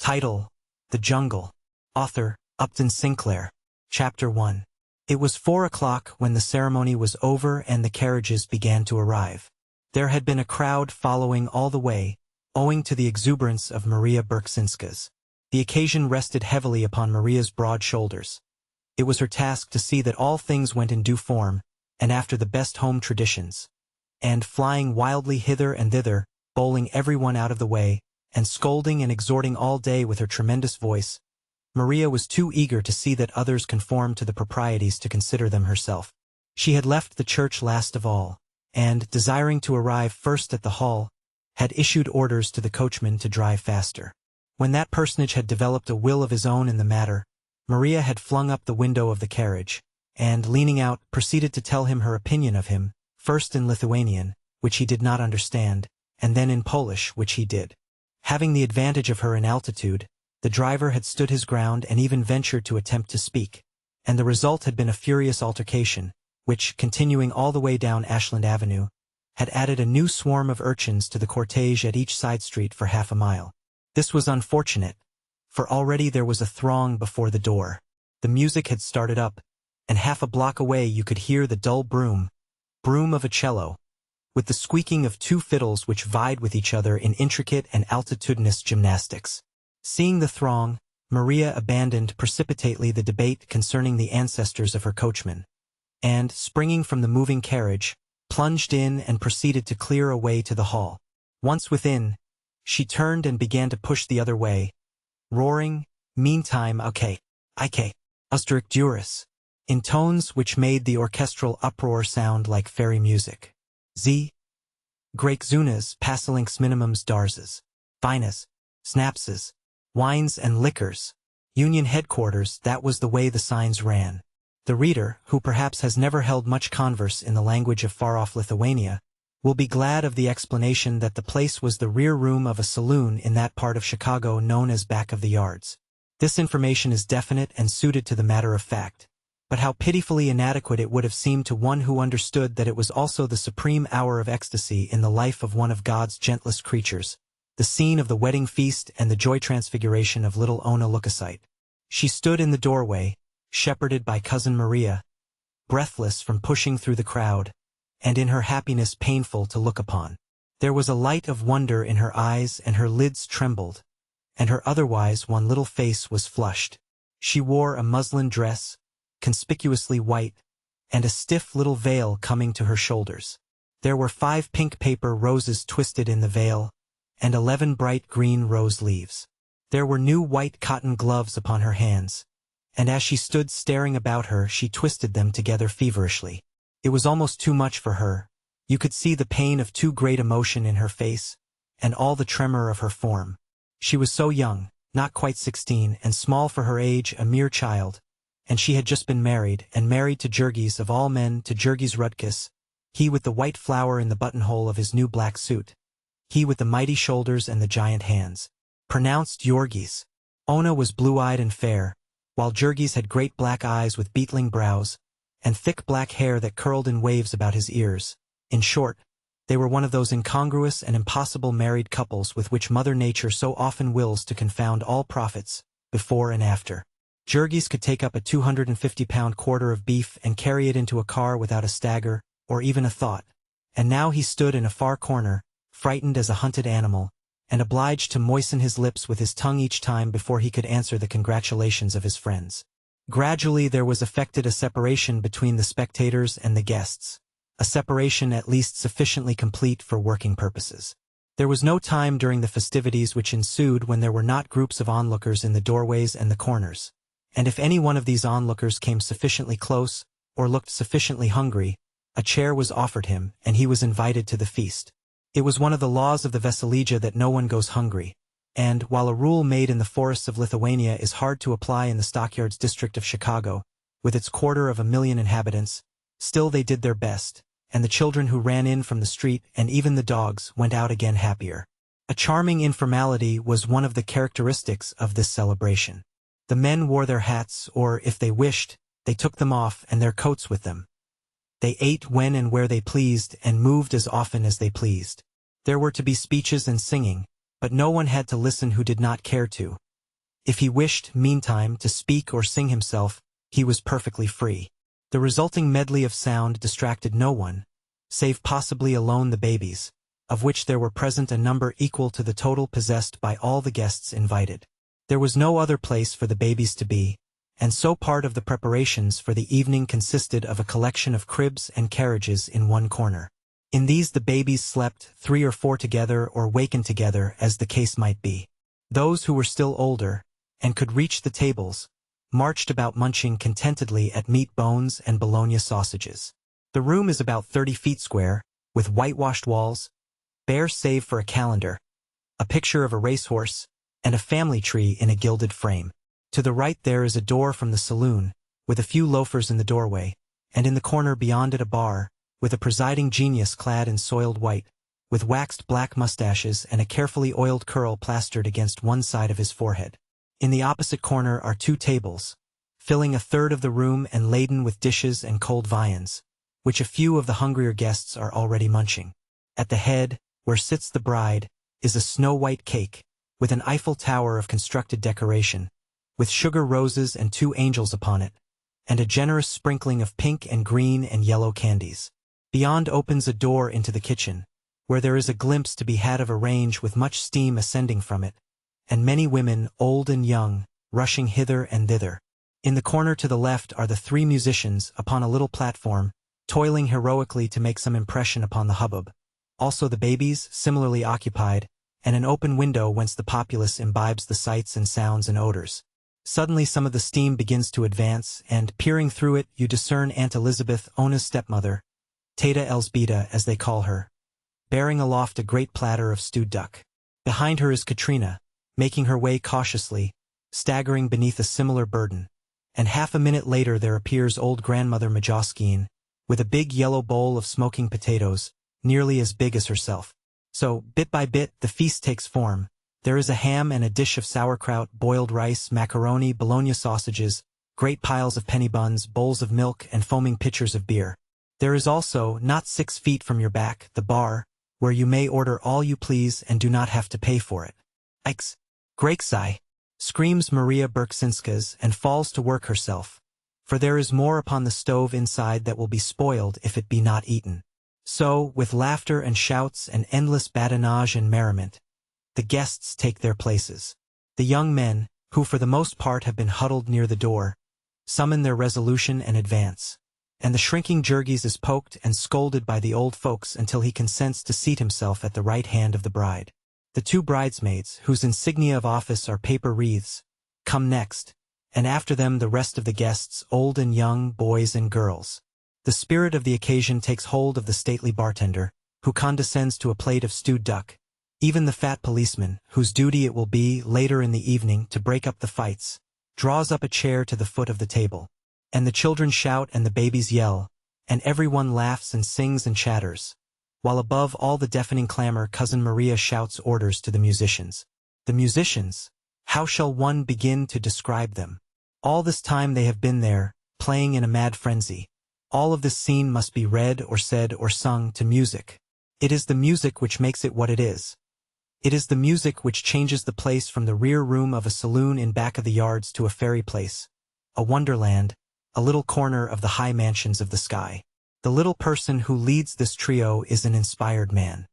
Title: The Jungle. Author: Upton Sinclair. Chapter 1. It was 4 o'clock when the ceremony was over and the carriages began to arrive. There had been a crowd following all the way, owing to the exuberance of Maria Berksinska's. The occasion rested heavily upon Maria's broad shoulders. It was her task to see that all things went in due form, and after the best home traditions. And flying wildly hither and thither, bowling everyone out of the way, and scolding and exhorting all day with her tremendous voice, Maria was too eager to see that others conformed to the proprieties to consider them herself. She had left the church last of all, and, desiring to arrive first at the hall, had issued orders to the coachman to drive faster. When that personage had developed a will of his own in the matter, Maria had flung up the window of the carriage, and, leaning out, proceeded to tell him her opinion of him, first in Lithuanian, which he did not understand, and then in Polish, which he did. Having the advantage of her in altitude, the driver had stood his ground and even ventured to attempt to speak, and the result had been a furious altercation, which, continuing all the way down Ashland Avenue, had added a new swarm of urchins to the cortege at each side street for half a mile. This was unfortunate, for already there was a throng before the door. The music had started up, and half a block away you could hear the dull broom of a cello, with the squeaking of two fiddles which vied with each other in intricate and altitudinous gymnastics. Seeing the throng, Maria abandoned precipitately the debate concerning the ancestors of her coachman, and, springing from the moving carriage, plunged in and proceeded to clear a way to the hall. Once within, she turned and began to push the other way, roaring, "Meantime, okay, Usterich Juris," in tones which made the orchestral uproar sound like fairy music. Z. Graekzunas, Passelinks minimums darzes, Vinas, Snapses, Wines and Liquors, Union Headquarters. That was the way the signs ran. The reader, who perhaps has never held much converse in the language of far-off Lithuania, will be glad of the explanation that the place was the rear room of a saloon in that part of Chicago known as Back of the Yards. This information is definite and suited to the matter of fact, but how pitifully inadequate it would have seemed to one who understood that it was also the supreme hour of ecstasy in the life of one of God's gentlest creatures, the scene of the wedding feast and the joy transfiguration of little Ona Lukasite. She stood in the doorway, shepherded by Cousin Maria, breathless from pushing through the crowd, and in her happiness painful to look upon. There was a light of wonder in her eyes and her lids trembled, and her otherwise one little face was flushed. She wore a muslin dress, conspicuously white, and a stiff little veil coming to her shoulders. There were 5 pink paper roses twisted in the veil, and 11 bright green rose leaves. There were new white cotton gloves upon her hands, and as she stood staring about her she twisted them together feverishly. It was almost too much for her. You could see the pain of too great emotion in her face, and all the tremor of her form. She was so young, not quite 16, and small for her age, a mere child, and she had just been married, and married to Jurgis of all men, to Jurgis Rudkus, he with the white flower in the buttonhole of his new black suit, he with the mighty shoulders and the giant hands. Pronounced Jurgis. Ona was blue-eyed and fair, while Jurgis had great black eyes with beetling brows, and thick black hair that curled in waves about his ears. In short, they were one of those incongruous and impossible married couples with which Mother Nature so often wills to confound all prophets, before and after. Jurgis could take up a 250-pound quarter of beef and carry it into a car without a stagger, or even a thought, and now he stood in a far corner, frightened as a hunted animal, and obliged to moisten his lips with his tongue each time before he could answer the congratulations of his friends. Gradually there was effected a separation between the spectators and the guests, a separation at least sufficiently complete for working purposes. There was no time during the festivities which ensued when there were not groups of onlookers in the doorways and the corners, and if any one of these onlookers came sufficiently close, or looked sufficiently hungry, a chair was offered him, and he was invited to the feast. It was one of the laws of the Veseliga that no one goes hungry, and, while a rule made in the forests of Lithuania is hard to apply in the stockyards district of Chicago, with its 250,000 inhabitants, still they did their best, and the children who ran in from the street and even the dogs went out again happier. A charming informality was one of the characteristics of this celebration. The men wore their hats, or, if they wished, they took them off, and their coats with them. They ate when and where they pleased, and moved as often as they pleased. There were to be speeches and singing, but no one had to listen who did not care to, If he wished, meantime, to speak or sing himself, he was perfectly free. The resulting medley of sound distracted no one, save possibly alone the babies, of which there were present a number equal to the total possessed by all the guests invited. There was no other place for the babies to be, and so part of the preparations for the evening consisted of a collection of cribs and carriages in one corner. In these the babies slept 3 or 4 together or wakened together as the case might be. Those who were still older, and could reach the tables, marched about munching contentedly at meat bones and bologna sausages. The room is about 30 feet square, with whitewashed walls, bare save for a calendar, a picture of a racehorse, and a family tree in a gilded frame. To the right there is a door from the saloon, with a few loafers in the doorway, and in the corner beyond it a bar, with a presiding genius clad in soiled white, with waxed black mustaches and a carefully oiled curl plastered against one side of his forehead. In the opposite corner are 2 tables, filling a third of the room and laden with dishes and cold viands, which a few of the hungrier guests are already munching. At the head, where sits the bride, is a snow-white cake, with an Eiffel Tower of constructed decoration, with sugar roses and 2 angels upon it, and a generous sprinkling of pink and green and yellow candies. Beyond opens a door into the kitchen, where there is a glimpse to be had of a range with much steam ascending from it, and many women, old and young, rushing hither and thither. In the corner to the left are the 3 musicians upon a little platform, toiling heroically to make some impression upon the hubbub. Also the babies, similarly occupied, and an open window whence the populace imbibes the sights and sounds and odors. Suddenly some of the steam begins to advance, and, peering through it, you discern Aunt Elizabeth, Ona's stepmother, Teta Elsbeta as they call her, bearing aloft a great platter of stewed duck. Behind her is Katrina, making her way cautiously, staggering beneath a similar burden, and half a minute later there appears old grandmother Majoskine, with a big yellow bowl of smoking potatoes, nearly as big as herself. So, bit by bit, the feast takes form. There is a ham and a dish of sauerkraut, boiled rice, macaroni, bologna sausages, great piles of penny buns, bowls of milk, and foaming pitchers of beer. There is also, not 6 feet from your back, the bar, where you may order all you please and do not have to pay for it. Ikes! Grakesai! Screams Maria Berksinskas and falls to work herself, for there is more upon the stove inside that will be spoiled if it be not eaten. So, with laughter and shouts and endless badinage and merriment, the guests take their places. The young men, who for the most part have been huddled near the door, summon their resolution and advance, and the shrinking Jurgis is poked and scolded by the old folks until he consents to seat himself at the right hand of the bride. The 2 bridesmaids, whose insignia of office are paper wreaths, come next, and after them the rest of the guests, old and young, boys and girls. The spirit of the occasion takes hold of the stately bartender, who condescends to a plate of stewed duck, even the fat policeman, whose duty it will be, later in the evening, to break up the fights, draws up a chair to the foot of the table. And the children shout and the babies yell, and everyone laughs and sings and chatters, while above all the deafening clamor Cousin Maria shouts orders to the musicians. The musicians, how shall one begin to describe them? All this time they have been there, playing in a mad frenzy. All of this scene must be read or said or sung to music. It is the music which makes it what it is. It is the music which changes the place from the rear room of a saloon in back of the yards to a fairy place, a wonderland, a little corner of the high mansions of the sky. The little person who leads this trio is an inspired man.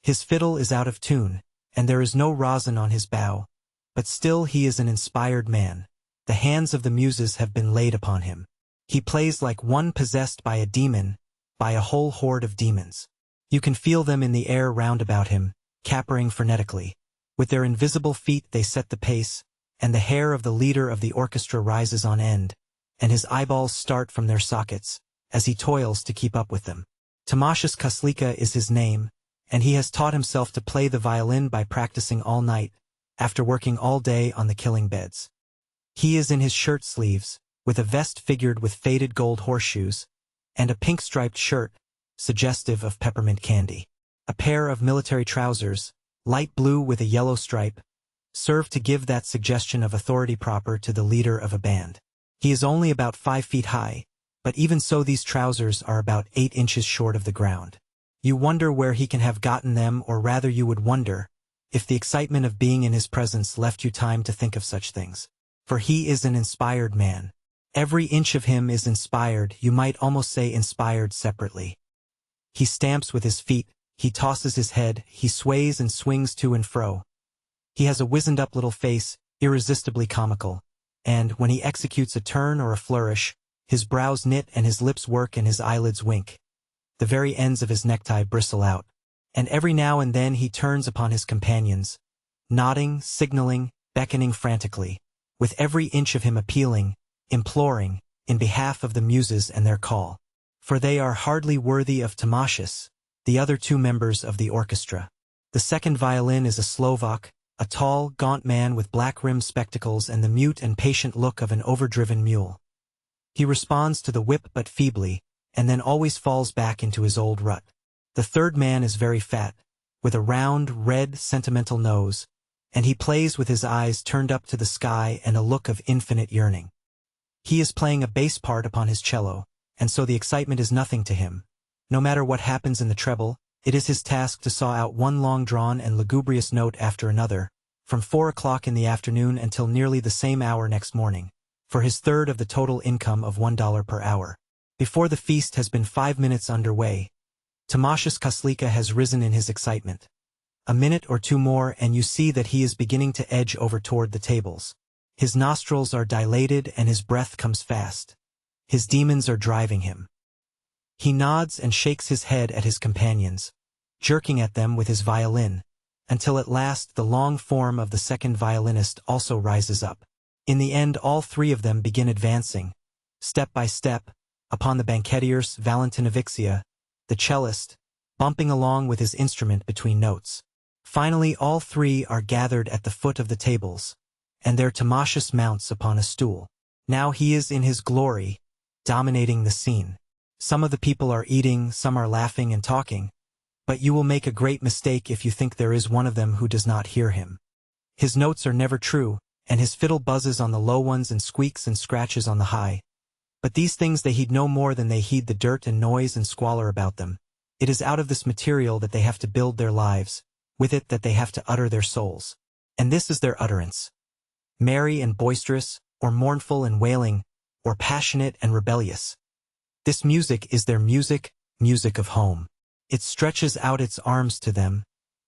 His fiddle is out of tune, and there is no rosin on his bow, but still he is an inspired man. The hands of the muses have been laid upon him. He plays like one possessed by a demon, by a whole horde of demons. You can feel them in the air round about him, capering frenetically. With their invisible feet they set the pace, and the hair of the leader of the orchestra rises on end, and his eyeballs start from their sockets, as he toils to keep up with them. Tamashas Kaslika is his name, and he has taught himself to play the violin by practicing all night, after working all day on the killing beds. He is in his shirt sleeves, with a vest figured with faded gold horseshoes, and a pink-striped shirt, suggestive of peppermint candy. A pair of military trousers, light blue with a yellow stripe, serve to give that suggestion of authority proper to the leader of a band. He is only about 5 feet high, but even so these trousers are about 8 inches short of the ground. You wonder where he can have gotten them, or rather you would wonder, if the excitement of being in his presence left you time to think of such things. For he is an inspired man. Every inch of him is inspired, you might almost say inspired separately. He stamps with his feet, he tosses his head, he sways and swings to and fro. He has a wizened-up little face, irresistibly comical, and, when he executes a turn or a flourish, his brows knit and his lips work and his eyelids wink. The very ends of his necktie bristle out, and every now and then he turns upon his companions, nodding, signaling, beckoning frantically, with every inch of him appealing, imploring, in behalf of the muses and their call. For they are hardly worthy of Tomášis, the other two members of the orchestra. The second violin is a Slovak, a tall, gaunt man with black-rimmed spectacles and the mute and patient look of an overdriven mule. He responds to the whip but feebly, and then always falls back into his old rut. The third man is very fat, with a round, red, sentimental nose, and he plays with his eyes turned up to the sky and a look of infinite yearning. He is playing a bass part upon his cello, and so the excitement is nothing to him. No matter what happens in the treble, it is his task to saw out one long-drawn and lugubrious note after another, from 4 o'clock in the afternoon until nearly the same hour next morning, for his third of the total income of $1 per hour. Before the feast has been 5 minutes underway, Tomášis Kaslíka has risen in his excitement. A minute or two more and you see that he is beginning to edge over toward the tables. His nostrils are dilated and his breath comes fast. His demons are driving him. He nods and shakes his head at his companions, jerking at them with his violin, until at last the long form of the second violinist also rises up. In the end all three of them begin advancing, step by step, upon the banquetiers Valentinavixia, the cellist, bumping along with his instrument between notes. Finally all three are gathered at the foot of the tables, and there Tomášis mounts upon a stool. Now he is in his glory, dominating the scene. Some of the people are eating, some are laughing and talking, but you will make a great mistake if you think there is one of them who does not hear him. His notes are never true, and his fiddle buzzes on the low ones and squeaks and scratches on the high. But these things they heed no more than they heed the dirt and noise and squalor about them. It is out of this material that they have to build their lives, with it that they have to utter their souls. And this is their utterance. Merry and boisterous, or mournful and wailing, or passionate and rebellious. This music is their music, music of home. It stretches out its arms to them.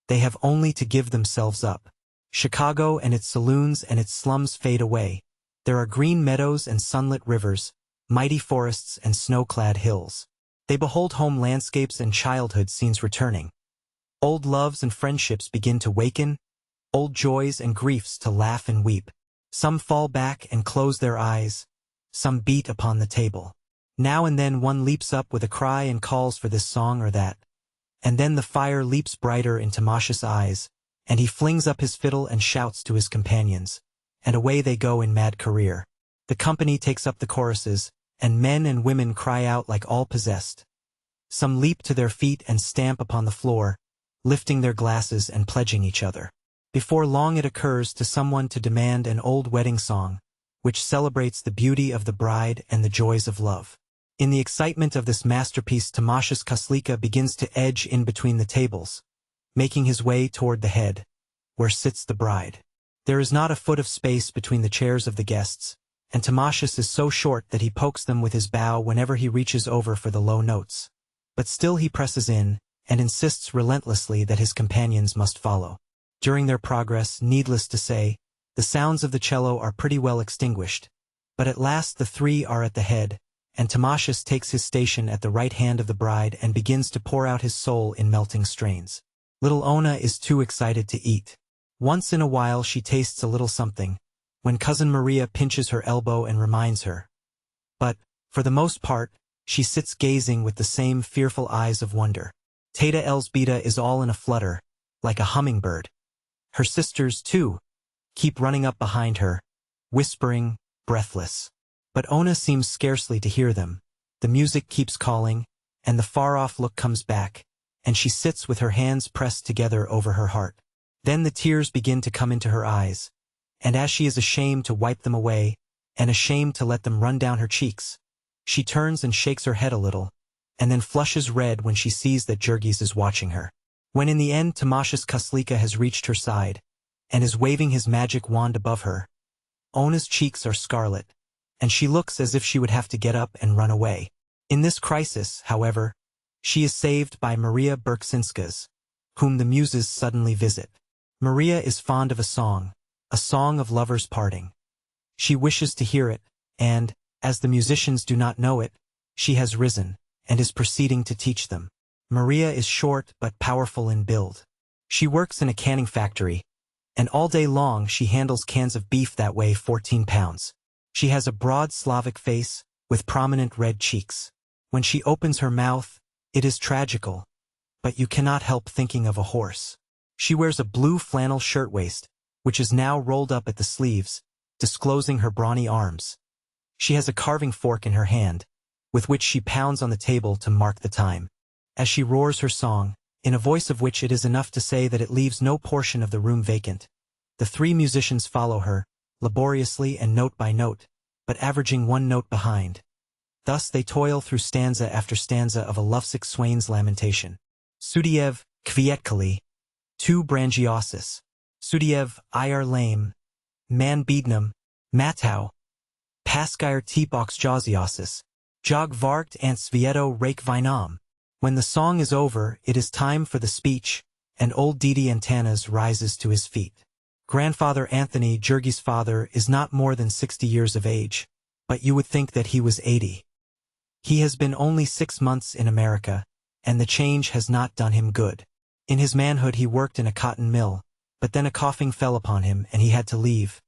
They have only to give themselves up. Chicago and its saloons and its slums fade away. There are green meadows and sunlit rivers, mighty forests and snow-clad hills. They behold home landscapes and childhood scenes returning. Old loves and friendships begin to waken, old joys and griefs to laugh and weep. Some fall back and close their eyes, some beat upon the table. Now and then one leaps up with a cry and calls for this song or that. And then the fire leaps brighter in Tomášis' eyes, and he flings up his fiddle and shouts to his companions, and away they go in mad career. The company takes up the choruses, and men and women cry out like all possessed. Some leap to their feet and stamp upon the floor, lifting their glasses and pledging each other. Before long it occurs to someone to demand an old wedding song, which celebrates the beauty of the bride and the joys of love. In the excitement of this masterpiece Tomášis Kaslíka begins to edge in between the tables, making his way toward the head, where sits the bride. There is not a foot of space between the chairs of the guests, and Tomášis is so short that he pokes them with his bow whenever he reaches over for the low notes. But still he presses in, and insists relentlessly that his companions must follow. During their progress, needless to say, the sounds of the cello are pretty well extinguished, but at last the three are at the head, and Tomášis takes his station at the right hand of the bride and begins to pour out his soul in melting strains. Little Ona is too excited to eat. Once in a while she tastes a little something, when Cousin Maria pinches her elbow and reminds her. But, for the most part, she sits gazing with the same fearful eyes of wonder. Teta Elzbieta is all in a flutter, like a hummingbird. Her sisters, too, keep running up behind her, whispering, breathless. But Ona seems scarcely to hear them. The music keeps calling, and the far-off look comes back, and she sits with her hands pressed together over her heart. Then the tears begin to come into her eyes, and as she is ashamed to wipe them away, and ashamed to let them run down her cheeks, she turns and shakes her head a little, and then flushes red when she sees that Jurgis is watching her. When in the end Tamash's Kaslika has reached her side, and is waving his magic wand above her, Ona's cheeks are scarlet, and she looks as if she would have to get up and run away. In this crisis, however, she is saved by Maria Berksinskas, whom the muses suddenly visit. Maria is fond of a song of lovers parting. She wishes to hear it, and, as the musicians do not know it, she has risen, and is proceeding to teach them. Maria is short but powerful in build. She works in a canning factory, and all day long she handles cans of beef that weigh 14 pounds. She has a broad Slavic face, with prominent red cheeks. When she opens her mouth, it is tragical, but you cannot help thinking of a horse. She wears a blue flannel shirtwaist, which is now rolled up at the sleeves, disclosing her brawny arms. She has a carving fork in her hand, with which she pounds on the table to mark the time. As she roars her song, in a voice of which it is enough to say that it leaves no portion of the room vacant, the three musicians follow her, laboriously and note by note, but averaging one note behind. Thus they toil through stanza after stanza of a lovesick swain's lamentation. Sudiev, kvietkali, tu brangiosis. Sudiev, ir lame, man beednam, matau, paskir tepox jaziosis, jog vargt and svieto rake vinam. When the song is over, it is time for the speech, and old Didi Antanas rises to his feet. Grandfather Anthony, Jurgis' father, is not more than 60 years of age, but you would think that he was 80. He has been only 6 months in America, and the change has not done him good. In his manhood he worked in a cotton mill, but then a coughing fell upon him and he had to leave.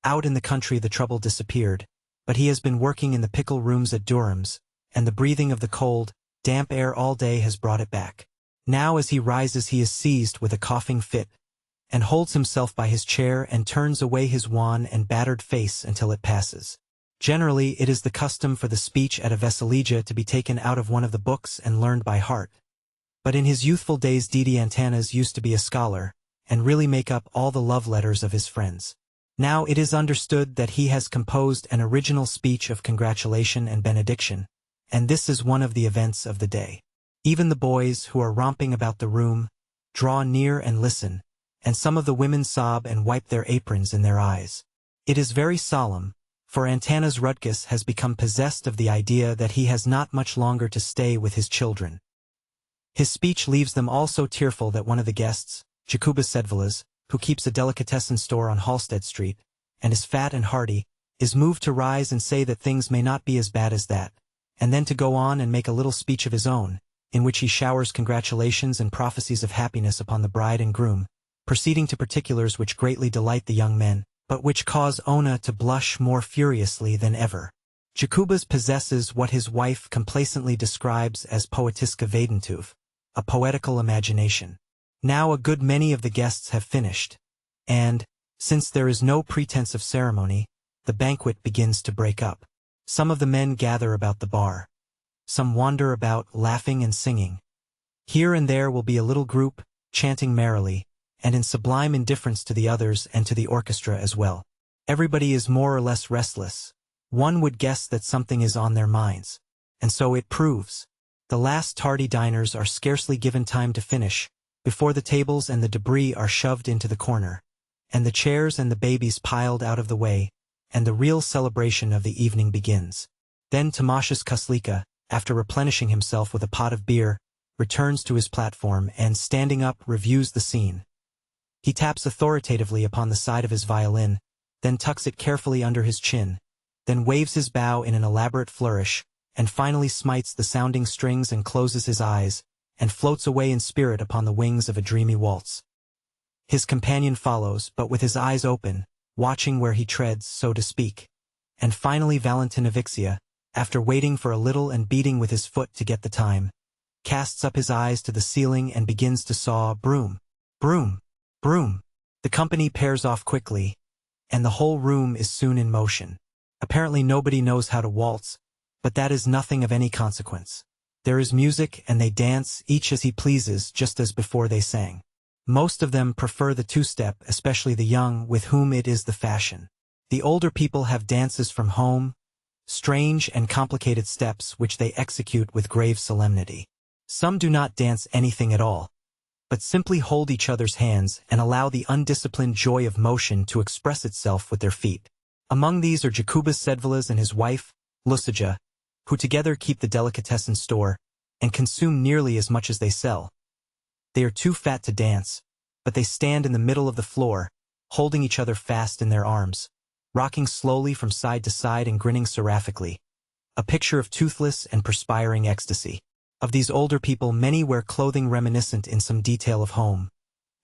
Out in the country the trouble disappeared, but he has been working in the pickle rooms at Durham's, and the breathing of the cold, damp air all day has brought it back. Now as he rises he is seized with a coughing fit, and holds himself by his chair and turns away his wan and battered face until it passes. Generally it is the custom for the speech at a Veselija to be taken out of one of the books and learned by heart. But in his youthful days Didi Antanas used to be a scholar, and really make up all the love letters of his friends. Now it is understood that he has composed an original speech of congratulation and benediction, and this is one of the events of the day. Even the boys, who are romping about the room, draw near and listen, and some of the women sob and wipe their aprons in their eyes. It is very solemn, for Antanas Rudkus has become possessed of the idea that he has not much longer to stay with his children. His speech leaves them all so tearful that one of the guests, Jurgis Rudkus, who keeps a delicatessen store on Halsted Street, and is fat and hearty, is moved to rise and say that things may not be as bad as that, and then to go on and make a little speech of his own, in which he showers congratulations and prophecies of happiness upon the bride and groom, proceeding to particulars which greatly delight the young men, but which cause Ona to blush more furiously than ever. Jurgis possesses what his wife complacently describes as poetiska vadentuv, a poetical imagination. Now a good many of the guests have finished, and, since there is no pretense of ceremony, the banquet begins to break up. Some of the men gather about the bar. Some wander about, laughing and singing. Here and there will be a little group, chanting merrily, and in sublime indifference to the others and to the orchestra as well. Everybody is more or less restless. One would guess that something is on their minds. And so it proves. The last tardy diners are scarcely given time to finish, before the tables and the debris are shoved into the corner, and the chairs and the babies piled out of the way, and the real celebration of the evening begins. Then Tamash's Kaslika, after replenishing himself with a pot of beer, returns to his platform and, standing up, reviews the scene. He taps authoritatively upon the side of his violin, then tucks it carefully under his chin, then waves his bow in an elaborate flourish, and finally smites the sounding strings and closes his eyes, and floats away in spirit upon the wings of a dreamy waltz. His companion follows, but with his eyes open, watching where he treads, so to speak. And finally Valentin Avixia, after waiting for a little and beating with his foot to get the time, casts up his eyes to the ceiling and begins to saw broom, broom, broom. The company pairs off quickly, and the whole room is soon in motion. Apparently nobody knows how to waltz, but that is nothing of any consequence. There is music and they dance, each as he pleases, just as before they sang. Most of them prefer the two-step, especially the young, with whom it is the fashion. The older people have dances from home, strange and complicated steps which they execute with grave solemnity. Some do not dance anything at all. but simply hold each other's hands and allow the undisciplined joy of motion to express itself with their feet. Among these are Jurgis Rudkus and his wife, Lucija, who together keep the delicatessen store and consume nearly as much as they sell. They are too fat to dance, but they stand in the middle of the floor, holding each other fast in their arms, rocking slowly from side to side and grinning seraphically, a picture of toothless and perspiring ecstasy. Of these older people, many wear clothing reminiscent in some detail of home,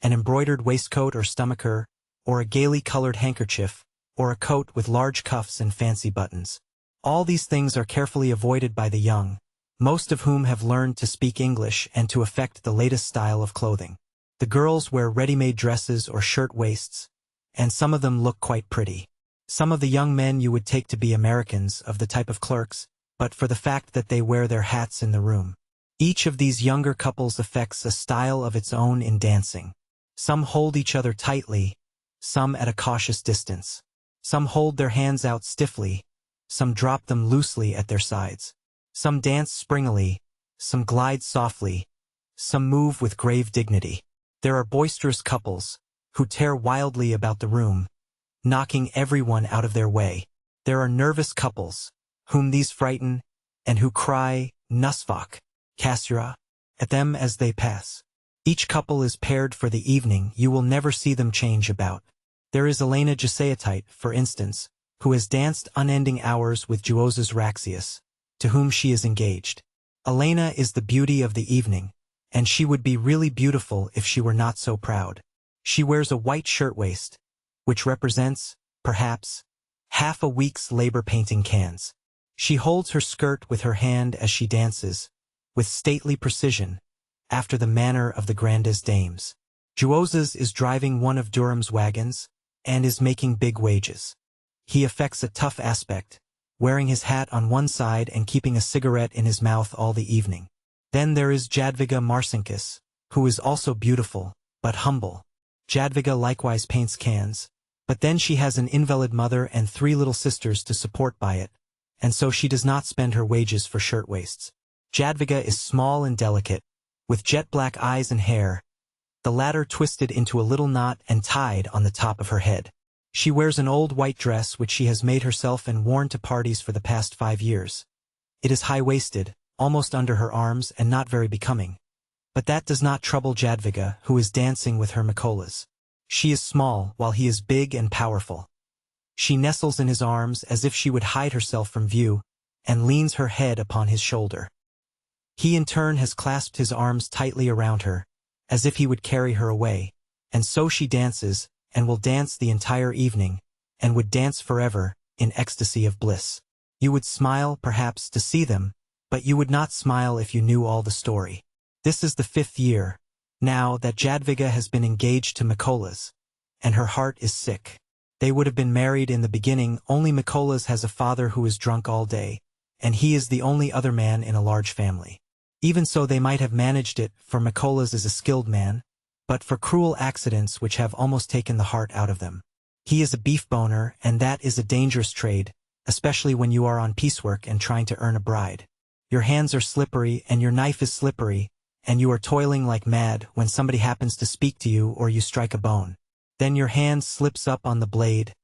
an embroidered waistcoat or stomacher, or a gaily colored handkerchief, or a coat with large cuffs and fancy buttons. All these things are carefully avoided by the young, most of whom have learned to speak English and to affect the latest style of clothing. The girls wear ready-made dresses or shirt-waists, and some of them look quite pretty. Some of the young men you would take to be Americans, of the type of clerks, but for the fact that they wear their hats in the room. Each of these younger couples affects a style of its own in dancing. Some hold each other tightly, some at a cautious distance. Some hold their hands out stiffly, some drop them loosely at their sides. Some dance springily, some glide softly, some move with grave dignity. There are boisterous couples, who tear wildly about the room, knocking everyone out of their way. There are nervous couples, whom these frighten, and who cry, "Nusfach, Kasura," at them as they pass. Each couple is paired for the evening. You will never see them change about. There is Elena Gisaitite, for instance, who has danced unending hours with Jurgis Rudkus, to whom she is engaged. Elena is the beauty of the evening, and she would be really beautiful if she were not so proud. She wears a white shirtwaist, which represents, perhaps, half a week's labor painting cans. She holds her skirt with her hand as she dances, with stately precision, after the manner of the grandest dames. Jurgis is driving one of Durham's wagons, and is making big wages. He affects a tough aspect, wearing his hat on one side and keeping a cigarette in his mouth all the evening. Then there is Jadwiga Marcinkus, who is also beautiful, but humble. Jadwiga likewise paints cans, but then she has an invalid mother and 3 little sisters to support by it, and so she does not spend her wages for shirtwaists. Jadwiga is small and delicate, with jet-black eyes and hair, the latter twisted into a little knot and tied on the top of her head. She wears an old white dress which she has made herself and worn to parties for the past 5 years. It is high-waisted, almost under her arms and not very becoming. But that does not trouble Jadwiga, who is dancing with her Mikolas. She is small while he is big and powerful. She nestles in his arms as if she would hide herself from view, and leans her head upon his shoulder. He in turn has clasped his arms tightly around her, as if he would carry her away, and so she dances, and will dance the entire evening, and would dance forever, in ecstasy of bliss. You would smile, perhaps, to see them, but you would not smile if you knew all the story. This is the 5th year, now, that Jadwiga has been engaged to Mikolas, and her heart is sick. They would have been married in the beginning, only Mikolas has a father who is drunk all day, and he is the only other man in a large family. Even so they might have managed it, for Mikolas is a skilled man, but for cruel accidents which have almost taken the heart out of them. He is a beef boner, and that is a dangerous trade, especially when you are on piecework and trying to earn a bride. Your hands are slippery, and your knife is slippery, and you are toiling like mad when somebody happens to speak to you or you strike a bone. Then your hand slips up on the blade,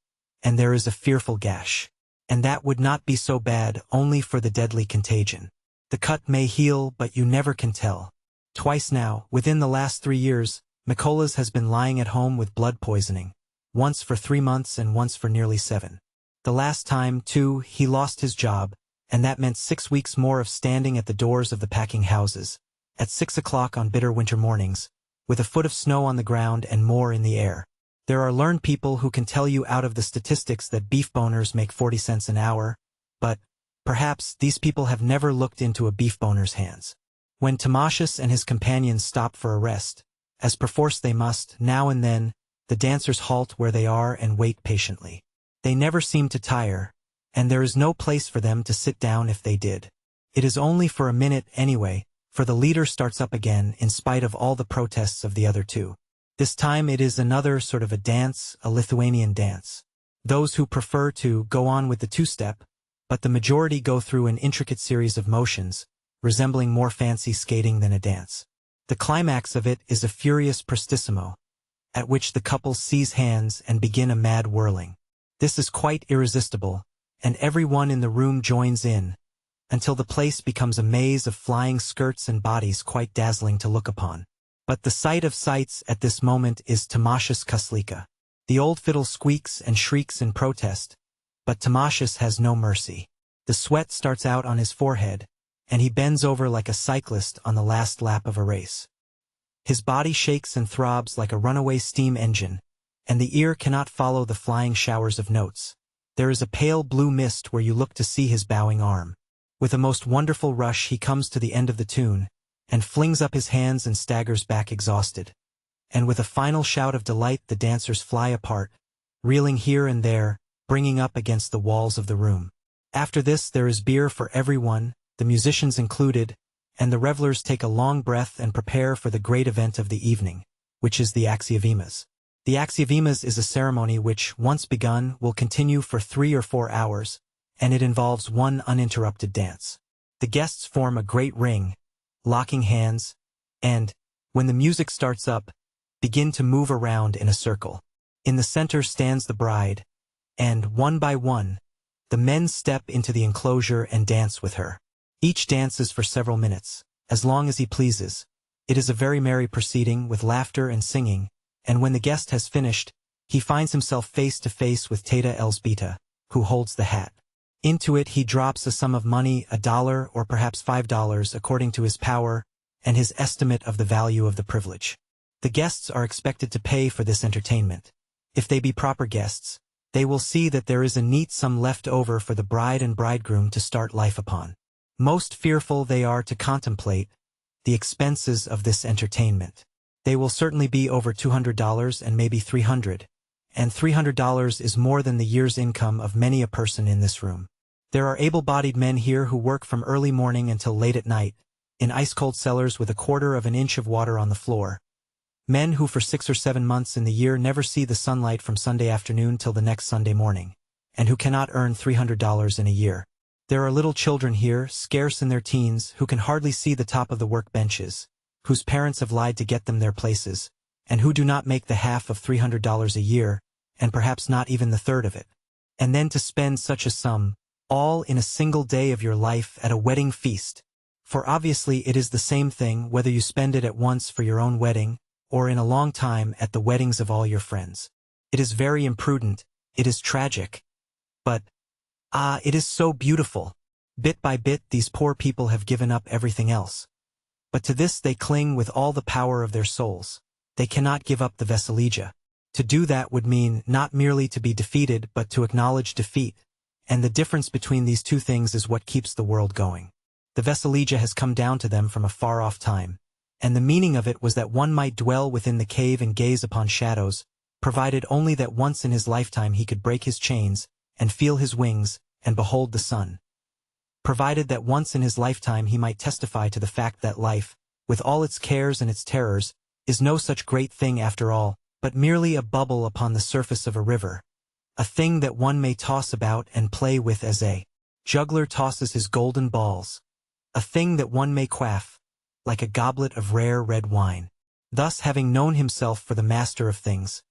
and there is a fearful gash. And that would not be so bad only for the deadly contagion. The cut may heal, but you never can tell. Twice now, within the last 3 years, Mikolas has been lying at home with blood poisoning, once for 3 months and once for nearly 7. The last time, too, he lost his job, and that meant 6 weeks more of standing at the doors of the packing houses, at 6 o'clock on bitter winter mornings, with a foot of snow on the ground and more in the air. There are learned people who can tell you out of the statistics that beef boners make 40 cents an hour, but, perhaps, these people have never looked into a beef boner's hands. When Timasius and his companions stop for a rest, as perforce they must, now and then, the dancers halt where they are and wait patiently. They never seem to tire, and there is no place for them to sit down if they did. It is only for a minute anyway, for the leader starts up again in spite of all the protests of the other 2. This time it is another sort of a dance, a Lithuanian dance. Those who prefer to go on with the 2-step, but the majority go through an intricate series of motions, resembling more fancy skating than a dance. The climax of it is a furious prestissimo, at which the couple seize hands and begin a mad whirling. This is quite irresistible, and everyone in the room joins in, until the place becomes a maze of flying skirts and bodies quite dazzling to look upon. But the sight of sights at this moment is Tamashas Kaslika. The old fiddle squeaks and shrieks in protest, but Tamashas has no mercy. The sweat starts out on his forehead, and he bends over like a cyclist on the last lap of a race. His body shakes and throbs like a runaway steam engine, and the ear cannot follow the flying showers of notes. There is a pale blue mist where you look to see his bowing arm. With a most wonderful rush he comes to the end of the tune, and flings up his hands and staggers back exhausted. And with a final shout of delight the dancers fly apart, reeling here and there, bringing up against the walls of the room. After this there is beer for everyone, the musicians included, and the revelers take a long breath and prepare for the great event of the evening, which is the Axiovemas. The Axiovemas is a ceremony which, once begun, will continue for 3 or 4 hours, and it involves one uninterrupted dance. The guests form a great ring, locking hands, and, when the music starts up, begin to move around in a circle. In the center stands the bride, and, one by one, the men step into the enclosure and dance with her. Each dances for several minutes, as long as he pleases. It is a very merry proceeding with laughter and singing, and when the guest has finished, he finds himself face to face with Teta Elsbeta, who holds the hat. Into it he drops a sum of money, $1 or perhaps $5 according to his power and his estimate of the value of the privilege. The guests are expected to pay for this entertainment. If they be proper guests, they will see that there is a neat sum left over for the bride and bridegroom to start life upon. Most fearful they are to contemplate the expenses of this entertainment. They will certainly be over $200 and maybe $300, and $300 is more than the year's income of many a person in this room. There are able-bodied men here who work from early morning until late at night, in ice-cold cellars with 1/4 of an inch of water on the floor. Men who for 6 or 7 months in the year never see the sunlight from Sunday afternoon till the next Sunday morning, and who cannot earn $300 in a year. There are little children here, scarce in their teens, who can hardly see the top of the work benches, whose parents have lied to get them their places, and who do not make the half of $300 a year, and perhaps not even the third of it. And then to spend such a sum, all in a single day of your life at a wedding feast. For obviously it is the same thing whether you spend it at once for your own wedding, or in a long time at the weddings of all your friends. It is very imprudent, it is tragic. But, it is so beautiful. Bit by bit these poor people have given up everything else. But to this they cling with all the power of their souls. They cannot give up the Vesaligia. To do that would mean not merely to be defeated but to acknowledge defeat, and the difference between these two things is what keeps the world going. The Vesaligia has come down to them from a far-off time, and the meaning of it was that one might dwell within the cave and gaze upon shadows, provided only that once in his lifetime he could break his chains, and feel his wings, and behold the sun. Provided that once in his lifetime he might testify to the fact that life, with all its cares and its terrors, is no such great thing after all, but merely a bubble upon the surface of a river, a thing that one may toss about and play with as a juggler tosses his golden balls, a thing that one may quaff, like a goblet of rare red wine. Thus, having known himself for the master of things,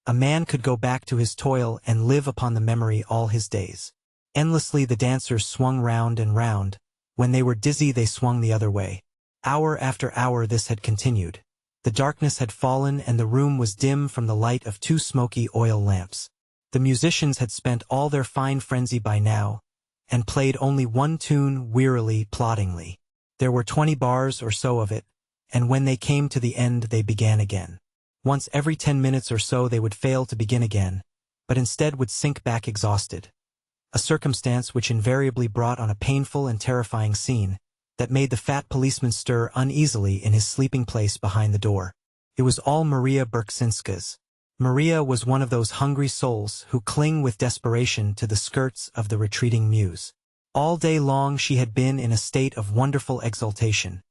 a man could go back to his toil and live upon the memory all his days. Endlessly the dancers swung round and round. When they were dizzy they swung the other way. Hour after hour this had continued. The darkness had fallen and the room was dim from the light of 2 smoky oil lamps. The musicians had spent all their fine frenzy by now, and played only one tune wearily, ploddingly. There were 20 bars or so of it, and when they came to the end they began again. Once every 10 minutes or so they would fail to begin again, but instead would sink back exhausted. A circumstance which invariably brought on a painful and terrifying scene, that made the fat policeman stir uneasily in his sleeping place behind the door. It was all Maria Berksinska's. Maria was one of those hungry souls who cling with desperation to the skirts of the retreating muse. All day long she had been in a state of wonderful exultation,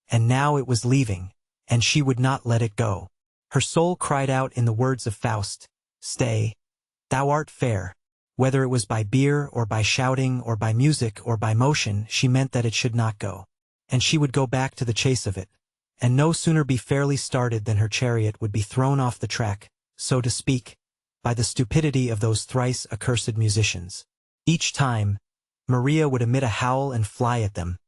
and now it was leaving, and she would not let it go. Her soul cried out in the words of Faust, "Stay, thou art fair." Whether it was by beer or by shouting or by music or by motion, she meant that it should not go. And she would go back to the chase of it, and no sooner be fairly started than her chariot would be thrown off the track, so to speak, by the stupidity of those thrice accursed musicians. Each time, Maria would emit a howl and fly at them,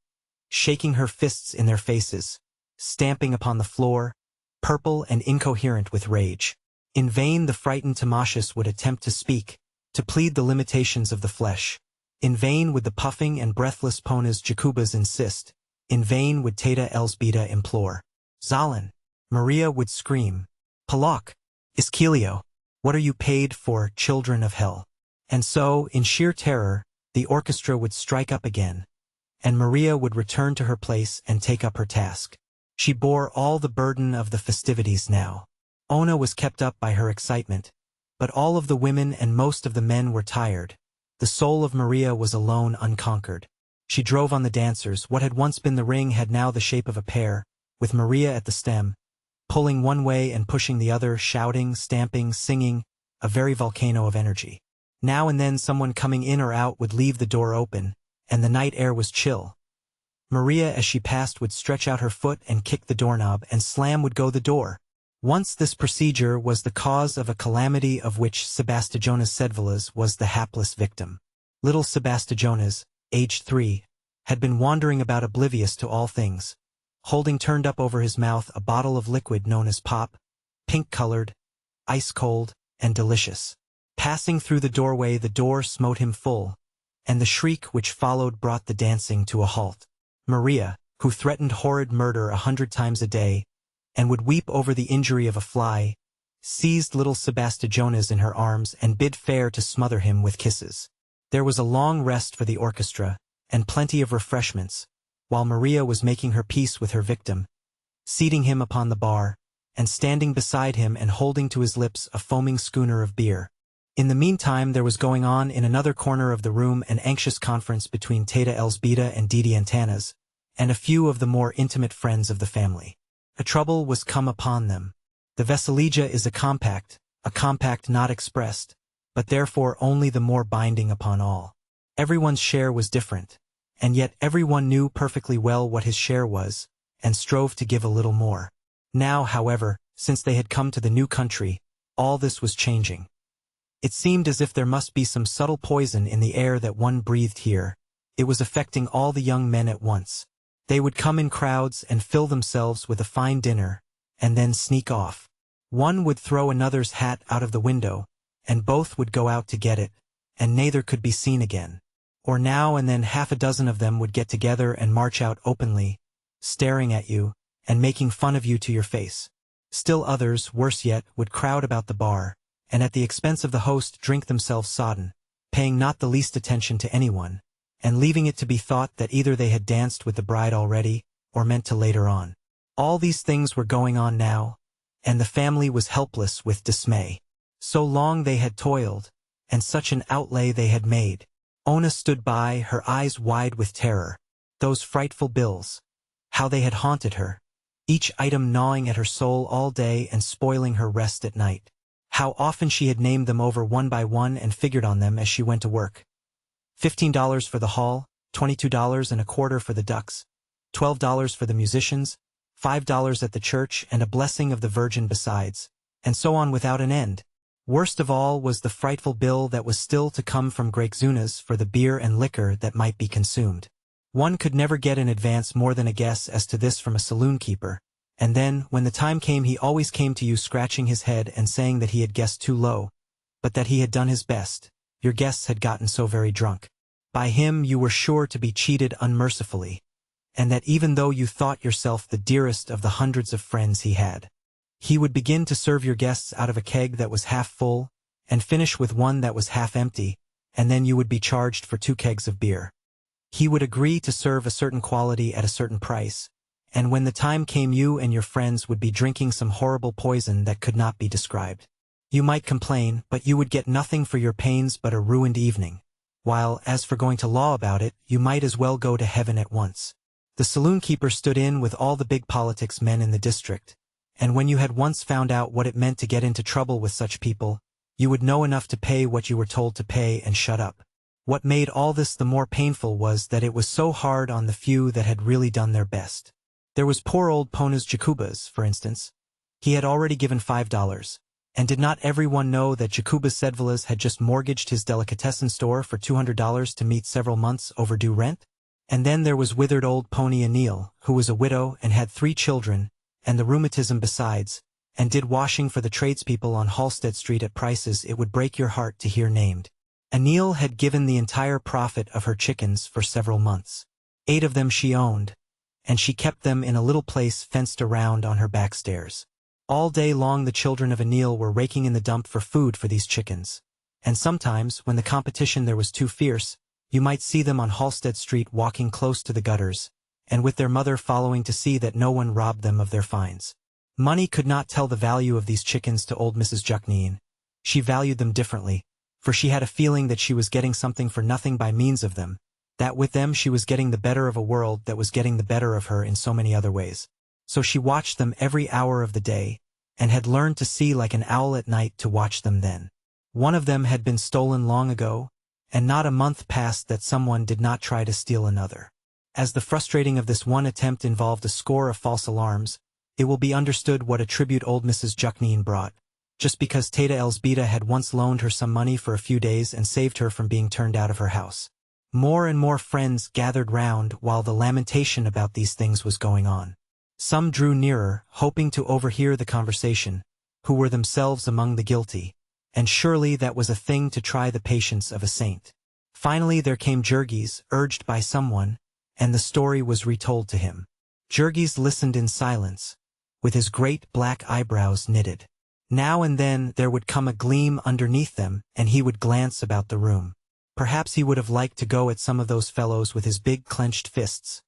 shaking her fists in their faces, stamping upon the floor, purple and incoherent with rage. In vain the frightened Timasius would attempt to speak, to plead the limitations of the flesh. In vain would the puffing and breathless Ponas Jacubas insist. In vain would Teta Elsbeta implore. Zalin! Maria would scream. Palak! Ischilio! What are you paid for, children of hell? And so, in sheer terror, the orchestra would strike up again, and Maria would return to her place and take up her task. She bore all the burden of the festivities now. Ona was kept up by her excitement, but all of the women and most of the men were tired. The soul of Maria was alone unconquered. She drove on the dancers. What had once been the ring had now the shape of a pear, with Maria at the stem, pulling one way and pushing the other, shouting, stamping, singing, a very volcano of energy. Now and then someone coming in or out would leave the door open, and the night air was chill. Maria, as she passed, would stretch out her foot and kick the doorknob, and slam would go the door. Once this procedure was the cause of a calamity of which Sebastijonas Sedvilas was the hapless victim. Little Sebastijonas, aged 3, had been wandering about oblivious to all things, holding turned up over his mouth a bottle of liquid known as pop, pink-colored, ice-cold, and delicious. Passing through the doorway, the door smote him full, and the shriek which followed brought the dancing to a halt. Maria, who threatened horrid murder 100 times a day, and would weep over the injury of a fly, seized little Sebastijonas in her arms and bid fair to smother him with kisses. There was a long rest for the orchestra, and plenty of refreshments, while Maria was making her peace with her victim, seating him upon the bar, and standing beside him and holding to his lips a foaming schooner of beer. In the meantime there was going on in another corner of the room an anxious conference between Teta Elsbeta and Didi Antanas, and a few of the more intimate friends of the family. A trouble was come upon them. The Veselija is a compact not expressed, but therefore only the more binding upon all. Everyone's share was different, and yet everyone knew perfectly well what his share was, and strove to give a little more. Now, however, since they had come to the new country, all this was changing. It seemed as if there must be some subtle poison in the air that one breathed here. It was affecting all the young men at once. They would come in crowds and fill themselves with a fine dinner, and then sneak off. One would throw another's hat out of the window, and both would go out to get it, and neither could be seen again. Or now and then half a dozen of them would get together and march out openly, staring at you, and making fun of you to your face. Still others, worse yet, would crowd about the bar, and at the expense of the host drink themselves sodden, paying not the least attention to anyone, and leaving it to be thought that either they had danced with the bride already, or meant to later on. All these things were going on now, and the family was helpless with dismay. So long they had toiled, and such an outlay they had made. Ona stood by, her eyes wide with terror. Those frightful bills, how they had haunted her, each item gnawing at her soul all day and spoiling her rest at night. How often she had named them over one by one and figured on them as she went to work. $15 for the hall, $22.25 for the ducks, $12 for the musicians, $5 at the church and a blessing of the Virgin besides, and so on without an end. Worst of all was the frightful bill that was still to come from Gregzunas for the beer and liquor that might be consumed. One could never get in advance more than a guess as to this from a saloon keeper, and then, when the time came, he always came to you scratching his head and saying that he had guessed too low, but that he had done his best. Your guests had gotten so very drunk. By him you were sure to be cheated unmercifully, and that even though you thought yourself the dearest of the hundreds of friends he had, he would begin to serve your guests out of a keg that was half full, and finish with one that was half empty, and then you would be charged for 2 kegs of beer. He would agree to serve a certain quality at a certain price, and when the time came you and your friends would be drinking some horrible poison that could not be described. You might complain, but you would get nothing for your pains but a ruined evening, while, as for going to law about it, you might as well go to heaven at once. The saloon keeper stood in with all the big politics men in the district, and when you had once found out what it meant to get into trouble with such people, you would know enough to pay what you were told to pay and shut up. What made all this the more painful was that it was so hard on the few that had really done their best. There was poor old Pona's Jacubas, for instance. He had already given $5. And did not everyone know that Jacubas Sedvilas had just mortgaged his delicatessen store for $200 to meet several months' overdue rent? And then there was withered old Pony Anil, who was a widow and had 3 children, and the rheumatism besides, and did washing for the tradespeople on Halsted Street at prices it would break your heart to hear named. Anil had given the entire profit of her chickens for several months. 8 of them she owned, and she kept them in a little place fenced around on her back stairs. All day long the children of Anil were raking in the dump for food for these chickens, and sometimes, when the competition there was too fierce, you might see them on Halsted Street walking close to the gutters, and with their mother following to see that no one robbed them of their finds. Money could not tell the value of these chickens to old Mrs. Jukneen. She valued them differently, for she had a feeling that she was getting something for nothing by means of them, that with them she was getting the better of a world that was getting the better of her in so many other ways. So she watched them every hour of the day, and had learned to see like an owl at night to watch them then. One of them had been stolen long ago, and not a month passed that someone did not try to steal another. As the frustrating of this one attempt involved a score of false alarms, it will be understood what a tribute old Mrs. Jukneen brought, just because Tata Elsbeta had once loaned her some money for a few days and saved her from being turned out of her house. More and more friends gathered round while the lamentation about these things was going on. Some drew nearer, hoping to overhear the conversation, who were themselves among the guilty, and surely that was a thing to try the patience of a saint. Finally there came Jurgis, urged by someone, and the story was retold to him. Jurgis listened in silence, with his great black eyebrows knitted. Now and then there would come a gleam underneath them, and he would glance about the room. Perhaps he would have liked to go at some of those fellows with his big clenched fists.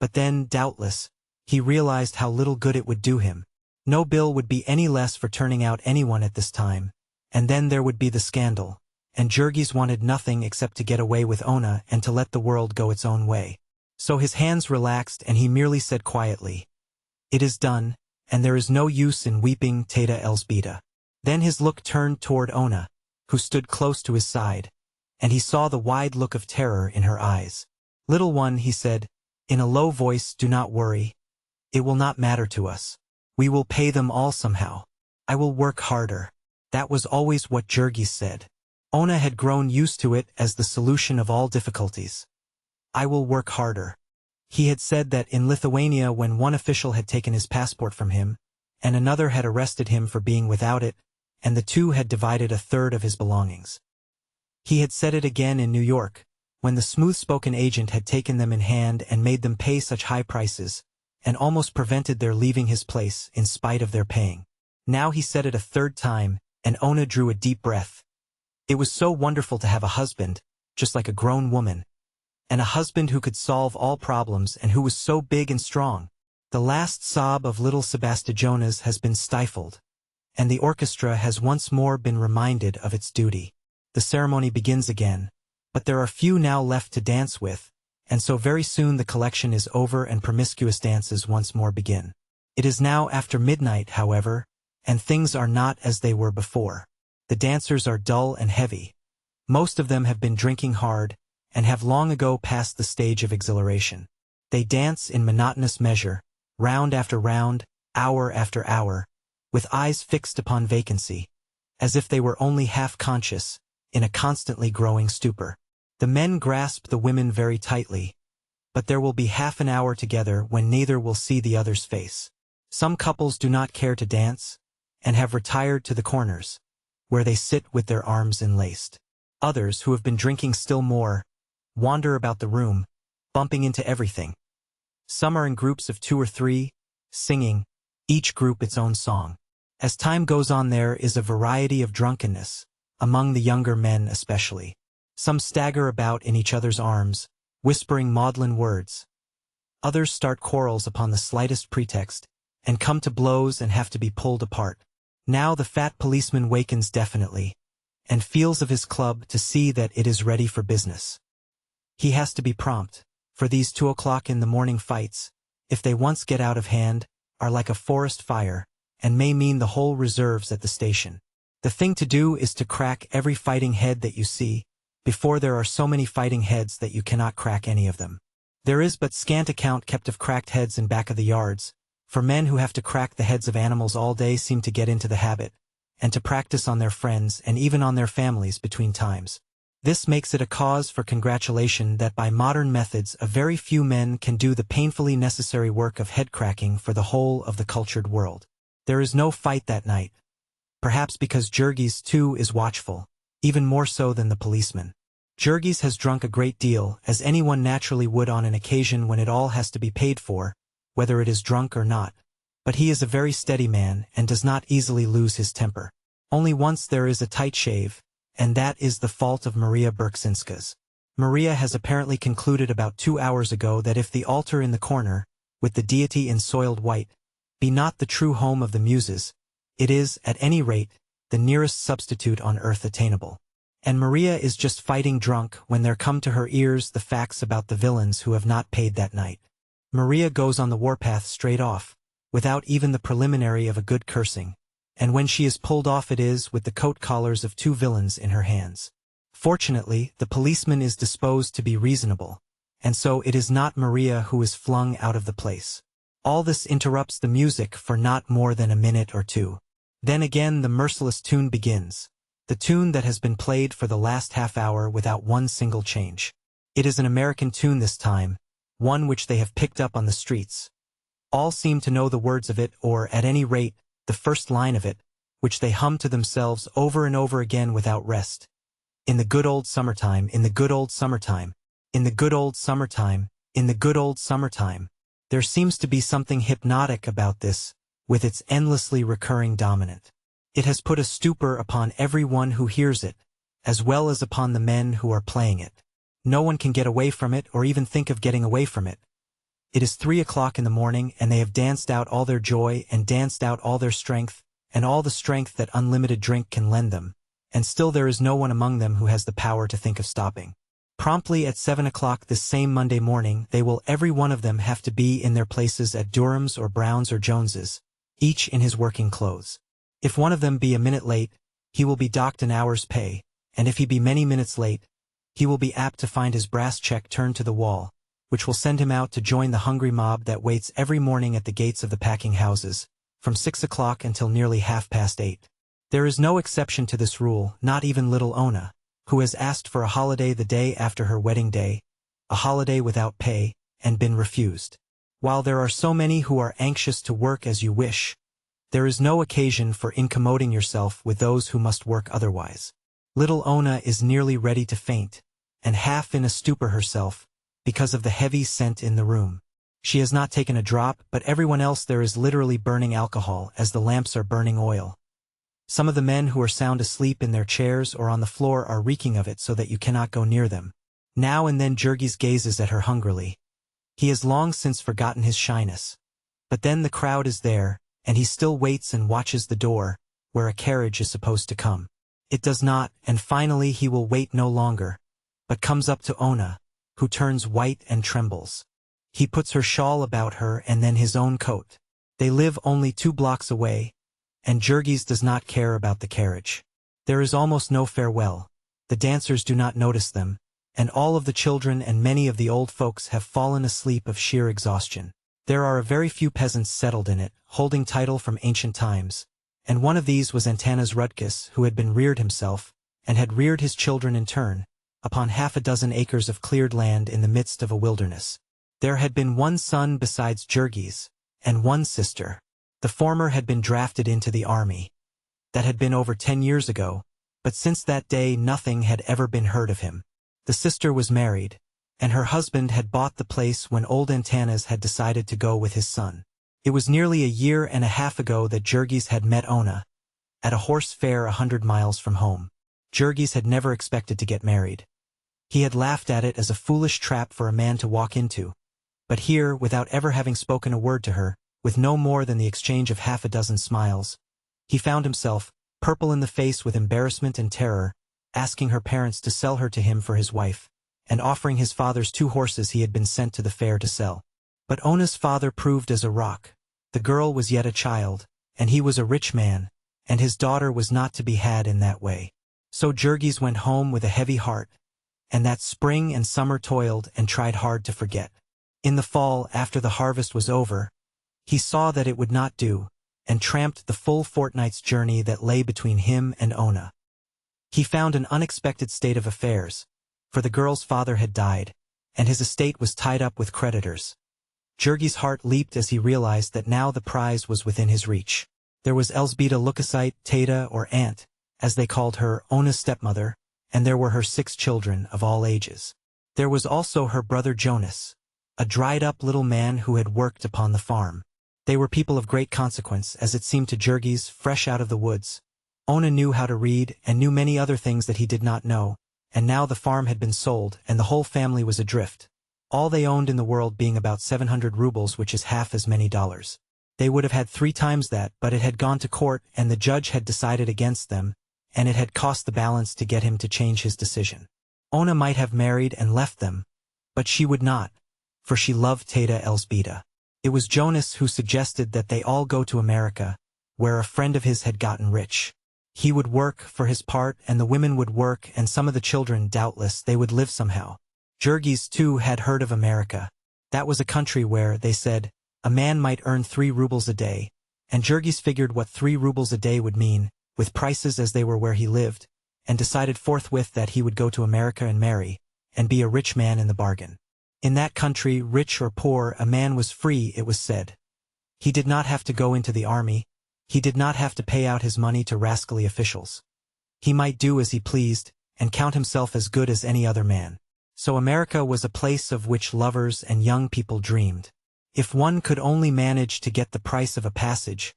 But then, doubtless, he realized how little good it would do him. No bill would be any less for turning out anyone at this time, and then there would be the scandal, and Jurgis wanted nothing except to get away with Ona and to let the world go its own way. So his hands relaxed and he merely said quietly, "It is done, and there is no use in weeping, Tata Elsbeta." Then his look turned toward Ona, who stood close to his side, and he saw the wide look of terror in her eyes. "Little one," he said, in a low voice, "do not worry. It will not matter to us. We will pay them all somehow. I will work harder." That was always what Jurgis said. Ona had grown used to it as the solution of all difficulties. "I will work harder." He had said that in Lithuania when one official had taken his passport from him, and another had arrested him for being without it, and the two had divided a third of his belongings. He had said it again in New York, when the smooth-spoken agent had taken them in hand and made them pay such high prices, and almost prevented their leaving his place in spite of their paying. Now he said it a third time, and Ona drew a deep breath. It was so wonderful to have a husband, just like a grown woman, and a husband who could solve all problems and who was so big and strong. The last sob of little Sebastijonas has been stifled, and the orchestra has once more been reminded of its duty. The ceremony begins again, but there are few now left to dance with, and so very soon the collection is over and promiscuous dances once more begin. It is now after midnight, however, and things are not as they were before. The dancers are dull and heavy. Most of them have been drinking hard, and have long ago passed the stage of exhilaration. They dance in monotonous measure, round after round, hour after hour, with eyes fixed upon vacancy, as if they were only half-conscious, in a constantly growing stupor. The men grasp the women very tightly, but there will be half an hour together when neither will see the other's face. Some couples do not care to dance, and have retired to the corners, where they sit with their arms enlaced. Others, who have been drinking still more, wander about the room, bumping into everything. Some are in groups of 2 or 3, singing, each group its own song. As time goes on there is a variety of drunkenness, among the younger men especially. Some stagger about in each other's arms, whispering maudlin words. Others start quarrels upon the slightest pretext, and come to blows and have to be pulled apart. Now the fat policeman wakens definitely, and feels of his club to see that it is ready for business. He has to be prompt, for these 2 o'clock in the morning fights, if they once get out of hand, are like a forest fire, and may mean the whole reserves at the station. The thing to do is to crack every fighting head that you see, before there are so many fighting heads that you cannot crack any of them. There is but scant account kept of cracked heads in back of the yards, for men who have to crack the heads of animals all day seem to get into the habit, and to practice on their friends and even on their families between times. This makes it a cause for congratulation that by modern methods a very few men can do the painfully necessary work of head cracking for the whole of the cultured world. There is no fight that night, perhaps because Jurgis too is watchful, even more so than the policeman. Jurgis has drunk a great deal, as anyone naturally would on an occasion when it all has to be paid for, whether it is drunk or not, but he is a very steady man and does not easily lose his temper. Only once there is a tight shave, and that is the fault of Maria Berksinska's. Maria has apparently concluded about 2 hours ago that if the altar in the corner, with the deity in soiled white, be not the true home of the muses, it is, at any rate, the nearest substitute on earth attainable. And Maria is just fighting drunk when there come to her ears the facts about the villains who have not paid that night. Maria goes on the warpath straight off, without even the preliminary of a good cursing, and when she is pulled off it is with the coat collars of 2 villains in her hands. Fortunately, the policeman is disposed to be reasonable, and so it is not Maria who is flung out of the place. All this interrupts the music for not more than a minute or two. Then again the merciless tune begins, the tune that has been played for the last half hour without one single change. It is an American tune this time, one which they have picked up on the streets. All seem to know the words of it, or at any rate, the first line of it, which they hum to themselves over and over again without rest. In the good old summertime, in the good old summertime, in the good old summertime, in the good old summertime. There seems to be something hypnotic about this, with its endlessly recurring dominant. It has put a stupor upon everyone who hears it, as well as upon the men who are playing it. No one can get away from it or even think of getting away from it. It is 3 o'clock in the morning and they have danced out all their joy and danced out all their strength, and all the strength that unlimited drink can lend them, and still there is no one among them who has the power to think of stopping. Promptly at 7 o'clock this same Monday morning they will every one of them have to be in their places at Durham's or Brown's or Jones's, each in his working clothes. If one of them be a minute late, he will be docked an hour's pay, and if he be many minutes late, he will be apt to find his brass check turned to the wall, which will send him out to join the hungry mob that waits every morning at the gates of the packing houses, from 6 o'clock until nearly 8:30. There is no exception to this rule, not even little Ona, who has asked for a holiday the day after her wedding day, a holiday without pay, and been refused. While there are so many who are anxious to work as you wish, there is no occasion for incommoding yourself with those who must work otherwise. Little Ona is nearly ready to faint, and half in a stupor herself, because of the heavy scent in the room. She has not taken a drop, but everyone else there is literally burning alcohol as the lamps are burning oil. Some of the men who are sound asleep in their chairs or on the floor are reeking of it so that you cannot go near them. Now and then Jurgis gazes at her hungrily. He has long since forgotten his shyness. But then the crowd is there, and he still waits and watches the door, where a carriage is supposed to come. It does not, and finally he will wait no longer, but comes up to Ona, who turns white and trembles. He puts her shawl about her and then his own coat. They live only 2 blocks away, and Jurgis does not care about the carriage. There is almost no farewell. The dancers do not notice them, and all of the children and many of the old folks have fallen asleep of sheer exhaustion. There are a very few peasants settled in it, holding title from ancient times, and one of these was Antanas Rudkus, who had been reared himself, and had reared his children in turn, upon 6 acres of cleared land in the midst of a wilderness. There had been 1 son besides Jurgis, and 1 sister. The former had been drafted into the army. That had been over 10 years ago, but since that day nothing had ever been heard of him. The sister was married, and her husband had bought the place when old Antanas had decided to go with his son. It was nearly a year and a half ago that Jurgis had met Ona, at a horse fair 100 miles from home. Jurgis had never expected to get married. He had laughed at it as a foolish trap for a man to walk into. But here, without ever having spoken a word to her, with no more than the exchange of 6 smiles, he found himself, purple in the face with embarrassment and terror, asking her parents to sell her to him for his wife, and offering his father's 2 horses he had been sent to the fair to sell. But Ona's father proved as a rock. The girl was yet a child, and he was a rich man, and his daughter was not to be had in that way. So Jurgis went home with a heavy heart, and that spring and summer toiled and tried hard to forget. In the fall, after the harvest was over, he saw that it would not do, and tramped the full fortnight's journey that lay between him and Ona. He found an unexpected state of affairs, for the girl's father had died, and his estate was tied up with creditors. Jurgis' heart leaped as he realized that now the prize was within his reach. There was Elsbeta Lukasite, Tata or Aunt, as they called her, Ona's stepmother, and there were her 6 children of all ages. There was also her brother Jonas, a dried-up little man who had worked upon the farm. They were people of great consequence, as it seemed to Jurgis, fresh out of the woods. Ona knew how to read and knew many other things that he did not know, and now the farm had been sold and the whole family was adrift. All they owned in the world being about 700 rubles, which is half as many dollars. They would have had 3 times that, but it had gone to court and the judge had decided against them, and it had cost the balance to get him to change his decision. Ona might have married and left them, but she would not, for she loved Tata Elsbeta. It was Jonas who suggested that they all go to America, where a friend of his had gotten rich. He would work for his part and the women would work and some of the children, doubtless, they would live somehow. Jurgis, too, had heard of America. That was a country where, they said, a man might earn 3 rubles a day, and Jurgis figured what 3 rubles a day would mean, with prices as they were where he lived, and decided forthwith that he would go to America and marry, and be a rich man in the bargain. In that country, rich or poor, a man was free, it was said. He did not have to go into the army, he did not have to pay out his money to rascally officials. He might do as he pleased, and count himself as good as any other man. So America was a place of which lovers and young people dreamed. If one could only manage to get the price of a passage,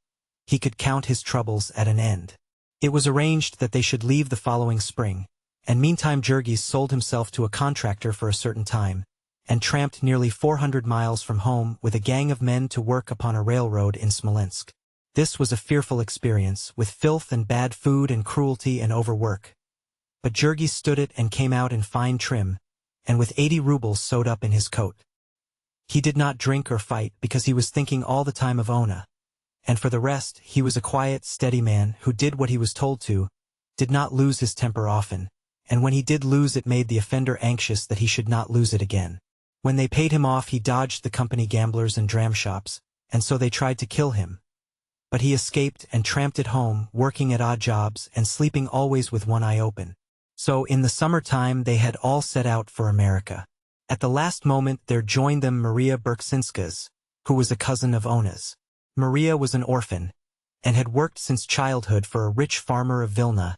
he could count his troubles at an end. It was arranged that they should leave the following spring, and meantime Jurgis sold himself to a contractor for a certain time, and tramped nearly 400 miles from home with a gang of men to work upon a railroad in Smolensk. This was a fearful experience, with filth and bad food and cruelty and overwork. But Jurgis stood it and came out in fine trim, and with 80 rubles sewed up in his coat. He did not drink or fight because he was thinking all the time of Ona. And for the rest, he was a quiet, steady man who did what he was told to, did not lose his temper often, and when he did lose it made the offender anxious that he should not lose it again. When they paid him off he dodged the company gamblers and dram shops, and so they tried to kill him. But he escaped and tramped at home, working at odd jobs and sleeping always with one eye open. So in the summertime they had all set out for America. At the last moment there joined them Maria Berksinskas, who was a cousin of Ona's. Maria was an orphan, and had worked since childhood for a rich farmer of Vilna,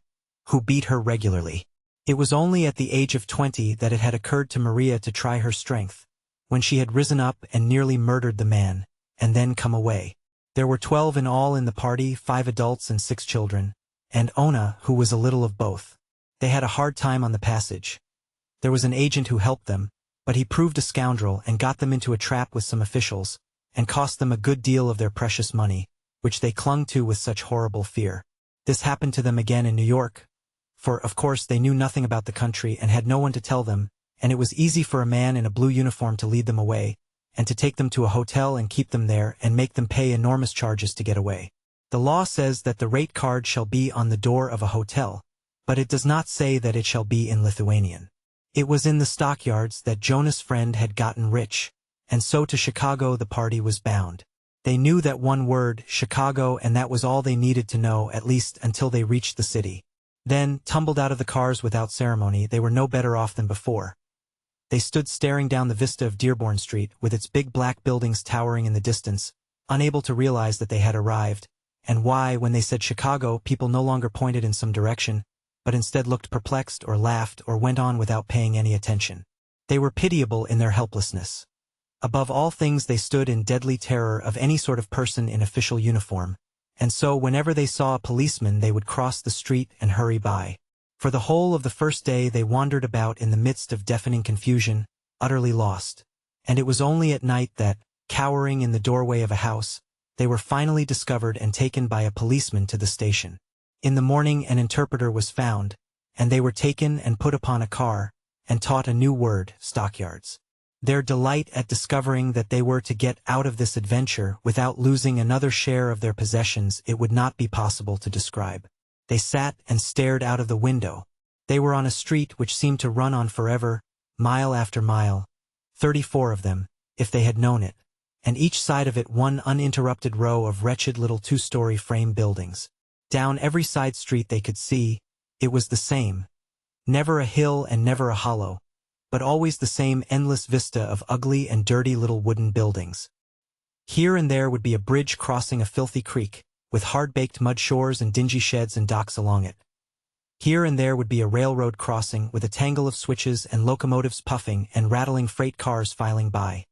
who beat her regularly. It was only at the age of 20 that it had occurred to Maria to try her strength, when she had risen up and nearly murdered the man, and then come away. There were 12 in all in the party, 5 adults and 6 children, and Ona, who was a little of both. They had a hard time on the passage. There was an agent who helped them, but he proved a scoundrel and got them into a trap with some officials, and cost them a good deal of their precious money, which they clung to with such horrible fear. This happened to them again in New York, for, of course, they knew nothing about the country and had no one to tell them, and it was easy for a man in a blue uniform to lead them away, and to take them to a hotel and keep them there and make them pay enormous charges to get away. The law says that the rate card shall be on the door of a hotel, but it does not say that it shall be in Lithuanian. It was in the stockyards that Jonas' friend had gotten rich, and so to Chicago the party was bound. They knew that one word, Chicago, and that was all they needed to know, at least until they reached the city. Then, tumbled out of the cars without ceremony, they were no better off than before. They stood staring down the vista of Dearborn Street, with its big black buildings towering in the distance, unable to realize that they had arrived, and why, when they said Chicago, people no longer pointed in some direction, but instead looked perplexed or laughed or went on without paying any attention. They were pitiable in their helplessness. Above all things they stood in deadly terror of any sort of person in official uniform, and so whenever they saw a policeman they would cross the street and hurry by. For the whole of the first day they wandered about in the midst of deafening confusion, utterly lost. And it was only at night that, cowering in the doorway of a house, they were finally discovered and taken by a policeman to the station. In the morning an interpreter was found, and they were taken and put upon a car, and taught a new word, stockyards. Their delight at discovering that they were to get out of this adventure without losing another share of their possessions it would not be possible to describe. They sat and stared out of the window. They were on a street which seemed to run on forever, mile after mile, 34 of them, if they had known it, and each side of it one uninterrupted row of wretched little two-story frame buildings. Down every side street they could see, it was the same. Never a hill and never a hollow, but always the same endless vista of ugly and dirty little wooden buildings. Here and there would be a bridge crossing a filthy creek, with hard-baked mud shores and dingy sheds and docks along it. Here and there would be a railroad crossing with a tangle of switches and locomotives puffing and rattling freight cars filing by.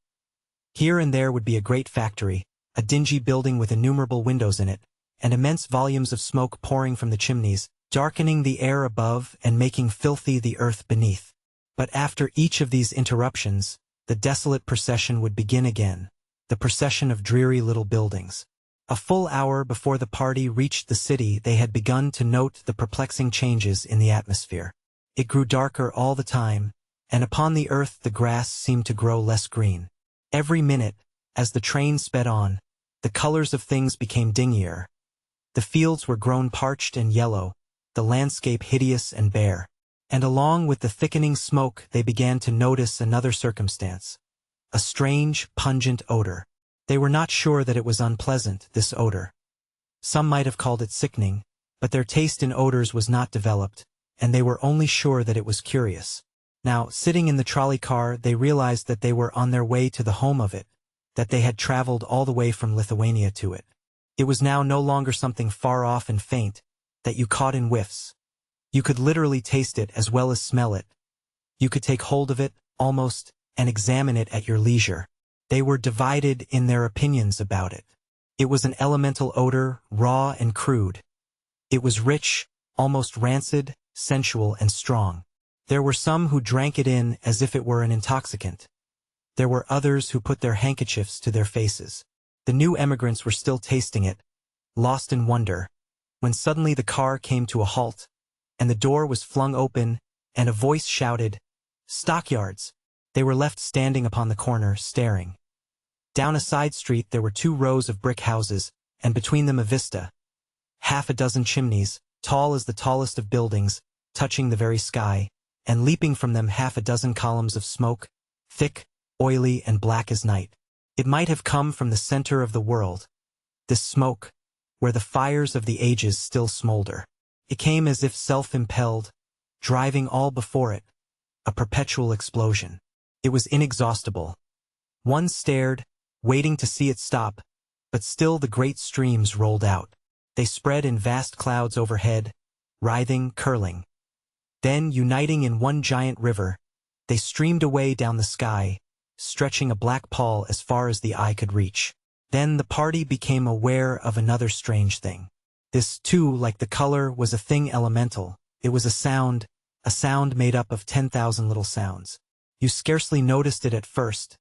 Here and there would be a great factory, a dingy building with innumerable windows in it, and immense volumes of smoke pouring from the chimneys, darkening the air above and making filthy the earth beneath. But after each of these interruptions, the desolate procession would begin again, the procession of dreary little buildings. A full hour before the party reached the city, they had begun to note the perplexing changes in the atmosphere. It grew darker all the time, and upon the earth the grass seemed to grow less green. Every minute, as the train sped on, the colors of things became dingier. The fields were grown parched and yellow, the landscape hideous and bare. And along with the thickening smoke they began to notice another circumstance. A strange, pungent odor. They were not sure that it was unpleasant, this odor. Some might have called it sickening, but their taste in odors was not developed, and they were only sure that it was curious. Now, sitting in the trolley car, they realized that they were on their way to the home of it, that they had traveled all the way from Lithuania to it. It was now no longer something far off and faint, that you caught in whiffs. You could literally taste it as well as smell it. You could take hold of it, almost, and examine it at your leisure. They were divided in their opinions about it. It was an elemental odor, raw and crude. It was rich, almost rancid, sensual and strong. There were some who drank it in as if it were an intoxicant. There were others who put their handkerchiefs to their faces. The new emigrants were still tasting it, lost in wonder, when suddenly the car came to a halt, and the door was flung open, and a voice shouted, "Stockyards!" They were left standing upon the corner, staring. Down a side street there were 2 rows of brick houses, and between them a vista. Half a dozen chimneys, tall as the tallest of buildings, touching the very sky, and leaping from them half a dozen columns of smoke, thick, oily and black as night. It might have come from the center of the world, this smoke, where the fires of the ages still smolder. It came as if self-impelled, driving all before it, a perpetual explosion. It was inexhaustible. One stared, waiting to see it stop, but still the great streams rolled out. They spread in vast clouds overhead, writhing, curling. Then, uniting in one giant river, they streamed away down the sky, stretching a black pall as far as the eye could reach. Then the party became aware of another strange thing. This, too, like the color, was a thing elemental. It was a sound made up of 10,000 little sounds. You scarcely noticed it at first.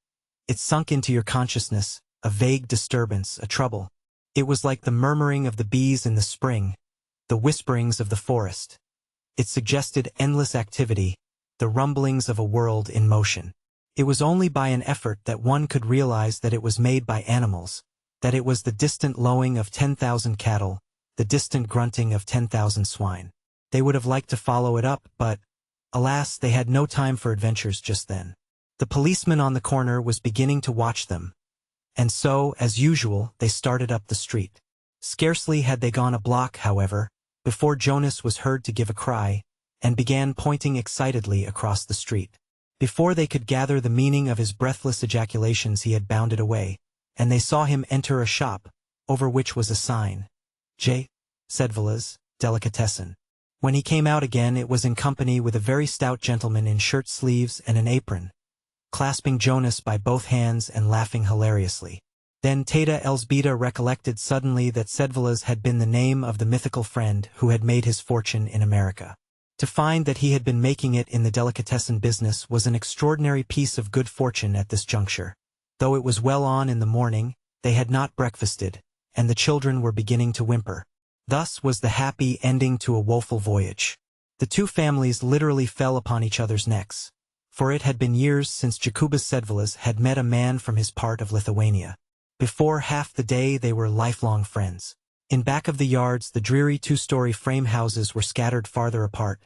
It sunk into your consciousness, a vague disturbance, a trouble. It was like the murmuring of the bees in the spring, the whisperings of the forest. It suggested endless activity, the rumblings of a world in motion. It was only by an effort that one could realize that it was made by animals, that it was the distant lowing of 10,000 cattle, the distant grunting of 10,000 swine. They would have liked to follow it up, but, alas, they had no time for adventures just then. The policeman on the corner was beginning to watch them, and so, as usual, they started up the street. Scarcely had they gone a block, however, before Jonas was heard to give a cry, and began pointing excitedly across the street. Before they could gather the meaning of his breathless ejaculations he had bounded away, and they saw him enter a shop, over which was a sign, J. Sedvila's Delicatessen. When he came out again it was in company with a very stout gentleman in shirt sleeves and an apron, clasping Jonas by both hands and laughing hilariously. Then Teta Elsbeta recollected suddenly that Sedvila's had been the name of the mythical friend who had made his fortune in America. To find that he had been making it in the delicatessen business was an extraordinary piece of good fortune at this juncture. Though it was well on in the morning, they had not breakfasted, and the children were beginning to whimper. Thus was the happy ending to a woeful voyage. The 2 families literally fell upon each other's necks, for it had been years since Jurgis Sedvilas had met a man from his part of Lithuania. Before half the day they were lifelong friends. In back of the yards the dreary 2-story frame houses were scattered farther apart,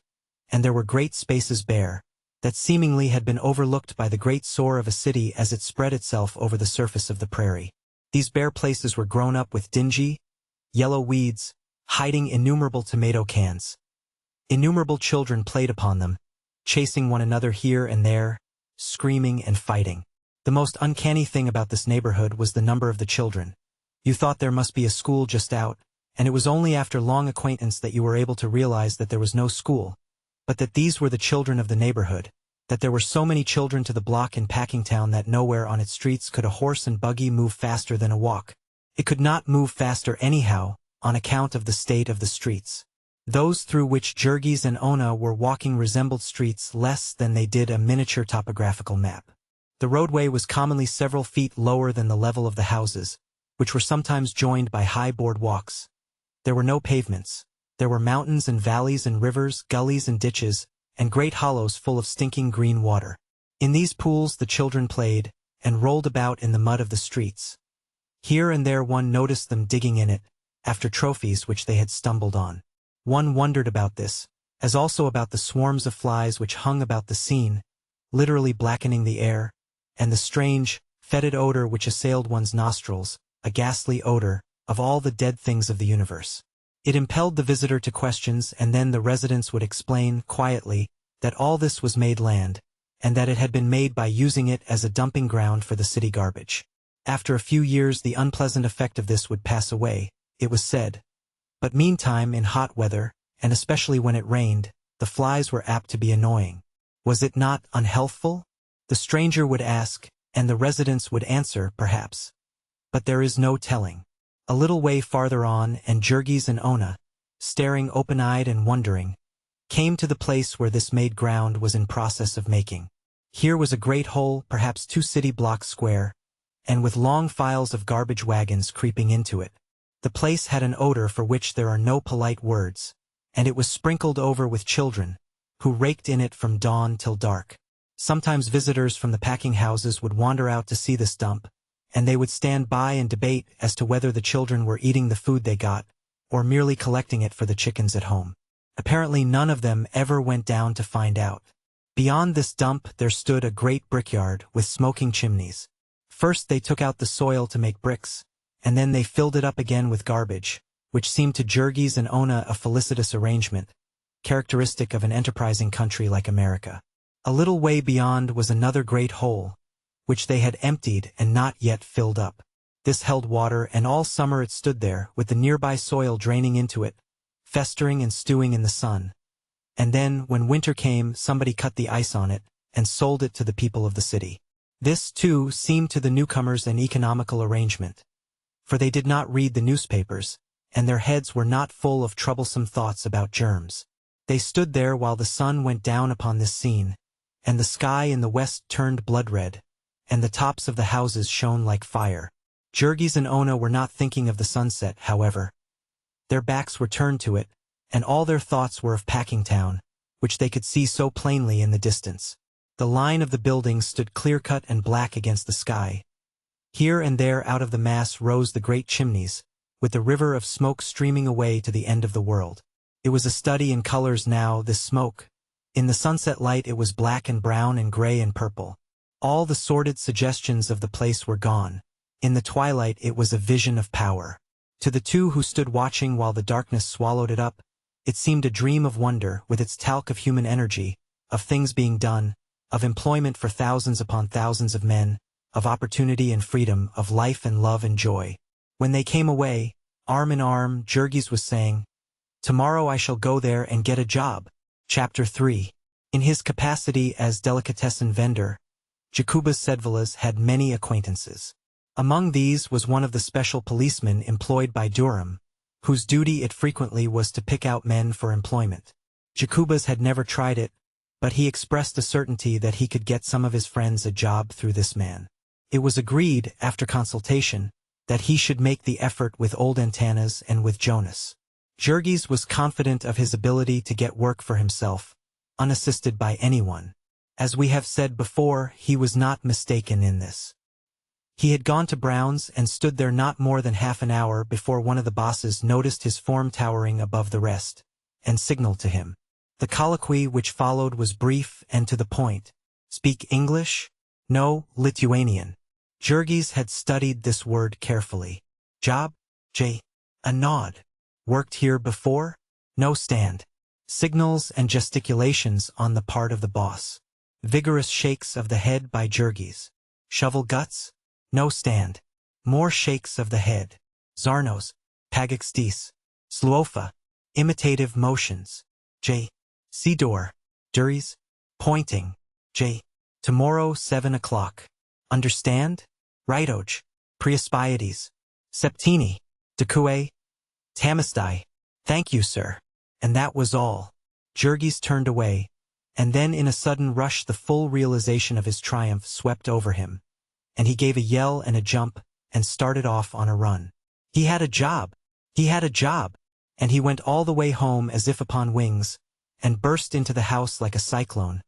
and there were great spaces bare, that seemingly had been overlooked by the great soar of a city as it spread itself over the surface of the prairie. These bare places were grown up with dingy, yellow weeds, hiding innumerable tomato cans. Innumerable children played upon them, chasing one another here and there, screaming and fighting. The most uncanny thing about this neighborhood was the number of the children. You thought there must be a school just out, and it was only after long acquaintance that you were able to realize that there was no school, but that these were the children of the neighborhood, that there were so many children to the block in Packingtown that nowhere on its streets could a horse and buggy move faster than a walk. It could not move faster anyhow, on account of the state of the streets. Those through which Jurgis and Ona were walking resembled streets less than they did a miniature topographical map. The roadway was commonly several feet lower than the level of the houses, which were sometimes joined by high board walks. There were no pavements. There were mountains and valleys and rivers, gullies and ditches, and great hollows full of stinking green water. In these pools the children played, and rolled about in the mud of the streets. Here and there one noticed them digging in it, after trophies which they had stumbled on. One wondered about this, as also about the swarms of flies which hung about the scene, literally blackening the air, and the strange, fetid odor which assailed one's nostrils, a ghastly odor, of all the dead things of the universe. It impelled the visitor to questions, and then the residents would explain, quietly, that all this was made land, and that it had been made by using it as a dumping ground for the city garbage. After a few years the unpleasant effect of this would pass away, it was said. But meantime, in hot weather, and especially when it rained, the flies were apt to be annoying. Was it not unhealthful? The stranger would ask, and the residents would answer, perhaps. But there is no telling. A little way farther on, and Jurgis and Ona, staring open-eyed and wondering, came to the place where this made ground was in process of making. Here was a great hole, perhaps 2 city blocks square, and with long files of garbage wagons creeping into it. The place had an odor for which there are no polite words, and it was sprinkled over with children, who raked in it from dawn till dark. Sometimes visitors from the packing houses would wander out to see this dump, and they would stand by and debate as to whether the children were eating the food they got, or merely collecting it for the chickens at home. Apparently none of them ever went down to find out. Beyond this dump there stood a great brickyard with smoking chimneys. First they took out the soil to make bricks, and then they filled it up again with garbage, which seemed to Jurgis and Ona a felicitous arrangement, characteristic of an enterprising country like America. A little way beyond was another great hole, which they had emptied and not yet filled up. This held water, and all summer it stood there, with the nearby soil draining into it, festering and stewing in the sun. And then, when winter came, somebody cut the ice on it, and sold it to the people of the city. This, too, seemed to the newcomers an economical arrangement, for they did not read the newspapers, and their heads were not full of troublesome thoughts about germs. They stood there while the sun went down upon this scene, and the sky in the west turned blood-red, and the tops of the houses shone like fire. Jurgis and Ona were not thinking of the sunset, however. Their backs were turned to it, and all their thoughts were of Packingtown, which they could see so plainly in the distance. The line of the buildings stood clear-cut and black against the sky. Here and there out of the mass rose the great chimneys, with the river of smoke streaming away to the end of the world. It was a study in colors now, this smoke. In the sunset light it was black and brown and gray and purple. All the sordid suggestions of the place were gone. In the twilight it was a vision of power. To the two who stood watching while the darkness swallowed it up, it seemed a dream of wonder, with its talc of human energy, of things being done, of employment for thousands upon thousands of men, of opportunity and freedom, of life and love and joy. When they came away, arm in arm, Jurgis was saying, "Tomorrow I shall go there and get a job." Chapter 3. In his capacity as delicatessen vendor, Jacubas Sedvilas had many acquaintances. Among these was one of the special policemen employed by Durham, whose duty it frequently was to pick out men for employment. Jacubas had never tried it, but he expressed a certainty that he could get some of his friends a job through this man. It was agreed, after consultation, that he should make the effort with old Antanas and with Jonas. Jurgis was confident of his ability to get work for himself, unassisted by anyone. As we have said before, he was not mistaken in this. He had gone to Brown's and stood there not more than half an hour before one of the bosses noticed his form towering above the rest, and signaled to him. The colloquy which followed was brief and to the point. Speak English? No, Lithuanian. Jurgis had studied this word carefully. Job? J. A nod. Worked here before? No stand. Signals and gesticulations on the part of the boss. Vigorous shakes of the head by Jurgis. Shovel guts? No stand. More shakes of the head. Zarnos. Pagaxtis. Sluofa. Imitative motions. J. Sidor. Duries. Pointing. J. Tomorrow 7 o'clock. Understand? Rightoj. Preaspieties. Septini. Decue. Tamistai. Thank you, sir. And that was all. Jurgis turned away, and then in a sudden rush the full realization of his triumph swept over him, and he gave a yell and a jump, and started off on a run. He had a job! He had a job! And he went all the way home as if upon wings, and burst into the house like a cyclone,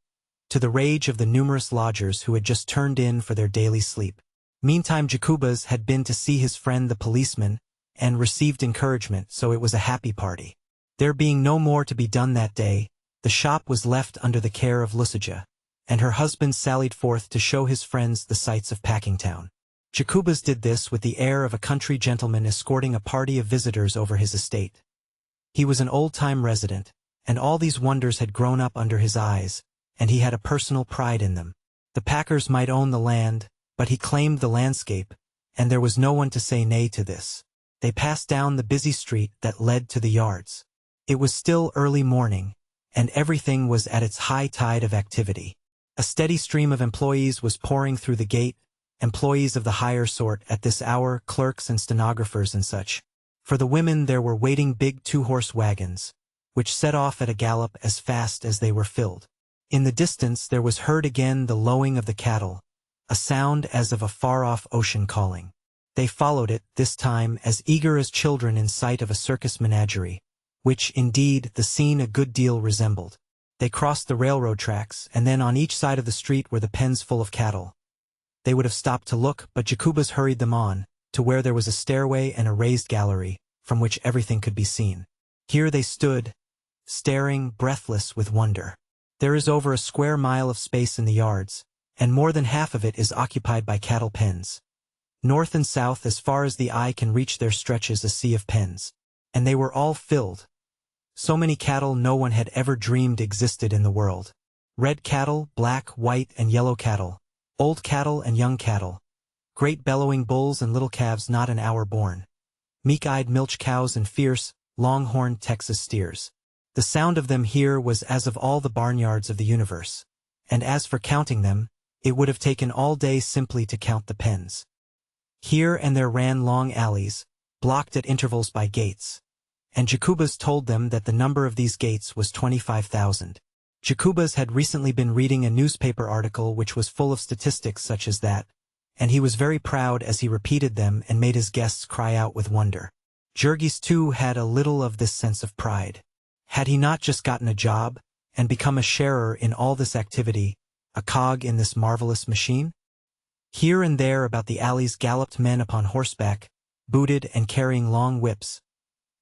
to the rage of the numerous lodgers who had just turned in for their daily sleep. Meantime Jurgis had been to see his friend the policeman, and received encouragement, so it was a happy party. There being no more to be done that day, the shop was left under the care of Lucija, and her husband sallied forth to show his friends the sights of Packingtown. Jurgis did this with the air of a country gentleman escorting a party of visitors over his estate. He was an old-time resident, and all these wonders had grown up under his eyes, and he had a personal pride in them. The Packers might own the land, but he claimed the landscape, and there was no one to say nay to this. They passed down the busy street that led to the yards. It was still early morning, and everything was at its high tide of activity. A steady stream of employees was pouring through the gate, employees of the higher sort at this hour, clerks and stenographers and such. For the women there were waiting big two-horse wagons, which set off at a gallop as fast as they were filled. In the distance there was heard again the lowing of the cattle, a sound as of a far-off ocean calling. They followed it, this time as eager as children in sight of a circus menagerie, which, indeed, the scene a good deal resembled. They crossed the railroad tracks, and then on each side of the street were the pens full of cattle. They would have stopped to look, but Jurgis hurried them on, to where there was a stairway and a raised gallery, from which everything could be seen. Here they stood, staring, breathless with wonder. There is over a square mile of space in the yards, and more than half of it is occupied by cattle pens. North and south as far as the eye can reach there stretches a sea of pens. And they were all filled. So many cattle no one had ever dreamed existed in the world. Red cattle, black, white, and yellow cattle, old cattle and young cattle, great bellowing bulls and little calves not an hour born, meek-eyed milch cows and fierce, long-horned Texas steers. The sound of them here was as of all the barnyards of the universe, and as for counting them, it would have taken all day simply to count the pens. Here and there ran long alleys, blocked at intervals by gates, and Jurgis told them that the number of these gates was 25,000. Jurgis had recently been reading a newspaper article which was full of statistics such as that, and he was very proud as he repeated them and made his guests cry out with wonder. Jurgis too had a little of this sense of pride. Had he not just gotten a job, and become a sharer in all this activity, a cog in this marvelous machine? Here and there about the alleys galloped men upon horseback, booted and carrying long whips.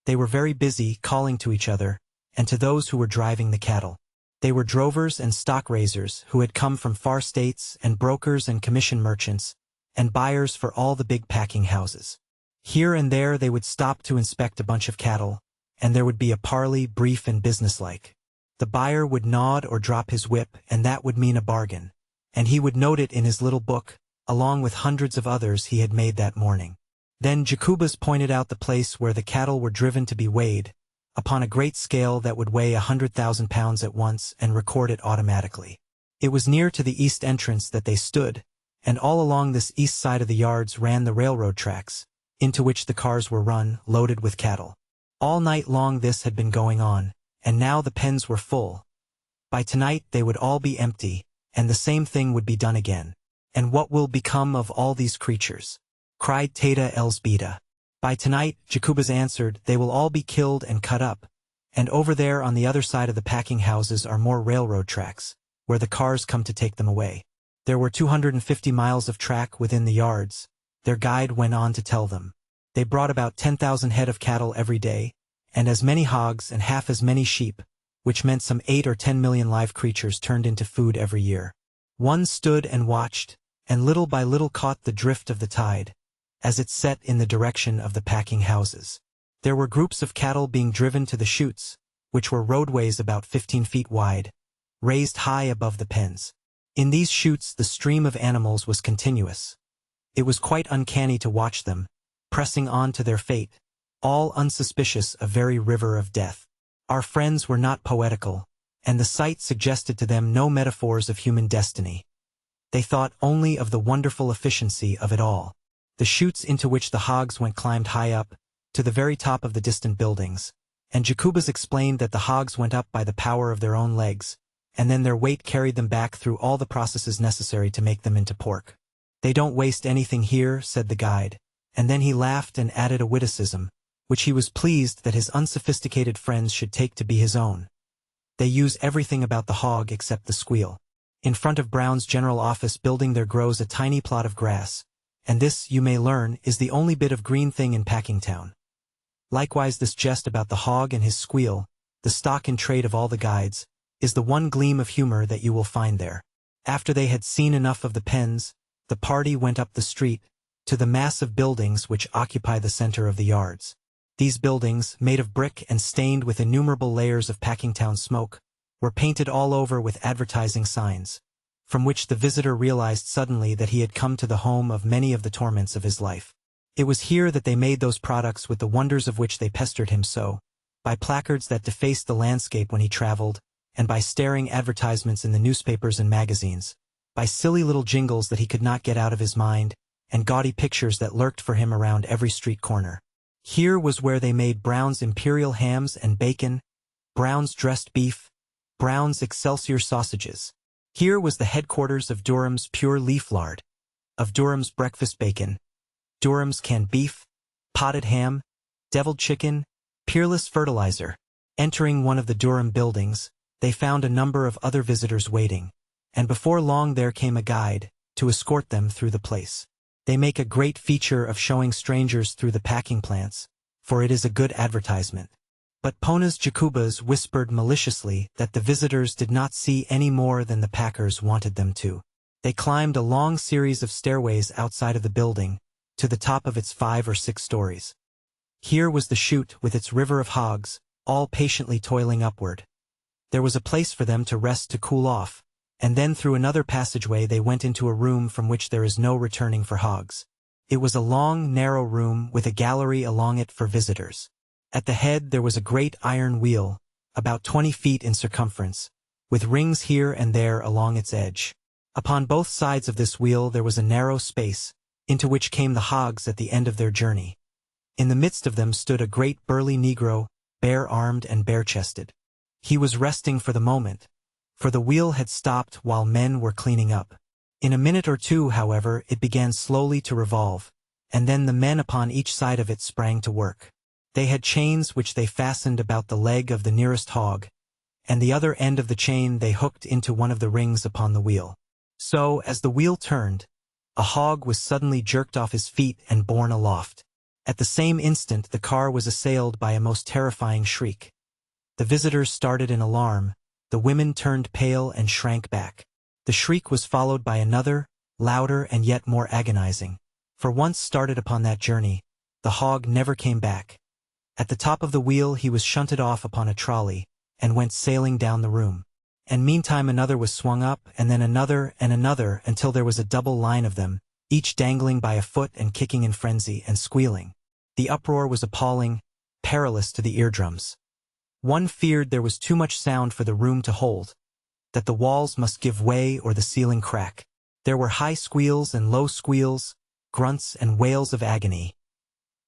They were very busy, calling to each other, and to those who were driving the cattle. They were drovers and stock raisers who had come from far states, and brokers and commission merchants, and buyers for all the big packing houses. Here and there they would stop to inspect a bunch of cattle, and there would be a parley, brief and businesslike. The buyer would nod or drop his whip, and that would mean a bargain, and he would note it in his little book, along with hundreds of others he had made that morning. Then Jurgis pointed out the place where the cattle were driven to be weighed, upon a great scale that would weigh 100,000 pounds at once and record it automatically. It was near to the east entrance that they stood, and all along this east side of the yards ran the railroad tracks, into which the cars were run, loaded with cattle. All night long this had been going on, and now the pens were full. By tonight they would all be empty, and the same thing would be done again. And what will become of all these creatures? Cried Tata Elsbeta. By tonight, Jurgis answered, they will all be killed and cut up, and over there on the other side of the packing houses are more railroad tracks, where the cars come to take them away. There were 250 miles of track within the yards, their guide went on to tell them. They brought about 10,000 head of cattle every day, and as many hogs and half as many sheep, which meant some 8 or 10 million live creatures turned into food every year. One stood and watched, and little by little caught the drift of the tide, as it set in the direction of the packing houses. There were groups of cattle being driven to the chutes, which were roadways about 15 feet wide, raised high above the pens. In these chutes the stream of animals was continuous. It was quite uncanny to watch them, pressing on to their fate, all unsuspicious a very river of death. Our friends were not poetical, and the sight suggested to them no metaphors of human destiny. They thought only of the wonderful efficiency of it all. The chutes into which the hogs went climbed high up, to the very top of the distant buildings, and Jurgis explained that the hogs went up by the power of their own legs, and then their weight carried them back through all the processes necessary to make them into pork. "They don't waste anything here," said the guide, and then he laughed and added a witticism, which he was pleased that his unsophisticated friends should take to be his own. "They use everything about the hog except the squeal. In front of Brown's general office building there grows a tiny plot of grass, and this, you may learn, is the only bit of green thing in Packingtown. Likewise this jest about the hog and his squeal, the stock in trade of all the guides, is the one gleam of humor that you will find there." After they had seen enough of the pens, the party went up the street, to the mass of buildings which occupy the center of the yards. These buildings, made of brick and stained with innumerable layers of Packingtown smoke, were painted all over with advertising signs, from which the visitor realized suddenly that he had come to the home of many of the torments of his life. It was here that they made those products with the wonders of which they pestered him so, by placards that defaced the landscape when he traveled, and by staring advertisements in the newspapers and magazines, by silly little jingles that he could not get out of his mind, and gaudy pictures that lurked for him around every street corner. Here was where they made Brown's imperial hams and bacon, Brown's dressed beef, Brown's Excelsior sausages. Here was the headquarters of Durham's pure leaf lard, of Durham's breakfast bacon, Durham's canned beef, potted ham, deviled chicken, peerless fertilizer. Entering one of the Durham buildings, they found a number of other visitors waiting, and before long there came a guide, to escort them through the place. They make a great feature of showing strangers through the packing plants, for it is a good advertisement. But Pona's Jurgis whispered maliciously that the visitors did not see any more than the packers wanted them to. They climbed a long series of stairways outside of the building, to the top of its 5 or 6 stories. Here was the chute with its river of hogs, all patiently toiling upward. There was a place for them to rest to cool off, and then through another passageway they went into a room from which there is no returning for hogs. It was a long, narrow room with a gallery along it for visitors. At the head there was a great iron wheel, about 20 feet in circumference, with rings here and there along its edge. Upon both sides of this wheel there was a narrow space, into which came the hogs at the end of their journey. In the midst of them stood a great burly Negro, bare-armed and bare-chested. He was resting for the moment, for the wheel had stopped while men were cleaning up. In a minute or two, however, it began slowly to revolve, and then the men upon each side of it sprang to work. They had chains which they fastened about the leg of the nearest hog, and the other end of the chain they hooked into one of the rings upon the wheel. So, as the wheel turned, a hog was suddenly jerked off his feet and borne aloft. At the same instant the car was assailed by a most terrifying shriek. The visitors started in alarm, the women turned pale and shrank back. The shriek was followed by another, louder and yet more agonizing, for once started upon that journey, the hog never came back. At the top of the wheel he was shunted off upon a trolley, and went sailing down the room. And meantime another was swung up, and then another, until there was a double line of them, each dangling by a foot and kicking in frenzy and squealing. The uproar was appalling, perilous to the eardrums. One feared there was too much sound for the room to hold, that the walls must give way or the ceiling crack. There were high squeals and low squeals, grunts and wails of agony.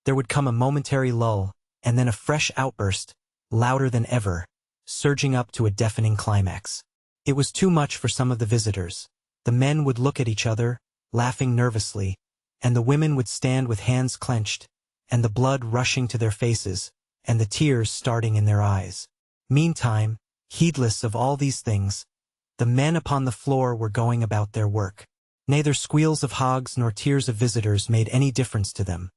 There would come a momentary lull, and then a fresh outburst, louder than ever, surging up to a deafening climax. It was too much for some of the visitors. The men would look at each other, laughing nervously, and the women would stand with hands clenched, and the blood rushing to their faces, and the tears starting in their eyes. Meantime, heedless of all these things, the men upon the floor were going about their work. Neither squeals of hogs nor tears of visitors made any difference to them.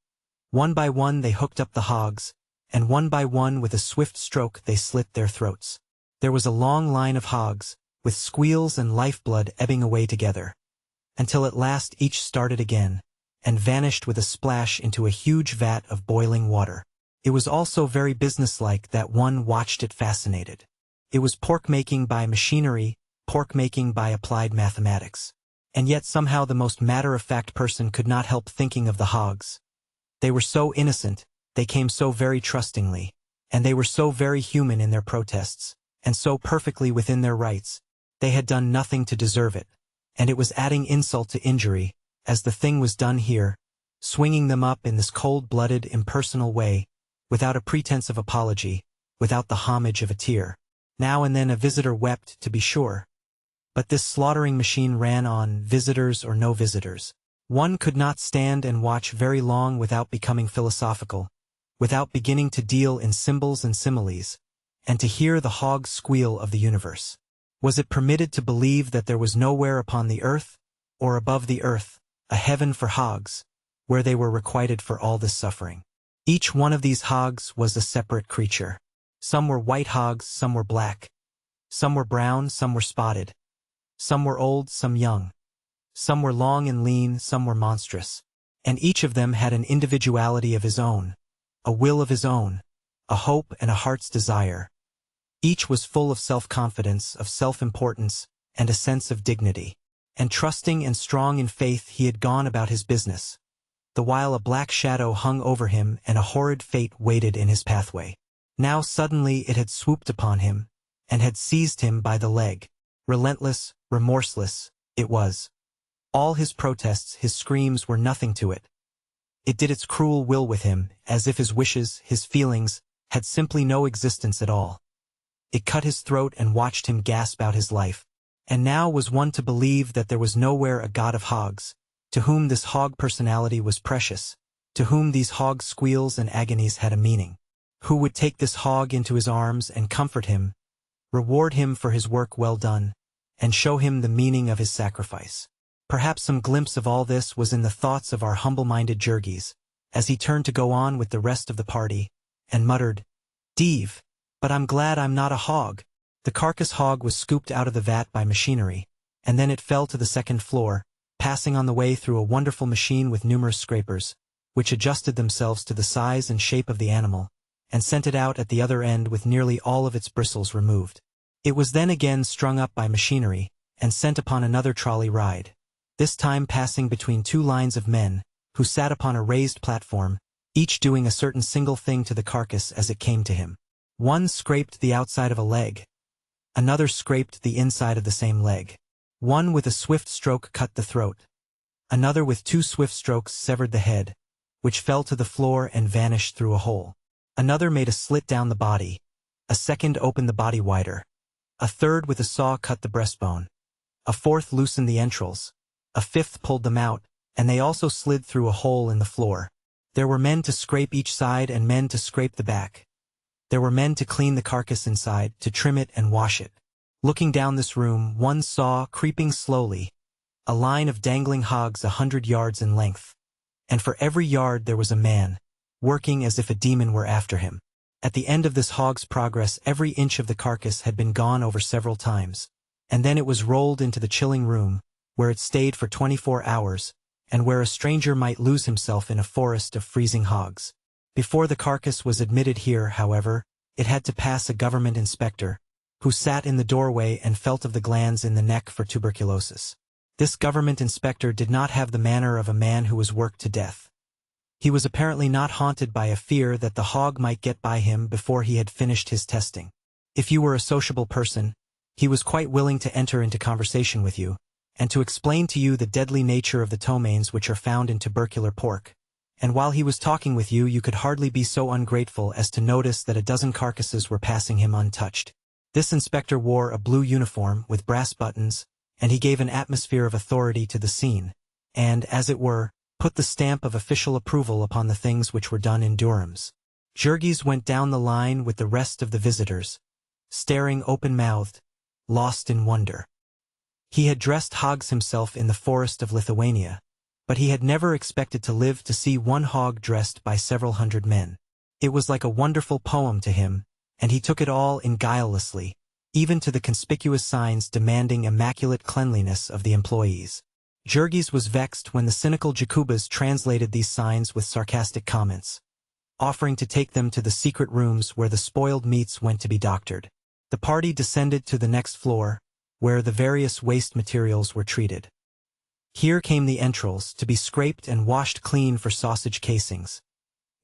One by one they hooked up the hogs, and one by one with a swift stroke they slit their throats. There was a long line of hogs, with squeals and lifeblood ebbing away together, until at last each started again, and vanished with a splash into a huge vat of boiling water. It was also very businesslike that one watched it fascinated. It was pork-making by machinery, pork-making by applied mathematics. And yet somehow the most matter-of-fact person could not help thinking of the hogs. They were so innocent, they came so very trustingly, and they were so very human in their protests, and so perfectly within their rights. They had done nothing to deserve it, and it was adding insult to injury, as the thing was done here, swinging them up in this cold-blooded, impersonal way, without a pretense of apology, without the homage of a tear. Now and then a visitor wept, to be sure. But this slaughtering machine ran on, visitors or no visitors. One could not stand and watch very long without becoming philosophical, without beginning to deal in symbols and similes, and to hear the hog squeal of the universe. Was it permitted to believe that there was nowhere upon the earth, or above the earth, a heaven for hogs, where they were requited for all this suffering? Each one of these hogs was a separate creature. Some were white hogs, some were black. Some were brown, some were spotted. Some were old, some young. Some were long and lean, some were monstrous. And each of them had an individuality of his own, a will of his own, a hope and a heart's desire. Each was full of self-confidence, of self-importance, and a sense of dignity. And trusting and strong in faith he had gone about his business, the while a black shadow hung over him and a horrid fate waited in his pathway. Now suddenly it had swooped upon him, and had seized him by the leg. Relentless, remorseless, it was. All his protests, his screams were nothing to it. It did its cruel will with him, as if his wishes, his feelings, had simply no existence at all. It cut his throat and watched him gasp out his life. And now was one to believe that there was nowhere a god of hogs, to whom this hog personality was precious, to whom these hog squeals and agonies had a meaning, who would take this hog into his arms and comfort him, reward him for his work well done, and show him the meaning of his sacrifice. Perhaps some glimpse of all this was in the thoughts of our humble-minded Jurgis, as he turned to go on with the rest of the party, and muttered, "Deve, but I'm glad I'm not a hog." The carcass hog was scooped out of the vat by machinery, and then it fell to the second floor, passing on the way through a wonderful machine with numerous scrapers, which adjusted themselves to the size and shape of the animal, and sent it out at the other end with nearly all of its bristles removed. It was then again strung up by machinery, and sent upon another trolley ride, this time passing between two lines of men, who sat upon a raised platform, each doing a certain single thing to the carcass as it came to him. One scraped the outside of a leg. Another scraped the inside of the same leg. One with a swift stroke cut the throat. Another with 2 swift strokes severed the head, which fell to the floor and vanished through a hole. Another made a slit down the body. A second opened the body wider. A third with a saw cut the breastbone. A fourth loosened the entrails. A fifth pulled them out, and they also slid through a hole in the floor. There were men to scrape each side and men to scrape the back. There were men to clean the carcass inside, to trim it and wash it. Looking down this room, one saw, creeping slowly, a line of dangling hogs 100 yards in length. And for every yard there was a man, working as if a demon were after him. At the end of this hog's progress every inch of the carcass had been gone over several times, and then it was rolled into the chilling room, where it stayed for 24 hours, and where a stranger might lose himself in a forest of freezing hogs. Before the carcass was admitted here, however, it had to pass a government inspector, who sat in the doorway and felt of the glands in the neck for tuberculosis. This government inspector did not have the manner of a man who was worked to death. He was apparently not haunted by a fear that the hog might get by him before he had finished his testing. If you were a sociable person, he was quite willing to enter into conversation with you, and to explain to you the deadly nature of the ptomaines which are found in tubercular pork. And while he was talking with you, you could hardly be so ungrateful as to notice that a dozen carcasses were passing him untouched. This inspector wore a blue uniform with brass buttons, and he gave an atmosphere of authority to the scene, and, as it were, put the stamp of official approval upon the things which were done in Durham's. Jurgis went down the line with the rest of the visitors, staring open-mouthed, lost in wonder. He had dressed hogs himself in the forest of Lithuania, but he had never expected to live to see one hog dressed by several hundred men. It was like a wonderful poem to him, and he took it all in guilelessly, even to the conspicuous signs demanding immaculate cleanliness of the employees. Jurgis was vexed when the cynical Jacubas translated these signs with sarcastic comments, offering to take them to the secret rooms where the spoiled meats went to be doctored. The party descended to the next floor, where the various waste materials were treated. Here came the entrails, to be scraped and washed clean for sausage casings.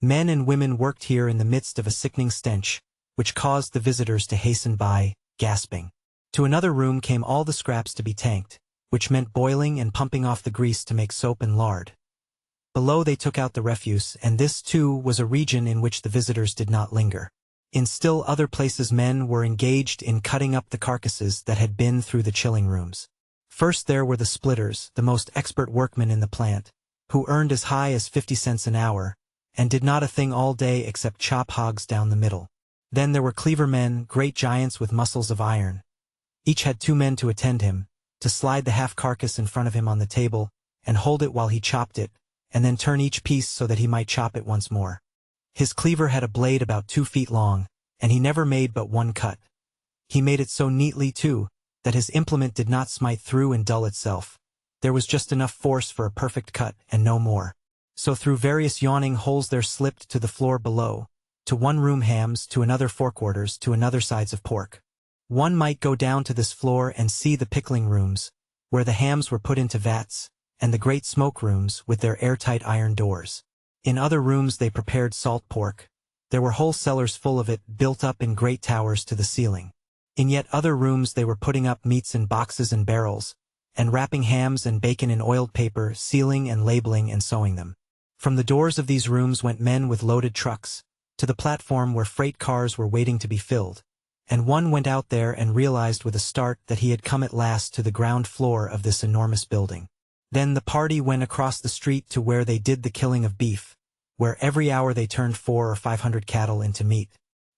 Men and women worked here in the midst of a sickening stench, which caused the visitors to hasten by, gasping. To another room came all the scraps to be tanked, which meant boiling and pumping off the grease to make soap and lard. Below they took out the refuse, and this too was a region in which the visitors did not linger. In still other places men were engaged in cutting up the carcasses that had been through the chilling rooms. First there were the splitters, the most expert workmen in the plant, who earned as high as 50 cents an hour, and did not a thing all day except chop hogs down the middle. Then there were cleaver men, great giants with muscles of iron. Each had 2 men to attend him, to slide the half-carcass in front of him on the table, and hold it while he chopped it, and then turn each piece so that he might chop it once more. His cleaver had a blade about 2 feet long, and he never made but one cut. He made it so neatly, too, that his implement did not smite through and dull itself. There was just enough force for a perfect cut, and no more. So through various yawning holes there slipped to the floor below, to one room hams, to another forequarters, to another sides of pork. One might go down to this floor and see the pickling rooms, where the hams were put into vats, and the great smoke rooms with their airtight iron doors. In other rooms they prepared salt pork. There were whole cellars full of it, built up in great towers to the ceiling. In yet other rooms they were putting up meats in boxes and barrels, and wrapping hams and bacon in oiled paper, sealing and labeling and sewing them. From the doors of these rooms went men with loaded trucks, to the platform where freight cars were waiting to be filled, and one went out there and realized with a start that he had come at last to the ground floor of this enormous building. Then the party went across the street to where they did the killing of beef, where every hour they turned 400 or 500 cattle into meat.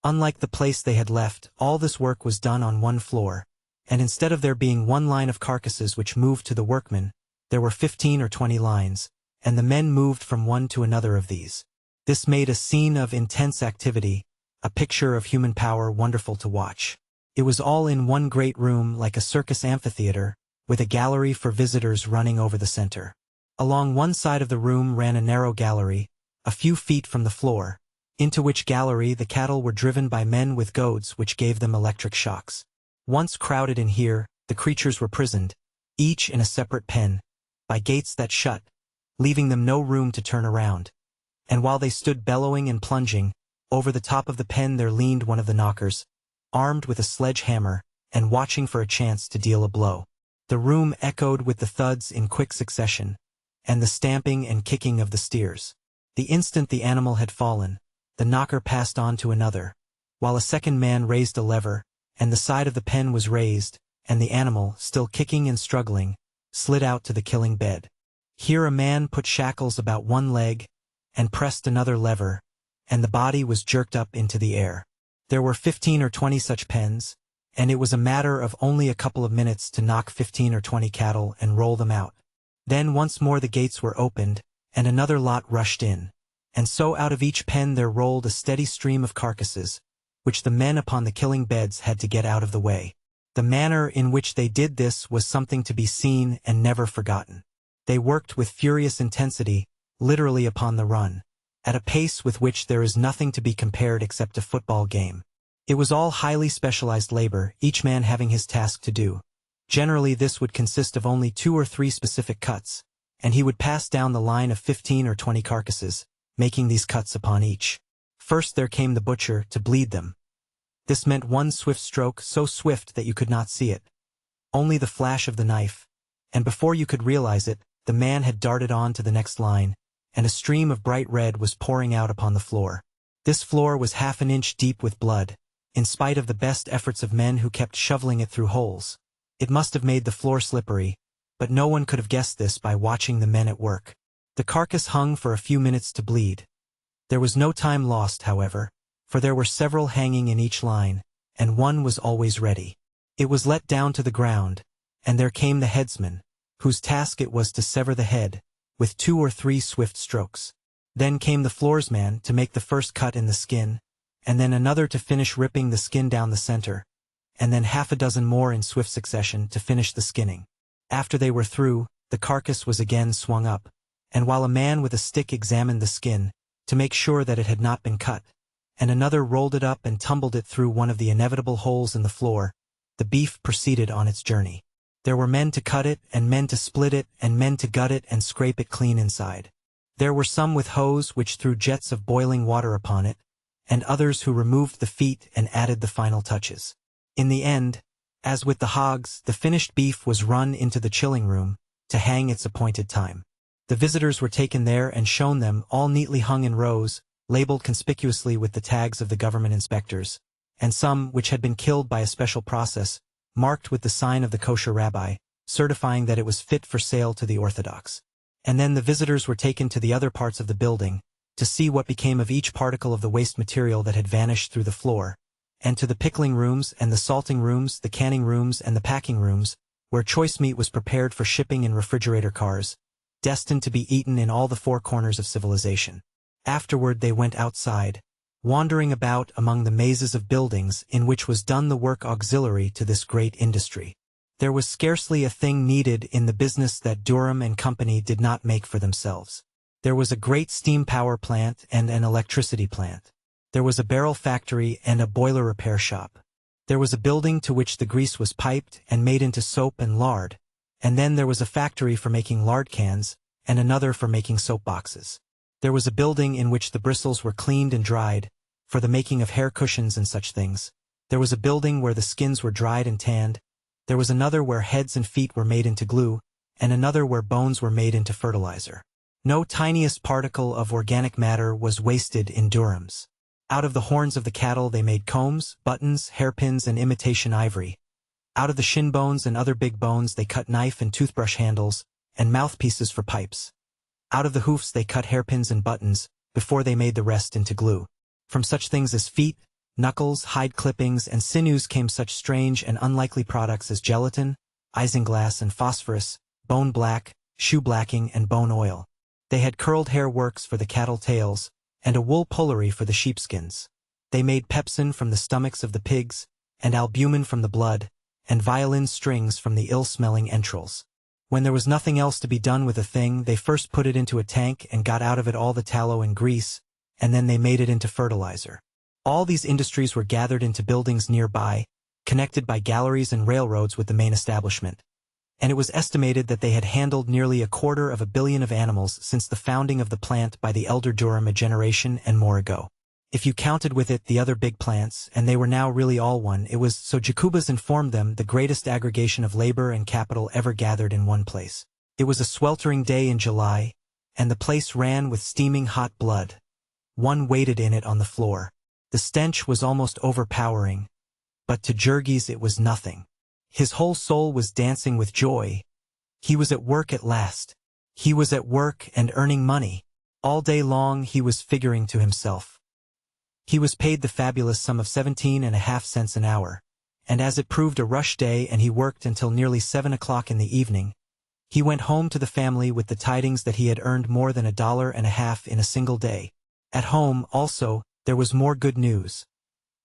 Unlike the place they had left, all this work was done on one floor, and instead of there being one line of carcasses which moved to the workmen, there were 15 or 20 lines, and the men moved from one to another of these. This made a scene of intense activity, a picture of human power wonderful to watch. It was all in one great room like a circus amphitheater, with a gallery for visitors running over the center. Along one side of the room ran a narrow gallery, a few feet from the floor, into which gallery the cattle were driven by men with goads which gave them electric shocks. Once crowded in here, the creatures were prisoned, each in a separate pen, by gates that shut, leaving them no room to turn around. And while they stood bellowing and plunging, over the top of the pen there leaned one of the knockers, armed with a sledge-hammer, and watching for a chance to deal a blow. The room echoed with the thuds in quick succession, and the stamping and kicking of the steers. The instant the animal had fallen, the knocker passed on to another, while a second man raised a lever, and the side of the pen was raised, and the animal, still kicking and struggling, slid out to the killing bed. Here a man put shackles about one leg, and pressed another lever, and the body was jerked up into the air. There were 15 or 20 such pens, and it was a matter of only a couple of minutes to knock 15 or 20 cattle and roll them out. Then once more the gates were opened, and another lot rushed in, and so out of each pen there rolled a steady stream of carcasses, which the men upon the killing beds had to get out of the way. The manner in which they did this was something to be seen and never forgotten. They worked with furious intensity, literally upon the run, at a pace with which there is nothing to be compared except a football game. It was all highly specialized labor, each man having his task to do. Generally this would consist of only 2 or 3 specific cuts, and he would pass down the line of 15 or 20 carcasses, making these cuts upon each. First there came the butcher, to bleed them. This meant one swift stroke, so swift that you could not see it, only the flash of the knife, and before you could realize it, the man had darted on to the next line, and a stream of bright red was pouring out upon the floor. This floor was half an inch deep with blood, in spite of the best efforts of men who kept shoveling it through holes. It must have made the floor slippery, but no one could have guessed this by watching the men at work. The carcass hung for a few minutes to bleed. There was no time lost, however, for there were several hanging in each line, and one was always ready. It was let down to the ground, and there came the headsman, whose task it was to sever the head, with 2 or 3 swift strokes. Then came the floorsman to make the first cut in the skin, and then another to finish ripping the skin down the center, and then half a dozen more in swift succession to finish the skinning. After they were through, the carcass was again swung up, and while a man with a stick examined the skin, to make sure that it had not been cut, and another rolled it up and tumbled it through one of the inevitable holes in the floor, the beef proceeded on its journey. There were men to cut it, and men to split it, and men to gut it and scrape it clean inside. There were some with hose which threw jets of boiling water upon it, and others who removed the feet and added the final touches. In the end, as with the hogs, the finished beef was run into the chilling room, to hang its appointed time. The visitors were taken there and shown them, all neatly hung in rows, labeled conspicuously with the tags of the government inspectors, and some, which had been killed by a special process, marked with the sign of the kosher rabbi, certifying that it was fit for sale to the Orthodox. And then the visitors were taken to the other parts of the building, to see what became of each particle of the waste material that had vanished through the floor, and to the pickling rooms and the salting rooms, the canning rooms and the packing rooms, where choice meat was prepared for shipping in refrigerator cars, destined to be eaten in all the four corners of civilization. Afterward they went outside, wandering about among the mazes of buildings in which was done the work auxiliary to this great industry. There was scarcely a thing needed in the business that Durham and Company did not make for themselves. There was a great steam power plant and an electricity plant. There was a barrel factory and a boiler repair shop. There was a building to which the grease was piped and made into soap and lard, and then there was a factory for making lard cans, and another for making soap boxes. There was a building in which the bristles were cleaned and dried, for the making of hair cushions and such things. There was a building where the skins were dried and tanned. There was another where heads and feet were made into glue, and another where bones were made into fertilizer. No tiniest particle of organic matter was wasted in Durham's. Out of the horns of the cattle they made combs, buttons, hairpins, and imitation ivory. Out of the shin bones and other big bones they cut knife and toothbrush handles, and mouthpieces for pipes. Out of the hoofs they cut hairpins and buttons, before they made the rest into glue. From such things as feet, knuckles, hide clippings, and sinews came such strange and unlikely products as gelatin, isinglass and phosphorus, bone black, shoe blacking, and bone oil. They had curled hair works for the cattle tails, and a wool pullery for the sheepskins. They made pepsin from the stomachs of the pigs, and albumin from the blood, and violin strings from the ill-smelling entrails. When there was nothing else to be done with a thing, they first put it into a tank and got out of it all the tallow and grease, and then they made it into fertilizer. All these industries were gathered into buildings nearby, connected by galleries and railroads with the main establishment. And it was estimated that they had handled nearly 250 million of animals since the founding of the plant by the elder Durham a generation and more ago. If you counted with it the other big plants, and they were now really all one, it was, so Jacobus informed them, the greatest aggregation of labor and capital ever gathered in one place. It was a sweltering day in July, and the place ran with steaming hot blood. One waited in it on the floor. The stench was almost overpowering, but to Jurgis it was nothing. His whole soul was dancing with joy. He was at work at last. He was at work and earning money. All day long he was figuring to himself. He was paid the fabulous sum of 17.5 cents an hour, and as it proved a rush day and he worked until nearly 7 o'clock in the evening, he went home to the family with the tidings that he had earned more than $1.50 in a single day. At home, also, there was more good news.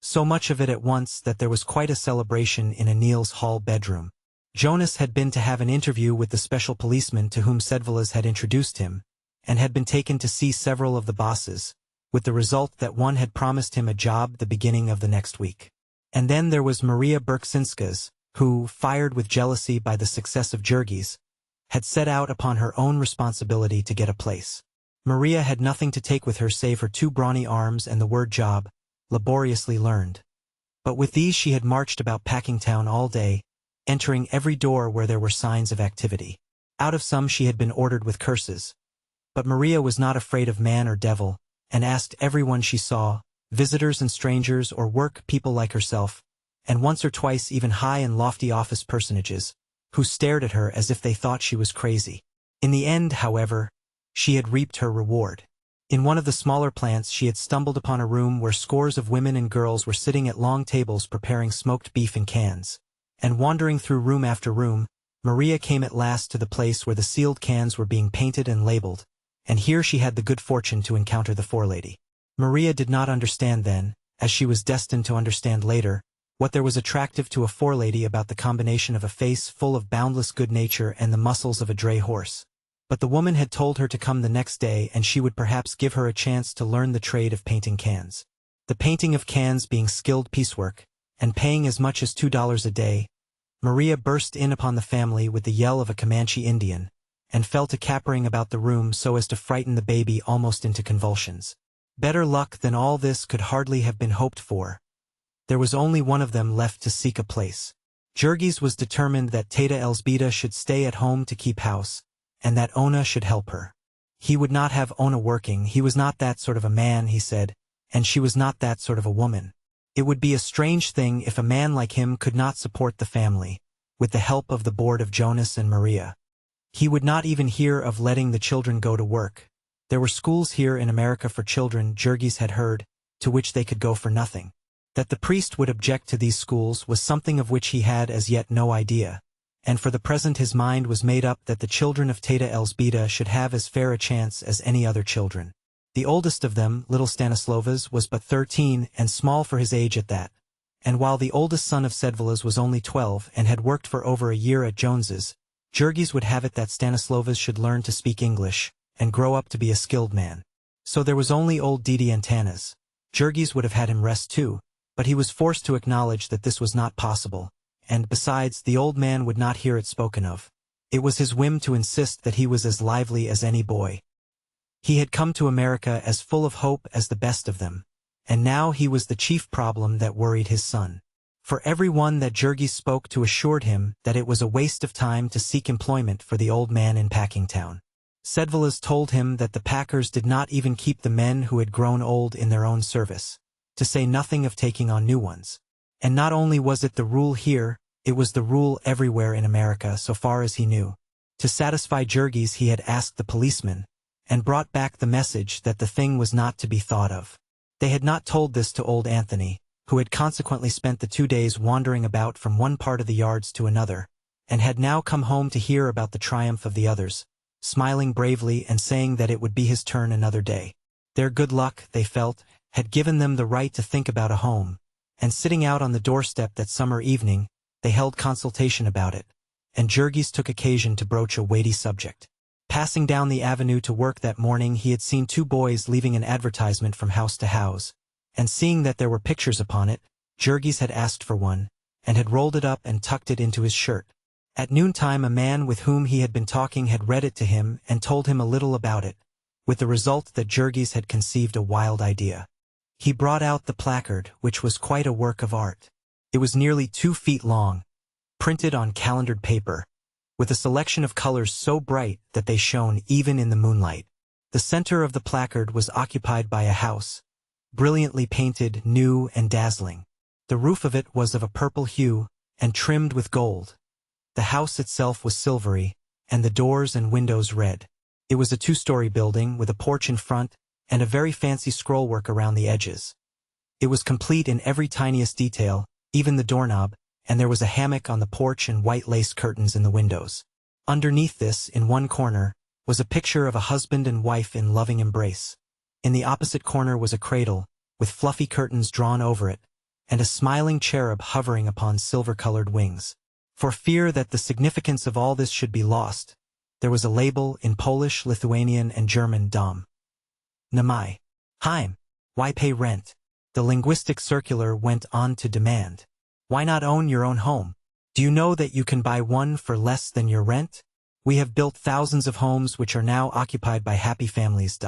So much of it at once that there was quite a celebration in Anil's hall bedroom. Jonas had been to have an interview with the special policeman to whom Sedvilas had introduced him, and had been taken to see several of the bosses, with the result that one had promised him a job the beginning of the next week. And then there was Maria Berksinskas, who, fired with jealousy by the success of Jurgis, had set out upon her own responsibility to get a place. Maria had nothing to take with her save her 2 brawny arms and the word job, laboriously learned. But with these she had marched about Packingtown all day, entering every door where there were signs of activity. Out of some she had been ordered with curses. But Maria was not afraid of man or devil, and asked everyone she saw, visitors and strangers or work people like herself, and once or twice even high and lofty office personages, who stared at her as if they thought she was crazy. In the end, however, she had reaped her reward. In one of the smaller plants she had stumbled upon a room where scores of women and girls were sitting at long tables preparing smoked beef in cans, and wandering through room after room, Maria came at last to the place where the sealed cans were being painted and labeled, and here she had the good fortune to encounter the forelady. Maria did not understand then, as she was destined to understand later, What there was attractive to a forelady about the combination of a face full of boundless good nature and the muscles of a dray horse. But the woman had told her to come the next day and she would perhaps give her a chance to learn the trade of painting cans. The painting of cans being skilled piecework, and paying as much as $2 a day, Maria burst in upon the family with the yell of a Comanche Indian, and fell to capering about the room so as to frighten the baby almost into convulsions. Better luck than all this could hardly have been hoped for. There was only one of them left to seek a place. Jurgis was determined that Teta Elzbieta should stay at home to keep house, and that Ona should help her. He would not have Ona working, he was not that sort of a man, he said, and she was not that sort of a woman. It would be a strange thing if a man like him could not support the family, with the help of the board of Jonas and Maria. He would not even hear of letting the children go to work. There were schools here in America for children, Jurgis had heard, to which they could go for nothing. That the priest would object to these schools was something of which he had as yet no idea, and for the present his mind was made up that the children of Teta Elzbieta should have as fair a chance as any other children. The oldest of them, little Stanislovas, was but 13 and small for his age at that, and while the oldest son of Sedvilas was only 12 and had worked for over a year at Jones's, Jurgis would have it that Stanislovas should learn to speak English and grow up to be a skilled man. So there was only old Didi Antanas. Jurgis would have had him rest too, but he was forced to acknowledge that this was not possible, and besides, the old man would not hear it spoken of. It was his whim to insist that he was as lively as any boy. He had come to America as full of hope as the best of them, and now he was the chief problem that worried his son. For every one that Jurgis spoke to assured him that it was a waste of time to seek employment for the old man in Packingtown. Sedvilas told him that the packers did not even keep the men who had grown old in their own service, to say nothing of taking on new ones. And not only was it the rule here, it was the rule everywhere in America so far as he knew. To satisfy Jurgis he had asked the policeman, and brought back the message that the thing was not to be thought of. They had not told this to old Anthony, who had consequently spent the 2 days wandering about from one part of the yards to another, and had now come home to hear about the triumph of the others, smiling bravely and saying that it would be his turn another day. Their good luck, they felt, had given them the right to think about a home, and sitting out on the doorstep that summer evening, they held consultation about it, and Jurgis took occasion to broach a weighty subject. Passing down the avenue to work that morning he had seen 2 boys leaving an advertisement from house to house, and seeing that there were pictures upon it, Jurgis had asked for one, and had rolled it up and tucked it into his shirt. At noontime a man with whom he had been talking had read it to him and told him a little about it, with the result that Jurgis had conceived a wild idea. He brought out the placard, which was quite a work of art. It was nearly 2 feet long, printed on calendared paper, with a selection of colors so bright that they shone even in the moonlight. The center of the placard was occupied by a house, brilliantly painted, new and dazzling. The roof of it was of a purple hue, and trimmed with gold. The house itself was silvery, and the doors and windows red. It was a 2-story building with a porch in front, and a very fancy scrollwork around the edges. It was complete in every tiniest detail, even the doorknob, and there was a hammock on the porch and white lace curtains in the windows. Underneath this, in one corner, was a picture of a husband and wife in loving embrace. In the opposite corner was a cradle, with fluffy curtains drawn over it, and a smiling cherub hovering upon silver-colored wings. For fear that the significance of all this should be lost, there was a label in Polish, Lithuanian, and German, Dom. Namai. Heim. Why pay rent? The linguistic circular went on to demand. Why not own your own home? Do you know that you can buy one for less than your rent? We have built thousands of homes which are now occupied by happy families.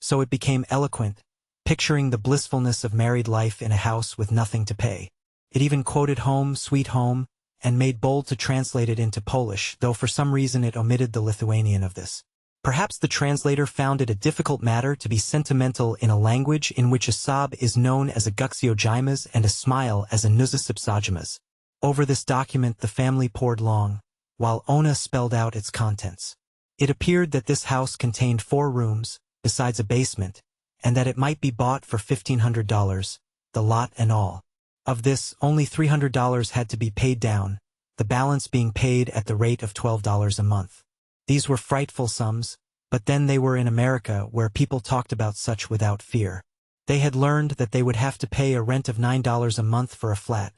So it became eloquent, picturing the blissfulness of married life in a house with nothing to pay. It even quoted Home, Sweet Home, and made bold to translate it into Polish, though for some reason it omitted the Lithuanian of this. Perhaps the translator found it a difficult matter to be sentimental in a language in which a sob is known as a guxiogymas and a smile as a nuzasipsagymas. Over this document the family pored long, while Ona spelled out its contents. It appeared that this house contained 4 rooms, besides a basement, and that it might be bought for $1,500, the lot and all. Of this, only $300 had to be paid down, the balance being paid at the rate of $12 a month. These were frightful sums, but then they were in America where people talked about such without fear. They had learned that they would have to pay a rent of $9 a month for a flat,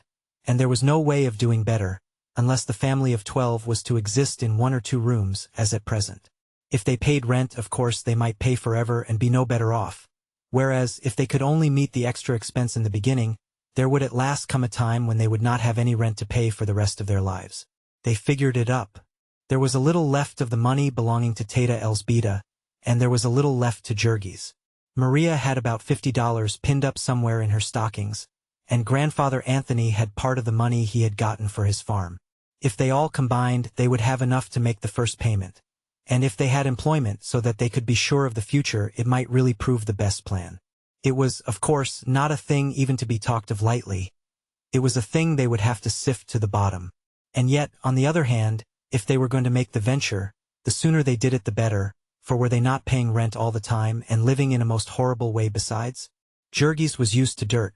and there was no way of doing better, unless the family of 12 was to exist in 1 or 2 rooms, as at present. If they paid rent, of course they might pay forever and be no better off. Whereas, if they could only meet the extra expense in the beginning, there would at last come a time when they would not have any rent to pay for the rest of their lives. They figured it up. There was a little left of the money belonging to Teta Elzbieta, and there was a little left to Jurgis. Maria had about $50 pinned up somewhere in her stockings, and Grandfather Anthony had part of the money he had gotten for his farm. If they all combined, they would have enough to make the first payment. And if they had employment so that they could be sure of the future, it might really prove the best plan. It was, of course, not a thing even to be talked of lightly. It was a thing they would have to sift to the bottom. And yet, on the other hand, if they were going to make the venture, the sooner they did it the better, for were they not paying rent all the time and living in a most horrible way besides? Jurgis was used to dirt.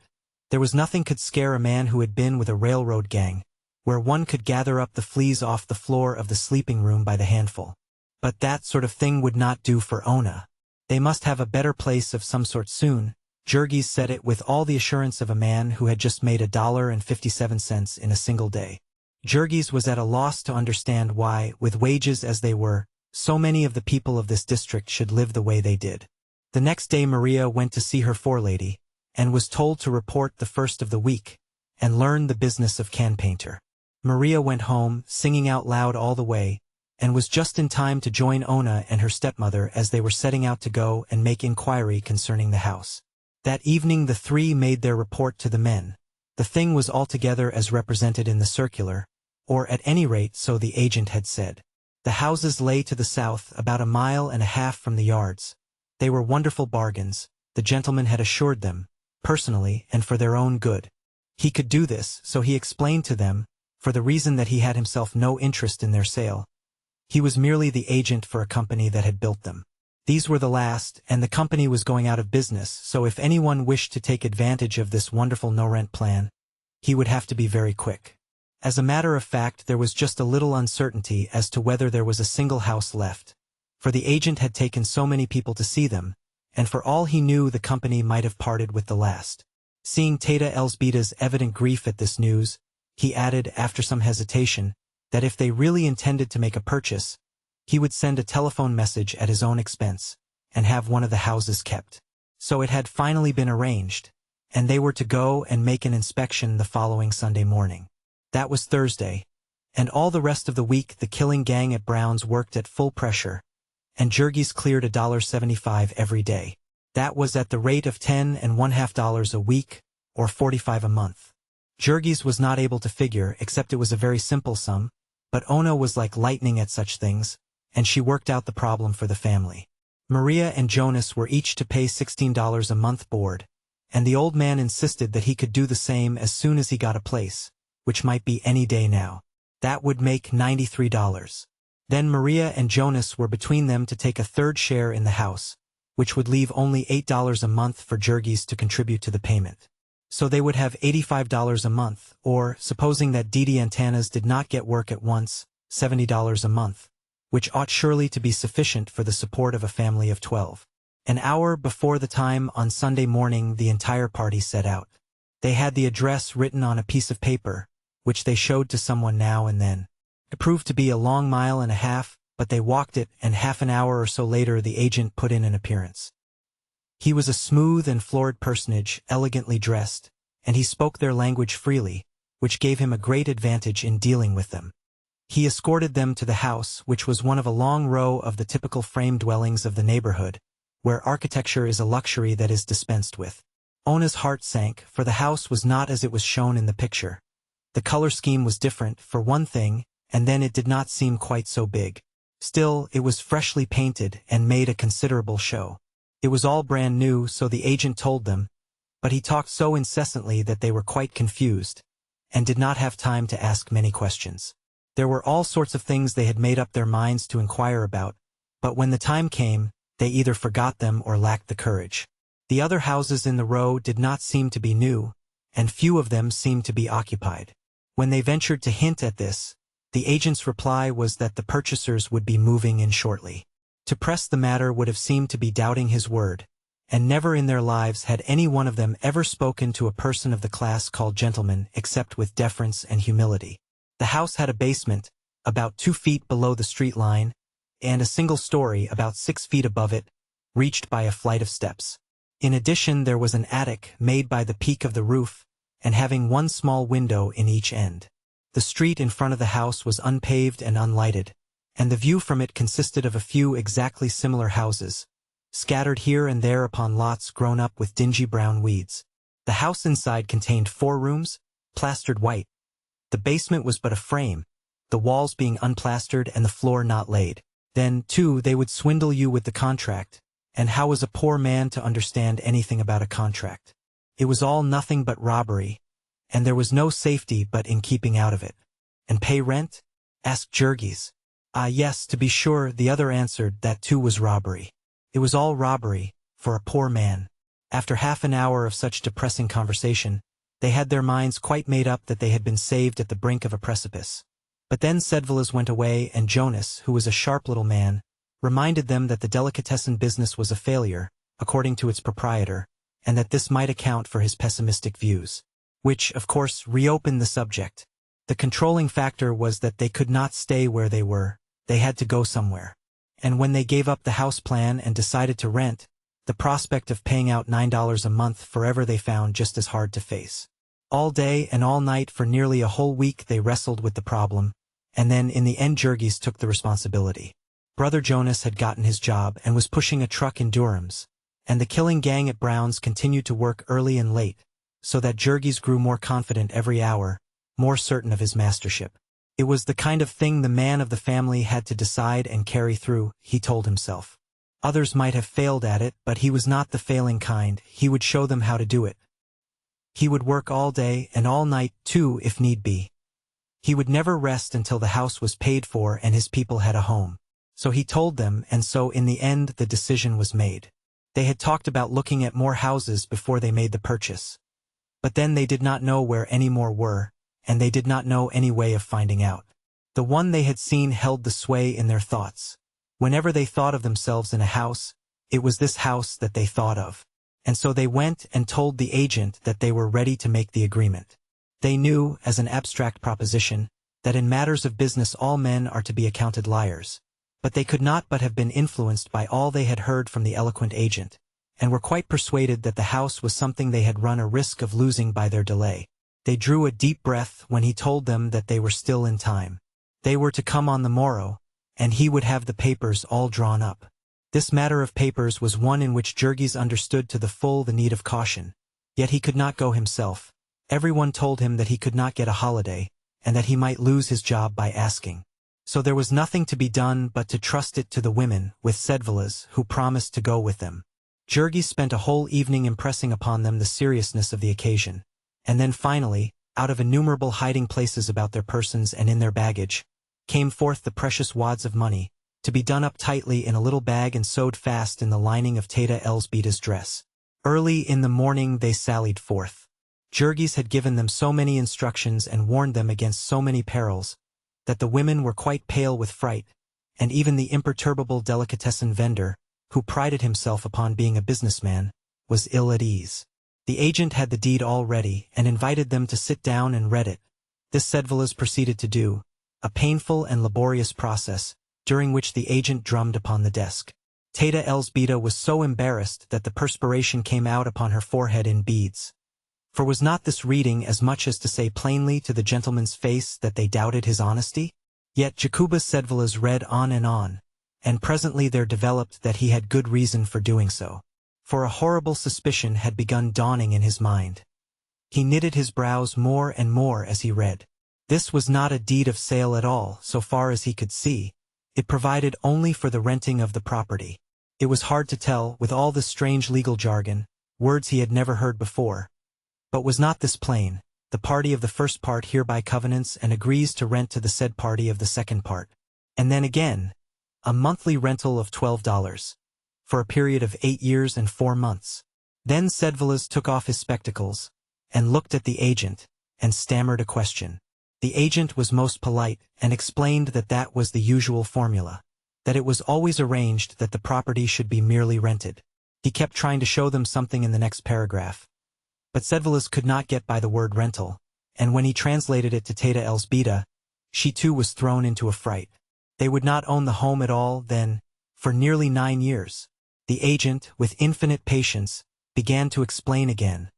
There was nothing could scare a man who had been with a railroad gang, where one could gather up the fleas off the floor of the sleeping room by the handful. But that sort of thing would not do for Ona. They must have a better place of some sort soon. Jurgis said it with all the assurance of a man who had just made $1.57 in a single day. Jurgis was at a loss to understand why, with wages as they were, so many of the people of this district should live the way they did. The next day Maria went to see her forelady, and was told to report the first of the week, and learn the business of can painter. Maria went home, singing out loud all the way, and was just in time to join Ona and her stepmother as they were setting out to go and make inquiry concerning the house. That evening the three made their report to the men. The thing was altogether as represented in the circular, or at any rate so the agent had said. The houses lay to the south about 1.5 miles from the yards. They were wonderful bargains, the gentleman had assured them, personally and for their own good. He could do this, so he explained to them, for the reason that he had himself no interest in their sale. He was merely the agent for a company that had built them. These were the last, and the company was going out of business, so if anyone wished to take advantage of this wonderful no-rent plan, he would have to be very quick. As a matter of fact, there was just a little uncertainty as to whether there was a single house left, for the agent had taken so many people to see them, and for all he knew the company might have parted with the last. Seeing Teta Elzbieta's evident grief at this news, he added, after some hesitation, that if they really intended to make a purchase, he would send a telephone message at his own expense, and have one of the houses kept. So it had finally been arranged, and they were to go and make an inspection the following Sunday morning. That was Thursday, and all the rest of the week the killing gang at Brown's worked at full pressure, and Jurgis cleared $1.75 every day. That was at the rate of $10.50 a week, or $45 a month. Jurgis was not able to figure, except it was a very simple sum, but Ona was like lightning at such things, and she worked out the problem for the family. Maria and Jonas were each to pay $16 a month board, and the old man insisted that he could do the same as soon as he got a place, which might be any day now. That would make $93. Then Maria and Jonas were between them to take a third share in the house, which would leave only $8 a month for Jurgis to contribute to the payment. So they would have $85 a month, or, supposing that Didi Antanas did not get work at once, $70 a month, which ought surely to be sufficient for the support of a family of 12. An hour before the time on Sunday morning the entire party set out. They had the address written on a piece of paper, which they showed to someone now and then. It proved to be a long 1.5 miles, but they walked it, and half an hour or so later the agent put in an appearance. He was a smooth and florid personage, elegantly dressed, and he spoke their language freely, which gave him a great advantage in dealing with them. He escorted them to the house, which was one of a long row of the typical frame dwellings of the neighborhood, where architecture is a luxury that is dispensed with. Ona's heart sank, for the house was not as it was shown in the picture. The color scheme was different, for one thing, and then it did not seem quite so big. Still, it was freshly painted and made a considerable show. It was all brand new, so the agent told them, but he talked so incessantly that they were quite confused, and did not have time to ask many questions. There were all sorts of things they had made up their minds to inquire about, but when the time came, they either forgot them or lacked the courage. The other houses in the row did not seem to be new, and few of them seemed to be occupied. When they ventured to hint at this, the agent's reply was that the purchasers would be moving in shortly. To press the matter would have seemed to be doubting his word, and never in their lives had any one of them ever spoken to a person of the class called gentleman except with deference and humility. The house had a basement, about 2 feet below the street line, and a single story about 6 feet above it, reached by a flight of steps. In addition, there was an attic made by the peak of the roof, and having one small window in each end. The street in front of the house was unpaved and unlighted, and the view from it consisted of a few exactly similar houses, scattered here and there upon lots grown up with dingy brown weeds. The house inside contained 4 rooms, plastered white. The basement was but a frame, the walls being unplastered and the floor not laid. Then, too, they would swindle you with the contract, and how was a poor man to understand anything about a contract? It was all nothing but robbery, and there was no safety but in keeping out of it. And pay rent? Asked Jurgis. Ah, yes, to be sure, the other answered that too was robbery. It was all robbery, for a poor man. After half an hour of such depressing conversation, they had their minds quite made up that they had been saved at the brink of a precipice. But then Sedvilas went away, and Jonas, who was a sharp little man, reminded them that the delicatessen business was a failure, according to its proprietor, and that this might account for his pessimistic views. Which, of course, reopened the subject. The controlling factor was that they could not stay where they were, they had to go somewhere. And when they gave up the house plan and decided to rent, the prospect of paying out $9 a month forever they found just as hard to face. All day and all night for nearly a whole week they wrestled with the problem, and then in the end Jurgis took the responsibility. Brother Jonas had gotten his job and was pushing a truck in Durham's, and the killing gang at Brown's continued to work early and late, so that Jurgis grew more confident every hour, more certain of his mastership. It was the kind of thing the man of the family had to decide and carry through, he told himself. Others might have failed at it, but he was not the failing kind. He would show them how to do it. He would work all day and all night, too, if need be. He would never rest until the house was paid for and his people had a home. So he told them, and so in the end the decision was made. They had talked about looking at more houses before they made the purchase. But then they did not know where any more were, and they did not know any way of finding out. The one they had seen held the sway in their thoughts. Whenever they thought of themselves in a house, it was this house that they thought of. And so they went and told the agent that they were ready to make the agreement. They knew, as an abstract proposition, that in matters of business all men are to be accounted liars. But they could not but have been influenced by all they had heard from the eloquent agent, and were quite persuaded that the house was something they had run a risk of losing by their delay. They drew a deep breath when he told them that they were still in time. They were to come on the morrow, and he would have the papers all drawn up. This matter of papers was one in which Jurgis understood to the full the need of caution. Yet he could not go himself. Everyone told him that he could not get a holiday, and that he might lose his job by asking. So there was nothing to be done but to trust it to the women, with Sedvilas, who promised to go with them. Jurgis spent a whole evening impressing upon them the seriousness of the occasion, and then finally, out of innumerable hiding places about their persons and in their baggage, came forth the precious wads of money, to be done up tightly in a little bag and sewed fast in the lining of Teta Elsbeta's dress. Early in the morning they sallied forth. Jurgis had given them so many instructions and warned them against so many perils, that the women were quite pale with fright, and even the imperturbable delicatessen vendor, who prided himself upon being a businessman, was ill at ease. The agent had the deed all ready and invited them to sit down and read it. This Sedvilas proceeded to do, a painful and laborious process, during which the agent drummed upon the desk. Teta Elsbeta was so embarrassed that the perspiration came out upon her forehead in beads. For was not this reading as much as to say plainly to the gentleman's face that they doubted his honesty? Yet Jacubas Sedvilas read on, and presently there developed that he had good reason for doing so. For a horrible suspicion had begun dawning in his mind. He knitted his brows more and more as he read. This was not a deed of sale at all, so far as he could see. It provided only for the renting of the property. It was hard to tell, with all this strange legal jargon, words he had never heard before. But was not this plain? The party of the first part hereby covenants and agrees to rent to the said party of the second part. And then again, a monthly rental of $12, for a period of 8 years and 4 months. Then Sedvilas took off his spectacles, and looked at the agent, and stammered a question. The agent was most polite, and explained that that was the usual formula, that it was always arranged that the property should be merely rented. He kept trying to show them something in the next paragraph. But Sedvelas could not get by the word rental, and when he translated it to Teta Elzbieta, she too was thrown into a fright. They would not own the home at all, then, for nearly 9 years. The agent, with infinite patience, began to explain again.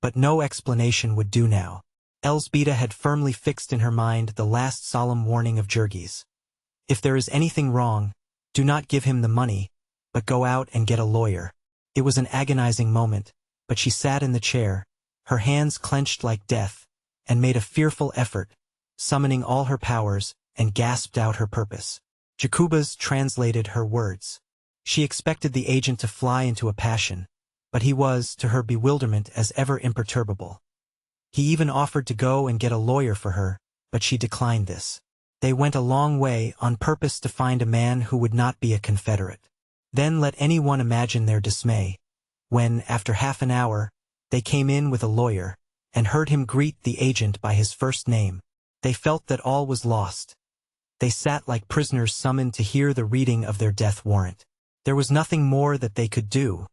But no explanation would do now. Elzbieta had firmly fixed in her mind the last solemn warning of Jurgis. If there is anything wrong, do not give him the money, but go out and get a lawyer. It was an agonizing moment, but she sat in the chair, her hands clenched like death, and made a fearful effort, summoning all her powers, and gasped out her purpose. Jurgis translated her words. She expected the agent to fly into a passion, but he was, to her bewilderment, as ever imperturbable. He even offered to go and get a lawyer for her, but she declined this. They went a long way on purpose to find a man who would not be a Confederate. Then let anyone imagine their dismay, when, after half an hour, they came in with a lawyer, and heard him greet the agent by his first name. They felt that all was lost. They sat like prisoners summoned to hear the reading of their death warrant. There was nothing more that they could do.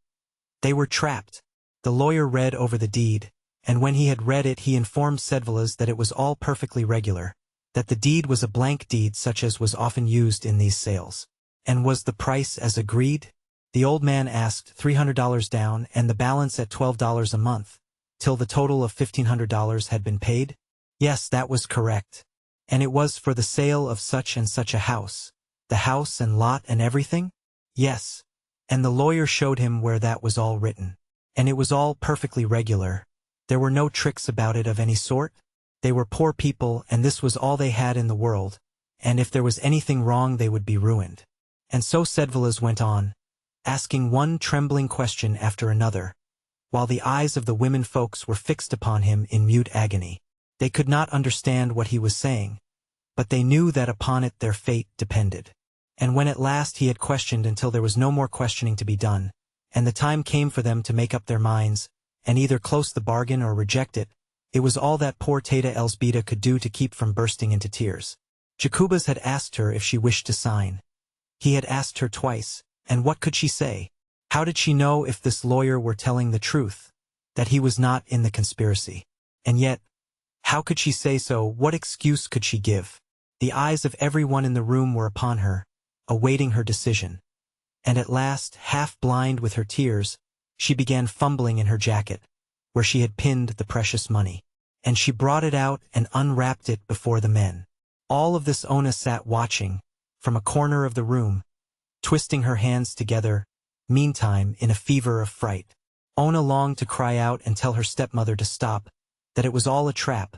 They were trapped. The lawyer read over the deed, and when he had read it he informed Sedvelas that it was all perfectly regular, that the deed was a blank deed such as was often used in these sales. And was the price as agreed? The old man asked $300 down and the balance at $12 a month, till the total of $1,500 had been paid? Yes, that was correct. And it was for the sale of such and such a house, the house and lot and everything? Yes. And the lawyer showed him where that was all written. And it was all perfectly regular. There were no tricks about it of any sort. They were poor people and this was all they had in the world, and if there was anything wrong they would be ruined. And so Sedvelas went on, asking one trembling question after another, while the eyes of the women folks were fixed upon him in mute agony. They could not understand what he was saying, but they knew that upon it their fate depended. And when at last he had questioned until there was no more questioning to be done, and the time came for them to make up their minds, and either close the bargain or reject it, it was all that poor Teta Elzbieta could do to keep from bursting into tears. Jurgis had asked her if she wished to sign. He had asked her twice, and what could she say? How did she know if this lawyer were telling the truth, that he was not in the conspiracy? And yet, how could she say so? What excuse could she give? The eyes of everyone in the room were upon her, awaiting her decision. And at last, half blind with her tears, she began fumbling in her jacket, where she had pinned the precious money. And she brought it out and unwrapped it before the men. All of this Ona sat watching, from a corner of the room, twisting her hands together, meantime in a fever of fright. Ona longed to cry out and tell her stepmother to stop, that it was all a trap,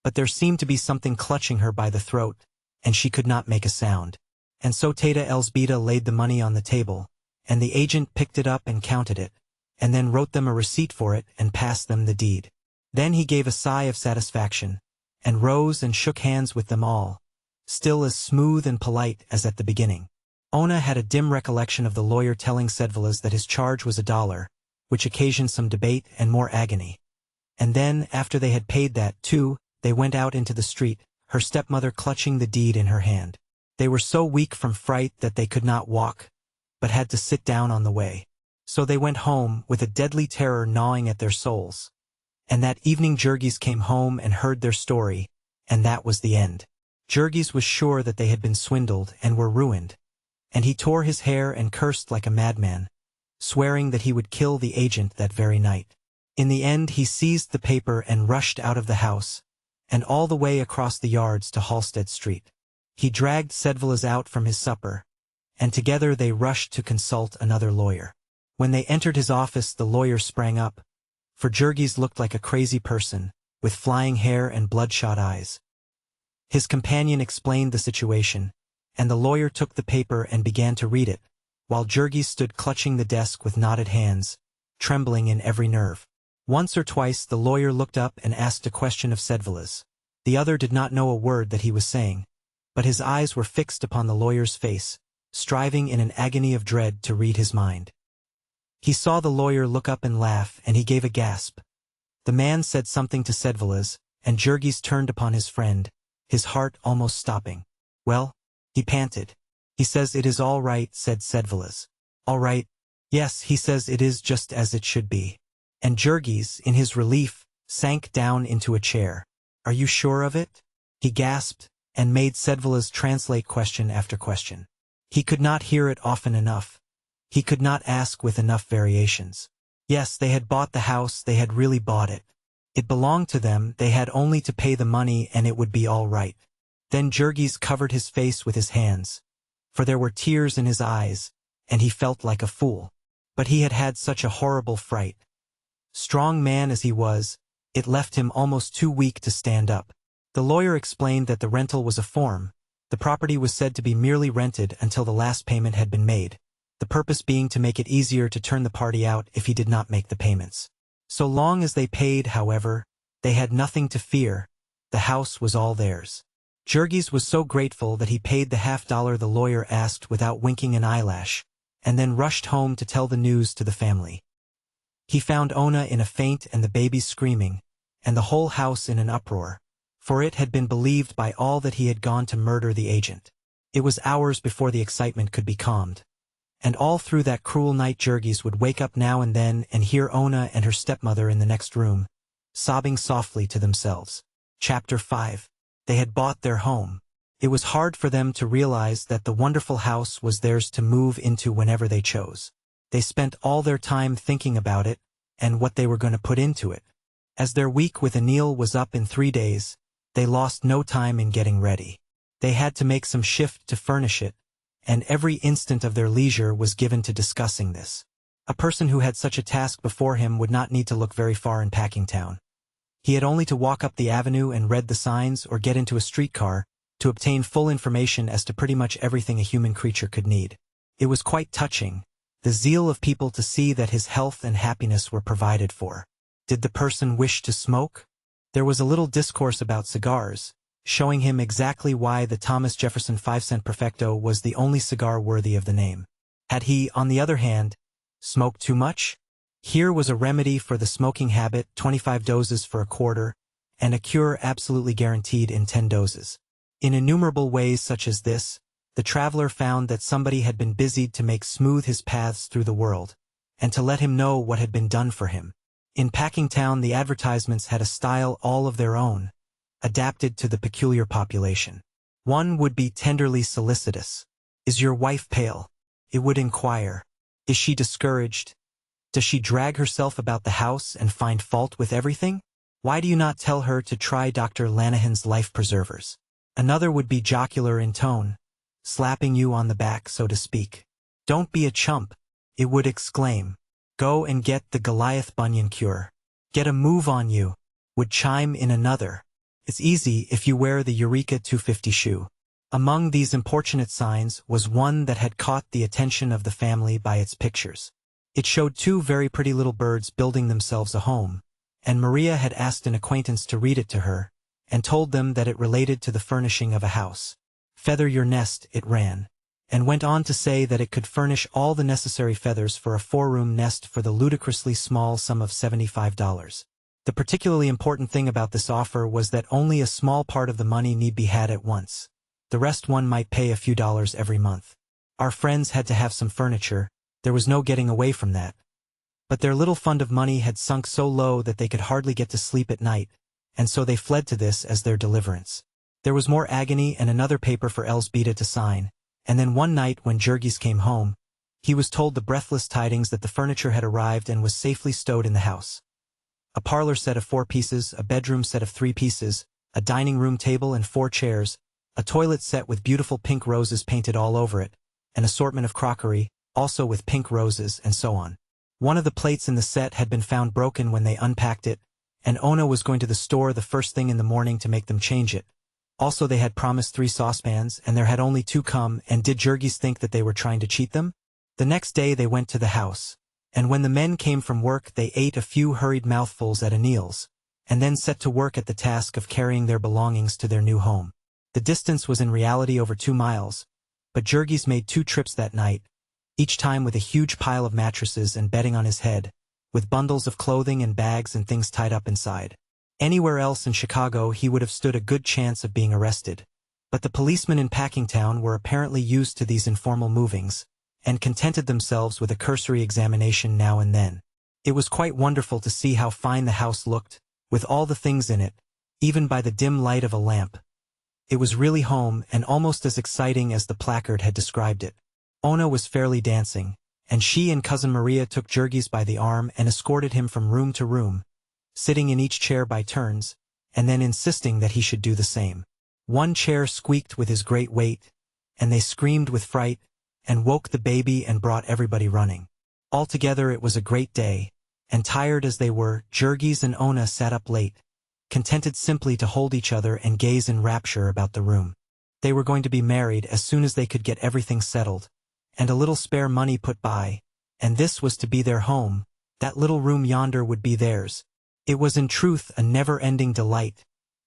but there seemed to be something clutching her by the throat, and she could not make a sound. And so Teta Elzbieta laid the money on the table, and the agent picked it up and counted it, and then wrote them a receipt for it and passed them the deed. Then he gave a sigh of satisfaction, and rose and shook hands with them all, still as smooth and polite as at the beginning. Ona had a dim recollection of the lawyer telling Sedvelas that his charge was $1, which occasioned some debate and more agony. And then, after they had paid that, too, they went out into the street, her stepmother clutching the deed in her hand. They were so weak from fright that they could not walk, but had to sit down on the way. So they went home, with a deadly terror gnawing at their souls. And that evening Jurgis came home and heard their story, and that was the end. Jurgis was sure that they had been swindled and were ruined, and he tore his hair and cursed like a madman, swearing that he would kill the agent that very night. In the end he seized the paper and rushed out of the house, and all the way across the yards to Halsted Street. He dragged Sedvelas out from his supper, and together they rushed to consult another lawyer. When they entered his office the lawyer sprang up, for Jurgis looked like a crazy person, with flying hair and bloodshot eyes. His companion explained the situation, and the lawyer took the paper and began to read it, while Jurgis stood clutching the desk with knotted hands, trembling in every nerve. Once or twice the lawyer looked up and asked a question of Sedvelas. The other did not know a word that he was saying, but his eyes were fixed upon the lawyer's face, striving in an agony of dread to read his mind. He saw the lawyer look up and laugh, and he gave a gasp. The man said something to Sedvelas, and Jurgis turned upon his friend, his heart almost stopping. "Well?" he panted. "He says it is all right," said Sedvelas. "All right? Yes, he says it is just as it should be. And Jurgis, in his relief, sank down into a chair. Are you sure of it? He gasped, and made Sedvila's translate question after question. He could not hear it often enough. He could not ask with enough variations. Yes, they had bought the house, they had really bought it. It belonged to them, they had only to pay the money and it would be all right. Then Jurgis covered his face with his hands, for there were tears in his eyes, and he felt like a fool. But he had had such a horrible fright. Strong man as he was, it left him almost too weak to stand up. The lawyer explained that the rental was a form. The property was said to be merely rented until the last payment had been made, the purpose being to make it easier to turn the party out if he did not make the payments. So long as they paid, however, they had nothing to fear. The house was all theirs. Jurgis was so grateful that he paid the $50 the lawyer asked without winking an eyelash, and then rushed home to tell the news to the family. He found Ona in a faint and the babies screaming, and the whole house in an uproar, for it had been believed by all that he had gone to murder the agent. It was hours before the excitement could be calmed. And all through that cruel night Jurgis would wake up now and then and hear Ona and her stepmother in the next room, sobbing softly to themselves. Chapter 5. They had bought their home. It was hard for them to realize that the wonderful house was theirs to move into whenever they chose. They spent all their time thinking about it, and what they were going to put into it. As their week with Anil was up in 3 days, they lost no time in getting ready. They had to make some shift to furnish it, and every instant of their leisure was given to discussing this. A person who had such a task before him would not need to look very far in Packingtown. He had only to walk up the avenue and read the signs or get into a streetcar to obtain full information as to pretty much everything a human creature could need. It was quite touching, the zeal of people to see that his health and happiness were provided for. Did the person wish to smoke? There was a little discourse about cigars, showing him exactly why the Thomas Jefferson 5-cent Perfecto was the only cigar worthy of the name. Had he, on the other hand, smoked too much? Here was a remedy for the smoking habit, 25 doses for a quarter, and a cure absolutely guaranteed in 10 doses. In innumerable ways such as this, the traveler found that somebody had been busied to make smooth his paths through the world, and to let him know what had been done for him. In Packingtown the advertisements had a style all of their own, adapted to the peculiar population. One would be tenderly solicitous. Is your wife pale? It would inquire. Is she discouraged? Does she drag herself about the house and find fault with everything? Why do you not tell her to try Dr. Lanahan's life preservers? Another would be jocular in tone, slapping you on the back, so to speak. Don't be a chump, it would exclaim. Go and get the Goliath bunion cure. Get a move on you, would chime in another. It's easy if you wear the Eureka 250 shoe. Among these importunate signs was one that had caught the attention of the family by its pictures. It showed 2 very pretty little birds building themselves a home, and Maria had asked an acquaintance to read it to her, and told them that it related to the furnishing of a house. Feather your nest, it ran, and went on to say that it could furnish all the necessary feathers for a 4-room nest for the ludicrously small sum of $75. The particularly important thing about this offer was that only a small part of the money need be had at once. The rest one might pay a few dollars every month. Our friends had to have some furniture, there was no getting away from that. But their little fund of money had sunk so low that they could hardly get to sleep at night, and so they fled to this as their deliverance. There was more agony and another paper for Elsbeta to sign, and then one night when Jurgis came home, he was told the breathless tidings that the furniture had arrived and was safely stowed in the house. A parlor set of 4 pieces, a bedroom set of 3 pieces, a dining room table and 4 chairs, a toilet set with beautiful pink roses painted all over it, an assortment of crockery, also with pink roses, and so on. One of the plates in the set had been found broken when they unpacked it, and Ona was going to the store the first thing in the morning to make them change it. Also they had promised 3 saucepans, and there had only 2 come, and did Jurgis think that they were trying to cheat them? The next day they went to the house, and when the men came from work they ate a few hurried mouthfuls at Anil's, and then set to work at the task of carrying their belongings to their new home. The distance was in reality over 2 miles, but Jurgis made 2 trips that night, each time with a huge pile of mattresses and bedding on his head, with bundles of clothing and bags and things tied up inside. Anywhere else in Chicago he would have stood a good chance of being arrested, but the policemen in Packingtown were apparently used to these informal movings, and contented themselves with a cursory examination now and then. It was quite wonderful to see how fine the house looked, with all the things in it, even by the dim light of a lamp. It was really home and almost as exciting as the placard had described it. Ona was fairly dancing, and she and Cousin Maria took Jurgis by the arm and escorted him from room to room, sitting in each chair by turns, and then insisting that he should do the same. One chair squeaked with his great weight, and they screamed with fright, and woke the baby and brought everybody running. Altogether it was a great day, and tired as they were, Jurgis and Ona sat up late, contented simply to hold each other and gaze in rapture about the room. They were going to be married as soon as they could get everything settled, and a little spare money put by, and this was to be their home, that little room yonder would be theirs. It was in truth a never-ending delight,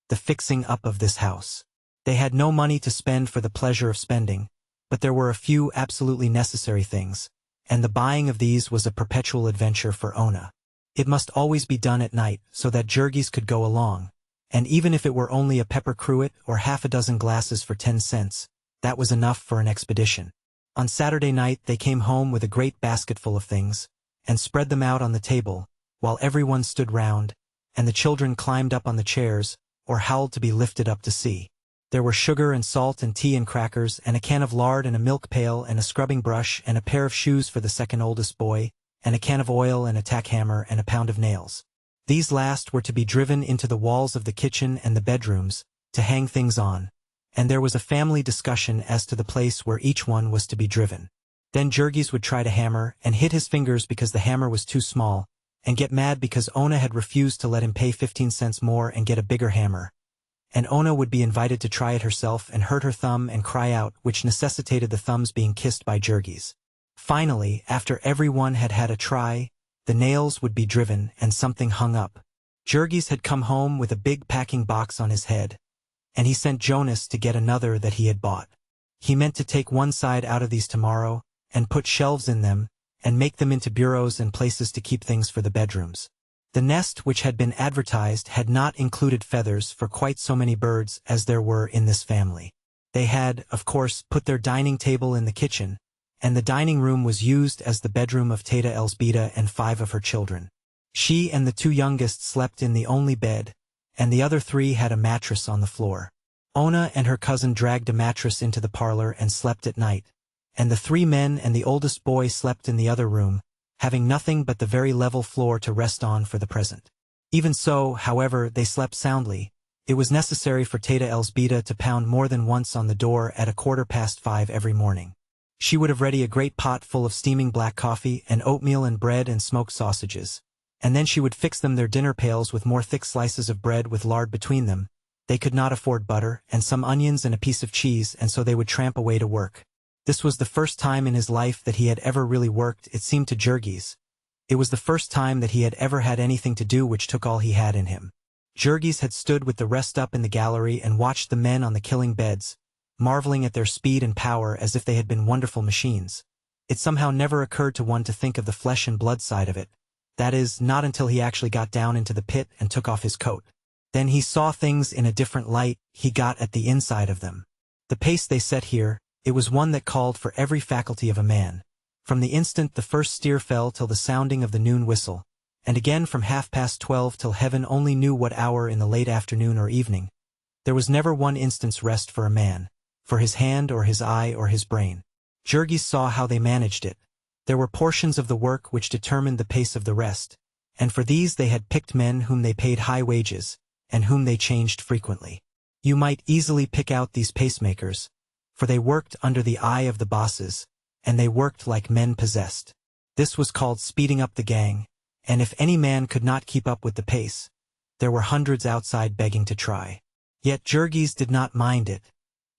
the fixing up of this house. They had no money to spend for the pleasure of spending, but there were a few absolutely necessary things, and the buying of these was a perpetual adventure for Ona. It must always be done at night so that Jurgis could go along, and even if it were only a pepper cruet or half a dozen glasses for 10 cents, that was enough for an expedition. On Saturday night they came home with a great basketful of things, and spread them out on the table, while everyone stood round, and the children climbed up on the chairs, or howled to be lifted up to see. There were sugar and salt and tea and crackers and a can of lard and a milk pail and a scrubbing brush and a pair of shoes for the second oldest boy, and a can of oil and a tack hammer and a pound of nails. These last were to be driven into the walls of the kitchen and the bedrooms, to hang things on, and there was a family discussion as to the place where each one was to be driven. Then Jurgis would try to hammer and hit his fingers because the hammer was too small, and get mad because Ona had refused to let him pay 15 cents more and get a bigger hammer. And Ona would be invited to try it herself and hurt her thumb and cry out, which necessitated the thumbs being kissed by Jurgis. Finally, after everyone had had a try, the nails would be driven and something hung up. Jurgis had come home with a big packing box on his head, and he sent Jonas to get another that he had bought. He meant to take one side out of these tomorrow, and put shelves in them, and make them into bureaus and places to keep things for the bedrooms. The nest which had been advertised had not included feathers for quite so many birds as there were in this family. They had, of course, put their dining table in the kitchen, and the dining room was used as the bedroom of Teta Elsbeta and 5 of her children. She and the 2 youngest slept in the only bed, and the other 3 had a mattress on the floor. Ona and her cousin dragged a mattress into the parlor and slept at night, and the 3 men and the oldest boy slept in the other room, having nothing but the very level floor to rest on for the present. Even so, however, they slept soundly. It was necessary for Teta Elsbeta to pound more than once on the door at 5:15 every morning. She would have ready a great pot full of steaming black coffee and oatmeal and bread and smoked sausages, and then she would fix them their dinner pails with more thick slices of bread with lard between them. They could not afford butter, and some onions and a piece of cheese, and so they would tramp away to work. This was the first time in his life that he had ever really worked, it seemed to Jurgis. It was the first time that he had ever had anything to do which took all he had in him. Jurgis had stood with the rest up in the gallery and watched the men on the killing beds, marveling at their speed and power as if they had been wonderful machines. It somehow never occurred to one to think of the flesh and blood side of it. That is, not until he actually got down into the pit and took off his coat. Then he saw things in a different light. He got at the inside of them. The pace they set here, it was one that called for every faculty of a man. From the instant the first steer fell till the sounding of the noon whistle, and again from 12:30 till heaven only knew what hour in the late afternoon or evening, there was never one instant's rest for a man, for his hand or his eye or his brain. Jurgis saw how they managed it. There were portions of the work which determined the pace of the rest, and for these they had picked men whom they paid high wages, and whom they changed frequently. You might easily pick out these pacemakers, for they worked under the eye of the bosses, and they worked like men possessed. This was called speeding up the gang, and if any man could not keep up with the pace, there were hundreds outside begging to try. Yet Jurgis did not mind it.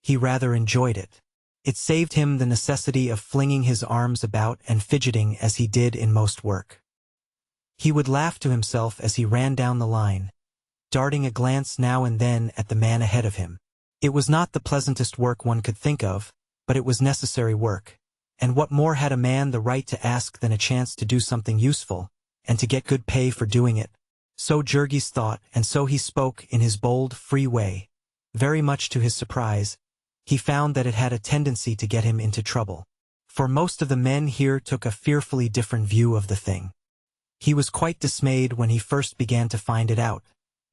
He rather enjoyed it. It saved him the necessity of flinging his arms about and fidgeting as he did in most work. He would laugh to himself as he ran down the line, darting a glance now and then at the man ahead of him. It was not the pleasantest work one could think of, but it was necessary work, and what more had a man the right to ask than a chance to do something useful, and to get good pay for doing it? So Jurgis thought, and so he spoke in his bold, free way. Very much to his surprise, he found that it had a tendency to get him into trouble. For most of the men here took a fearfully different view of the thing. He was quite dismayed when he first began to find it out,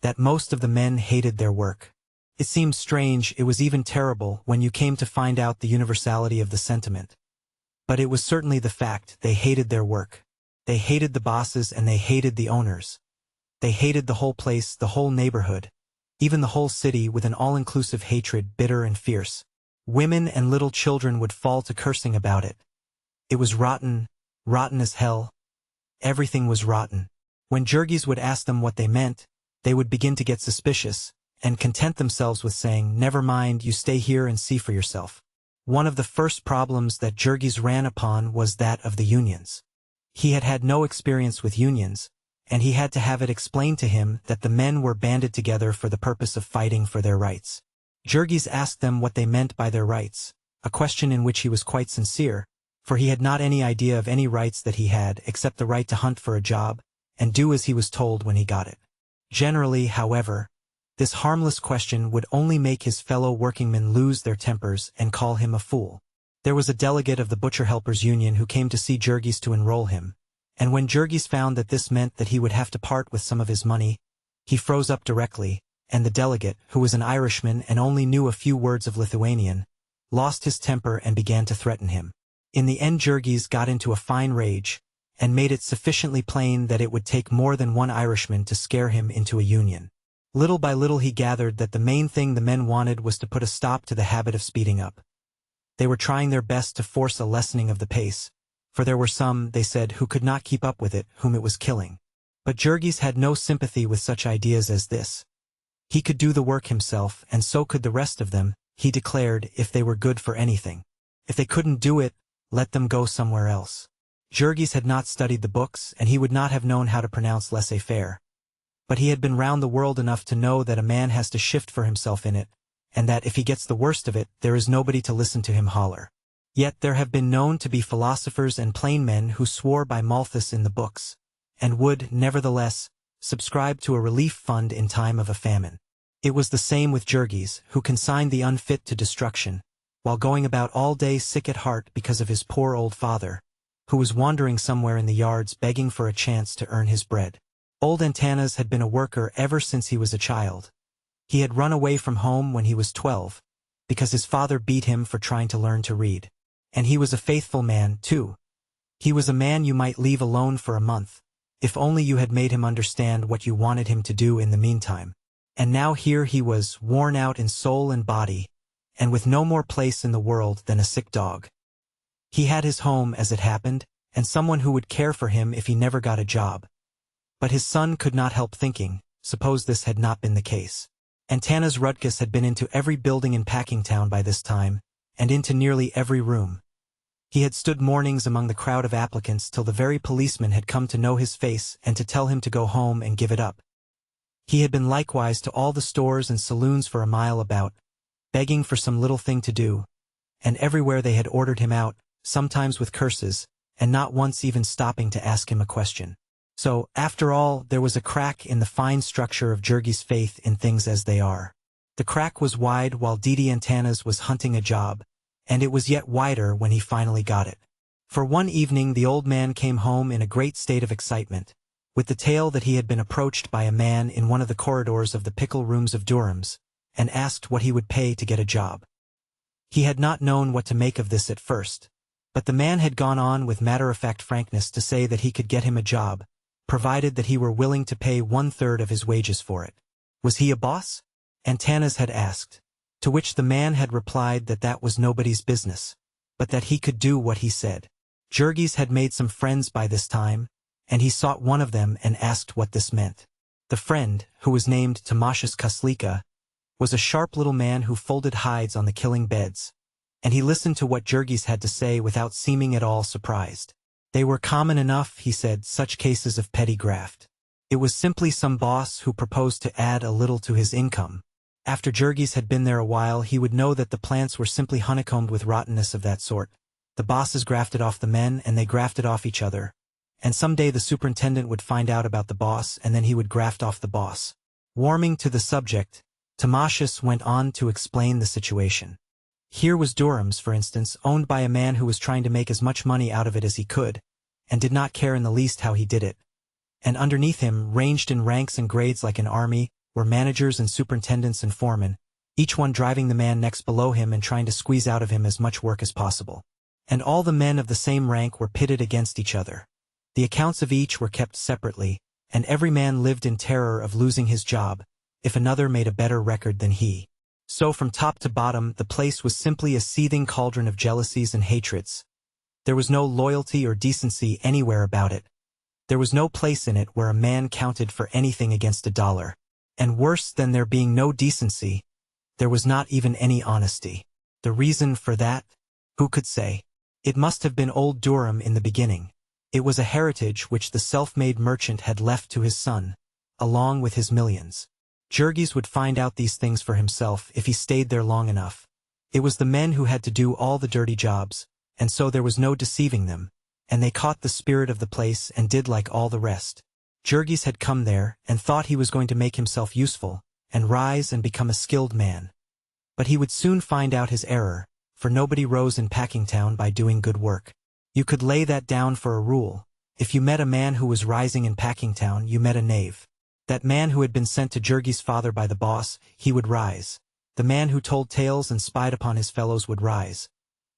that most of the men hated their work. It seemed strange, it was even terrible, when you came to find out the universality of the sentiment. But it was certainly the fact, they hated their work. They hated the bosses and they hated the owners. They hated the whole place, the whole neighborhood, even the whole city, with an all-inclusive hatred, bitter and fierce. Women and little children would fall to cursing about it. It was rotten, rotten as hell. Everything was rotten. When Jurgis would ask them what they meant, they would begin to get suspicious, and content themselves with saying, "Never mind, you stay here and see for yourself." One of the first problems that Jurgis ran upon was that of the unions. He had had no experience with unions, and he had to have it explained to him that the men were banded together for the purpose of fighting for their rights. Jurgis asked them what they meant by their rights, a question in which he was quite sincere, for he had not any idea of any rights that he had except the right to hunt for a job, and do as he was told when he got it. Generally, however, this harmless question would only make his fellow workingmen lose their tempers and call him a fool. There was a delegate of the Butcher Helpers Union who came to see Jurgis to enroll him, and when Jurgis found that this meant that he would have to part with some of his money, he froze up directly, and the delegate, who was an Irishman and only knew a few words of Lithuanian, lost his temper and began to threaten him. In the end, Jurgis got into a fine rage, and made it sufficiently plain that it would take more than one Irishman to scare him into a union. Little by little he gathered that the main thing the men wanted was to put a stop to the habit of speeding up. They were trying their best to force a lessening of the pace, for there were some, they said, who could not keep up with it, whom it was killing. But Jurgis had no sympathy with such ideas as this. He could do the work himself, and so could the rest of them, he declared, if they were good for anything. If they couldn't do it, let them go somewhere else. Jurgis had not studied the books, and he would not have known how to pronounce laissez-faire. But he had been round the world enough to know that a man has to shift for himself in it, and that if he gets the worst of it, there is nobody to listen to him holler. Yet there have been known to be philosophers and plain men who swore by Malthus in the books, and would, nevertheless, subscribe to a relief fund in time of a famine. It was the same with Jurgis, who consigned the unfit to destruction, while going about all day sick at heart because of his poor old father, who was wandering somewhere in the yards begging for a chance to earn his bread. Old Antanas had been a worker ever since he was a child. He had run away from home when he was 12, because his father beat him for trying to learn to read. And he was a faithful man, too. He was a man you might leave alone for a month, if only you had made him understand what you wanted him to do in the meantime. And now here he was, worn out in soul and body, and with no more place in the world than a sick dog. He had his home, as it happened, and someone who would care for him if he never got a job. But his son could not help thinking, suppose this had not been the case. Jurgis Rudkus had been into every building in Packingtown by this time, and into nearly every room. He had stood mornings among the crowd of applicants till the very policeman had come to know his face and to tell him to go home and give it up. He had been likewise to all the stores and saloons for a mile about, begging for some little thing to do, and everywhere they had ordered him out, sometimes with curses, and not once even stopping to ask him a question. So, after all, there was a crack in the fine structure of Jurgis' faith in things as they are. The crack was wide while Didi Antanas was hunting a job, and it was yet wider when he finally got it. For one evening the old man came home in a great state of excitement, with the tale that he had been approached by a man in one of the corridors of the pickle rooms of Durham's, and asked what he would pay to get a job. He had not known what to make of this at first, but the man had gone on with matter-of-fact frankness to say that he could get him a job, provided that he were willing to pay 1/3 of his wages for it. Was he a boss? Antanas had asked, to which the man had replied that that was nobody's business, but that he could do what he said. Jurgis had made some friends by this time, and he sought one of them and asked what this meant. The friend, who was named Tamashis Kaslika, was a sharp little man who folded hides on the killing beds, and he listened to what Jurgis had to say without seeming at all surprised. They were common enough, he said, such cases of petty graft. It was simply some boss who proposed to add a little to his income. After Jurgis had been there a while, he would know that the plants were simply honeycombed with rottenness of that sort. The bosses grafted off the men, and they grafted off each other. And someday the superintendent would find out about the boss, and then he would graft off the boss. Warming to the subject, Tamashis went on to explain the situation. Here was Durham's, for instance, owned by a man who was trying to make as much money out of it as he could, and did not care in the least how he did it. And underneath him, ranged in ranks and grades like an army, were managers and superintendents and foremen, each one driving the man next below him and trying to squeeze out of him as much work as possible. And all the men of the same rank were pitted against each other. The accounts of each were kept separately, and every man lived in terror of losing his job, if another made a better record than he. So from top to bottom, the place was simply a seething cauldron of jealousies and hatreds. There was no loyalty or decency anywhere about it. There was no place in it where a man counted for anything against $1. And worse than there being no decency, there was not even any honesty. The reason for that? Who could say? It must have been old Durham in the beginning. It was a heritage which the self-made merchant had left to his son, along with his millions. Jurgis would find out these things for himself if he stayed there long enough. It was the men who had to do all the dirty jobs, and so there was no deceiving them, and they caught the spirit of the place and did like all the rest. Jurgis had come there and thought he was going to make himself useful, and rise and become a skilled man. But he would soon find out his error, for nobody rose in Packingtown by doing good work. You could lay that down for a rule. If you met a man who was rising in Packingtown, you met a knave. That man who had been sent to Jurgis' father by the boss, he would rise. The man who told tales and spied upon his fellows would rise.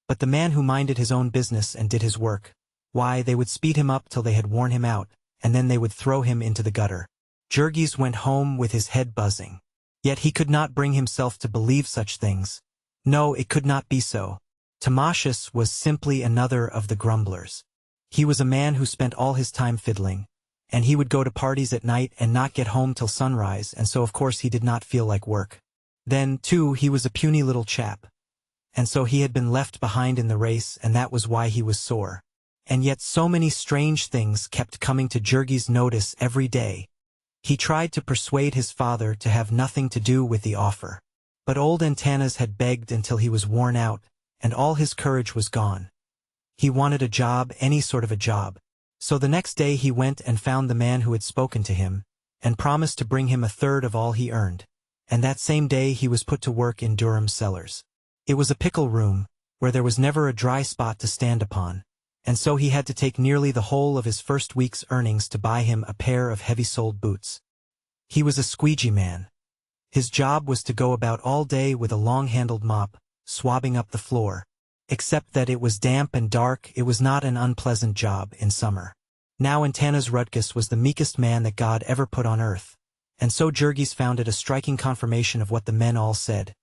But the man who minded his own business and did his work, why, they would speed him up till they had worn him out, and then they would throw him into the gutter. Jurgis went home with his head buzzing. Yet he could not bring himself to believe such things. No, it could not be so. Timasius was simply another of the grumblers. He was a man who spent all his time fiddling, and he would go to parties at night and not get home till sunrise, and so of course he did not feel like work. Then, too, he was a puny little chap. And so he had been left behind in the race, and that was why he was sore. And yet so many strange things kept coming to Jurgis' notice every day. He tried to persuade his father to have nothing to do with the offer. But old Antanas had begged until he was worn out, and all his courage was gone. He wanted a job, any sort of a job. So the next day he went and found the man who had spoken to him, and promised to bring him 1/3 of all he earned. And that same day he was put to work in Durham's cellars. It was a pickle room, where there was never a dry spot to stand upon, and so he had to take nearly the whole of his first week's earnings to buy him a pair of heavy-soled boots. He was a squeegee man. His job was to go about all day with a long-handled mop, swabbing up the floor. Except that it was damp and dark, it was not an unpleasant job in summer. Now Jurgis Rudkus was the meekest man that God ever put on earth, and so Jurgis found it a striking confirmation of what the men all said,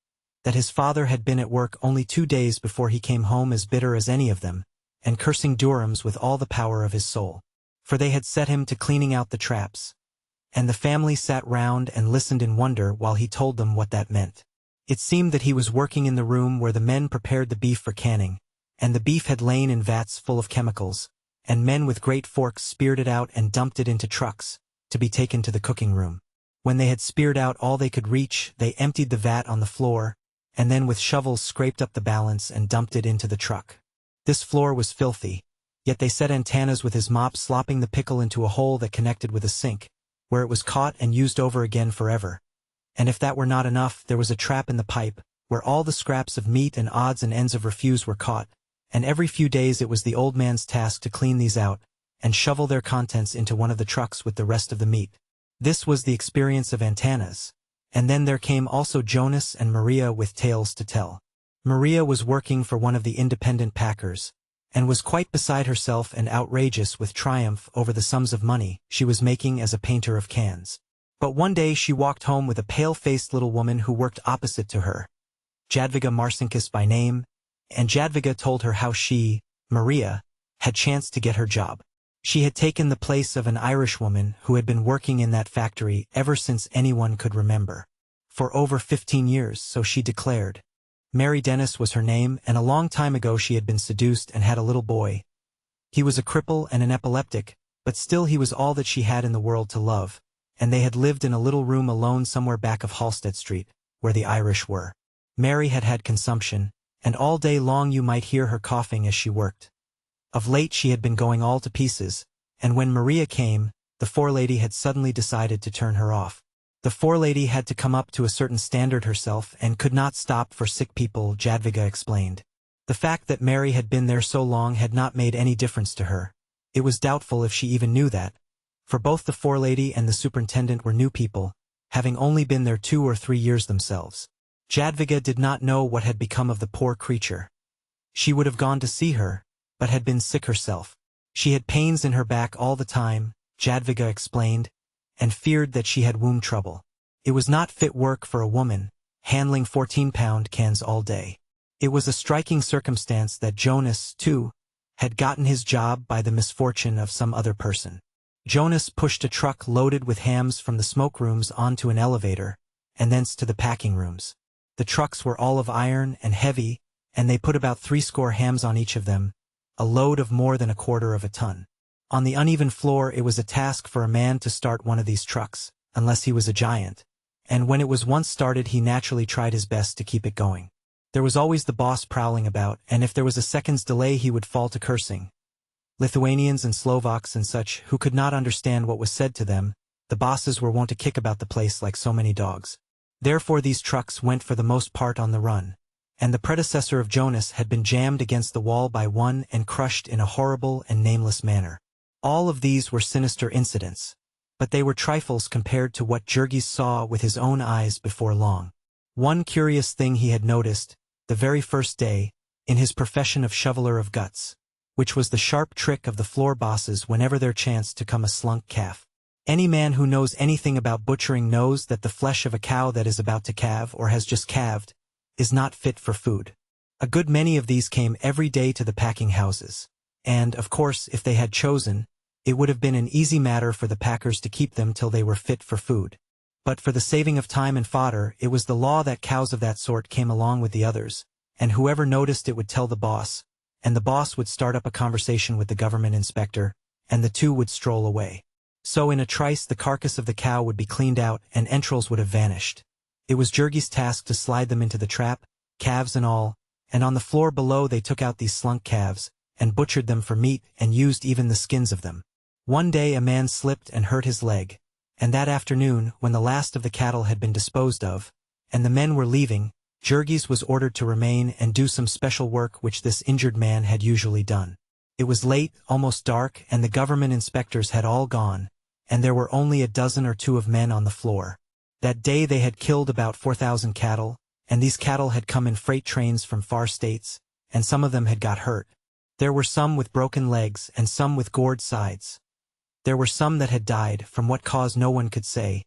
that his father had been at work only 2 days before he came home as bitter as any of them, and cursing Durham's with all the power of his soul. For they had set him to cleaning out the traps. And the family sat round and listened in wonder while he told them what that meant. It seemed that he was working in the room where the men prepared the beef for canning, and the beef had lain in vats full of chemicals, and men with great forks speared it out and dumped it into trucks, to be taken to the cooking room. When they had speared out all they could reach, they emptied the vat on the floor, and then with shovels scraped up the balance and dumped it into the truck. This floor was filthy, yet they set Antanas with his mop slopping the pickle into a hole that connected with a sink, where it was caught and used over again forever. And if that were not enough, there was a trap in the pipe, where all the scraps of meat and odds and ends of refuse were caught, and every few days it was the old man's task to clean these out, and shovel their contents into one of the trucks with the rest of the meat. This was the experience of Antanas. And then there came also Jonas and Maria with tales to tell. Maria was working for one of the independent packers, and was quite beside herself and outrageous with triumph over the sums of money she was making as a painter of cans. But one day she walked home with a pale-faced little woman who worked opposite to her, Jadwiga Marcinkus by name, and Jadwiga told her how she, Maria, had chanced to get her job. She had taken the place of an Irish woman who had been working in that factory ever since anyone could remember. For over 15 years, so she declared. Mary Dennis was her name, and a long time ago she had been seduced and had a little boy. He was a cripple and an epileptic, but still he was all that she had in the world to love, and they had lived in a little room alone somewhere back of Halstead Street, where the Irish were. Mary had had consumption, and all day long you might hear her coughing as she worked. Of late she had been going all to pieces, and when Maria came, the forelady had suddenly decided to turn her off. The forelady had to come up to a certain standard herself and could not stop for sick people, Jadwiga explained. The fact that Mary had been there so long had not made any difference to her. It was doubtful if she even knew that, for both the forelady and the superintendent were new people, having only been there 2 or 3 years themselves. Jadwiga did not know what had become of the poor creature. She would have gone to see her, but had been sick herself. She had pains in her back all the time, Jadwiga explained, and feared that she had womb trouble. It was not fit work for a woman, handling 14-pound cans all day. It was a striking circumstance that Jonas, too, had gotten his job by the misfortune of some other person. Jonas pushed a truck loaded with hams from the smoke rooms onto an elevator, and thence to the packing rooms. The trucks were all of iron and heavy, and they put about 70 hams on each of them, a load of more than 1/4 of a ton. On the uneven floor it was a task for a man to start one of these trucks, unless he was a giant, and when it was once started he naturally tried his best to keep it going. There was always the boss prowling about, and if there was a second's delay he would fall to cursing. Lithuanians and Slovaks and such who could not understand what was said to them, the bosses were wont to kick about the place like so many dogs. Therefore these trucks went for the most part on the run, and the predecessor of Jonas had been jammed against the wall by one and crushed in a horrible and nameless manner. All of these were sinister incidents, but they were trifles compared to what Jurgis saw with his own eyes before long. One curious thing he had noticed, the very first day, in his profession of shoveler of guts, which was the sharp trick of the floor bosses whenever there chanced to come a slunk calf. Any man who knows anything about butchering knows that the flesh of a cow that is about to calve or has just calved is not fit for food. A good many of these came every day to the packing houses, and, of course, if they had chosen, it would have been an easy matter for the packers to keep them till they were fit for food. But for the saving of time and fodder, it was the law that cows of that sort came along with the others, and whoever noticed it would tell the boss, and the boss would start up a conversation with the government inspector, and the two would stroll away. So in a trice the carcass of the cow would be cleaned out and entrails would have vanished. It was Jurgis' task to slide them into the trap, calves and all, and on the floor below they took out these slunk calves, and butchered them for meat and used even the skins of them. One day a man slipped and hurt his leg, and that afternoon, when the last of the cattle had been disposed of, and the men were leaving, Jurgis was ordered to remain and do some special work which this injured man had usually done. It was late, almost dark, and the government inspectors had all gone, and there were only 12 or 2 of men on the floor. That day they had killed about 4,000 cattle, and these cattle had come in freight trains from far states, and some of them had got hurt. There were some with broken legs and some with gored sides. There were some that had died, from what cause no one could say,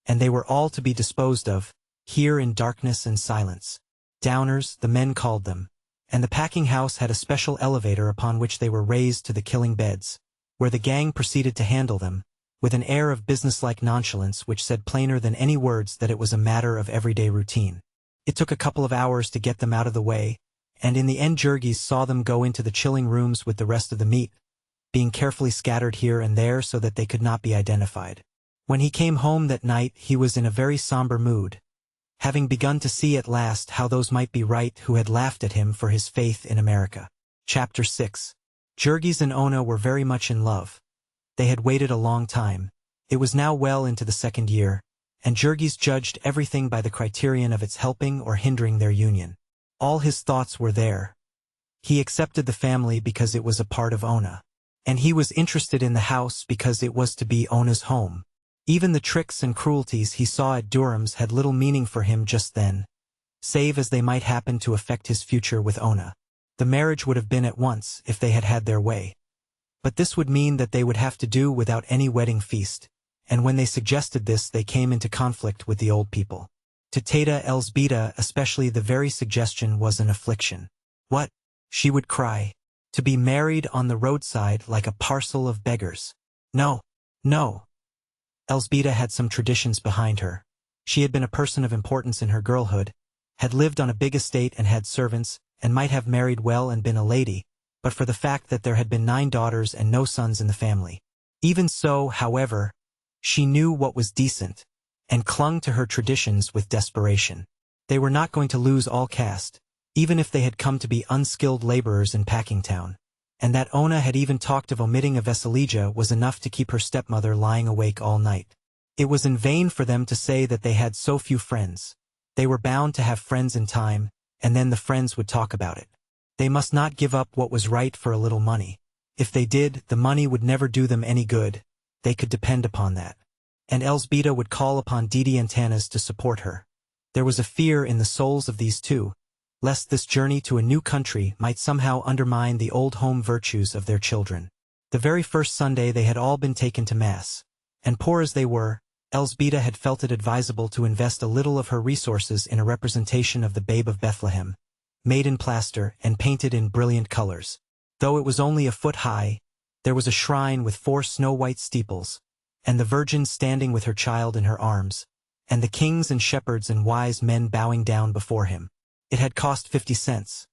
and they were all to be disposed of, here in darkness and silence. Downers, the men called them, and the packing house had a special elevator upon which they were raised to the killing beds, where the gang proceeded to handle them, with an air of businesslike nonchalance which said plainer than any words that it was a matter of everyday routine. It took a couple of hours to get them out of the way, and in the end Jurgis saw them go into the chilling rooms with the rest of the meat, being carefully scattered here and there so that they could not be identified. When he came home that night he was in a very somber mood, having begun to see at last how those might be right who had laughed at him for his faith in America. Chapter 6. Jurgis and Ona were very much in love. They had waited a long time. It was now well into the 2nd year, and Jurgis judged everything by the criterion of its helping or hindering their union. All his thoughts were there. He accepted the family because it was a part of Ona, and he was interested in the house because it was to be Ona's home. Even the tricks and cruelties he saw at Durham's had little meaning for him just then, save as they might happen to affect his future with Ona. The marriage would have been at once if they had had their way. But this would mean that they would have to do without any wedding feast, and when they suggested this they came into conflict with the old people. To Teta Elzbieta especially the very suggestion was an affliction. What? She would cry. To be married on the roadside like a parcel of beggars. No, no. Elzbieta had some traditions behind her. She had been a person of importance in her girlhood, had lived on a big estate and had servants, and might have married well and been a lady, but for the fact that there had been 9 daughters and no sons in the family. Even so, however, she knew what was decent, and clung to her traditions with desperation. They were not going to lose all caste, even if they had come to be unskilled laborers in Packingtown, and that Ona had even talked of omitting a Veselija was enough to keep her stepmother lying awake all night. It was in vain for them to say that they had so few friends. They were bound to have friends in time, and then the friends would talk about it. They must not give up what was right for a little money. If they did, the money would never do them any good. They could depend upon that. And Elsbeta would call upon Didi and Tanas to support her. There was a fear in the souls of these two, lest this journey to a new country might somehow undermine the old home virtues of their children. The very first Sunday they had all been taken to Mass, and poor as they were, Elsbeta had felt it advisable to invest a little of her resources in a representation of the Babe of Bethlehem, made in plaster and painted in brilliant colors. Though it was only a foot high, there was a shrine with 4 snow-white steeples, and the Virgin standing with her child in her arms, and the kings and shepherds and wise men bowing down before him. It had cost 50 cents.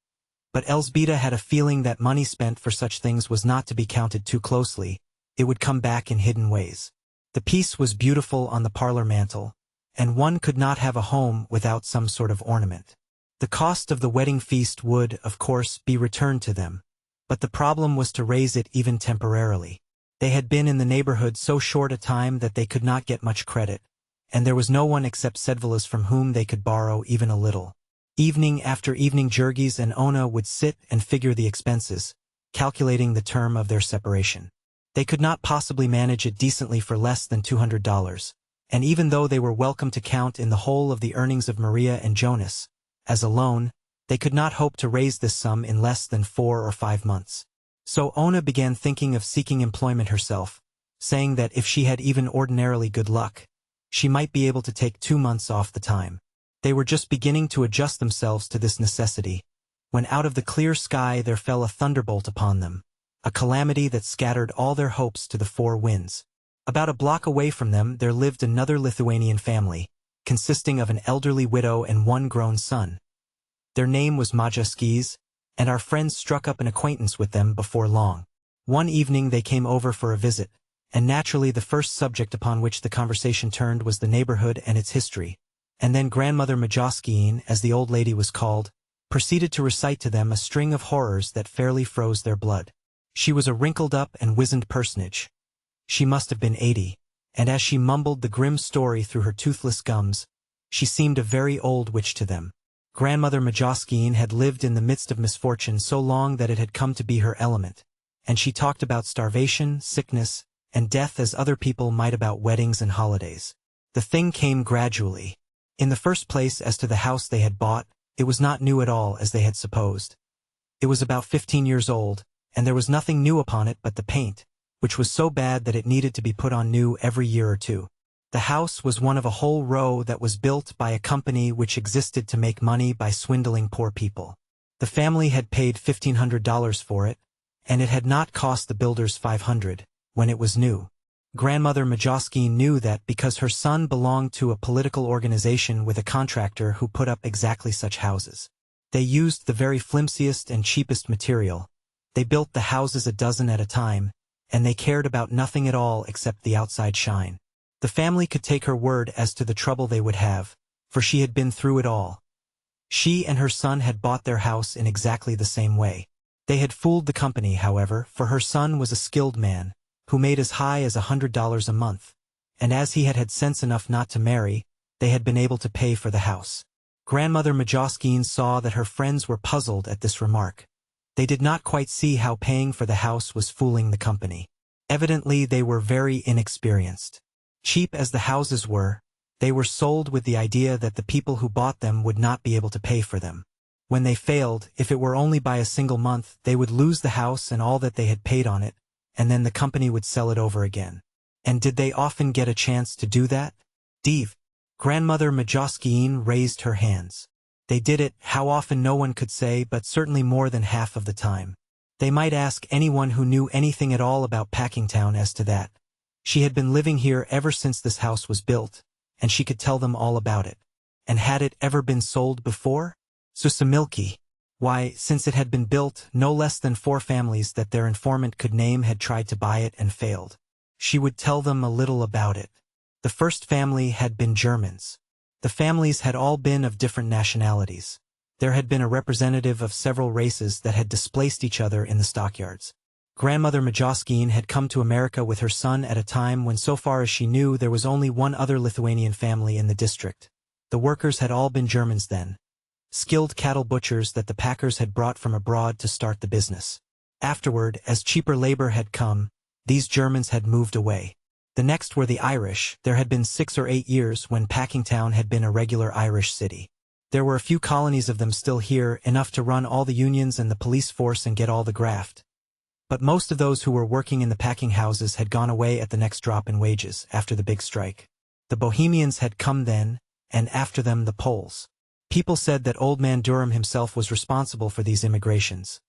But Elsbeta had a feeling that money spent for such things was not to be counted too closely. It would come back in hidden ways. The piece was beautiful on the parlor mantel, and one could not have a home without some sort of ornament. The cost of the wedding feast would, of course, be returned to them, but the problem was to raise it even temporarily. They had been in the neighborhood so short a time that they could not get much credit, and there was no one except Sedvilas from whom they could borrow even a little. Evening after evening Jurgis and Ona would sit and figure the expenses, calculating the term of their separation. They could not possibly manage it decently for less than $200, and even though they were welcome to count in the whole of the earnings of Maria and Jonas as a loan, they could not hope to raise this sum in less than 4 or 5 months. So Ona began thinking of seeking employment herself, saying that if she had even ordinarily good luck, she might be able to take 2 months off the time. They were just beginning to adjust themselves to this necessity, when out of the clear sky there fell a thunderbolt upon them, a calamity that scattered all their hopes to the 4 winds. About a block away from them there lived another Lithuanian family, consisting of an elderly widow and 1 grown son. Their name was Majaskis, and our friends struck up an acquaintance with them before long. One evening they came over for a visit, and naturally the first subject upon which the conversation turned was the neighborhood and its history. And then Grandmother Majaskine, as the old lady was called, proceeded to recite to them a string of horrors that fairly froze their blood. She was a wrinkled-up and wizened personage. She must have been 80, and as she mumbled the grim story through her toothless gums, she seemed a very old witch to them. Grandmother Majaskine had lived in the midst of misfortune so long that it had come to be her element, and she talked about starvation, sickness, and death as other people might about weddings and holidays. The thing came gradually. In the first place, as to the house they had bought, it was not new at all as they had supposed. It was about 15 years old, and there was nothing new upon it but the paint, which was so bad that it needed to be put on new every year or two. The house was one of a whole row that was built by a company which existed to make money by swindling poor people. The family had paid $1,500 for it, and it had not cost the builders $500 when it was new. Grandmother Majaskine knew that because her son belonged to a political organization with a contractor who put up exactly such houses. They used the very flimsiest and cheapest material. They built the houses a dozen at a time, and they cared about nothing at all except the outside shine. The family could take her word as to the trouble they would have, for she had been through it all. She and her son had bought their house in exactly the same way. They had fooled the company, however, for her son was a skilled man, who made as high as $100 a month, and as he had had sense enough not to marry, they had been able to pay for the house. Grandmother Majaskine saw that her friends were puzzled at this remark. They did not quite see how paying for the house was fooling the company. Evidently they were very inexperienced. Cheap as the houses were, they were sold with the idea that the people who bought them would not be able to pay for them. When they failed, if it were only by a single month, they would lose the house and all that they had paid on it, and then the company would sell it over again. And did they often get a chance to do that? Div. Grandmother Majaskine raised her hands. They did it, how often no one could say, but certainly more than half of the time. They might ask anyone who knew anything at all about Packingtown as to that. She had been living here ever since this house was built, and she could tell them all about it. And had it ever been sold before? Susamilki. Why, since it had been built, no less than 4 families that their informant could name had tried to buy it and failed. She would tell them a little about it. The first family had been Germans. The families had all been of different nationalities. There had been a representative of several races that had displaced each other in the stockyards. Grandmother Majoskine had come to America with her son at a time when, so far as she knew, there was only one other Lithuanian family in the district. The workers had all been Germans then, skilled cattle butchers that the packers had brought from abroad to start the business. Afterward, as cheaper labor had come, these Germans had moved away. The next were the Irish. There had been 6 or 8 years when Packingtown had been a regular Irish city. There were a few colonies of them still here, enough to run all the unions and the police force and get all the graft. But most of those who were working in the packing houses had gone away at the next drop in wages after the big strike. The Bohemians had come then, and after them the Poles. People said that Old Man Durham himself was responsible for these immigrations.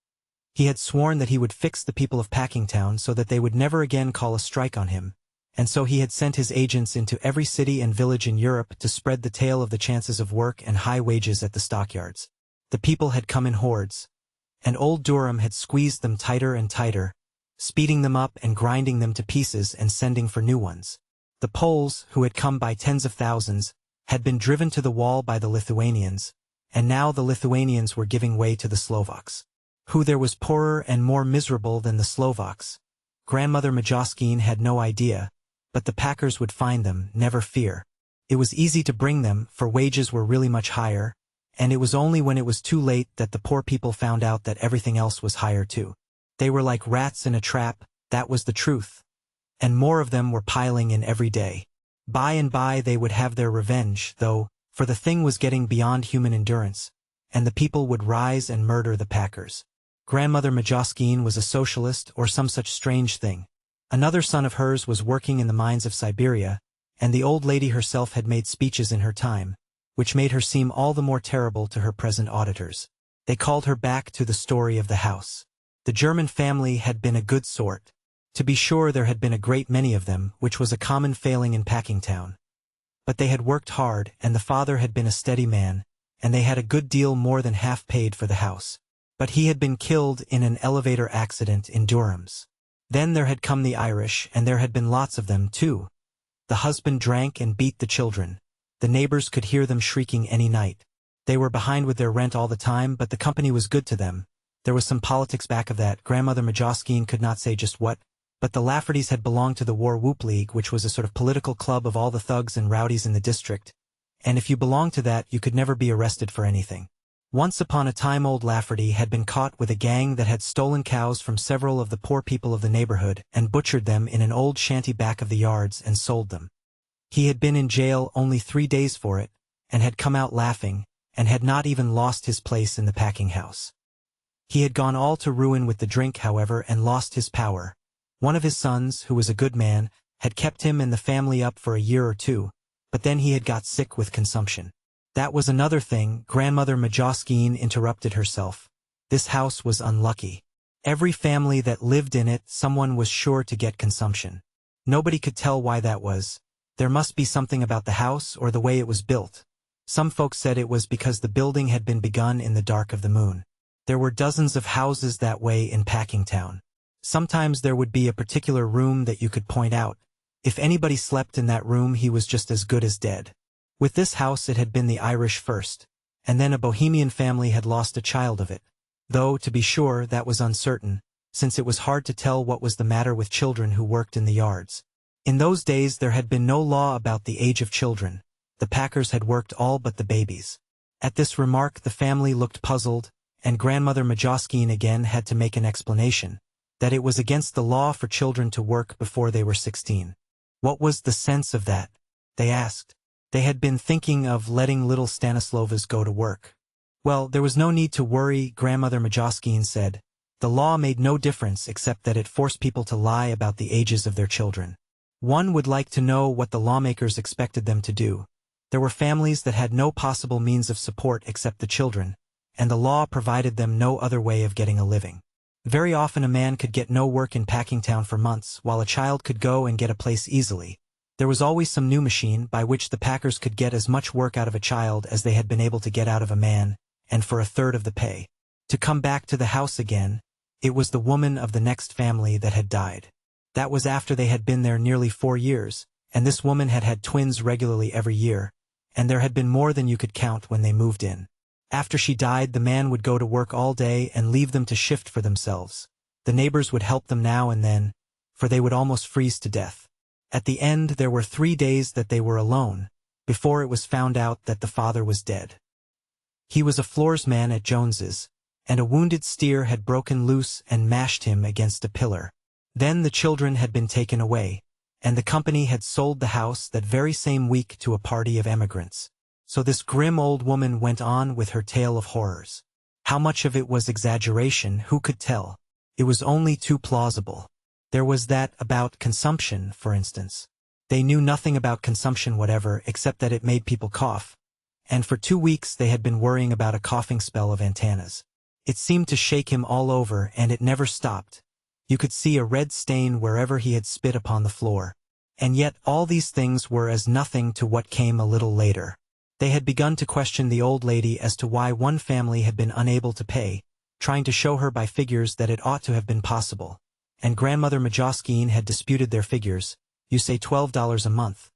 He had sworn that he would fix the people of Packingtown so that they would never again call a strike on him, and so he had sent his agents into every city and village in Europe to spread the tale of the chances of work and high wages at the stockyards. The people had come in hordes, and old Durham had squeezed them tighter and tighter, speeding them up and grinding them to pieces and sending for new ones. The Poles, who had come by tens of thousands, had been driven to the wall by the Lithuanians, and now the Lithuanians were giving way to the Slovaks. Who there was poorer and more miserable than the Slovaks? Grandmother Majoskine had no idea, but the packers would find them, never fear. It was easy to bring them, for wages were really much higher, and it was only when it was too late that the poor people found out that everything else was higher too. They were like rats in a trap, that was the truth. And more of them were piling in every day. By and by they would have their revenge, though, for the thing was getting beyond human endurance, and the people would rise and murder the packers. Grandmother Majoskine was a socialist or some such strange thing. Another son of hers was working in the mines of Siberia, and the old lady herself had made speeches in her time, which made her seem all the more terrible to her present auditors. They called her back to the story of the house. The German family had been a good sort. To be sure, there had been a great many of them, which was a common failing in Packingtown. But they had worked hard, and the father had been a steady man, and they had a good deal more than half paid for the house. But he had been killed in an elevator accident in Durham's. Then there had come the Irish, and there had been lots of them, too. The husband drank and beat the children. The neighbors could hear them shrieking any night. They were behind with their rent all the time, but the company was good to them. There was some politics back of that. Grandmother Majoskine could not say just what, but the Laffertys had belonged to the War Whoop League, which was a sort of political club of all the thugs and rowdies in the district, and if you belonged to that you could never be arrested for anything. Once upon a time old Lafferty had been caught with a gang that had stolen cows from several of the poor people of the neighborhood and butchered them in an old shanty back of the yards and sold them. He had been in jail only 3 days for it, and had come out laughing, and had not even lost his place in the packing house. He had gone all to ruin with the drink, however, and lost his power. One of his sons, who was a good man, had kept him and the family up for a year or two, but then he had got sick with consumption. That was another thing. Grandmother Majoskine interrupted herself. This house was unlucky. Every family that lived in it, someone was sure to get consumption. Nobody could tell why that was. There must be something about the house or the way it was built. Some folks said it was because the building had been begun in the dark of the moon. There were dozens of houses that way in Packingtown. Sometimes there would be a particular room that you could point out. If anybody slept in that room, he was just as good as dead. With this house it had been the Irish first, and then a Bohemian family had lost a child of it. Though, to be sure, that was uncertain, since it was hard to tell what was the matter with children who worked in the yards. In those days there had been no law about the age of children. The packers had worked all but the babies. At this remark the family looked puzzled, and Grandmother Majoskine again had to make an explanation, that it was against the law for children to work before they were 16. What was the sense of that? They asked. They had been thinking of letting little Stanislovas go to work. Well, there was no need to worry, Grandmother Majoskine said. The law made no difference except that it forced people to lie about the ages of their children. One would like to know what the lawmakers expected them to do. There were families that had no possible means of support except the children, and the law provided them no other way of getting a living. Very often a man could get no work in Packingtown for months, while a child could go and get a place easily. There was always some new machine by which the packers could get as much work out of a child as they had been able to get out of a man, and for a third of the pay. To come back to the house again, it was the woman of the next family that had died. That was after they had been there nearly 4 years, and this woman had had twins regularly every year, and there had been more than you could count when they moved in. After she died, the man would go to work all day and leave them to shift for themselves. The neighbors would help them now and then, for they would almost freeze to death. At the end there were 3 days that they were alone, before it was found out that the father was dead. He was a floorsman at Jones's, and a wounded steer had broken loose and mashed him against a pillar. Then the children had been taken away, and the company had sold the house that very same week to a party of emigrants. So this grim old woman went on with her tale of horrors. How much of it was exaggeration, who could tell? It was only too plausible. There was that about consumption, for instance. They knew nothing about consumption whatever except that it made people cough, and for 2 weeks they had been worrying about a coughing spell of Antana's. It seemed to shake him all over, and it never stopped. You could see a red stain wherever he had spit upon the floor. And yet all these things were as nothing to what came a little later. They had begun to question the old lady as to why one family had been unable to pay, trying to show her by figures that it ought to have been possible. And Grandmother Majoskine had disputed their figures. You say $12 a month.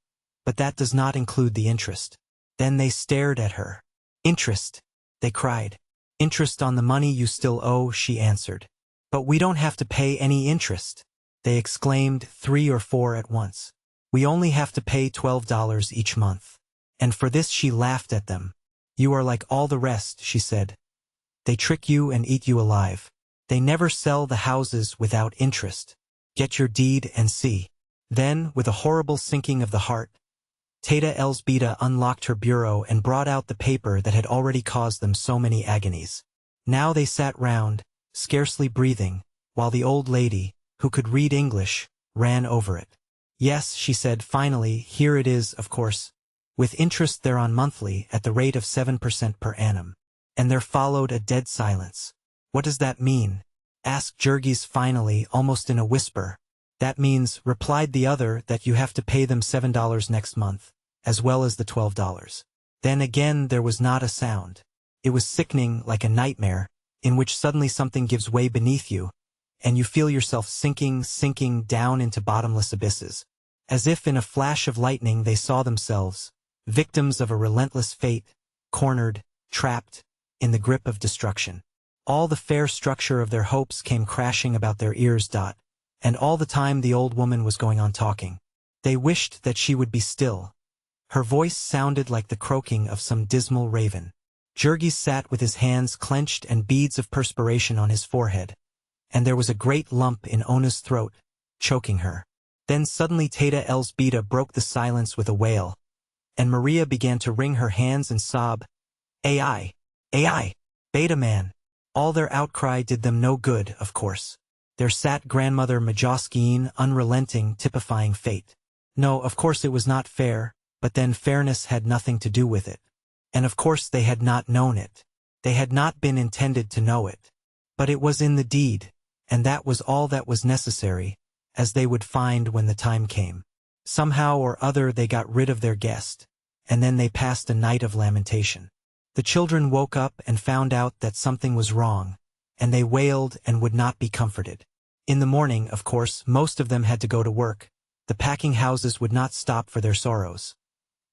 But that does not include the interest. Then they stared at her. Interest, they cried. Interest on the money you still owe, she answered. But we don't have to pay any interest, they exclaimed, 3 or 4 at once. We only have to pay $12 each month. And for this she laughed at them. You are like all the rest, she said. They trick you and eat you alive. They never sell the houses without interest. Get your deed and see. Then, with a horrible sinking of the heart, Teta Elsbeta unlocked her bureau and brought out the paper that had already caused them so many agonies. Now they sat round, scarcely breathing, while the old lady, who could read English, ran over it. Yes, she said finally, here it is, of course, with interest thereon monthly at the rate of 7% per annum. And there followed a dead silence. What does that mean? Asked Jurgis finally, almost in a whisper. That means, replied the other, that you have to pay them $7 next month, as well as the $12. Then again there was not a sound. It was sickening, like a nightmare, in which suddenly something gives way beneath you, and you feel yourself sinking down into bottomless abysses. As if in a flash of lightning they saw themselves, victims of a relentless fate, cornered, trapped, in the grip of destruction. All the fair structure of their hopes came crashing about their ears. And all the time the old woman was going on talking. They wished that she would be still. Her voice sounded like the croaking of some dismal raven. Jurgis sat with his hands clenched and beads of perspiration on his forehead. And there was a great lump in Ona's throat, choking her. Then suddenly Teta Elsbeta broke the silence with a wail, and Maria began to wring her hands and sob, AI, Beta man. All their outcry did them no good, of course. There sat Grandmother Majoskine, unrelenting, typifying fate. No, of course it was not fair, but then fairness had nothing to do with it. And of course they had not known it. They had not been intended to know it. But it was in the deed, and that was all that was necessary, as they would find when the time came. Somehow or other they got rid of their guest, and then they passed a night of lamentation. The children woke up and found out that something was wrong, and they wailed and would not be comforted. In the morning, of course, most of them had to go to work. The packing houses would not stop for their sorrows.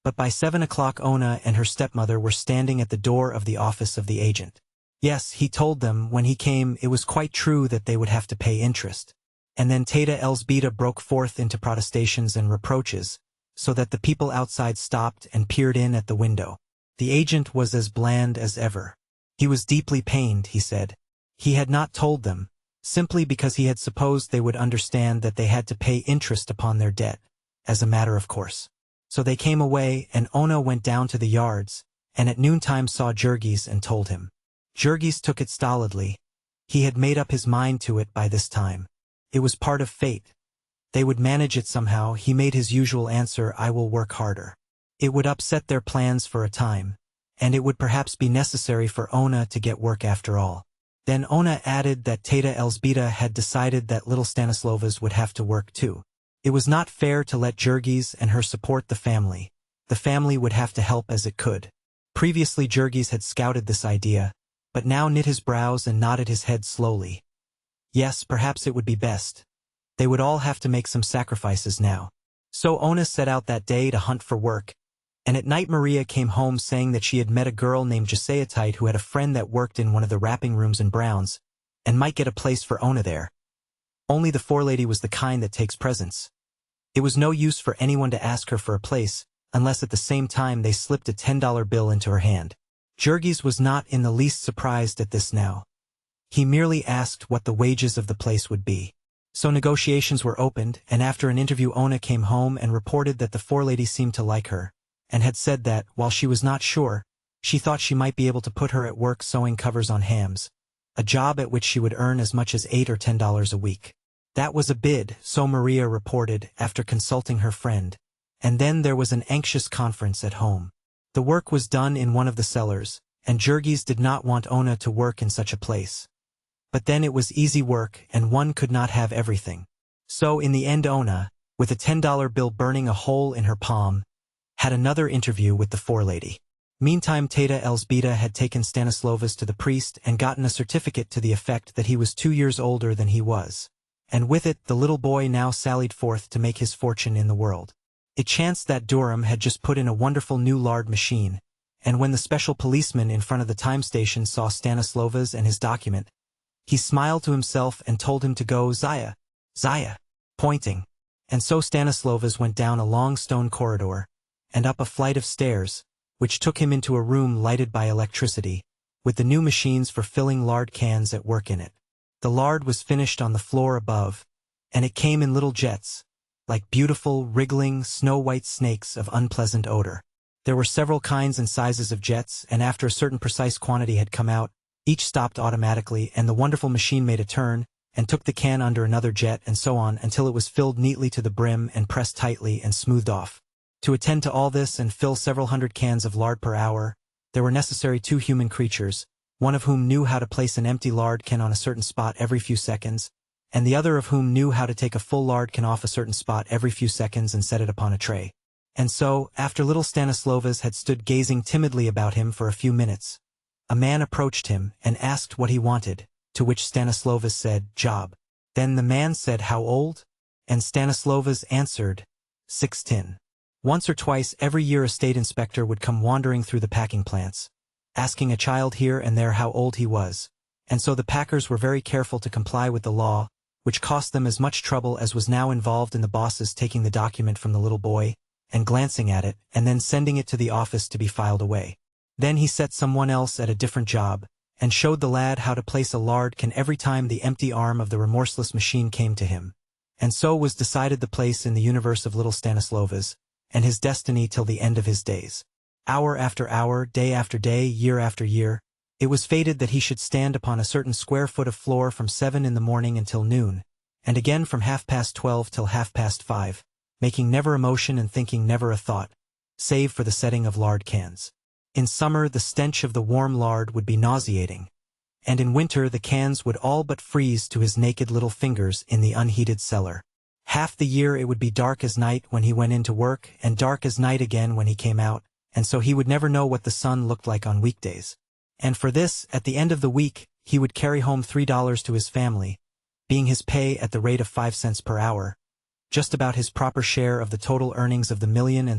But by 7 o'clock Ona and her stepmother were standing at the door of the office of the agent. Yes, he told them when he came it was quite true that they would have to pay interest. And then Teta Elsbeta broke forth into protestations and reproaches, so that the people outside stopped and peered in at the window. The agent was as bland as ever. He was deeply pained, he said. He had not told them, simply because he had supposed they would understand that they had to pay interest upon their debt, as a matter of course. So they came away, and Ona went down to the yards, and at noontime saw Jurgis and told him. Jurgis took it stolidly. He had made up his mind to it by this time. It was part of fate. They would manage it somehow. He made his usual answer, I will work harder. It would upset their plans for a time, and it would perhaps be necessary for Ona to get work after all. Then Ona added that Teta Elsbeta had decided that little Stanislovas would have to work too. It was not fair to let Jurgis and her support the family. The family would have to help as it could. Previously Jurgis had scouted this idea, but now knit his brows and nodded his head slowly. Yes, perhaps it would be best. They would all have to make some sacrifices now. So Ona set out that day to hunt for work, and at night Maria came home saying that she had met a girl named Giseatite who had a friend that worked in one of the wrapping rooms in Brown's, and might get a place for Ona there. Only the forelady was the kind that takes presents. It was no use for anyone to ask her for a place, unless at the same time they slipped a $10 bill into her hand. Jurgis was not in the least surprised at this now. He merely asked what the wages of the place would be. So negotiations were opened, and after an interview Ona came home and reported that the forelady seemed to like her, and had said that, while she was not sure, she thought she might be able to put her at work sewing covers on hams, a job at which she would earn as much as $8 or $10 a week. That was a bid, so Maria reported after consulting her friend, and then there was an anxious conference at home. The work was done in one of the cellars, and Jurgis did not want Ona to work in such a place. But then it was easy work and one could not have everything. So in the end Ona, with a $10 bill burning a hole in her palm, had another interview with the forelady. Meantime Teta Elzbieta had taken Stanislovas to the priest and gotten a certificate to the effect that he was 2 years older than he was. And with it the little boy now sallied forth to make his fortune in the world. It chanced that Durham had just put in a wonderful new lard machine, and when the special policeman in front of the time station saw Stanislovas and his document, he smiled to himself and told him to go Zaya, Zaya, pointing. And so Stanislovas went down a long stone corridor, and up a flight of stairs, which took him into a room lighted by electricity, with the new machines for filling lard cans at work in it. The lard was finished on the floor above, and it came in little jets, like beautiful, wriggling, snow-white snakes of unpleasant odor. There were several kinds and sizes of jets, and after a certain precise quantity had come out, each stopped automatically, and the wonderful machine made a turn, and took the can under another jet, and so on, until it was filled neatly to the brim and pressed tightly and smoothed off. To attend to all this and fill several hundred cans of lard per hour, there were necessary 2 human creatures, one of whom knew how to place an empty lard can on a certain spot every few seconds, and the other of whom knew how to take a full lard can off a certain spot every few seconds and set it upon a tray. And so, after little Stanislovas had stood gazing timidly about him for a few minutes, a man approached him and asked what he wanted, to which Stanislovas said, "Job." Then the man said, "How old?" And Stanislovas answered, 16. Once or twice every year a state inspector would come wandering through the packing plants, asking a child here and there how old he was, and so the packers were very careful to comply with the law, which cost them as much trouble as was now involved in the bosses taking the document from the little boy, and glancing at it, and then sending it to the office to be filed away. Then he set someone else at a different job, and showed the lad how to place a lard can every time the empty arm of the remorseless machine came to him. And so was decided the place in the universe of little Stanislovas, and his destiny till the end of his days. Hour after hour, day after day, year after year, it was fated that he should stand upon a certain square foot of floor from 7 in the morning until noon, and again from 12:30 till 5:30, making never a motion and thinking never a thought, save for the setting of lard cans. In summer the stench of the warm lard would be nauseating, and in winter the cans would all but freeze to his naked little fingers in the unheated cellar. Half the year it would be dark as night when he went into work, and dark as night again when he came out, and so he would never know what the sun looked like on weekdays. And for this, at the end of the week, he would carry home $3 to his family, being his pay at the rate of 5 cents per hour, just about his proper share of the total earnings of the 1.75 million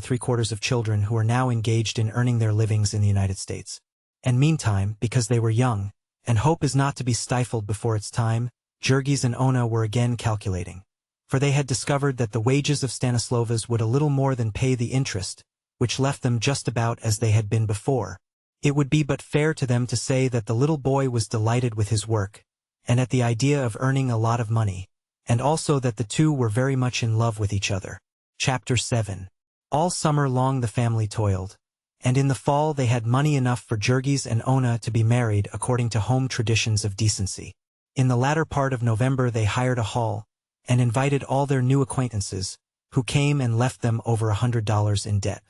of children who are now engaged in earning their livings in the United States. And meantime, because they were young, and hope is not to be stifled before its time, Jurgis and Ona were again calculating. For they had discovered that the wages of Stanislovas would a little more than pay the interest, which left them just about as they had been before. It would be but fair to them to say that the little boy was delighted with his work, and at the idea of earning a lot of money, and also that the two were very much in love with each other. Chapter 7. All summer long the family toiled, and in the fall they had money enough for Jurgis and Ona to be married according to home traditions of decency. In the latter part of November they hired a hall, and invited all their new acquaintances, who came and left them over $100 in debt.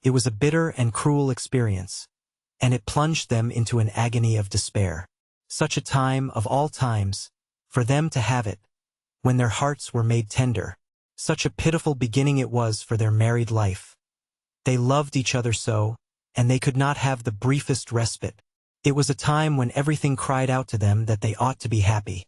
It was a bitter and cruel experience, and it plunged them into an agony of despair. Such a time, of all times, for them to have it, when their hearts were made tender. Such a pitiful beginning it was for their married life. They loved each other so, and they could not have the briefest respite. It was a time when everything cried out to them that they ought to be happy,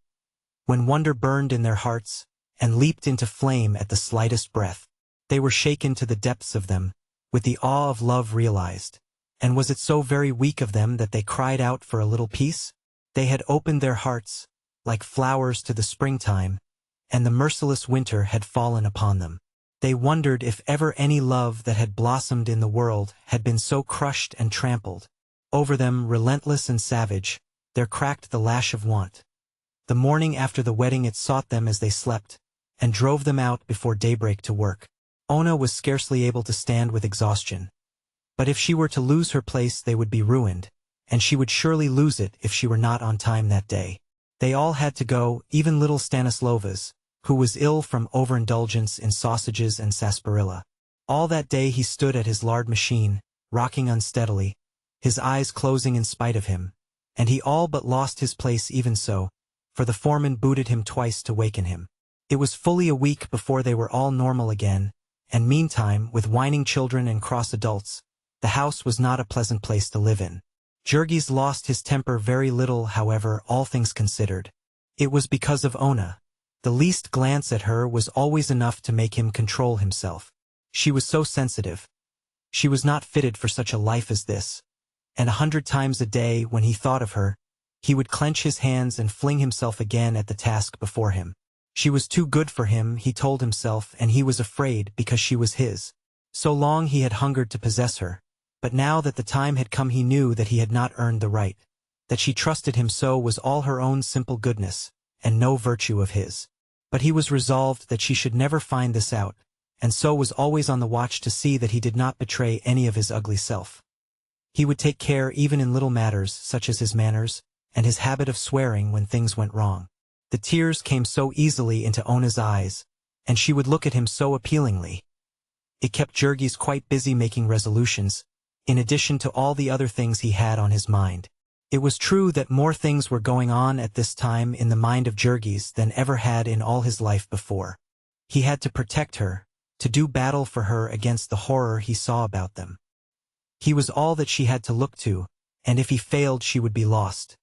when wonder burned in their hearts, and leaped into flame at the slightest breath. They were shaken to the depths of them, with the awe of love realized. And was it so very weak of them that they cried out for a little peace? They had opened their hearts, like flowers to the springtime, and the merciless winter had fallen upon them. They wondered if ever any love that had blossomed in the world had been so crushed and trampled. Over them, relentless and savage, there cracked the lash of want. The morning after the wedding it sought them as they slept, and drove them out before daybreak to work. Ona was scarcely able to stand with exhaustion. But if she were to lose her place they would be ruined, and she would surely lose it if she were not on time that day. They all had to go, even little Stanislovas, who was ill from overindulgence in sausages and sarsaparilla. All that day he stood at his lard machine, rocking unsteadily, his eyes closing in spite of him, and he all but lost his place even so, for the foreman booted him twice to waken him. It was fully a week before they were all normal again, and meantime, with whining children and cross adults, the house was not a pleasant place to live in. Jurgis lost his temper very little, however, all things considered. It was because of Ona. The least glance at her was always enough to make him control himself. She was so sensitive. She was not fitted for such a life as this. And 100 times a day, when he thought of her, he would clench his hands and fling himself again at the task before him. She was too good for him, he told himself, and he was afraid because she was his. So long he had hungered to possess her, but now that the time had come he knew that he had not earned the right. That she trusted him so was all her own simple goodness, and no virtue of his. But he was resolved that she should never find this out, and so was always on the watch to see that he did not betray any of his ugly self. He would take care even in little matters, such as his manners, and his habit of swearing when things went wrong. The tears came so easily into Ona's eyes, and she would look at him so appealingly. It kept Jurgis quite busy making resolutions, in addition to all the other things he had on his mind. It was true that more things were going on at this time in the mind of Jurgis than ever had in all his life before. He had to protect her, to do battle for her against the horror he saw about them. He was all that she had to look to, and if he failed she would be lost.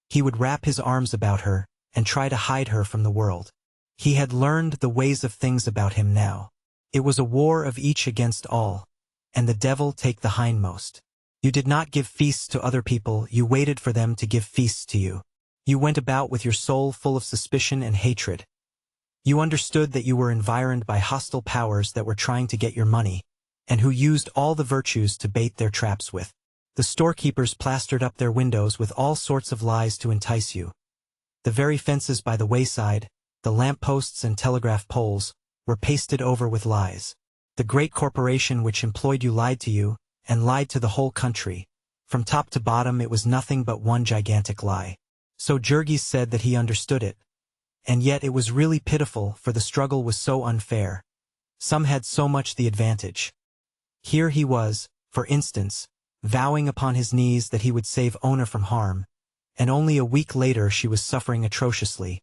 He would wrap his arms about her, and try to hide her from the world. He had learned the ways of things about him now. It was a war of each against all, and the devil take the hindmost. You did not give feasts to other people, you waited for them to give feasts to you. You went about with your soul full of suspicion and hatred. You understood that you were environed by hostile powers that were trying to get your money, and who used all the virtues to bait their traps with. The storekeepers plastered up their windows with all sorts of lies to entice you. The very fences by the wayside, the lamp-posts and telegraph poles, were pasted over with lies. The great corporation which employed you lied to you, and lied to the whole country. From top to bottom it was nothing but one gigantic lie. So Jurgis said that he understood it. And yet it was really pitiful, for the struggle was so unfair. Some had so much the advantage. Here he was, for instance, vowing upon his knees that he would save Ona from harm, and only a week later she was suffering atrociously,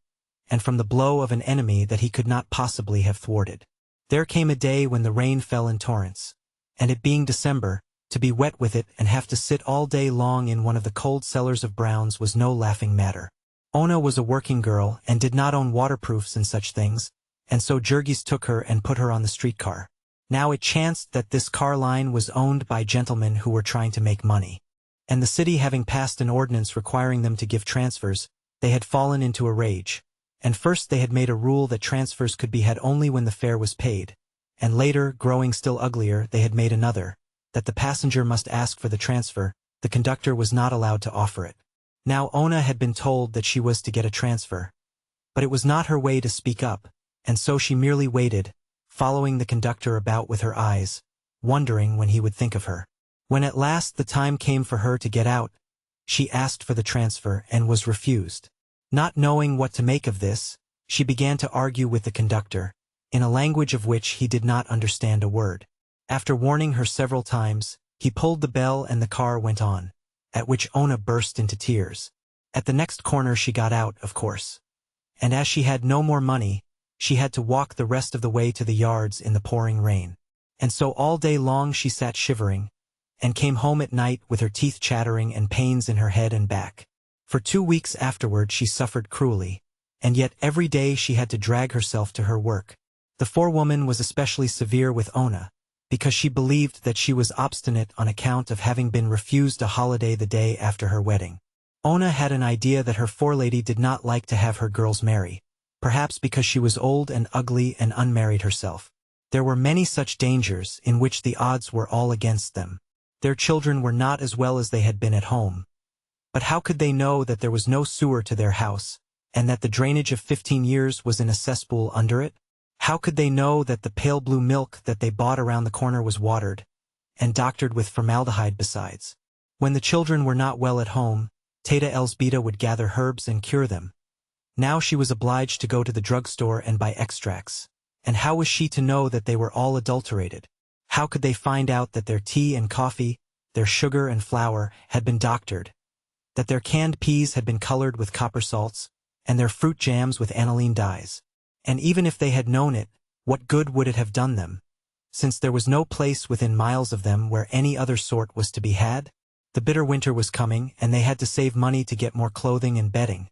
and from the blow of an enemy that he could not possibly have thwarted. There came a day when the rain fell in torrents, and it being December, to be wet with it and have to sit all day long in one of the cold cellars of Brown's was no laughing matter. Ona was a working girl and did not own waterproofs and such things, and so Jurgis took her and put her on the streetcar. Now it chanced that this car line was owned by gentlemen who were trying to make money. And the city having passed an ordinance requiring them to give transfers, they had fallen into a rage. And first they had made a rule that transfers could be had only when the fare was paid, and later, growing still uglier, they had made another, that the passenger must ask for the transfer, the conductor was not allowed to offer it. Now Ona had been told that she was to get a transfer. But it was not her way to speak up, and so she merely waited, following the conductor about with her eyes, wondering when he would think of her. When at last the time came for her to get out, she asked for the transfer and was refused. Not knowing what to make of this, she began to argue with the conductor, in a language of which he did not understand a word. After warning her several times, he pulled the bell and the car went on, at which Ona burst into tears. At the next corner she got out, of course. And as she had no more money, she had to walk the rest of the way to the yards in the pouring rain. And so all day long she sat shivering, and came home at night with her teeth chattering and pains in her head and back. For 2 weeks afterward she suffered cruelly, and yet every day she had to drag herself to her work. The forewoman was especially severe with Ona, because she believed that she was obstinate on account of having been refused a holiday the day after her wedding. Ona had an idea that her forelady did not like to have her girls marry, perhaps because she was old and ugly and unmarried herself. There were many such dangers in which the odds were all against them. Their children were not as well as they had been at home. But how could they know that there was no sewer to their house, and that the drainage of 15 years was in a cesspool under it? How could they know that the pale blue milk that they bought around the corner was watered, and doctored with formaldehyde besides? When the children were not well at home, Teta Elsbeta would gather herbs and cure them. Now she was obliged to go to the drugstore and buy extracts. And how was she to know that they were all adulterated? How could they find out that their tea and coffee, their sugar and flour, had been doctored, that their canned peas had been colored with copper salts, and their fruit jams with aniline dyes? And even if they had known it, what good would it have done them, since there was no place within miles of them where any other sort was to be had? The bitter winter was coming, and they had to save money to get more clothing and bedding.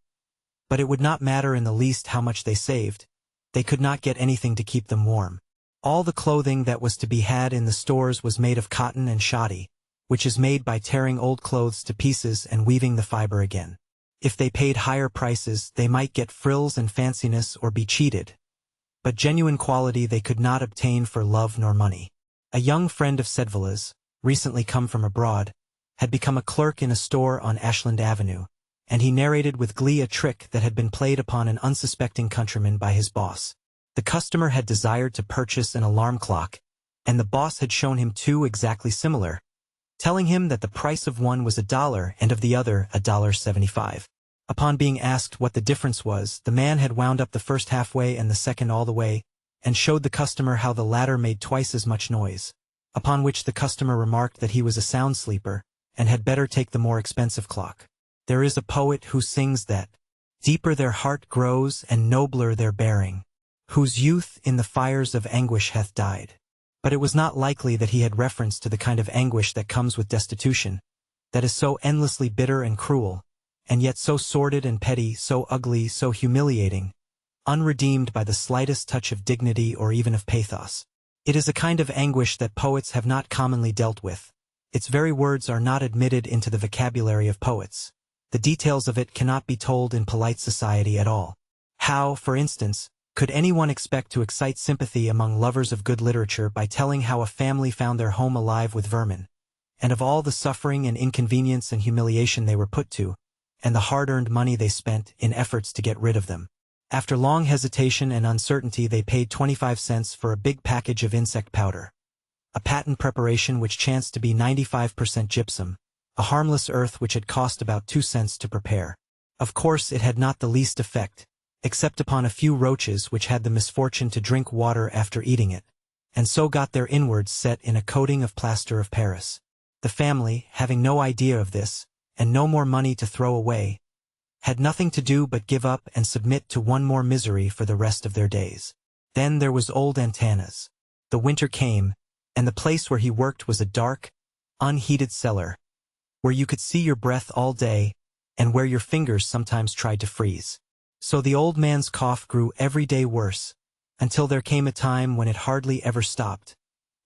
But it would not matter in the least how much they saved. They could not get anything to keep them warm. All the clothing that was to be had in the stores was made of cotton and shoddy, which is made by tearing old clothes to pieces and weaving the fiber again. If they paid higher prices, they might get frills and fanciness or be cheated. But genuine quality they could not obtain for love nor money. A young friend of Sedvila's, recently come from abroad, had become a clerk in a store on Ashland Avenue, and he narrated with glee a trick that had been played upon an unsuspecting countryman by his boss. The customer had desired to purchase an alarm clock, and the boss had shown him two exactly similar, telling him that the price of one was $1 and of the other $1.75. Upon being asked what the difference was, the man had wound up the first halfway and the second all the way, and showed the customer how the latter made twice as much noise, upon which the customer remarked that he was a sound sleeper, and had better take the more expensive clock. There is a poet who sings that, deeper their heart grows and nobler their bearing, whose youth in the fires of anguish hath died. But it was not likely that he had reference to the kind of anguish that comes with destitution, that is so endlessly bitter and cruel, and yet so sordid and petty, so ugly, so humiliating, unredeemed by the slightest touch of dignity or even of pathos. It is a kind of anguish that poets have not commonly dealt with. Its very words are not admitted into the vocabulary of poets. The details of it cannot be told in polite society at all. How, for instance, could anyone expect to excite sympathy among lovers of good literature by telling how a family found their home alive with vermin, and of all the suffering and inconvenience and humiliation they were put to, and the hard-earned money they spent in efforts to get rid of them? After long hesitation and uncertainty, they paid 25 cents for a big package of insect powder, a patent preparation which chanced to be 95% gypsum, a harmless earth which had cost about 2 cents to prepare. Of course it had not the least effect, except upon a few roaches which had the misfortune to drink water after eating it, and so got their inwards set in a coating of plaster of Paris. The family, having no idea of this, and no more money to throw away, had nothing to do but give up and submit to one more misery for the rest of their days. Then there was old Antanas. The winter came, and the place where he worked was a dark, unheated cellar, where you could see your breath all day, and where your fingers sometimes tried to freeze. So the old man's cough grew every day worse, until there came a time when it hardly ever stopped,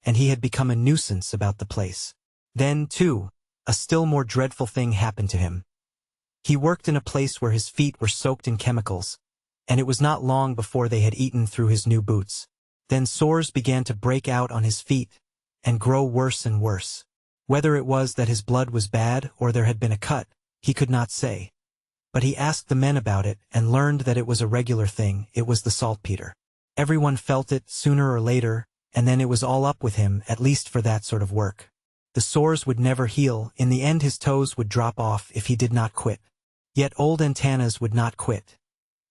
and he had become a nuisance about the place. Then, too, a still more dreadful thing happened to him. He worked in a place where his feet were soaked in chemicals, and it was not long before they had eaten through his new boots. Then sores began to break out on his feet, and grow worse and worse. Whether it was that his blood was bad or there had been a cut, he could not say. But he asked the men about it and learned that it was a regular thing. It was the saltpeter. Everyone felt it sooner or later, and then it was all up with him, at least for that sort of work. The sores would never heal. In the end his toes would drop off if he did not quit. Yet old Antanas would not quit.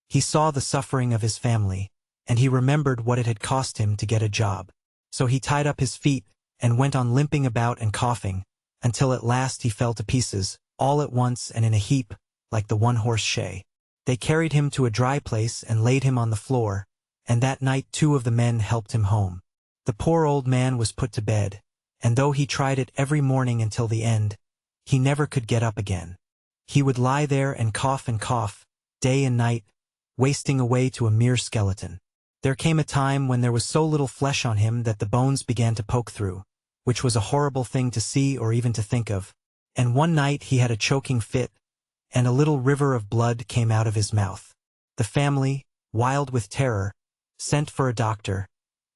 He saw the suffering of his family, and he remembered what it had cost him to get a job. So he tied up his feet and went on limping about and coughing, until at last he fell to pieces, all at once and in a heap, like the one-horse shay. They carried him to a dry place and laid him on the floor, and that night 2 of the men helped him home. The poor old man was put to bed, and though he tried it every morning until the end, he never could get up again. He would lie there and cough, day and night, wasting away to a mere skeleton. There came a time when there was so little flesh on him that the bones began to poke through, which was a horrible thing to see or even to think of, and one night he had a choking fit, and a little river of blood came out of his mouth. The family, wild with terror, sent for a doctor,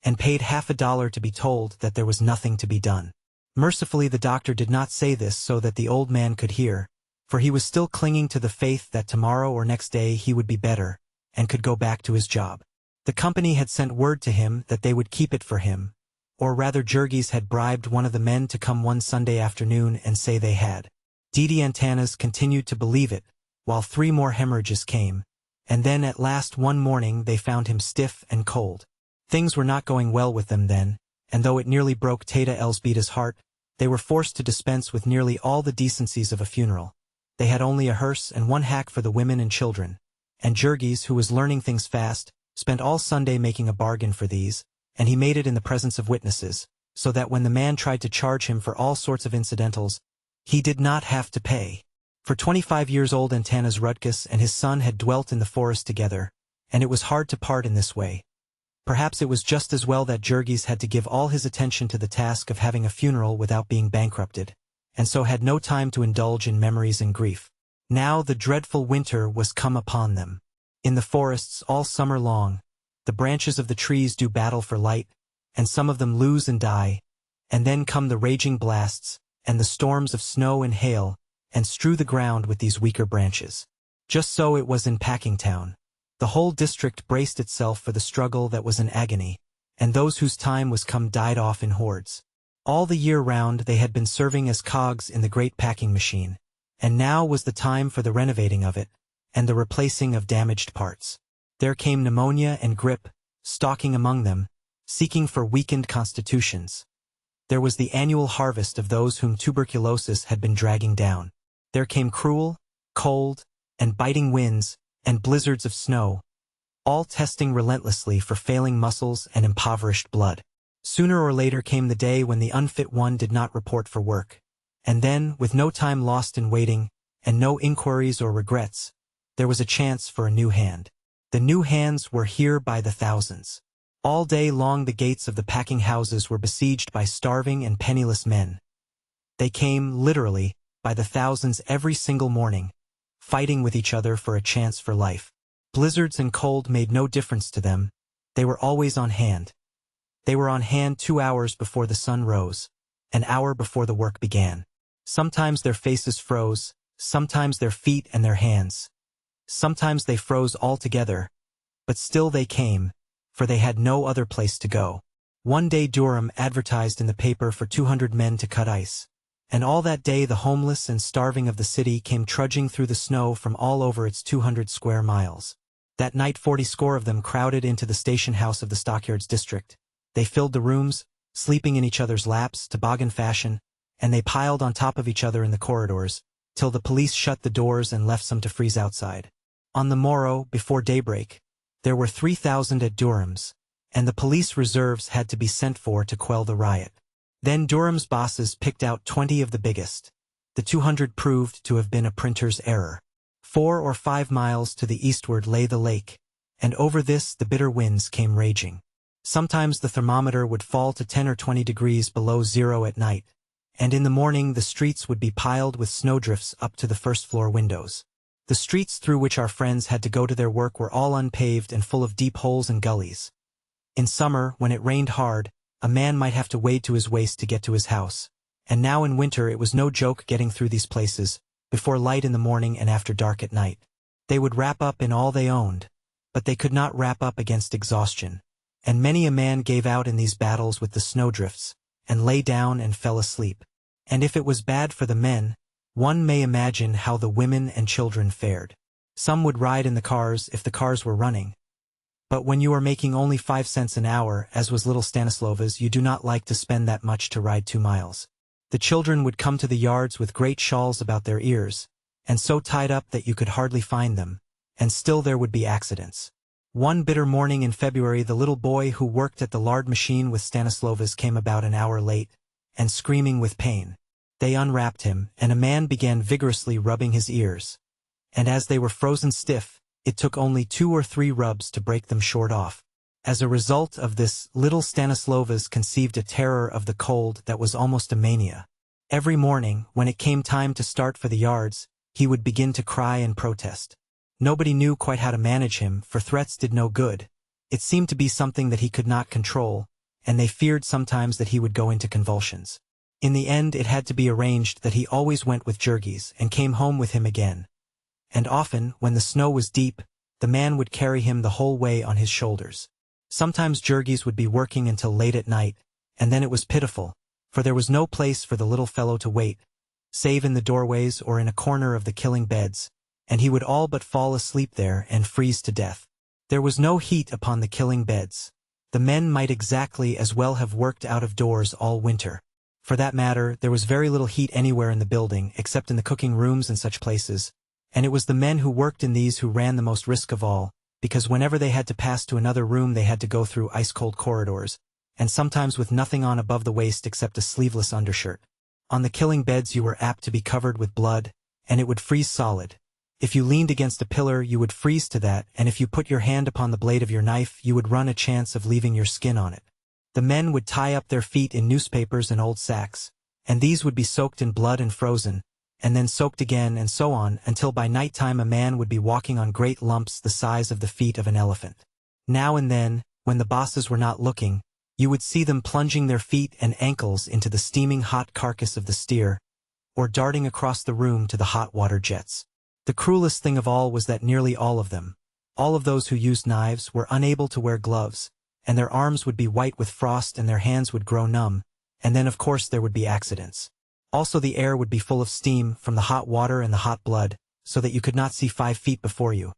and paid $50 to be told that there was nothing to be done. Mercifully, the doctor did not say this so that the old man could hear, for he was still clinging to the faith that tomorrow or next day he would be better, and could go back to his job. The company had sent word to him that they would keep it for him, or rather Jurgis had bribed one of the men to come one Sunday afternoon and say they had. Didi Antanas continued to believe it, while 3 more hemorrhages came, and then at last one morning they found him stiff and cold. Things were not going well with them then, and though it nearly broke Teta Elsbeta's heart, they were forced to dispense with nearly all the decencies of a funeral. They had only a hearse and 1 hack for the women and children, and Jurgis, who was learning things fast, spent all Sunday making a bargain for these, and he made it in the presence of witnesses, so that when the man tried to charge him for all sorts of incidentals, he did not have to pay. For 25 years old Jurgis Rudkus and his son had dwelt in the forest together, and it was hard to part in this way. Perhaps it was just as well that Jurgis had to give all his attention to the task of having a funeral without being bankrupted, and so had no time to indulge in memories and grief. Now the dreadful winter was come upon them. In the forests all summer long, the branches of the trees do battle for light, and some of them lose and die, and then come the raging blasts, and the storms of snow and hail, and strew the ground with these weaker branches. Just so it was in Packingtown. The whole district braced itself for the struggle that was an agony, and those whose time was come died off in hordes. All the year round they had been serving as cogs in the great packing machine, and now was the time for the renovating of it, and the replacing of damaged parts. There came pneumonia and grippe, stalking among them, seeking for weakened constitutions. There was the annual harvest of those whom tuberculosis had been dragging down. There came cruel, cold, and biting winds, and blizzards of snow, all testing relentlessly for failing muscles and impoverished blood. Sooner or later came the day when the unfit one did not report for work, and then, with no time lost in waiting, and no inquiries or regrets, there was a chance for a new hand. The new hands were here by the thousands. All day long the gates of the packing houses were besieged by starving and penniless men. They came, literally, by the thousands every single morning, fighting with each other for a chance for life. Blizzards and cold made no difference to them. They were always on hand. They were on hand 2 hours before the sun rose, an hour before the work began. Sometimes their faces froze, sometimes their feet and their hands. Sometimes they froze altogether, but still they came, for they had no other place to go. One day Durham advertised in the paper for 200 men to cut ice. And all that day the homeless and starving of the city came trudging through the snow from all over its 200 square miles. That night 40 score of them crowded into the station house of the Stockyards district. They filled the rooms, sleeping in each other's laps, toboggan fashion, and they piled on top of each other in the corridors, till the police shut the doors and left some to freeze outside. On the morrow, before daybreak, there were 3,000 at Durham's, and the police reserves had to be sent for to quell the riot. Then Durham's bosses picked out 20 of the biggest. The 200 proved to have been a printer's error. 4 or 5 miles to the eastward lay the lake, and over this the bitter winds came raging. Sometimes the thermometer would fall to 10 or 20 degrees below zero at night, and in the morning the streets would be piled with snowdrifts up to the first-floor windows. The streets through which our friends had to go to their work were all unpaved and full of deep holes and gullies. In summer, when it rained hard, a man might have to wade to his waist to get to his house, and now in winter it was no joke getting through these places, before light in the morning and after dark at night. They would wrap up in all they owned, but they could not wrap up against exhaustion, and many a man gave out in these battles with the snowdrifts, and lay down and fell asleep. And if it was bad for the men, one may imagine how the women and children fared. Some would ride in the cars if the cars were running. But when you are making only 5 cents an hour, as was little Stanislova's, you do not like to spend that much to ride 2 miles. The children would come to the yards with great shawls about their ears, and so tied up that you could hardly find them, and still there would be accidents. One bitter morning in February the little boy who worked at the lard machine with Stanislova's came about an hour late, and screaming with pain. They unwrapped him, and a man began vigorously rubbing his ears. And as they were frozen stiff, it took only 2 or 3 rubs to break them short off. As a result of this, little Stanislova's conceived a terror of the cold that was almost a mania. Every morning, when it came time to start for the yards, he would begin to cry and protest. Nobody knew quite how to manage him, for threats did no good. It seemed to be something that he could not control, and they feared sometimes that he would go into convulsions. In the end it had to be arranged that he always went with Jurgis and came home with him again. And often, when the snow was deep, the man would carry him the whole way on his shoulders. Sometimes Jurgis would be working until late at night, and then it was pitiful, for there was no place for the little fellow to wait, save in the doorways or in a corner of the killing beds, and he would all but fall asleep there and freeze to death. There was no heat upon the killing beds. The men might exactly as well have worked out of doors all winter. For that matter, there was very little heat anywhere in the building except in the cooking rooms and such places, and it was the men who worked in these who ran the most risk of all, because whenever they had to pass to another room they had to go through ice-cold corridors, and sometimes with nothing on above the waist except a sleeveless undershirt. On the killing beds you were apt to be covered with blood, and it would freeze solid. If you leaned against a pillar you would freeze to that, and if you put your hand upon the blade of your knife you would run a chance of leaving your skin on it. The men would tie up their feet in newspapers and old sacks, and these would be soaked in blood and frozen, and then soaked again and so on until by night time a man would be walking on great lumps the size of the feet of an elephant. Now and then, when the bosses were not looking, you would see them plunging their feet and ankles into the steaming hot carcass of the steer, or darting across the room to the hot water jets. The cruelest thing of all was that nearly all of them, all of those who used knives, were unable to wear gloves, and their arms would be white with frost and their hands would grow numb, and then of course there would be accidents. Also the air would be full of steam from the hot water and the hot blood, so that you could not see 5 feet before you.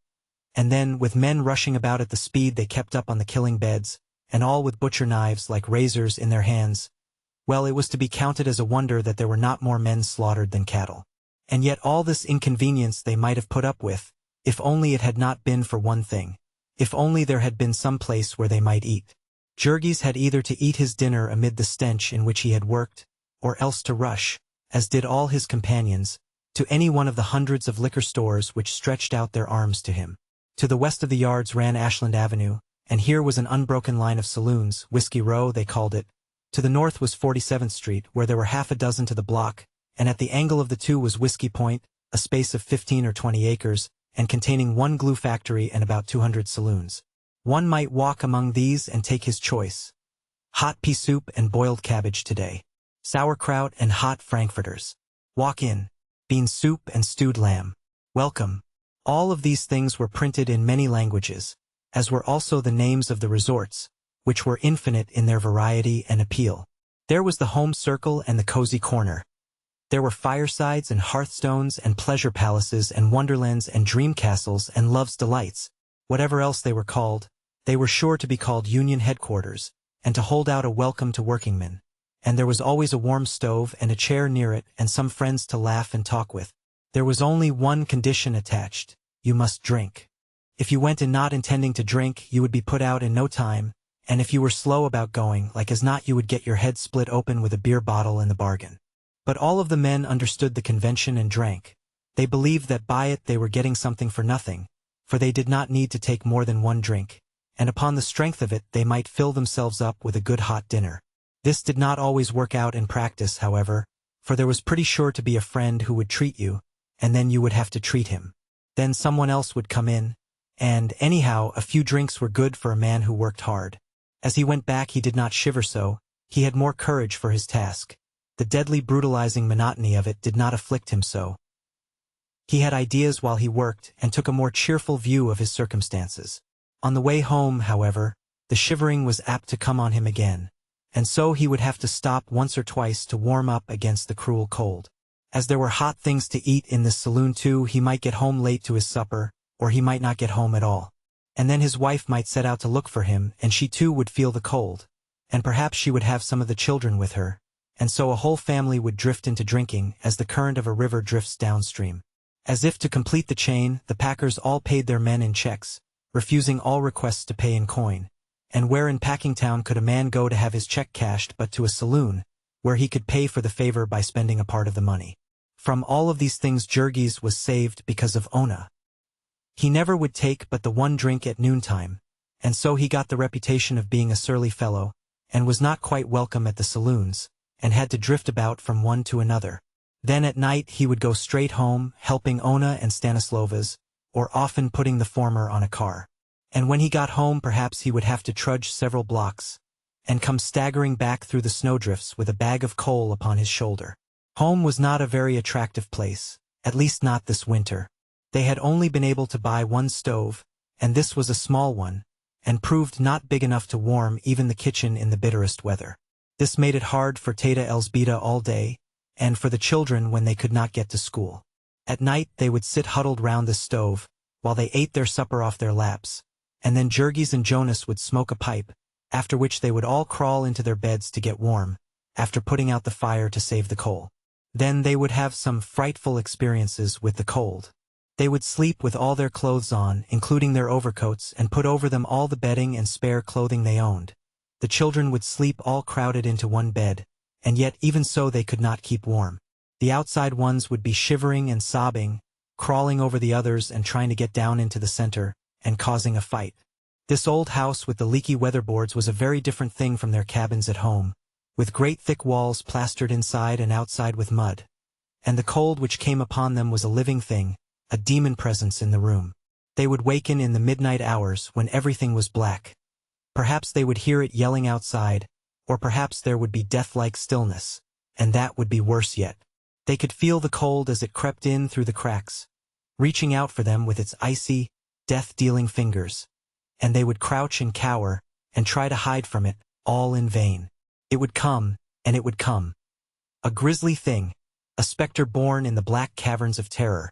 And then, with men rushing about at the speed they kept up on the killing beds, and all with butcher knives like razors in their hands, well, it was to be counted as a wonder that there were not more men slaughtered than cattle. And yet all this inconvenience they might have put up with, if only it had not been for one thing. If only there had been some place where they might eat. Jurgis had either to eat his dinner amid the stench in which he had worked, or else to rush, as did all his companions, to any one of the hundreds of liquor stores which stretched out their arms to him. To the west of the yards ran Ashland Avenue, and here was an unbroken line of saloons, Whiskey Row they called it. To the north was 47th Street, where there were half a dozen to the block, and at the angle of the two was Whiskey Point, a space of 15 or 20 acres, and containing one glue factory and about 200 saloons. One might walk among these and take his choice. Hot pea soup and boiled cabbage today. Sauerkraut and hot frankfurters. Walk in. Bean soup and stewed lamb. Welcome. All of these things were printed in many languages, as were also the names of the resorts, which were infinite in their variety and appeal. There was the home circle and the cozy corner. There were firesides and hearthstones and pleasure palaces and wonderlands and dream castles and love's delights. Whatever else they were called, they were sure to be called Union Headquarters, and to hold out a welcome to workingmen. And there was always a warm stove and a chair near it and some friends to laugh and talk with. There was only one condition attached: you must drink. If you went in not intending to drink, you would be put out in no time, and if you were slow about going, like as not you would get your head split open with a beer bottle in the bargain. But all of the men understood the convention and drank. They believed that by it they were getting something for nothing, for they did not need to take more than one drink, and upon the strength of it they might fill themselves up with a good hot dinner. This did not always work out in practice, however, for there was pretty sure to be a friend who would treat you, and then you would have to treat him. Then someone else would come in, and, anyhow, a few drinks were good for a man who worked hard. As he went back he did not shiver so, he had more courage for his task. The deadly brutalizing monotony of it did not afflict him so. He had ideas while he worked and took a more cheerful view of his circumstances. On the way home, however, the shivering was apt to come on him again, and so he would have to stop once or twice to warm up against the cruel cold. As there were hot things to eat in this saloon too, he might get home late to his supper, or he might not get home at all. And then his wife might set out to look for him, and she too would feel the cold, and perhaps she would have some of the children with her, and so a whole family would drift into drinking as the current of a river drifts downstream. As if to complete the chain, the packers all paid their men in checks, refusing all requests to pay in coin. And where in Packingtown could a man go to have his check cashed but to a saloon, where he could pay for the favor by spending a part of the money? From all of these things Jurgis was saved because of Ona. He never would take but the one drink at noontime, and so he got the reputation of being a surly fellow, and was not quite welcome at the saloons, and had to drift about from one to another. Then at night he would go straight home, helping Ona and Stanislovas, or often putting the former on a car. And when he got home perhaps he would have to trudge several blocks, and come staggering back through the snowdrifts with a bag of coal upon his shoulder. Home was not a very attractive place, at least not this winter. They had only been able to buy one stove, and this was a small one, and proved not big enough to warm even the kitchen in the bitterest weather. This made it hard for Teta Elzbieta all day, and for the children when they could not get to school. At night they would sit huddled round the stove, while they ate their supper off their laps, and then Jurgis and Jonas would smoke a pipe, after which they would all crawl into their beds to get warm, after putting out the fire to save the coal. Then they would have some frightful experiences with the cold. They would sleep with all their clothes on, including their overcoats, and put over them all the bedding and spare clothing they owned. The children would sleep all crowded into one bed, and yet even so they could not keep warm. The outside ones would be shivering and sobbing, crawling over the others and trying to get down into the center, and causing a fight. This old house with the leaky weatherboards was a very different thing from their cabins at home, with great thick walls plastered inside and outside with mud. And the cold which came upon them was a living thing, a demon presence in the room. They would waken in the midnight hours when everything was black. Perhaps they would hear it yelling outside, or perhaps there would be death-like stillness, and that would be worse yet. They could feel the cold as it crept in through the cracks, reaching out for them with its icy, death-dealing fingers, and they would crouch and cower, and try to hide from it, all in vain. It would come, and it would come. A grisly thing, a specter born in the black caverns of terror.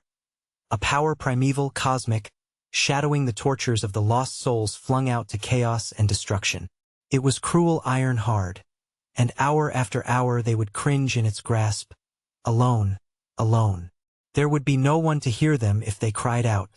A power primeval, cosmic, shadowing the tortures of the lost souls flung out to chaos and destruction. It was cruel iron hard, and hour after hour they would cringe in its grasp, alone, alone. There would be no one to hear them if they cried out.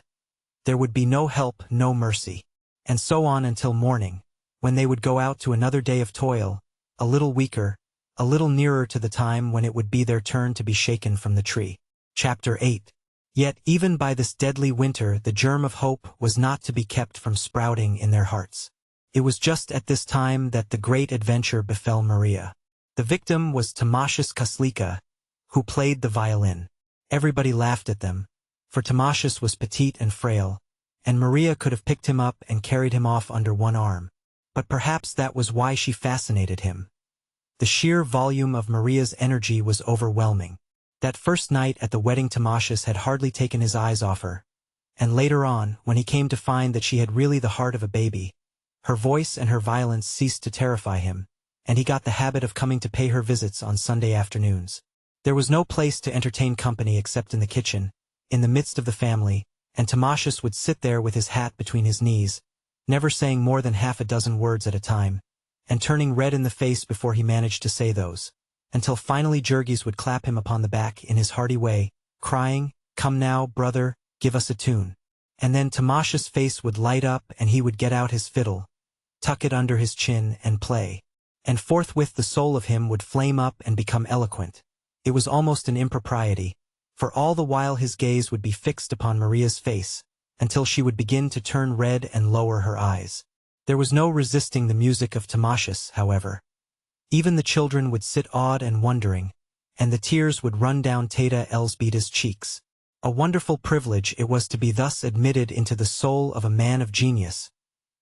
There would be no help, no mercy. And so on until morning, when they would go out to another day of toil, a little weaker, a little nearer to the time when it would be their turn to be shaken from the tree. Chapter 8. Yet even by this deadly winter the germ of hope was not to be kept from sprouting in their hearts. It was just at this time that the great adventure befell Maria. The victim was Tamasius Kaslika, who played the violin. Everybody laughed at them, for Tamasius was petite and frail, and Maria could have picked him up and carried him off under one arm. But perhaps that was why she fascinated him. The sheer volume of Maria's energy was overwhelming. That first night at the wedding Tamasius had hardly taken his eyes off her, and later on, when he came to find that she had really the heart of a baby, her voice and her violence ceased to terrify him, and he got the habit of coming to pay her visits on Sunday afternoons. There was no place to entertain company except in the kitchen, in the midst of the family, and Tamasius would sit there with his hat between his knees, never saying more than half a dozen words at a time, and turning red in the face before he managed to say those, until finally Jurgis would clap him upon the back in his hearty way, crying, "Come now, brother, give us a tune." And then Tamasius' face would light up and he would get out his fiddle, tuck it under his chin and play. And forthwith the soul of him would flame up and become eloquent. It was almost an impropriety, for all the while his gaze would be fixed upon Maria's face, until she would begin to turn red and lower her eyes. There was no resisting the music of Tamasius, however. Even the children would sit awed and wondering, and the tears would run down Teta Elzbieta's cheeks. A wonderful privilege it was to be thus admitted into the soul of a man of genius,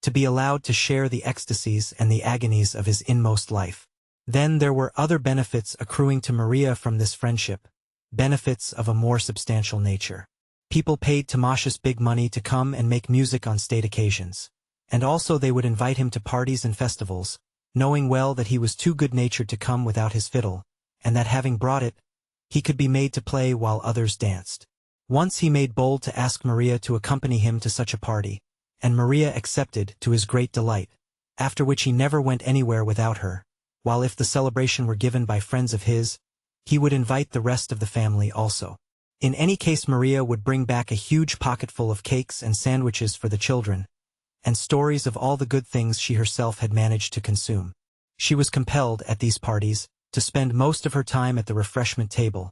to be allowed to share the ecstasies and the agonies of his inmost life. Then there were other benefits accruing to Maria from this friendship, benefits of a more substantial nature. People paid Tamasius big money to come and make music on state occasions, and also they would invite him to parties and festivals, knowing well that he was too good-natured to come without his fiddle, and that having brought it, he could be made to play while others danced. Once he made bold to ask Maria to accompany him to such a party, and Maria accepted to his great delight, after which he never went anywhere without her, while if the celebration were given by friends of his, he would invite the rest of the family also. In any case Maria would bring back a huge pocketful of cakes and sandwiches for the children, and stories of all the good things she herself had managed to consume. She was compelled, at these parties, to spend most of her time at the refreshment table,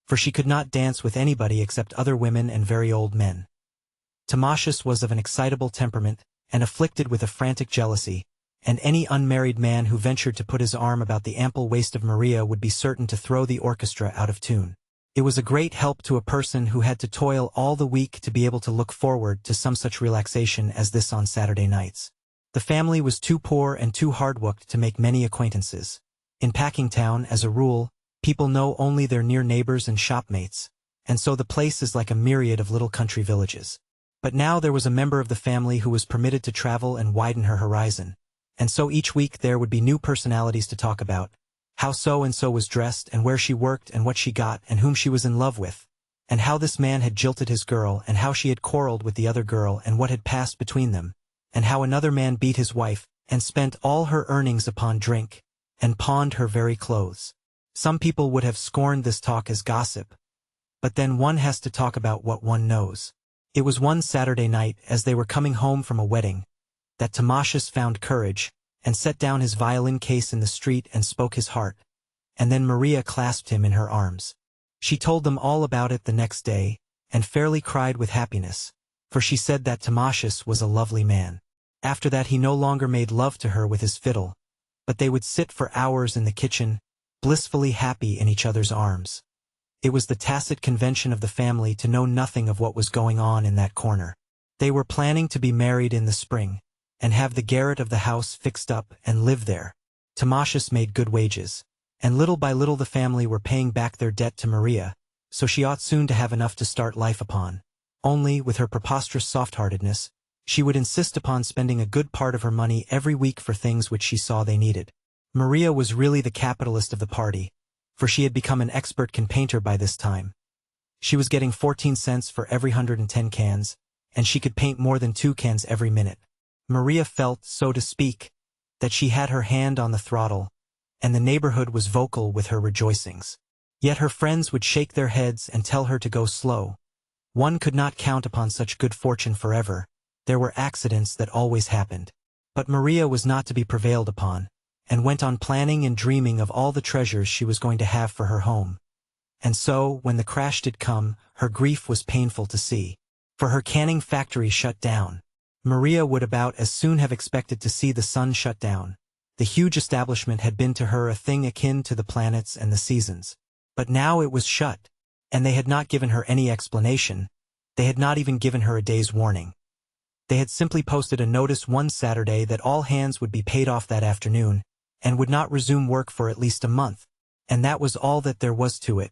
for she could not dance with anybody except other women and very old men. Tamasius was of an excitable temperament, and afflicted with a frantic jealousy, and any unmarried man who ventured to put his arm about the ample waist of Maria would be certain to throw the orchestra out of tune. It was a great help to a person who had to toil all the week to be able to look forward to some such relaxation as this on Saturday nights. The family was too poor and too hard-worked to make many acquaintances. In Packingtown, as a rule, people know only their near neighbors and shopmates, and so the place is like a myriad of little country villages. But now there was a member of the family who was permitted to travel and widen her horizon, and so each week there would be new personalities to talk about, how so-and-so was dressed and where she worked and what she got and whom she was in love with, and how this man had jilted his girl and how she had quarreled with the other girl and what had passed between them, and how another man beat his wife and spent all her earnings upon drink and pawned her very clothes. Some people would have scorned this talk as gossip, but then one has to talk about what one knows. It was one Saturday night as they were coming home from a wedding that Tamashas found courage and set down his violin case in the street and spoke his heart, and then Maria clasped him in her arms. She told them all about it the next day, and fairly cried with happiness, for she said that Tamashas was a lovely man. After that he no longer made love to her with his fiddle, but they would sit for hours in the kitchen, blissfully happy in each other's arms. It was the tacit convention of the family to know nothing of what was going on in that corner. They were planning to be married in the spring, and have the garret of the house fixed up and live there. Tamashas made good wages, and little by little the family were paying back their debt to Maria, so she ought soon to have enough to start life upon. Only, with her preposterous soft-heartedness, she would insist upon spending a good part of her money every week for things which she saw they needed. Maria was really the capitalist of the party, for she had become an expert painter by this time. She was getting 14 cents for every 110 cans, and she could paint more than 2 cans every minute. Maria felt, so to speak, that she had her hand on the throttle, and the neighborhood was vocal with her rejoicings. Yet her friends would shake their heads and tell her to go slow. One could not count upon such good fortune forever. There were accidents that always happened. But Maria was not to be prevailed upon, and went on planning and dreaming of all the treasures she was going to have for her home. And so, when the crash did come, her grief was painful to see. For her canning factory shut down. Maria would about as soon have expected to see the sun shut down. The huge establishment had been to her a thing akin to the planets and the seasons. But now it was shut, and they had not given her any explanation. They had not even given her a day's warning. They had simply posted a notice one Saturday that all hands would be paid off that afternoon, and would not resume work for at least a month. And that was all that there was to it.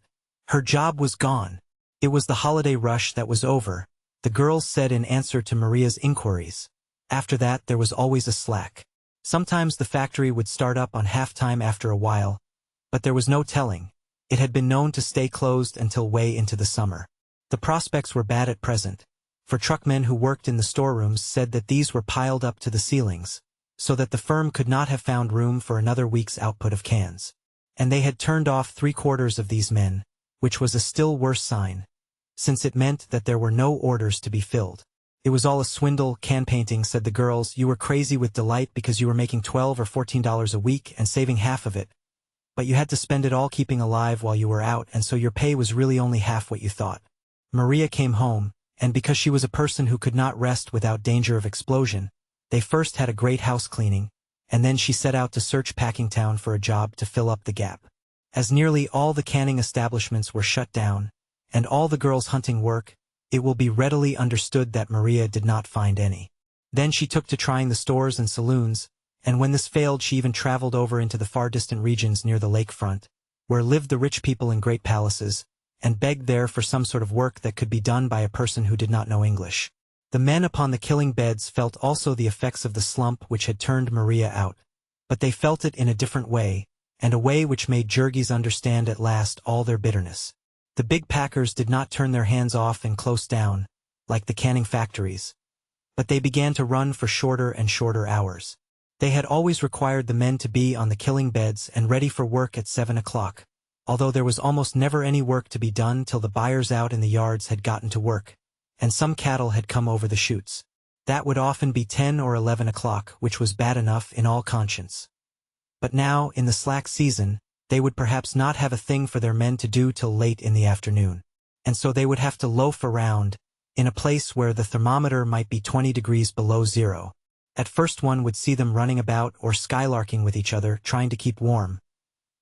Her job was gone. It was the holiday rush that was over, the girls said in answer to Maria's inquiries. After that there was always a slack. Sometimes the factory would start up on half-time after a while, but there was no telling. It had been known to stay closed until way into the summer. The prospects were bad at present, for truckmen who worked in the storerooms said that these were piled up to the ceilings, so that the firm could not have found room for another week's output of cans. And they had turned off 3/4 of these men, which was a still worse sign, since it meant that there were no orders to be filled. It was all a swindle, can painting, said the girls. You were crazy with delight because you were making $12 or $14 a week and saving half of it. But you had to spend it all keeping alive while you were out, and so your pay was really only half what you thought. Maria came home, and because she was a person who could not rest without danger of explosion, they first had a great house cleaning, and then she set out to search Packingtown for a job to fill up the gap. As nearly all the canning establishments were shut down, and all the girls hunting work, it will be readily understood that Maria did not find any. Then she took to trying the stores and saloons, and when this failed she even traveled over into the far distant regions near the lakefront, where lived the rich people in great palaces, and begged there for some sort of work that could be done by a person who did not know English. The men upon the killing beds felt also the effects of the slump which had turned Maria out, but they felt it in a different way, and a way which made Jurgis understand at last all their bitterness. The big packers did not turn their hands off and close down, like the canning factories, but they began to run for shorter and shorter hours. They had always required the men to be on the killing beds and ready for work at 7 o'clock, although there was almost never any work to be done till the buyers out in the yards had gotten to work, and some cattle had come over the chutes. That would often be 10 or 11 o'clock, which was bad enough in all conscience. But now, in the slack season, they would perhaps not have a thing for their men to do till late in the afternoon, and so they would have to loaf around, in a place where the thermometer might be 20 degrees below zero. At first one would see them running about or skylarking with each other, trying to keep warm.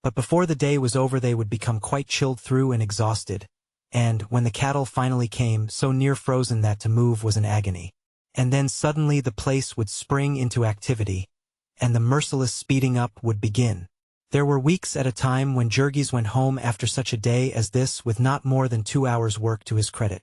But before the day was over they would become quite chilled through and exhausted, and, when the cattle finally came, so near frozen that to move was an agony. And then suddenly the place would spring into activity, and the merciless speeding up would begin. There were weeks at a time when Jurgis went home after such a day as this with not more than 2 hours' work to his credit,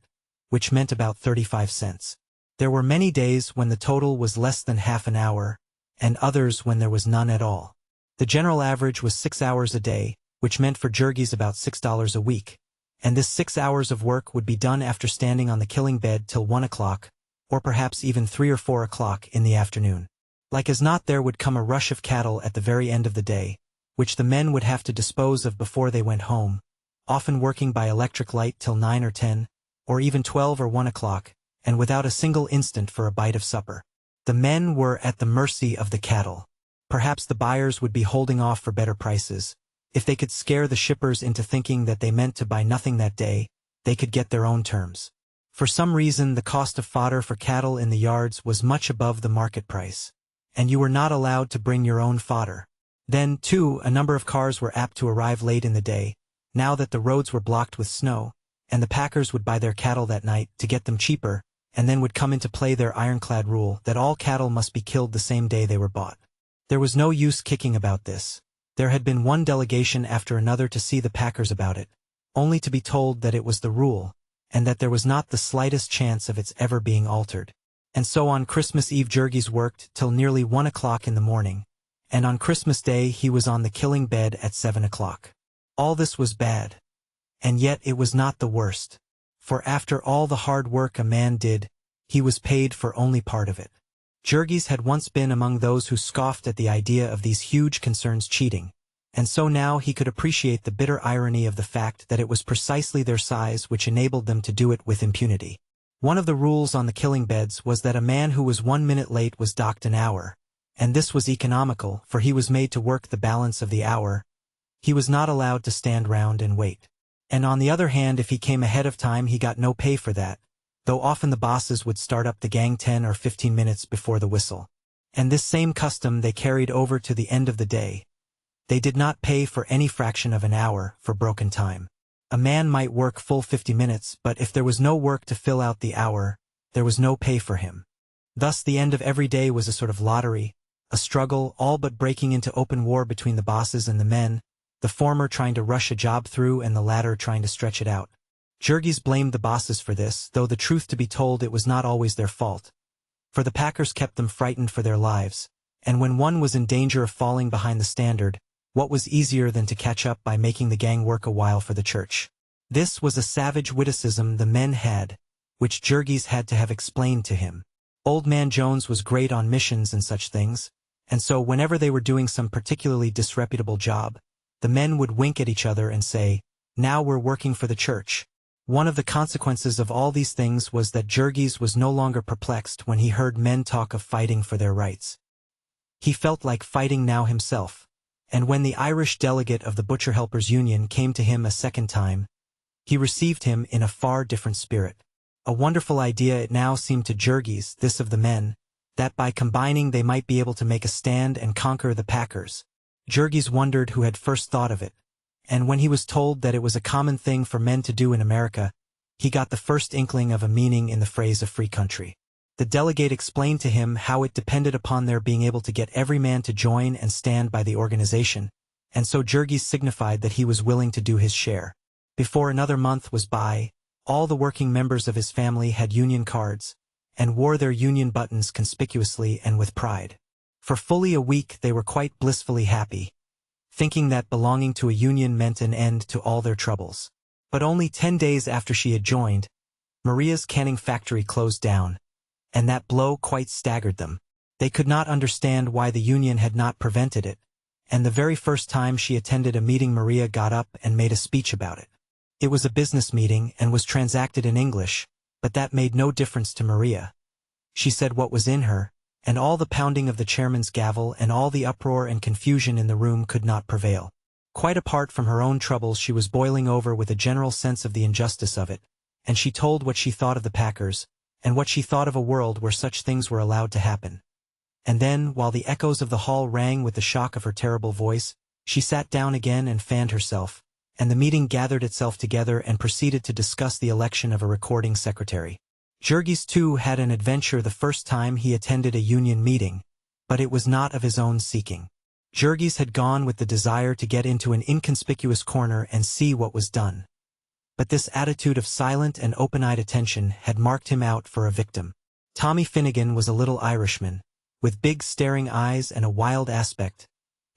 which meant about 35 cents. There were many days when the total was less than half an hour, and others when there was none at all. The general average was 6 hours a day, which meant for Jurgis about $6 a week, and this 6 hours of work would be done after standing on the killing bed till 1 o'clock, or perhaps even 3 or 4 o'clock in the afternoon. Like as not there would come a rush of cattle at the very end of the day, which the men would have to dispose of before they went home, often working by electric light till 9 or 10, or even 12 or 1 o'clock, and without a single instant for a bite of supper. The men were at the mercy of the cattle. Perhaps the buyers would be holding off for better prices. If they could scare the shippers into thinking that they meant to buy nothing that day, they could get their own terms. For some reason the cost of fodder for cattle in the yards was much above the market price, and you were not allowed to bring your own fodder. Then, too, a number of cars were apt to arrive late in the day, now that the roads were blocked with snow, and the packers would buy their cattle that night to get them cheaper, and then would come into play their ironclad rule that all cattle must be killed the same day they were bought. There was no use kicking about this. There had been one delegation after another to see the packers about it, only to be told that it was the rule, and that there was not the slightest chance of its ever being altered. And so on Christmas Eve Jurgis worked till nearly 1 o'clock in the morning, and on Christmas Day he was on the killing bed at 7 o'clock. All this was bad. And yet it was not the worst. For after all the hard work a man did, he was paid for only part of it. Jurgis had once been among those who scoffed at the idea of these huge concerns cheating, and so now he could appreciate the bitter irony of the fact that it was precisely their size which enabled them to do it with impunity. One of the rules on the killing beds was that a man who was 1 minute late was docked an hour, and this was economical, for he was made to work the balance of the hour. He was not allowed to stand round and wait. And on the other hand, if he came ahead of time he got no pay for that, though often the bosses would start up the gang 10 or 15 minutes before the whistle. And this same custom they carried over to the end of the day. They did not pay for any fraction of an hour for broken time. A man might work full 50 minutes, but if there was no work to fill out the hour, there was no pay for him. Thus the end of every day was a sort of lottery, a struggle, all but breaking into open war between the bosses and the men, the former trying to rush a job through and the latter trying to stretch it out. Jurgis blamed the bosses for this, though the truth to be told it was not always their fault. For the packers kept them frightened for their lives, and when one was in danger of falling behind the standard, what was easier than to catch up by making the gang work a while for the church? This was a savage witticism the men had, which Jurgis had to have explained to him. Old Man Jones was great on missions and such things, and so whenever they were doing some particularly disreputable job, the men would wink at each other and say, "Now we're working for the church." One of the consequences of all these things was that Jurgis was no longer perplexed when he heard men talk of fighting for their rights. He felt like fighting now himself, and when the Irish delegate of the Butcher Helpers Union came to him a second time, he received him in a far different spirit. A wonderful idea it now seemed to Jurgis, this of the men, that by combining they might be able to make a stand and conquer the packers. Jurgis wondered who had first thought of it, and when he was told that it was a common thing for men to do in America, he got the first inkling of a meaning in the phrase "a free country." The delegate explained to him how it depended upon their being able to get every man to join and stand by the organization, and so Jurgis signified that he was willing to do his share. Before another month was by, all the working members of his family had union cards, and wore their union buttons conspicuously and with pride. For fully a week they were quite blissfully happy, thinking that belonging to a union meant an end to all their troubles. But only 10 days after she had joined, Maria's canning factory closed down, and that blow quite staggered them. They could not understand why the union had not prevented it, and the very first time she attended a meeting Maria got up and made a speech about it. It was a business meeting and was transacted in English, but that made no difference to Maria. She said what was in her, and all the pounding of the chairman's gavel and all the uproar and confusion in the room could not prevail. Quite apart from her own troubles she was boiling over with a general sense of the injustice of it, and she told what she thought of the packers, and what she thought of a world where such things were allowed to happen. And then, while the echoes of the hall rang with the shock of her terrible voice, she sat down again and fanned herself, and the meeting gathered itself together and proceeded to discuss the election of a recording secretary. Jurgis too had an adventure the first time he attended a union meeting, but it was not of his own seeking. Jurgis had gone with the desire to get into an inconspicuous corner and see what was done. But this attitude of silent and open-eyed attention had marked him out for a victim. Tommy Finnegan was a little Irishman, with big staring eyes and a wild aspect,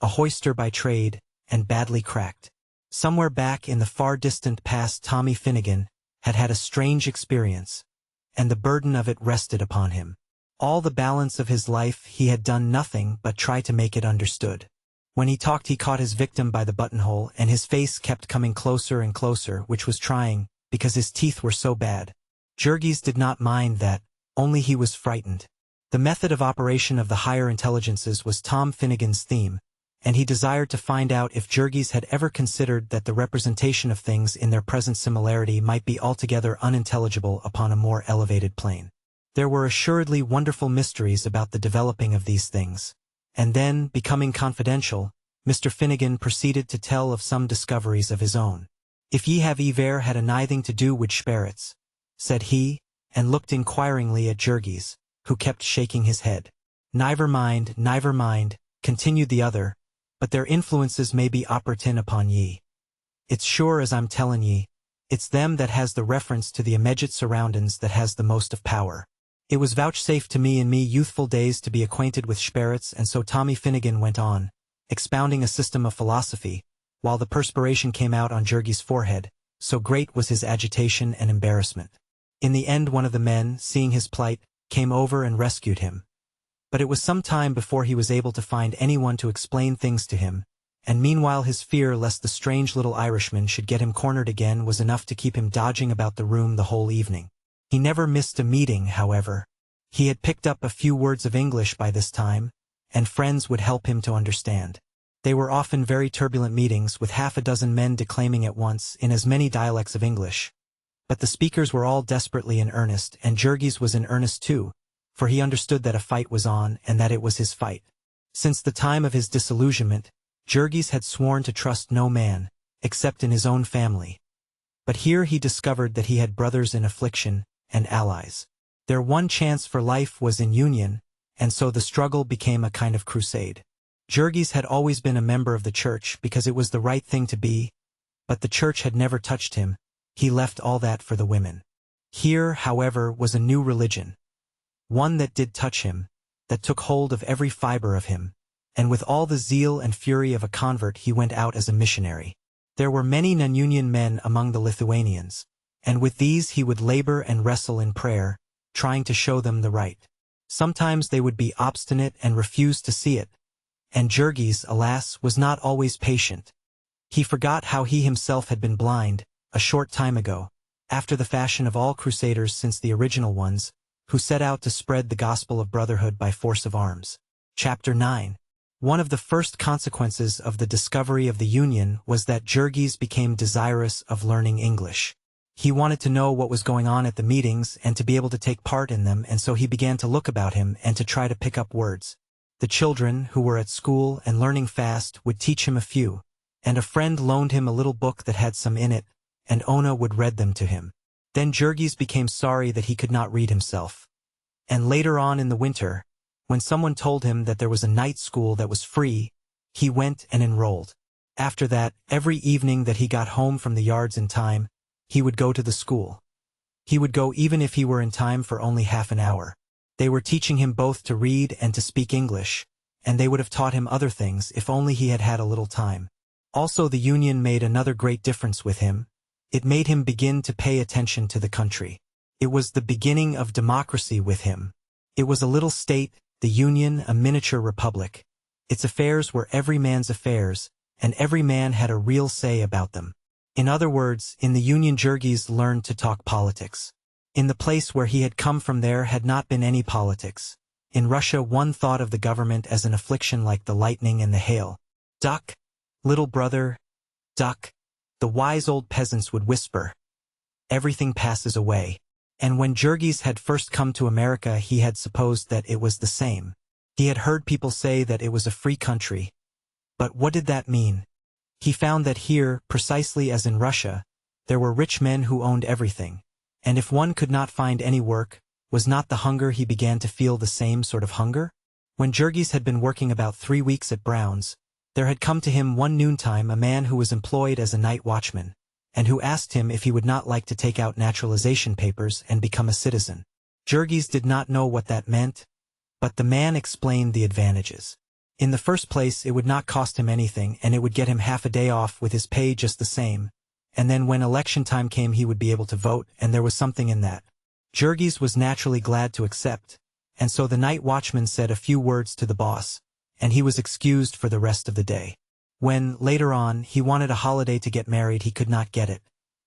a hoister by trade, and badly cracked. Somewhere back in the far distant past Tommy Finnegan had had a strange experience, and the burden of it rested upon him. All the balance of his life he had done nothing but try to make it understood. When he talked he caught his victim by the buttonhole and his face kept coming closer and closer, which was trying, because his teeth were so bad. Jurgis did not mind that, only he was frightened. The method of operation of the higher intelligences was Tom Finnegan's theme, and he desired to find out if Jurgis had ever considered that the representation of things in their present similarity might be altogether unintelligible upon a more elevated plane. There were assuredly wonderful mysteries about the developing of these things. And then, becoming confidential, Mr. Finnegan proceeded to tell of some discoveries of his own. "If ye have ever had a nithing to do wid sperrits," said he, and looked inquiringly at Jurgis, who kept shaking his head. Never mind," continued the other, "but their influences may be operatin' upon ye. It's sure as I'm tellin' ye, it's them that has the reference to the immediate surroundings that has the most of power. It was vouchsafed to me in me youthful days to be acquainted with sperrits," and so Tommy Finnegan went on, expounding a system of philosophy, while the perspiration came out on Jurgis' forehead, so great was his agitation and embarrassment. In the end one of the men, seeing his plight, came over and rescued him. But it was some time before he was able to find anyone to explain things to him, and meanwhile his fear lest the strange little Irishman should get him cornered again was enough to keep him dodging about the room the whole evening. He never missed a meeting, however. He had picked up a few words of English by this time, and friends would help him to understand. They were often very turbulent meetings with half a dozen men declaiming at once in as many dialects of English. But the speakers were all desperately in earnest, and Jurgis was in earnest too, for he understood that a fight was on and that it was his fight. Since the time of his disillusionment, Jurgis had sworn to trust no man, except in his own family. But here he discovered that he had brothers in affliction, and allies. Their one chance for life was in union, and so the struggle became a kind of crusade. Jurgis had always been a member of the church because it was the right thing to be, but the church had never touched him. He left all that for the women. Here, however, was a new religion. One that did touch him, that took hold of every fiber of him, and with all the zeal and fury of a convert he went out as a missionary. There were many non-union men among the Lithuanians, and with these he would labor and wrestle in prayer, trying to show them the right. Sometimes they would be obstinate and refuse to see it, and Jurgis, alas, was not always patient. He forgot how he himself had been blind, a short time ago, after the fashion of all crusaders since the original ones, who set out to spread the gospel of brotherhood by force of arms. Chapter 9. One of the first consequences of the discovery of the Union was that Jurgis became desirous of learning English. He wanted to know what was going on at the meetings and to be able to take part in them, and so he began to look about him and to try to pick up words. The children, who were at school and learning fast, would teach him a few, and a friend loaned him a little book that had some in it, and Ona would read them to him. Then Jurgis became sorry that he could not read himself. And later on in the winter, when someone told him that there was a night school that was free, he went and enrolled. After that, every evening that he got home from the yards in time, he would go to the school. He would go even if he were in time for only half an hour. They were teaching him both to read and to speak English, and they would have taught him other things if only he had had a little time. Also, the Union made another great difference with him. It made him begin to pay attention to the country. It was the beginning of democracy with him. It was a little state, the Union, a miniature republic. Its affairs were every man's affairs, and every man had a real say about them. In other words, in the Union Jurgis learned to talk politics. In the place where he had come from there had not been any politics. In Russia one thought of the government as an affliction like the lightning and the hail. "Duck, little brother, duck," the wise old peasants would whisper. "Everything passes away." And when Jurgis had first come to America he had supposed that it was the same. He had heard people say that it was a free country. But what did that mean? He found that here, precisely as in Russia, there were rich men who owned everything, and if one could not find any work, was not the hunger he began to feel the same sort of hunger? When Jurgis had been working about 3 weeks at Brown's, there had come to him one noontime a man who was employed as a night watchman, and who asked him if he would not like to take out naturalization papers and become a citizen. Jurgis did not know what that meant, but the man explained the advantages. In the first place, it would not cost him anything, and it would get him half a day off with his pay just the same, and then when election time came he would be able to vote, and there was something in that. Jurgis was naturally glad to accept, and so the night watchman said a few words to the boss, and he was excused for the rest of the day. When, later on, he wanted a holiday to get married, he could not get it,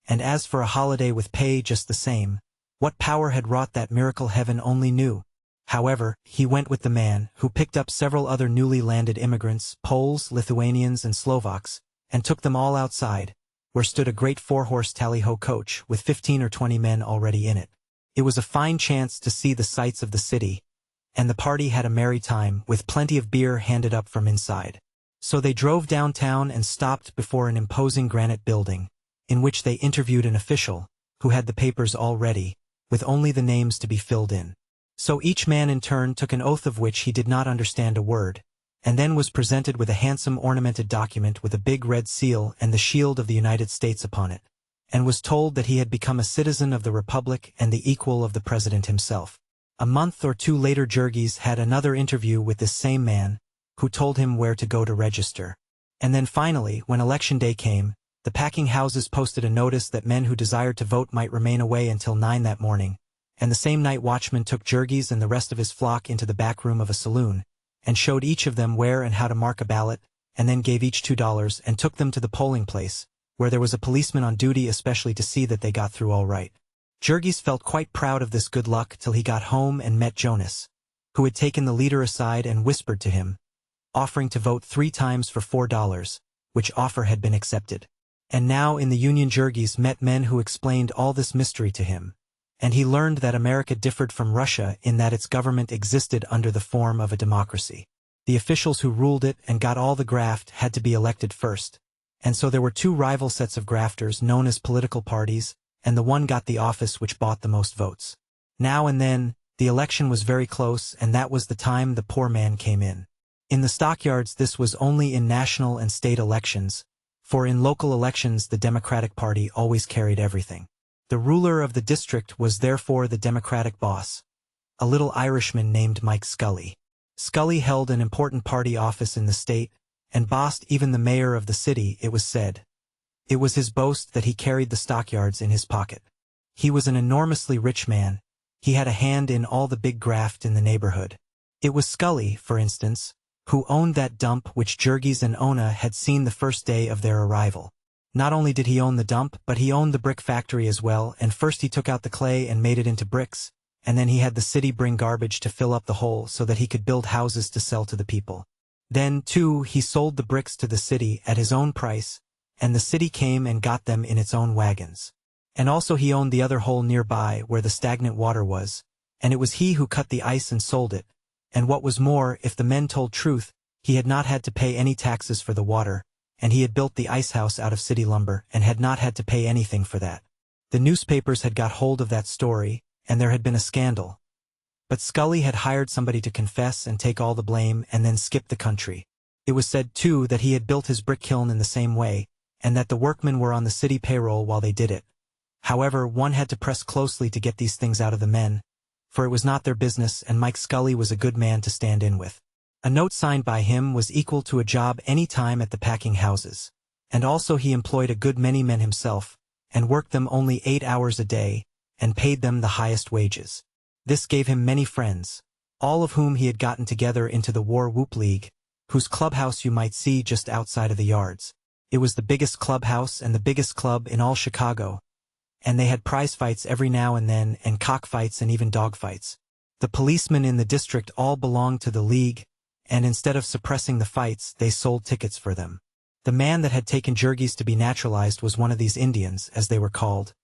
and as for a holiday with pay just the same, what power had wrought that miracle heaven only knew. However, he went with the man, who picked up several other newly landed immigrants, Poles, Lithuanians and Slovaks, and took them all outside, where stood a great 4-horse tally-ho coach with 15 or 20 men already in it. It was a fine chance to see the sights of the city, and the party had a merry time, with plenty of beer handed up from inside. So they drove downtown and stopped before an imposing granite building, in which they interviewed an official, who had the papers all ready, with only the names to be filled in. So each man in turn took an oath of which he did not understand a word, and then was presented with a handsome ornamented document with a big red seal and the shield of the United States upon it, and was told that he had become a citizen of the Republic and the equal of the President himself. A month or two later Jurgis had another interview with this same man, who told him where to go to register. And then finally, when election day came, the packing houses posted a notice that men who desired to vote might remain away until 9 that morning, and the same night watchman took Jurgis and the rest of his flock into the back room of a saloon, and showed each of them where and how to mark a ballot, and then gave each $2 and took them to the polling place, where there was a policeman on duty especially to see that they got through all right. Jurgis felt quite proud of this good luck till he got home and met Jonas, who had taken the leader aside and whispered to him, offering to vote 3 times for $4, which offer had been accepted. And now in the Union Jurgis met men who explained all this mystery to him, and he learned that America differed from Russia in that its government existed under the form of a democracy. The officials who ruled it and got all the graft had to be elected first, and so there were 2 rival sets of grafters known as political parties, and the one got the office which bought the most votes. Now and then, the election was very close, and that was the time the poor man came in. In the stockyards this was only in national and state elections, for in local elections the Democratic Party always carried everything. The ruler of the district was therefore the Democratic boss, a little Irishman named Mike Scully. Scully held an important party office in the state, and bossed even the mayor of the city, it was said. It was his boast that he carried the stockyards in his pocket. He was an enormously rich man. He had a hand in all the big graft in the neighborhood. It was Scully, for instance, who owned that dump which Jurgis and Ona had seen the first day of their arrival. Not only did he own the dump, but he owned the brick factory as well, and first he took out the clay and made it into bricks, and then he had the city bring garbage to fill up the hole so that he could build houses to sell to the people. Then, too, he sold the bricks to the city at his own price, and the city came and got them in its own wagons. And also he owned the other hole nearby where the stagnant water was, and it was he who cut the ice and sold it, and what was more, if the men told truth, he had not had to pay any taxes for the water, and he had built the ice house out of city lumber and had not had to pay anything for that. The newspapers had got hold of that story, and there had been a scandal. But Scully had hired somebody to confess and take all the blame and then skip the country. It was said, too, that he had built his brick kiln in the same way, and that the workmen were on the city payroll while they did it. However, one had to press closely to get these things out of the men, for it was not their business, and Mike Scully was a good man to stand in with. A note signed by him was equal to a job any time at the packing houses, and also he employed a good many men himself, and worked them only 8 hours a day, and paid them the highest wages. This gave him many friends, all of whom he had gotten together into the War Whoop League, whose clubhouse you might see just outside of the yards. It was the biggest clubhouse and the biggest club in all Chicago, and they had prize fights every now and then, and cockfights and even dogfights. The policemen in the district all belonged to the league, and instead of suppressing the fights, they sold tickets for them. The man that had taken Jurgis to be naturalized was one of these Indians, as they were called,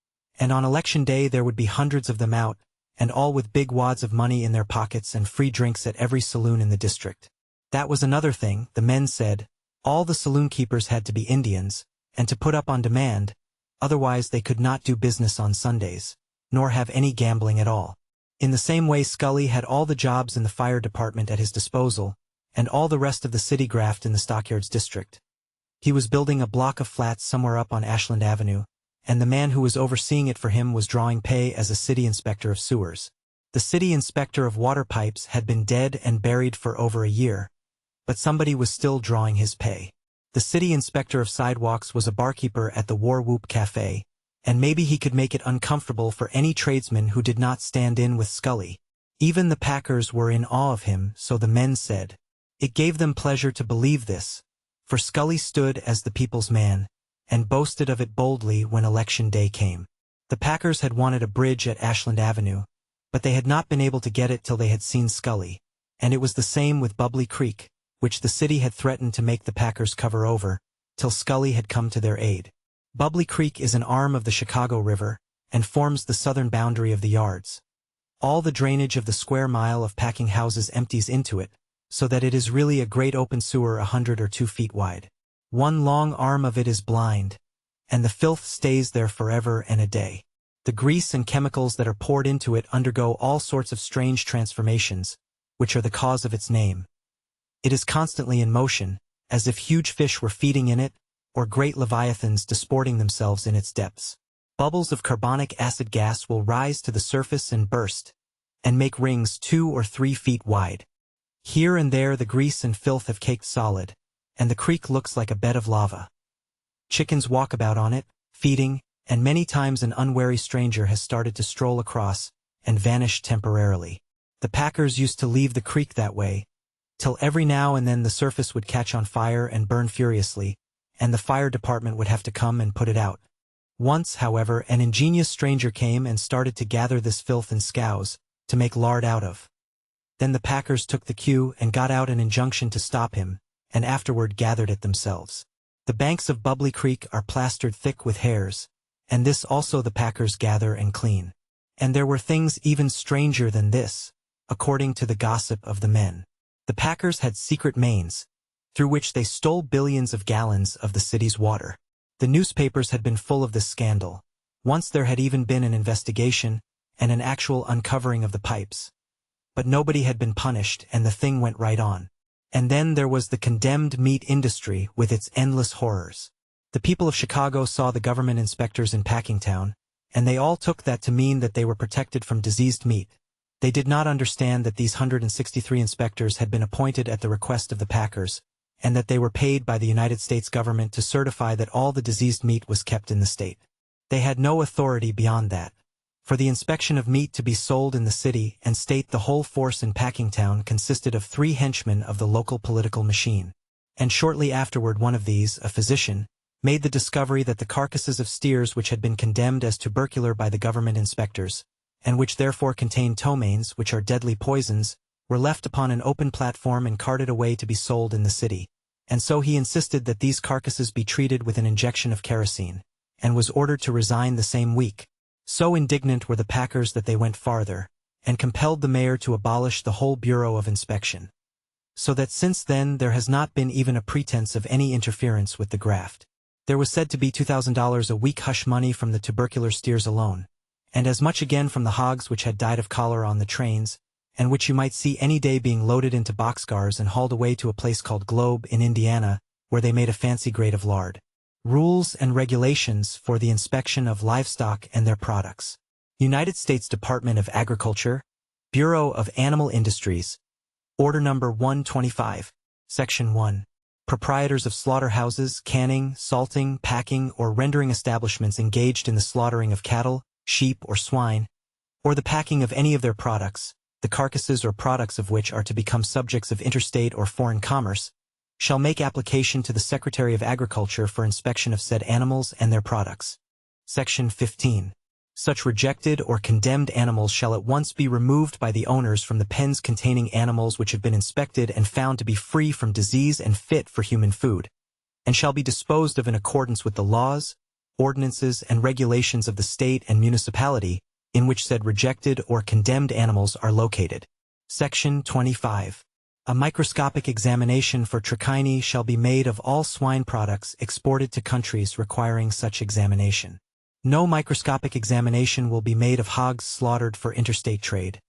and on election day there would be hundreds of them out, and all with big wads of money in their pockets and free drinks at every saloon in the district. That was another thing, the men said, All the saloon keepers had to be Indians, and to put up on demand, otherwise they could not do business on Sundays, nor have any gambling at all. In the same way Scully had all the jobs in the fire department at his disposal, and all the rest of the city graft in the Stockyards district. He was building a block of flats somewhere up on Ashland Avenue, and the man who was overseeing it for him was drawing pay as a city inspector of sewers. The city inspector of water pipes had been dead and buried for over a year, but somebody was still drawing his pay. The city inspector of sidewalks was a barkeeper at the War Whoop Cafe, and maybe he could make it uncomfortable for any tradesman who did not stand in with Scully. Even the packers were in awe of him, so the men said. It gave them pleasure to believe this, for Scully stood as the people's man, and boasted of it boldly when election day came. The packers had wanted a bridge at Ashland Avenue, but they had not been able to get it till they had seen Scully, and it was the same with Bubbly Creek, which the city had threatened to make the packers cover over, till Scully had come to their aid. Bubbly Creek is an arm of the Chicago River, and forms the southern boundary of the yards. All the drainage of the square mile of packing houses empties into it, so that it is really a great open sewer 100 or 2 feet wide. One long arm of it is blind, and the filth stays there forever and a day. The grease and chemicals that are poured into it undergo all sorts of strange transformations, which are the cause of its name. It is constantly in motion, as if huge fish were feeding in it, or great leviathans disporting themselves in its depths. Bubbles of carbonic acid gas will rise to the surface and burst, and make rings 2 or 3 feet wide. Here and there the grease and filth have caked solid, and the creek looks like a bed of lava. Chickens walk about on it, feeding, and many times an unwary stranger has started to stroll across, and vanished temporarily. The packers used to leave the creek that way, till every now and then the surface would catch on fire and burn furiously, and the fire department would have to come and put it out. Once, however, an ingenious stranger came and started to gather this filth in scows, to make lard out of. Then the packers took the cue and got out an injunction to stop him, and afterward gathered it themselves. The banks of Bubbly Creek are plastered thick with hairs, and this also the packers gather and clean. And there were things even stranger than this, according to the gossip of the men. The packers had secret mains, through which they stole billions of gallons of the city's water. The newspapers had been full of this scandal. Once there had even been an investigation, and an actual uncovering of the pipes. But nobody had been punished, and the thing went right on. And then there was the condemned meat industry with its endless horrors. The people of Chicago saw the government inspectors in Packingtown, and they all took that to mean that they were protected from diseased meat. They did not understand that these 163 inspectors had been appointed at the request of the packers, and that they were paid by the United States government to certify that all the diseased meat was kept in the state. They had no authority beyond that. For the inspection of meat to be sold in the city and state, the whole force in Packingtown consisted of 3 henchmen of the local political machine. And shortly afterward one of these, a physician, made the discovery that the carcasses of steers which had been condemned as tubercular by the government inspectors, and which therefore contained ptomaines, which are deadly poisons, were left upon an open platform and carted away to be sold in the city. And so he insisted that these carcasses be treated with an injection of kerosene, and was ordered to resign the same week. So indignant were the packers that they went farther, and compelled the mayor to abolish the whole Bureau of Inspection. So that since then there has not been even a pretense of any interference with the graft. There was said to be $2,000 a week hush money from the tubercular steers alone, and as much again from the hogs which had died of cholera on the trains, and which you might see any day being loaded into boxcars and hauled away to a place called Globe in Indiana, where they made a fancy grade of lard. Rules and regulations for the inspection of livestock and their products. United States Department of Agriculture, Bureau of Animal Industries, Order Number 125, Section 1. Proprietors of slaughterhouses, canning, salting, packing, or rendering establishments engaged in the slaughtering of cattle, sheep, or swine, or the packing of any of their products, the carcasses or products of which are to become subjects of interstate or foreign commerce, shall make application to the Secretary of Agriculture for inspection of said animals and their products. Section 15. Such rejected or condemned animals shall at once be removed by the owners from the pens containing animals which have been inspected and found to be free from disease and fit for human food, and shall be disposed of in accordance with the laws, ordinances, and regulations of the state and municipality in which said rejected or condemned animals are located. Section 25. A microscopic examination for trichini shall be made of all swine products exported to countries requiring such examination. No microscopic examination will be made of hogs slaughtered for interstate trade,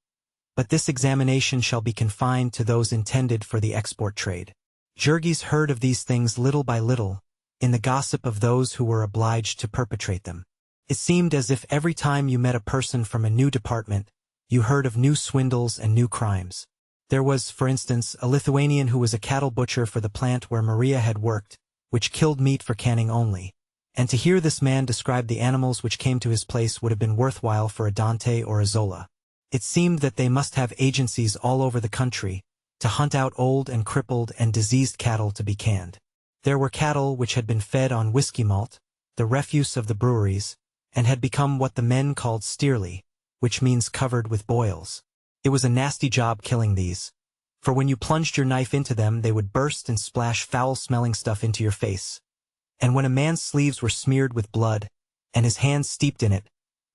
but this examination shall be confined to those intended for the export trade. Jurgis heard of these things little by little, in the gossip of those who were obliged to perpetrate them. It seemed as if every time you met a person from a new department, you heard of new swindles and new crimes. There was, for instance, a Lithuanian who was a cattle butcher for the plant where Maria had worked, which killed meat for canning only. And to hear this man describe the animals which came to his place would have been worthwhile for a Dante or a Zola. It seemed that they must have agencies all over the country, to hunt out old and crippled and diseased cattle to be canned. There were cattle which had been fed on whiskey malt, the refuse of the breweries, and had become what the men called steerly, which means covered with boils. It was a nasty job killing these, for when you plunged your knife into them they would burst and splash foul-smelling stuff into your face. And when a man's sleeves were smeared with blood, and his hands steeped in it,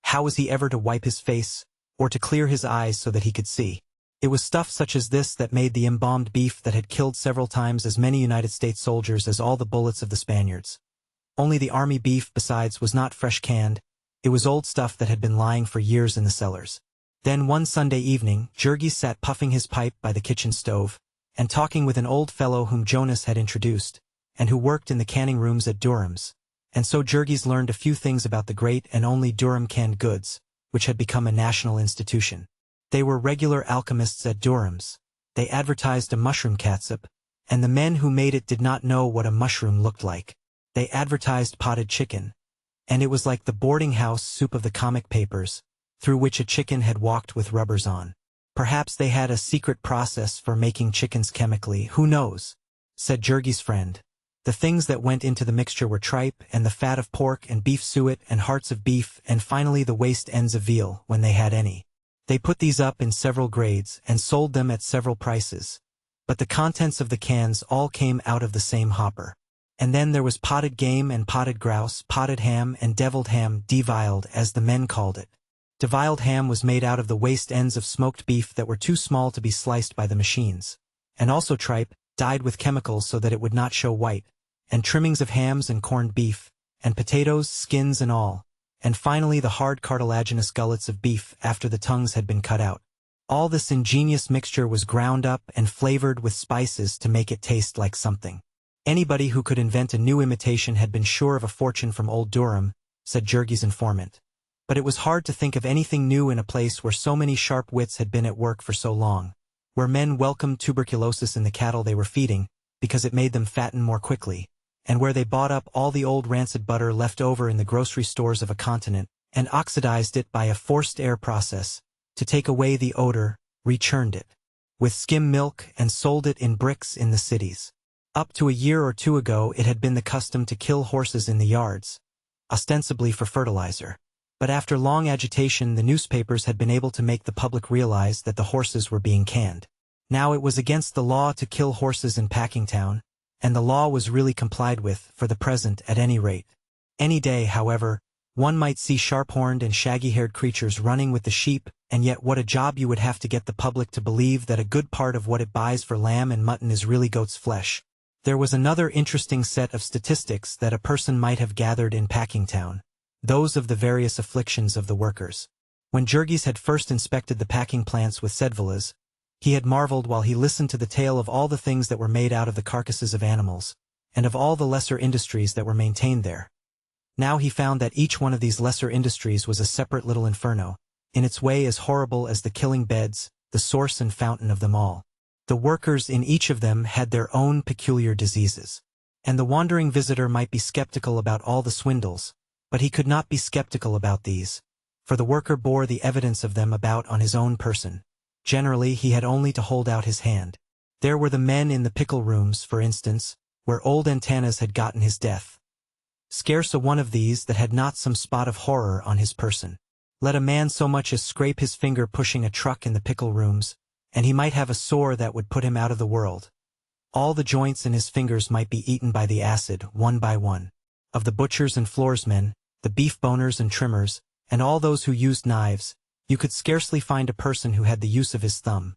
how was he ever to wipe his face, or to clear his eyes so that he could see? It was stuff such as this that made the embalmed beef that had killed several times as many United States soldiers as all the bullets of the Spaniards. Only the army beef, besides, was not fresh canned. It was old stuff that had been lying for years in the cellars. Then one Sunday evening, Jurgis sat puffing his pipe by the kitchen stove, and talking with an old fellow whom Jonas had introduced, and who worked in the canning rooms at Durham's. And so Jurgis learned a few things about the great and only Durham canned goods, which had become a national institution. They were regular alchemists at Durham's. They advertised a mushroom catsup, and the men who made it did not know what a mushroom looked like. They advertised potted chicken, and it was like the boarding house soup of the comic papers, through which a chicken had walked with rubbers on. Perhaps they had a secret process for making chickens chemically, who knows? Said Jurgis' friend. The things that went into the mixture were tripe, and the fat of pork, and beef suet, and hearts of beef, and finally the waste ends of veal, when they had any. They put these up in several grades, and sold them at several prices. But the contents of the cans all came out of the same hopper. And then there was potted game and potted grouse, potted ham and deviled ham, deviled as the men called it. Deviled ham was made out of the waste ends of smoked beef that were too small to be sliced by the machines. And also tripe, dyed with chemicals so that it would not show white, and trimmings of hams and corned beef, and potatoes, skins and all, and finally the hard cartilaginous gullets of beef after the tongues had been cut out. All this ingenious mixture was ground up and flavored with spices to make it taste like something. Anybody who could invent a new imitation had been sure of a fortune from old Durham, said Jurgis' informant. But it was hard to think of anything new in a place where so many sharp wits had been at work for so long, where men welcomed tuberculosis in the cattle they were feeding, because it made them fatten more quickly, and where they bought up all the old rancid butter left over in the grocery stores of a continent, and oxidized it by a forced air process, to take away the odor, rechurned it with skim milk and sold it in bricks in the cities. Up to a year or two ago it had been the custom to kill horses in the yards, ostensibly for fertilizer. But after long agitation the newspapers had been able to make the public realize that the horses were being canned. Now it was against the law to kill horses in Packingtown, and the law was really complied with, for the present at any rate. Any day, however, one might see sharp-horned and shaggy-haired creatures running with the sheep, and yet what a job you would have to get the public to believe that a good part of what it buys for lamb and mutton is really goat's flesh. There was another interesting set of statistics that a person might have gathered in Packingtown, those of the various afflictions of the workers. When Jurgis had first inspected the packing plants with Sedvilas, he had marveled while he listened to the tale of all the things that were made out of the carcasses of animals, and of all the lesser industries that were maintained there. Now he found that each one of these lesser industries was a separate little inferno, in its way as horrible as the killing beds, the source and fountain of them all. The workers in each of them had their own peculiar diseases. And the wandering visitor might be skeptical about all the swindles, but he could not be skeptical about these, for the worker bore the evidence of them about on his own person. Generally he had only to hold out his hand. There were the men in the pickle rooms, for instance, where old Antanas had gotten his death. Scarce a one of these that had not some spot of horror on his person. Let a man so much as scrape his finger pushing a truck in the pickle rooms, and he might have a sore that would put him out of the world. All the joints in his fingers might be eaten by the acid, one by one. Of the butchers and floorsmen, the beef boners and trimmers, and all those who used knives, you could scarcely find a person who had the use of his thumb.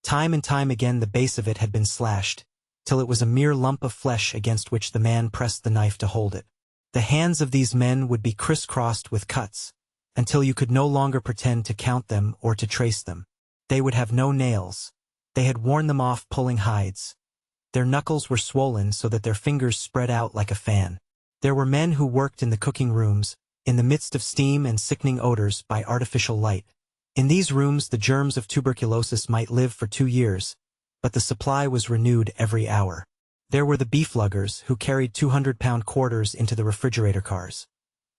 Time and time again the base of it had been slashed, till it was a mere lump of flesh against which the man pressed the knife to hold it. The hands of these men would be crisscrossed with cuts, until you could no longer pretend to count them or to trace them. They would have no nails. They had worn them off pulling hides. Their knuckles were swollen so that their fingers spread out like a fan. There were men who worked in the cooking rooms, in the midst of steam and sickening odors, by artificial light. In these rooms the germs of tuberculosis might live for 2 years, but the supply was renewed every hour. There were the beef luggers who carried 200-pound quarters into the refrigerator cars.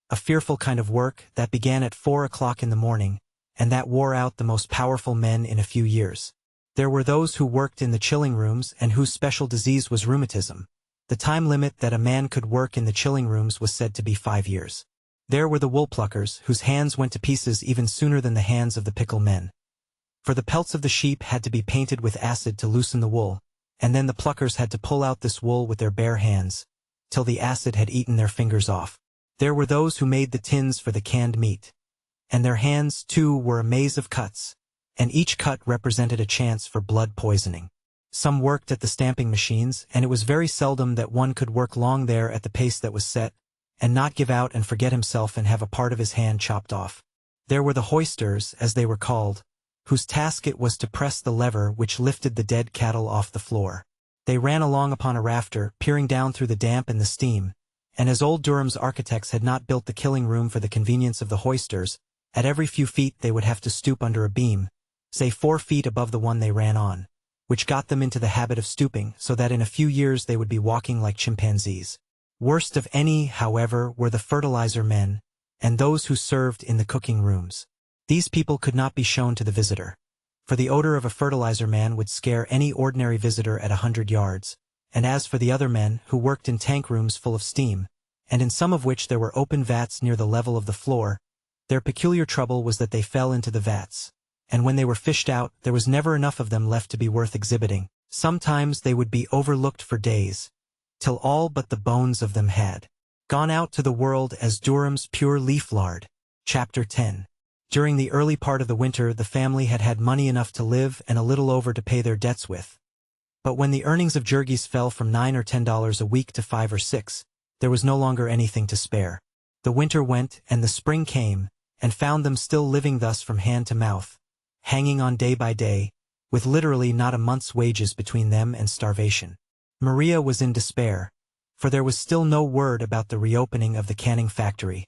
A fearful kind of work that began at 4 o'clock in the morning, and that wore out the most powerful men in a few years. There were those who worked in the chilling rooms and whose special disease was rheumatism. The time limit that a man could work in the chilling rooms was said to be 5 years. There were the wool pluckers, whose hands went to pieces even sooner than the hands of the pickle men. For the pelts of the sheep had to be painted with acid to loosen the wool, and then the pluckers had to pull out this wool with their bare hands, till the acid had eaten their fingers off. There were those who made the tins for the canned meat. And their hands, too, were a maze of cuts, and each cut represented a chance for blood poisoning. Some worked at the stamping machines, and it was very seldom that one could work long there at the pace that was set, and not give out and forget himself and have a part of his hand chopped off. There were the hoisters, as they were called, whose task it was to press the lever which lifted the dead cattle off the floor. They ran along upon a rafter, peering down through the damp and the steam, and as old Durham's architects had not built the killing room for the convenience of the hoisters, at every few feet they would have to stoop under a beam, say 4 feet above the one they ran on, which got them into the habit of stooping, so that in a few years they would be walking like chimpanzees. Worst of any, however, were the fertilizer men, and those who served in the cooking rooms. These people could not be shown to the visitor, for the odor of a fertilizer man would scare any ordinary visitor at 100 yards, and as for the other men, who worked in tank rooms full of steam, and in some of which there were open vats near the level of the floor, their peculiar trouble was that they fell into the vats, and when they were fished out, there was never enough of them left to be worth exhibiting. Sometimes they would be overlooked for days, till all but the bones of them had gone out to the world as Durham's pure leaf lard. Chapter 10. During the early part of the winter the family had had money enough to live and a little over to pay their debts with. But when the earnings of Jurgis fell from $9 or $10 a week to $5 or $6, there was no longer anything to spare. The winter went and the spring came, and found them still living thus from hand to mouth, hanging on day by day, with literally not a month's wages between them and starvation. Maria was in despair, for there was still no word about the reopening of the canning factory,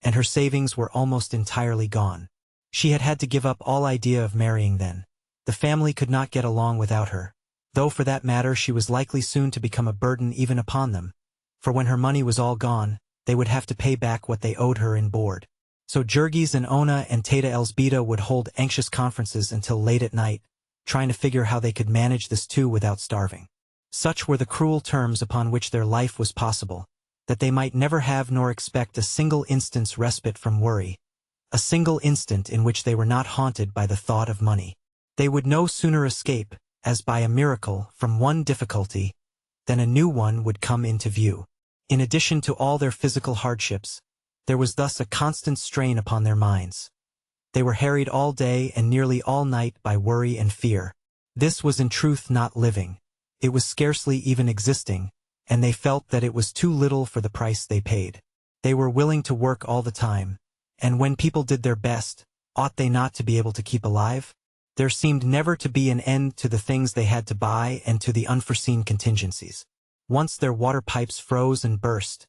and her savings were almost entirely gone. She had had to give up all idea of marrying then. The family could not get along without her, though for that matter she was likely soon to become a burden even upon them, for when her money was all gone, they would have to pay back what they owed her in board. So Jurgis and Ona and Teta Elsbeta would hold anxious conferences until late at night, trying to figure how they could manage this too without starving. Such were the cruel terms upon which their life was possible, that they might never have nor expect a single instant's respite from worry, a single instant in which they were not haunted by the thought of money. They would no sooner escape, as by a miracle, from one difficulty, than a new one would come into view. In addition to all their physical hardships, there was thus a constant strain upon their minds. They were harried all day and nearly all night by worry and fear. This was in truth not living. It was scarcely even existing, and they felt that it was too little for the price they paid. They were willing to work all the time, and when people did their best, ought they not to be able to keep alive? There seemed never to be an end to the things they had to buy and to the unforeseen contingencies. Once their water pipes froze and burst,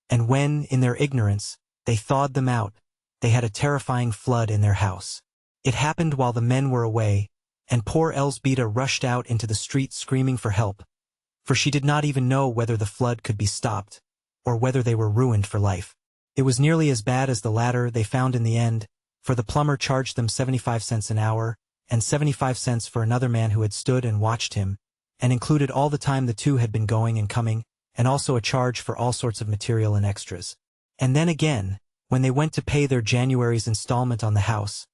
and when, in their ignorance, they thawed them out, they had a terrifying flood in their house. It happened while the men were away, and poor Elsbeta rushed out into the street screaming for help, for she did not even know whether the flood could be stopped, or whether they were ruined for life. It was nearly as bad as the latter they found in the end, for the plumber charged them 75 cents an hour, and 75 cents for another man who had stood and watched him, and included all the time the two had been going and coming, and also a charge for all sorts of material and extras. And then again, when they went to pay their January's installment on the house,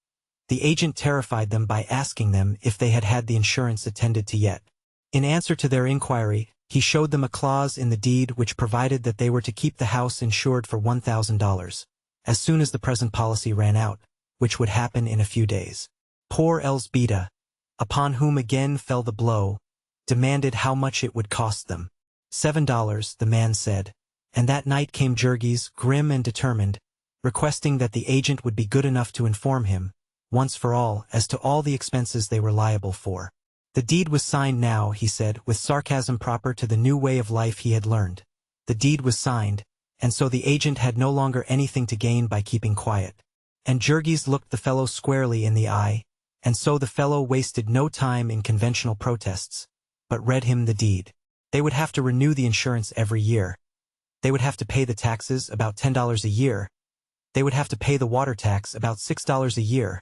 the agent terrified them by asking them if they had had the insurance attended to yet. In answer to their inquiry, he showed them a clause in the deed which provided that they were to keep the house insured for $1,000, as soon as the present policy ran out, which would happen in a few days. Poor Elsbeta! upon whom again fell the blow, demanded how much it would cost them. $7, the man said, and that night came Jurgis, grim and determined, requesting that the agent would be good enough to inform him, once for all, as to all the expenses they were liable for. The deed was signed now, he said, with sarcasm proper to the new way of life he had learned. The deed was signed, and so the agent had no longer anything to gain by keeping quiet. And Jurgis looked the fellow squarely in the eye, and so the fellow wasted no time in conventional protests, but read him the deed. They would have to renew the insurance every year. They would have to pay the taxes, about $10 a year. They would have to pay the water tax, about $6 a year.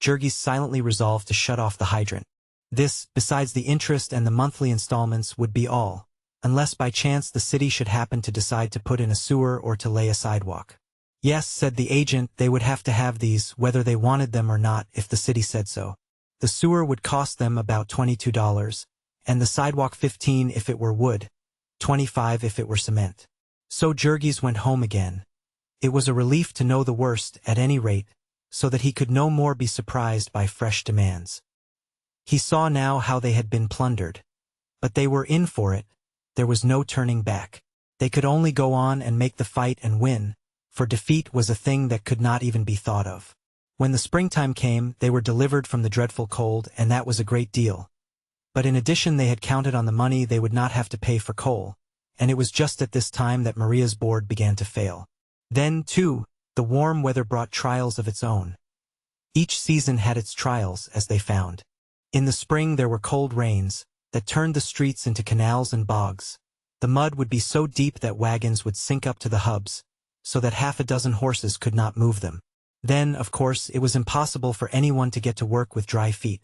Jurgis silently resolved to shut off the hydrant. This, besides the interest and the monthly installments, would be all, unless by chance the city should happen to decide to put in a sewer or to lay a sidewalk. Yes, said the agent, they would have to have these, whether they wanted them or not, if the city said so. The sewer would cost them about $22, and the sidewalk $15 if it were wood, $25 if it were cement. So Jurgis went home again. It was a relief to know the worst, at any rate, so that he could no more be surprised by fresh demands. He saw now how they had been plundered. But they were in for it. There was no turning back. They could only go on and make the fight and win, for defeat was a thing that could not even be thought of. When the springtime came, they were delivered from the dreadful cold, and that was a great deal. But in addition they had counted on the money they would not have to pay for coal, and it was just at this time that Maria's board began to fail. Then, too, the warm weather brought trials of its own. Each season had its trials, as they found. In the spring there were cold rains, that turned the streets into canals and bogs. The mud would be so deep that wagons would sink up to the hubs, so that half a dozen horses could not move them. Then, of course, it was impossible for anyone to get to work with dry feet.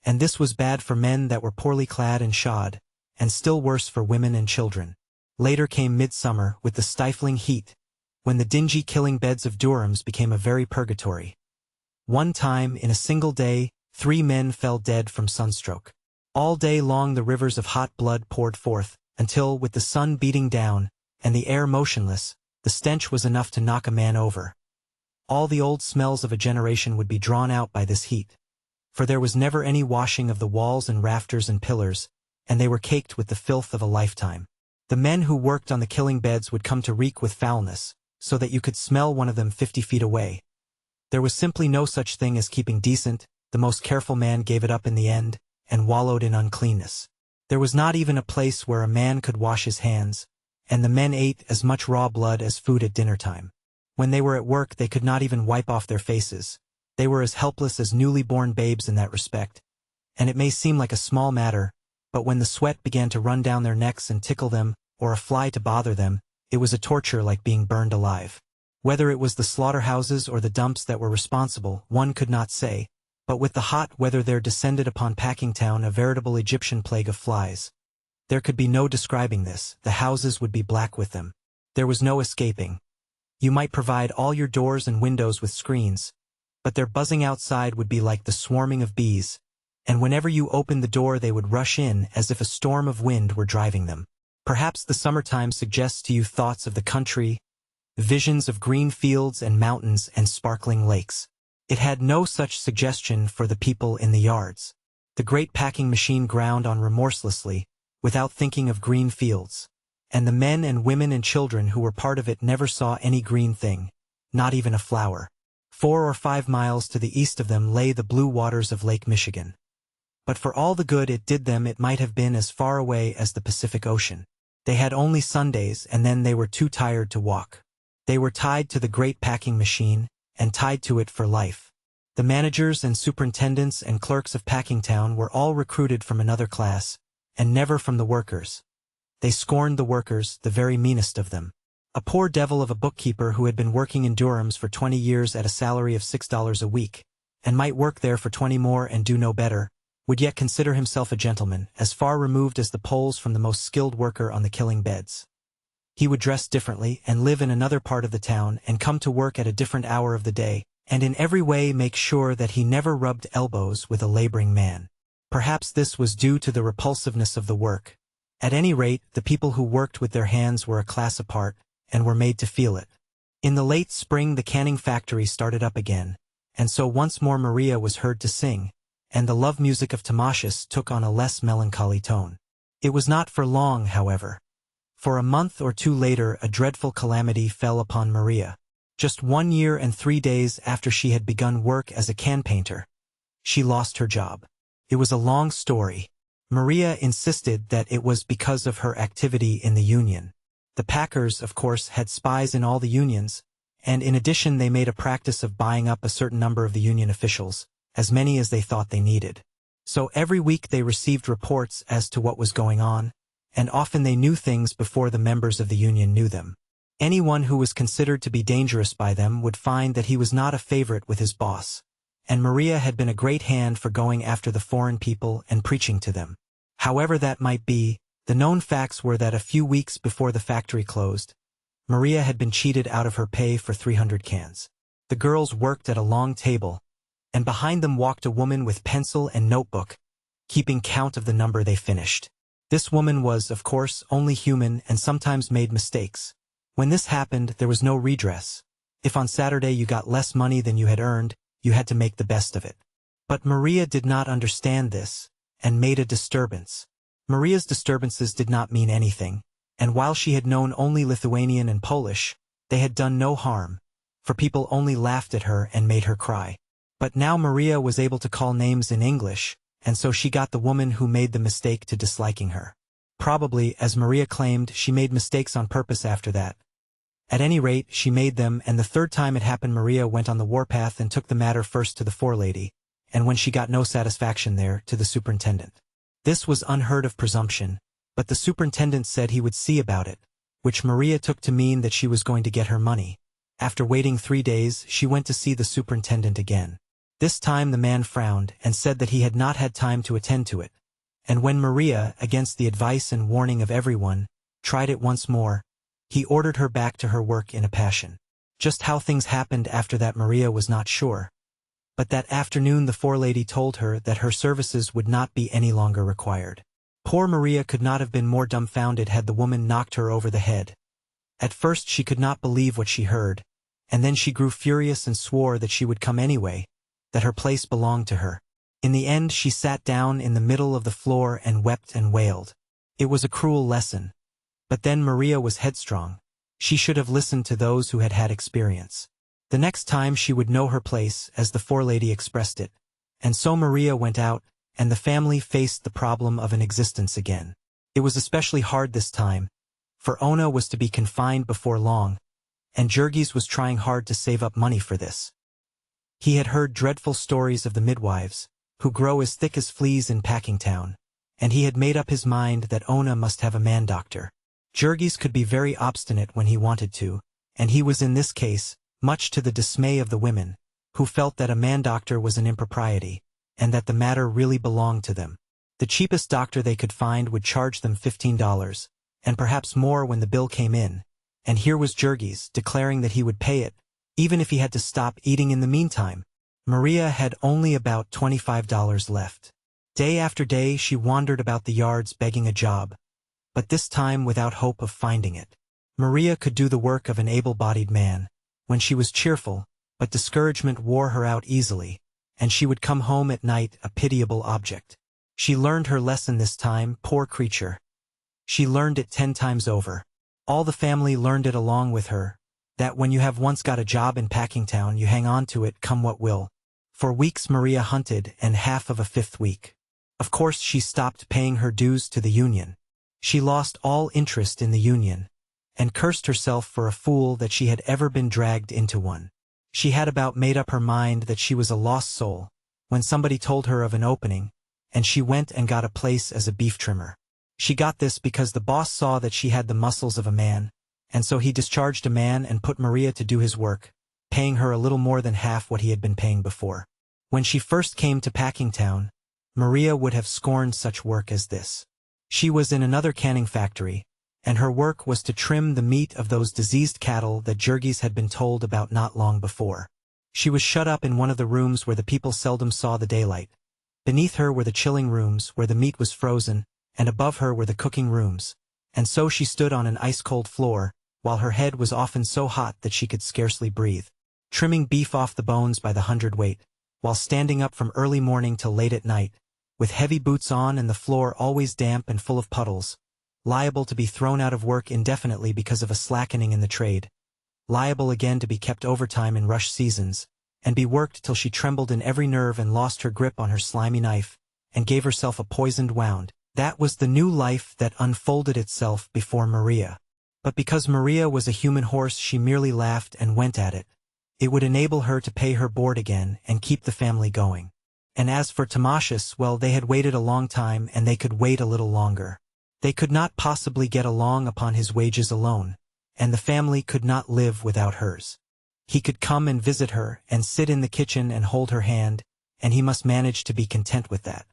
And this was bad for men that were poorly clad and shod, and still worse for women and children. Later came midsummer, with the stifling heat, when the dingy killing beds of Durham's became a very purgatory. One time, in a single day, 3 men fell dead from sunstroke. All day long the rivers of hot blood poured forth, until, with the sun beating down, and the air motionless, the stench was enough to knock a man over. All the old smells of a generation would be drawn out by this heat. For there was never any washing of the walls and rafters and pillars, and they were caked with the filth of a lifetime. The men who worked on the killing beds would come to reek with foulness, so that you could smell one of them 50 feet away. There was simply no such thing as keeping decent. The most careful man gave it up in the end, and wallowed in uncleanness. There was not even a place where a man could wash his hands, and the men ate as much raw blood as food at dinner time. When they were at work they could not even wipe off their faces. They were as helpless as newly born babes in that respect, and it may seem like a small matter, but when the sweat began to run down their necks and tickle them, or a fly to bother them, it was a torture like being burned alive. Whether it was the slaughterhouses or the dumps that were responsible, one could not say, but with the hot weather there descended upon Packingtown a veritable Egyptian plague of flies. There could be no describing this. The houses would be black with them. There was no escaping. You might provide all your doors and windows with screens, but their buzzing outside would be like the swarming of bees, and whenever you opened the door they would rush in as if a storm of wind were driving them. Perhaps the summertime suggests to you thoughts of the country, visions of green fields and mountains and sparkling lakes. It had no such suggestion for the people in the yards. The great packing machine ground on remorselessly, without thinking of green fields, and the men and women and children who were part of it never saw any green thing, not even a flower. 4 or 5 miles to the east of them lay the blue waters of Lake Michigan. But for all the good it did them it might have been as far away as the Pacific Ocean. They had only Sundays, and then they were too tired to walk. They were tied to the great packing machine, and tied to it for life. The managers and superintendents and clerks of Packingtown were all recruited from another class, and never from the workers. They scorned the workers, the very meanest of them. A poor devil of a bookkeeper who had been working in Durham's for 20 years at a salary of $6 a week, and might work there for 20 more and do no better, would yet consider himself a gentleman, as far removed as the poles from the most skilled worker on the killing beds. He would dress differently, and live in another part of the town, and come to work at a different hour of the day, and in every way make sure that he never rubbed elbows with a laboring man. Perhaps this was due to the repulsiveness of the work. At any rate, the people who worked with their hands were a class apart, and were made to feel it. In the late spring the canning factory started up again, and so once more Maria was heard to sing, and the love music of Tamashas took on a less melancholy tone. It was not for long, however. For a month or two later a dreadful calamity fell upon Maria. Just 1 year and 3 days after she had begun work as a can painter, she lost her job. It was a long story. Maria insisted that it was because of her activity in the union. The packers, of course, had spies in all the unions, and in addition they made a practice of buying up a certain number of the union officials, as many as they thought they needed. So every week they received reports as to what was going on, and often they knew things before the members of the union knew them. Anyone who was considered to be dangerous by them would find that he was not a favorite with his boss, and Maria had been a great hand for going after the foreign people and preaching to them. However that might be, the known facts were that a few weeks before the factory closed, Maria had been cheated out of her pay for 300 cans. The girls worked at a long table, and behind them walked a woman with pencil and notebook, keeping count of the number they finished. This woman was, of course, only human and sometimes made mistakes. When this happened, there was no redress. If on Saturday you got less money than you had earned, you had to make the best of it. But Maria did not understand this, and made a disturbance. Maria's disturbances did not mean anything, and while she had known only Lithuanian and Polish, they had done no harm, for people only laughed at her and made her cry. But now Maria was able to call names in English, and so she got the woman who made the mistake to disliking her. Probably, as Maria claimed, she made mistakes on purpose after that. At any rate, she made them, and the third time it happened Maria went on the warpath and took the matter first to the forelady, and when she got no satisfaction there, to the superintendent. This was unheard of presumption, but the superintendent said he would see about it, which Maria took to mean that she was going to get her money. After waiting 3 days, she went to see the superintendent again. This time the man frowned and said that he had not had time to attend to it, and when Maria, against the advice and warning of everyone, tried it once more, he ordered her back to her work in a passion. Just how things happened after that Maria was not sure. But that afternoon the forelady told her that her services would not be any longer required. Poor Maria could not have been more dumbfounded had the woman knocked her over the head. At first she could not believe what she heard, and then she grew furious and swore that she would come anyway, that her place belonged to her. In the end she sat down in the middle of the floor and wept and wailed. It was a cruel lesson. But then Maria was headstrong. She should have listened to those who had had experience. The next time she would know her place, as the forelady expressed it. And so Maria went out, and the family faced the problem of an existence again. It was especially hard this time, for Ona was to be confined before long, and Jurgis was trying hard to save up money for this. He had heard dreadful stories of the midwives, who grow as thick as fleas in Packingtown, and he had made up his mind that Ona must have a man-doctor. Jurgis could be very obstinate when he wanted to, and he was in this case, much to the dismay of the women, who felt that a man-doctor was an impropriety, and that the matter really belonged to them. The cheapest doctor they could find would charge them $15, and perhaps more when the bill came in, and here was Jurgis declaring that he would pay it, even if he had to stop eating in the meantime. Maria had only about $25 left. Day after day she wandered about the yards begging a job, but this time without hope of finding it. Maria could do the work of an able-bodied man, when she was cheerful, but discouragement wore her out easily, and she would come home at night a pitiable object. She learned her lesson this time, poor creature. She learned it 10 times over. All the family learned it along with her, that when you have once got a job in Packingtown you hang on to it come what will. For weeks Maria hunted, and half of a 5th week. Of course she stopped paying her dues to the union. She lost all interest in the union, and cursed herself for a fool that she had ever been dragged into one. She had about made up her mind that she was a lost soul, when somebody told her of an opening, and she went and got a place as a beef trimmer. She got this because the boss saw that she had the muscles of a man, and so he discharged a man and put Maria to do his work, paying her a little more than half what he had been paying before. When she first came to Packingtown, Maria would have scorned such work as this. She was in another canning factory, and her work was to trim the meat of those diseased cattle that Jurgis had been told about not long before. She was shut up in one of the rooms where the people seldom saw the daylight. Beneath her were the chilling rooms where the meat was frozen, and above her were the cooking rooms, and so she stood on an ice-cold floor, while her head was often so hot that she could scarcely breathe, trimming beef off the bones by the hundredweight, while standing up from early morning till late at night, with heavy boots on and the floor always damp and full of puddles, liable to be thrown out of work indefinitely because of a slackening in the trade, liable again to be kept overtime in rush seasons, and be worked till she trembled in every nerve and lost her grip on her slimy knife, and gave herself a poisoned wound. That was the new life that unfolded itself before Maria. But because Maria was a human horse, she merely laughed and went at it. It would enable her to pay her board again and keep the family going. And as for Timasius, well, they had waited a long time and they could wait a little longer. They could not possibly get along upon his wages alone, and the family could not live without hers. He could come and visit her and sit in the kitchen and hold her hand, and he must manage to be content with that.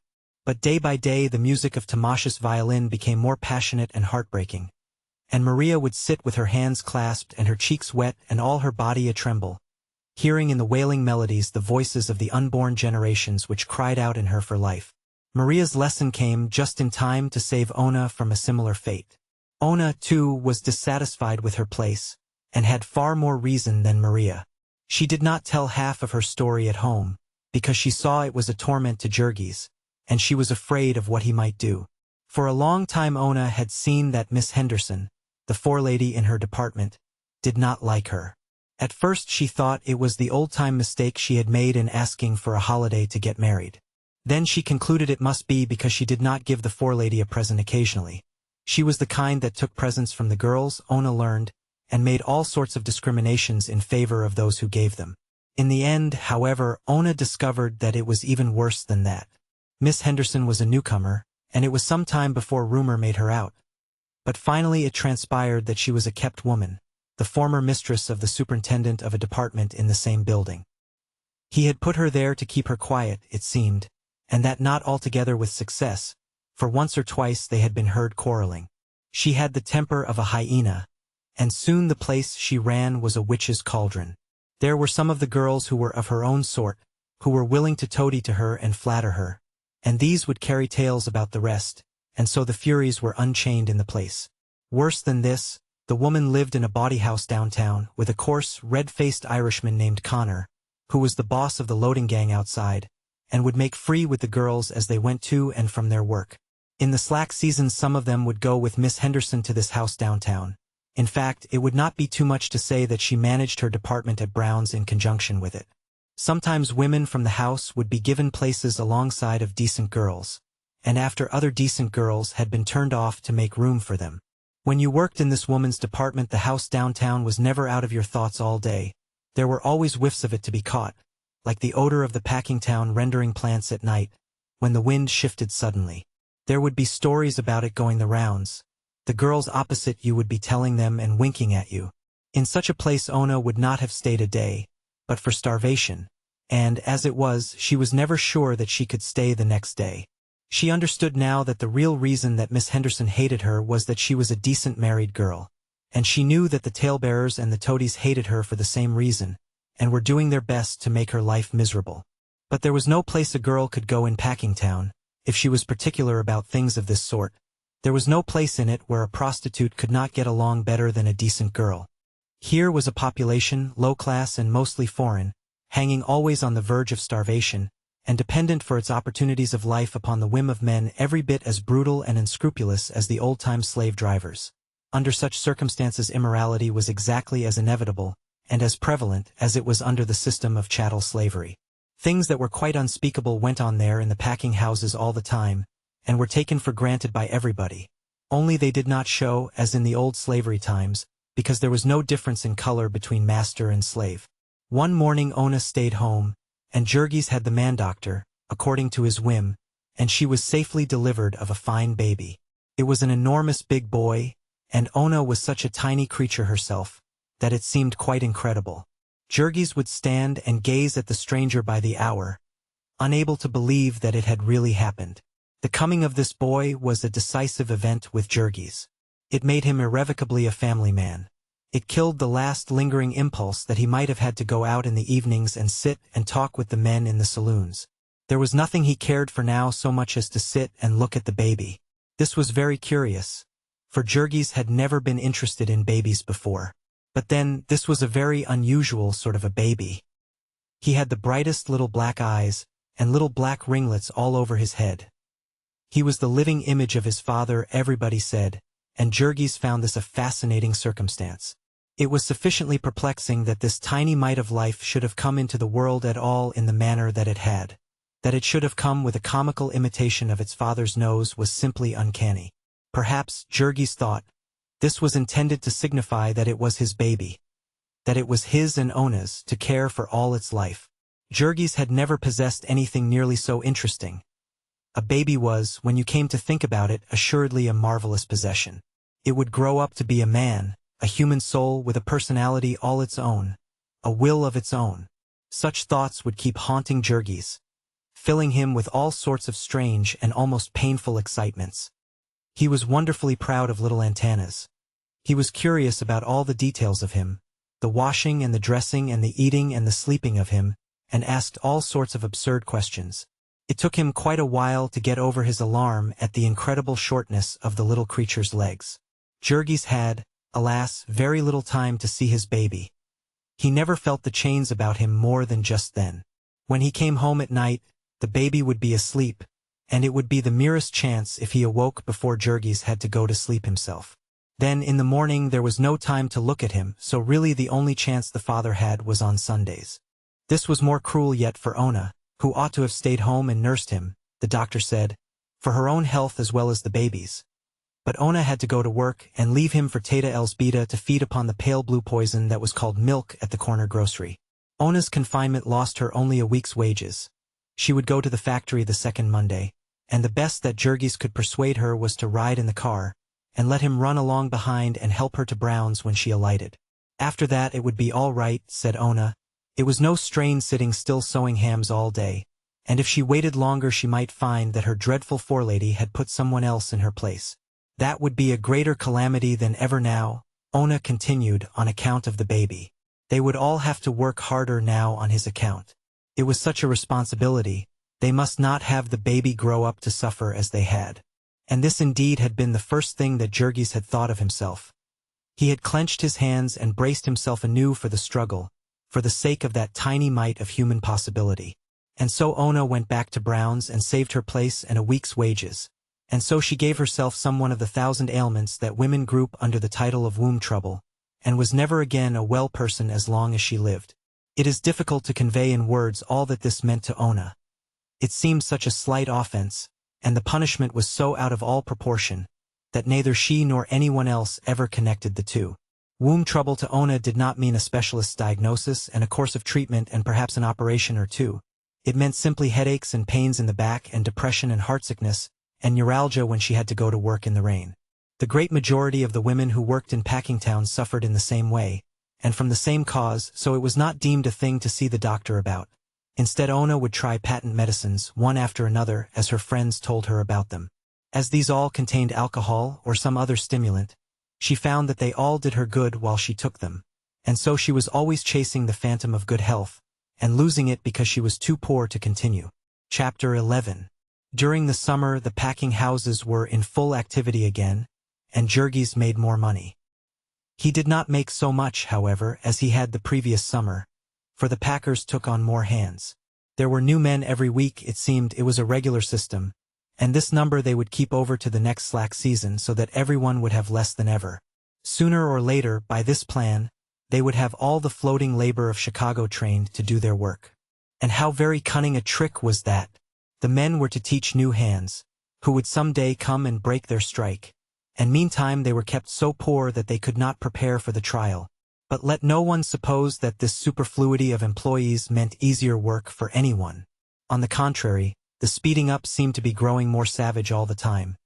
But day by day the music of Timasius' violin became more passionate and heartbreaking, and Maria would sit with her hands clasped and her cheeks wet and all her body a-tremble, hearing in the wailing melodies the voices of the unborn generations which cried out in her for life. Maria's lesson came just in time to save Ona from a similar fate. Ona, too, was dissatisfied with her place, and had far more reason than Maria. She did not tell half of her story at home, because she saw it was a torment to Jurgis, and she was afraid of what he might do. For a long time Ona had seen that Miss Henderson, the forelady in her department, did not like her. At first she thought it was the old-time mistake she had made in asking for a holiday to get married. Then she concluded it must be because she did not give the forelady a present occasionally. She was the kind that took presents from the girls, Ona learned, and made all sorts of discriminations in favor of those who gave them. In the end, however, Ona discovered that it was even worse than that. Miss Henderson was a newcomer, and it was some time before rumor made her out. But finally it transpired that she was a kept woman, the former mistress of the superintendent of a department in the same building. He had put her there to keep her quiet, it seemed, and that not altogether with success, for once or twice they had been heard quarreling. She had the temper of a hyena, and soon the place she ran was a witch's cauldron. There were some of the girls who were of her own sort, who were willing to toady to her and flatter her, and these would carry tales about the rest, and so the furies were unchained in the place. Worse than this, the woman lived in a bawdy house downtown, with a coarse, red-faced Irishman named Connor, who was the boss of the loading gang outside, and would make free with the girls as they went to and from their work. In the slack seasons some of them would go with Miss Henderson to this house downtown. In fact, it would not be too much to say that she managed her department at Brown's in conjunction with it. Sometimes women from the house would be given places alongside of decent girls, and after other decent girls had been turned off to make room for them. When you worked in this woman's department, the house downtown was never out of your thoughts all day. There were always whiffs of it to be caught, like the odor of the packing town rendering plants at night, when the wind shifted suddenly. There would be stories about it going the rounds. The girls opposite you would be telling them and winking at you. In such a place Ona would not have stayed a day, but for starvation, and, as it was, she was never sure that she could stay the next day. She understood now that the real reason that Miss Henderson hated her was that she was a decent married girl, and she knew that the talebearers and the toadies hated her for the same reason, and were doing their best to make her life miserable. But there was no place a girl could go in Packingtown, if she was particular about things of this sort. There was no place in it where a prostitute could not get along better than a decent girl. Here was a population, low-class and mostly foreign, hanging always on the verge of starvation, and dependent for its opportunities of life upon the whim of men every bit as brutal and unscrupulous as the old-time slave drivers. Under such circumstances immorality was exactly as inevitable, and as prevalent as it was under the system of chattel slavery. Things that were quite unspeakable went on there in the packing houses all the time, and were taken for granted by everybody. Only they did not show, as in the old slavery times, because there was no difference in color between master and slave. One morning Ona stayed home, and Jurgis had the man-doctor, according to his whim, and she was safely delivered of a fine baby. It was an enormous big boy, and Ona was such a tiny creature herself, that it seemed quite incredible. Jurgis would stand and gaze at the stranger by the hour, unable to believe that it had really happened. The coming of this boy was a decisive event with Jurgis. It made him irrevocably a family man. It killed the last lingering impulse that he might have had to go out in the evenings and sit and talk with the men in the saloons. There was nothing he cared for now so much as to sit and look at the baby. This was very curious, for Jurgis had never been interested in babies before. But then, this was a very unusual sort of a baby. He had the brightest little black eyes, and little black ringlets all over his head. He was the living image of his father, everybody said, and Jurgis found this a fascinating circumstance. It was sufficiently perplexing that this tiny mite of life should have come into the world at all in the manner that it had. That it should have come with a comical imitation of its father's nose was simply uncanny. Perhaps, Jurgis thought, this was intended to signify that it was his baby. That it was his and Ona's to care for all its life. Jurgis had never possessed anything nearly so interesting. A baby was, when you came to think about it, assuredly a marvelous possession. It would grow up to be a man, a human soul with a personality all its own, a will of its own. Such thoughts would keep haunting Jurgis, filling him with all sorts of strange and almost painful excitements. He was wonderfully proud of little Antanas. He was curious about all the details of him, the washing and the dressing and the eating and the sleeping of him, and asked all sorts of absurd questions. It took him quite a while to get over his alarm at the incredible shortness of the little creature's legs. Jurgis had, alas, very little time to see his baby. He never felt the chains about him more than just then. When he came home at night, the baby would be asleep, and it would be the merest chance if he awoke before Jurgis had to go to sleep himself. Then in the morning there was no time to look at him, so really the only chance the father had was on Sundays. This was more cruel yet for Ona, who ought to have stayed home and nursed him, the doctor said, for her own health as well as the baby's. But Ona had to go to work and leave him for Teta Elsbeta to feed upon the pale blue poison that was called milk at the corner grocery. Ona's confinement lost her only a week's wages. She would go to the factory the second Monday, and the best that Jurgis could persuade her was to ride in the car, and let him run along behind and help her to Brown's when she alighted. After that it would be all right, said Ona. It was no strain sitting still sewing hams all day, and if she waited longer she might find that her dreadful forelady had put someone else in her place. That would be a greater calamity than ever now, Ona continued, on account of the baby. They would all have to work harder now on his account. It was such a responsibility, they must not have the baby grow up to suffer as they had. And this indeed had been the first thing that Jurgis had thought of himself. He had clenched his hands and braced himself anew for the struggle, for the sake of that tiny mite of human possibility. And so Ona went back to Brown's and saved her place and a week's wages. And so she gave herself some one of the 1,000 ailments that women group under the title of womb trouble, and was never again a well person as long as she lived. It is difficult to convey in words all that this meant to Ona. It seemed such a slight offense, and the punishment was so out of all proportion, that neither she nor anyone else ever connected the two. Womb trouble to Ona did not mean a specialist's diagnosis and a course of treatment and perhaps an operation or two. It meant simply headaches and pains in the back and depression and heartsickness, and neuralgia when she had to go to work in the rain. The great majority of the women who worked in packing towns suffered in the same way, and from the same cause, so it was not deemed a thing to see the doctor about. Instead Ona would try patent medicines, one after another, as her friends told her about them. As these all contained alcohol or some other stimulant, she found that they all did her good while she took them, and so she was always chasing the phantom of good health, and losing it because she was too poor to continue. Chapter 11. During the summer the packing houses were in full activity again, and Jurgis made more money. He did not make so much, however, as he had the previous summer, for the packers took on more hands. There were new men every week, it seemed. It was a regular system, and this number they would keep over to the next slack season so that everyone would have less than ever. Sooner or later, by this plan, they would have all the floating labor of Chicago trained to do their work. And how very cunning a trick was that! The men were to teach new hands, who would some day come and break their strike, and meantime they were kept so poor that they could not prepare for the trial. But let no one suppose that this superfluity of employees meant easier work for anyone. On the contrary, the speeding up seemed to be growing more savage all the time.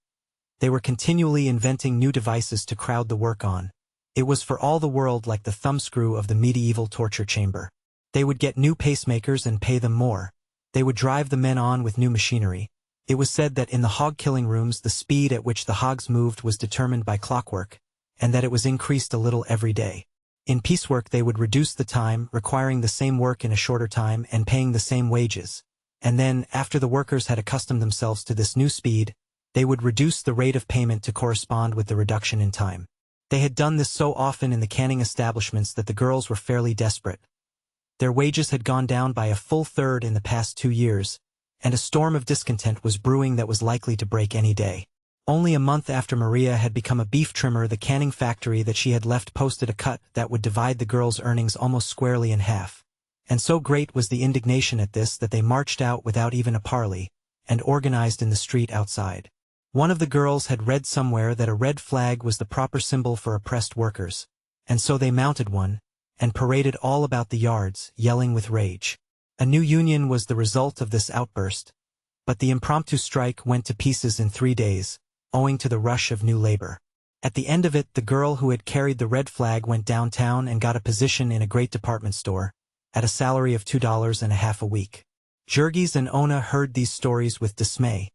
They were continually inventing new devices to crowd the work on. It was for all the world like the thumbscrew of the medieval torture chamber. They would get new pacemakers and pay them more. They would drive the men on with new machinery. It was said that in the hog-killing rooms the speed at which the hogs moved was determined by clockwork, and that it was increased a little every day. In piecework they would reduce the time, requiring the same work in a shorter time and paying the same wages. And then, after the workers had accustomed themselves to this new speed, they would reduce the rate of payment to correspond with the reduction in time. They had done this so often in the canning establishments that the girls were fairly desperate. Their wages had gone down by a full third in the past 2 years, and a storm of discontent was brewing that was likely to break any day. Only a month after Maria had become a beef trimmer, the canning factory that she had left posted a cut that would divide the girls' earnings almost squarely in half. And so great was the indignation at this that they marched out without even a parley, and organized in the street outside. One of the girls had read somewhere that a red flag was the proper symbol for oppressed workers, and so they mounted one, and paraded all about the yards, yelling with rage. A new union was the result of this outburst, but the impromptu strike went to pieces in 3 days, owing to the rush of new labor. At the end of it, the girl who had carried the red flag went downtown and got a position in a great department store, at a salary of $2.50 a week. Jurgis and Ona heard these stories with dismay,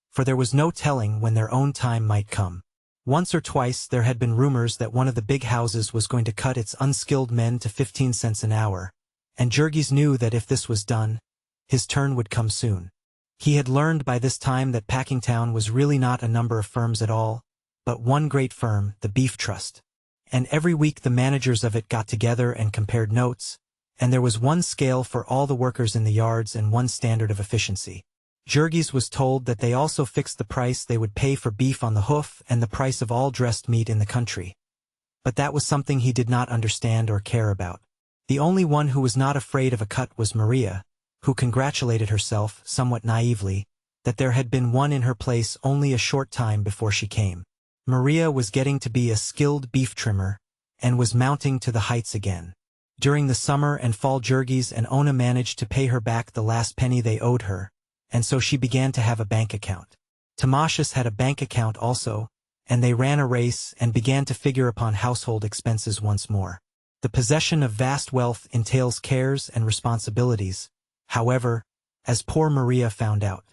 for there was no telling when their own time might come. Once or twice there had been rumors that one of the big houses was going to cut its unskilled men to 15 cents an hour, and Jurgis knew that if this was done, his turn would come soon. He had learned by this time that Packingtown was really not a number of firms at all, but one great firm, the Beef Trust. And every week the managers of it got together and compared notes, and there was one scale for all the workers in the yards and one standard of efficiency. Jurgis was told that they also fixed the price they would pay for beef on the hoof and the price of all dressed meat in the country. But that was something he did not understand or care about. The only one who was not afraid of a cut was Maria, who congratulated herself, somewhat naively, that there had been one in her place only a short time before she came. Maria was getting to be a skilled beef trimmer, and was mounting to the heights again. During the summer and fall, Jurgis and Ona managed to pay her back the last penny they owed her, and so she began to have a bank account. Tamashas had a bank account also, and they ran a race and began to figure upon household expenses once more. The possession of vast wealth entails cares and responsibilities, however, as poor Maria found out.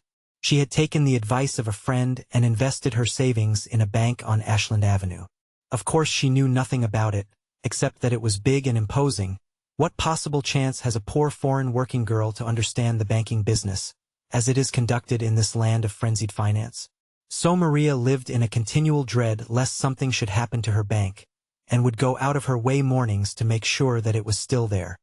She had taken the advice of a friend and invested her savings in a bank on Ashland Avenue. Of course she knew nothing about it, except that it was big and imposing. What possible chance has a poor foreign working girl to understand the banking business, as it is conducted in this land of frenzied finance? So Maria lived in a continual dread lest something should happen to her bank, and would go out of her way mornings to make sure that it was still there.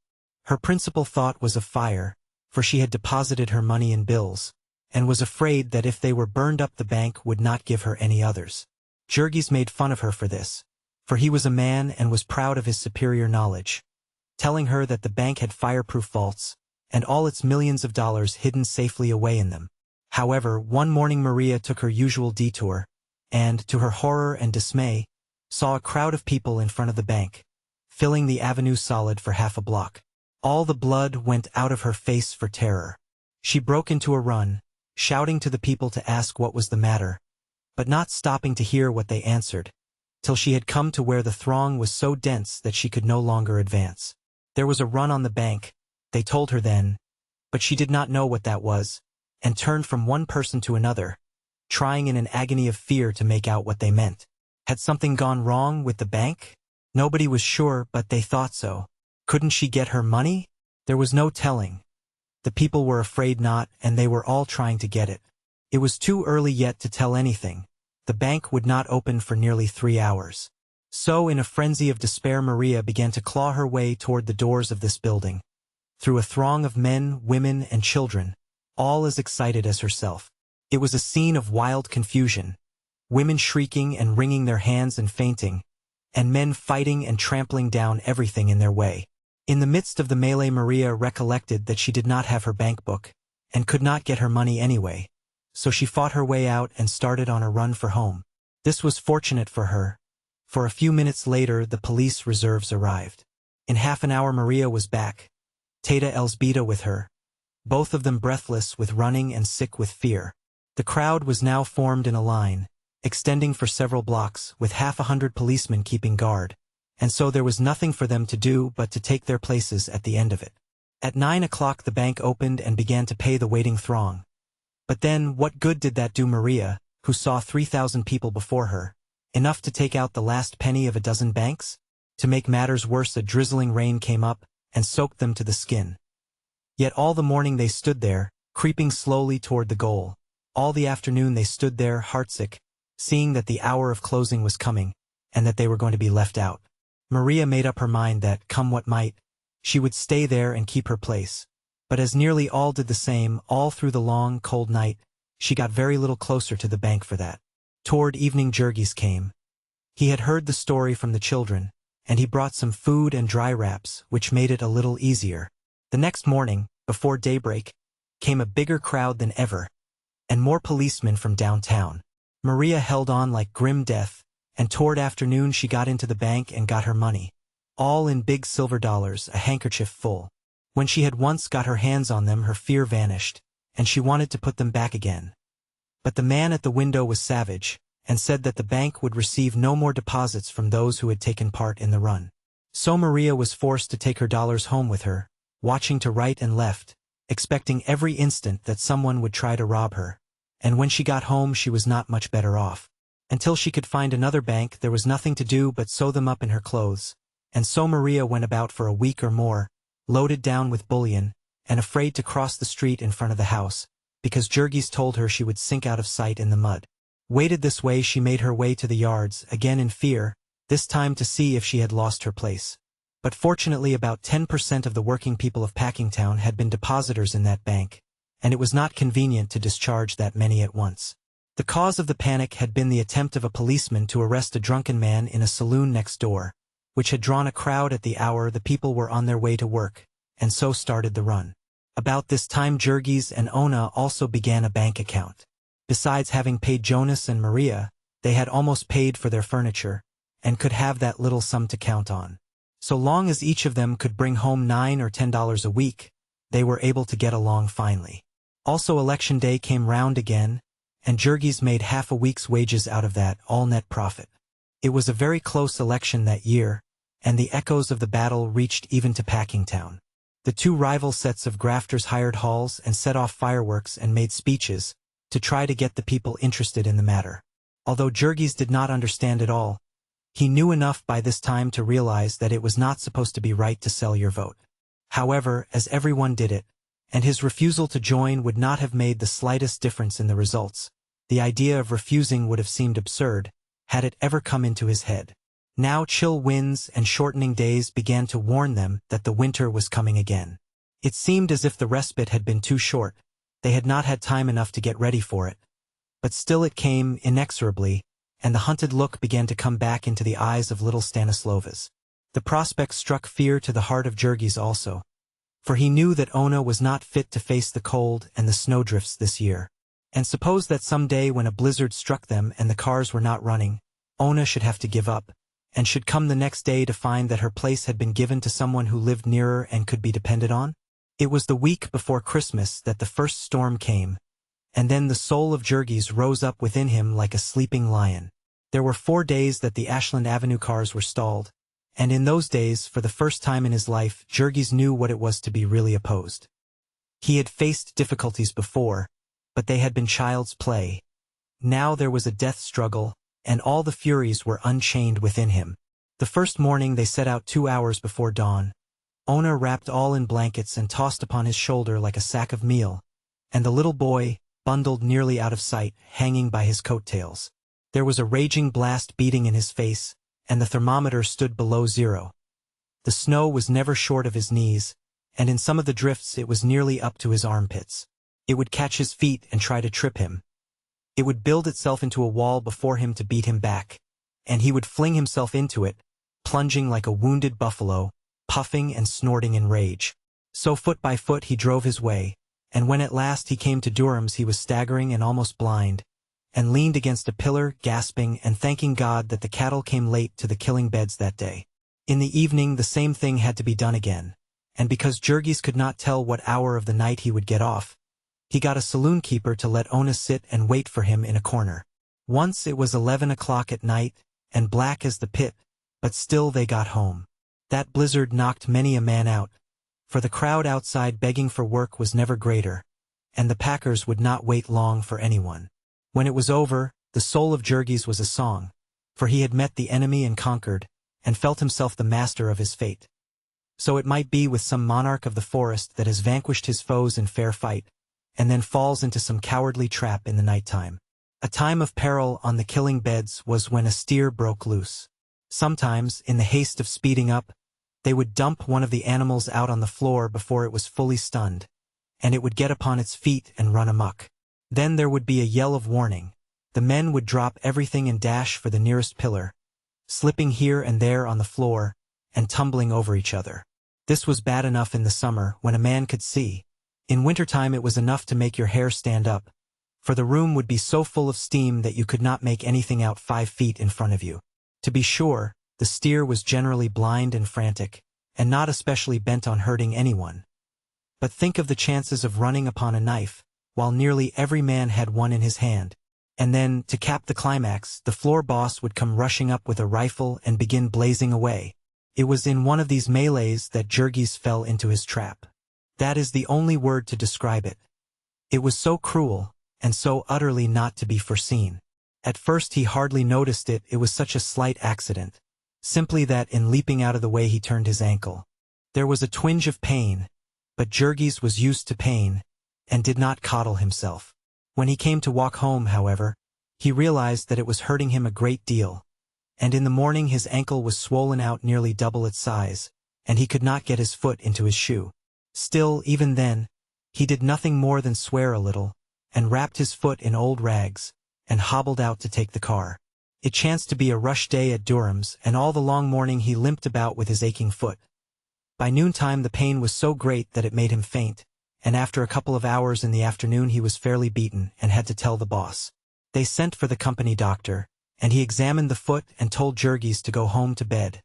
Her principal thought was of fire, for she had deposited her money in bills, and was afraid that if they were burned up the bank would not give her any others. Jurgis made fun of her for this, for he was a man and was proud of his superior knowledge, telling her that the bank had fireproof vaults, and all its millions of dollars hidden safely away in them. However, one morning Maria took her usual detour, and, to her horror and dismay, saw a crowd of people in front of the bank, filling the avenue solid for half a block. All the blood went out of her face for terror. She broke into a run, shouting to the people to ask what was the matter, but not stopping to hear what they answered, till she had come to where the throng was so dense that she could no longer advance. There was a run on the bank, they told her then, but she did not know what that was, and turned from one person to another, trying in an agony of fear to make out what they meant. Had something gone wrong with the bank? Nobody was sure, but they thought so. Couldn't she get her money? There was no telling. The people were afraid not, and they were all trying to get it. It was too early yet to tell anything. The bank would not open for nearly 3 hours. So in a frenzy of despair Maria began to claw her way toward the doors of this building, through a throng of men, women, and children, all as excited as herself. It was a scene of wild confusion, women shrieking and wringing their hands and fainting, and men fighting and trampling down everything in their way. In the midst of the melee Maria recollected that she did not have her bank book, and could not get her money anyway, so she fought her way out and started on a run for home. This was fortunate for her, for a few minutes later the police reserves arrived. In half an hour Maria was back, Tata Elsbeta with her, both of them breathless with running and sick with fear. The crowd was now formed in a line, extending for several blocks, with 100 policemen keeping guard, and so there was nothing for them to do but to take their places at the end of it. At 9 o'clock the bank opened and began to pay the waiting throng. But then, what good did that do Maria, who saw 3,000 people before her, enough to take out the last penny of a dozen banks? To make matters worse, a drizzling rain came up and soaked them to the skin. Yet all the morning they stood there, creeping slowly toward the goal. All the afternoon they stood there, heartsick, seeing that the hour of closing was coming, and that they were going to be left out. Maria made up her mind that, come what might, she would stay there and keep her place. But as nearly all did the same, all through the long, cold night, she got very little closer to the bank for that. Toward evening Jurgis came. He had heard the story from the children, and he brought some food and dry wraps, which made it a little easier. The next morning, before daybreak, came a bigger crowd than ever, and more policemen from downtown. Maria held on like grim death, and toward afternoon she got into the bank and got her money. All in big silver dollars, a handkerchief full. When she had once got her hands on them, her fear vanished, and she wanted to put them back again. But the man at the window was savage, and said that the bank would receive no more deposits from those who had taken part in the run. So Maria was forced to take her dollars home with her, watching to right and left, expecting every instant that someone would try to rob her. And when she got home she was not much better off. Until she could find another bank there was nothing to do but sew them up in her clothes, and so Maria went about for a week or more, loaded down with bullion, and afraid to cross the street in front of the house, because Jurgis told her she would sink out of sight in the mud. Weighted this way she made her way to the yards, again in fear, this time to see if she had lost her place. But fortunately about 10% of the working people of Packingtown had been depositors in that bank, and it was not convenient to discharge that many at once. The cause of the panic had been the attempt of a policeman to arrest a drunken man in a saloon next door, which had drawn a crowd at the hour the people were on their way to work, and so started the run. About this time Jurgis and Ona also began a bank account. Besides having paid Jonas and Maria, they had almost paid for their furniture, and could have that little sum to count on. So long as each of them could bring home $9 or $10 a week, they were able to get along finely. Also election day came round again, and Jurgis made half a week's wages out of that, all net profit. It was a very close election that year, and the echoes of the battle reached even to Packingtown. The two rival sets of grafters hired halls and set off fireworks and made speeches, to try to get the people interested in the matter. Although Jurgis did not understand it all, he knew enough by this time to realize that it was not supposed to be right to sell your vote. However, as everyone did it, and his refusal to join would not have made the slightest difference in the results, the idea of refusing would have seemed absurd, had it ever come into his head. Now chill winds and shortening days began to warn them that the winter was coming again. It seemed as if the respite had been too short. They had not had time enough to get ready for it. But still it came inexorably, and the hunted look began to come back into the eyes of little Stanislovas. The prospect struck fear to the heart of Jurgis also, for he knew that Ona was not fit to face the cold and the snowdrifts this year. And suppose that some day when a blizzard struck them and the cars were not running, Ona should have to give up, and should come the next day to find that her place had been given to someone who lived nearer and could be depended on? It was the week before Christmas that the first storm came, and then the soul of Jurgis rose up within him like a sleeping lion. There were 4 days that the Ashland Avenue cars were stalled, and in those days, for the first time in his life, Jurgis knew what it was to be really opposed. He had faced difficulties before, but they had been child's play. Now there was a death struggle, and all the furies were unchained within him. The first morning they set out 2 hours before dawn. Ona wrapped all in blankets and tossed upon his shoulder like a sack of meal, and the little boy, bundled nearly out of sight, hanging by his coattails. There was a raging blast beating in his face, and the thermometer stood below 0. The snow was never short of his knees, and in some of the drifts it was nearly up to his armpits. It would catch his feet and try to trip him. It would build itself into a wall before him to beat him back, and he would fling himself into it, plunging like a wounded buffalo, puffing and snorting in rage. So foot by foot he drove his way, and when at last he came to Durham's he was staggering and almost blind, and leaned against a pillar, gasping and thanking God that the cattle came late to the killing beds that day. In the evening the same thing had to be done again, and because Jurgis could not tell what hour of the night he would get off, he got a saloon keeper to let Ona sit and wait for him in a corner. Once it was 11 o'clock at night, and black as the pit, but still they got home. That blizzard knocked many a man out, for the crowd outside begging for work was never greater, and the packers would not wait long for anyone. When it was over, the soul of Jurgis was a song, for he had met the enemy and conquered, and felt himself the master of his fate. So it might be with some monarch of the forest that has vanquished his foes in fair fight, and then falls into some cowardly trap in the night time. A time of peril on the killing beds was when a steer broke loose. Sometimes, in the haste of speeding up, They would dump one of the animals out on the floor before it was fully stunned, and it would get upon its feet and run amok. Then there would be a yell of warning. The men would drop everything and dash for the nearest pillar, slipping here and there on the floor, and tumbling over each other. This was bad enough in the summer, when a man could see. In wintertime it was enough to make your hair stand up, for the room would be so full of steam that you could not make anything out 5 feet in front of you. To be sure, the steer was generally blind and frantic, and not especially bent on hurting anyone. But think of the chances of running upon a knife, while nearly every man had one in his hand. And then, to cap the climax, the floor boss would come rushing up with a rifle and begin blazing away. It was in one of these melees that Jurgis fell into his trap. That is the only word to describe it. It was so cruel, and so utterly not to be foreseen. At first he hardly noticed it was such a slight accident. Simply that in leaping out of the way he turned his ankle. There was a twinge of pain, but Jurgis was used to pain, and did not coddle himself. When he came to walk home, however, he realized that it was hurting him a great deal, and in the morning his ankle was swollen out nearly double its size, and he could not get his foot into his shoe. Still, even then, he did nothing more than swear a little, and wrapped his foot in old rags, and hobbled out to take the car. It chanced to be a rush day at Durham's, and all the long morning he limped about with his aching foot. By noontime the pain was so great that it made him faint, and after a couple of hours in the afternoon he was fairly beaten and had to tell the boss. They sent for the company doctor, and he examined the foot and told Jurgis to go home to bed,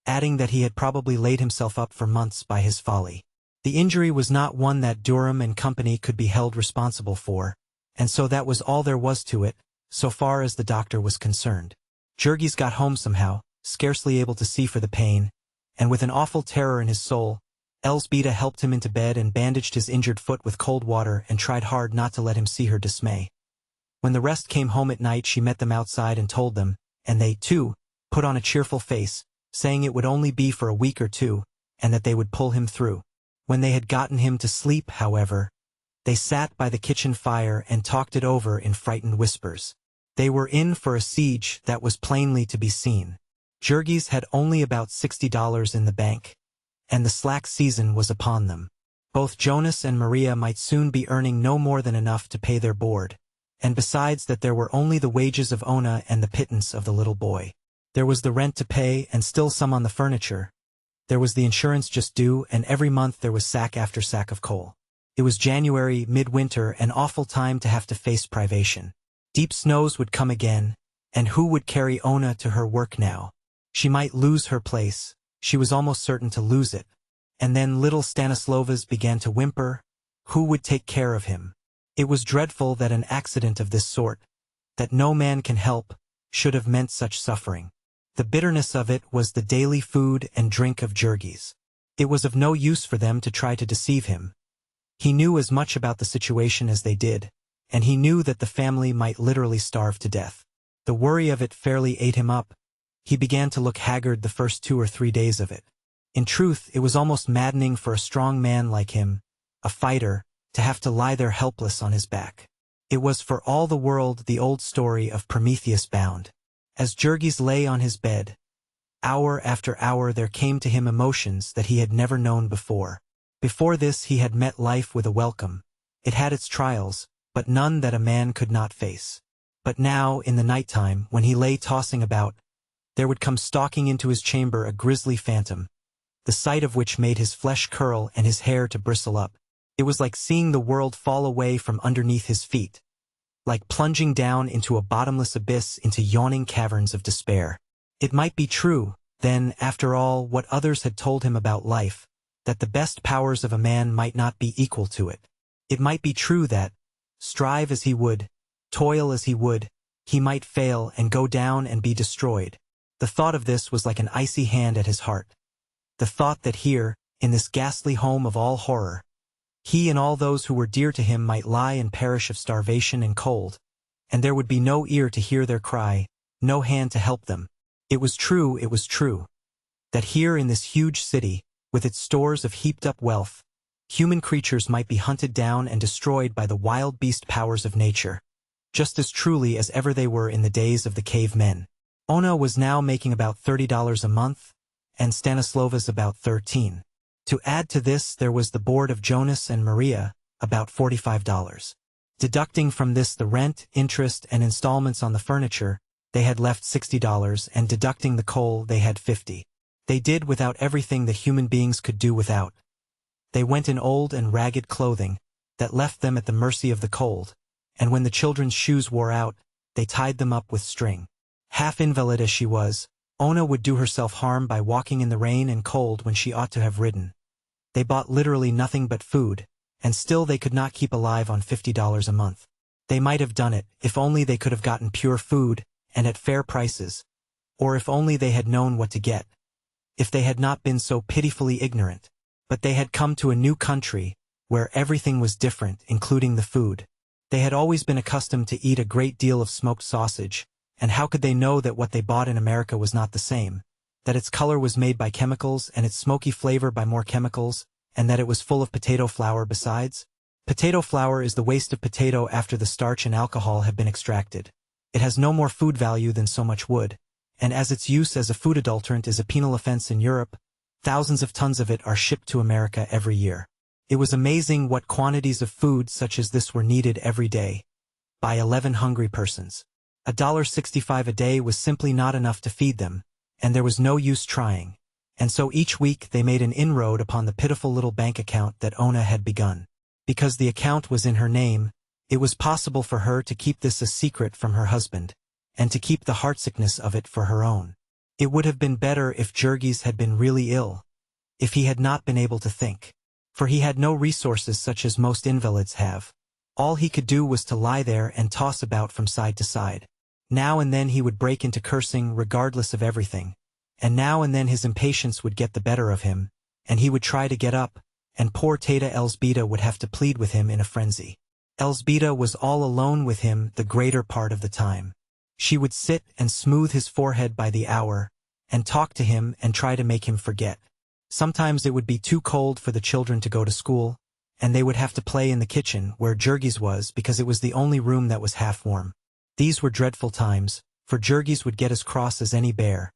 adding that he had probably laid himself up for months by his folly. The injury was not one that Durham and company could be held responsible for, and so that was all there was to it, so far as the doctor was concerned. Jurgis got home somehow, scarcely able to see for the pain, and with an awful terror in his soul. Elsbeta helped him into bed and bandaged his injured foot with cold water and tried hard not to let him see her dismay. When the rest came home at night she met them outside and told them, and they, too, put on a cheerful face, saying it would only be for a week or two, and that they would pull him through. When they had gotten him to sleep, however, they sat by the kitchen fire and talked it over in frightened whispers. They were in for a siege that was plainly to be seen. Jurgis had only about $60 in the bank, and the slack season was upon them. Both Jonas and Maria might soon be earning no more than enough to pay their board, and besides that there were only the wages of Ona and the pittance of the little boy. There was the rent to pay and still some on the furniture. There was the insurance just due, and every month there was sack after sack of coal. It was January, midwinter, an awful time to have to face privation. Deep snows would come again, and who would carry Ona to her work now? She might lose her place. She was almost certain to lose it. And then little Stanislovas began to whimper. Who would take care of him? It was dreadful that an accident of this sort, that no man can help, should have meant such suffering. The bitterness of it was the daily food and drink of Jurgis. It was of no use for them to try to deceive him. He knew as much about the situation as they did, and he knew that the family might literally starve to death. The worry of it fairly ate him up. He began to look haggard the first 2 or 3 days of it. In truth, it was almost maddening for a strong man like him, a fighter, to have to lie there helpless on his back. It was for all the world the old story of Prometheus bound. As Jurgis lay on his bed, hour after hour there came to him emotions that he had never known before. Before this he had met life with a welcome. It had its trials, but none that a man could not face. But now, in the night-time, when he lay tossing about, there would come stalking into his chamber a grisly phantom, the sight of which made his flesh curl and his hair to bristle up. It was like seeing the world fall away from underneath his feet, like plunging down into a bottomless abyss, into yawning caverns of despair. It might be true, then, after all, what others had told him about life, that the best powers of a man might not be equal to it. It might be true that, strive as he would, toil as he would, he might fail and go down and be destroyed. The thought of this was like an icy hand at his heart. The thought that here, in this ghastly home of all horror, he and all those who were dear to him might lie and perish of starvation and cold, and there would be no ear to hear their cry, no hand to help them. It was true, that here in this huge city, with its stores of heaped-up wealth, human creatures might be hunted down and destroyed by the wild beast powers of nature, just as truly as ever they were in the days of the cavemen. Ona was now making about $30 a month, and Stanislova's about 13. To add to this there was the board of Jonas and Maria, about $45. Deducting from this the rent, interest, and installments on the furniture, they had left $60, and deducting the coal they had $50. They did without everything that human beings could do without. They went in old and ragged clothing, that left them at the mercy of the cold, and when the children's shoes wore out, they tied them up with string. Half invalid as she was, Ona would do herself harm by walking in the rain and cold when she ought to have ridden. They bought literally nothing but food, and still they could not keep alive on $50 a month. They might have done it, if only they could have gotten pure food, and at fair prices, or if only they had known what to get, if they had not been so pitifully ignorant. But they had come to a new country, where everything was different, including the food. They had always been accustomed to eat a great deal of smoked sausage, and how could they know that what they bought in America was not the same, that its color was made by chemicals and its smoky flavor by more chemicals, and that it was full of potato flour besides? Potato flour is the waste of potato after the starch and alcohol have been extracted. It has no more food value than so much wood, and as its use as a food adulterant is a penal offense in Europe, thousands of tons of it are shipped to America every year. It was amazing what quantities of food such as this were needed every day, by 11 hungry persons. $1.65 a day was simply not enough to feed them, and there was no use trying, and so each week they made an inroad upon the pitiful little bank account that Ona had begun. Because the account was in her name, it was possible for her to keep this a secret from her husband, and to keep the heartsickness of it for her own. It would have been better if Jurgis had been really ill, if he had not been able to think. For he had no resources such as most invalids have. All he could do was to lie there and toss about from side to side. Now and then he would break into cursing regardless of everything, and now and then his impatience would get the better of him, and he would try to get up, and poor Teta Elzbieta would have to plead with him in a frenzy. Elzbieta was all alone with him the greater part of the time. She would sit and smooth his forehead by the hour, and talk to him and try to make him forget. Sometimes it would be too cold for the children to go to school, and they would have to play in the kitchen where Jurgis was because it was the only room that was half warm. These were dreadful times, for Jurgis would get as cross as any bear.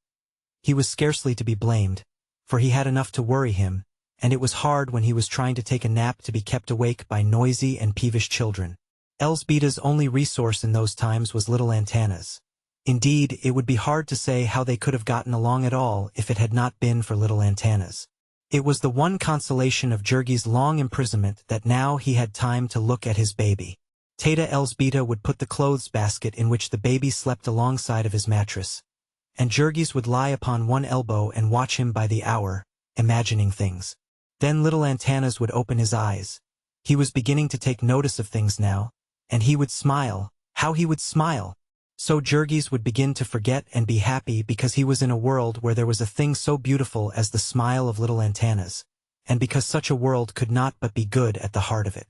He was scarcely to be blamed, for he had enough to worry him, and it was hard when he was trying to take a nap to be kept awake by noisy and peevish children. Elzbieta's only resource in those times was little Antanas. Indeed, it would be hard to say how they could have gotten along at all if it had not been for little Antanas. It was the one consolation of Jurgis' long imprisonment that now he had time to look at his baby. Teta Elzbieta would put the clothes basket in which the baby slept alongside of his mattress, and Jurgis would lie upon one elbow and watch him by the hour, imagining things. Then little Antanas would open his eyes. He was beginning to take notice of things now, and he would smile. How he would smile! So Jurgis would begin to forget and be happy because he was in a world where there was a thing so beautiful as the smile of little Antanas, and because such a world could not but be good at the heart of it.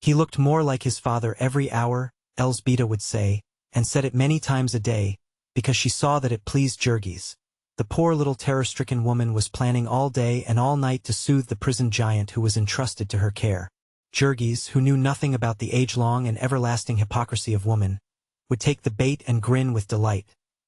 He looked more like his father every hour, Elzbieta would say, and said it many times a day, because she saw that it pleased Jurgis. The poor little terror-stricken woman was planning all day and all night to soothe the prison giant who was entrusted to her care. Jurgis, who knew nothing about the age-long and everlasting hypocrisy of woman, would take the bait and grin with delight,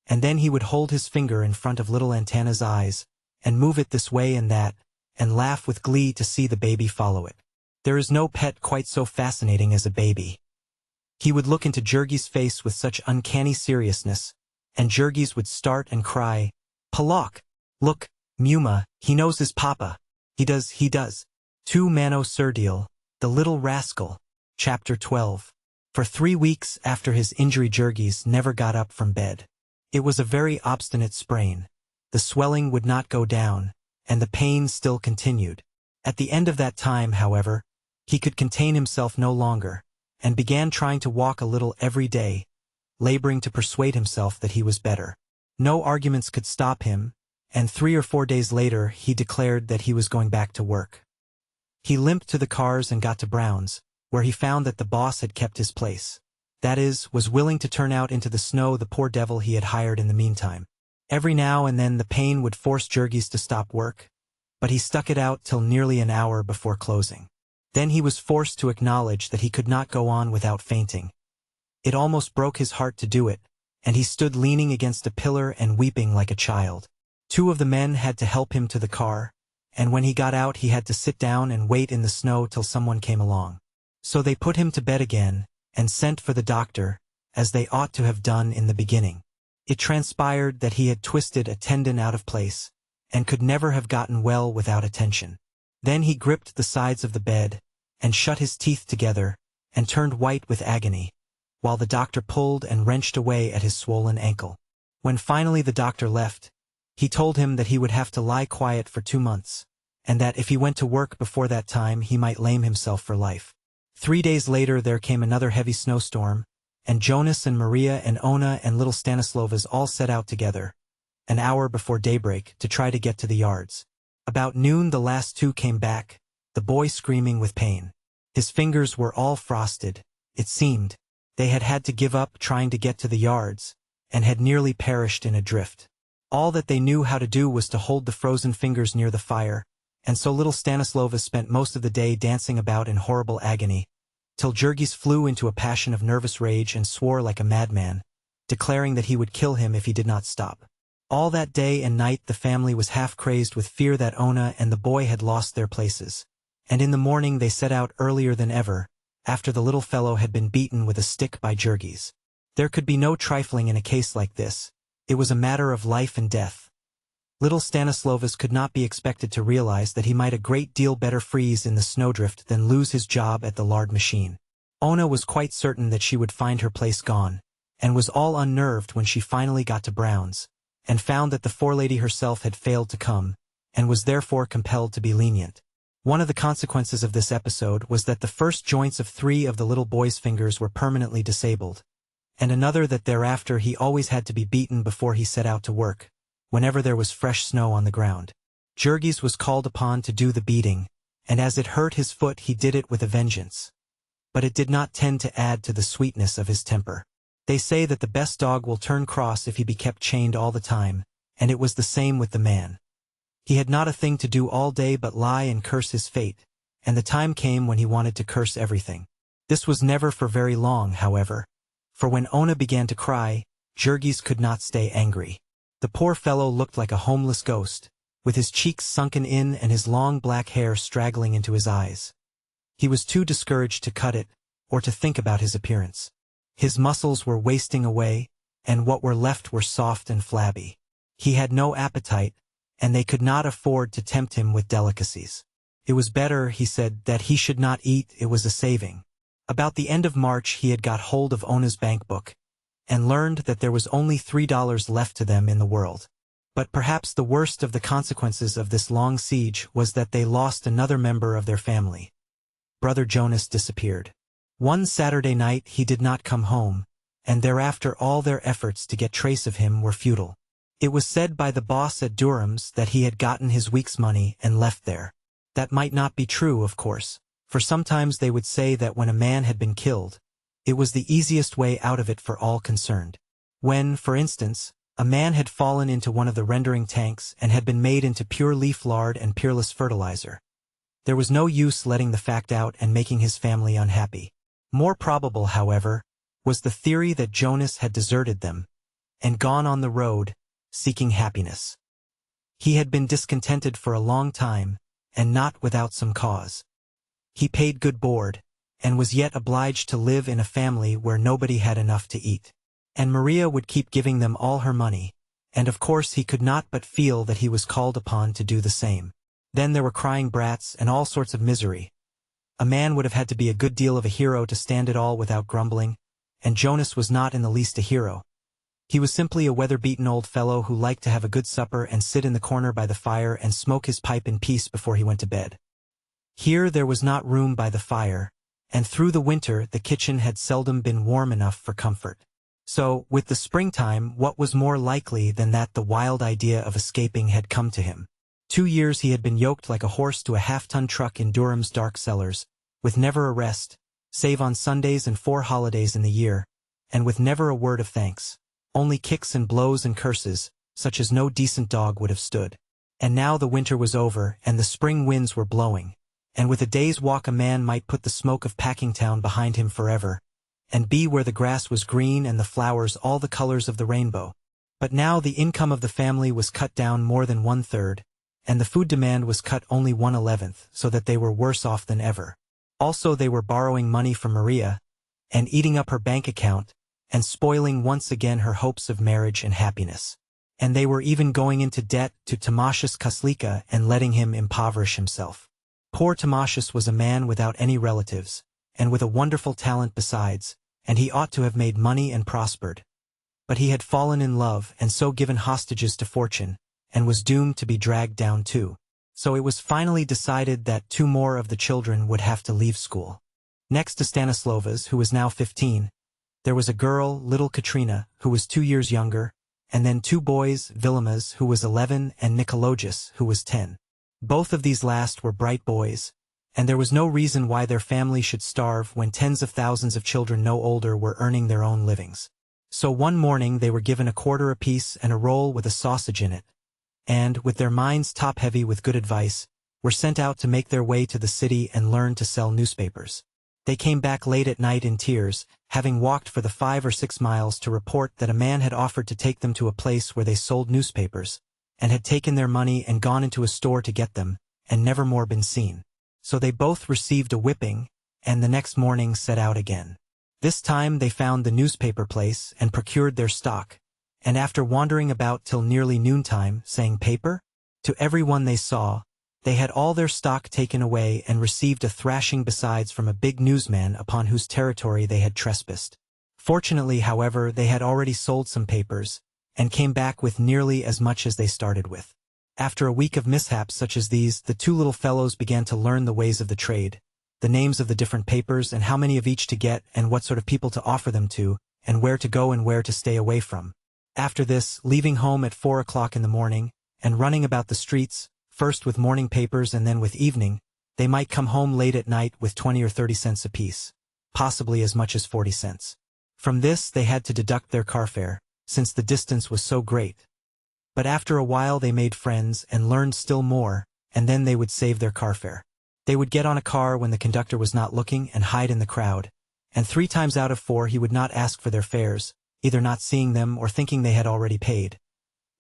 and then he would hold his finger in front of little Antanas' eyes, and move it this way and that, and laugh with glee to see the baby follow it. There is no pet quite so fascinating as a baby. He would look into Jurgis' face with such uncanny seriousness, and Jurgis would start and cry, "Palak! Look, Muma, he knows his papa. He does. Tu mano surdil, the little rascal." Chapter 12. For 3 weeks after his injury Jurgis never got up from bed. It was a very obstinate sprain. The swelling would not go down, and the pain still continued. At the end of that time, however, he could contain himself no longer, and began trying to walk a little every day, laboring to persuade himself that he was better. No arguments could stop him, and 3 or 4 days later he declared that he was going back to work. He limped to the cars and got to Brown's, where he found that the boss had kept his place. That is, was willing to turn out into the snow the poor devil he had hired in the meantime. Every now and then the pain would force Jurgis to stop work, but he stuck it out till nearly an hour before closing. Then he was forced to acknowledge that he could not go on without fainting. It almost broke his heart to do it, and he stood leaning against a pillar and weeping like a child. Two of the men had to help him to the car, and when he got out he had to sit down and wait in the snow till someone came along. So they put him to bed again, and sent for the doctor, as they ought to have done in the beginning. It transpired that he had twisted a tendon out of place, and could never have gotten well without attention. Then he gripped the sides of the bed, and shut his teeth together, and turned white with agony, while the doctor pulled and wrenched away at his swollen ankle. When finally the doctor left, he told him that he would have to lie quiet for 2 months, and that if he went to work before that time he might lame himself for life. 3 days later there came another heavy snowstorm, and Jonas and Maria and Ona and little Stanislavas all set out together, an hour before daybreak, to try to get to the yards. About noon the last two came back, the boy screaming with pain. His fingers were all frosted, it seemed. They had had to give up trying to get to the yards, and had nearly perished in a drift. All that they knew how to do was to hold the frozen fingers near the fire, and so little Stanislava spent most of the day dancing about in horrible agony, till Jurgis flew into a passion of nervous rage and swore like a madman, declaring that he would kill him if he did not stop. All that day and night the family was half crazed with fear that Ona and the boy had lost their places, and in the morning they set out earlier than ever, after the little fellow had been beaten with a stick by Jurgis. There could be no trifling in a case like this. It was a matter of life and death. Little Stanislavas could not be expected to realize that he might a great deal better freeze in the snowdrift than lose his job at the lard machine. Ona was quite certain that she would find her place gone, and was all unnerved when she finally got to Brown's, and found that the forelady herself had failed to come, and was therefore compelled to be lenient. One of the consequences of this episode was that the first joints of 3 of the little boy's fingers were permanently disabled, and another that thereafter he always had to be beaten before he set out to work, whenever there was fresh snow on the ground. Jurgis was called upon to do the beating, and as it hurt his foot he did it with a vengeance. But it did not tend to add to the sweetness of his temper. They say that the best dog will turn cross if he be kept chained all the time, and it was the same with the man. He had not a thing to do all day but lie and curse his fate, and the time came when he wanted to curse everything. This was never for very long, however, for when Ona began to cry, Jurgis could not stay angry. The poor fellow looked like a homeless ghost, with his cheeks sunken in and his long black hair straggling into his eyes. He was too discouraged to cut it, or to think about his appearance. His muscles were wasting away, and what were left were soft and flabby. He had no appetite, and they could not afford to tempt him with delicacies. It was better, he said, that he should not eat, it was a saving. About the end of March he had got hold of Ona's bank book, and learned that there was only $3 left to them in the world. But perhaps the worst of the consequences of this long siege was that they lost another member of their family. Brother Jonas disappeared. One Saturday night he did not come home, and thereafter all their efforts to get trace of him were futile. It was said by the boss at Durham's that he had gotten his week's money and left there. That might not be true, of course, for sometimes they would say that when a man had been killed, it was the easiest way out of it for all concerned. When, for instance, a man had fallen into one of the rendering tanks and had been made into pure leaf lard and peerless fertilizer, there was no use letting the fact out and making his family unhappy. More probable, however, was the theory that Jonas had deserted them, and gone on the road, seeking happiness. He had been discontented for a long time, and not without some cause. He paid good board, and was yet obliged to live in a family where nobody had enough to eat. And Maria would keep giving them all her money, and of course he could not but feel that he was called upon to do the same. Then there were crying brats and all sorts of misery. A man would have had to be a good deal of a hero to stand it all without grumbling, and Jonas was not in the least a hero. He was simply a weather-beaten old fellow who liked to have a good supper and sit in the corner by the fire and smoke his pipe in peace before he went to bed. Here there was not room by the fire, and through the winter the kitchen had seldom been warm enough for comfort. So, with the springtime, what was more likely than that the wild idea of escaping had come to him? 2 years he had been yoked like a horse to a half-ton truck in Durham's dark cellars, with never a rest, save on Sundays and 4 holidays in the year, and with never a word of thanks, only kicks and blows and curses, such as no decent dog would have stood. And now the winter was over, and the spring winds were blowing, and with a day's walk a man might put the smoke of Packingtown behind him forever, and be where the grass was green and the flowers all the colors of the rainbow. But now the income of the family was cut down more than 1/3, and the food demand was cut only 1/11, so that they were worse off than ever. Also they were borrowing money from Maria, and eating up her bank account, and spoiling once again her hopes of marriage and happiness. And they were even going into debt to Tamasius Koslika and letting him impoverish himself. Poor Tamasius was a man without any relatives, and with a wonderful talent besides, and he ought to have made money and prospered. But he had fallen in love and so given hostages to fortune, and was doomed to be dragged down too. So it was finally decided that 2 more of the children would have to leave school. Next to Stanislova's, who was now 15, there was a girl, little Katrina, who was 2 years younger, and then 2 boys, Vilimas, who was 11, and Nicologus, who was 10. Both of these last were bright boys, and there was no reason why their family should starve when tens of thousands of children no older were earning their own livings. So one morning they were given a quarter apiece and a roll with a sausage in it, and, with their minds top-heavy with good advice, were sent out to make their way to the city and learn to sell newspapers. They came back late at night in tears, having walked for the 5 or 6 miles to report that a man had offered to take them to a place where they sold newspapers, and had taken their money and gone into a store to get them, and never more been seen. So they both received a whipping, and the next morning set out again. This time they found the newspaper place and procured their stock, and after wandering about till nearly noontime, saying paper to everyone they saw, they had all their stock taken away and received a thrashing besides from a big newsman upon whose territory they had trespassed. Fortunately, however, they had already sold some papers, and came back with nearly as much as they started with. After a week of mishaps such as these, the 2 little fellows began to learn the ways of the trade, the names of the different papers and how many of each to get and what sort of people to offer them to, and where to go and where to stay away from. After this, leaving home at 4 o'clock in the morning, and running about the streets, first with morning papers and then with evening, they might come home late at night with 20 or 30 cents apiece, possibly as much as 40 cents. From this they had to deduct their car fare, since the distance was so great. But after a while they made friends and learned still more, and then they would save their car fare. They would get on a car when the conductor was not looking and hide in the crowd, and 3 times out of 4 he would not ask for their fares, either not seeing them or thinking they had already paid.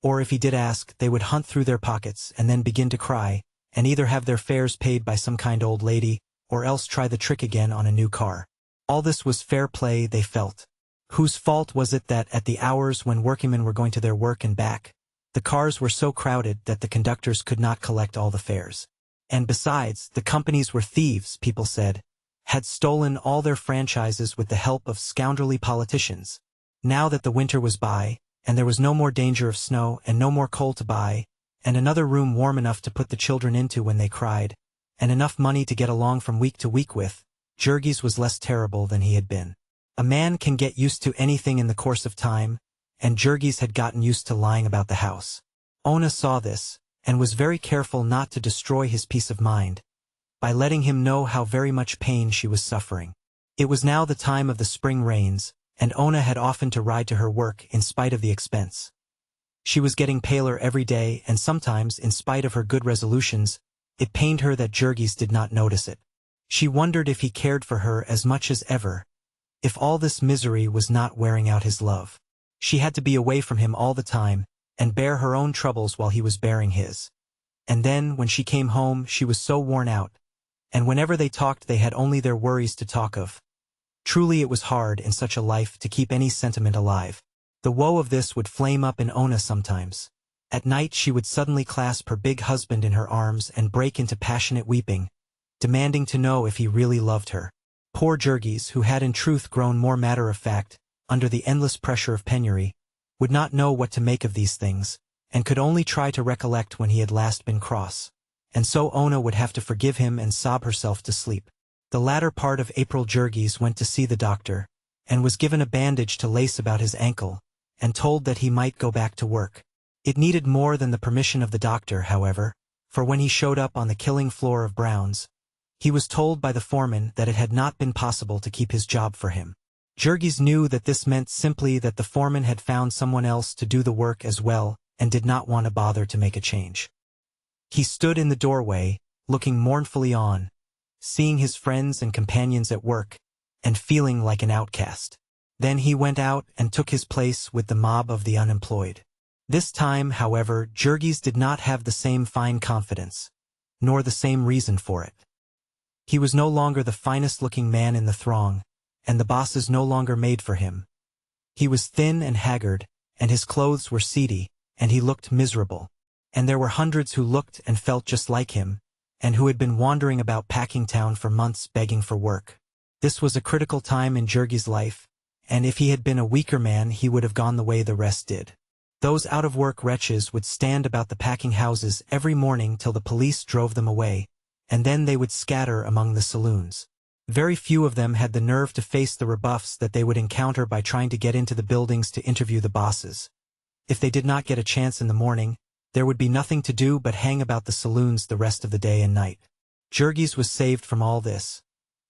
Or if he did ask, they would hunt through their pockets and then begin to cry, and either have their fares paid by some kind old lady, or else try the trick again on a new car. All this was fair play, they felt. Whose fault was it that at the hours when workingmen were going to their work and back, the cars were so crowded that the conductors could not collect all the fares? And besides, the companies were thieves, people said, had stolen all their franchises with the help of scoundrelly politicians. Now that the winter was by, and there was no more danger of snow and no more coal to buy, and another room warm enough to put the children into when they cried, and enough money to get along from week to week with, Jurgis was less terrible than he had been. A man can get used to anything in the course of time, and Jurgis had gotten used to lying about the house. Ona saw this, and was very careful not to destroy his peace of mind, by letting him know how very much pain she was suffering. It was now the time of the spring rains, and Ona had often to ride to her work in spite of the expense. She was getting paler every day, and sometimes, in spite of her good resolutions, it pained her that Jurgis did not notice it. She wondered if he cared for her as much as ever, if all this misery was not wearing out his love. She had to be away from him all the time, and bear her own troubles while he was bearing his. And then, when she came home, she was so worn out, and whenever they talked they had only their worries to talk of. Truly it was hard in such a life to keep any sentiment alive. The woe of this would flame up in Ona sometimes. At night she would suddenly clasp her big husband in her arms and break into passionate weeping, demanding to know if he really loved her. Poor Jurgis, who had in truth grown more matter-of-fact, under the endless pressure of penury, would not know what to make of these things, and could only try to recollect when he had last been cross. And so Ona would have to forgive him and sob herself to sleep. The latter part of April Jurgis went to see the doctor, and was given a bandage to lace about his ankle, and told that he might go back to work. It needed more than the permission of the doctor, however, for when he showed up on the killing floor of Brown's, he was told by the foreman that it had not been possible to keep his job for him. Jurgis knew that this meant simply that the foreman had found someone else to do the work as well, and did not want to bother to make a change. He stood in the doorway, looking mournfully on, seeing his friends and companions at work, and feeling like an outcast. Then he went out and took his place with the mob of the unemployed. This time, however, Jurgis did not have the same fine confidence, nor the same reason for it. He was no longer the finest-looking man in the throng, and the bosses no longer made for him. He was thin and haggard, and his clothes were seedy, and he looked miserable. And there were hundreds who looked and felt just like him, and who had been wandering about Packingtown for months begging for work. This was a critical time in Jurgis' life, and if he had been a weaker man he would have gone the way the rest did. Those out-of-work wretches would stand about the packing houses every morning till the police drove them away, and then they would scatter among the saloons. Very few of them had the nerve to face the rebuffs that they would encounter by trying to get into the buildings to interview the bosses. If they did not get a chance in the morning, there would be nothing to do but hang about the saloons the rest of the day and night. Jurgis was saved from all this,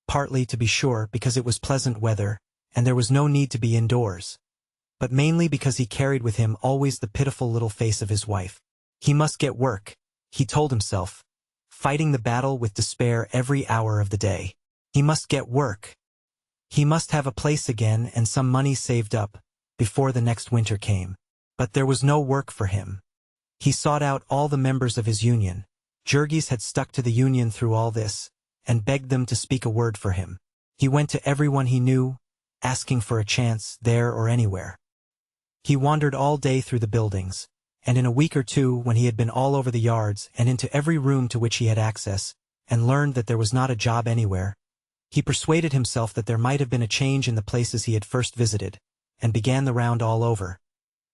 partly, to be sure, because it was pleasant weather, and there was no need to be indoors, but mainly because he carried with him always the pitiful little face of his wife. He must get work, he told himself, fighting the battle with despair every hour of the day. He must get work. He must have a place again and some money saved up, before the next winter came. But there was no work for him. He sought out all the members of his union. Jurgis had stuck to the union through all this, and begged them to speak a word for him. He went to everyone he knew, asking for a chance, there or anywhere. He wandered all day through the buildings, and in a week or two, when he had been all over the yards and into every room to which he had access, and learned that there was not a job anywhere, he persuaded himself that there might have been a change in the places he had first visited, and began the round all over,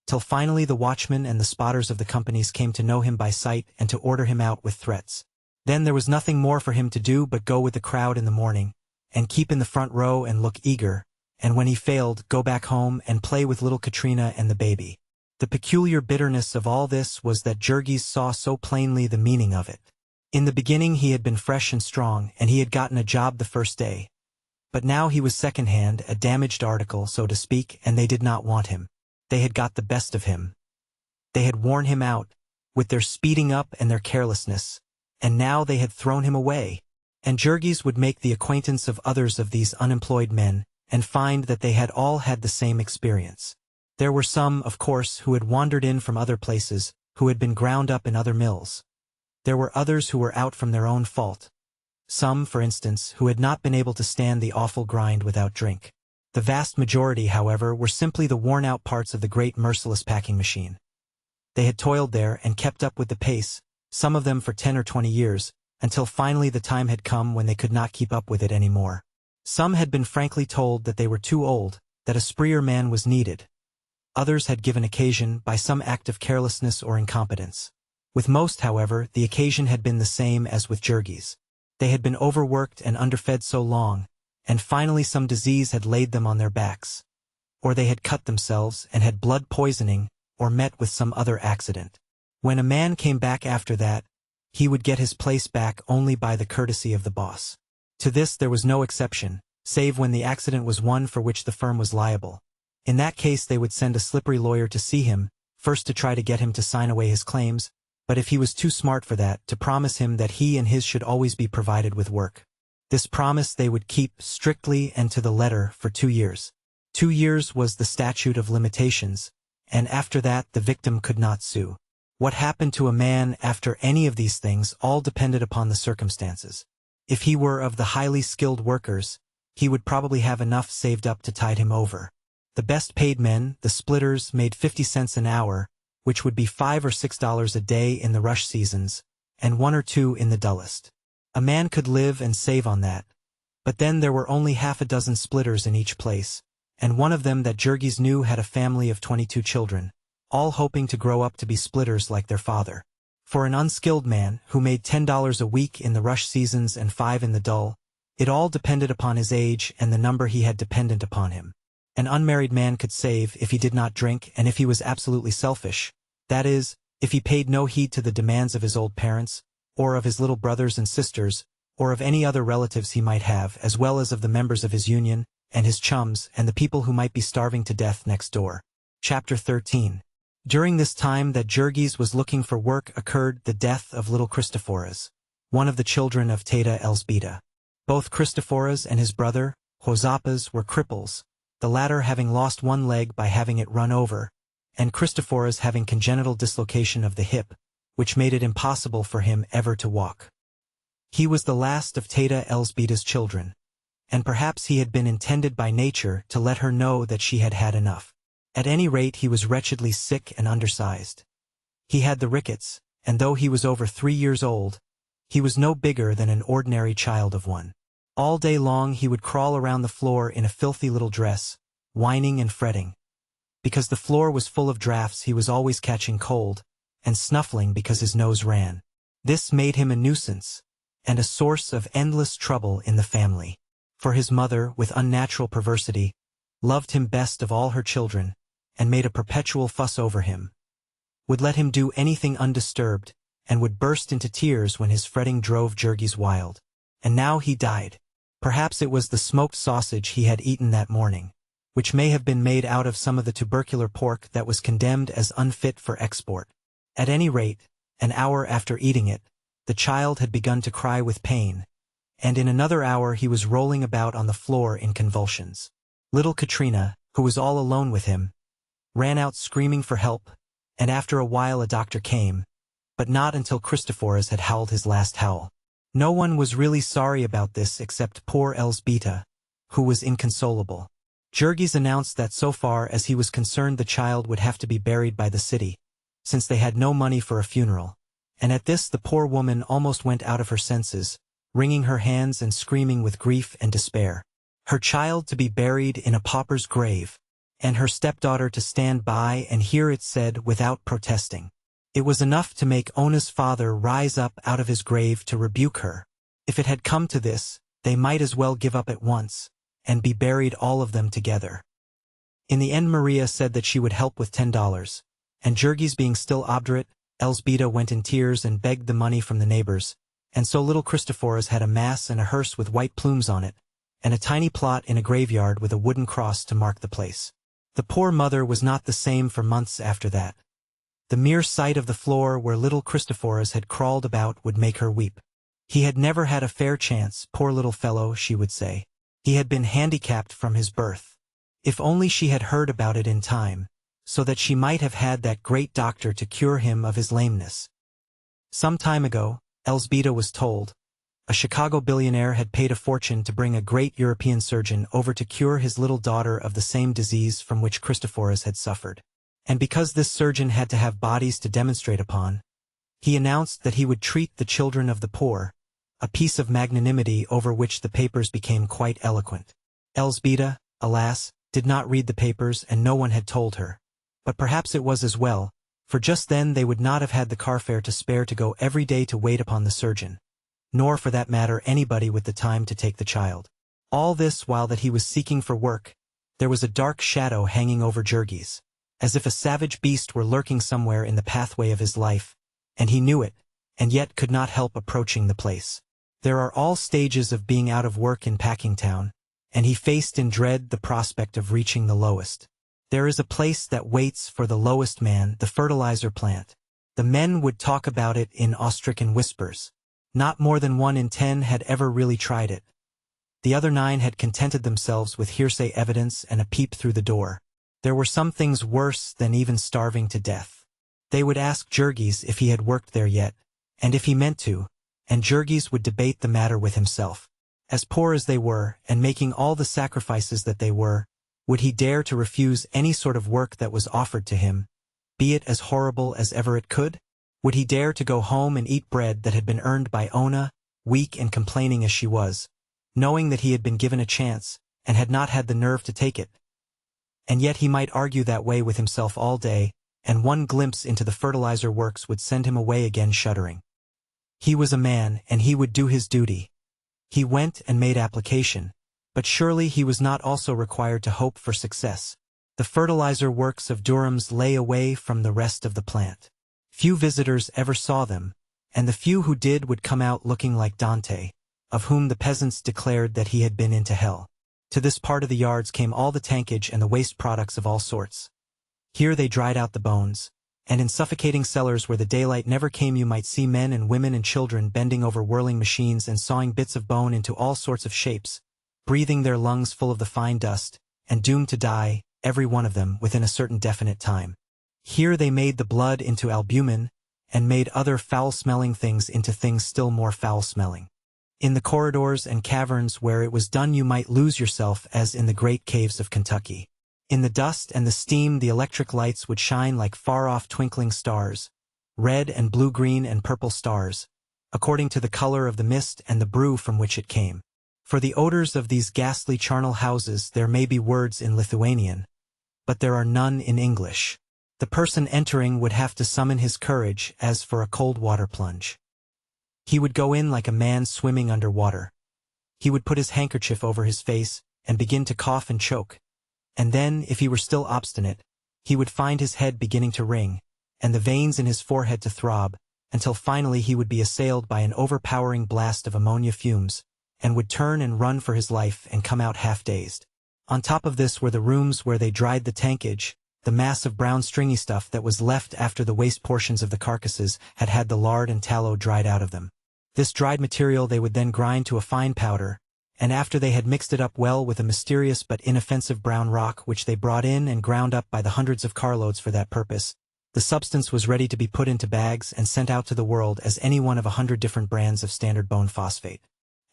till finally the watchmen and the spotters of the companies came to know him by sight and to order him out with threats. Then there was nothing more for him to do but go with the crowd in the morning, and keep in the front row and look eager, and when he failed, go back home and play with little Katrina and the baby. The peculiar bitterness of all this was that Jurgis saw so plainly the meaning of it. In the beginning he had been fresh and strong, and he had gotten a job the first day. But now he was second-hand, a damaged article, so to speak, and they did not want him. They had got the best of him. They had worn him out, with their speeding up and their carelessness, and now they had thrown him away. And Jurgis would make the acquaintance of others of these unemployed men, and find that they had all had the same experience. There were some, of course, who had wandered in from other places, who had been ground up in other mills. There were others who were out from their own fault. Some, for instance, who had not been able to stand the awful grind without drink. The vast majority, however, were simply the worn-out parts of the great merciless packing machine. They had toiled there and kept up with the pace, some of them for 10 or 20 years, until finally the time had come when they could not keep up with it any more. Some had been frankly told that they were too old, that a spreer man was needed. Others had given occasion by some act of carelessness or incompetence. With most, however, the occasion had been the same as with Jurgis. They had been overworked and underfed so long, and finally some disease had laid them on their backs. Or they had cut themselves and had blood poisoning, or met with some other accident. When a man came back after that, he would get his place back only by the courtesy of the boss. To this there was no exception, save when the accident was one for which the firm was liable. In that case they would send a slippery lawyer to see him, first to try to get him to sign away his claims, but if he was too smart for that, to promise him that he and his should always be provided with work. This promise they would keep strictly and to the letter for 2 years. 2 years was the statute of limitations, and after that the victim could not sue. What happened to a man after any of these things all depended upon the circumstances. If he were of the highly skilled workers, he would probably have enough saved up to tide him over. The best paid men, the splitters, made 50 cents an hour, which would be $5 or $6 a day in the rush seasons, and 1 or 2 in the dullest. A man could live and save on that. But then there were only half a dozen splitters in each place, and one of them that Jurgis knew had a family of 22 children, all hoping to grow up to be splitters like their father. For an unskilled man, who made $10 a week in the rush seasons and 5 in the dull, it all depended upon his age and the number he had dependent upon him. An unmarried man could save if he did not drink and if he was absolutely selfish, that is, if he paid no heed to the demands of his old parents, or of his little brothers and sisters, or of any other relatives he might have, as well as of the members of his union, and his chums, and the people who might be starving to death next door. Chapter 13. During this time that Jurgis was looking for work occurred the death of little Christophoras, one of the children of Teta Elsbeta. Both Christophoras and his brother, Jozapas, were cripples, the latter having lost one leg by having it run over, and Christophoras having congenital dislocation of the hip, which made it impossible for him ever to walk. He was the last of Teta Elzbieta's children, and perhaps he had been intended by nature to let her know that she had had enough. At any rate, he was wretchedly sick and undersized. He had the rickets, and though he was over 3 years old, he was no bigger than an ordinary child of 1. All day long he would crawl around the floor in a filthy little dress, whining and fretting. Because the floor was full of drafts, he was always catching cold, and snuffling because his nose ran. This made him a nuisance, and a source of endless trouble in the family. For his mother, with unnatural perversity, loved him best of all her children, and made a perpetual fuss over him, would let him do anything undisturbed, and would burst into tears when his fretting drove Jurgis wild. And now he died. Perhaps it was the smoked sausage he had eaten that morning, which may have been made out of some of the tubercular pork that was condemned as unfit for export. At any rate, an hour after eating it, the child had begun to cry with pain, and in another hour he was rolling about on the floor in convulsions. Little Katrina, who was all alone with him, ran out screaming for help, and after a while a doctor came, but not until Christophoras had howled his last howl. No one was really sorry about this except poor Elzbieta, who was inconsolable. Jurgis announced that so far as he was concerned the child would have to be buried by the city, since they had no money for a funeral, and at this the poor woman almost went out of her senses, wringing her hands and screaming with grief and despair. Her child to be buried in a pauper's grave, and her stepdaughter to stand by and hear it said without protesting. It was enough to make Ona's father rise up out of his grave to rebuke her. If it had come to this, they might as well give up at once, and be buried all of them together. In the end Maria said that she would help with $10, and Jurgis being still obdurate, Elzbieta went in tears and begged the money from the neighbors, and so little Christophoras had a mass and a hearse with white plumes on it, and a tiny plot in a graveyard with a wooden cross to mark the place. The poor mother was not the same for months after that. The mere sight of the floor where little Christophoras had crawled about would make her weep. He had never had a fair chance, poor little fellow, she would say. He had been handicapped from his birth. If only she had heard about it in time, so that she might have had that great doctor to cure him of his lameness. Some time ago, Elzbieta was told, a Chicago billionaire had paid a fortune to bring a great European surgeon over to cure his little daughter of the same disease from which Christophoras had suffered. And because this surgeon had to have bodies to demonstrate upon, he announced that he would treat the children of the poor, a piece of magnanimity over which the papers became quite eloquent. Elzbieta, alas, did not read the papers, and no one had told her. But perhaps it was as well, for just then they would not have had the car fare to spare to go every day to wait upon the surgeon, nor for that matter anybody with the time to take the child. All this while that he was seeking for work, there was a dark shadow hanging over Jurgis, as if a savage beast were lurking somewhere in the pathway of his life, and he knew it, and yet could not help approaching the place. There are all stages of being out of work in Packingtown, and he faced in dread the prospect of reaching the lowest. There is a place that waits for the lowest man, the fertilizer plant. The men would talk about it in awe-stricken whispers. Not more than 1 in 10 had ever really tried it. The other 9 had contented themselves with hearsay evidence and a peep through the door. There were some things worse than even starving to death. They would ask Jurgis if he had worked there yet, and if he meant to, and Jurgis would debate the matter with himself. As poor as they were, and making all the sacrifices that they were, would he dare to refuse any sort of work that was offered to him, be it as horrible as ever it could? Would he dare to go home and eat bread that had been earned by Ona, weak and complaining as she was, knowing that he had been given a chance, and had not had the nerve to take it? And yet he might argue that way with himself all day, and one glimpse into the fertilizer works would send him away again shuddering. He was a man, and he would do his duty. He went and made application, but surely he was not also required to hope for success. The fertilizer works of Durham's lay away from the rest of the plant. Few visitors ever saw them, and the few who did would come out looking like Dante, of whom the peasants declared that he had been into hell. To this part of the yards came all the tankage and the waste products of all sorts. Here they dried out the bones, and in suffocating cellars where the daylight never came you might see men and women and children bending over whirling machines and sawing bits of bone into all sorts of shapes, breathing their lungs full of the fine dust, and doomed to die, every one of them, within a certain definite time. Here they made the blood into albumin, and made other foul-smelling things into things still more foul-smelling. In the corridors and caverns where it was done you might lose yourself as in the great caves of Kentucky. In the dust and the steam the electric lights would shine like far-off twinkling stars, red and blue-green and purple stars, according to the color of the mist and the brew from which it came. For the odors of these ghastly charnel houses there may be words in Lithuanian, but there are none in English. The person entering would have to summon his courage as for a cold water plunge. He would go in like a man swimming under water. He would put his handkerchief over his face and begin to cough and choke. And then, if he were still obstinate, he would find his head beginning to ring, and the veins in his forehead to throb, until finally he would be assailed by an overpowering blast of ammonia fumes, and would turn and run for his life and come out half-dazed. On top of this were the rooms where they dried the tankage, the mass of brown stringy stuff that was left after the waste portions of the carcasses had had the lard and tallow dried out of them. This dried material they would then grind to a fine powder, and after they had mixed it up well with a mysterious but inoffensive brown rock which they brought in and ground up by the hundreds of carloads for that purpose, the substance was ready to be put into bags and sent out to the world as any one of 100 different brands of standard bone phosphate.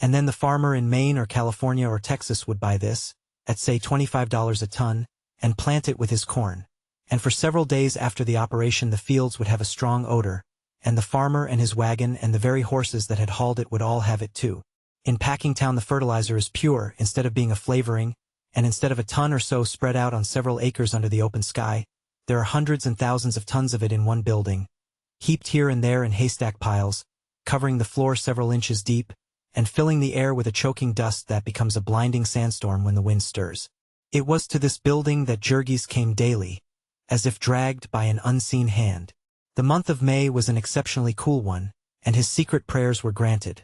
And then the farmer in Maine or California or Texas would buy this, at say $25 a ton, and plant it with his corn. And for several days after the operation the fields would have a strong odor, and the farmer and his wagon and the very horses that had hauled it would all have it too. In Packingtown the fertilizer is pure instead of being a flavoring, and instead of a ton or so spread out on several acres under the open sky, there are hundreds and thousands of tons of it in one building, heaped here and there in haystack piles, covering the floor several inches deep, and filling the air with a choking dust that becomes a blinding sandstorm when the wind stirs. It was to this building that Jurgis came daily, as if dragged by an unseen hand. The month of May was an exceptionally cool one, and his secret prayers were granted.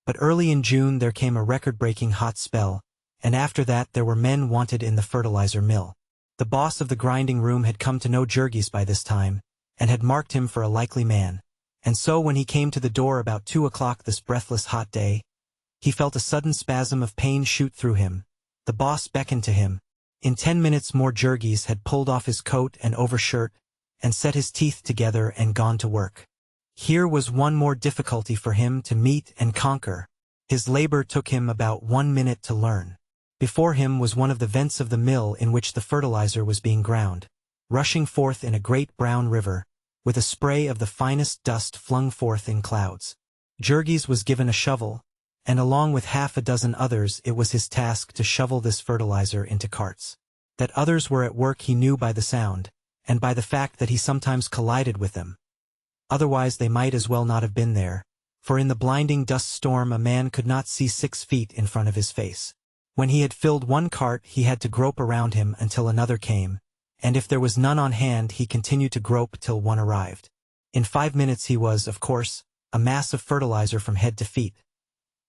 But early in June there came a record-breaking hot spell, and after that there were men wanted in the fertilizer mill. The boss of the grinding room had come to know Jurgis by this time, and had marked him for a likely man, and so when he came to the door about 2 o'clock this breathless hot day, he felt a sudden spasm of pain shoot through him. The boss beckoned to him. In 10 minutes more Jurgis had pulled off his coat and overshirt, and set his teeth together and gone to work. Here was one more difficulty for him to meet and conquer. His labor took him about 1 minute to learn. Before him was one of the vents of the mill in which the fertilizer was being ground, rushing forth in a great brown river, with a spray of the finest dust flung forth in clouds. Jurgis was given a shovel, and along with half a dozen others it was his task to shovel this fertilizer into carts. That others were at work he knew by the sound, and by the fact that he sometimes collided with them. Otherwise they might as well not have been there, for in the blinding dust storm a man could not see 6 feet in front of his face. When he had filled one cart he had to grope around him until another came, and if there was none on hand he continued to grope till one arrived. In 5 minutes he was, of course, a mass of fertilizer from head to feet.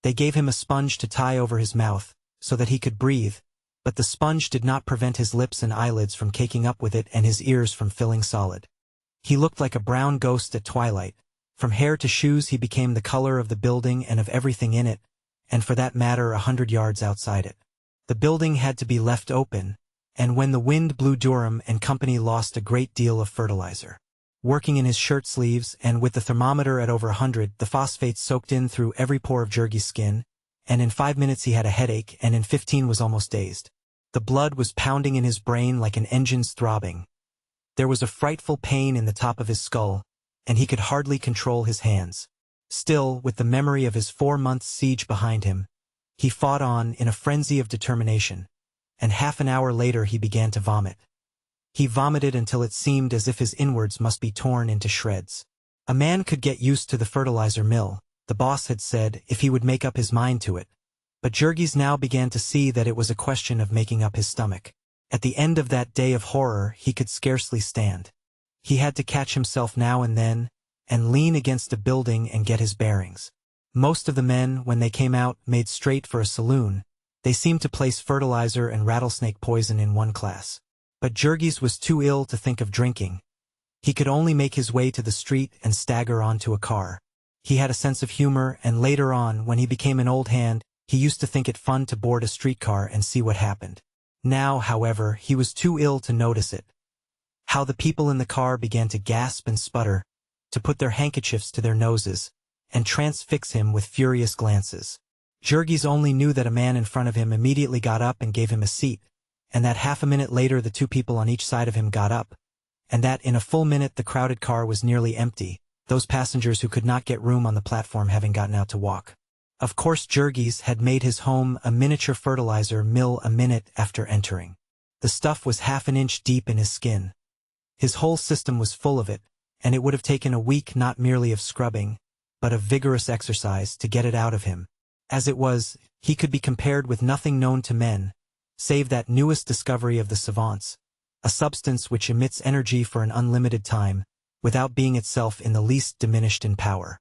They gave him a sponge to tie over his mouth, so that he could breathe, but the sponge did not prevent his lips and eyelids from caking up with it and his ears from filling solid. He looked like a brown ghost at twilight. From hair to shoes he became the color of the building and of everything in it, and for that matter 100 yards outside it. The building had to be left open, and when the wind blew Durham and company lost a great deal of fertilizer. Working in his shirt sleeves and with the thermometer at over 100, the phosphates soaked in through every pore of Jurgis' skin, and in 5 minutes he had a headache and in 15 was almost dazed. The blood was pounding in his brain like an engine's throbbing. There was a frightful pain in the top of his skull, and he could hardly control his hands. Still, with the memory of his 4 months' siege behind him, he fought on in a frenzy of determination, and half an hour later he began to vomit. He vomited until it seemed as if his inwards must be torn into shreds. A man could get used to the fertilizer mill, the boss had said, if he would make up his mind to it. But Jurgis now began to see that it was a question of making up his stomach. At the end of that day of horror he could scarcely stand. He had to catch himself now and then, and lean against a building and get his bearings. Most of the men, when they came out, made straight for a saloon. They seemed to place fertilizer and rattlesnake poison in one class. But Jurgis was too ill to think of drinking. He could only make his way to the street and stagger onto a car. He had a sense of humor, and later on, when he became an old hand, he used to think it fun to board a streetcar and see what happened. Now, however, he was too ill to notice it. How the people in the car began to gasp and sputter, to put their handkerchiefs to their noses, and transfix him with furious glances. Jurgis only knew that a man in front of him immediately got up and gave him a seat, and that half a minute later the two people on each side of him got up, and that in a full minute the crowded car was nearly empty, those passengers who could not get room on the platform having gotten out to walk. Of course Jurgis had made his home a miniature fertilizer mill a minute after entering. The stuff was half an inch deep in his skin. His whole system was full of it, and it would have taken a week not merely of scrubbing, but of vigorous exercise to get it out of him. As it was, he could be compared with nothing known to men, save that newest discovery of the savants, a substance which emits energy for an unlimited time, without being itself in the least diminished in power.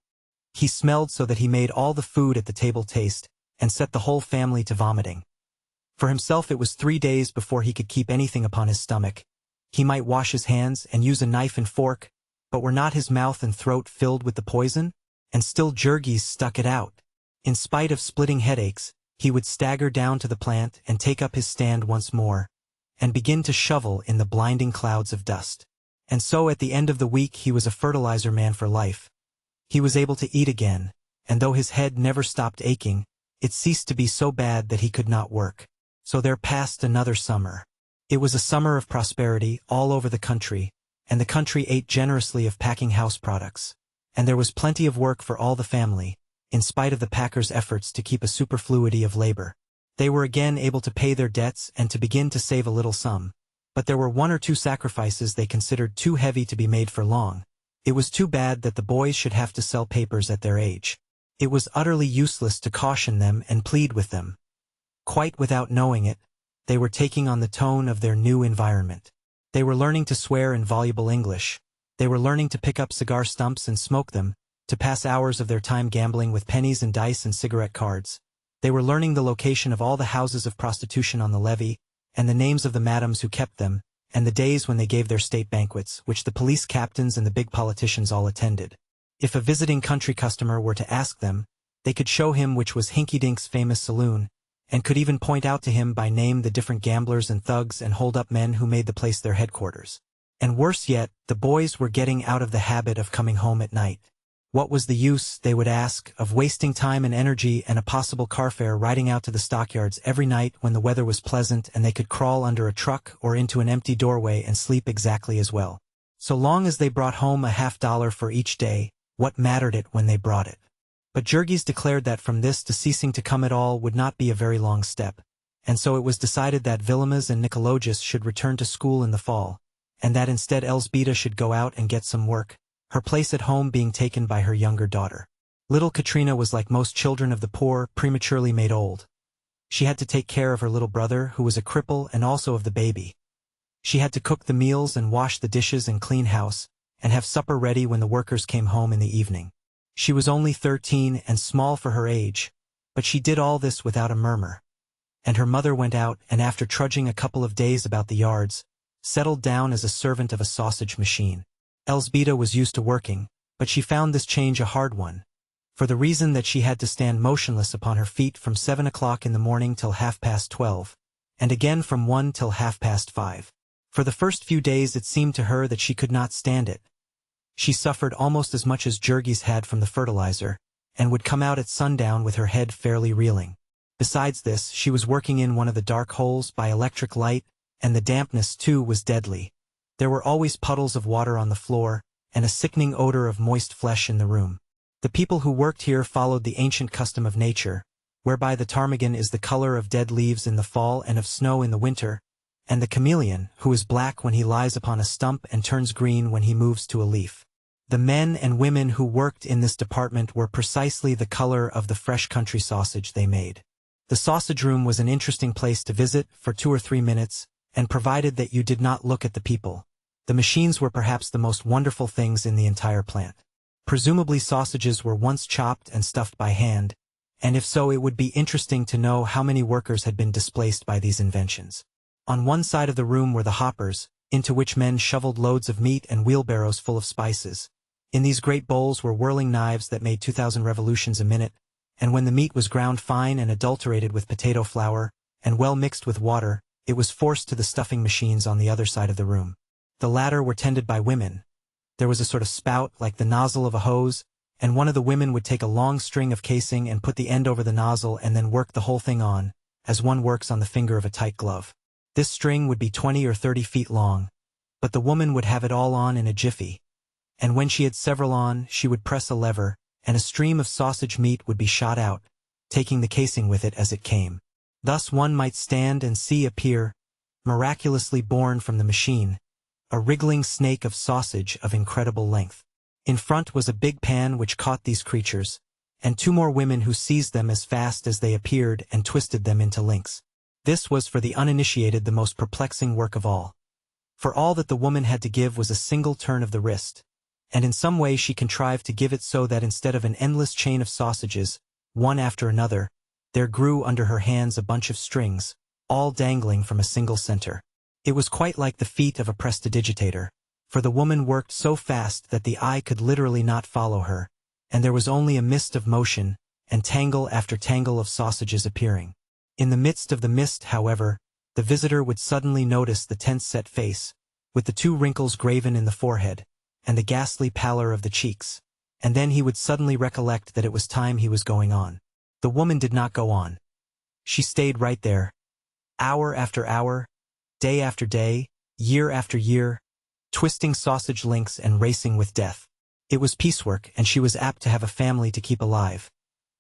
He smelled so that he made all the food at the table taste, and set the whole family to vomiting. For himself it was 3 days before he could keep anything upon his stomach. He might wash his hands and use a knife and fork, but were not his mouth and throat filled with the poison? And still Jurgis stuck it out. In spite of splitting headaches, he would stagger down to the plant and take up his stand once more, and begin to shovel in the blinding clouds of dust. And so at the end of the week he was a fertilizer man for life. He was able to eat again, and though his head never stopped aching, it ceased to be so bad that he could not work. So there passed another summer. It was a summer of prosperity all over the country, and the country ate generously of packing house products. And there was plenty of work for all the family, in spite of the packers' efforts to keep a superfluity of labor. They were again able to pay their debts and to begin to save a little sum. But there were 1 or 2 sacrifices they considered too heavy to be made for long. It was too bad that the boys should have to sell papers at their age. It was utterly useless to caution them and plead with them. Quite without knowing it, they were taking on the tone of their new environment. They were learning to swear in voluble English. They were learning to pick up cigar stumps and smoke them, to pass hours of their time gambling with pennies and dice and cigarette cards. They were learning the location of all the houses of prostitution on the levee, and the names of the madams who kept them, and the days when they gave their state banquets, which the police captains and the big politicians all attended. If a visiting country customer were to ask them, they could show him which was Hinky Dink's famous saloon, and could even point out to him by name the different gamblers and thugs and hold-up men who made the place their headquarters. And worse yet, the boys were getting out of the habit of coming home at night. What was the use, they would ask, of wasting time and energy and a possible car fare riding out to the stockyards every night when the weather was pleasant and they could crawl under a truck or into an empty doorway and sleep exactly as well? So long as they brought home a $50 for each day, what mattered it when they brought it? But Jurgis declared that from this to ceasing to come at all would not be a very long step, and so it was decided that Vilemas and Nicologus should return to school in the fall, and that instead Elzbieta should go out and get some work, her place at home being taken by her younger daughter. Little Katrina was like most children of the poor, prematurely made old. She had to take care of her little brother, who was a cripple, and also of the baby. She had to cook the meals and wash the dishes and clean house, and have supper ready when the workers came home in the evening. She was only 13 and small for her age, but she did all this without a murmur. And her mother went out and after trudging a couple of days about the yards, settled down as a servant of a sausage machine. Elzbieta was used to working, but she found this change a hard one, for the reason that she had to stand motionless upon her feet from 7 o'clock in the morning till 12:30, and again from 1 till 5:30. For the first few days it seemed to her that she could not stand it. She suffered almost as much as Jurgis had from the fertilizer, and would come out at sundown with her head fairly reeling. Besides this, she was working in one of the dark holes by electric light, and the dampness, too, was deadly. There were always puddles of water on the floor, and a sickening odor of moist flesh in the room. The people who worked here followed the ancient custom of nature, whereby the ptarmigan is the color of dead leaves in the fall and of snow in the winter, and the chameleon, who is black when he lies upon a stump and turns green when he moves to a leaf. The men and women who worked in this department were precisely the color of the fresh country sausage they made. The sausage room was an interesting place to visit for 2 or 3 minutes, and provided that you did not look at the people. The machines were perhaps the most wonderful things in the entire plant. Presumably sausages were once chopped and stuffed by hand, and if so it would be interesting to know how many workers had been displaced by these inventions. On one side of the room were the hoppers, into which men shoveled loads of meat and wheelbarrows full of spices. In these great bowls were whirling knives that made 2,000 revolutions a minute, and when the meat was ground fine and adulterated with potato flour, and well mixed with water, it was forced to the stuffing machines on the other side of the room. The latter were tended by women. There was a sort of spout, like the nozzle of a hose, and one of the women would take a long string of casing and put the end over the nozzle and then work the whole thing on, as one works on the finger of a tight glove. This string would be 20 or 30 feet long, but the woman would have it all on in a jiffy. And when she had several on, she would press a lever, and a stream of sausage meat would be shot out, taking the casing with it as it came. Thus one might stand and see appear, miraculously born from the machine, a wriggling snake of sausage of incredible length. In front was a big pan which caught these creatures, and two more women who seized them as fast as they appeared and twisted them into links. This was for the uninitiated the most perplexing work of all. For all that the woman had to give was a single turn of the wrist, and in some way she contrived to give it so that instead of an endless chain of sausages, one after another, there grew under her hands a bunch of strings, all dangling from a single center. It was quite like the feat of a prestidigitator, for the woman worked so fast that the eye could literally not follow her, and there was only a mist of motion, and tangle after tangle of sausages appearing. In the midst of the mist, however, the visitor would suddenly notice the tense-set face, with the 2 wrinkles graven in the forehead, and the ghastly pallor of the cheeks, and then he would suddenly recollect that it was time he was going on. The woman did not go on. She stayed right there, hour after hour, day after day, year after year, twisting sausage links and racing with death. It was piecework, and she was apt to have a family to keep alive.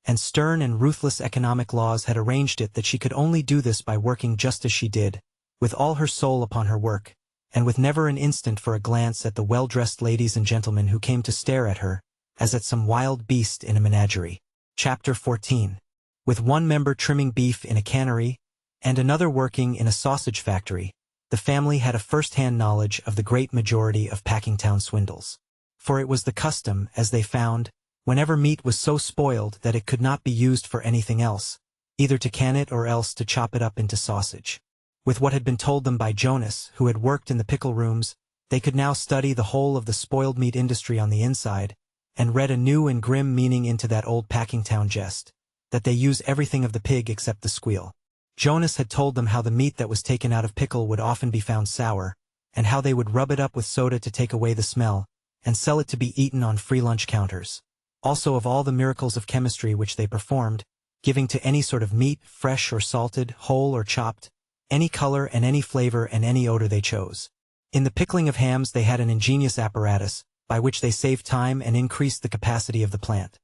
And stern and ruthless economic laws had arranged it that she could only do this by working just as she did, with all her soul upon her work, and with never an instant for a glance at the well-dressed ladies and gentlemen who came to stare at her, as at some wild beast in a menagerie. Chapter 14. With one member trimming beef in a cannery, and another working in a sausage factory, the family had a first-hand knowledge of the great majority of Packingtown swindles. For it was the custom, as they found, whenever meat was so spoiled that it could not be used for anything else, either to can it or else to chop it up into sausage. With what had been told them by Jonas, who had worked in the pickle rooms, they could now study the whole of the spoiled meat industry on the inside, and read a new and grim meaning into that old Packingtown jest, that they use everything of the pig except the squeal. Jonas had told them how the meat that was taken out of pickle would often be found sour, and how they would rub it up with soda to take away the smell, and sell it to be eaten on free lunch counters. Also of all the miracles of chemistry which they performed, giving to any sort of meat, fresh or salted, whole or chopped, any color and any flavor and any odor they chose. In the pickling of hams they had an ingenious apparatus, by which they saved time and increased the capacity of the plant.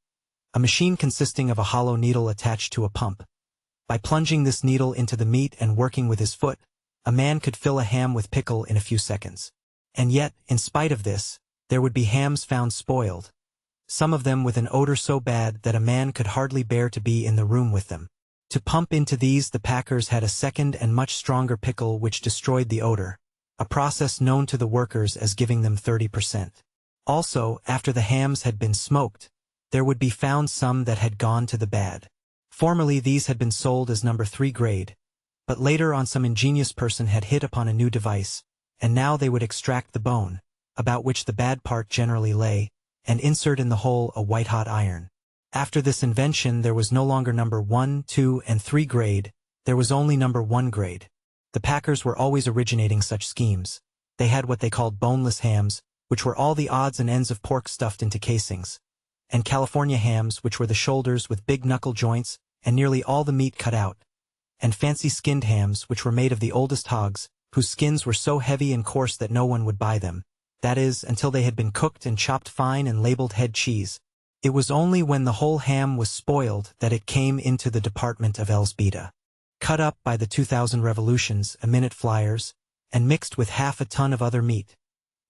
A machine consisting of a hollow needle attached to a pump. By plunging this needle into the meat and working with his foot, a man could fill a ham with pickle in a few seconds. And yet, in spite of this, there would be hams found spoiled, some of them with an odor so bad that a man could hardly bear to be in the room with them. To pump into these the packers had a second and much stronger pickle which destroyed the odor, a process known to the workers as giving them 30%. Also, after the hams had been smoked, there would be found some that had gone to the bad. Formerly these had been sold as number 3 grade, but later on some ingenious person had hit upon a new device, and now they would extract the bone, about which the bad part generally lay, and insert in the hole a white-hot iron. After this invention there was no longer number 1, 2, and 3 grade, there was only number 1 grade. The packers were always originating such schemes. They had what they called boneless hams, which were all the odds and ends of pork stuffed into casings, and California hams, which were the shoulders with big knuckle joints and nearly all the meat cut out, and fancy skinned hams, which were made of the oldest hogs, whose skins were so heavy and coarse that no one would buy them, that is, until they had been cooked and chopped fine and labeled head cheese. It was only when the whole ham was spoiled that it came into the department of Elsbeta, cut up by the 2000 revolutions, a minute flyers, and mixed with half a ton of other meat.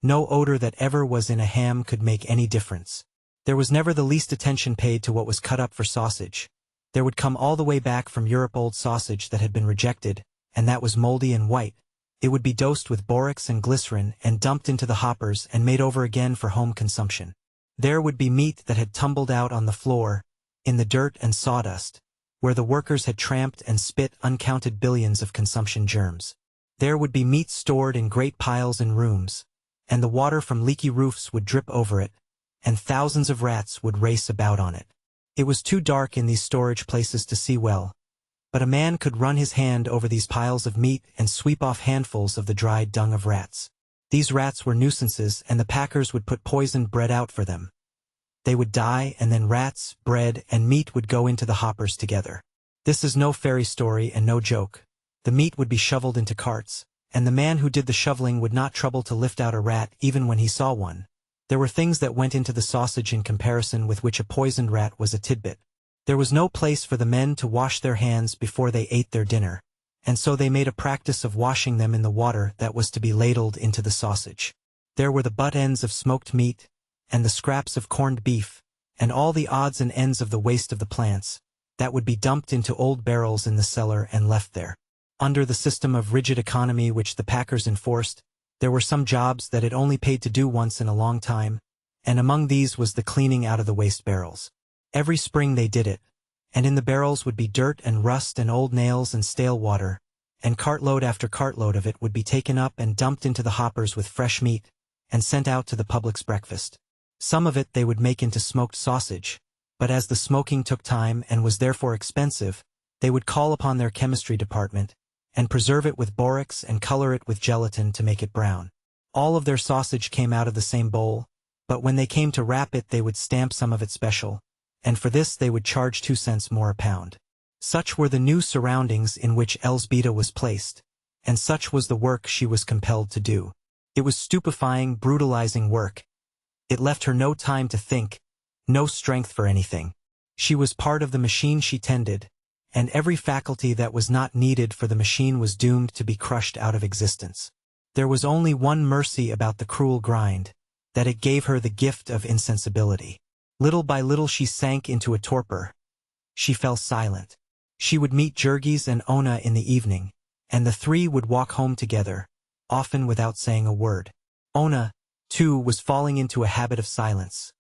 No odor that ever was in a ham could make any difference. There was never the least attention paid to what was cut up for sausage. There would come all the way back from Europe old sausage that had been rejected, and that was moldy and white. It would be dosed with borax and glycerin and dumped into the hoppers and made over again for home consumption. There would be meat that had tumbled out on the floor, in the dirt and sawdust, where the workers had tramped and spit uncounted billions of consumption germs. There would be meat stored in great piles in rooms, and the water from leaky roofs would drip over it, and thousands of rats would race about on it. It was too dark in these storage places to see well, but a man could run his hand over these piles of meat and sweep off handfuls of the dried dung of rats. These rats were nuisances, and the packers would put poisoned bread out for them. They would die, and then rats, bread, and meat would go into the hoppers together. This is no fairy story and no joke. The meat would be shoveled into carts, and the man who did the shoveling would not trouble to lift out a rat even when he saw one. There were things that went into the sausage in comparison with which a poisoned rat was a tidbit. There was no place for the men to wash their hands before they ate their dinner, and so they made a practice of washing them in the water that was to be ladled into the sausage. There were the butt ends of smoked meat, and the scraps of corned beef, and all the odds and ends of the waste of the plants, that would be dumped into old barrels in the cellar and left there. Under the system of rigid economy which the packers enforced, there were some jobs that it only paid to do once in a long time, and among these was the cleaning out of the waste barrels. Every spring they did it, and in the barrels would be dirt and rust and old nails and stale water, and cartload after cartload of it would be taken up and dumped into the hoppers with fresh meat, and sent out to the public's breakfast. Some of it they would make into smoked sausage, but as the smoking took time and was therefore expensive, they would call upon their chemistry department, and preserve it with borax and color it with gelatin to make it brown. All of their sausage came out of the same bowl, but when they came to wrap it they would stamp some of it special, and for this they would charge 2 cents more a pound. Such were the new surroundings in which Elsbeta was placed, and such was the work she was compelled to do. It was stupefying, brutalizing work. It left her no time to think, no strength for anything. She was part of the machine she tended, and every faculty that was not needed for the machine was doomed to be crushed out of existence. There was only one mercy about the cruel grind, that it gave her the gift of insensibility. Little by little she sank into a torpor. She fell silent. She would meet Jurgis and Ona in the evening, and the three would walk home together, often without saying a word. Ona, too, was falling into a habit of silence.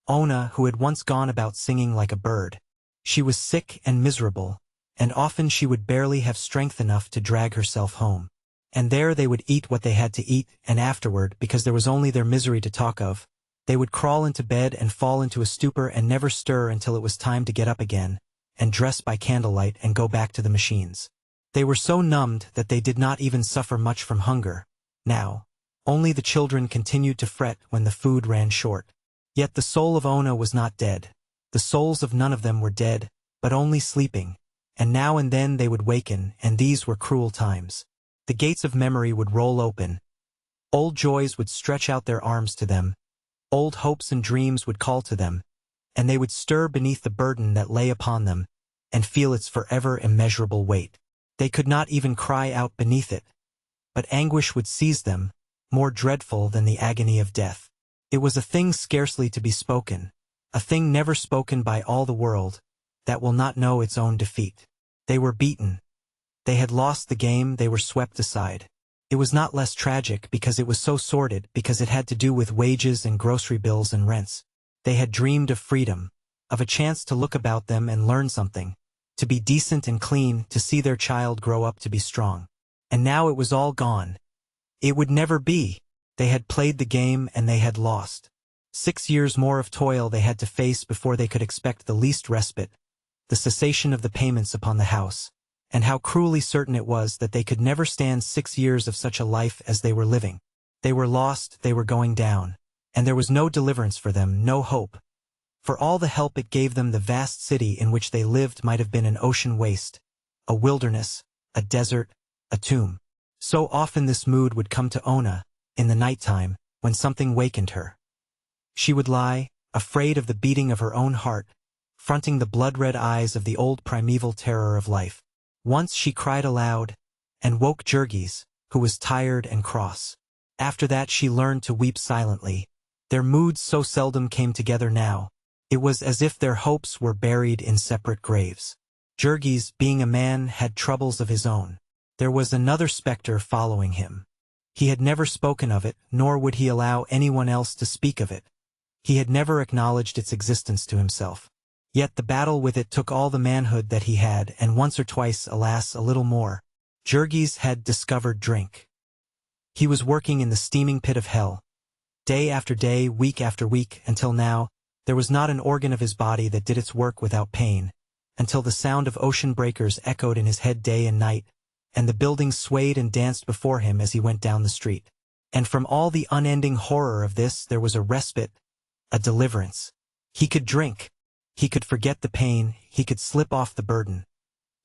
Ona, who had once gone about singing like a bird. She was sick and miserable, and often she would barely have strength enough to drag herself home. And there they would eat what they had to eat, and afterward, because there was only their misery to talk of, they would crawl into bed and fall into a stupor and never stir until it was time to get up again, and dress by candlelight and go back to the machines. They were so numbed that they did not even suffer much from hunger. Now, only the children continued to fret when the food ran short. Yet the soul of Ona was not dead. The souls of none of them were dead, but only sleeping, and now and then they would waken, and these were cruel times. The gates of memory would roll open. Old joys would stretch out their arms to them. Old hopes and dreams would call to them, and they would stir beneath the burden that lay upon them, and feel its forever immeasurable weight. They could not even cry out beneath it, but anguish would seize them, more dreadful than the agony of death. It was a thing scarcely to be spoken, a thing never spoken by all the world, that will not know its own defeat. They were beaten. They had lost the game, they were swept aside. It was not less tragic because it was so sordid, because it had to do with wages and grocery bills and rents. They had dreamed of freedom, of a chance to look about them and learn something, to be decent and clean, to see their child grow up to be strong. And now it was all gone. It would never be. They had played the game and they had lost. 6 years more of toil they had to face before they could expect the least respite, the cessation of the payments upon the house. And how cruelly certain it was that they could never stand 6 years of such a life as they were living. They were lost, they were going down, and there was no deliverance for them, no hope. For all the help it gave them, the vast city in which they lived might have been an ocean waste, a wilderness, a desert, a tomb. So often this mood would come to Ona, in the nighttime, when something wakened her. She would lie, afraid of the beating of her own heart, fronting the blood-red eyes of the old primeval terror of life. Once she cried aloud, and woke Jurgis, who was tired and cross. After that she learned to weep silently. Their moods so seldom came together now. It was as if their hopes were buried in separate graves. Jurgis, being a man, had troubles of his own. There was another specter following him. He had never spoken of it, nor would he allow anyone else to speak of it. He had never acknowledged its existence to himself. Yet the battle with it took all the manhood that he had, and once or twice, alas, a little more. Jurgis had discovered drink. He was working in the steaming pit of hell, day after day, week after week, until now, there was not an organ of his body that did its work without pain, until the sound of ocean breakers echoed in his head day and night, and the buildings swayed and danced before him as he went down the street. And from all the unending horror of this there was a respite, a deliverance. He could drink. He could forget the pain, he could slip off the burden.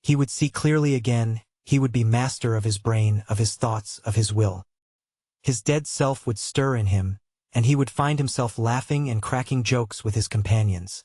He would see clearly again, he would be master of his brain, of his thoughts, of his will. His dead self would stir in him, and he would find himself laughing and cracking jokes with his companions.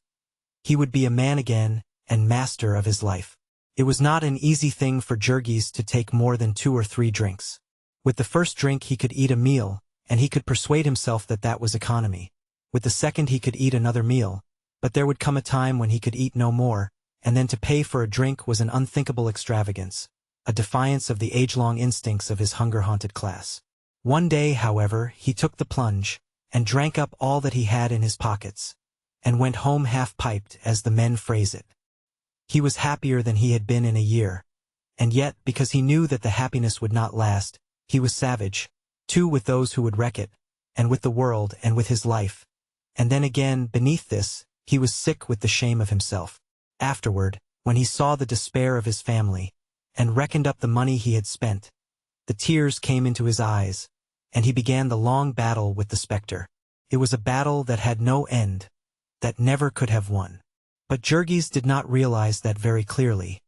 He would be a man again, and master of his life. It was not an easy thing for Jurgis to take more than 2 or 3 drinks. With the first drink he could eat a meal, and he could persuade himself that that was economy. With the second he could eat another meal, but there would come a time when he could eat no more, and then to pay for a drink was an unthinkable extravagance, a defiance of the age-long instincts of his hunger-haunted class. One day, however, he took the plunge, and drank up all that he had in his pockets, and went home half-piped, as the men phrase it. He was happier than he had been in a year, and yet, because he knew that the happiness would not last, he was savage, too, with those who would wreck it, and with the world, and with his life. And then again, beneath this, he was sick with the shame of himself. Afterward, when he saw the despair of his family, and reckoned up the money he had spent, the tears came into his eyes, and he began the long battle with the spectre. It was a battle that had no end, that never could have won. But Jurgis did not realize that very clearly.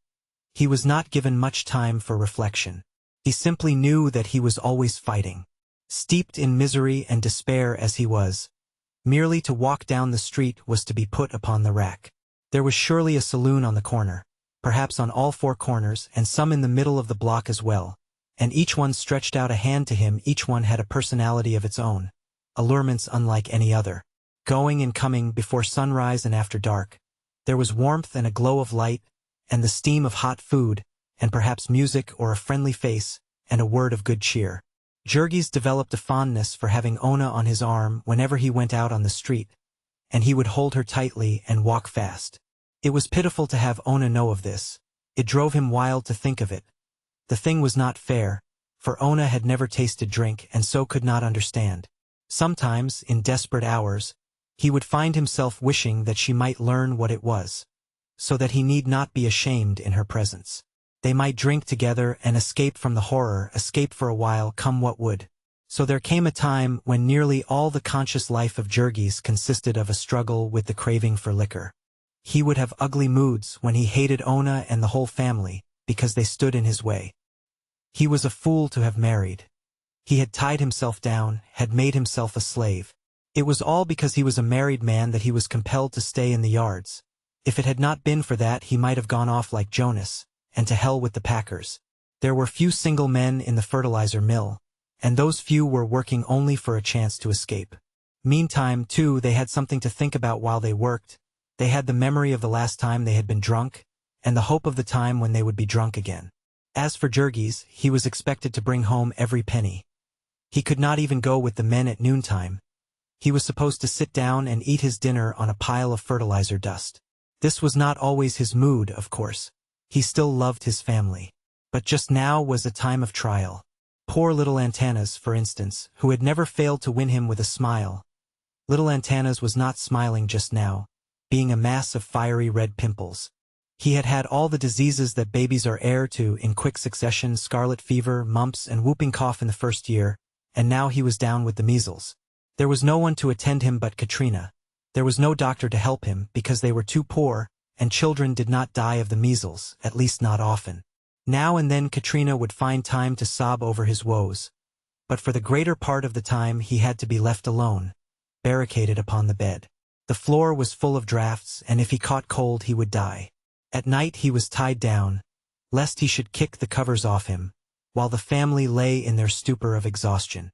He was not given much time for reflection. He simply knew that he was always fighting. Steeped in misery and despair as he was, merely to walk down the street was to be put upon the rack. There was surely a saloon on the corner, perhaps on all 4 corners, and some in the middle of the block as well, and each one stretched out a hand to him. Each one had a personality of its own, allurements unlike any other. Going and coming before sunrise and after dark, there was warmth and a glow of light, and the steam of hot food, and perhaps music or a friendly face, and a word of good cheer. Jurgis developed a fondness for having Ona on his arm whenever he went out on the street, and he would hold her tightly and walk fast. It was pitiful to have Ona know of this. It drove him wild to think of it. The thing was not fair, for Ona had never tasted drink and so could not understand. Sometimes, in desperate hours, he would find himself wishing that she might learn what it was, so that he need not be ashamed in her presence. They might drink together and escape from the horror, escape for a while, come what would. So there came a time when nearly all the conscious life of Jurgis consisted of a struggle with the craving for liquor. He would have ugly moods when he hated Ona and the whole family, because they stood in his way. He was a fool to have married. He had tied himself down, had made himself a slave. It was all because he was a married man that he was compelled to stay in the yards. If it had not been for that, he might have gone off like Jonas, and to hell with the packers. There were few single men in the fertilizer mill, and those few were working only for a chance to escape. Meantime, too, they had something to think about while they worked. They had the memory of the last time they had been drunk, and the hope of the time when they would be drunk again. As for Jurgis, he was expected to bring home every penny. He could not even go with the men at noontime. He was supposed to sit down and eat his dinner on a pile of fertilizer dust. This was not always his mood, of course. He still loved his family. But just now was a time of trial. Poor little Antanas, for instance, who had never failed to win him with a smile. Little Antanas was not smiling just now, being a mass of fiery red pimples. He had had all the diseases that babies are heir to in quick succession: scarlet fever, mumps, and whooping cough in the first year, and now he was down with the measles. There was no one to attend him but Katrina. There was no doctor to help him because they were too poor, and children did not die of the measles, at least not often. Now and then Katrina would find time to sob over his woes, but for the greater part of the time he had to be left alone, barricaded upon the bed. The floor was full of drafts, and if he caught cold he would die. At night he was tied down, lest he should kick the covers off him, while the family lay in their stupor of exhaustion.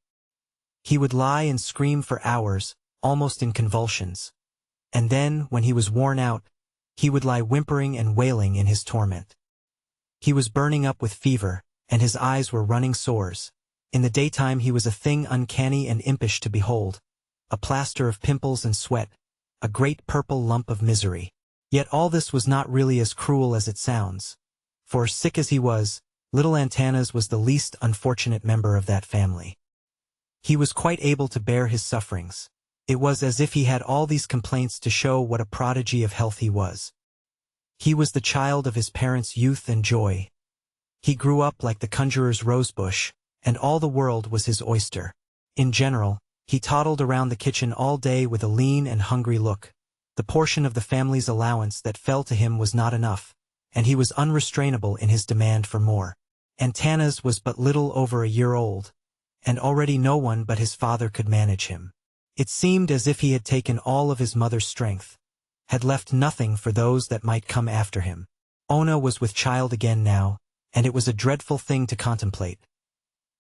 He would lie and scream for hours, almost in convulsions. And then, when he was worn out, he would lie whimpering and wailing in his torment. He was burning up with fever, and his eyes were running sores. In the daytime he was a thing uncanny and impish to behold, a plaster of pimples and sweat, a great purple lump of misery. Yet all this was not really as cruel as it sounds, for sick as he was, little Antanas was the least unfortunate member of that family. He was quite able to bear his sufferings. It was as if he had all these complaints to show what a prodigy of health he was. He was the child of his parents' youth and joy. He grew up like the conjurer's rosebush, and all the world was his oyster. In general, he toddled around the kitchen all day with a lean and hungry look. The portion of the family's allowance that fell to him was not enough, and he was unrestrainable in his demand for more. And Tana's was but little over a year old, and already no one but his father could manage him. It seemed as if he had taken all of his mother's strength, had left nothing for those that might come after him. Ona was with child again now, and it was a dreadful thing to contemplate.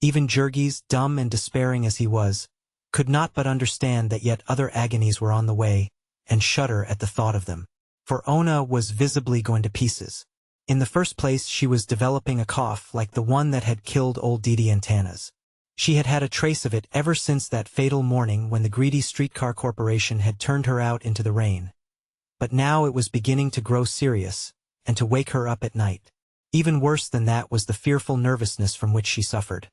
Even Jurgis, dumb and despairing as he was, could not but understand that yet other agonies were on the way, and shudder at the thought of them. For Ona was visibly going to pieces. In the first place, she was developing a cough like the one that had killed old Didi and Tana's. She had had a trace of it ever since that fatal morning when the greedy streetcar corporation had turned her out into the rain. But now it was beginning to grow serious, and to wake her up at night. Even worse than that was the fearful nervousness from which she suffered.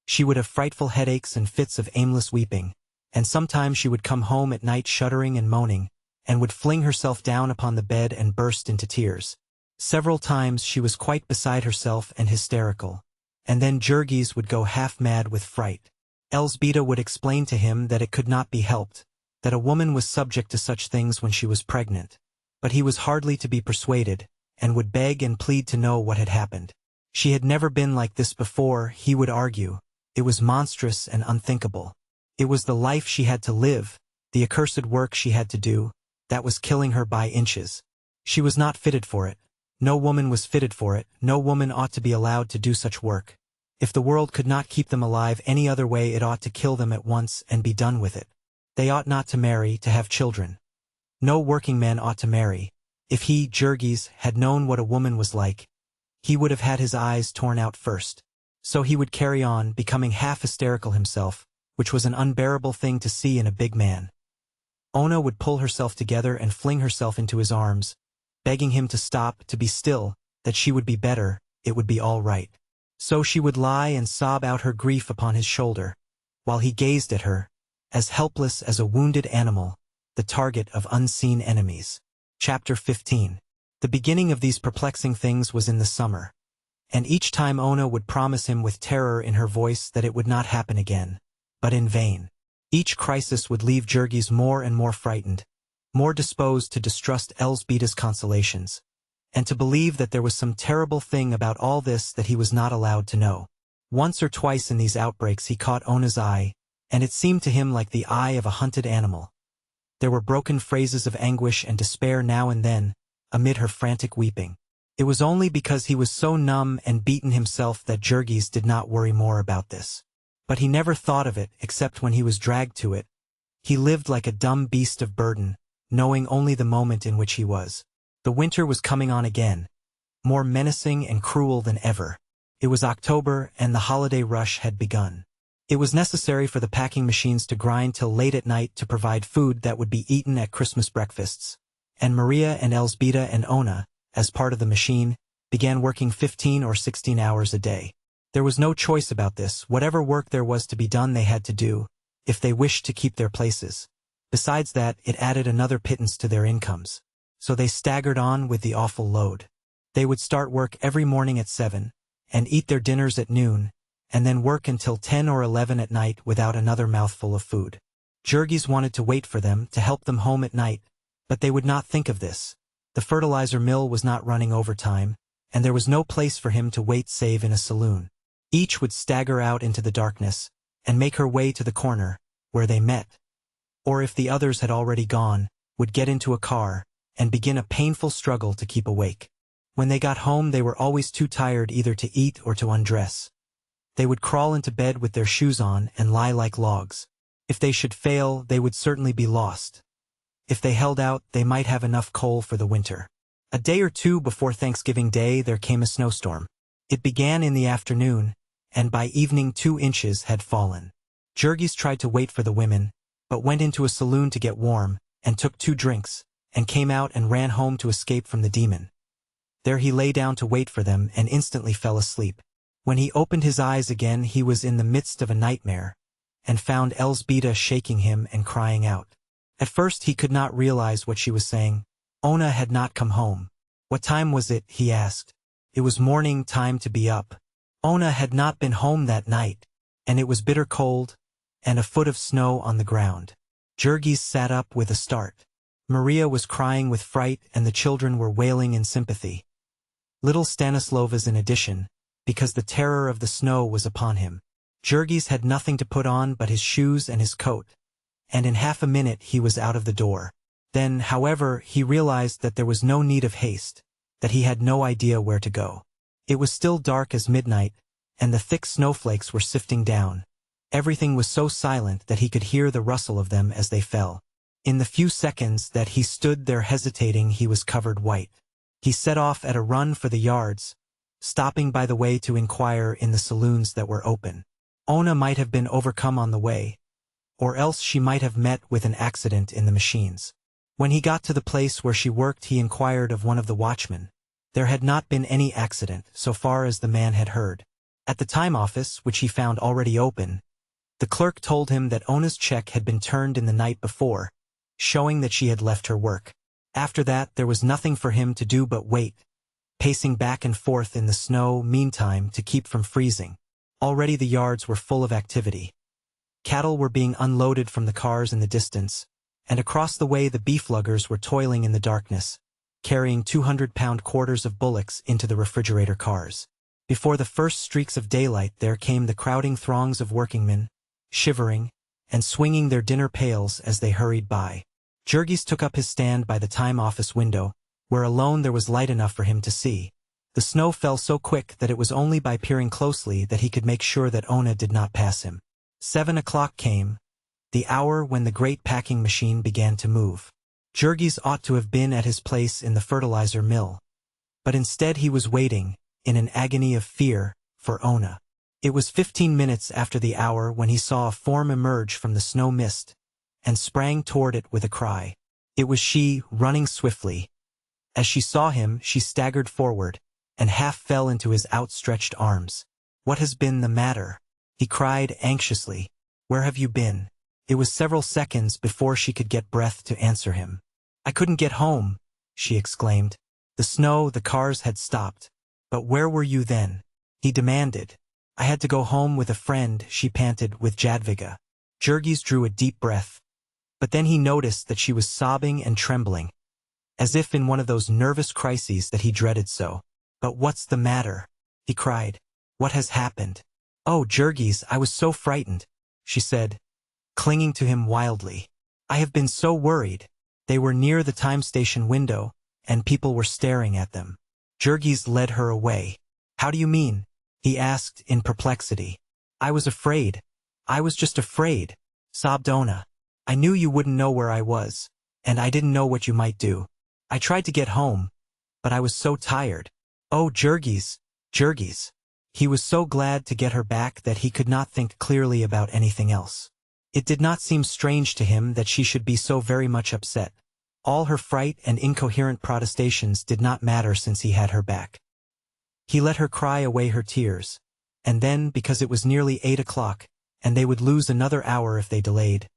She would have frightful headaches and fits of aimless weeping, and sometimes she would come home at night shuddering and moaning, and would fling herself down upon the bed and burst into tears. Several times she was quite beside herself and hysterical, and then Jurgis would go half-mad with fright. Elzbieta would explain to him that it could not be helped, that a woman was subject to such things when she was pregnant, but he was hardly to be persuaded, and would beg and plead to know what had happened. She had never been like this before, he would argue. It was monstrous and unthinkable. It was the life she had to live, the accursed work she had to do, that was killing her by inches. She was not fitted for it. No woman was fitted for it. No woman ought to be allowed to do such work. If the world could not keep them alive any other way, it ought to kill them at once and be done with it. They ought not to marry, to have children. No working man ought to marry. If he, Jurgis, had known what a woman was like, he would have had his eyes torn out first. So he would carry on, becoming half hysterical himself, which was an unbearable thing to see in a big man. Ona would pull herself together and fling herself into his arms, begging him to stop, to be still, that she would be better, it would be all right. So she would lie and sob out her grief upon his shoulder, while he gazed at her, as helpless as a wounded animal, the target of unseen enemies. Chapter 15. The beginning of these perplexing things was in the summer, and each time Ona would promise him with terror in her voice that it would not happen again, but in vain. Each crisis would leave Jurgis more and more frightened, more disposed to distrust Elzbieta's consolations, and to believe that there was some terrible thing about all this that he was not allowed to know. Once or twice in these outbreaks he caught Ona's eye, and it seemed to him like the eye of a hunted animal. There were broken phrases of anguish and despair now and then, amid her frantic weeping. It was only because he was so numb and beaten himself that Jurgis did not worry more about this. But he never thought of it except when he was dragged to it. He lived like a dumb beast of burden, knowing only the moment in which he was. The winter was coming on again, more menacing and cruel than ever. It was October, and the holiday rush had begun. It was necessary for the packing machines to grind till late at night to provide food that would be eaten at Christmas breakfasts, and Maria and Elzbieta and Ona, as part of the machine, began working 15 or 16 hours a day. There was no choice about this. Whatever work there was to be done they had to do, if they wished to keep their places. Besides that, it added another pittance to their incomes. So they staggered on with the awful load. They would start work every morning at 7, and eat their dinners at noon, and then work until 10 or 11 at night without another mouthful of food. Jurgis wanted to wait for them, to help them home at night, but they would not think of this. The fertilizer mill was not running overtime, and there was no place for him to wait save in a saloon. Each would stagger out into the darkness, and make her way to the corner, where they met. Or if the others had already gone, would get into a car, and begin a painful struggle to keep awake. When they got home they were always too tired either to eat or to undress. They would crawl into bed with their shoes on and lie like logs. If they should fail, they would certainly be lost. If they held out, they might have enough coal for the winter. A day or two before Thanksgiving Day there came a snowstorm. It began in the afternoon, and by evening 2 inches had fallen. Jurgis tried to wait for the women, but went into a saloon to get warm, and took 2 drinks, and came out and ran home to escape from the demon. There he lay down to wait for them and instantly fell asleep. When he opened his eyes again he was in the midst of a nightmare, and found Elzbieta shaking him and crying out. At first he could not realize what she was saying. Ona had not come home. What time was it, he asked. It was morning, time to be up. Ona had not been home that night, and it was bitter cold, and a foot of snow on the ground. Jurgis sat up with a start. Maria was crying with fright and the children were wailing in sympathy. Little Stanislovas in addition, because the terror of the snow was upon him. Jurgis had nothing to put on but his shoes and his coat, and in half a minute he was out of the door. Then, however, he realized that there was no need of haste, that he had no idea where to go. It was still dark as midnight, and the thick snowflakes were sifting down. Everything was so silent that he could hear the rustle of them as they fell. In the few seconds that he stood there hesitating, he was covered white. He set off at a run for the yards, stopping by the way to inquire in the saloons that were open. Ona might have been overcome on the way, or else she might have met with an accident in the machines. When he got to the place where she worked, he inquired of one of the watchmen. There had not been any accident, so far as the man had heard. At the time office, which he found already open, the clerk told him that Ona's check had been turned in the night before, showing that she had left her work. After that, there was nothing for him to do but wait, pacing back and forth in the snow meantime to keep from freezing. Already the yards were full of activity. Cattle were being unloaded from the cars in the distance, and across the way the beef luggers were toiling in the darkness, carrying 200-pound quarters of bullocks into the refrigerator cars. Before the first streaks of daylight there came the crowding throngs of workingmen, shivering, and swinging their dinner pails as they hurried by. Jurgis took up his stand by the time office window, where alone there was light enough for him to see. The snow fell so quick that it was only by peering closely that he could make sure that Ona did not pass him. 7 o'clock came, the hour when the great packing machine began to move. Jurgis ought to have been at his place in the fertilizer mill, but instead he was waiting, in an agony of fear, for Ona. It was 15 minutes after the hour when he saw a form emerge from the snow mist, and sprang toward it with a cry. It was she, running swiftly. As she saw him, she staggered forward, and half fell into his outstretched arms. "What has been the matter?" he cried anxiously. "Where have you been?" It was several seconds before she could get breath to answer him. "I couldn't get home," she exclaimed. The snow, the cars had stopped. "But where were you then?" he demanded. "I had to go home with a friend," she panted, "with Jadwiga." Jurgis drew a deep breath, but then he noticed that she was sobbing and trembling, as if in one of those nervous crises that he dreaded so. "But what's the matter?" he cried. "What has happened?" "Oh, Jurgis, I was so frightened," she said, clinging to him wildly. "I have been so worried." They were near the time station window, and people were staring at them. Jurgis led her away. "How do you mean?" he asked in perplexity. "I was afraid. I was just afraid," sobbed Ona. "I knew you wouldn't know where I was, and I didn't know what you might do. I tried to get home, but I was so tired." "Oh, Jurgis, Jurgis." He was so glad to get her back that he could not think clearly about anything else. It did not seem strange to him that she should be so very much upset. All her fright and incoherent protestations did not matter since he had her back. He let her cry away her tears, and then, because it was nearly 8 o'clock, and they would lose another hour if they delayed,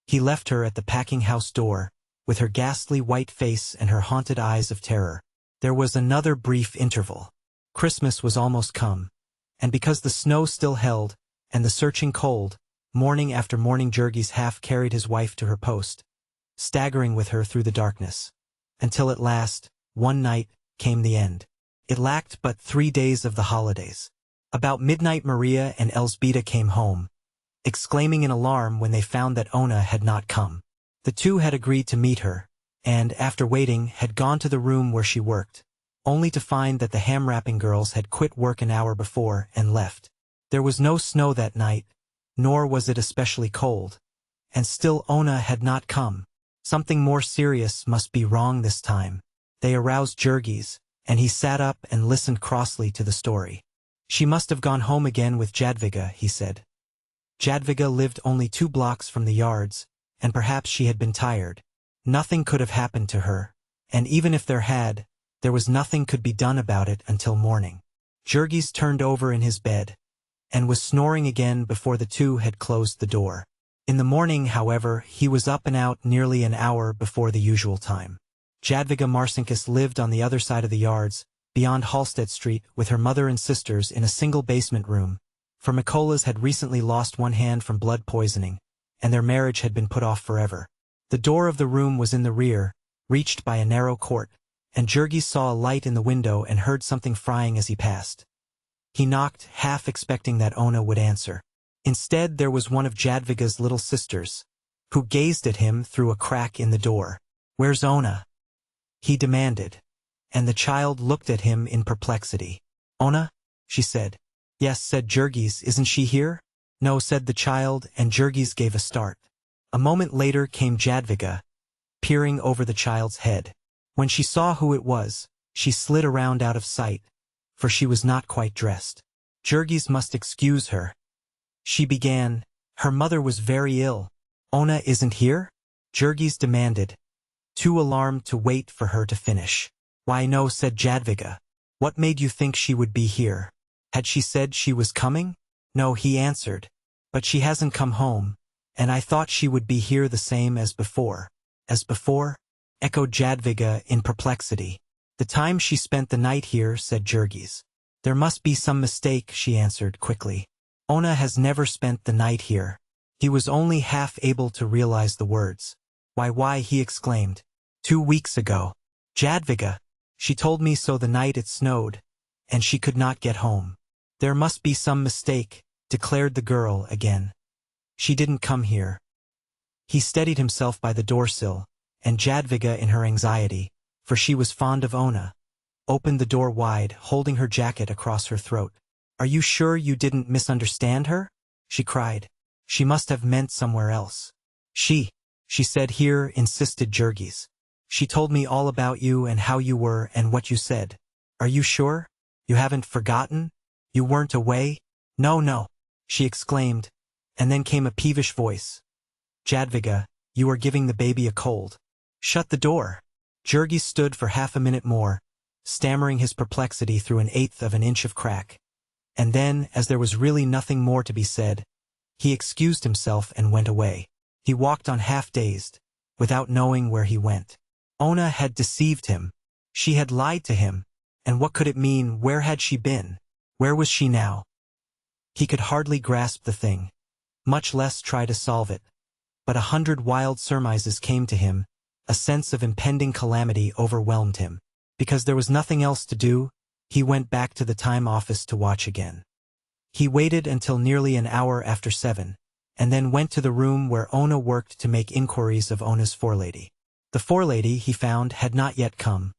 he left her at the packing house door, with her ghastly white face and her haunted eyes of terror. There was another brief interval. Christmas was almost come, and because the snow still held, and the searching cold, morning after morning Jurgis half carried his wife to her post, staggering with her through the darkness, until at last, one night, came the end. It lacked but 3 days of the holidays. About midnight Maria and Elzbieta came home, exclaiming in alarm when they found that Ona had not come. The two had agreed to meet her, and, after waiting, had gone to the room where she worked, only to find that the ham-wrapping girls had quit work an hour before and left. There was no snow that night, nor was it especially cold, and still Ona had not come. Something more serious must be wrong this time. They aroused Jurgis, and he sat up and listened crossly to the story. "She must have gone home again with Jadwiga," he said. Jadwiga lived only 2 blocks from the yards, and perhaps she had been tired. Nothing could have happened to her, and even if there had, there was nothing could be done about it until morning. Jurgis turned over in his bed, and was snoring again before the two had closed the door. In the morning, however, he was up and out nearly an hour before the usual time. Jadwiga Marcinkus lived on the other side of the yards, beyond Halstead Street, with her mother and sisters in a single basement room, for Mikola's had recently lost one hand from blood poisoning, and their marriage had been put off forever. The door of the room was in the rear, reached by a narrow court, and Jurgis saw a light in the window and heard something frying as he passed. He knocked, half expecting that Ona would answer. Instead, there was one of Jadviga's little sisters, who gazed at him through a crack in the door. "Where's Ona?" he demanded, and the child looked at him in perplexity. "Ona?" she said. "Yes," said Jurgis. "Isn't she here?" "No," said the child, and Jurgis gave a start. A moment later came Jadviga, peering over the child's head. When she saw who it was, she slid around out of sight, for she was not quite dressed. Jurgis must excuse her. She began. Her mother was very ill. "Ona isn't here?" Jurgis demanded, too alarmed to wait for her to finish. "Why no," said Jadviga. "What made you think she would be here? Had she said she was coming?" "No," he answered. "But she hasn't come home, and I thought she would be here the same as before." "As before?" echoed Jadviga in perplexity. "The time she spent the night here," said Jurgis. "There must be some mistake," she answered quickly. "Ona has never spent the night here." He was only half able to realize the words. Why, he exclaimed. 2 weeks ago. Jadviga. She told me so the night it snowed, and she could not get home." "There must be some mistake," declared the girl again. "She didn't come here." He steadied himself by the doorsill, and Jadviga, in her anxiety, for she was fond of Ona, opened the door wide, holding her jacket across her throat. "Are you sure you didn't misunderstand her?" she cried. "She must have meant somewhere else." She said here," insisted Jurgis. "She told me all about you and how you were and what you said." "Are you sure? You haven't forgotten? You weren't away?" No, she exclaimed, and then came a peevish voice. "Jadviga, you are giving the baby a cold. Shut the door." Jurgis stood for half a minute more, stammering his perplexity through 1/8 of an inch of crack. And then, as there was really nothing more to be said, he excused himself and went away. He walked on half-dazed, without knowing where he went. Ona had deceived him. She had lied to him. And what could it mean? Where had she been? Where was she now? He could hardly grasp the thing, much less try to solve it. But 100 wild surmises came to him. A sense of impending calamity overwhelmed him. Because there was nothing else to do, he went back to the time office to watch again. He waited until nearly an hour after 7. And then went to the room where Ona worked to make inquiries of Ona's forelady. The forelady, he found, had not yet come.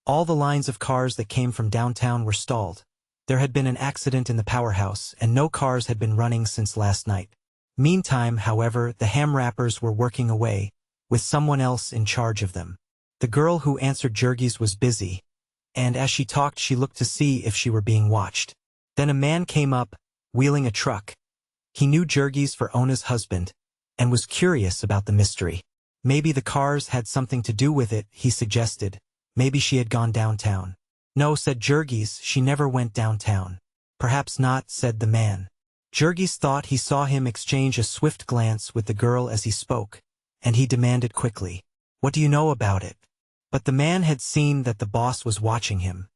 All the lines of cars that came from downtown were stalled. There had been an accident in the powerhouse, and no cars had been running since last night. Meantime, however, the ham wrappers were working away, with someone else in charge of them. The girl who answered Jurgis was busy, and as she talked she looked to see if she were being watched. Then a man came up, wheeling a truck. He knew Jurgis for Ona's husband, and was curious about the mystery. Maybe the cars had something to do with it, he suggested. Maybe she had gone downtown. "No," said Jurgis, "she never went downtown." "Perhaps not," said the man. Jurgis thought he saw him exchange a swift glance with the girl as he spoke, and he demanded quickly, "What do you know about it?" But the man had seen that the boss was watching him.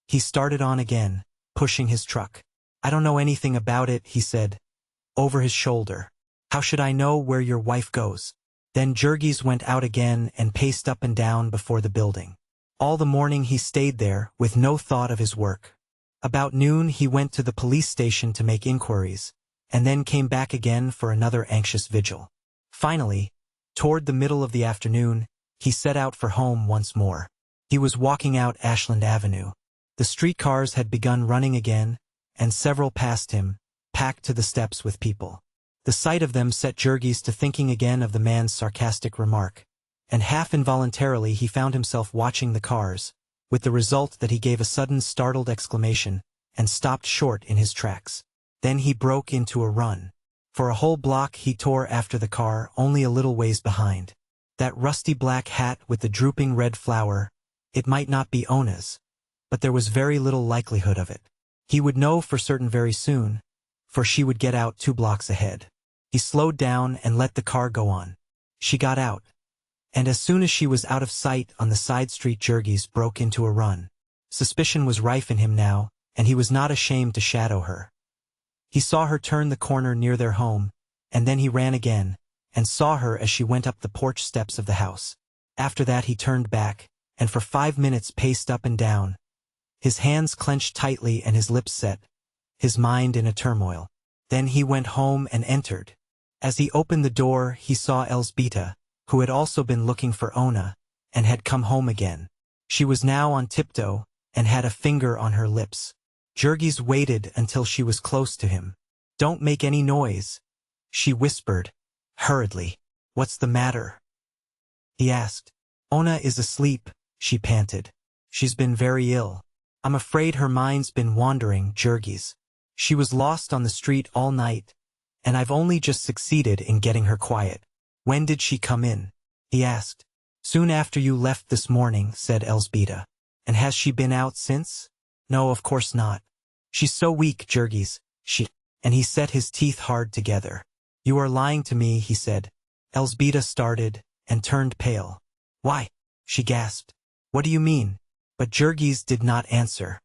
He started on again, pushing his truck. "I don't know anything about it," he said, over his shoulder. "How should I know where your wife goes?" Then Jurgis went out again and paced up and down before the building. All the morning he stayed there, with no thought of his work. About noon he went to the police station to make inquiries, and then came back again for another anxious vigil. Finally, toward the middle of the afternoon, he set out for home once more. He was walking out Ashland Avenue. The streetcars had begun running again, and several passed him, packed to the steps with people. The sight of them set Jurgis to thinking again of the man's sarcastic remark, and half involuntarily he found himself watching the cars, with the result that he gave a sudden startled exclamation and stopped short in his tracks. Then he broke into a run. For a whole block he tore after the car, only a little ways behind. That rusty black hat with the drooping red flower, it might not be Ona's, but there was very little likelihood of it. He would know for certain very soon, for she would get out 2 blocks ahead. He slowed down and let the car go on. She got out, and as soon as she was out of sight on the side street, Jurgis broke into a run. Suspicion was rife in him now, and he was not ashamed to shadow her. He saw her turn the corner near their home, and then he ran again, and saw her as she went up the porch steps of the house. After that he turned back, and for 5 minutes paced up and down, his hands clenched tightly and his lips set, his mind in a turmoil. Then he went home and entered. As he opened the door he saw Elzbieta, who had also been looking for Ona, and had come home again. She was now on tiptoe, and had a finger on her lips. Jurgis waited until she was close to him. "Don't make any noise," she whispered, hurriedly. "What's the matter?" he asked. "Ona is asleep," she panted. "She's been very ill. I'm afraid her mind's been wandering, Jurgis. She was lost on the street all night, and I've only just succeeded in getting her quiet." "When did she come in?" he asked. "Soon after you left this morning," said Elzbieta. "And has she been out since?" "No, of course not. She's so weak, Jurgis, and he set his teeth hard together. "You are lying to me," he said. Elzbieta started, and turned pale. "Why?" she gasped. "What do you mean?" But Jurgis did not answer.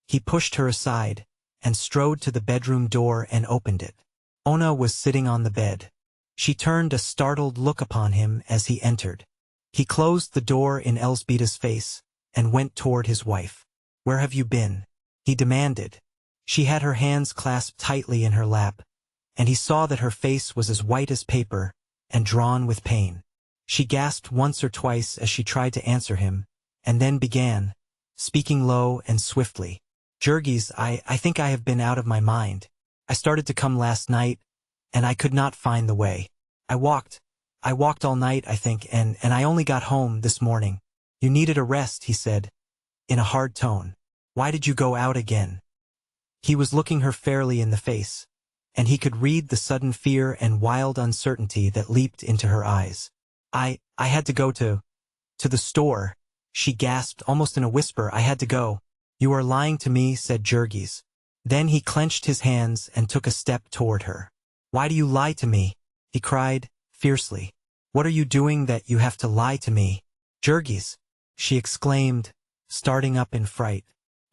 He pushed her aside, and strode to the bedroom door and opened it. Ona was sitting on the bed. She turned a startled look upon him as he entered. He closed the door in Elzbieta's face, and went toward his wife. "Where have you been?" he demanded. She had her hands clasped tightly in her lap, and he saw that her face was as white as paper, and drawn with pain. She gasped once or twice as she tried to answer him, and then began, speaking low and swiftly. "Jurgis, I think I have been out of my mind. I started to come last night, and I could not find the way. I walked all night, I think, and I only got home this morning." "You needed a rest," he said, in a hard tone. "Why did you go out again?" He was looking her fairly in the face, and he could read the sudden fear and wild uncertainty that leaped into her eyes. I had to go to the store," she gasped almost in a whisper. "I had to go." "You are lying to me," said Jurgis. Then he clenched his hands and took a step toward her. "Why do you lie to me?" he cried, fiercely. "What are you doing that you have to lie to me?" "Jurgis!" she exclaimed, starting up in fright.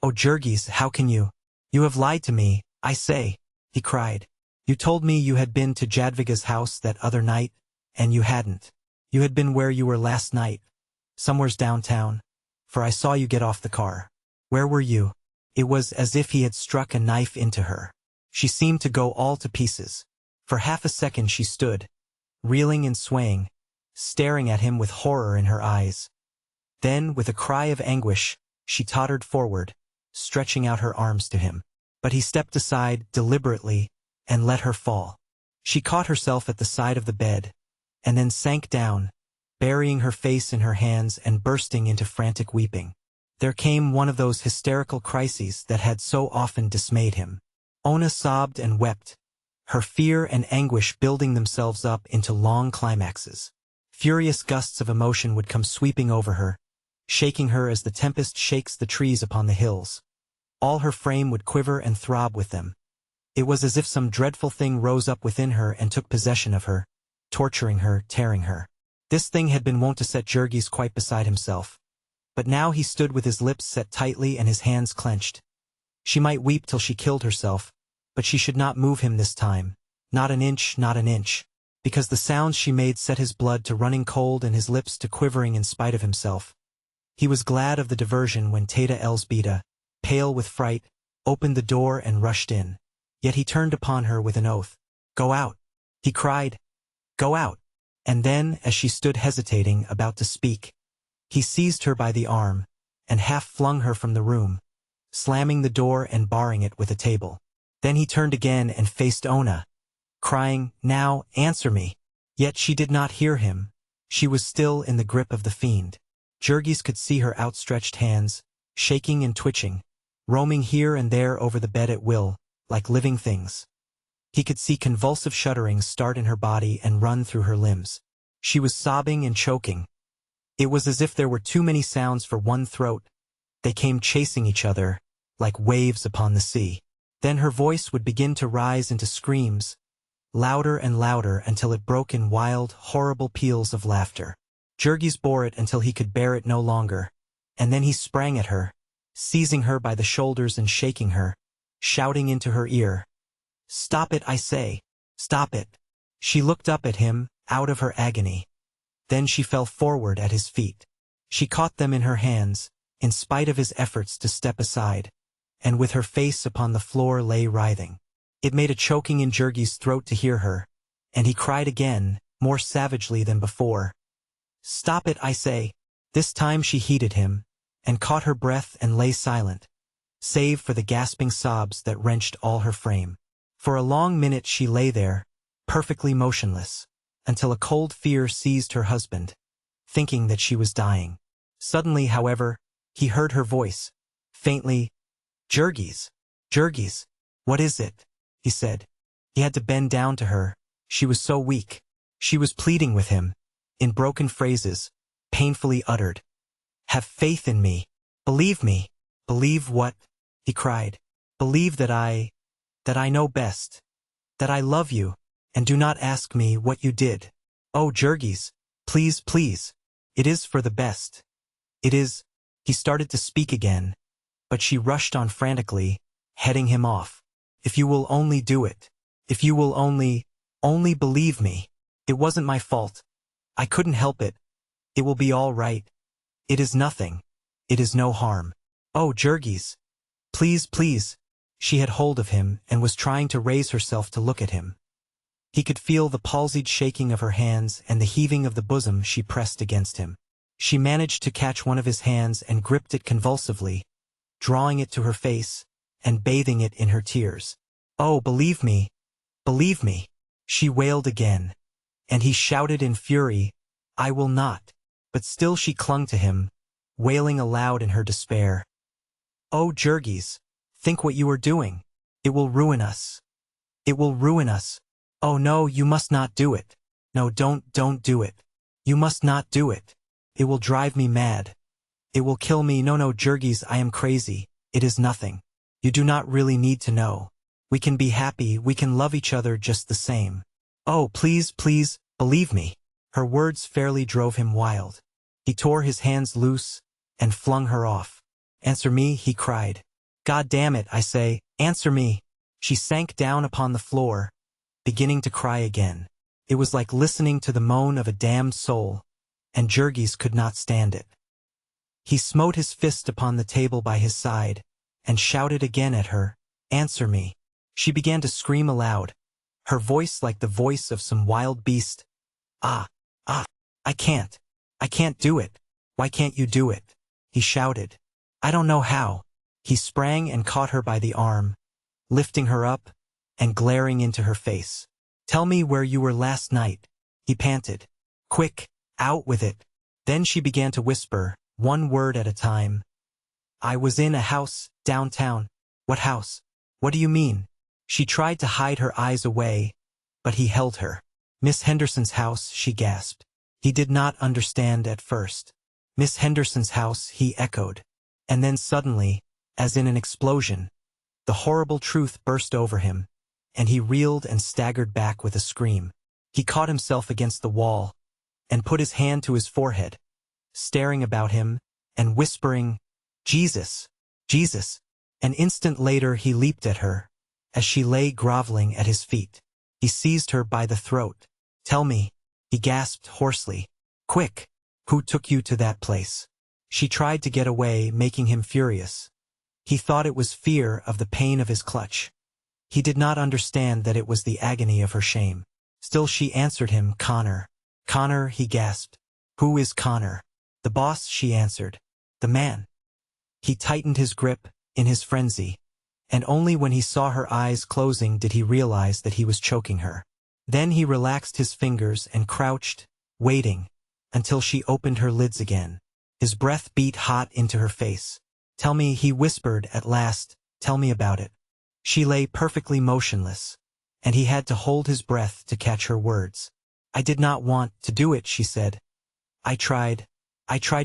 "Oh, Jurgis, how can you? You have lied to me, I say," he cried. "You told me you had been to Jadviga's house that other night, and you hadn't. You had been where you were last night, somewheres downtown, for I saw you get off the car. Where were you?" It was as if he had struck a knife into her. She seemed to go all to pieces. For half a second she stood, reeling and swaying, staring at him with horror in her eyes. Then, with a cry of anguish, she tottered forward, stretching out her arms to him. But he stepped aside deliberately and let her fall. She caught herself at the side of the bed, and then sank down, burying her face in her hands and bursting into frantic weeping. There came one of those hysterical crises that had so often dismayed him. Ona sobbed and wept, her fear and anguish building themselves up into long climaxes. Furious gusts of emotion would come sweeping over her, shaking her as the tempest shakes the trees upon the hills. All her frame would quiver and throb with them. It was as if some dreadful thing rose up within her and took possession of her, torturing her, tearing her. This thing had been wont to set Jurgis quite beside himself. But now he stood with his lips set tightly and his hands clenched. She might weep till she killed herself, but she should not move him this time. Not an inch, not an inch. Because the sounds she made set his blood to running cold and his lips to quivering in spite of himself. He was glad of the diversion when Teta Elzbieta, pale with fright, opened the door and rushed in. Yet he turned upon her with an oath. "Go out," he cried. "Go out." And then, as she stood hesitating, about to speak, he seized her by the arm, and half flung her from the room, slamming the door and barring it with a table. Then he turned again and faced Ona, crying, "Now, answer me." Yet she did not hear him. She was still in the grip of the fiend. Jurgis could see her outstretched hands, shaking and twitching, roaming here and there over the bed at will, like living things. He could see convulsive shudderings start in her body and run through her limbs. She was sobbing and choking. It was as if there were too many sounds for one throat. They came chasing each other, like waves upon the sea. Then her voice would begin to rise into screams, louder and louder until it broke in wild, horrible peals of laughter. Jurgis bore it until he could bear it no longer, and then he sprang at her, seizing her by the shoulders and shaking her, shouting into her ear, Stop it, I say. Stop it. She looked up at him, out of her agony. Then she fell forward at his feet. She caught them in her hands, in spite of his efforts to step aside, and with her face upon the floor lay writhing. It made a choking in Jurgis' throat to hear her, and he cried again, more savagely than before. Stop it, I say. This time she heeded him, and caught her breath and lay silent, save for the gasping sobs that wrenched all her frame. For a long minute she lay there, perfectly motionless, until a cold fear seized her husband, thinking that she was dying. Suddenly, however, he heard her voice, faintly, Jurgis, Jurgis, what is it? He said. He had to bend down to her. She was so weak. She was pleading with him, in broken phrases, painfully uttered. Have faith in me. Believe me. Believe what? He cried. Believe that I know best. That I love you, and do not ask me what you did. Oh, Jurgis, please, please. It is for the best. It is. He started to speak again, but she rushed on frantically, heading him off. If you will only do it. If you will only believe me. It wasn't my fault. I couldn't help it. It will be all right. It is nothing. It is no harm. Oh, Jurgis. Please, please. She had hold of him and was trying to raise herself to look at him. He could feel the palsied shaking of her hands and the heaving of the bosom she pressed against him. She managed to catch one of his hands and gripped it convulsively, drawing it to her face and bathing it in her tears. Oh, believe me, she wailed again, and he shouted in fury, I will not. But still she clung to him, wailing aloud in her despair. Oh, Jurgis, think what you are doing. It will ruin us. It will ruin us. Oh no, you must not do it. No, don't do it. You must not do it. It will drive me mad. It will kill me. No, Jurgis, I am crazy. It is nothing. You do not really need to know. We can be happy, we can love each other just the same. Oh, please, please, believe me. Her words fairly drove him wild. He tore his hands loose and flung her off. Answer me, he cried. God damn it, I say, answer me. She sank down upon the floor, beginning to cry again. It was like listening to the moan of a damned soul, and Jurgis could not stand it. He smote his fist upon the table by his side, and shouted again at her, Answer me. She began to scream aloud, her voice like the voice of some wild beast. I can't do it. Why can't you do it? He shouted. I don't know how. He sprang and caught her by the arm, lifting her up and glaring into her face. Tell me where you were last night, he panted. Quick, out with it. Then she began to whisper, one word at a time. I was in a house, downtown. What house? What do you mean? She tried to hide her eyes away, but he held her. Miss Henderson's house, she gasped. He did not understand at first. Miss Henderson's house, he echoed. And then suddenly, as in an explosion, the horrible truth burst over him, and he reeled and staggered back with a scream. He caught himself against the wall, and put his hand to his forehead, staring about him, and whispering, Jesus, Jesus. An instant later he leaped at her, as she lay groveling at his feet. He seized her by the throat. Tell me, he gasped hoarsely. Quick, who took you to that place? She tried to get away, making him furious. He thought it was fear of the pain of his clutch. He did not understand that it was the agony of her shame. Still she answered him, Connor. Connor, he gasped. Who is Connor? The boss, she answered. The man. He tightened his grip, in his frenzy, and only when he saw her eyes closing did he realize that he was choking her. Then he relaxed his fingers and crouched, waiting, until she opened her lids again. His breath beat hot into her face. Tell me, he whispered at last, tell me about it. She lay perfectly motionless, and he had to hold his breath to catch her words. I did not want to do it, she said. I tried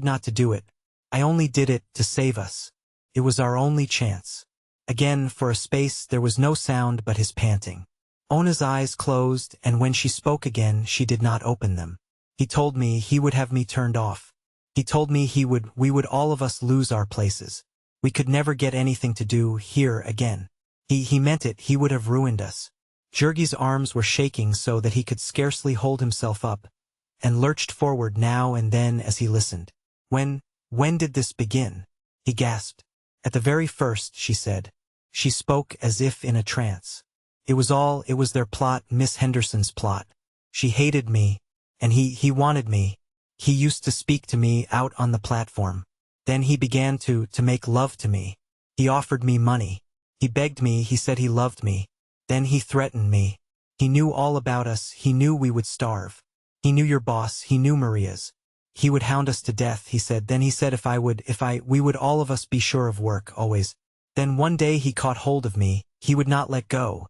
not to do it. I only did it to save us. It was our only chance. Again, for a space, there was no sound but his panting. Ona's eyes closed, and when she spoke again, she did not open them. He told me he would have me turned off. He told me we would all of us lose our places. We could never get anything to do here again. He meant it, he would have ruined us. Jurgis' arms were shaking so that he could scarcely hold himself up, and lurched forward now and then as he listened. When did this begin? He gasped. At the very first, she said. She spoke as if in a trance. It was their plot, Miss Henderson's plot. She hated me, and he wanted me. He used to speak to me out on the platform. Then he began to make love to me. He offered me money. He begged me, he said he loved me. Then he threatened me. He knew all about us, he knew we would starve. He knew your boss, he knew Maria's. He would hound us to death, he said. Then he said we would all of us be sure of work, always. Then one day he caught hold of me, he would not let go.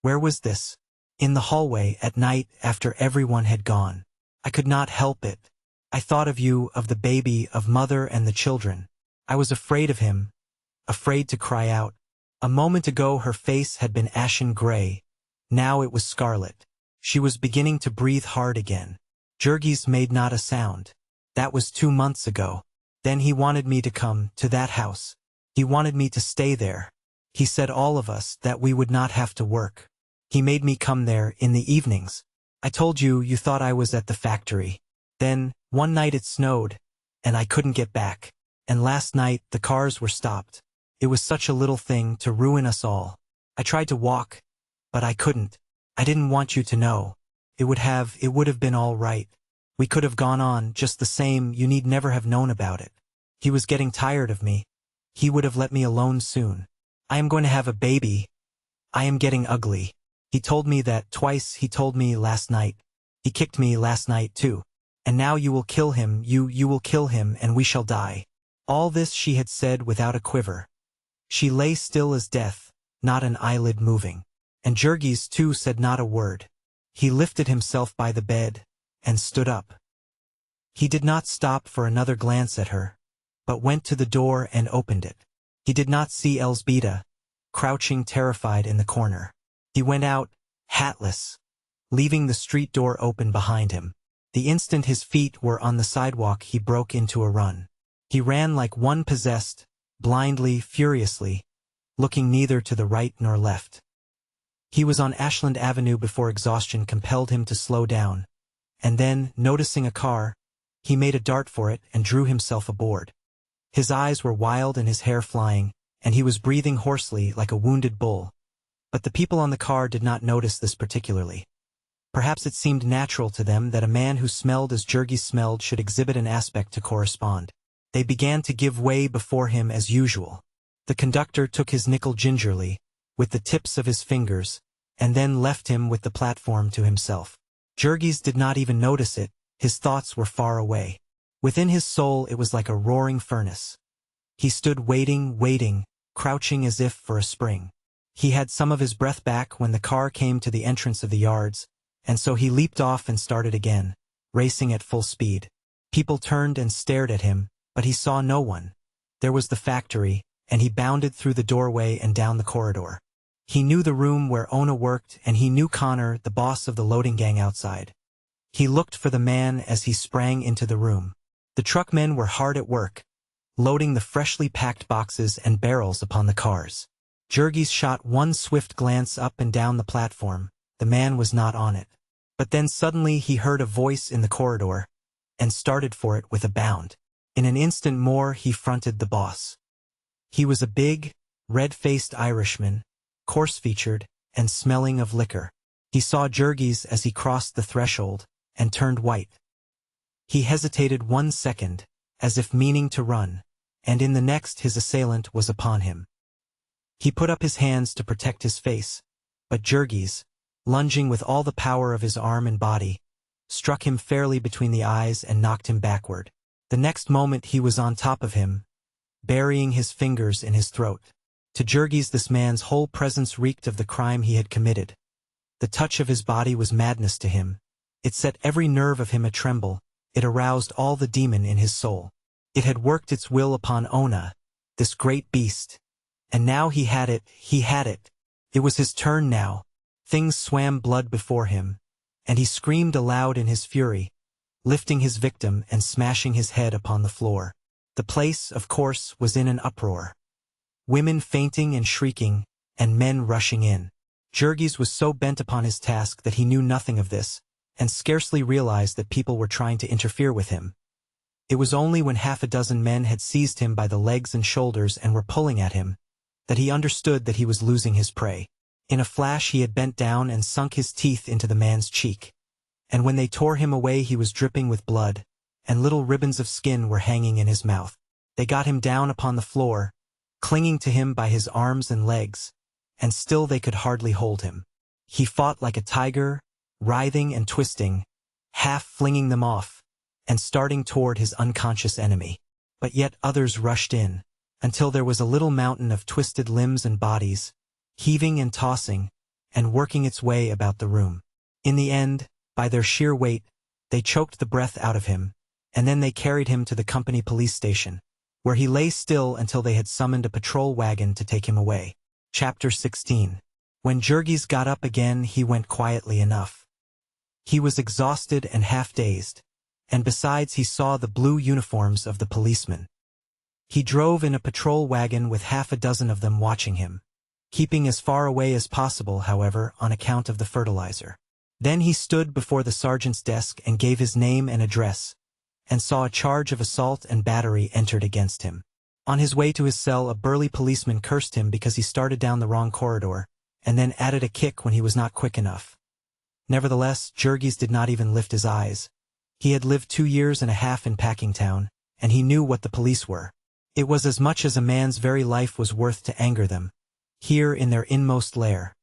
Where was this? In the hallway, at night, after everyone had gone. I could not help it. I thought of you, of the baby, of mother and the children. I was afraid of him, afraid to cry out. A moment ago her face had been ashen gray. Now it was scarlet. She was beginning to breathe hard again. Jurgis made not a sound. That was 2 months ago. Then he wanted me to come to that house. He wanted me to stay there. He said all of us, that we would not have to work. He made me come there in the evenings. I told you, you thought I was at the factory. Then, one night it snowed, and I couldn't get back. And last night, the cars were stopped. It was such a little thing to ruin us all. I tried to walk, but I couldn't. I didn't want you to know. It would have been all right. We could have gone on just the same, you need never have known about it. He was getting tired of me. He would have let me alone soon. I am going to have a baby. I am getting ugly. He told me that twice, he told me last night. He kicked me last night too. And now you will kill him, you will kill him, and we shall die. All this she had said without a quiver. She lay still as death, not an eyelid moving. And Jurgis too said not a word. He lifted himself by the bed, and stood up. He did not stop for another glance at her, but went to the door and opened it. He did not see Elzbieta, crouching terrified in the corner. He went out, hatless, leaving the street door open behind him. The instant his feet were on the sidewalk he broke into a run. He ran like one possessed, blindly, furiously, looking neither to the right nor left. He was on Ashland Avenue before exhaustion compelled him to slow down, and then, noticing a car, he made a dart for it and drew himself aboard. His eyes were wild and his hair flying, and he was breathing hoarsely like a wounded bull. But the people on the car did not notice this particularly. Perhaps it seemed natural to them that a man who smelled as Jurgis smelled should exhibit an aspect to correspond. They began to give way before him as usual. The conductor took his nickel gingerly, with the tips of his fingers, and then left him with the platform to himself. Jurgis did not even notice it, his thoughts were far away. Within his soul it was like a roaring furnace. He stood waiting, crouching as if for a spring. He had some of his breath back when the car came to the entrance of the yards, and so he leaped off and started again, racing at full speed. People turned and stared at him, but he saw no one. There was the factory, and he bounded through the doorway and down the corridor. He knew the room where Ona worked, and he knew Connor, the boss of the loading gang outside. He looked for the man as he sprang into the room. The truckmen were hard at work, loading the freshly packed boxes and barrels upon the cars. Jurgis shot one swift glance up and down the platform. The man was not on it. But then suddenly he heard a voice in the corridor, and started for it with a bound. In an instant more he fronted the boss. He was a big, red-faced Irishman, coarse-featured, and smelling of liquor. He saw Jurgis as he crossed the threshold, and turned white. He hesitated 1 second, as if meaning to run, and in the next his assailant was upon him. He put up his hands to protect his face, but Jurgis, lunging with all the power of his arm and body, struck him fairly between the eyes and knocked him backward. The next moment he was on top of him, burying his fingers in his throat. To Jurgis this man's whole presence reeked of the crime he had committed. The touch of his body was madness to him. It set every nerve of him a-tremble. It aroused all the demon in his soul. It had worked its will upon Ona, this great beast. And now he had it. It was his turn now. Things swam blood before him, and he screamed aloud in his fury, lifting his victim and smashing his head upon the floor. The place, of course, was in an uproar. Women fainting and shrieking, and men rushing in. Jurgis was so bent upon his task that he knew nothing of this, and scarcely realized that people were trying to interfere with him. It was only when half a dozen men had seized him by the legs and shoulders and were pulling at him, that he understood that he was losing his prey. In a flash he had bent down and sunk his teeth into the man's cheek. And when they tore him away he was dripping with blood, and little ribbons of skin were hanging in his mouth. They got him down upon the floor, clinging to him by his arms and legs, and still they could hardly hold him. He fought like a tiger, writhing and twisting, half flinging them off, and starting toward his unconscious enemy. But yet others rushed in, until there was a little mountain of twisted limbs and bodies, heaving and tossing, and working its way about the room. In the end, by their sheer weight, they choked the breath out of him, and then they carried him to the company police station, where he lay still until they had summoned a patrol wagon to take him away. Chapter 16. When Jurgis got up again he went quietly enough. He was exhausted and half-dazed, and besides he saw the blue uniforms of the policemen. He drove in a patrol wagon with half a dozen of them watching him, keeping as far away as possible, however, on account of the fertilizer. Then he stood before the sergeant's desk and gave his name and address, and saw a charge of assault and battery entered against him. On his way to his cell a burly policeman cursed him because he started down the wrong corridor, and then added a kick when he was not quick enough. Nevertheless, Jurgis did not even lift his eyes. He had lived 2 years and a half in Packingtown, and he knew what the police were. It was as much as a man's very life was worth to anger them, here in their inmost lair.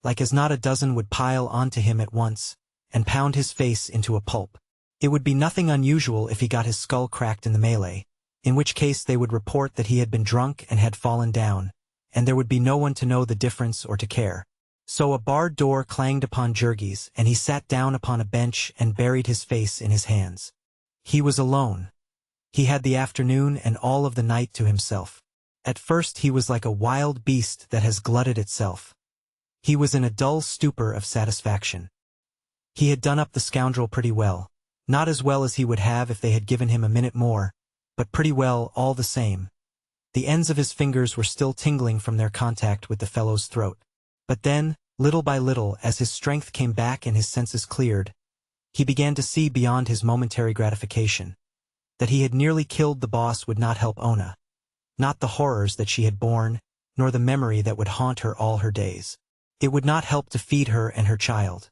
Like as not a dozen would pile onto him at once, and pound his face into a pulp. It would be nothing unusual if he got his skull cracked in the melee, in which case they would report that he had been drunk and had fallen down, and there would be no one to know the difference or to care. So a barred door clanged upon Jurgis, and he sat down upon a bench and buried his face in his hands. He was alone. He had the afternoon and all of the night to himself. At first he was like a wild beast that has glutted itself. He was in a dull stupor of satisfaction. He had done up the scoundrel pretty well, not as well as he would have if they had given him a minute more, but pretty well all the same. The ends of his fingers were still tingling from their contact with the fellow's throat. But then, little by little, as his strength came back and his senses cleared, he began to see beyond his momentary gratification. That he had nearly killed the boss would not help Ona. Not the horrors that she had borne, nor the memory that would haunt her all her days. It would not help to feed her and her child.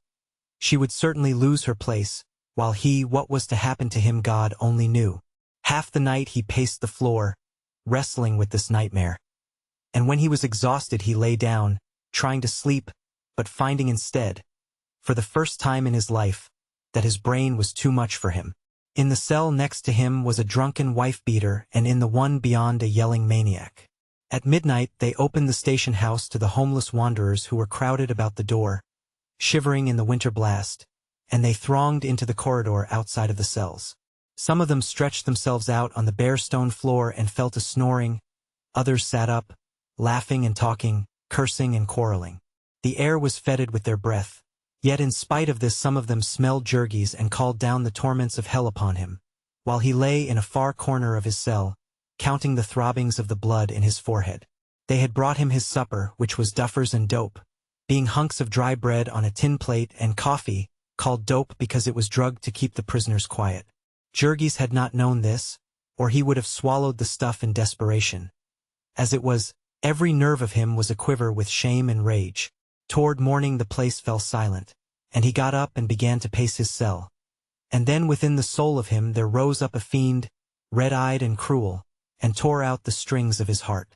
She would certainly lose her place, while what was to happen to him God only knew. Half the night he paced the floor, wrestling with this nightmare. And when he was exhausted he lay down, trying to sleep, but finding instead, for the first time in his life, that his brain was too much for him. In the cell next to him was a drunken wife-beater, and in the one beyond a yelling maniac. At midnight they opened the station house to the homeless wanderers who were crowded about the door, shivering in the winter blast, and they thronged into the corridor outside of the cells. Some of them stretched themselves out on the bare stone floor and fell to snoring, others sat up, laughing and talking, cursing and quarreling. The air was fetid with their breath, yet in spite of this some of them smelled Jurgis and called down the torments of hell upon him, while he lay in a far corner of his cell, counting the throbbings of the blood in his forehead. They had brought him his supper, which was duffers and dope, being hunks of dry bread on a tin plate, and coffee, called dope because it was drugged to keep the prisoners quiet. Jurgis had not known this, or he would have swallowed the stuff in desperation. As it was, every nerve of him was aquiver with shame and rage. Toward morning the place fell silent, and he got up and began to pace his cell. And then within the soul of him there rose up a fiend, red-eyed and cruel, and tore out the strings of his heart.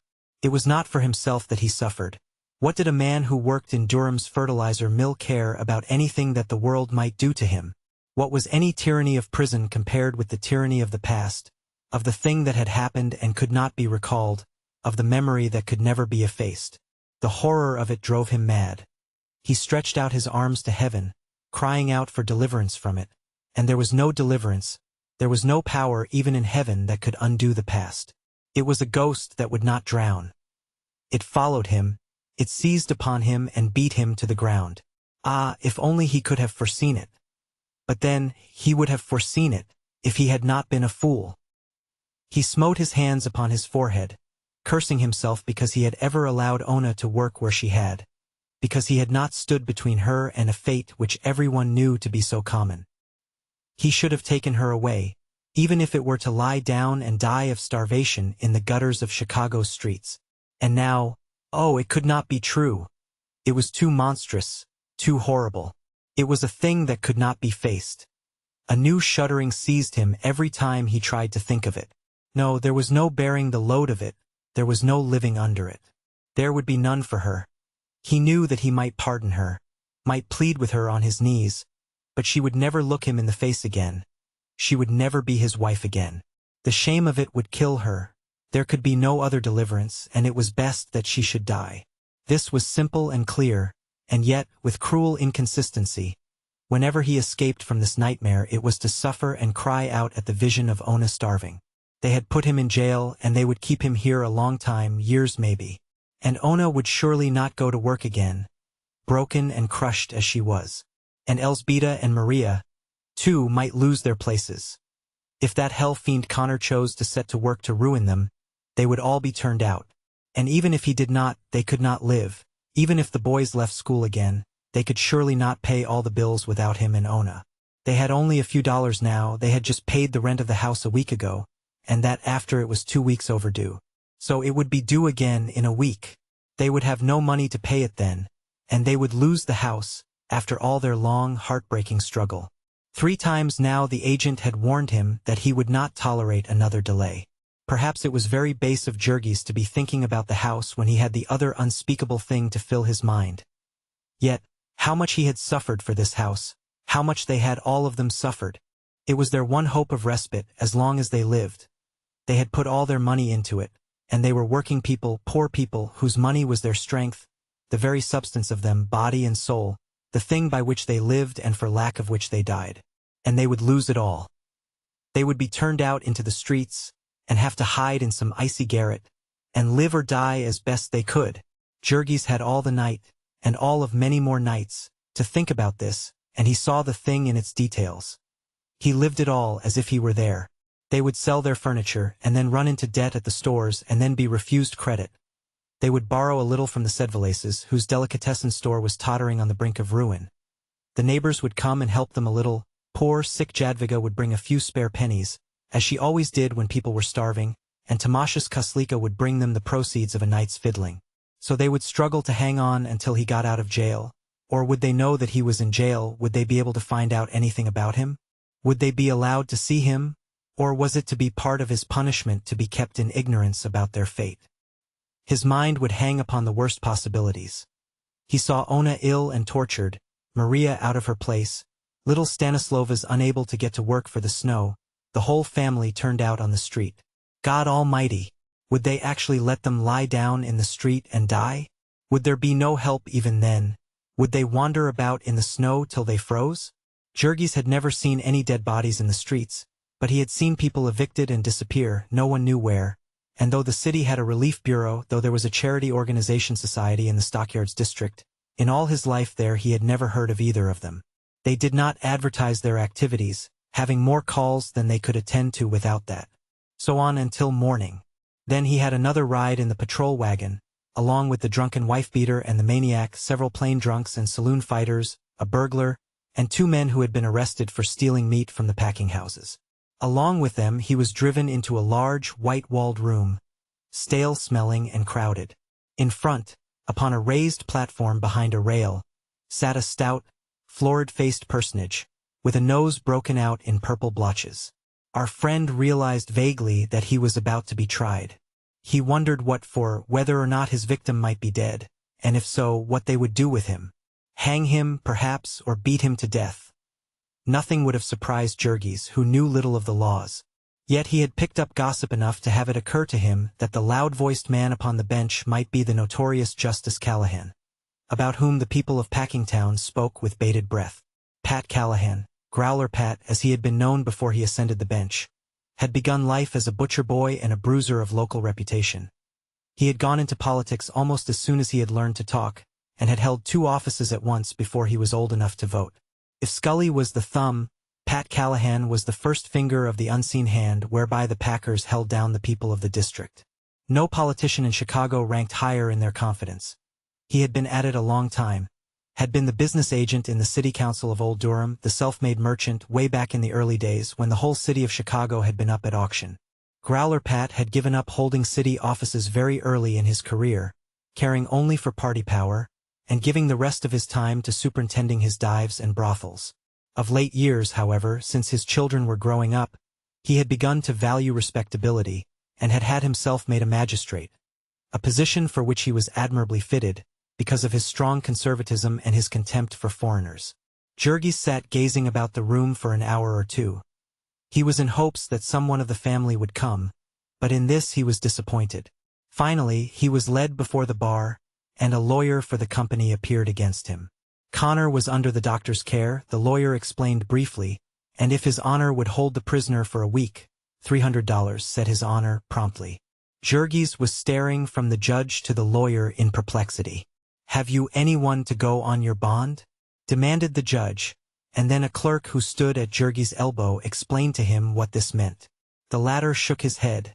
It was not for himself that he suffered. What did a man who worked in Durham's fertilizer mill care about anything that the world might do to him? What was any tyranny of prison compared with the tyranny of the past, of the thing that had happened and could not be recalled, of the memory that could never be effaced? The horror of it drove him mad. He stretched out his arms to heaven, crying out for deliverance from it, and there was no deliverance, there was no power even in heaven that could undo the past. It was a ghost that would not drown. It followed him, it seized upon him and beat him to the ground. Ah, if only he could have foreseen it. But then, he would have foreseen it, if he had not been a fool. He smote his hands upon his forehead, cursing himself because he had ever allowed Ona to work where she had, because he had not stood between her and a fate which everyone knew to be so common. He should have taken her away, even if it were to lie down and die of starvation in the gutters of Chicago's streets. And now, oh, it could not be true. It was too monstrous, too horrible. It was a thing that could not be faced. A new shuddering seized him every time he tried to think of it. No, there was no bearing the load of it, there was no living under it. There would be none for her. He knew that he might pardon her, might plead with her on his knees, but she would never look him in the face again. She would never be his wife again. The shame of it would kill her. There could be no other deliverance, and it was best that she should die. This was simple and clear, and yet, with cruel inconsistency, whenever he escaped from this nightmare it was to suffer and cry out at the vision of Ona starving. They had put him in jail, and they would keep him here a long time, years maybe. And Ona would surely not go to work again, broken and crushed as she was. And Elzbieta and Maria, too, might lose their places. If that hell-fiend Connor chose to set to work to ruin them, they would all be turned out. And even if he did not, they could not live. Even if the boys left school again, they could surely not pay all the bills without him and Ona. They had only a few dollars now, they had just paid the rent of the house a week ago, and that after it was 2 weeks overdue. So it would be due again in a week. They would have no money to pay it then, and they would lose the house, after all their long, heartbreaking struggle. 3 times now the agent had warned him that he would not tolerate another delay. Perhaps it was very base of Jurgis to be thinking about the house when he had the other unspeakable thing to fill his mind. Yet, how much he had suffered for this house, how much they had all of them suffered. It was their one hope of respite as long as they lived. They had put all their money into it, and they were working people, poor people, whose money was their strength, the very substance of them, body and soul, the thing by which they lived and for lack of which they died. And they would lose it all. They would be turned out into the streets, and have to hide in some icy garret, and live or die as best they could. Jurgis had all the night, and all of many more nights, to think about this, and he saw the thing in its details. He lived it all as if he were there. They would sell their furniture, and then run into debt at the stores, and then be refused credit. They would borrow a little from the Sedvalases, whose delicatessen store was tottering on the brink of ruin. The neighbors would come and help them a little. Poor, sick Jadwiga would bring a few spare pennies, as she always did when people were starving, and Tamash's Koslika would bring them the proceeds of a night's fiddling. So they would struggle to hang on until he got out of jail, or would they know that he was in jail? Would they be able to find out anything about him? Would they be allowed to see him? Or was it to be part of his punishment to be kept in ignorance about their fate? His mind would hang upon the worst possibilities. He saw Ona ill and tortured, Maria out of her place, little Stanislova's unable to get to work for the snow, the whole family turned out on the street. God Almighty! Would they actually let them lie down in the street and die? Would there be no help even then? Would they wander about in the snow till they froze? Jurgis had never seen any dead bodies in the streets, but he had seen people evicted and disappear, no one knew where, and though the city had a relief bureau, though there was a charity organization society in the Stockyards district, in all his life there he had never heard of either of them. They did not advertise their activities, having more calls than they could attend to without that. So on until morning. Then he had another ride in the patrol wagon, along with the drunken wife-beater and the maniac, several plain drunks and saloon fighters, a burglar, and 2 men who had been arrested for stealing meat from the packing houses. Along with them he was driven into a large, white-walled room, stale-smelling and crowded. In front, upon a raised platform behind a rail, sat a stout, florid-faced personage, with a nose broken out in purple blotches. Our friend realized vaguely that he was about to be tried. He wondered what for, whether or not his victim might be dead, and if so, what they would do with him. Hang him, perhaps, or beat him to death. Nothing would have surprised Jurgis, who knew little of the laws. Yet he had picked up gossip enough to have it occur to him that the loud-voiced man upon the bench might be the notorious Justice Callahan, about whom the people of Packingtown spoke with bated breath. Pat Callahan, Growler Pat as he had been known before he ascended the bench, had begun life as a butcher boy and a bruiser of local reputation. He had gone into politics almost as soon as he had learned to talk, and had held 2 offices at once before he was old enough to vote. If Scully was the thumb, Pat Callahan was the first finger of the unseen hand whereby the Packers held down the people of the district. No politician in Chicago ranked higher in their confidence. He had been at it a long time, had been the business agent in the city council of Old Durham, the self-made merchant way back in the early days when the whole city of Chicago had been up at auction. Growler Pat had given up holding city offices very early in his career, caring only for party power, and giving the rest of his time to superintending his dives and brothels. Of late years, however, since his children were growing up, he had begun to value respectability, and had himself made a magistrate, a position for which he was admirably fitted, because of his strong conservatism and his contempt for foreigners. Jurgis sat gazing about the room for an hour or two. He was in hopes that someone of the family would come, but in this he was disappointed. Finally, he was led before the bar, and a lawyer for the company appeared against him. Connor was under the doctor's care, the lawyer explained briefly, and if His Honor would hold the prisoner for a week, $300, said His Honor promptly. Jurgis was staring from the judge to the lawyer in perplexity. "Have you anyone to go on your bond?" demanded the judge, and then a clerk who stood at Jurgis' elbow explained to him what this meant. The latter shook his head,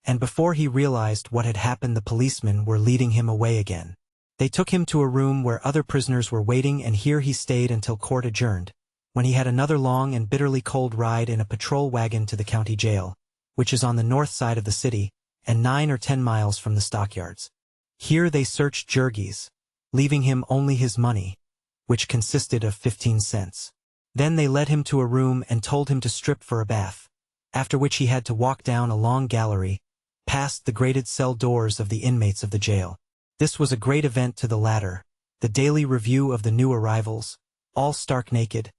and before he realized what had happened, the policemen were leading him away again. They took him to a room where other prisoners were waiting, and here he stayed until court adjourned, when he had another long and bitterly cold ride in a patrol wagon to the county jail, which is on the north side of the city, and 9 or 10 miles from the stockyards. Here they searched Jurgis, leaving him only his money, which consisted of 15 cents. Then they led him to a room and told him to strip for a bath, after which he had to walk down a long gallery, past the grated cell doors of the inmates of the jail. This was a great event to the latter, the daily review of the new arrivals, all stark naked,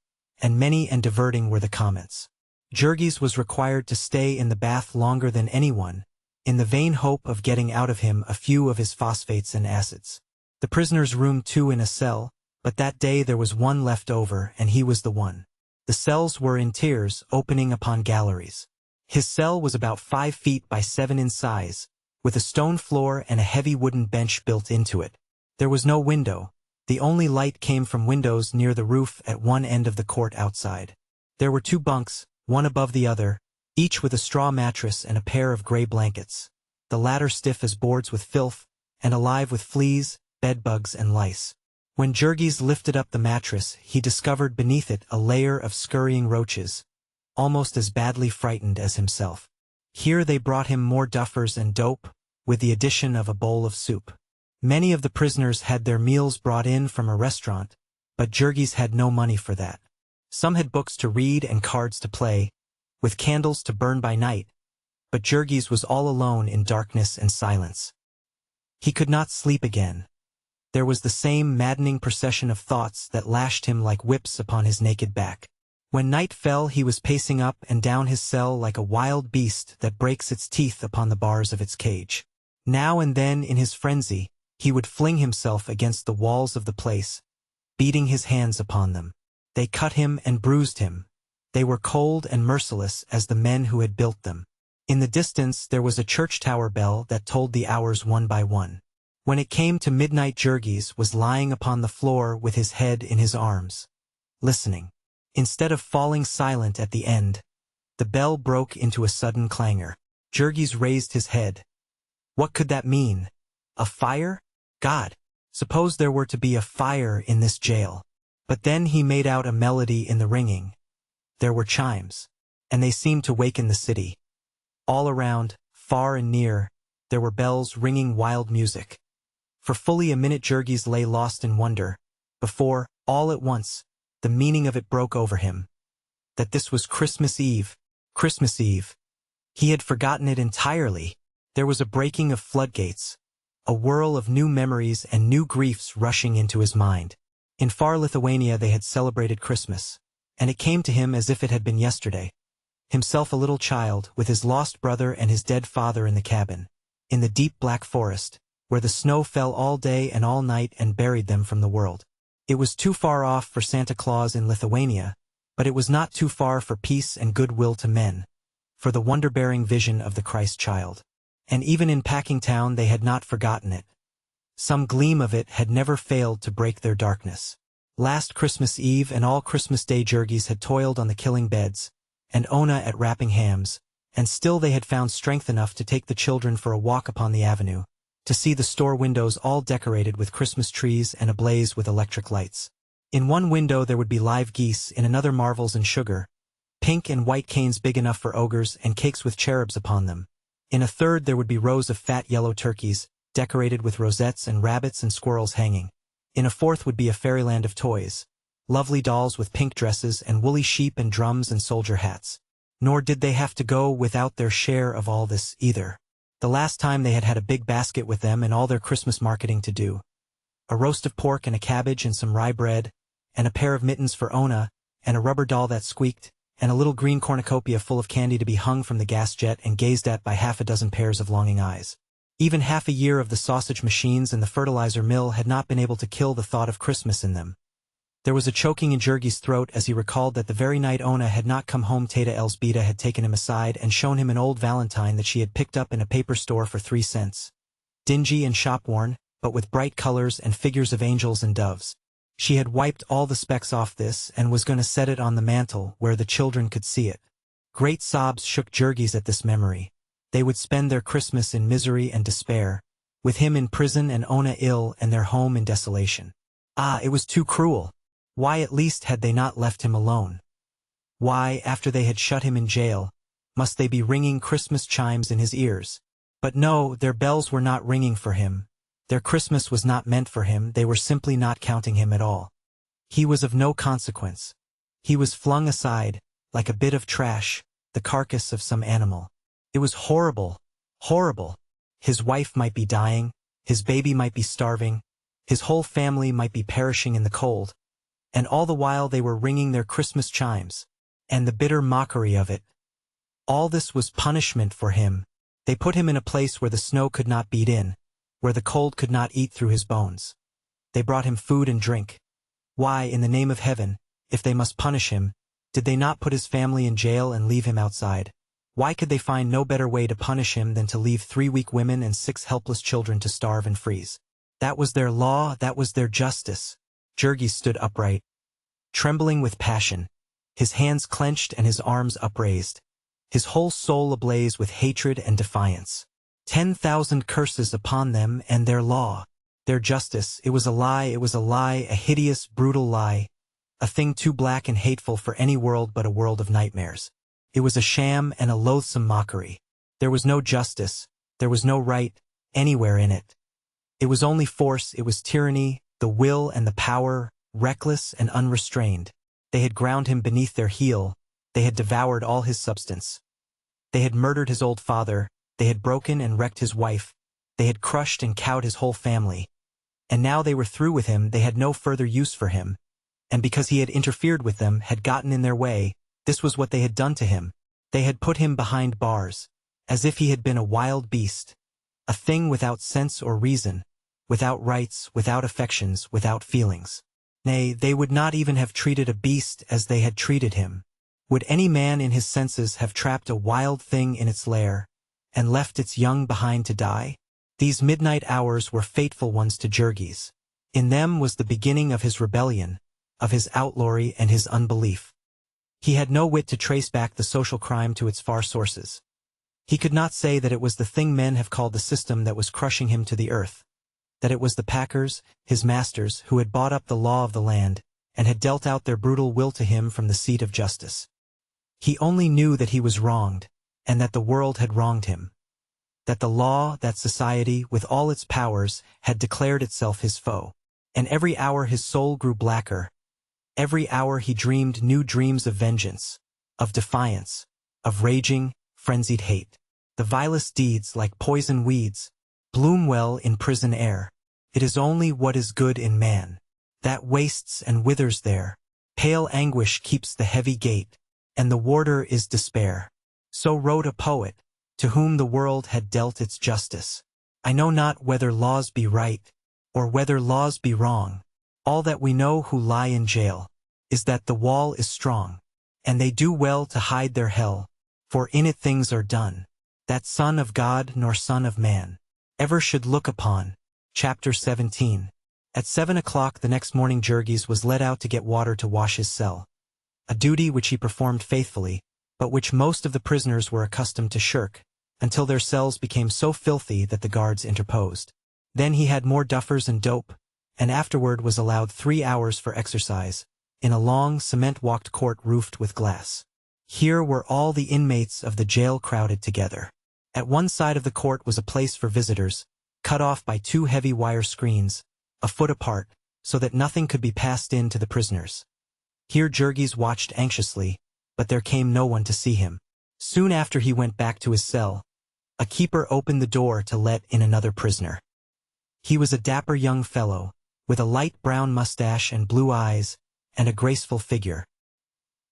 and many and diverting were the comments. Jurgis was required to stay in the bath longer than anyone, in the vain hope of getting out of him a few of his phosphates and acids. The prisoners roomed 2 in a cell, but that day there was one left over, and he was the one. The cells were in tiers, opening upon galleries. His cell was about 5 feet by 7 in size, with a stone floor and a heavy wooden bench built into it. There was no window. The only light came from windows near the roof at one end of the court outside. There were 2 bunks, one above the other, each with a straw mattress and a pair of gray blankets, the latter stiff as boards with filth, and alive with fleas, bedbugs and lice. When Jurgis lifted up the mattress, he discovered beneath it a layer of scurrying roaches, almost as badly frightened as himself. Here they brought him more duffers and dope, with the addition of a bowl of soup. Many of the prisoners had their meals brought in from a restaurant, but Jurgis had no money for that. Some had books to read and cards to play, with candles to burn by night, but Jurgis was all alone in darkness and silence. He could not sleep again. There was the same maddening procession of thoughts that lashed him like whips upon his naked back. When night fell, he was pacing up and down his cell like a wild beast that breaks its teeth upon the bars of its cage. Now and then, in his frenzy, he would fling himself against the walls of the place, beating his hands upon them. They cut him and bruised him. They were cold and merciless as the men who had built them. In the distance there was a church tower bell that told the hours one by one. When it came to midnight, Jurgis was lying upon the floor with his head in his arms, listening. Instead of falling silent at the end, the bell broke into a sudden clangor. Jurgis raised his head. What could that mean? A fire? God! Suppose there were to be a fire in this jail. But then he made out a melody in the ringing. There were chimes, and they seemed to waken the city. All around, far and near, there were bells ringing wild music. For fully a minute Jurgis lay lost in wonder, before, all at once, the meaning of it broke over him. That this was Christmas Eve. Christmas Eve. He had forgotten it entirely. There was a breaking of floodgates, a whirl of new memories and new griefs rushing into his mind. In far Lithuania they had celebrated Christmas, and it came to him as if it had been yesterday. Himself a little child, with his lost brother and his dead father in the cabin, in the deep black forest, where the snow fell all day and all night and buried them from the world. It was too far off for Santa Claus in Lithuania, but it was not too far for peace and goodwill to men, for the wonder-bearing vision of the Christ child. And even in Packingtown they had not forgotten it. Some gleam of it had never failed to break their darkness. Last Christmas Eve and all Christmas Day Jurgis had toiled on the killing beds, and Ona at wrapping hams, and still they had found strength enough to take the children for a walk upon the avenue, to see the store windows all decorated with Christmas trees and ablaze with electric lights. In one window there would be live geese, in another marvels and sugar, pink and white canes big enough for ogres and cakes with cherubs upon them. In a third there would be rows of fat yellow turkeys, decorated with rosettes and rabbits and squirrels hanging. In a fourth would be a fairyland of toys, lovely dolls with pink dresses and woolly sheep and drums and soldier hats. Nor did they have to go without their share of all this, either. The last time they had had a big basket with them and all their Christmas marketing to do. A roast of pork and a cabbage and some rye bread, and a pair of mittens for Ona, and a rubber doll that squeaked, and a little green cornucopia full of candy to be hung from the gas jet and gazed at by half a dozen pairs of longing eyes. Even half a year of the sausage machines and the fertilizer mill had not been able to kill the thought of Christmas in them. There was a choking in Jurgis' throat as he recalled that the very night Ona had not come home Tata Elsbeta had taken him aside and shown him an old valentine that she had picked up in a paper store for 3 cents. Dingy and shop-worn, but with bright colors and figures of angels and doves. She had wiped all the specks off this and was going to set it on the mantel where the children could see it. Great sobs shook Jurgis at this memory. They would spend their Christmas in misery and despair, with him in prison and Ona ill and their home in desolation. Ah, it was too cruel. Why at least had they not left him alone? Why, after they had shut him in jail, must they be ringing Christmas chimes in his ears? But no, their bells were not ringing for him. Their Christmas was not meant for him, they were simply not counting him at all. He was of no consequence. He was flung aside, like a bit of trash, the carcass of some animal. It was horrible, horrible. His wife might be dying, his baby might be starving, his whole family might be perishing in the cold. And all the while they were ringing their Christmas chimes, and the bitter mockery of it. All this was punishment for him. They put him in a place where the snow could not beat in, where the cold could not eat through his bones. They brought him food and drink. Why, in the name of heaven, if they must punish him, did they not put his family in jail and leave him outside? Why could they find no better way to punish him than to leave 3 weak women and 6 helpless children to starve and freeze? That was their law, that was their justice. Jurgis stood upright, trembling with passion, his hands clenched and his arms upraised, his whole soul ablaze with hatred and defiance. 10,000 curses upon them and their law, their justice. It was a lie, a hideous, brutal lie, a thing too black and hateful for any world but a world of nightmares. It was a sham and a loathsome mockery. There was no justice, there was no right, anywhere in it. It was only force, it was tyranny, the will and the power, reckless and unrestrained. They had ground him beneath their heel, they had devoured all his substance. They had murdered his old father, they had broken and wrecked his wife, they had crushed and cowed his whole family. And now they were through with him, they had no further use for him. And because he had interfered with them, had gotten in their way, this was what they had done to him. They had put him behind bars, as if he had been a wild beast, a thing without sense or reason, without rights, without affections, without feelings. Nay, they would not even have treated a beast as they had treated him. Would any man in his senses have trapped a wild thing in its lair, and left its young behind to die? These midnight hours were fateful ones to Jurgis. In them was the beginning of his rebellion, of his outlawry and his unbelief. He had no wit to trace back the social crime to its far sources. He could not say that it was the thing men have called the system that was crushing him to the earth, that it was the packers, his masters, who had bought up the law of the land, and had dealt out their brutal will to him from the seat of justice. He only knew that he was wronged, and that the world had wronged him. That the law, that society, with all its powers, had declared itself his foe. And every hour his soul grew blacker. Every hour he dreamed new dreams of vengeance, of defiance, of raging, frenzied hate. The vilest deeds, like poison weeds, bloom well in prison air. It is only what is good in man that wastes and withers there. Pale anguish keeps the heavy gate, and the warder is despair. So wrote a poet, to whom the world had dealt its justice. I know not whether laws be right, or whether laws be wrong. All that we know who lie in jail is that the wall is strong, and they do well to hide their hell, for in it things are done that Son of God nor Son of Man ever should look upon. Chapter 17. At 7 o'clock the next morning Jurgis was led out to get water to wash his cell, a duty which he performed faithfully, but which most of the prisoners were accustomed to shirk, until their cells became so filthy that the guards interposed. Then he had more duffers and dope, and afterward was allowed 3 hours for exercise, in a long, cement-walked court roofed with glass. Here were all the inmates of the jail crowded together. At one side of the court was a place for visitors, cut off by 2 heavy wire screens, a foot apart, so that nothing could be passed in to the prisoners. Here Jurgis watched anxiously, but there came no one to see him. Soon after he went back to his cell, a keeper opened the door to let in another prisoner. He was a dapper young fellow, with a light brown mustache and blue eyes, and a graceful figure.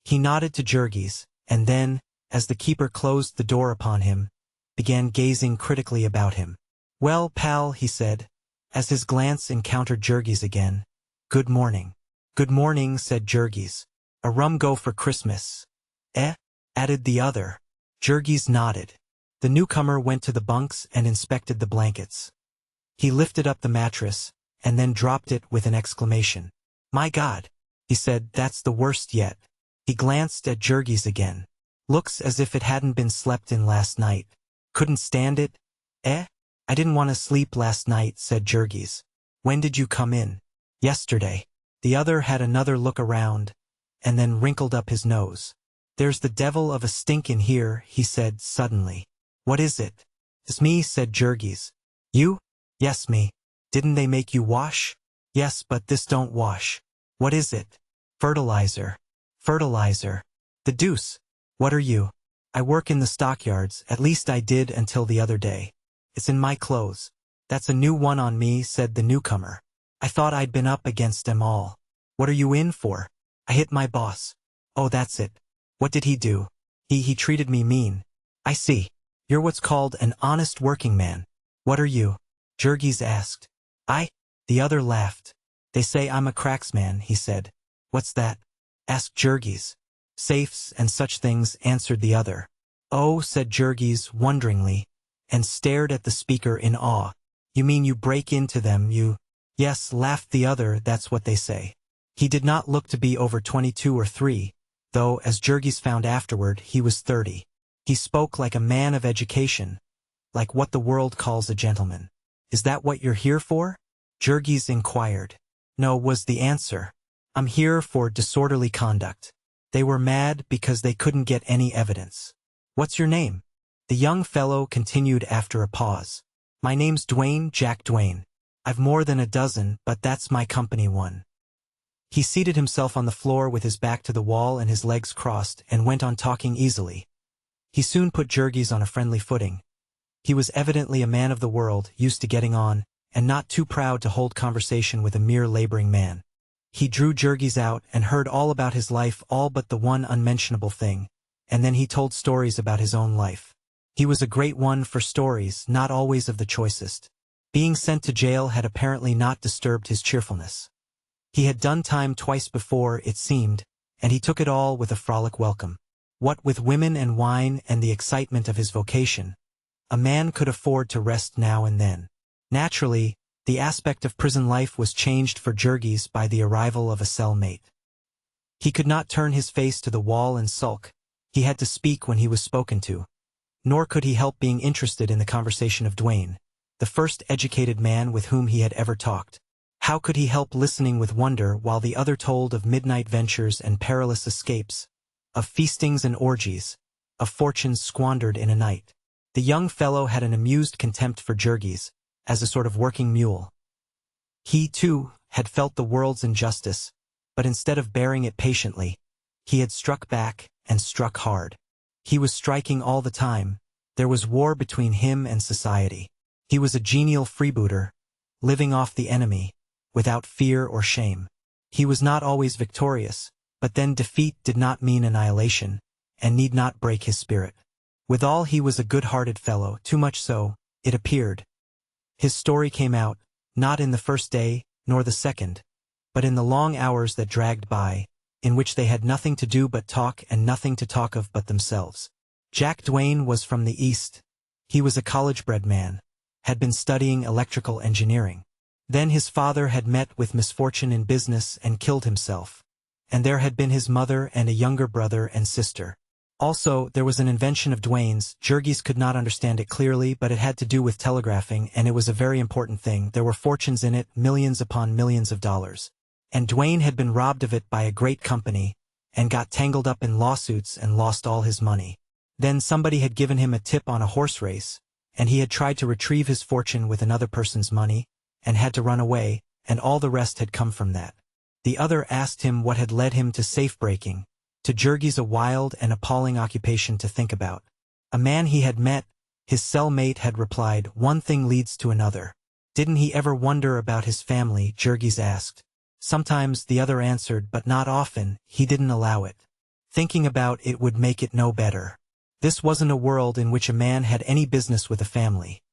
He nodded to Jurgis, and then, as the keeper closed the door upon him, began gazing critically about him. "Well, pal," he said, as his glance encountered Jurgis again. "Good morning." "Good morning," said Jurgis. "A rum go for Christmas." "Eh?" added the other. Jurgis nodded. The newcomer went to the bunks and inspected the blankets. He lifted up the mattress, and then dropped it with an exclamation. "My God," he said, "that's the worst yet." He glanced at Jurgis again. "Looks as if it hadn't been slept in last night. Couldn't stand it, eh?" "I didn't want to sleep last night," said Jurgis. "When did you come in?" "Yesterday." The other had another look around, and then wrinkled up his nose. "There's the devil of a stink in here," he said suddenly. "What is it?" "It's me," said Jurgis. "You?" "Yes, me." "Didn't they make you wash?" "Yes, but this don't wash." "What is it?" "Fertilizer." "Fertilizer. The deuce. What are you?" "I work in the stockyards, at least I did until the other day. It's in my clothes." "That's a new one on me," said the newcomer. "I thought I'd been up against them all." "What are you in for?" "I hit my boss." "Oh, that's it. What did he do?" He treated me mean." "I see. You're what's called an honest working man." "What are you?" Jurgis asked. "I?" The other laughed. "They say I'm a cracksman," he said. "What's that?" asked Jurgis. "Safes and such things," answered the other. "Oh," said Jurgis wonderingly, and stared at the speaker in awe. "You mean you break into them, you—" "Yes," laughed the other, "that's what they say." He did not look to be over 22 or 3, though, as Jurgis found afterward, he was 30. He spoke like a man of education, like what the world calls a gentleman. "Is that what you're here for?" Jurgis inquired. "No," was the answer. "I'm here for disorderly conduct." They were mad because they couldn't get any evidence. "What's your name?" The young fellow continued after a pause. "My name's Duane, Jack Duane. I've more than a dozen, but that's my company one." He seated himself on the floor with his back to the wall and his legs crossed and went on talking easily. He soon put Jurgis on a friendly footing. He was evidently a man of the world, used to getting on, and not too proud to hold conversation with a mere laboring man. He drew Jurgis out and heard all about his life, all but the one unmentionable thing, and then he told stories about his own life. He was a great one for stories, not always of the choicest. Being sent to jail had apparently not disturbed his cheerfulness. He had done time twice before, it seemed, and he took it all with a frolic welcome. What with women and wine and the excitement of his vocation, a man could afford to rest now and then. Naturally, the aspect of prison life was changed for Jurgis by the arrival of a cellmate. He could not turn his face to the wall and sulk. He had to speak when he was spoken to. Nor could he help being interested in the conversation of Duane, the first educated man with whom he had ever talked. How could he help listening with wonder while the other told of midnight ventures and perilous escapes, of feastings and orgies, of fortunes squandered in a night? The young fellow had an amused contempt for Jurgis, as a sort of working mule. He, too, had felt the world's injustice, but instead of bearing it patiently, he had struck back, and struck hard. He was striking all the time. There was war between him and society. He was a genial freebooter, living off the enemy, without fear or shame. He was not always victorious, but then defeat did not mean annihilation, and need not break his spirit. Withal, he was a good-hearted fellow, too much so, it appeared. His story came out, not in the first day, nor the second, but in the long hours that dragged by, in which they had nothing to do but talk and nothing to talk of but themselves. Jack Duane was from the East. He was a college-bred man, had been studying electrical engineering. Then his father had met with misfortune in business and killed himself, and there had been his mother and a younger brother and sister. Also, there was an invention of Dwayne's. Jurgis could not understand it clearly, but it had to do with telegraphing, and it was a very important thing. There were fortunes in it, millions upon millions of dollars. And Dwayne had been robbed of it by a great company, and got tangled up in lawsuits and lost all his money. Then somebody had given him a tip on a horse race, and he had tried to retrieve his fortune with another person's money, and had to run away, and all the rest had come from that. The other asked him what had led him to safe-breaking. To Jurgis, a wild and appalling occupation to think about. A man he had met, his cellmate, had replied, "One thing leads to another." Didn't he ever wonder about his family? Jurgis asked. Sometimes, the other answered, but not often. He didn't allow it. Thinking about it would make it no better. This wasn't a world in which a man had any business with a family.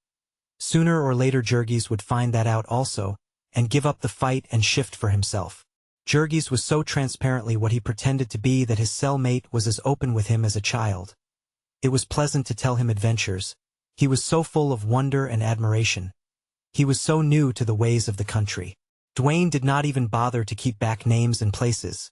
Sooner or later Jurgis would find that out also, and give up the fight and shift for himself. Jurgis was so transparently what he pretended to be that his cellmate was as open with him as a child. It was pleasant to tell him adventures. He was so full of wonder and admiration. He was so new to the ways of the country. Dwayne did not even bother to keep back names and places.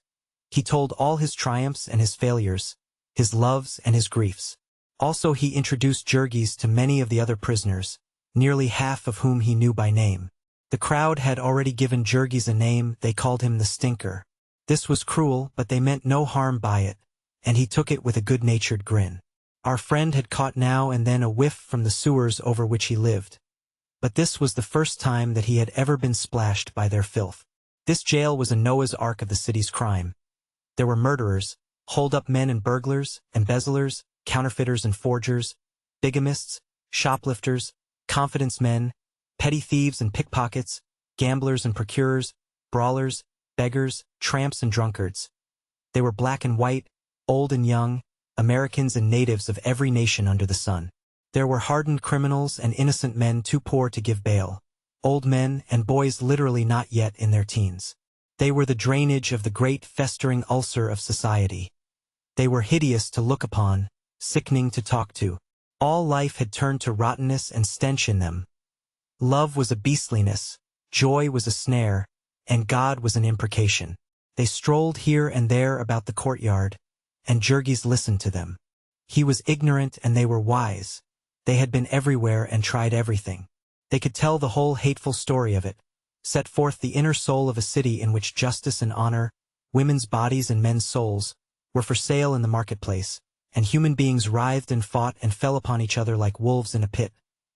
He told all his triumphs and his failures, his loves and his griefs. Also he introduced Jurgis to many of the other prisoners, nearly half of whom he knew by name. The crowd had already given Jurgis a name. They called him the Stinker. This was cruel, but they meant no harm by it, and he took it with a good-natured grin. Our friend had caught now and then a whiff from the sewers over which he lived. But this was the first time that he had ever been splashed by their filth. This jail was a Noah's Ark of the city's crime. There were murderers, hold-up men and burglars, embezzlers, counterfeiters and forgers, bigamists, shoplifters, confidence men, petty thieves and pickpockets, gamblers and procurers, brawlers, beggars, tramps and drunkards. They were black and white, old and young, Americans and natives of every nation under the sun. There were hardened criminals and innocent men too poor to give bail, old men and boys literally not yet in their teens. They were the drainage of the great festering ulcer of society. They were hideous to look upon, sickening to talk to. All life had turned to rottenness and stench in them. Love was a beastliness, joy was a snare, and God was an imprecation. They strolled here and there about the courtyard, and Jurgis listened to them. He was ignorant and they were wise. They had been everywhere and tried everything. They could tell the whole hateful story of it, set forth the inner soul of a city in which justice and honor, women's bodies and men's souls, were for sale in the marketplace, and human beings writhed and fought and fell upon each other like wolves in a pit,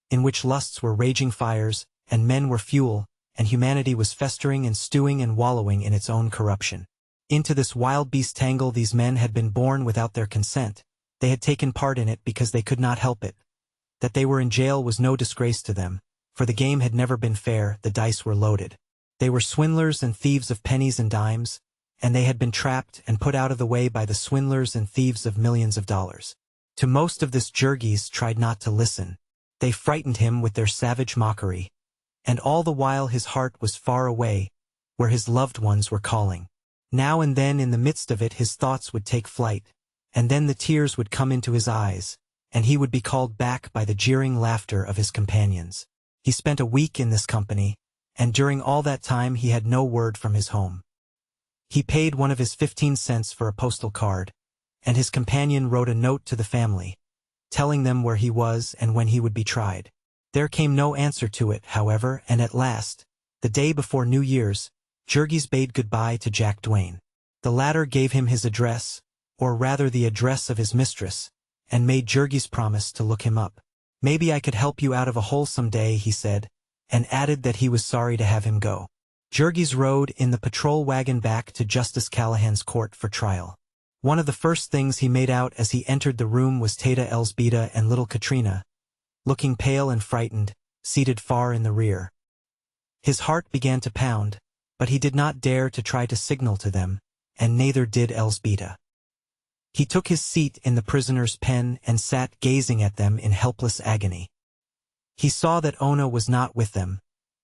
in which lusts were raging fires, and men were fuel, and humanity was festering and stewing and wallowing in its own corruption. Into this wild beast tangle these men had been born without their consent. They had taken part in it because they could not help it. That they were in jail was no disgrace to them, for the game had never been fair, the dice were loaded. They were swindlers and thieves of pennies and dimes, and they had been trapped and put out of the way by the swindlers and thieves of millions of dollars. To most of this Jurgis tried not to listen. They frightened him with their savage mockery, and all the while his heart was far away, where his loved ones were calling. Now and then in the midst of it his thoughts would take flight, and then the tears would come into his eyes, and he would be called back by the jeering laughter of his companions. He spent a week in this company, and during all that time he had no word from his home. He paid one of his 15 cents for a postal card, and his companion wrote a note to the family, telling them where he was and when he would be tried. There came no answer to it, however, and at last, the day before New Year's, Jurgis bade goodbye to Jack Dwayne. The latter gave him his address, or rather the address of his mistress, and made Jurgis promise to look him up. "Maybe I could help you out of a hole some day," he said, and added that he was sorry to have him go. Jurgis rode in the patrol wagon back to Justice Callahan's court for trial. One of the first things he made out as he entered the room was Tata Elsbeta and little Katrina, looking pale and frightened, seated far in the rear. His heart began to pound, but he did not dare to try to signal to them, and neither did Elsbeta. He took his seat in the prisoner's pen and sat gazing at them in helpless agony. He saw that Ona was not with them,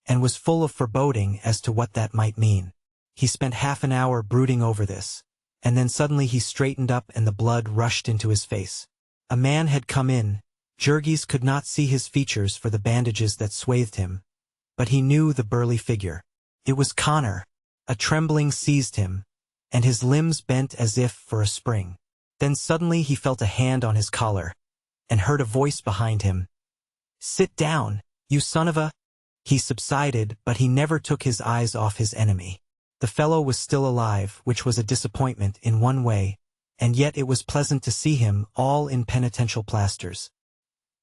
and was full of foreboding as to what that might mean. He spent half an hour brooding over this, and then suddenly he straightened up and the blood rushed into his face. A man had come in. Jurgis could not see his features for the bandages that swathed him, but he knew the burly figure. It was Connor. A trembling seized him, and his limbs bent as if for a spring. Then suddenly he felt a hand on his collar, and heard a voice behind him. "Sit down, you son of a—" He subsided, but he never took his eyes off his enemy. The fellow was still alive, which was a disappointment in one way, and yet it was pleasant to see him, all in penitential plasters.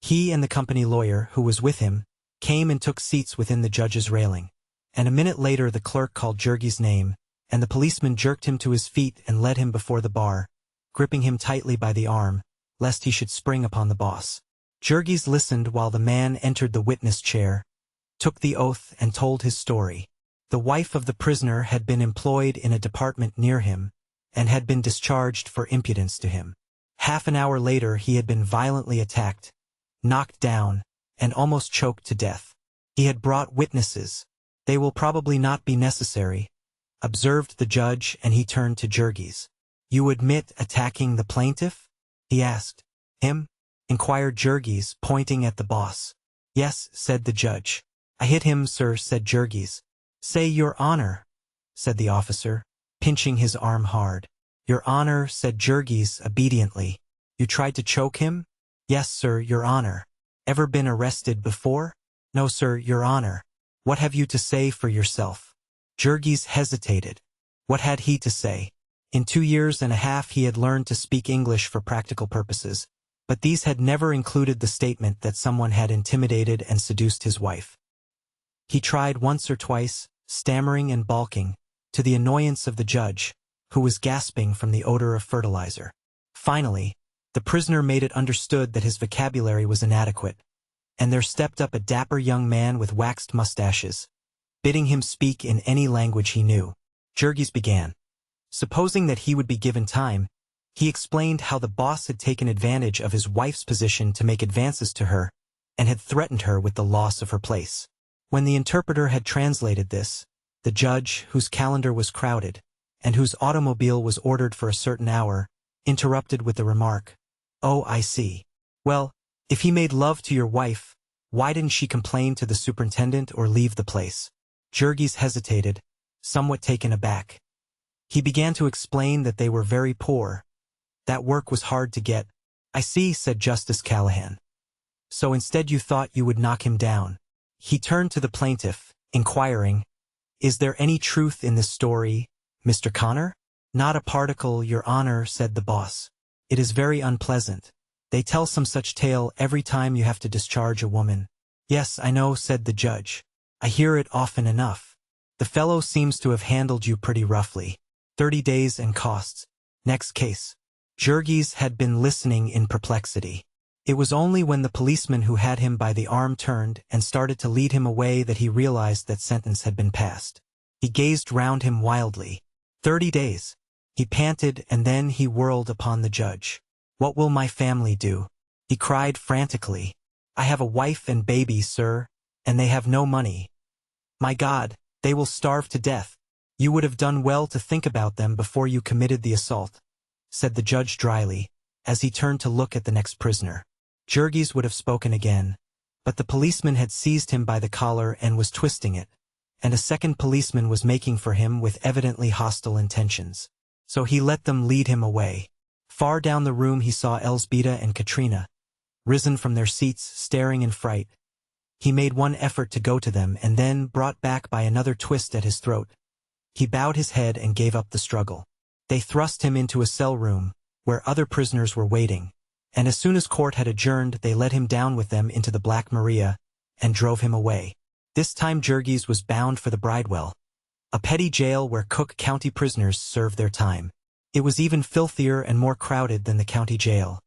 He and the company lawyer, who was with him, came and took seats within the judge's railing, and a minute later the clerk called Jurgis' name, and the policeman jerked him to his feet and led him before the bar, gripping him tightly by the arm, lest he should spring upon the boss. Jurgis listened while the man entered the witness chair, took the oath and told his story. The wife of the prisoner had been employed in a department near him, and had been discharged for impudence to him. Half an hour later he had been violently attacked, knocked down, and almost choked to death. He had brought witnesses. "They will probably not be necessary," observed the judge, and he turned to Jurgis. "You admit attacking the plaintiff?" he asked. "Him?" inquired Jurgis, pointing at the boss. "Yes," said the judge. "I hit him, sir," said Jurgis. "Say, Your Honor," said the officer, pinching his arm hard. "Your Honor," said Jurgis obediently. "You tried to choke him?" "Yes, sir, Your Honor." "Ever been arrested before?" "No, sir, Your Honor." "What have you to say for yourself?" Jurgis hesitated. What had he to say? In 2 years and a half he had learned to speak English for practical purposes, but these had never included the statement that someone had intimidated and seduced his wife. He tried once or twice, stammering and balking, to the annoyance of the judge, who was gasping from the odor of fertilizer. Finally, the prisoner made it understood that his vocabulary was inadequate, and there stepped up a dapper young man with waxed mustaches, bidding him speak in any language he knew. Jurgis began. Supposing that he would be given time, he explained how the boss had taken advantage of his wife's position to make advances to her, and had threatened her with the loss of her place. When the interpreter had translated this, the judge, whose calendar was crowded, and whose automobile was ordered for a certain hour, interrupted with the remark, "Oh, I see. Well, if he made love to your wife, why didn't she complain to the superintendent or leave the place?" Jurgis hesitated, somewhat taken aback. He began to explain that they were very poor. That work was hard to get. "I see," said Justice Callahan. "So instead you thought you would knock him down." He turned to the plaintiff, inquiring, "Is there any truth in this story, Mr. Connor?" "Not a particle, Your Honor," said the boss. "It is very unpleasant. They tell some such tale every time you have to discharge a woman." "Yes, I know," said the judge. "I hear it often enough. The fellow seems to have handled you pretty roughly. 30 days and costs. Next case." Jurgis had been listening in perplexity. It was only when the policeman who had him by the arm turned and started to lead him away that he realized that sentence had been passed. He gazed round him wildly. 30 days. He panted, and then he whirled upon the judge. "What will my family do?" he cried frantically. "I have a wife and baby, sir, and they have no money. My God, they will starve to death. You would have done well to think about them before you committed the assault," said the judge dryly, as he turned to look at the next prisoner. Jurgis would have spoken again, but the policeman had seized him by the collar and was twisting it, and a second policeman was making for him with evidently hostile intentions. So he let them lead him away. Far down the room he saw Elzbieta and Katrina, risen from their seats, staring in fright. He made one effort to go to them, and then, brought back by another twist at his throat, he bowed his head and gave up the struggle. They thrust him into a cell room, where other prisoners were waiting, and as soon as court had adjourned they let him down with them into the Black Maria, and drove him away. This time Jurgis was bound for the Bridewell, a petty jail where Cook County prisoners served their time. It was even filthier and more crowded than the county jail.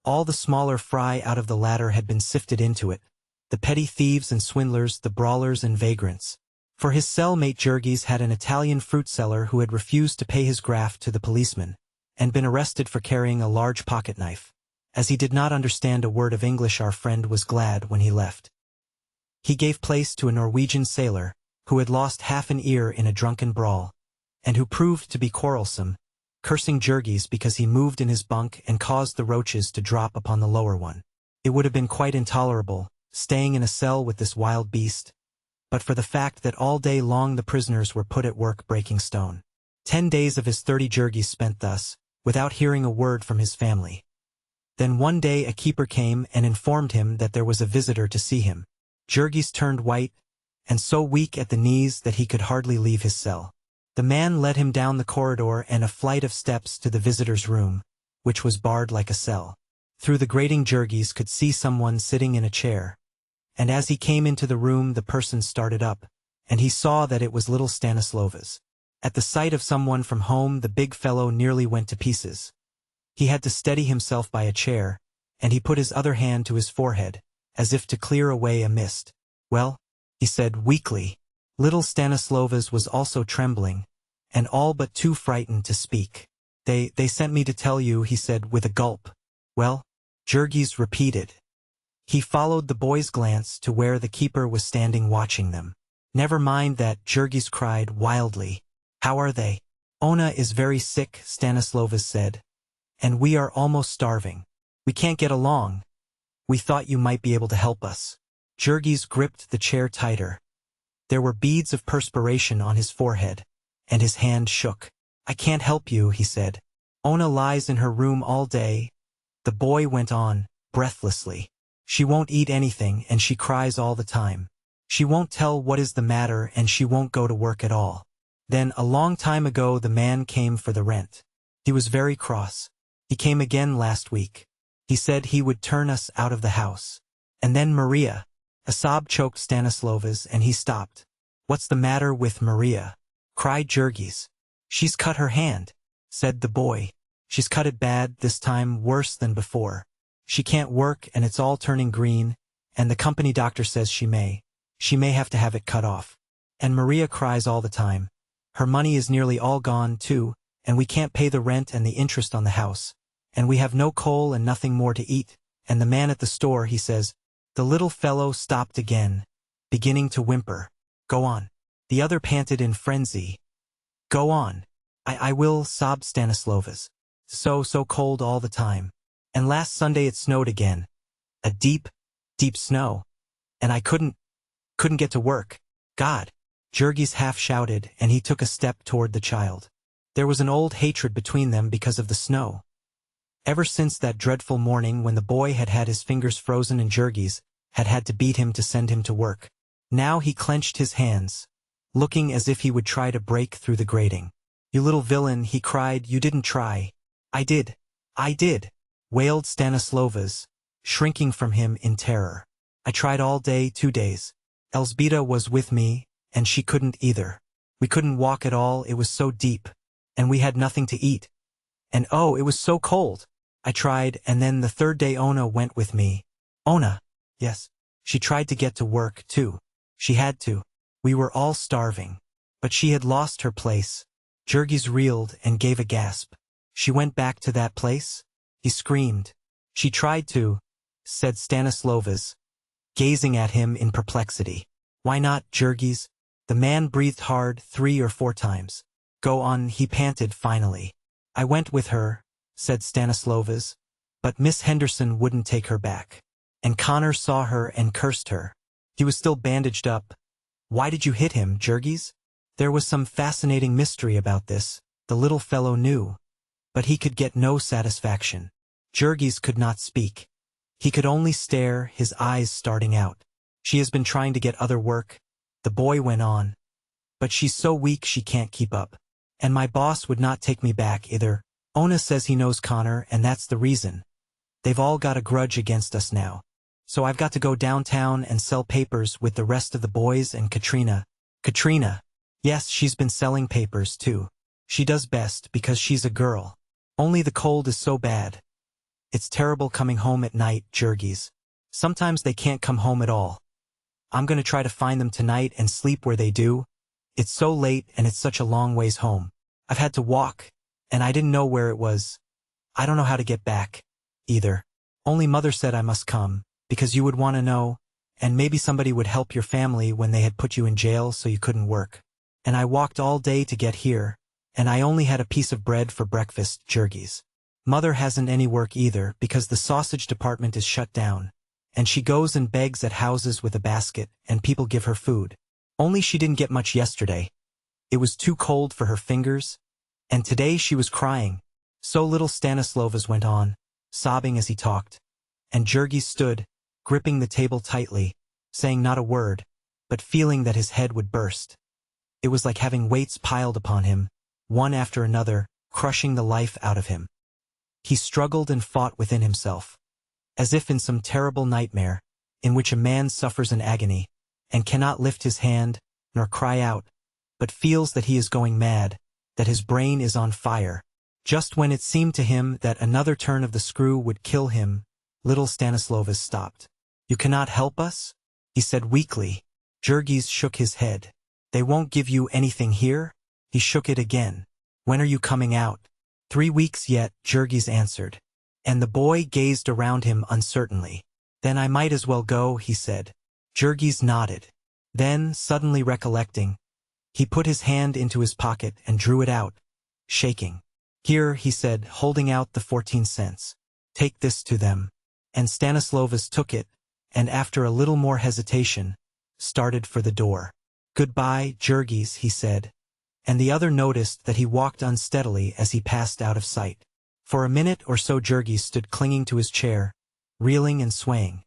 All the smaller fry out of the latter had been sifted into it, the petty thieves and swindlers, the brawlers and vagrants. For his cellmate Jurgis had an Italian fruit seller who had refused to pay his graft to the policeman, and been arrested for carrying a large pocket knife. As he did not understand a word of English, our friend was glad when he left. He gave place to a Norwegian sailor, who had lost half an ear in a drunken brawl, and who proved to be quarrelsome, cursing Jurgis because he moved in his bunk and caused the roaches to drop upon the lower one. It would have been quite intolerable, staying in a cell with this wild beast, but for the fact that all day long the prisoners were put at work breaking stone. 10 days of his 30 Jurgis spent thus, without hearing a word from his family. Then one day a keeper came and informed him that there was a visitor to see him. Jurgis turned white, and so weak at the knees that he could hardly leave his cell. The man led him down the corridor and a flight of steps to the visitor's room, which was barred like a cell. Through the grating Jurgis could see someone sitting in a chair. And as he came into the room the person started up, and he saw that it was little Stanislovas. At the sight of someone from home the big fellow nearly went to pieces. He had to steady himself by a chair, and he put his other hand to his forehead, as if to clear away a mist. "Well," he said weakly. Little Stanislovas was also trembling, and all but too frightened to speak. They sent me to tell you," he said with a gulp. "Well?" Jurgis repeated. He followed the boy's glance to where the keeper was standing watching them. "Never mind that," Jurgis cried wildly. "How are they?" "Ona is very sick," Stanislovas said. "And we are almost starving. We can't get along. We thought you might be able to help us." Jurgis gripped the chair tighter. There were beads of perspiration on his forehead, and his hand shook. "I can't help you," he said. "Ona lies in her room all day," the boy went on, breathlessly. "She won't eat anything and she cries all the time. She won't tell what is the matter and she won't go to work at all. Then a long time ago the man came for the rent. He was very cross. He came again last week. He said he would turn us out of the house. And then Maria." A sob choked Stanislovas and he stopped. "What's the matter with Maria?" cried Jurgis. "She's cut her hand," said the boy. "She's cut it bad, this time worse than before. She can't work and it's all turning green, and the company doctor says she may have to have it cut off. And Maria cries all the time. Her money is nearly all gone, too, and we can't pay the rent and the interest on the house. And we have no coal and nothing more to eat, and the man at the store, he says—" The little fellow stopped again, beginning to whimper. "Go on." The other panted in frenzy. "Go on." I will," sobbed Stanislovas. So cold all the time. And last Sunday it snowed again. A deep, deep snow. And I couldn't get to work. God!" Jurgis half shouted, and he took a step toward the child. There was an old hatred between them because of the snow. Ever since that dreadful morning when the boy had had his fingers frozen and Jurgis had to beat him to send him to work. Now he clenched his hands, looking as if he would try to break through the grating. "You little villain," he cried, "you didn't try." I did, wailed Stanislovas, shrinking from him in terror. "I tried all day, 2 days. Elzbieta was with me, and she couldn't either. We couldn't walk at all, it was so deep. And we had nothing to eat. And oh, it was so cold. I tried, and then the 3rd day Ona went with me." "Ona?" "Yes. She tried to get to work, too. She had to. We were all starving. But she had lost her place." Jurgis reeled and gave a gasp. "She went back to that place?" he screamed. "She tried to," said Stanislovas, gazing at him in perplexity. "Why not, Jurgis?" The man breathed hard 3 or 4 times. "Go on," he panted finally. "I went with her," said Stanislovas, "but Miss Henderson wouldn't take her back. And Connor saw her and cursed her. He was still bandaged up." "Why did you hit him, Jurgis?" There was some fascinating mystery about this, the little fellow knew. But he could get no satisfaction. Jurgis could not speak. He could only stare, his eyes starting out. "She has been trying to get other work," the boy went on. "But she's so weak she can't keep up. And my boss would not take me back either. Ona says he knows Connor, and that's the reason. They've all got a grudge against us now. So I've got to go downtown and sell papers with the rest of the boys and Katrina." "Katrina?" "Yes, she's been selling papers, too. She does best because she's a girl. Only the cold is so bad. It's terrible coming home at night, Jurgis. Sometimes they can't come home at all. I'm going to try to find them tonight and sleep where they do. It's so late and it's such a long ways home. I've had to walk, and I didn't know where it was. I don't know how to get back, either. Only Mother said I must come, because you would want to know, and maybe somebody would help your family when they had put you in jail so you couldn't work. And I walked all day to get here, and I only had a piece of bread for breakfast, Jurgis. Mother hasn't any work either because the sausage department is shut down, and she goes and begs at houses with a basket, and people give her food. Only she didn't get much yesterday. It was too cold for her fingers, and today she was crying. So little Stanislovas went on, sobbing as he talked, and Jurgis stood, gripping the table tightly, saying not a word, but feeling that his head would burst. It was like having weights piled upon him, one after another, crushing the life out of him. He struggled and fought within himself, as if in some terrible nightmare, in which a man suffers an agony, and cannot lift his hand, nor cry out, but feels that he is going mad, that his brain is on fire. Just when it seemed to him that another turn of the screw would kill him, little Stanislovas stopped. "You cannot help us?" he said weakly. Jurgis shook his head. "They won't give you anything here?" He shook it again. "When are you coming out?" 3 weeks yet," Jurgis answered. And the boy gazed around him uncertainly. "Then I might as well go," he said. Jurgis nodded. Then, suddenly recollecting, he put his hand into his pocket and drew it out, shaking. "Here," he said, holding out the 14 cents. "Take this to them." And Stanislovas took it, and after a little more hesitation, started for the door. "Goodbye, Jurgis," he said, and the other noticed that he walked unsteadily as he passed out of sight. For a minute or so Jurgis stood clinging to his chair, reeling and swaying.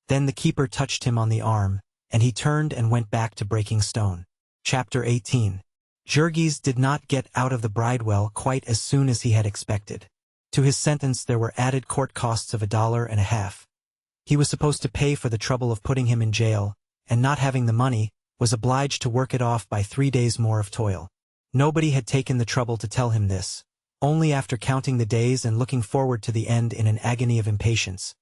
Then the keeper touched him on the arm, and he turned and went back to breaking stone. Chapter 18. Jurgis did not get out of the bridewell quite as soon as he had expected. To his sentence there were added court costs of $1.50. He was supposed to pay for the trouble of putting him in jail, and not having the money, was obliged to work it off by 3 days more of toil. Nobody had taken the trouble to tell him this. Only after counting the days and looking forward to the end in an agony of impatience,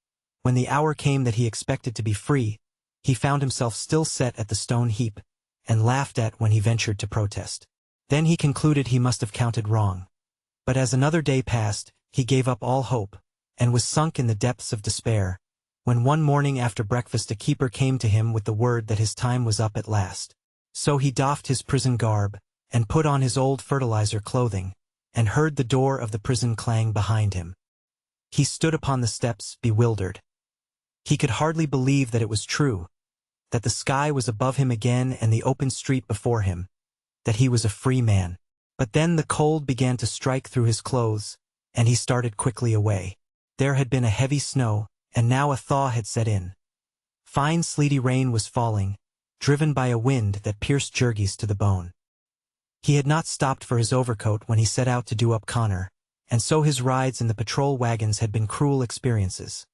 when the hour came that he expected to be free, he found himself still set at the stone heap, and laughed at when he ventured to protest. Then he concluded he must have counted wrong. But as another day passed, he gave up all hope, and was sunk in the depths of despair, when one morning after breakfast a keeper came to him with the word that his time was up at last. So he doffed his prison garb, and put on his old fertilizer clothing, and heard the door of the prison clang behind him. He stood upon the steps, bewildered. He could hardly believe that it was true, that the sky was above him again and the open street before him, that he was a free man. But then the cold began to strike through his clothes, and he started quickly away. There had been a heavy snow, and now a thaw had set in. Fine sleety rain was falling, driven by a wind that pierced Jurgis to the bone. He had not stopped for his overcoat when he set out to do up Connor, and so his rides in the patrol wagons had been cruel experiences.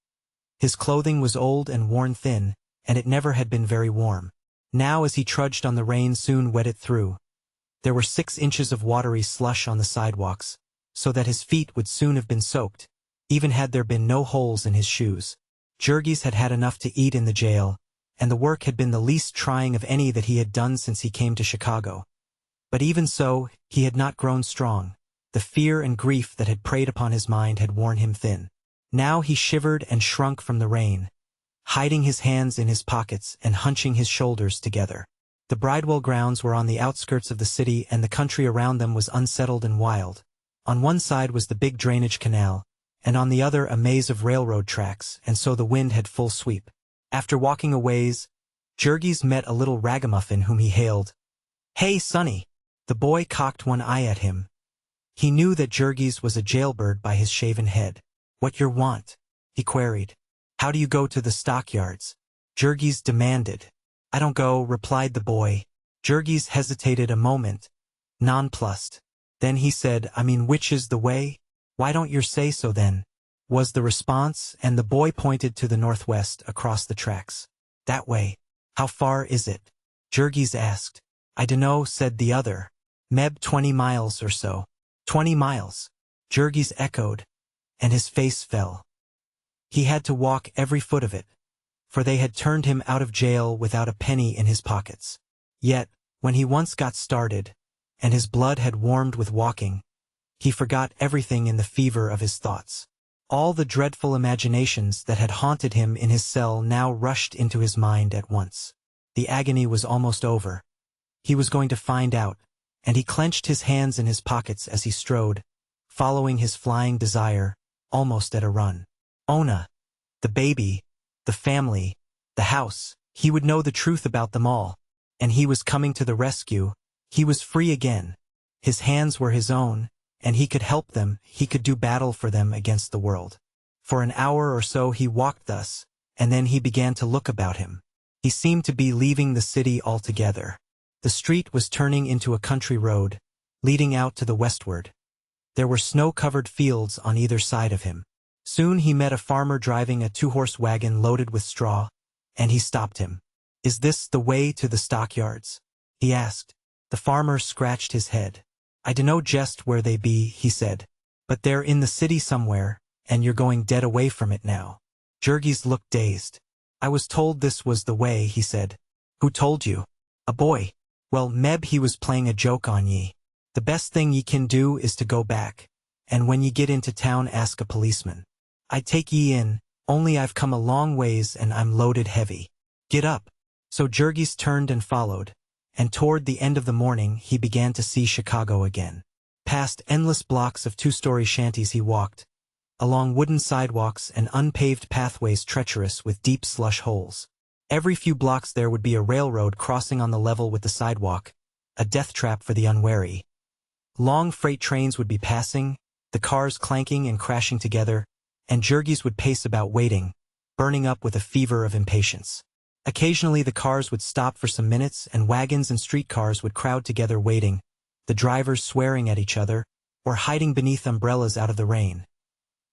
His clothing was old and worn thin, and it never had been very warm. Now as he trudged on the rain soon wet it through. There were 6 inches of watery slush on the sidewalks, so that his feet would soon have been soaked, even had there been no holes in his shoes. Jurgis had had enough to eat in the jail, and the work had been the least trying of any that he had done since he came to Chicago. But even so, he had not grown strong. The fear and grief that had preyed upon his mind had worn him thin. Now he shivered and shrunk from the rain, hiding his hands in his pockets and hunching his shoulders together. The Bridewell grounds were on the outskirts of the city, and the country around them was unsettled and wild. On one side was the big drainage canal, and on the other a maze of railroad tracks, and so the wind had full sweep. After walking a ways, Jurgis met a little ragamuffin whom he hailed. "Hey, Sonny!" The boy cocked one eye at him. He knew that Jurgis was a jailbird by his shaven head. "What your want?" he queried. "How do you go to the stockyards?" Jurgis demanded. "I don't go," replied the boy. Jurgis hesitated a moment, nonplussed. Then he said, "I mean, which is the way?" "Why don't yer say so then?" was the response, and the boy pointed to the northwest across the tracks. "That way." "How far is it?" Jurgis asked. "I dunno," said the other. "Meb 20 miles or so." 20 miles. Jurgis echoed, and his face fell. He had to walk every foot of it, for they had turned him out of jail without a penny in his pockets. Yet, when he once got started, and his blood had warmed with walking, he forgot everything in the fever of his thoughts. All the dreadful imaginations that had haunted him in his cell now rushed into his mind at once. The agony was almost over. He was going to find out, and he clenched his hands in his pockets as he strode, following his flying desire, almost at a run. Ona, the baby, the family, the house, he would know the truth about them all, and he was coming to the rescue. He was free again. His hands were his own, and he could help them, he could do battle for them against the world. For an hour or so he walked thus, and then he began to look about him. He seemed to be leaving the city altogether. The street was turning into a country road, leading out to the westward. There were snow-covered fields on either side of him. Soon he met a farmer driving a two-horse wagon loaded with straw, and he stopped him. "Is this the way to the stockyards?" he asked. The farmer scratched his head. "I dunno just where they be," he said. "But they're in the city somewhere, and you're going dead away from it now." Jurgis looked dazed. "I was told this was the way," he said. "Who told you?" "A boy." "Well, meb he was playing a joke on ye. The best thing ye can do is to go back, and when ye get into town ask a policeman. I'd take ye in, only I've come a long ways and I'm loaded heavy. Get up." So Jurgis turned and followed, and toward the end of the morning he began to see Chicago again. Past endless blocks of two-story shanties he walked, along wooden sidewalks and unpaved pathways treacherous with deep slush holes. Every few blocks there would be a railroad crossing on the level with the sidewalk, a death trap for the unwary. Long freight trains would be passing, the cars clanking and crashing together, and Jurgis would pace about waiting, burning up with a fever of impatience. Occasionally the cars would stop for some minutes and wagons and streetcars would crowd together waiting, the drivers swearing at each other, or hiding beneath umbrellas out of the rain.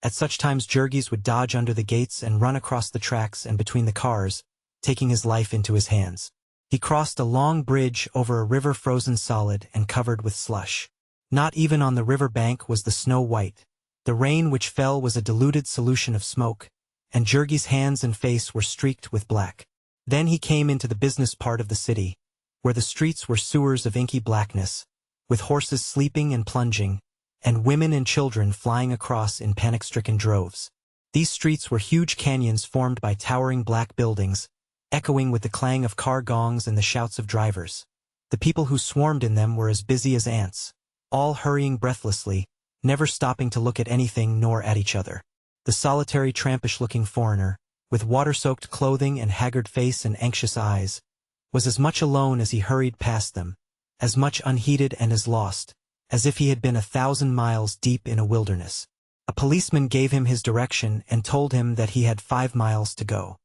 At such times Jurgis would dodge under the gates and run across the tracks and between the cars, taking his life into his hands. He crossed a long bridge over a river frozen solid and covered with slush. Not even on the river bank was the snow white. The rain which fell was a diluted solution of smoke, and Jurgis' hands and face were streaked with black. Then he came into the business part of the city, where the streets were sewers of inky blackness, with horses sleeping and plunging, and women and children flying across in panic-stricken droves. These streets were huge canyons formed by towering black buildings, echoing with the clang of car gongs and the shouts of drivers. The people who swarmed in them were as busy as ants, all hurrying breathlessly, never stopping to look at anything nor at each other. The solitary trampish-looking foreigner, with water-soaked clothing and haggard face and anxious eyes, was as much alone as he hurried past them, as much unheeded and as lost, as if he had been 1,000 miles deep in a wilderness. A policeman gave him his direction and told him that he had 5 miles to go.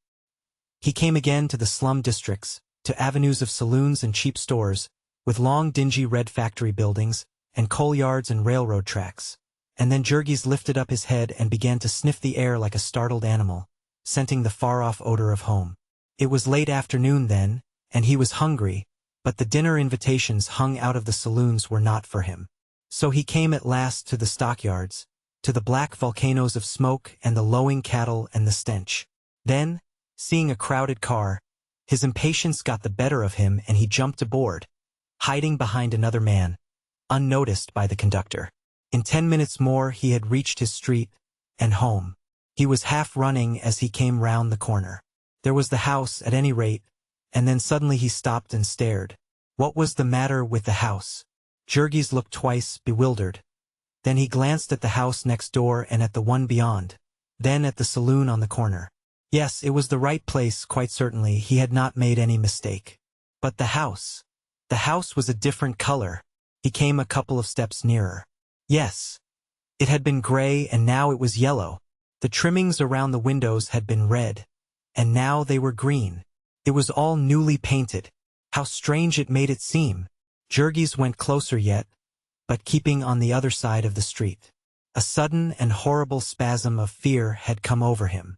He came again to the slum districts, to avenues of saloons and cheap stores, with long dingy red factory buildings, and coal yards and railroad tracks. And then Jurgis lifted up his head and began to sniff the air like a startled animal, scenting the far-off odor of home. It was late afternoon then, and he was hungry, but the dinner invitations hung out of the saloons were not for him. So he came at last to the stockyards, to the black volcanoes of smoke and the lowing cattle and the stench. Then, seeing a crowded car, his impatience got the better of him and he jumped aboard, hiding behind another man, unnoticed by the conductor. In 10 minutes more he had reached his street, and home. He was half running as he came round the corner. There was the house at any rate, and then suddenly he stopped and stared. What was the matter with the house? Jurgis looked twice, bewildered. Then he glanced at the house next door and at the one beyond, then at the saloon on the corner. Yes, it was the right place, quite certainly, he had not made any mistake. But the house was a different color. He came a couple of steps nearer. Yes, it had been gray and now it was yellow. The trimmings around the windows had been red, and now they were green. It was all newly painted. How strange it made it seem. Jurgis went closer yet, but keeping on the other side of the street. A sudden and horrible spasm of fear had come over him.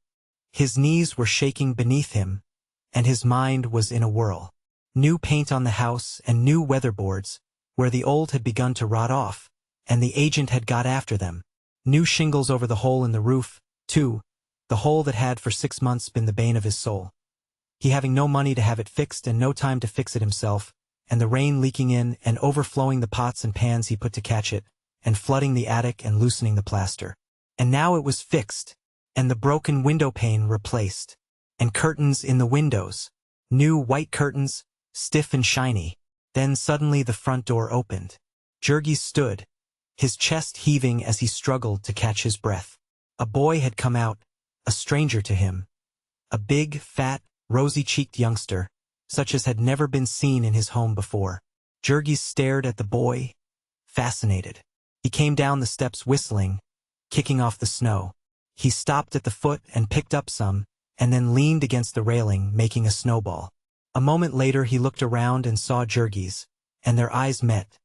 His knees were shaking beneath him, and his mind was in a whirl. New paint on the house and new weatherboards, where the old had begun to rot off, and the agent had got after them. New shingles over the hole in the roof, too, the hole that had for 6 months been the bane of his soul. He having no money to have it fixed and no time to fix it himself, and the rain leaking in and overflowing the pots and pans he put to catch it, and flooding the attic and loosening the plaster. And now it was fixed, and the broken window pane replaced, and curtains in the windows, new white curtains, stiff and shiny. Then suddenly the front door opened. Jurgis stood, his chest heaving as he struggled to catch his breath. A boy had come out, a stranger to him. A big, fat, rosy-cheeked youngster, such as had never been seen in his home before. Jurgis stared at the boy, fascinated. He came down the steps whistling, kicking off the snow. He stopped at the foot and picked up some, and then leaned against the railing, making a snowball. A moment later he looked around and saw Jurgis, and their eyes met.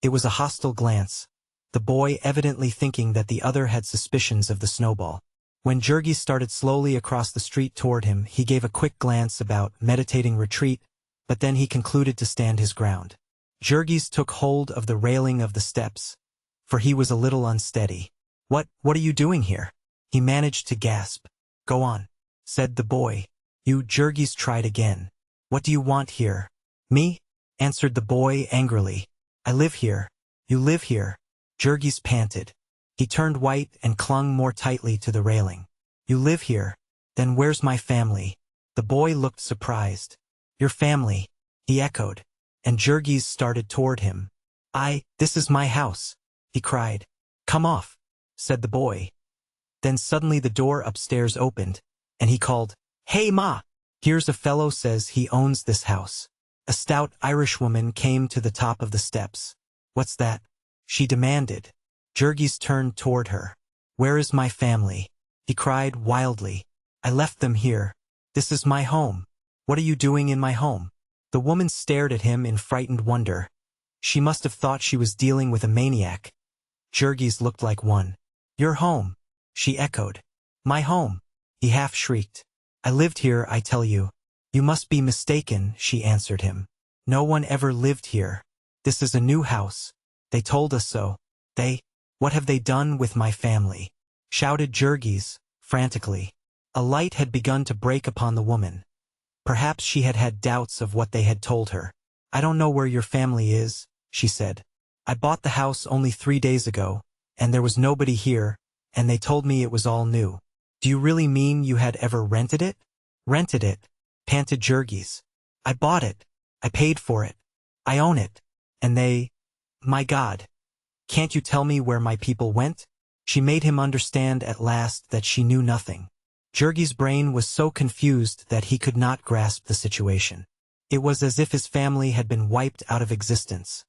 It was a hostile glance, the boy evidently thinking that the other had suspicions of the snowball. When Jurgis started slowly across the street toward him, he gave a quick glance about, meditating retreat, but then he concluded to stand his ground. Jurgis took hold of the railing of the steps, for he was a little unsteady. What are you doing here?" he managed to gasp. "Go on," said the boy. Jurgis tried again. "What do you want here?" "Me?" answered the boy angrily. "I live here." "You live here?" Jurgis panted. He turned white and clung more tightly to the railing. "You live here? Then where's my family?" The boy looked surprised. "Your family?" he echoed, and Jurgis started toward him. This is my house," he cried. "Come off," said the boy. Then suddenly the door upstairs opened, and he called, "Hey Ma! Here's a fellow says he owns this house." A stout Irishwoman came to the top of the steps. "What's that?" she demanded. Jurgis turned toward her. "Where is my family?" he cried wildly. "I left them here. This is my home. What are you doing in my home?" The woman stared at him in frightened wonder. She must have thought she was dealing with a maniac. Jurgis looked like one. "Your home," she echoed. "My home," he half shrieked. "I lived here, I tell you." "You must be mistaken," she answered him. "No one ever lived here. This is a new house. They told us so. What have they done with my family?" shouted Jurgis, frantically. A light had begun to break upon the woman. Perhaps she had had doubts of what they had told her. "I don't know where your family is," she said. "I bought the house only 3 days ago, and there was nobody here, and they told me it was all new." "Do you really mean you had ever rented it?" "Rented it," panted Jurgis. "I bought it. I paid for it. I own it. And my God. Can't you tell me where my people went?" She made him understand at last that she knew nothing. Jurgis' brain was so confused that he could not grasp the situation. It was as if his family had been wiped out of existence.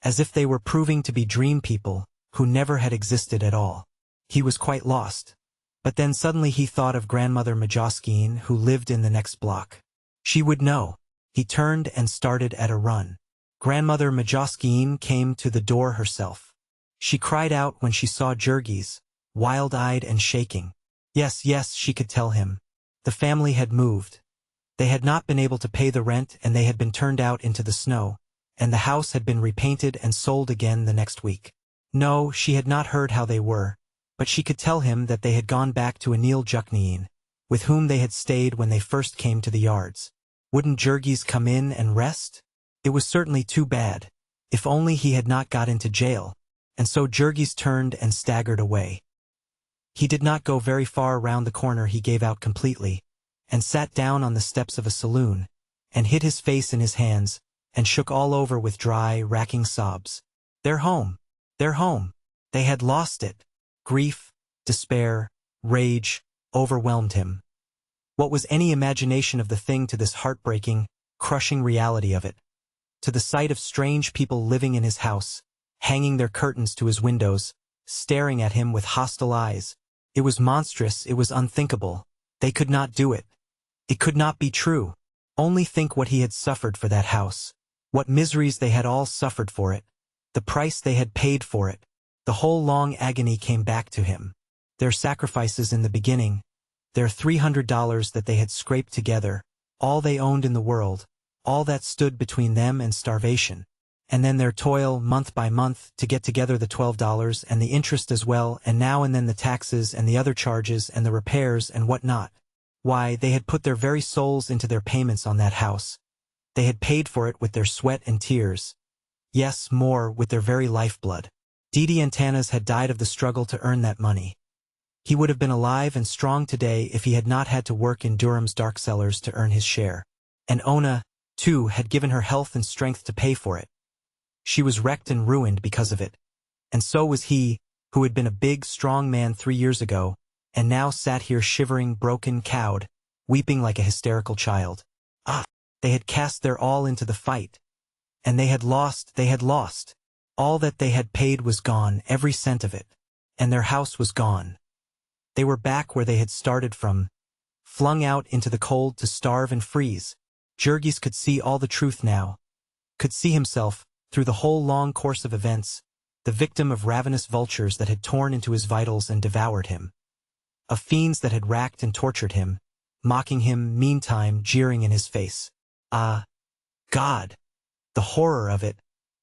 As if they were proving to be dream people, who never had existed at all. He was quite lost. But then suddenly he thought of Grandmother Majoskine, who lived in the next block. She would know. He turned and started at a run. Grandmother Majoskine came to the door herself. She cried out when she saw Jurgis, wild-eyed and shaking. Yes, she could tell him. The family had moved. They had not been able to pay the rent, and they had been turned out into the snow, and the house had been repainted and sold again the next week. No, she had not heard how they were, but she could tell him that they had gone back to Anil Jukniin, with whom they had stayed when they first came to the yards. Wouldn't Jurgis come in and rest? It was certainly too bad. If only he had not got into jail. And so Jurgis turned and staggered away. He did not go very far round the corner. He gave out completely, and sat down on the steps of a saloon, and hid his face in his hands, and shook all over with dry, racking sobs. Their home! Their home! They had lost it! Grief, despair, rage, overwhelmed him. What was any imagination of the thing to this heartbreaking, crushing reality of it? To the sight of strange people living in his house, hanging their curtains to his windows, staring at him with hostile eyes. It was monstrous, it was unthinkable. They could not do it. It could not be true. Only think what he had suffered for that house. What miseries they had all suffered for it. The price they had paid for it. The whole long agony came back to him. Their sacrifices in the beginning, their $300 that they had scraped together, all they owned in the world, all that stood between them and starvation. And then their toil, month by month, to get together the $12 and the interest as well, and now and then the taxes and the other charges and the repairs and what not. Why, they had put their very souls into their payments on that house. They had paid for it with their sweat and tears. Yes, more, with their very lifeblood. Didi Antanas had died of the struggle to earn that money. He would have been alive and strong today if he had not had to work in Durham's dark cellars to earn his share. And Ona, too, had given her health and strength to pay for it. She was wrecked and ruined because of it. And so was he, who had been a big, strong man 3 years ago, and now sat here shivering, broken, cowed, weeping like a hysterical child. They had cast their all into the fight. And they had lost. All that they had paid was gone, every cent of it. And their house was gone. They were back where they had started from, flung out into the cold to starve and freeze. Jurgis could see all the truth now, could see himself, through the whole long course of events, the victim of ravenous vultures that had torn into his vitals and devoured him, of fiends that had racked and tortured him, mocking him, meantime jeering in his face. Ah, God! The horror of it,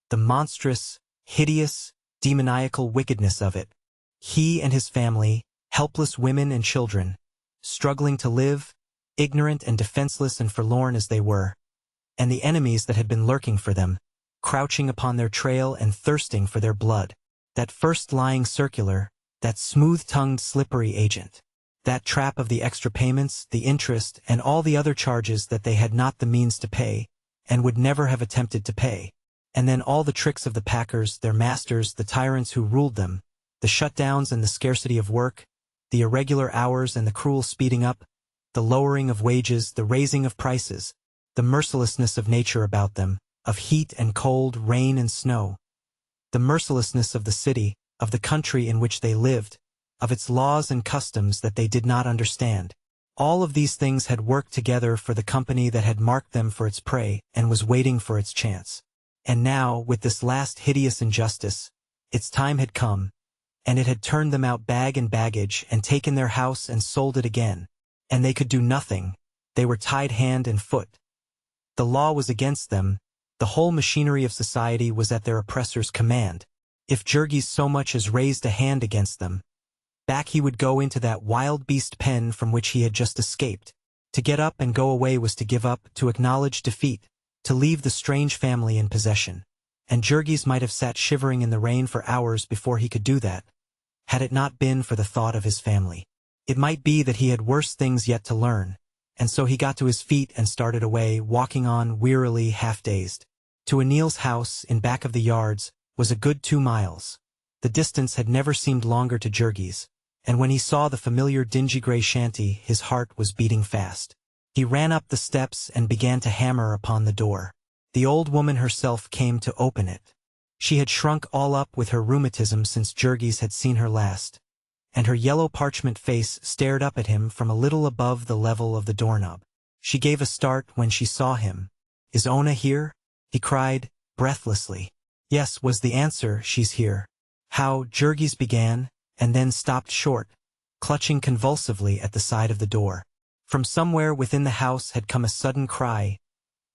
the monstrous, hideous, demoniacal wickedness of it. He and his family, helpless women and children, struggling to live, ignorant and defenseless and forlorn as they were, and the enemies that had been lurking for them, crouching upon their trail and thirsting for their blood. That first lying circular, that smooth-tongued slippery agent, that trap of the extra payments, the interest, and all the other charges that they had not the means to pay, and would never have attempted to pay. And then all the tricks of the packers, their masters, the tyrants who ruled them, the shutdowns and the scarcity of work, the irregular hours and the cruel speeding up, the lowering of wages, the raising of prices, the mercilessness of nature about them, of heat and cold, rain and snow, the mercilessness of the city, of the country in which they lived, of its laws and customs that they did not understand. All of these things had worked together for the company that had marked them for its prey and was waiting for its chance. And now, with this last hideous injustice, its time had come, and it had turned them out bag and baggage and taken their house and sold it again. And they could do nothing. They were tied hand and foot. The law was against them. The whole machinery of society was at their oppressor's command. If Jurgis so much as raised a hand against them, back he would go into that wild beast pen from which he had just escaped. To get up and go away was to give up, to acknowledge defeat, to leave the strange family in possession. And Jurgis might have sat shivering in the rain for hours before he could do that, had it not been for the thought of his family. It might be that he had worse things yet to learn, and so he got to his feet and started away, walking on wearily, half-dazed. To Anil's house, in back of the yards, was a good 2 miles. The distance had never seemed longer to Jurgis, and when he saw the familiar dingy gray shanty, his heart was beating fast. He ran up the steps and began to hammer upon the door. The old woman herself came to open it. She had shrunk all up with her rheumatism since Jurgis had seen her last, and her yellow parchment face stared up at him from a little above the level of the doorknob. She gave a start when she saw him. "Is Ona here?" he cried, breathlessly. "Yes," was the answer, "she's here." "How?" Jurgis began, and then stopped short, clutching convulsively at the side of the door. From somewhere within the house had come a sudden cry,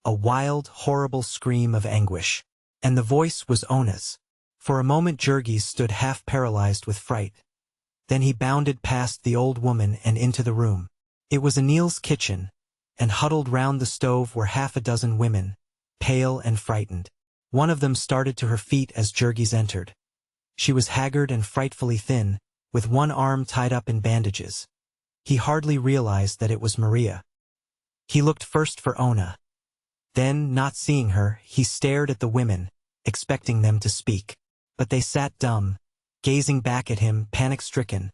a wild, horrible scream of anguish. And the voice was Ona's. For a moment Jurgis stood half paralyzed with fright. Then he bounded past the old woman and into the room. It was Anil's kitchen, and huddled round the stove were half a dozen women, pale and frightened. One of them started to her feet as Jurgis entered. She was haggard and frightfully thin, with one arm tied up in bandages. He hardly realized that it was Maria. He looked first for Ona. Then, not seeing her, he stared at the women, expecting them to speak. But they sat dumb, gazing back at him, panic-stricken.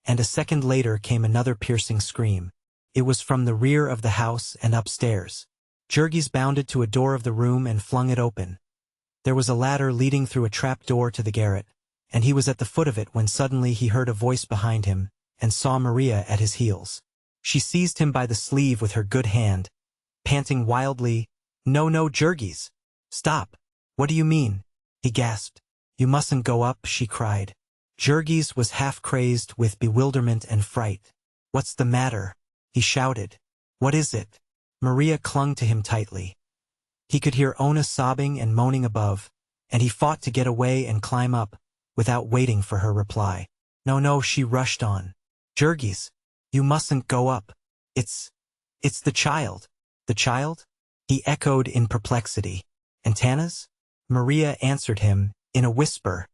And a second later came another piercing scream. It was from the rear of the house and upstairs. Jurgis bounded to a door of the room and flung it open. There was a ladder leading through a trap door to the garret, and he was at the foot of it when suddenly he heard a voice behind him, and saw Maria at his heels. She seized him by the sleeve with her good hand, panting wildly, "No, no, Jurgis! Stop! What do you mean?" he gasped. "You mustn't go up," she cried. Jurgis was half-crazed with bewilderment and fright. "What's the matter?" he shouted. "What is it?" Maria clung to him tightly. He could hear Ona sobbing and moaning above, and he fought to get away and climb up, without waiting for her reply. "No, no," she rushed on. "Jurgis, you mustn't go up. It's the child." "The child?" he echoed in perplexity. "And Tana's?" Maria answered him, in a whisper.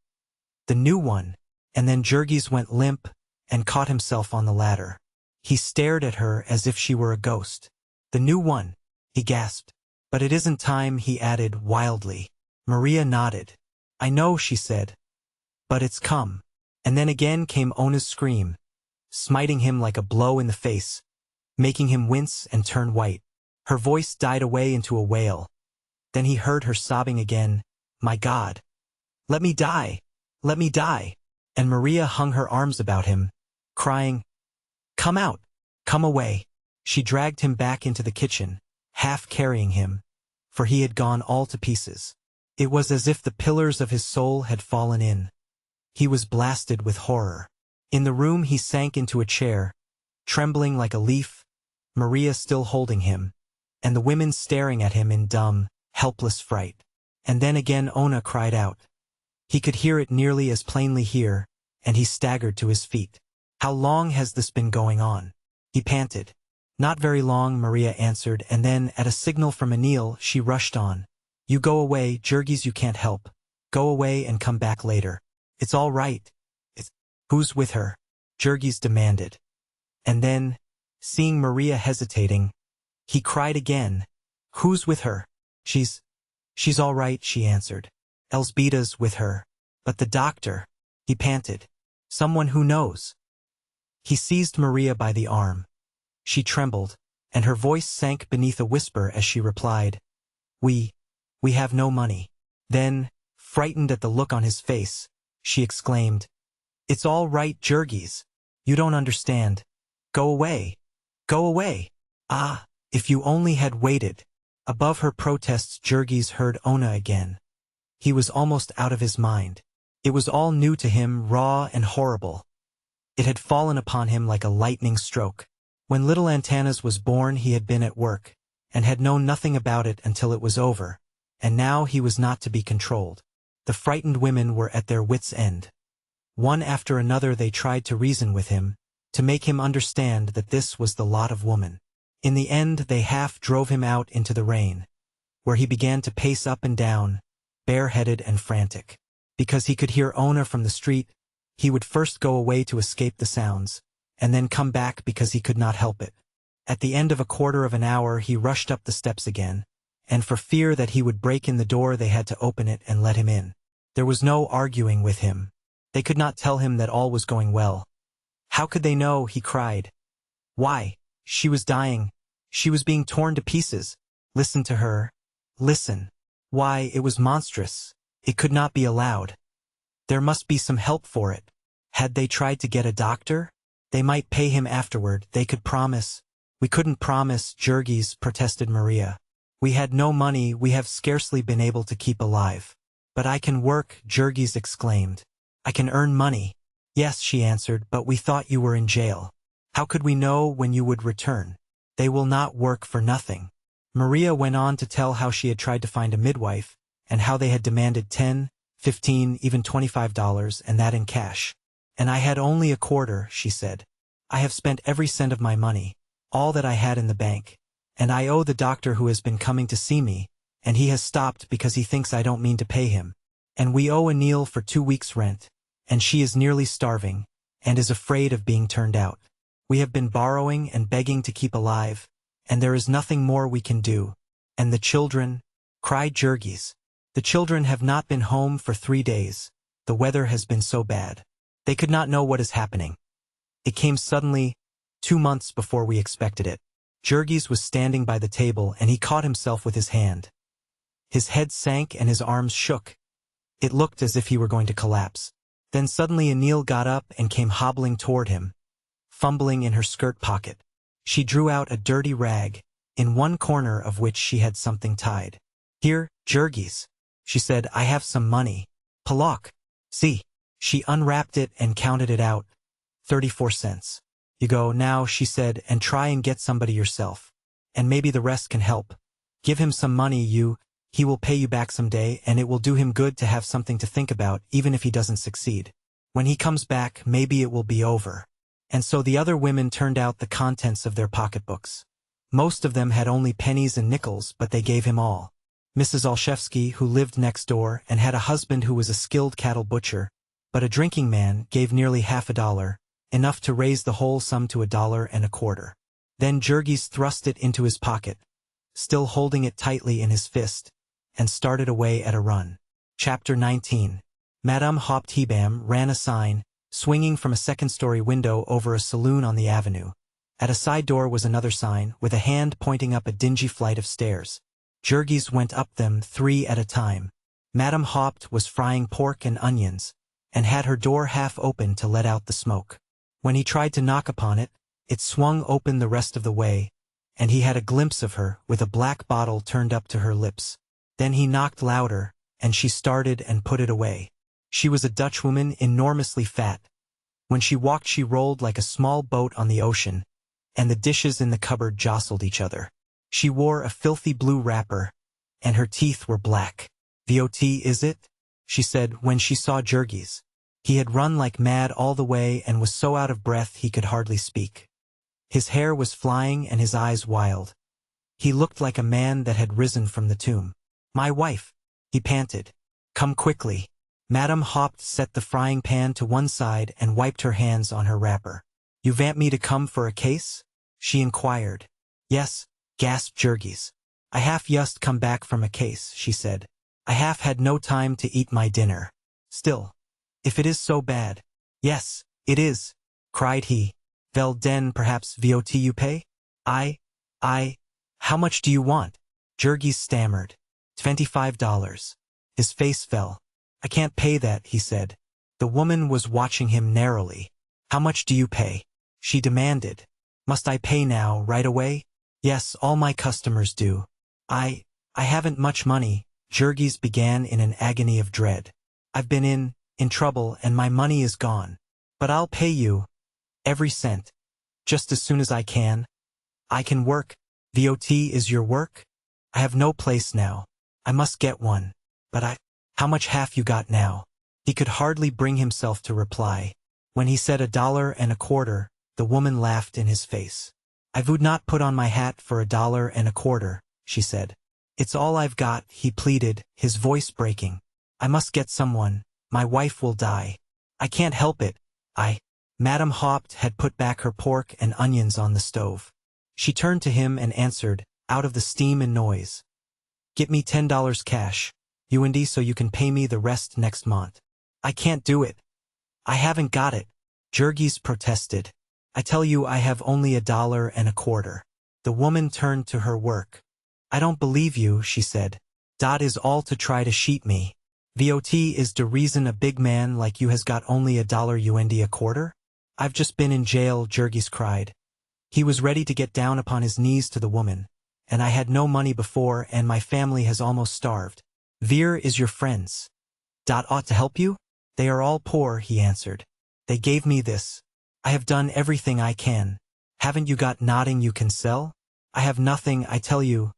"The new one." And then Jurgis went limp, and caught himself on the ladder. He stared at her as if she were a ghost. "The new one," he gasped. "But it isn't time," he added wildly. Maria nodded. "I know," she said. "But it's come." And then again came Ona's scream, smiting him like a blow in the face, making him wince and turn white. Her voice died away into a wail. Then he heard her sobbing again, "My God! Let me die! Let me die! And Maria hung her arms about him, crying, Come out! Come away! She dragged him back into the kitchen, half carrying him, for he had gone all to pieces. It was as if the pillars of his soul had fallen in. He was blasted with horror. In the room he sank into a chair, trembling like a leaf, Maria still holding him, and the women staring at him in dumb, helpless fright. And then again Ona cried out. He could hear it nearly as plainly here, and he staggered to his feet. How long has this been going on? He panted. Not very long, Maria answered, and then, at a signal from Anil, she rushed on. You go away, Jurgis, you can't help. Go away and come back later. It's all right. Who's with her? Jurgis demanded. And then, seeing Maria hesitating, he cried again. Who's with her? She's all right, she answered. Elzbieta's with her. But the doctor, he panted. Someone who knows. He seized Maria by the arm. She trembled, and her voice sank beneath a whisper as she replied, We have no money. Then, frightened at the look on his face, she exclaimed, It's all right, Jurgis. You don't understand. Go away. Go away. Ah, if you only had waited. Above her protests, Jurgis heard Ona again. He was almost out of his mind. It was all new to him, raw and horrible. It had fallen upon him like a lightning stroke. When little Antanas was born, he had been at work, and had known nothing about it until it was over, and now he was not to be controlled. The frightened women were at their wits' end. One after another they tried to reason with him, to make him understand that this was the lot of woman. In the end they half drove him out into the rain, where he began to pace up and down, bareheaded and frantic. Because he could hear Ona from the street, he would first go away to escape the sounds, and then come back because he could not help it. At the end of a quarter of an hour he rushed up the steps again, and for fear that he would break in the door they had to open it and let him in. There was no arguing with him. They could not tell him that all was going well. How could they know, he cried. Why? She was dying. She was being torn to pieces. Listen to her. Listen. Why, it was monstrous. It could not be allowed. There must be some help for it. Had they tried to get a doctor? They might pay him afterward. They could promise. We couldn't promise, Jurgis, protested Maria. We had no money. We have scarcely been able to keep alive. But I can work, Jurgis exclaimed. I can earn money. Yes, she answered, but we thought you were in jail. How could we know when you would return? They will not work for nothing. Maria went on to tell how she had tried to find a midwife, and how they had demanded $10, $15, even $25, and that in cash. And I had only a quarter, she said. I have spent every cent of my money, all that I had in the bank, and I owe the doctor who has been coming to see me, and he has stopped because he thinks I don't mean to pay him. And we owe Anil for 2 weeks' rent, and she is nearly starving, and is afraid of being turned out. We have been borrowing and begging to keep alive, and there is nothing more we can do. And the children, cried Jurgis. The children have not been home for 3 days. The weather has been so bad. They could not know what is happening. It came suddenly, 2 months before we expected it. Jurgis was standing by the table and he caught himself with his hand. His head sank and his arms shook. It looked as if he were going to collapse. Then suddenly Anil got up and came hobbling toward him, fumbling in her skirt pocket. She drew out a dirty rag, in one corner of which she had something tied. Here, Jurgis, she said, I have some money. Palak. See. She unwrapped it and counted it out. 34 cents. You go now, she said, and try and get somebody yourself. And maybe the rest can help. Give him some money, he will pay you back someday, and it will do him good to have something to think about, even if he doesn't succeed. When he comes back, maybe it will be over. And so the other women turned out the contents of their pocketbooks. Most of them had only pennies and nickels, but they gave him all. Mrs. Olszewski, who lived next door and had a husband who was a skilled cattle butcher, but a drinking man, gave nearly $50, enough to raise the whole sum to $1.25. Then Jurgis thrust it into his pocket, still holding it tightly in his fist, and started away at a run. Chapter 19. Madame Haupthebam ran a sign, swinging from a second-story window over a saloon on the avenue. At a side door was another sign, with a hand pointing up a dingy flight of stairs. Jurgis went up them 3 at a time. Madame Haupt was frying pork and onions, and had her door half open to let out the smoke. When he tried to knock upon it, it swung open the rest of the way, and he had a glimpse of her with a black bottle turned up to her lips. Then he knocked louder, and she started and put it away. She was a Dutchwoman, enormously fat. When she walked she rolled like a small boat on the ocean, and the dishes in the cupboard jostled each other. She wore a filthy blue wrapper, and her teeth were black. "Vot, is it?" she said when she saw Jurgis. He had run like mad all the way and was so out of breath he could hardly speak. His hair was flying and his eyes wild. He looked like a man that had risen from the tomb. "My wife," he panted. "Come quickly." Madame Haupt set the frying pan to one side and wiped her hands on her wrapper. "You want me to come for a case?" she inquired. "Yes," gasped Jurgis. "I have just come back from a case," she said. "I have had no time to eat my dinner. Still, if it is so bad—" "Yes, it is," cried he. "Well then perhaps vot you pay?" I, how much do you want?" Jurgis stammered. $25. His face fell. "I can't pay that," he said. The woman was watching him narrowly. "How much do you pay?" she demanded. "Must I pay now, right away?" "Yes, all my customers do." I haven't much money," Jurgis began in an agony of dread. "I've been in trouble and my money is gone. But I'll pay you, every cent, just as soon as I can. I can work." "Vot is your work?" "I have no place now. I must get one. But how much have you got now?" He could hardly bring himself to reply. When he said $1.25, the woman laughed in his face. "I would not put on my hat for $1.25, she said. "It's all I've got," he pleaded, his voice breaking. "I must get someone. My wife will die. I can't help it. Madame Haupt had put back her pork and onions on the stove. She turned to him and answered, out of the steam and noise. "Get me $10 cash, UND, so you can pay me the rest next month." "I can't do it. I haven't got it," Jurgis protested. "I tell you I have only $1.25. The woman turned to her work. "I don't believe you," she said. "Dat is all to try to cheat me. Vot is de reason a big man like you has got only $1.25? "I've just been in jail," Jurgis cried. He was ready to get down upon his knees to the woman. "And I had no money before, and my family has almost starved. Where is your friends? Dat ought to help you?" "They are all poor," he answered. "They gave me this. I have done everything I can. Haven't you got nothing you can sell?" "I have nothing, I tell you.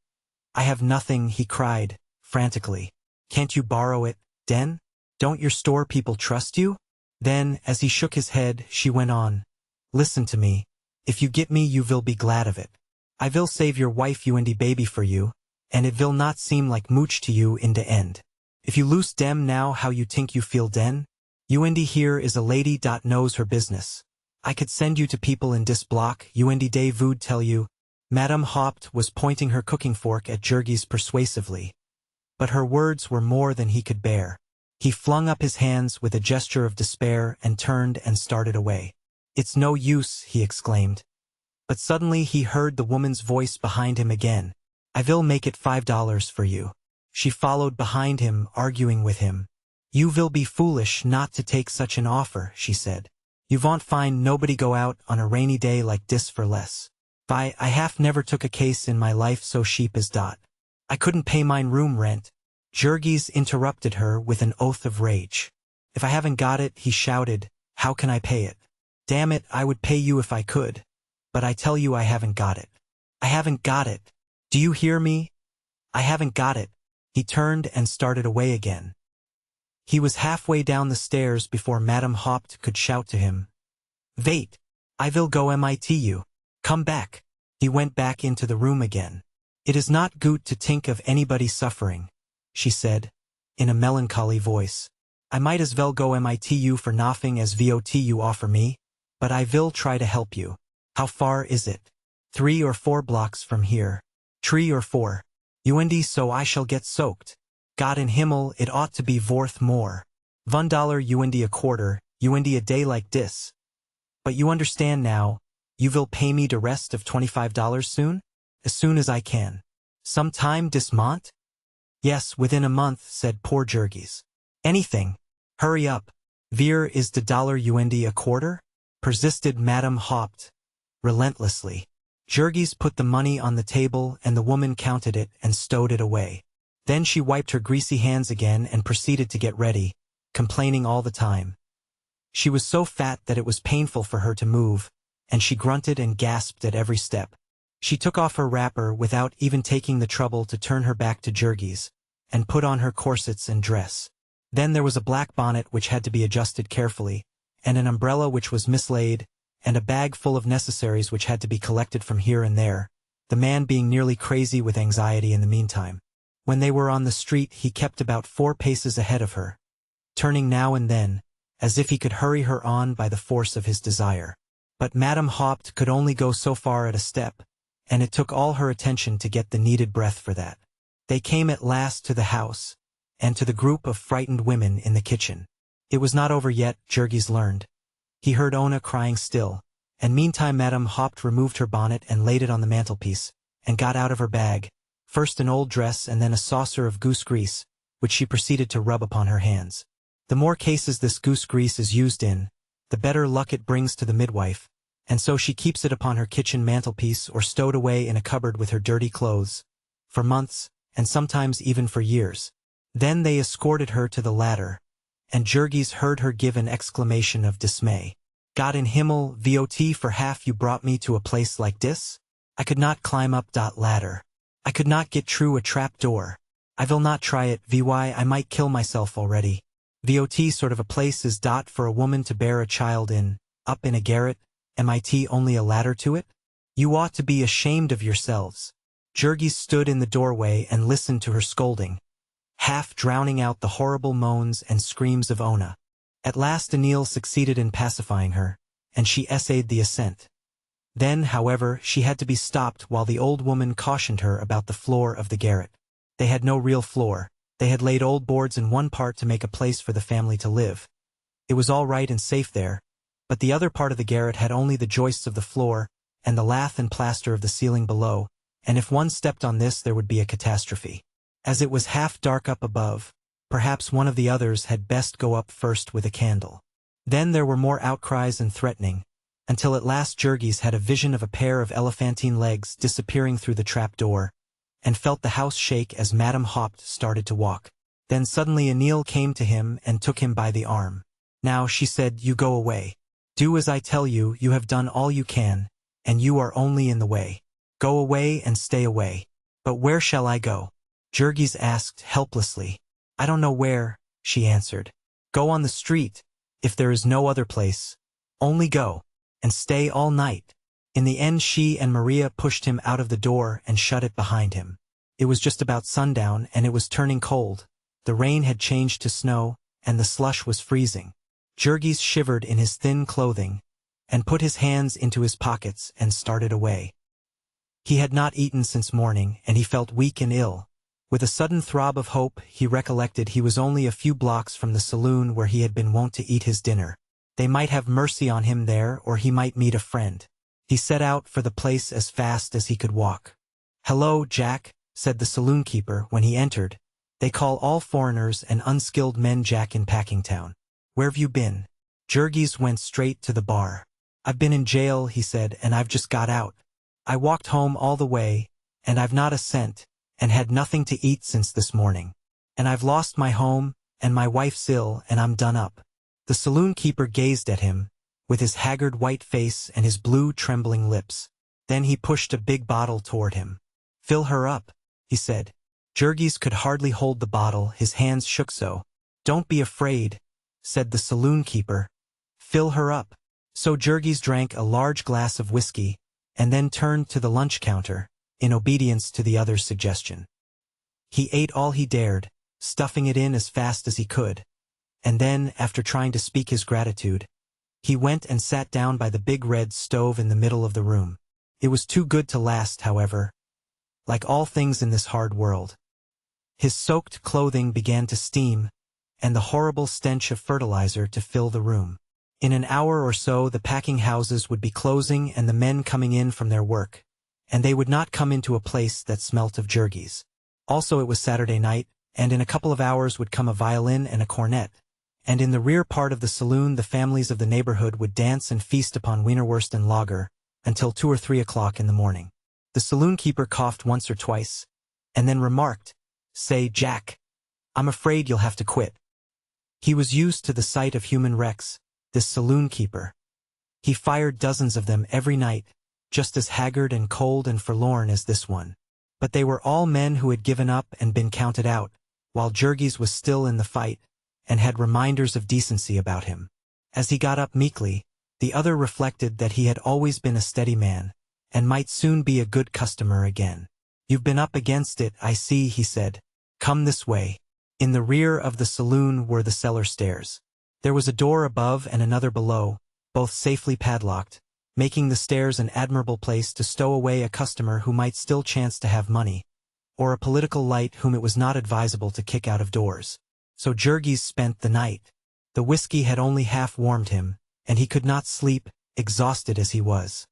I have nothing," he cried, frantically. "Can't you borrow it, den? Don't your store people trust you?" Then, as he shook his head, she went on. "Listen to me. If you get me, you will be glad of it. I will save your wife and the baby for you, and it will not seem like mooch to you in the end. If you lose dem now, how you think you feel den? And here is a lady dat knows her business. I could send you to people in dis block, and they would tell you." Madame Haupt was pointing her cooking fork at Jurgis persuasively. But her words were more than he could bear. He flung up his hands with a gesture of despair and turned and started away. "It's no use," he exclaimed. But suddenly he heard the woman's voice behind him again. "I will make it $5 for you." She followed behind him, arguing with him. "You will be foolish not to take such an offer," she said. "You won't find nobody go out on a rainy day like dis for less. I have never took a case in my life so cheap as dot. I couldn't pay mine room rent." Jurgis interrupted her with an oath of rage. "If I haven't got it," he shouted, "how can I pay it? Damn it, I would pay you if I could. But I tell you I haven't got it. I haven't got it. Do you hear me? I haven't got it." He turned and started away again. He was halfway down the stairs before Madame Haupt could shout to him. "Wait! I will go mit you. Come back." He went back into the room again. "It is not good to think of anybody suffering," she said, in a melancholy voice. "I might as well go mit you for nothing as vot you offer me, but I will try to help you. How far is it?" 3 or 4 blocks from here. 3 or 4. And so I shall get soaked. God in Himmel, it ought to be worth more. $1.25, and a day like this. But you understand now, you will pay me the rest of $25 soon? As soon as I can. Some time this month? Yes, within a month, said poor Jurgis. Anything. Hurry up. Veer is the $1 a quarter? Persisted Madame Haupt, relentlessly. Jurgis put the money on the table and the woman counted it and stowed it away. Then she wiped her greasy hands again and proceeded to get ready, complaining all the time. She was so fat that it was painful for her to move, and she grunted and gasped at every step. She took off her wrapper without even taking the trouble to turn her back to Jurgis, and put on her corsets and dress. Then there was a black bonnet which had to be adjusted carefully, and an umbrella which was mislaid, and a bag full of necessaries which had to be collected from here and there, the man being nearly crazy with anxiety in the meantime. When they were on the street he kept about 4 paces ahead of her, turning now and then, as if he could hurry her on by the force of his desire. But Madame Haupt could only go so far at a step, and it took all her attention to get the needed breath for that. They came at last to the house, and to the group of frightened women in the kitchen. It was not over yet, Jurgis learned. He heard Ona crying still, and meantime Madame Haupt removed her bonnet and laid it on the mantelpiece, and got out of her bag, first an old dress and then a saucer of goose grease, which she proceeded to rub upon her hands. The more cases this goose grease is used in, the better luck it brings to the midwife, and so she keeps it upon her kitchen mantelpiece or stowed away in a cupboard with her dirty clothes, for months, and sometimes even for years. Then they escorted her to the ladder, and Jurgis heard her give an exclamation of dismay. God in Himmel, VOT for half you brought me to a place like this? I could not climb up that ladder. I could not get through a trap door. I will not try it, VY I might kill myself already. VOT sort of a place is dot for a woman to bear a child in, up in a garret, MIT only a ladder to it? You ought to be ashamed of yourselves. Jurgis stood in the doorway and listened to her scolding, half drowning out the horrible moans and screams of Ona. At last Anil succeeded in pacifying her, and she essayed the ascent. Then, however, she had to be stopped while the old woman cautioned her about the floor of the garret. They had no real floor. They had laid old boards in one part to make a place for the family to live. It was all right and safe there, but the other part of the garret had only the joists of the floor and the lath and plaster of the ceiling below, and if one stepped on this there would be a catastrophe. As it was half dark up above, perhaps one of the others had best go up first with a candle. Then there were more outcries and threatening, until at last Jurgis had a vision of a pair of elephantine legs disappearing through the trap door, and felt the house shake as Madame Haupt started to walk. Then suddenly Anil came to him and took him by the arm. Now, she said, you go away. Do as I tell you, you have done all you can, and you are only in the way. Go away and stay away. But where shall I go? Jurgis asked helplessly. I don't know where, she answered. Go on the street, if there is no other place. Only go, and stay all night. In the end she and Maria pushed him out of the door and shut it behind him. It was just about sundown and it was turning cold. The rain had changed to snow, and the slush was freezing. Jurgis shivered in his thin clothing, and put his hands into his pockets and started away. He had not eaten since morning, and he felt weak and ill. With a sudden throb of hope, he recollected he was only a few blocks from the saloon where he had been wont to eat his dinner. They might have mercy on him there, or he might meet a friend. He set out for the place as fast as he could walk. Hello, Jack, said the saloon-keeper when he entered. They call all foreigners and unskilled men Jack in Packingtown. Where've you been? Jurgis went straight to the bar. I've been in jail, he said, and I've just got out. I walked home all the way, and I've not a cent, and had nothing to eat since this morning. And I've lost my home, and my wife's ill, and I'm done up. The saloon-keeper gazed at him, with his haggard white face and his blue trembling lips. Then he pushed a big bottle toward him. Fill her up, he said. Jurgis could hardly hold the bottle, his hands shook so. Don't be afraid, said the saloon-keeper. Fill her up. So Jurgis drank a large glass of whiskey, and then turned to the lunch counter, in obedience to the other's suggestion. He ate all he dared, stuffing it in as fast as he could, and then, after trying to speak his gratitude, he went and sat down by the big red stove in the middle of the room. It was too good to last, however, like all things in this hard world. His soaked clothing began to steam, and the horrible stench of fertilizer to fill the room. In an hour or so the packing houses would be closing and the men coming in from their work, and they would not come into a place that smelt of Jurgis. Also it was Saturday night, and in a couple of hours would come a violin and a cornet, and in the rear part of the saloon the families of the neighborhood would dance and feast upon Wienerwurst and lager, until 2 or 3 o'clock in the morning. The saloon keeper coughed once or twice, and then remarked, "Say, Jack, I'm afraid you'll have to quit." He was used to the sight of human wrecks, this saloon keeper. He fired dozens of them every night, just as haggard and cold and forlorn as this one. But they were all men who had given up and been counted out, while Jurgis was still in the fight, and had reminders of decency about him. As he got up meekly, the other reflected that he had always been a steady man, and might soon be a good customer again. "You've been up against it, I see," he said. "Come this way." In the rear of the saloon were the cellar stairs. There was a door above and another below, both safely padlocked, making the stairs an admirable place to stow away a customer who might still chance to have money, or a political light whom it was not advisable to kick out of doors. So Jurgis spent the night. The whiskey had only half warmed him, and he could not sleep, exhausted as he was.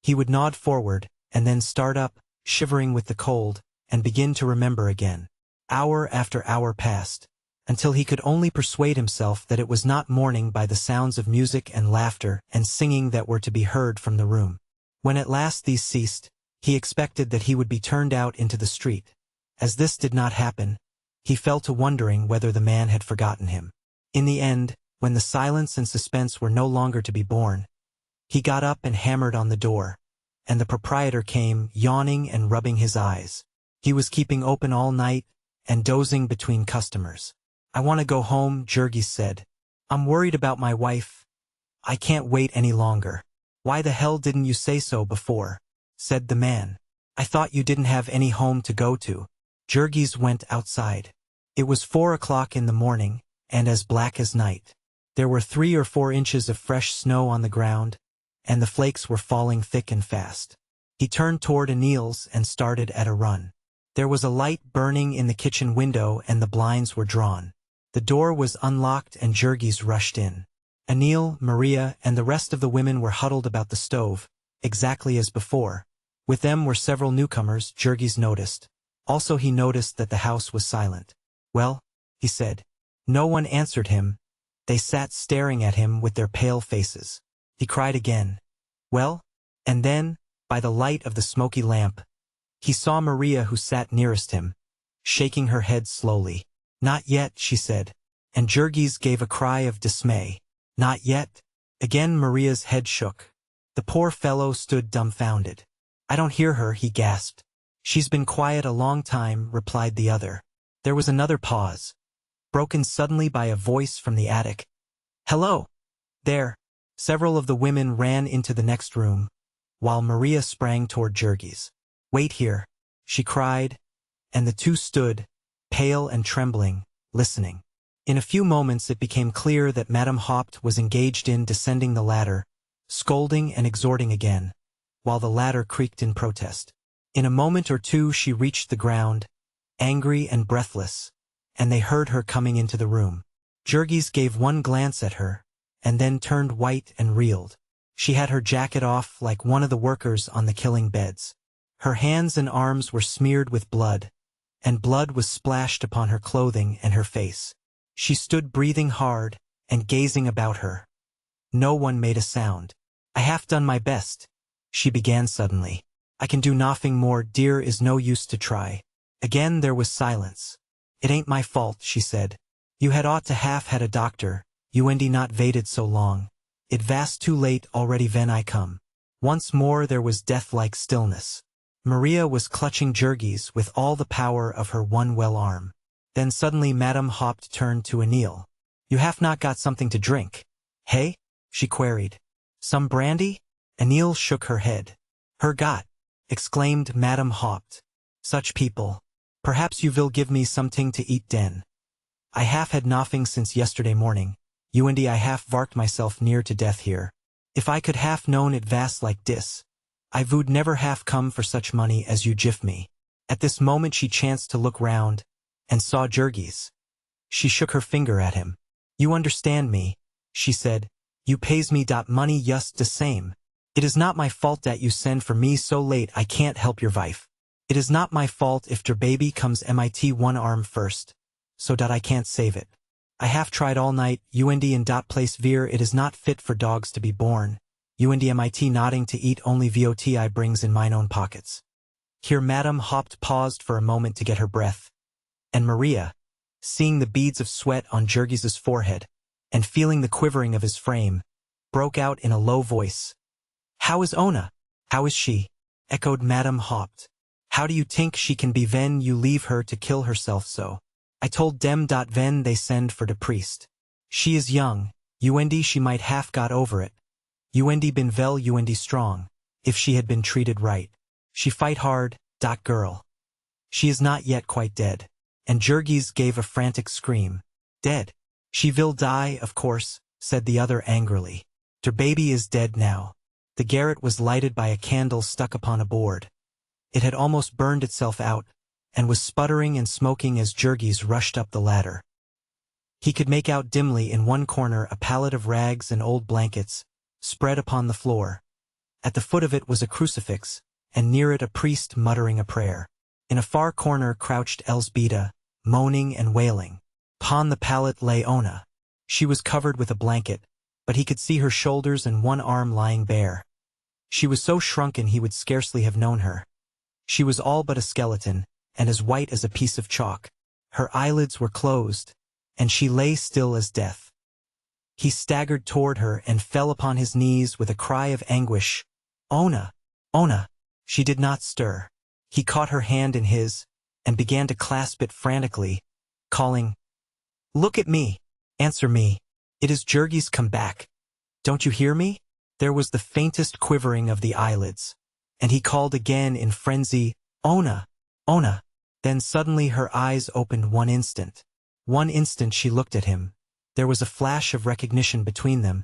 He would nod forward, and then start up, shivering with the cold, and begin to remember again. Hour after hour passed, until he could only persuade himself that it was not morning by the sounds of music and laughter and singing that were to be heard from the room. When at last these ceased, he expected that he would be turned out into the street. As this did not happen, he fell to wondering whether the man had forgotten him. In the end, when the silence and suspense were no longer to be borne, he got up and hammered on the door, and the proprietor came, yawning and rubbing his eyes. He was keeping open all night, and dozing between customers. "I want to go home," Jurgis said. "I'm worried about my wife. I can't wait any longer." "Why the hell didn't you say so before?" said the man. "I thought you didn't have any home to go to." Jurgis went outside. It was 4 o'clock in the morning, and as black as night. There were 3 or 4 inches of fresh snow on the ground, and the flakes were falling thick and fast. He turned toward Anil's and started at a run. There was a light burning in the kitchen window and the blinds were drawn. The door was unlocked and Jurgis rushed in. Anil, Maria, and the rest of the women were huddled about the stove, exactly as before. With them were several newcomers, Jurgis noticed. Also he noticed that the house was silent. "Well?" he said. No one answered him. They sat staring at him with their pale faces. He cried again, "Well?" And then, by the light of the smoky lamp, he saw Maria who sat nearest him, shaking her head slowly. "Not yet," she said, and Jurgis gave a cry of dismay. "Not yet?" Again Maria's head shook. The poor fellow stood dumbfounded. "I don't hear her," he gasped. "She's been quiet a long time," replied the other. There was another pause, broken suddenly by a voice from the attic. "Hello! There!" Several of the women ran into the next room, while Maria sprang toward Jurgis. "Wait here," she cried, and the two stood, pale and trembling, listening. In a few moments it became clear that Madame Haupt was engaged in descending the ladder, scolding and exhorting again, while the ladder creaked in protest. In a moment or two she reached the ground, angry and breathless, and they heard her coming into the room. Jurgis gave one glance at her, and then turned white and reeled. She had her jacket off like one of the workers on the killing beds. Her hands and arms were smeared with blood, and blood was splashed upon her clothing and her face. She stood breathing hard and gazing about her. No one made a sound. "I have done my best," she began suddenly. "I can do nothing more, dear, is no use to try." Again there was silence. "It ain't my fault," she said. "You had ought to have had a doctor, you and he not waited so long. It vast too late already when I come." Once more there was death-like stillness. Maria was clutching Jurgis with all the power of her one well arm. Then suddenly Madame Haupt turned to Anil. "You have not got something to drink, hey?" she queried. "Some brandy?" Anil shook her head. "Her got," exclaimed Madame Haupt. "Such people. Perhaps you will give me something to eat den. I have had nothing since yesterday morning. You and I have worked myself near to death here. If I could have known it vast like this, I would never have come for such money as you give me." At this moment she chanced to look round, and saw Jurgis. She shook her finger at him. "You understand me," she said. "You pays me dat money just the same. It is not my fault dat you send for me so late. I can't help your wife. It is not my fault if der baby comes mit one arm first, so dat I can't save it. I have tried all night, und in dot place vir it is not fit for dogs to be born, und mit nodding to eat only vot I brings in mine own pockets. Here Madame Haupt paused for a moment to get her breath, and Maria, seeing the beads of sweat on Jurgis's forehead, and feeling the quivering of his frame, broke out in a low voice. "How is Ona? How is she?" echoed Madame Haupt. "How do you think she can be ven you leave her to kill herself so? I told dem dot ven they send for the priest. She is young, und she might half got over it. Und been vel und strong, if she had been treated right. She fight hard, dot girl. She is not yet quite dead." And Jurgis gave a frantic scream. "Dead? She will die, of course," said the other angrily. "Der baby is dead now." The garret was lighted by a candle stuck upon a board. It had almost burned itself out, and was sputtering and smoking as Jurgis rushed up the ladder. He could make out dimly in one corner a pallet of rags and old blankets, spread upon the floor. At the foot of it was a crucifix, and near it a priest muttering a prayer. In a far corner crouched Elsbeta, moaning and wailing. Upon the pallet lay Ona. She was covered with a blanket, but he could see her shoulders and one arm lying bare. She was so shrunken he would scarcely have known her. She was all but a skeleton, and as white as a piece of chalk. Her eyelids were closed, and she lay still as death. He staggered toward her and fell upon his knees with a cry of anguish. "Ona! Ona!" She did not stir. He caught her hand in his, and began to clasp it frantically, calling, "Look at me! Answer me! It is Jurgis come back! Don't you hear me?" There was the faintest quivering of the eyelids, and he called again in frenzy, "Ona! Ona!" Then suddenly her eyes opened one instant. One instant she looked at him. There was a flash of recognition between them.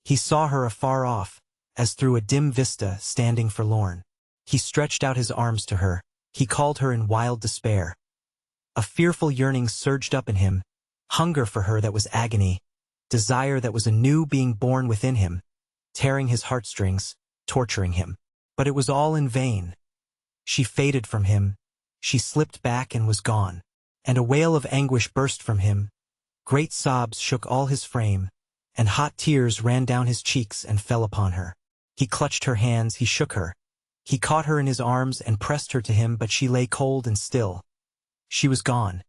He saw her afar off, as through a dim vista, standing forlorn. He stretched out his arms to her. He called her in wild despair. A fearful yearning surged up in him, hunger for her that was agony, desire that was a new being born within him, tearing his heartstrings, torturing him. But it was all in vain. She faded from him. She slipped back and was gone. And a wail of anguish burst from him. Great sobs shook all his frame, and hot tears ran down his cheeks and fell upon her. He clutched her hands, he shook her. He caught her in his arms and pressed her to him, but she lay cold and still. She was gone.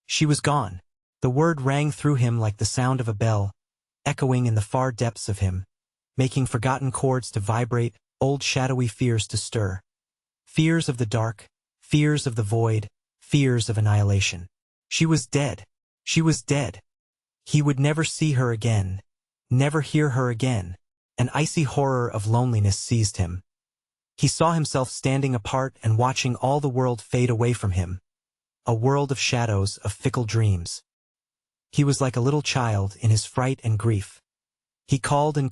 She was gone. The word rang through him like the sound of a bell, echoing in the far depths of him, making forgotten chords to vibrate, old shadowy fears to stir. Fears of the dark, fears of the void, fears of annihilation. She was dead. She was dead. He would never see her again, never hear her again. An icy horror of loneliness seized him. He saw himself standing apart and watching all the world fade away from him. A world of shadows, of fickle dreams. He was like a little child in his fright and grief. He called and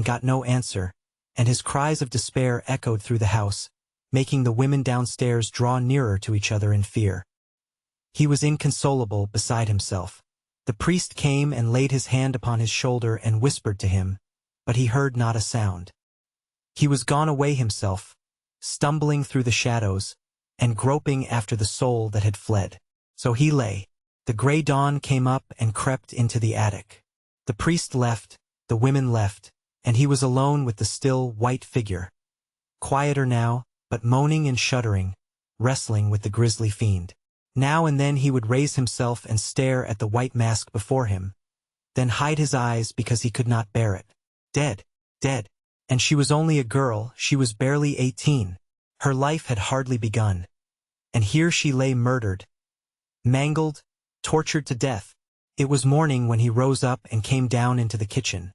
got no answer, and his cries of despair echoed through the house, making the women downstairs draw nearer to each other in fear. He was inconsolable, beside himself. The priest came and laid his hand upon his shoulder and whispered to him, but he heard not a sound. He was gone away himself, stumbling through the shadows, and groping after the soul that had fled. So he lay. The gray dawn came up and crept into the attic. The priest left, the women left, and he was alone with the still, white figure. Quieter now, but moaning and shuddering, wrestling with the grisly fiend. Now and then he would raise himself and stare at the white mask before him, then hide his eyes because he could not bear it. Dead, dead. And she was only a girl, she was barely 18. Her life had hardly begun. And here she lay murdered, mangled, tortured to death. It was morning when he rose up and came down into the kitchen,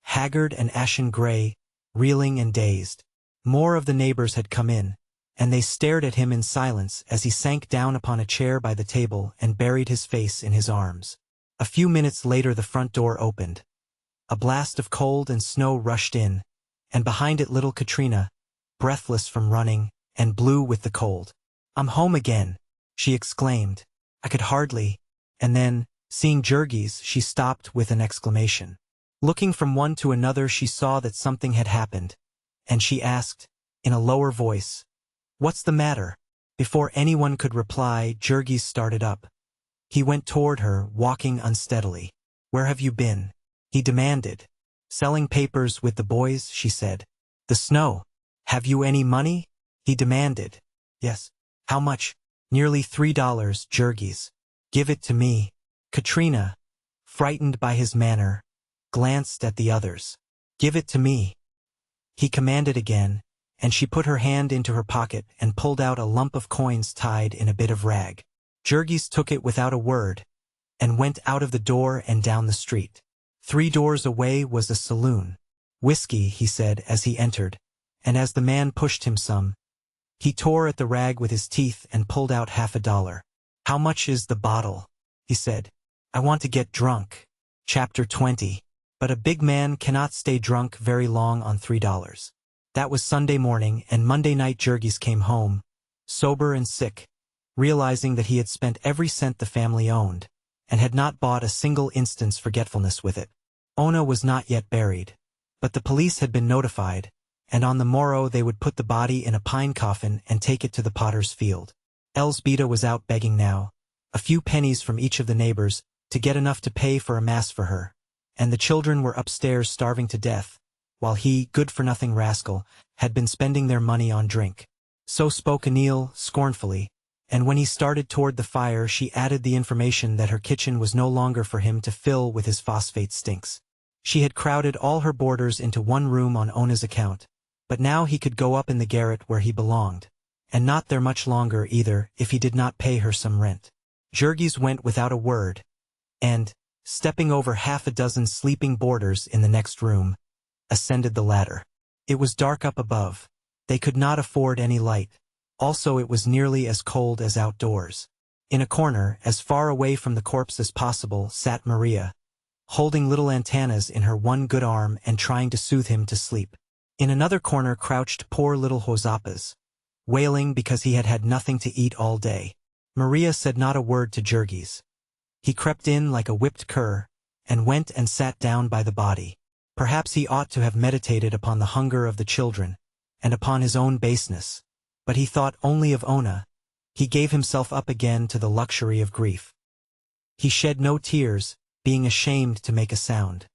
haggard and ashen gray, reeling and dazed. More of the neighbors had come in, and they stared at him in silence as he sank down upon a chair by the table and buried his face in his arms. A few minutes later the front door opened. A blast of cold and snow rushed in, and behind it little Katrina, breathless from running, and blue with the cold. "I'm home again," she exclaimed. "I could hardly," and then, seeing Jurgis, she stopped with an exclamation. Looking from one to another she saw that something had happened, and she asked, in a lower voice, "What's the matter?" Before anyone could reply, Jurgis started up. He went toward her, walking unsteadily. "Where have you been?" he demanded. "Selling papers with the boys," she said. "The snow. Have you any money?" he demanded. "Yes." "How much?" "Nearly $3, Jurgis." "Give it to me." Katrina, frightened by his manner, glanced at the others. "Give it to me," he commanded again, and she put her hand into her pocket and pulled out a lump of coins tied in a bit of rag. Jurgis took it without a word, and went out of the door and down the street. 3 doors away was a saloon. "Whiskey," he said as he entered, and as the man pushed him some, he tore at the rag with his teeth and pulled out $50. "How much is the bottle?" he said. "I want to get drunk." Chapter 20. But a big man cannot stay drunk very long on $3. That was Sunday morning, and Monday night Jurgis came home, sober and sick, realizing that he had spent every cent the family owned, and had not bought a single instant's forgetfulness with it. Ona was not yet buried, but the police had been notified, and on the morrow they would put the body in a pine coffin and take it to the potter's field. Elzbieta was out begging now, a few pennies from each of the neighbors, to get enough to pay for a mass for her, and the children were upstairs starving to death, while he, good-for-nothing rascal, had been spending their money on drink. So spoke Anil, scornfully, and when he started toward the fire she added the information that her kitchen was no longer for him to fill with his phosphate stinks. She had crowded all her boarders into one room on Ona's account, but now he could go up in the garret where he belonged, and not there much longer either if he did not pay her some rent. Jurgis went without a word, and, stepping over half a dozen sleeping boarders in the next room, ascended the ladder. It was dark up above. They could not afford any light. Also it was nearly as cold as outdoors. In a corner, as far away from the corpse as possible, sat Maria, holding little antennas in her one good arm and trying to soothe him to sleep. In another corner crouched poor little Jozapas, wailing because he had had nothing to eat all day. Maria said not a word to Jurgis. He crept in like a whipped cur, and went and sat down by the body. Perhaps he ought to have meditated upon the hunger of the children, and upon his own baseness, but he thought only of Ona. He gave himself up again to the luxury of grief. He shed no tears, being ashamed to make a sound.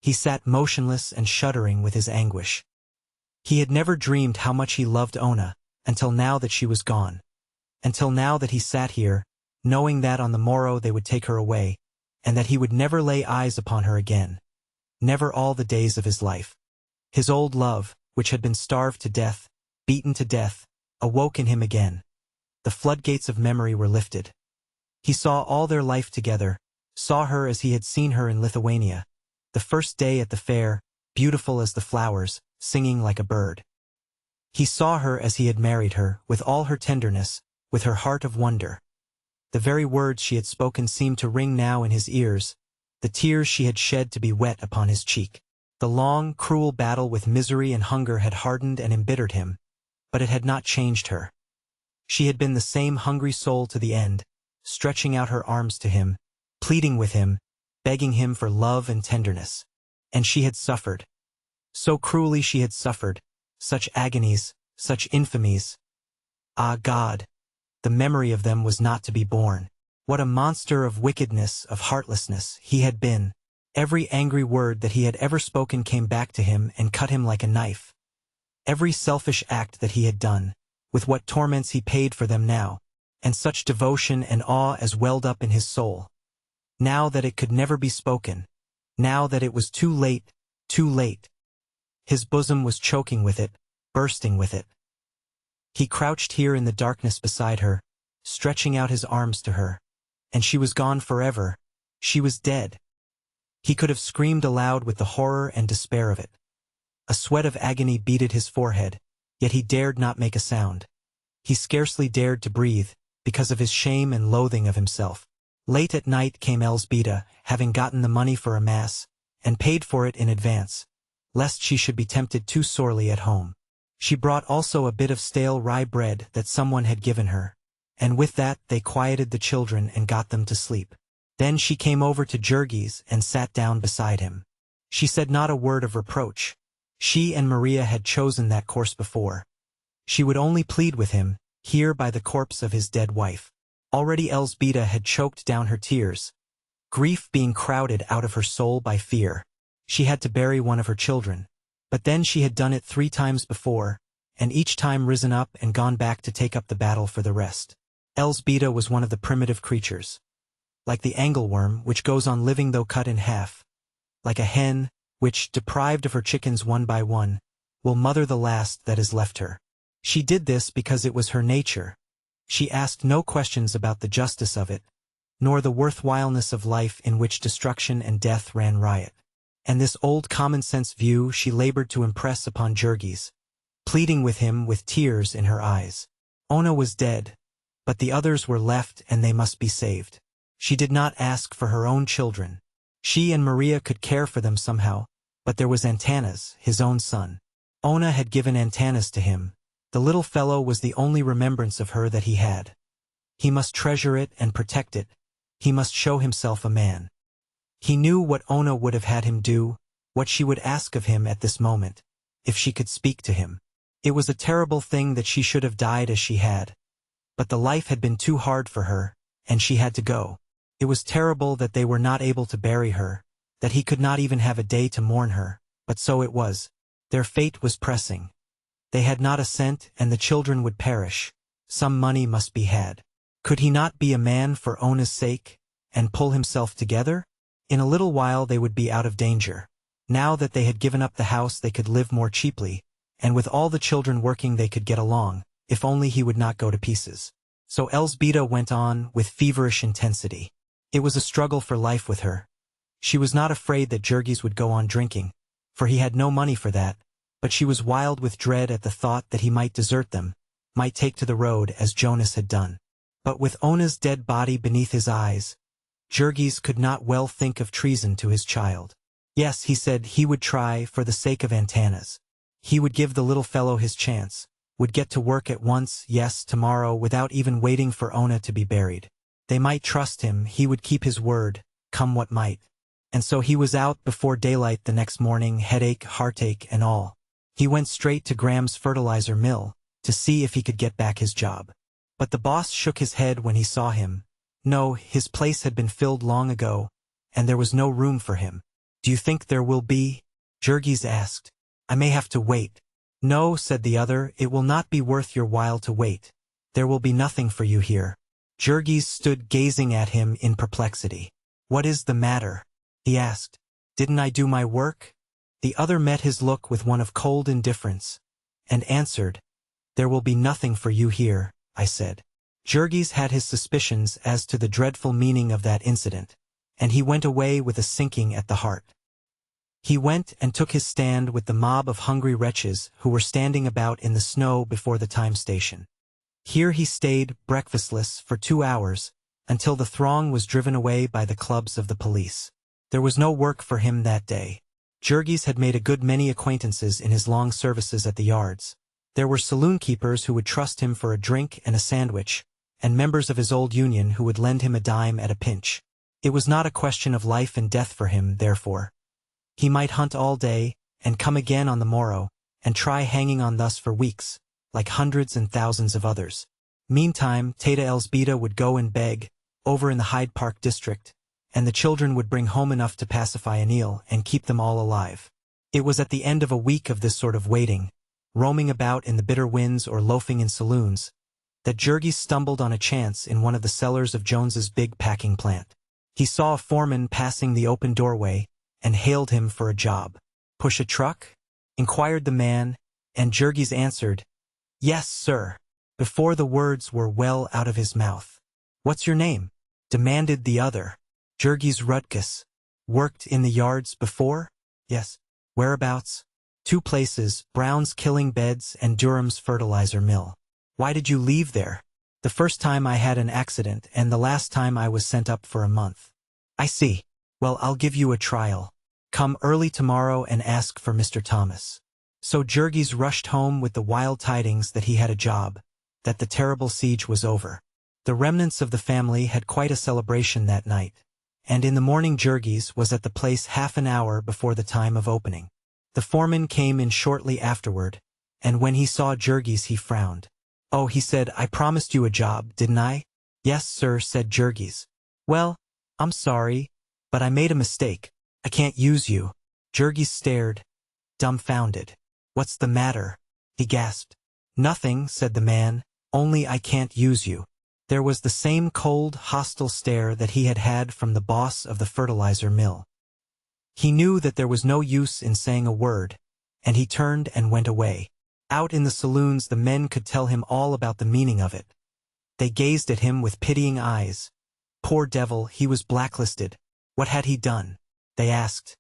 He sat motionless and shuddering with his anguish. He had never dreamed how much he loved Ona, until now that she was gone. Until now that he sat here, knowing that on the morrow they would take her away, and that he would never lay eyes upon her again. Never all the days of his life. His old love, which had been starved to death, beaten to death, awoke in him again. The floodgates of memory were lifted. He saw all their life together, saw her as he had seen her in Lithuania, the first day at the fair, beautiful as the flowers, singing like a bird. He saw her as he had married her, with all her tenderness, with her heart of wonder. The very words she had spoken seemed to ring now in his ears, the tears she had shed to be wet upon his cheek. The long, cruel battle with misery and hunger had hardened and embittered him, but it had not changed her. She had been the same hungry soul to the end, stretching out her arms to him, pleading with him, begging him for love and tenderness. And she had suffered. So cruelly she had suffered, such agonies, such infamies. Ah, God! The memory of them was not to be borne. What a monster of wickedness, of heartlessness, he had been. Every angry word that he had ever spoken came back to him and cut him like a knife. Every selfish act that he had done, with what torments he paid for them now, and such devotion and awe as welled up in his soul. Now that it could never be spoken, now that it was too late, too late. His bosom was choking with it, bursting with it. He crouched here in the darkness beside her, stretching out his arms to her, and she was gone forever. She was dead. He could have screamed aloud with the horror and despair of it. A sweat of agony beaded his forehead, yet he dared not make a sound. He scarcely dared to breathe, because of his shame and loathing of himself. Late at night came Elzbieta, having gotten the money for a mass, and paid for it in advance, lest she should be tempted too sorely at home. She brought also a bit of stale rye bread that someone had given her, and with that they quieted the children and got them to sleep. Then she came over to Jurgis and sat down beside him. She said not a word of reproach. She and Maria had chosen that course before. She would only plead with him, here by the corpse of his dead wife. Already Elzbieta had choked down her tears, grief being crowded out of her soul by fear. She had to bury one of her children. But then she had done it 3 times before, and each time risen up and gone back to take up the battle for the rest. Elzbieta was one of the primitive creatures. Like the angleworm, which goes on living though cut in half. Like a hen, which, deprived of her chickens one by one, will mother the last that is left her. She did this because it was her nature. She asked no questions about the justice of it, nor the worthwhileness of life in which destruction and death ran riot. And this old common-sense view she labored to impress upon Jurgis, pleading with him with tears in her eyes. Ona was dead, but the others were left and they must be saved. She did not ask for her own children. She and Maria could care for them somehow, but there was Antanas, his own son. Ona had given Antanas to him. The little fellow was the only remembrance of her that he had. He must treasure it and protect it. He must show himself a man. He knew what Ona would have had him do, what she would ask of him at this moment, if she could speak to him. It was a terrible thing that she should have died as she had. But the life had been too hard for her, and she had to go. It was terrible that they were not able to bury her, that he could not even have a day to mourn her, but so it was. Their fate was pressing. They had not a cent, and the children would perish. Some money must be had. Could he not be a man for Ona's sake, and pull himself together? In a little while they would be out of danger. Now that they had given up the house they could live more cheaply, and with all the children working they could get along, if only he would not go to pieces. So Elzbieta went on with feverish intensity. It was a struggle for life with her. She was not afraid that Jurgis would go on drinking, for he had no money for that, but she was wild with dread at the thought that he might desert them, might take to the road as Jonas had done. But with Ona's dead body beneath his eyes, Jurgis could not well think of treason to his child. Yes, he said he would try for the sake of Antanas. He would give the little fellow his chance, would get to work at once, yes, tomorrow, without even waiting for Ona to be buried. They might trust him, he would keep his word, come what might. And so he was out before daylight the next morning, headache, heartache, and all. He went straight to Graham's fertilizer mill, to see if he could get back his job. But the boss shook his head when he saw him. No, his place had been filled long ago, and there was no room for him. Do you think there will be? Jurgis asked. I may have to wait. No, said the other, it will not be worth your while to wait. There will be nothing for you here. Jurgis stood gazing at him in perplexity. What is the matter? He asked. Didn't I do my work? The other met his look with one of cold indifference, and answered, There will be nothing for you here, I said. Jurgis had his suspicions as to the dreadful meaning of that incident, and he went away with a sinking at the heart. He went and took his stand with the mob of hungry wretches who were standing about in the snow before the time station. Here he stayed, breakfastless, for 2 hours, until the throng was driven away by the clubs of the police. There was no work for him that day. Jurgis had made a good many acquaintances in his long services at the yards. There were saloon keepers who would trust him for a drink and a sandwich, and members of his old union who would lend him a dime at a pinch. It was not a question of life and death for him, therefore. He might hunt all day, and come again on the morrow, and try hanging on thus for weeks, like hundreds and thousands of others. Meantime, Teta Elzbieta would go and beg, over in the Hyde Park district, and the children would bring home enough to pacify Anil and keep them all alive. It was at the end of a week of this sort of waiting, roaming about in the bitter winds or loafing in saloons, that Jurgis stumbled on a chance in one of the cellars of Jones's big packing plant. He saw a foreman passing the open doorway, and hailed him for a job. Push a truck? Inquired the man, and Jurgis answered, Yes, sir, before the words were well out of his mouth. What's your name? Demanded the other. Jurgis Rudkus. Worked in the yards before? Yes. Whereabouts? 2 places, Brown's Killing Beds and Durham's fertilizer mill. Why did you leave there? The first time I had an accident, and the last time I was sent up for a month. I see. Well, I'll give you a trial. Come early tomorrow and ask for Mr. Thomas. So Jurgis rushed home with the wild tidings that he had a job, that the terrible siege was over. The remnants of the family had quite a celebration that night, and in the morning Jurgis was at the place half an hour before the time of opening. The foreman came in shortly afterward, and when he saw Jurgis he frowned. "Oh," he said, "I promised you a job, didn't I?" "Yes, sir," said Jurgis. "Well, I'm sorry, but I made a mistake. I can't use you." Jurgis stared, dumbfounded. "What's the matter?" he gasped. "Nothing," said the man, "only I can't use you." There was the same cold, hostile stare that he had had from the boss of the fertilizer mill. He knew that there was no use in saying a word, and he turned and went away. Out in the saloons the men could tell him all about the meaning of it. They gazed at him with pitying eyes. Poor devil, he was blacklisted. What had he done? They asked.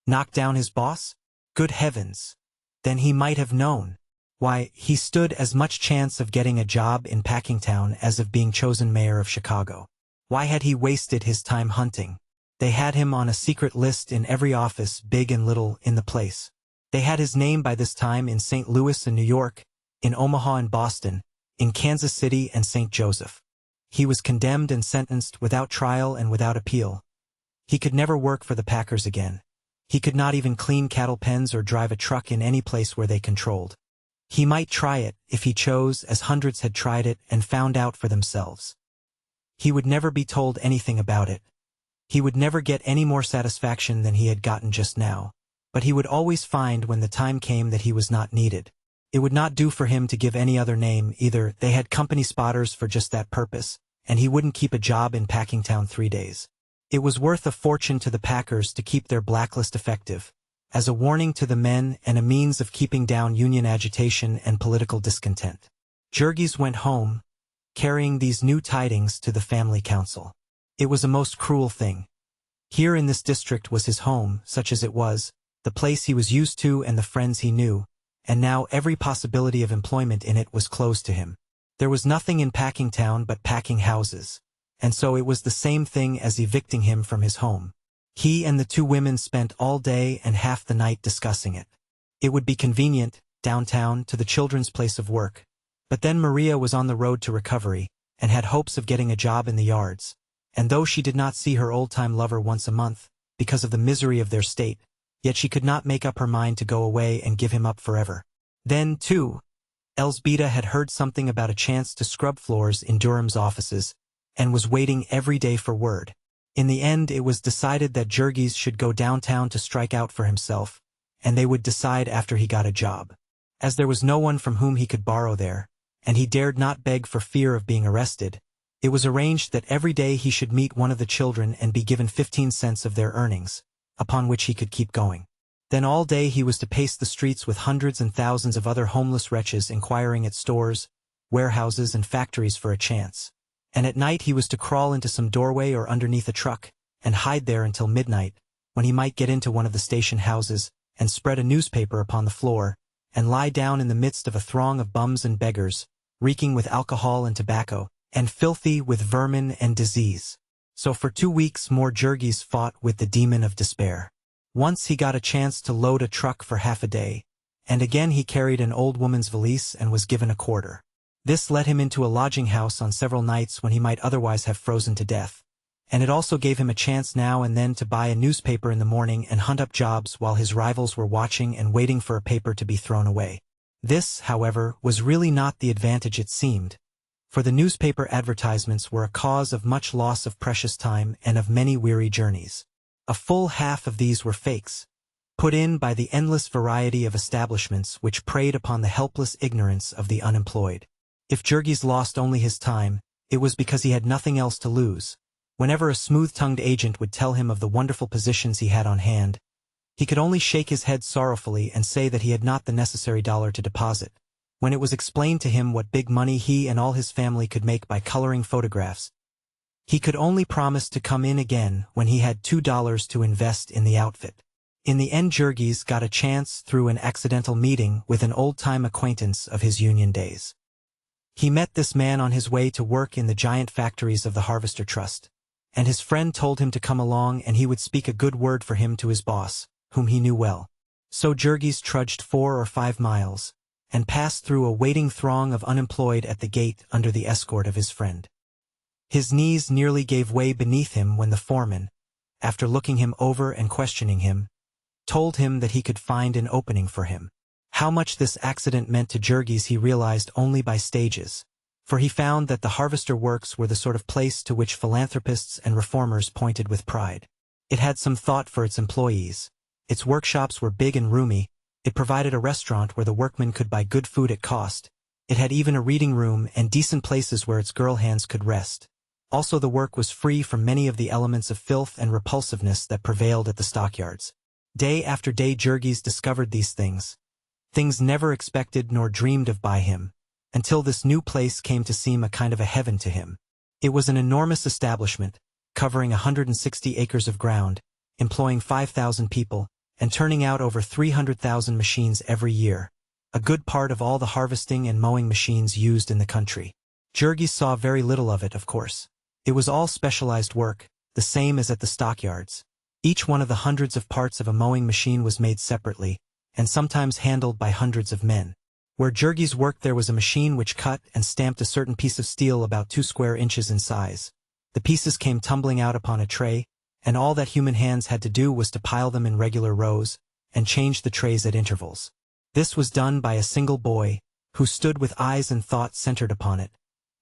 Knock down his boss? Good heavens! Then he might have known. Why, he stood as much chance of getting a job in Packingtown as of being chosen mayor of Chicago. Why had he wasted his time hunting? They had him on a secret list in every office, big and little, in the place. They had his name by this time in St. Louis and New York, in Omaha and Boston, in Kansas City and St. Joseph. He was condemned and sentenced without trial and without appeal. He could never work for the Packers again. He could not even clean cattle pens or drive a truck in any place where they controlled. He might try it, if he chose, as hundreds had tried it and found out for themselves. He would never be told anything about it. He would never get any more satisfaction than he had gotten just now. But he would always find when the time came that he was not needed. It would not do for him to give any other name either. They had company spotters for just that purpose, and he wouldn't keep a job in Packingtown 3 days. It was worth a fortune to the Packers to keep their blacklist effective, as a warning to the men and a means of keeping down union agitation and political discontent. Jurgis went home, carrying these new tidings to the family council. It was a most cruel thing. Here in this district was his home, such as it was, the place he was used to and the friends he knew, and now every possibility of employment in it was closed to him. There was nothing in Packingtown but packing houses, and so it was the same thing as evicting him from his home. He and the 2 women spent all day and half the night discussing it. It would be convenient, downtown, to the children's place of work. But then Maria was on the road to recovery, and had hopes of getting a job in the yards. And though she did not see her old-time lover once a month, because of the misery of their state, yet she could not make up her mind to go away and give him up forever. Then, too, Elsbeta had heard something about a chance to scrub floors in Durham's offices, and was waiting every day for word. In the end, it was decided that Jurgis should go downtown to strike out for himself, and they would decide after he got a job. As there was no one from whom he could borrow there, and he dared not beg for fear of being arrested, it was arranged that every day he should meet one of the children and be given 15 cents of their earnings, upon which he could keep going. Then all day he was to pace the streets with hundreds and thousands of other homeless wretches inquiring at stores, warehouses, and factories for a chance. And at night he was to crawl into some doorway or underneath a truck, and hide there until midnight, when he might get into one of the station houses, and spread a newspaper upon the floor, and lie down in the midst of a throng of bums and beggars, reeking with alcohol and tobacco, and filthy with vermin and disease. So for 2 weeks more Jurgis fought with the demon of despair. Once he got a chance to load a truck for half a day, and again he carried an old woman's valise and was given a quarter. This let him into a lodging house on several nights when he might otherwise have frozen to death, and it also gave him a chance now and then to buy a newspaper in the morning and hunt up jobs while his rivals were watching and waiting for a paper to be thrown away. This, however, was really not the advantage it seemed, for the newspaper advertisements were a cause of much loss of precious time and of many weary journeys. A full half of these were fakes, put in by the endless variety of establishments which preyed upon the helpless ignorance of the unemployed. If Jurgis lost only his time, it was because he had nothing else to lose. Whenever a smooth-tongued agent would tell him of the wonderful positions he had on hand, he could only shake his head sorrowfully and say that he had not the necessary dollar to deposit. When it was explained to him what big money he and all his family could make by coloring photographs, he could only promise to come in again when he had $2 to invest in the outfit. In the end, Jurgis got a chance through an accidental meeting with an old-time acquaintance of his union days. He met this man on his way to work in the giant factories of the Harvester Trust, and his friend told him to come along and he would speak a good word for him to his boss, whom he knew well. So Jurgis trudged 4 or 5 miles, and passed through a waiting throng of unemployed at the gate under the escort of his friend. His knees nearly gave way beneath him when the foreman, after looking him over and questioning him, told him that he could find an opening for him. How much this accident meant to Jurgis he realized only by stages, for he found that the harvester works were the sort of place to which philanthropists and reformers pointed with pride. It had some thought for its employees. Its workshops were big and roomy. It provided a restaurant where the workmen could buy good food at cost. It had even a reading room and decent places where its girl hands could rest. Also, the work was free from many of the elements of filth and repulsiveness that prevailed at the stockyards. Day after day Jurgis discovered these things never expected nor dreamed of by him, until this new place came to seem a kind of a heaven to him. It was an enormous establishment, covering 160 acres of ground, employing 5,000 people, and turning out over 300,000 machines every year, a good part of all the harvesting and mowing machines used in the country. Jurgis saw very little of it, of course. It was all specialized work, the same as at the stockyards. Each one of the hundreds of parts of a mowing machine was made separately, and sometimes handled by hundreds of men. Where Jurgis worked there was a machine which cut and stamped a certain piece of steel about 2 square inches in size. The pieces came tumbling out upon a tray, and all that human hands had to do was to pile them in regular rows, and change the trays at intervals. This was done by a single boy, who stood with eyes and thought centered upon it,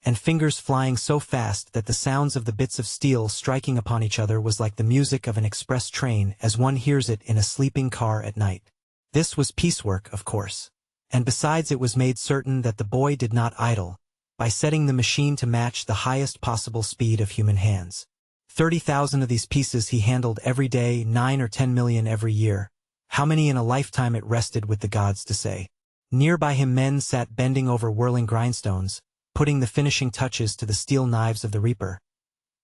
and fingers flying so fast that the sounds of the bits of steel striking upon each other was like the music of an express train as one hears it in a sleeping car at night. This was piecework, of course. And besides, it was made certain that the boy did not idle, by setting the machine to match the highest possible speed of human hands. 30,000 of these pieces he handled every day, 9 or 10 million every year. How many in a lifetime it rested with the gods to say. Near by him men sat bending over whirling grindstones, putting the finishing touches to the steel knives of the reaper,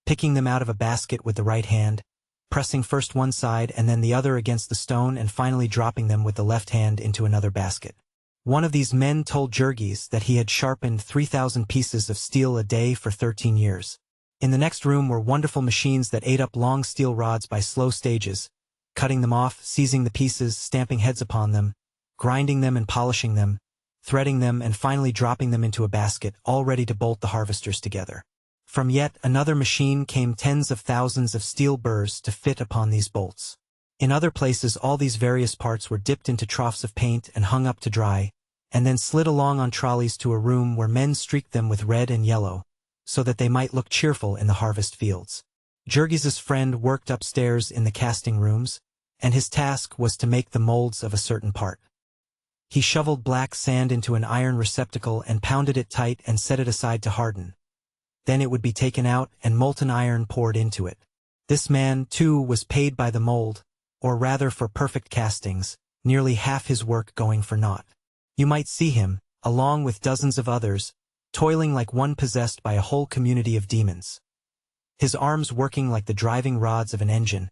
picking them out of a basket with the right hand, pressing first one side and then the other against the stone and finally dropping them with the left hand into another basket. One of these men told Jurgis that he had sharpened 3,000 pieces of steel a day for 13 years. In the next room were wonderful machines that ate up long steel rods by slow stages, cutting them off, seizing the pieces, stamping heads upon them, grinding them and polishing them, threading them and finally dropping them into a basket, all ready to bolt the harvesters together. From yet another machine came tens of thousands of steel burrs to fit upon these bolts. In other places all these various parts were dipped into troughs of paint and hung up to dry, and then slid along on trolleys to a room where men streaked them with red and yellow, so that they might look cheerful in the harvest fields. Jurgis's friend worked upstairs in the casting rooms, and his task was to make the molds of a certain part. He shoveled black sand into an iron receptacle and pounded it tight and set it aside to harden. Then it would be taken out and molten iron poured into it. This man, too, was paid by the mold, or rather for perfect castings, nearly half his work going for naught. You might see him, along with dozens of others, toiling like one possessed by a whole community of demons. His arms working like the driving rods of an engine,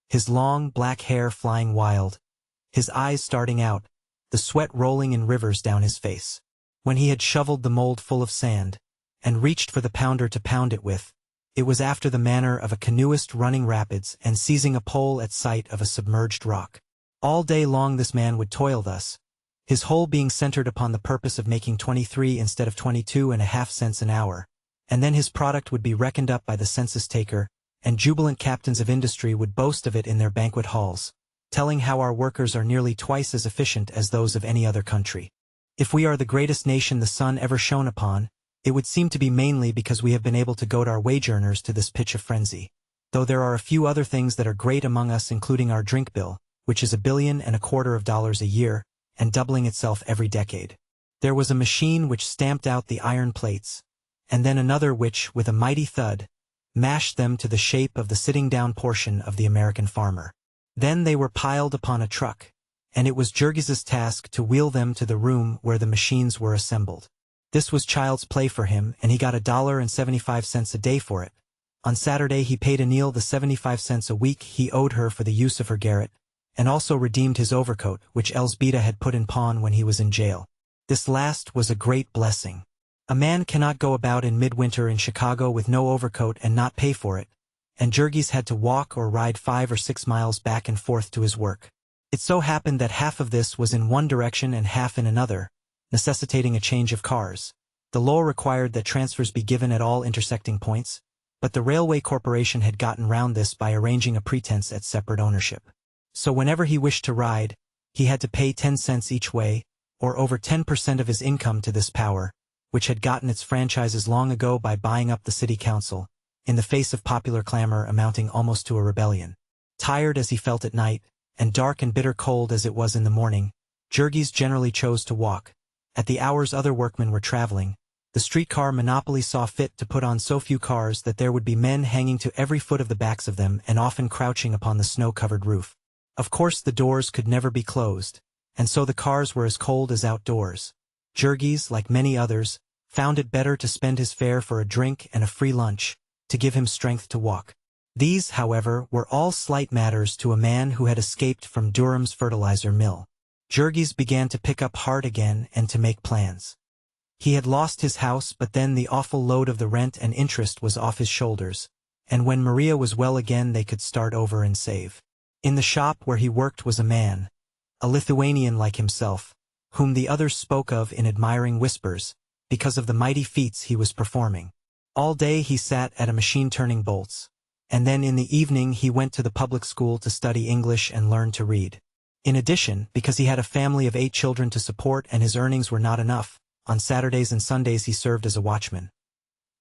his long black hair flying wild, his eyes starting out, the sweat rolling in rivers down his face. When he had shoveled the mold full of sand, and reached for the pounder to pound it with, it was after the manner of a canoeist running rapids and seizing a pole at sight of a submerged rock. All day long this man would toil thus, his whole being centered upon the purpose of making 23 instead of 22.5 cents an hour, and then his product would be reckoned up by the census taker, and jubilant captains of industry would boast of it in their banquet halls, telling how our workers are nearly twice as efficient as those of any other country. If we are the greatest nation the sun ever shone upon, it would seem to be mainly because we have been able to goad our wage earners to this pitch of frenzy, though there are a few other things that are great among us, including our drink bill, which is $1.25 billion a year, and doubling itself every decade. There was a machine which stamped out the iron plates, and then another which, with a mighty thud, mashed them to the shape of the sitting-down portion of the American farmer. Then they were piled upon a truck, and it was Jurgis's task to wheel them to the room where the machines were assembled. This was child's play for him, and he got $1.75 a day for it. On Saturday he paid Anil the 75 cents a week he owed her for the use of her garret, and also redeemed his overcoat, which Elsbeta had put in pawn when he was in jail. This last was a great blessing. A man cannot go about in midwinter in Chicago with no overcoat and not pay for it, and Jurgis had to walk or ride 5 or 6 miles back and forth to his work. It so happened that half of this was in one direction and half in another, necessitating a change of cars. The law required that transfers be given at all intersecting points, but the railway corporation had gotten round this by arranging a pretense at separate ownership. So whenever he wished to ride, he had to pay 10 cents each way, or over 10% of his income to this power, which had gotten its franchises long ago by buying up the city council, in the face of popular clamor amounting almost to a rebellion. Tired as he felt at night, and dark and bitter cold as it was in the morning, Jurgis generally chose to walk. At the hours other workmen were traveling, the streetcar monopoly saw fit to put on so few cars that there would be men hanging to every foot of the backs of them and often crouching upon the snow-covered roof. Of course the doors could never be closed, and so the cars were as cold as outdoors. Jurgis, like many others, found it better to spend his fare for a drink and a free lunch, to give him strength to walk. These, however, were all slight matters to a man who had escaped from Durham's fertilizer mill. Jurgis began to pick up heart again and to make plans. He had lost his house, but then the awful load of the rent and interest was off his shoulders, and when Maria was well again they could start over and save. In the shop where he worked was a man, a Lithuanian like himself, whom the others spoke of in admiring whispers, because of the mighty feats he was performing. All day he sat at a machine turning bolts, and then in the evening he went to the public school to study English and learn to read. In addition, because he had a family of 8 children to support and his earnings were not enough, on Saturdays and Sundays he served as a watchman.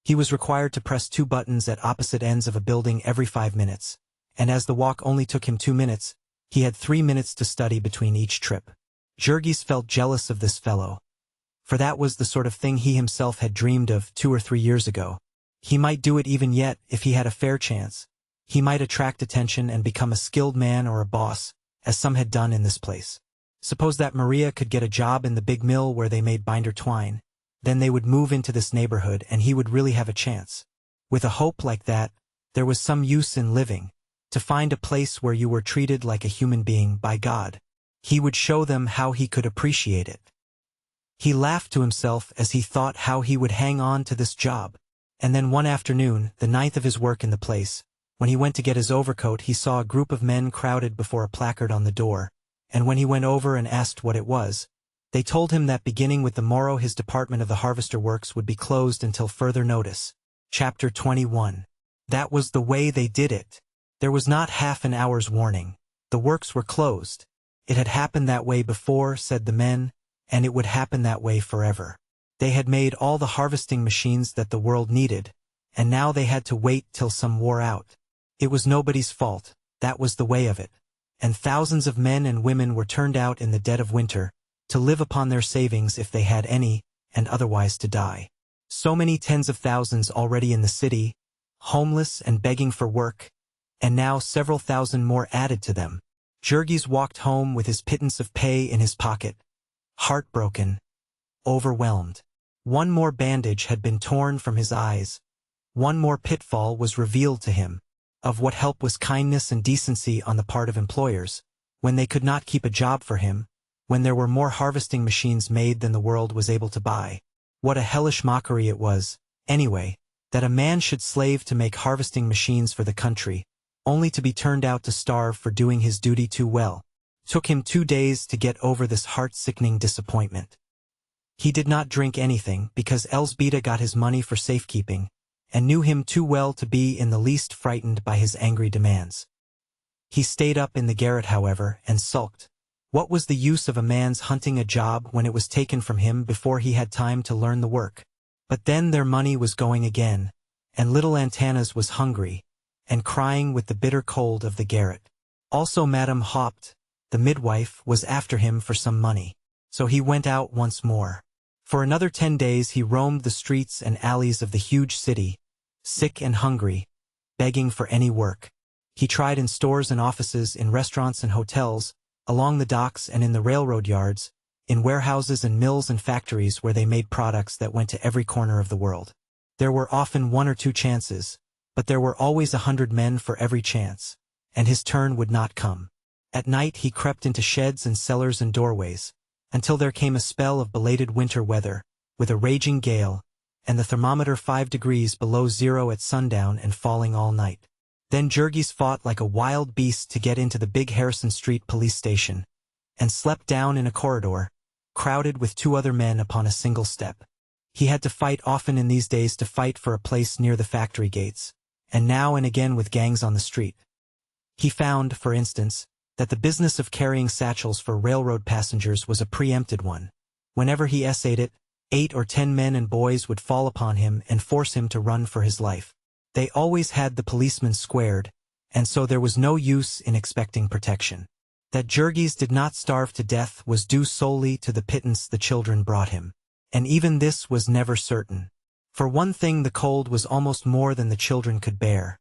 He was required to press 2 buttons at opposite ends of a building every 5 minutes, and as the walk only took him 2 minutes, he had 3 minutes to study between each trip. Jurgis felt jealous of this fellow, for that was the sort of thing he himself had dreamed of 2 or 3 years ago. He might do it even yet if he had a fair chance. He might attract attention and become a skilled man or a boss, as some had done in this place. Suppose that Maria could get a job in the big mill where they made binder twine, then they would move into this neighborhood and he would really have a chance. With a hope like that, there was some use in living, to find a place where you were treated like a human being by God. He would show them how he could appreciate it. He laughed to himself as he thought how he would hang on to this job. And then one afternoon, the 9th of his work in the place, when he went to get his overcoat he saw a group of men crowded before a placard on the door, and when he went over and asked what it was, they told him that beginning with the morrow his department of the harvester works would be closed until further notice. Chapter 21. That was the way they did it. There was not half an hour's warning. The works were closed. It had happened that way before, said the men, and it would happen that way forever. They had made all the harvesting machines that the world needed, and now they had to wait till some wore out. It was nobody's fault, that was the way of it, and thousands of men and women were turned out in the dead of winter, to live upon their savings if they had any, and otherwise to die. So many tens of thousands already in the city, homeless and begging for work, and now several thousand more added to them. Jurgis walked home with his pittance of pay in his pocket, heartbroken, overwhelmed. One more bandage had been torn from his eyes. One more pitfall was revealed to him. Of what help was kindness and decency on the part of employers, when they could not keep a job for him, when there were more harvesting machines made than the world was able to buy. What a hellish mockery it was, anyway, that a man should slave to make harvesting machines for the country, only to be turned out to starve for doing his duty too well. Took him 2 days to get over this heart-sickening disappointment. He did not drink anything because Elsbeta got his money for safekeeping, and knew him too well to be in the least frightened by his angry demands. He stayed up in the garret, however, and sulked. What was the use of a man's hunting a job when it was taken from him before he had time to learn the work? But then their money was going again, and little Antanas was hungry, and crying with the bitter cold of the garret. Also Madame Haupt, the midwife, was after him for some money. So he went out once more. For another 10 days he roamed the streets and alleys of the huge city, sick and hungry, begging for any work. He tried in stores and offices, in restaurants and hotels, along the docks and in the railroad yards, in warehouses and mills and factories where they made products that went to every corner of the world. There were often 1 or 2 chances, but there were always 100 men for every chance, and his turn would not come. At night he crept into sheds and cellars and doorways, until there came a spell of belated winter weather, with a raging gale, and the thermometer 5 degrees below zero at sundown and falling all night. Then Jurgis fought like a wild beast to get into the big Harrison Street police station, and slept down in a corridor, crowded with 2 other men upon a single step. He had to fight often in these days to fight for a place near the factory gates, and now and again with gangs on the street. He found, for instance, that the business of carrying satchels for railroad passengers was a preempted one, Whenever he essayed it, 8 or 10 men and boys would fall upon him and force him to run for his life. They always had the policemen squared, and so there was no use in expecting protection. That Jurgis did not starve to death was due solely to the pittance the children brought him. And even this was never certain. For one thing, the cold was almost more than the children could bear.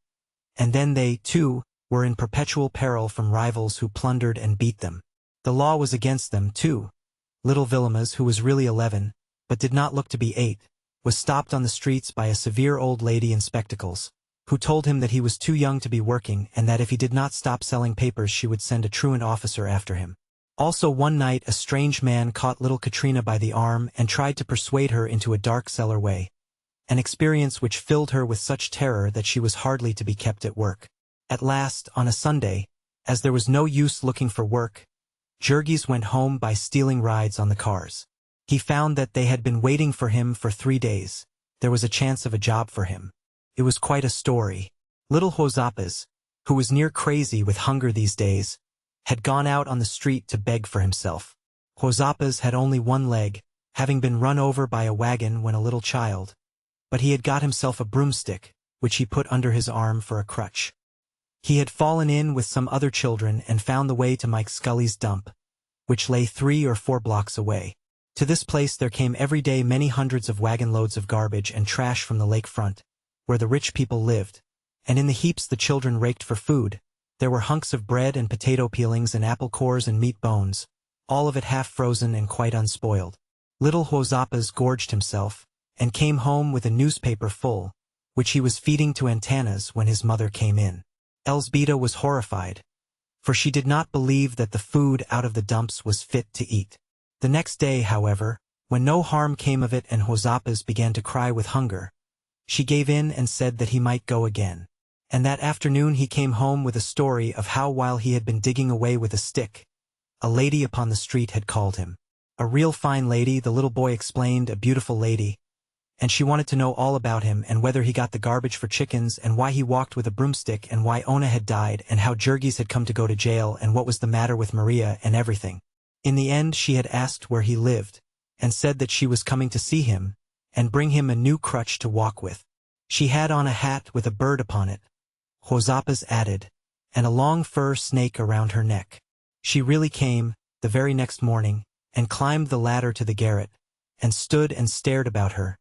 And then they, too, were in perpetual peril from rivals who plundered and beat them. The law was against them, too. Little Villemas, who was really 11, but did not look to be 8, was stopped on the streets by a severe old lady in spectacles, who told him that he was too young to be working and that if he did not stop selling papers she would send a truant officer after him. Also one night a strange man caught little Katrina by the arm and tried to persuade her into a dark cellar way, an experience which filled her with such terror that she was hardly to be kept at work. At last, on a Sunday, as there was no use looking for work, Jurgis went home by stealing rides on the cars. He found that they had been waiting for him for 3 days. There was a chance of a job for him. It was quite a story. Little Jozapas, who was near crazy with hunger these days, had gone out on the street to beg for himself. Jozapas had only one leg, having been run over by a wagon when a little child, but he had got himself a broomstick, which he put under his arm for a crutch. He had fallen in with some other children and found the way to Mike Scully's dump, which lay 3 or 4 blocks away. To this place there came every day many hundreds of wagon loads of garbage and trash from the lakefront, where the rich people lived, and in the heaps the children raked for food. There were hunks of bread and potato peelings and apple cores and meat bones, all of it half frozen and quite unspoiled. Little Jozapas gorged himself, and came home with a newspaper full, which he was feeding to Antanas when his mother came in. Elzbieta was horrified, for she did not believe that the food out of the dumps was fit to eat. The next day, however, when no harm came of it and Jozapas began to cry with hunger, she gave in and said that he might go again. And that afternoon he came home with a story of how while he had been digging away with a stick, a lady upon the street had called him. A real fine lady, the little boy explained, a beautiful lady, and she wanted to know all about him and whether he got the garbage for chickens and why he walked with a broomstick and why Ona had died and how Jurgis had come to go to jail and what was the matter with Maria and everything. In the end she had asked where he lived, and said that she was coming to see him and bring him a new crutch to walk with. She had on a hat with a bird upon it, Jozapas added, and a long fur snake around her neck. She really came, the very next morning, and climbed the ladder to the garret, and stood and stared about her,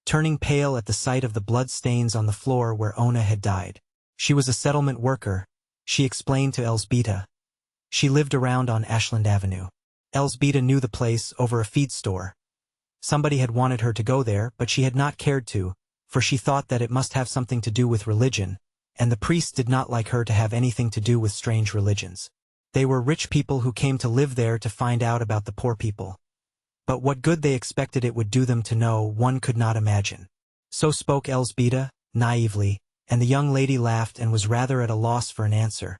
turning pale at the sight of the blood stains on the floor where Ona had died. She was a settlement worker, she explained to Elzbieta. She lived around on Ashland Avenue. Elzbieta knew the place over a feed store. Somebody had wanted her to go there, but she had not cared to, for she thought that it must have something to do with religion, and the priests did not like her to have anything to do with strange religions. They were rich people who came to live there to find out about the poor people. But what good they expected it would do them to know, one could not imagine. So spoke Elzbieta, naively, and the young lady laughed and was rather at a loss for an answer.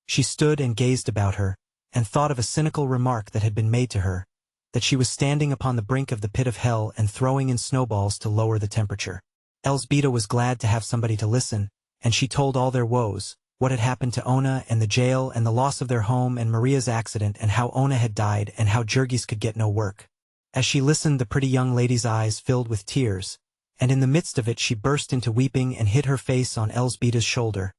She stood and gazed about her, and thought of a cynical remark that had been made to her, that she was standing upon the brink of the pit of hell and throwing in snowballs to lower the temperature. Elzbieta was glad to have somebody to listen, and she told all their woes, what had happened to Ona and the jail and the loss of their home and Maria's accident and how Ona had died and how Jurgis could get no work. As she listened the pretty young lady's eyes filled with tears, and in the midst of it she burst into weeping and hid her face on Elzbieta's shoulder,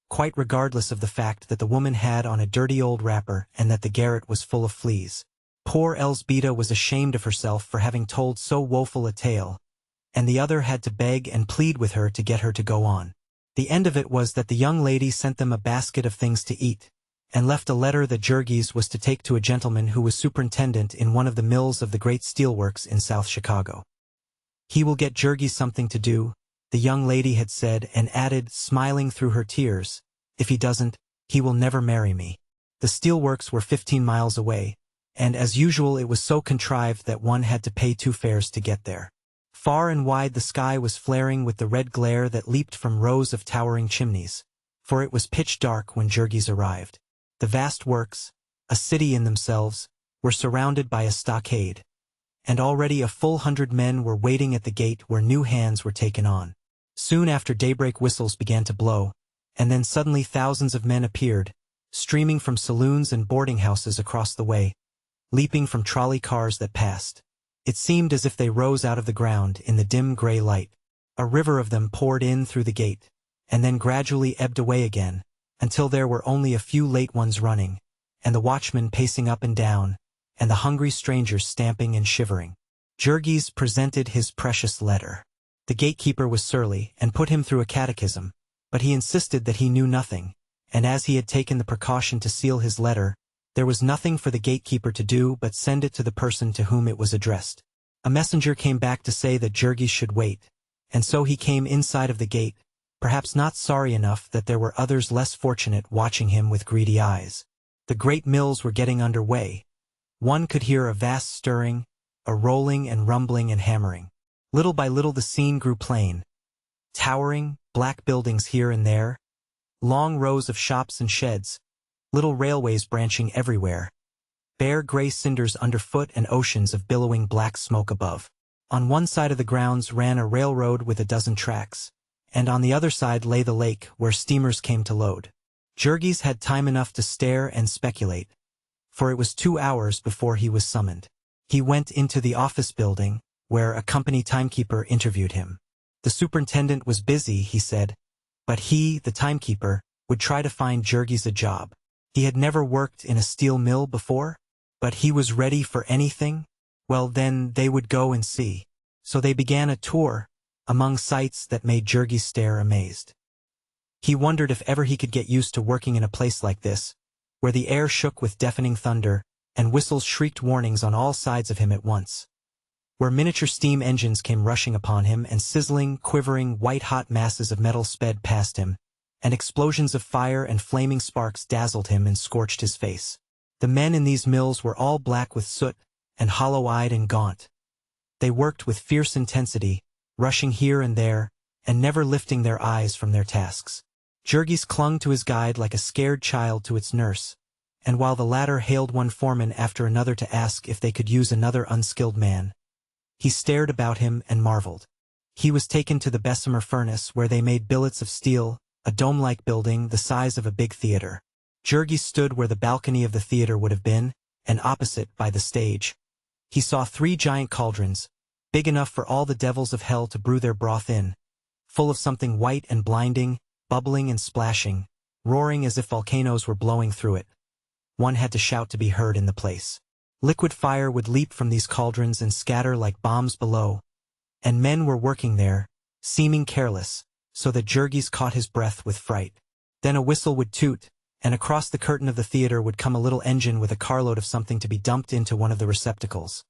quite regardless of the fact that the woman had on a dirty old wrapper and that the garret was full of fleas. Poor Elzbieta was ashamed of herself for having told so woeful a tale, and the other had to beg and plead with her to get her to go on. The end of it was that the young lady sent them a basket of things to eat, and left a letter that Jurgis was to take to a gentleman who was superintendent in one of the mills of the great steelworks in South Chicago. He will get Jurgis something to do, the young lady had said, and added, smiling through her tears, if he doesn't, he will never marry me. The steelworks were 15 miles away, and as usual it was so contrived that one had to pay 2 fares to get there. Far and wide the sky was flaring with the red glare that leaped from rows of towering chimneys, for it was pitch dark when Jurgis arrived. The vast works, a city in themselves, were surrounded by a stockade, and already a full 100 men were waiting at the gate where new hands were taken on. Soon after daybreak whistles began to blow, and then suddenly thousands of men appeared, streaming from saloons and boarding houses across the way, leaping from trolley cars that passed. It seemed as if they rose out of the ground in the dim gray light. A river of them poured in through the gate, and then gradually ebbed away again, until there were only a few late ones running, and the watchmen pacing up and down, and the hungry strangers stamping and shivering. Jurgis presented his precious letter. The gatekeeper was surly, and put him through a catechism, but he insisted that he knew nothing, and as he had taken the precaution to seal his letter, there was nothing for the gatekeeper to do but send it to the person to whom it was addressed. A messenger came back to say that Jurgis should wait, and so he came inside of the gate, perhaps not sorry enough that there were others less fortunate watching him with greedy eyes. The great mills were getting under way. One could hear a vast stirring, a rolling and rumbling and hammering. Little by little the scene grew plain. Towering, black buildings here and there, long rows of shops and sheds, little railways branching everywhere, bare gray cinders underfoot and oceans of billowing black smoke above. On one side of the grounds ran a railroad with a dozen tracks, and on the other side lay the lake where steamers came to load. Jurgis had time enough to stare and speculate, for it was 2 hours before he was summoned. He went into the office building, where a company timekeeper interviewed him. The superintendent was busy, he said, but he, the timekeeper, would try to find Jurgis a job. He had never worked in a steel mill before, but he was ready for anything. Well, then they would go and see. So they began a tour, among sights that made Jurgis stare amazed. He wondered if ever he could get used to working in a place like this, where the air shook with deafening thunder, and whistles shrieked warnings on all sides of him at once. Where miniature steam engines came rushing upon him, and sizzling, quivering, white-hot masses of metal sped past him, and explosions of fire and flaming sparks dazzled him and scorched his face. The men in these mills were all black with soot, and hollow-eyed and gaunt. They worked with fierce intensity, rushing here and there, and never lifting their eyes from their tasks. Jurgis clung to his guide like a scared child to its nurse, and while the latter hailed one foreman after another to ask if they could use another unskilled man, he stared about him and marveled. He was taken to the Bessemer furnace where they made billets of steel, a dome-like building the size of a big theater. Jurgis stood where the balcony of the theater would have been, and opposite, by the stage, he saw 3 giant cauldrons, big enough for all the devils of hell to brew their broth in, full of something white and blinding, bubbling and splashing, roaring as if volcanoes were blowing through it. One had to shout to be heard in the place. Liquid fire would leap from these cauldrons and scatter like bombs below, and men were working there, seeming careless, so that Jurgis caught his breath with fright. Then a whistle would toot, and across the curtain of the theater would come a little engine with a carload of something to be dumped into one of the receptacles.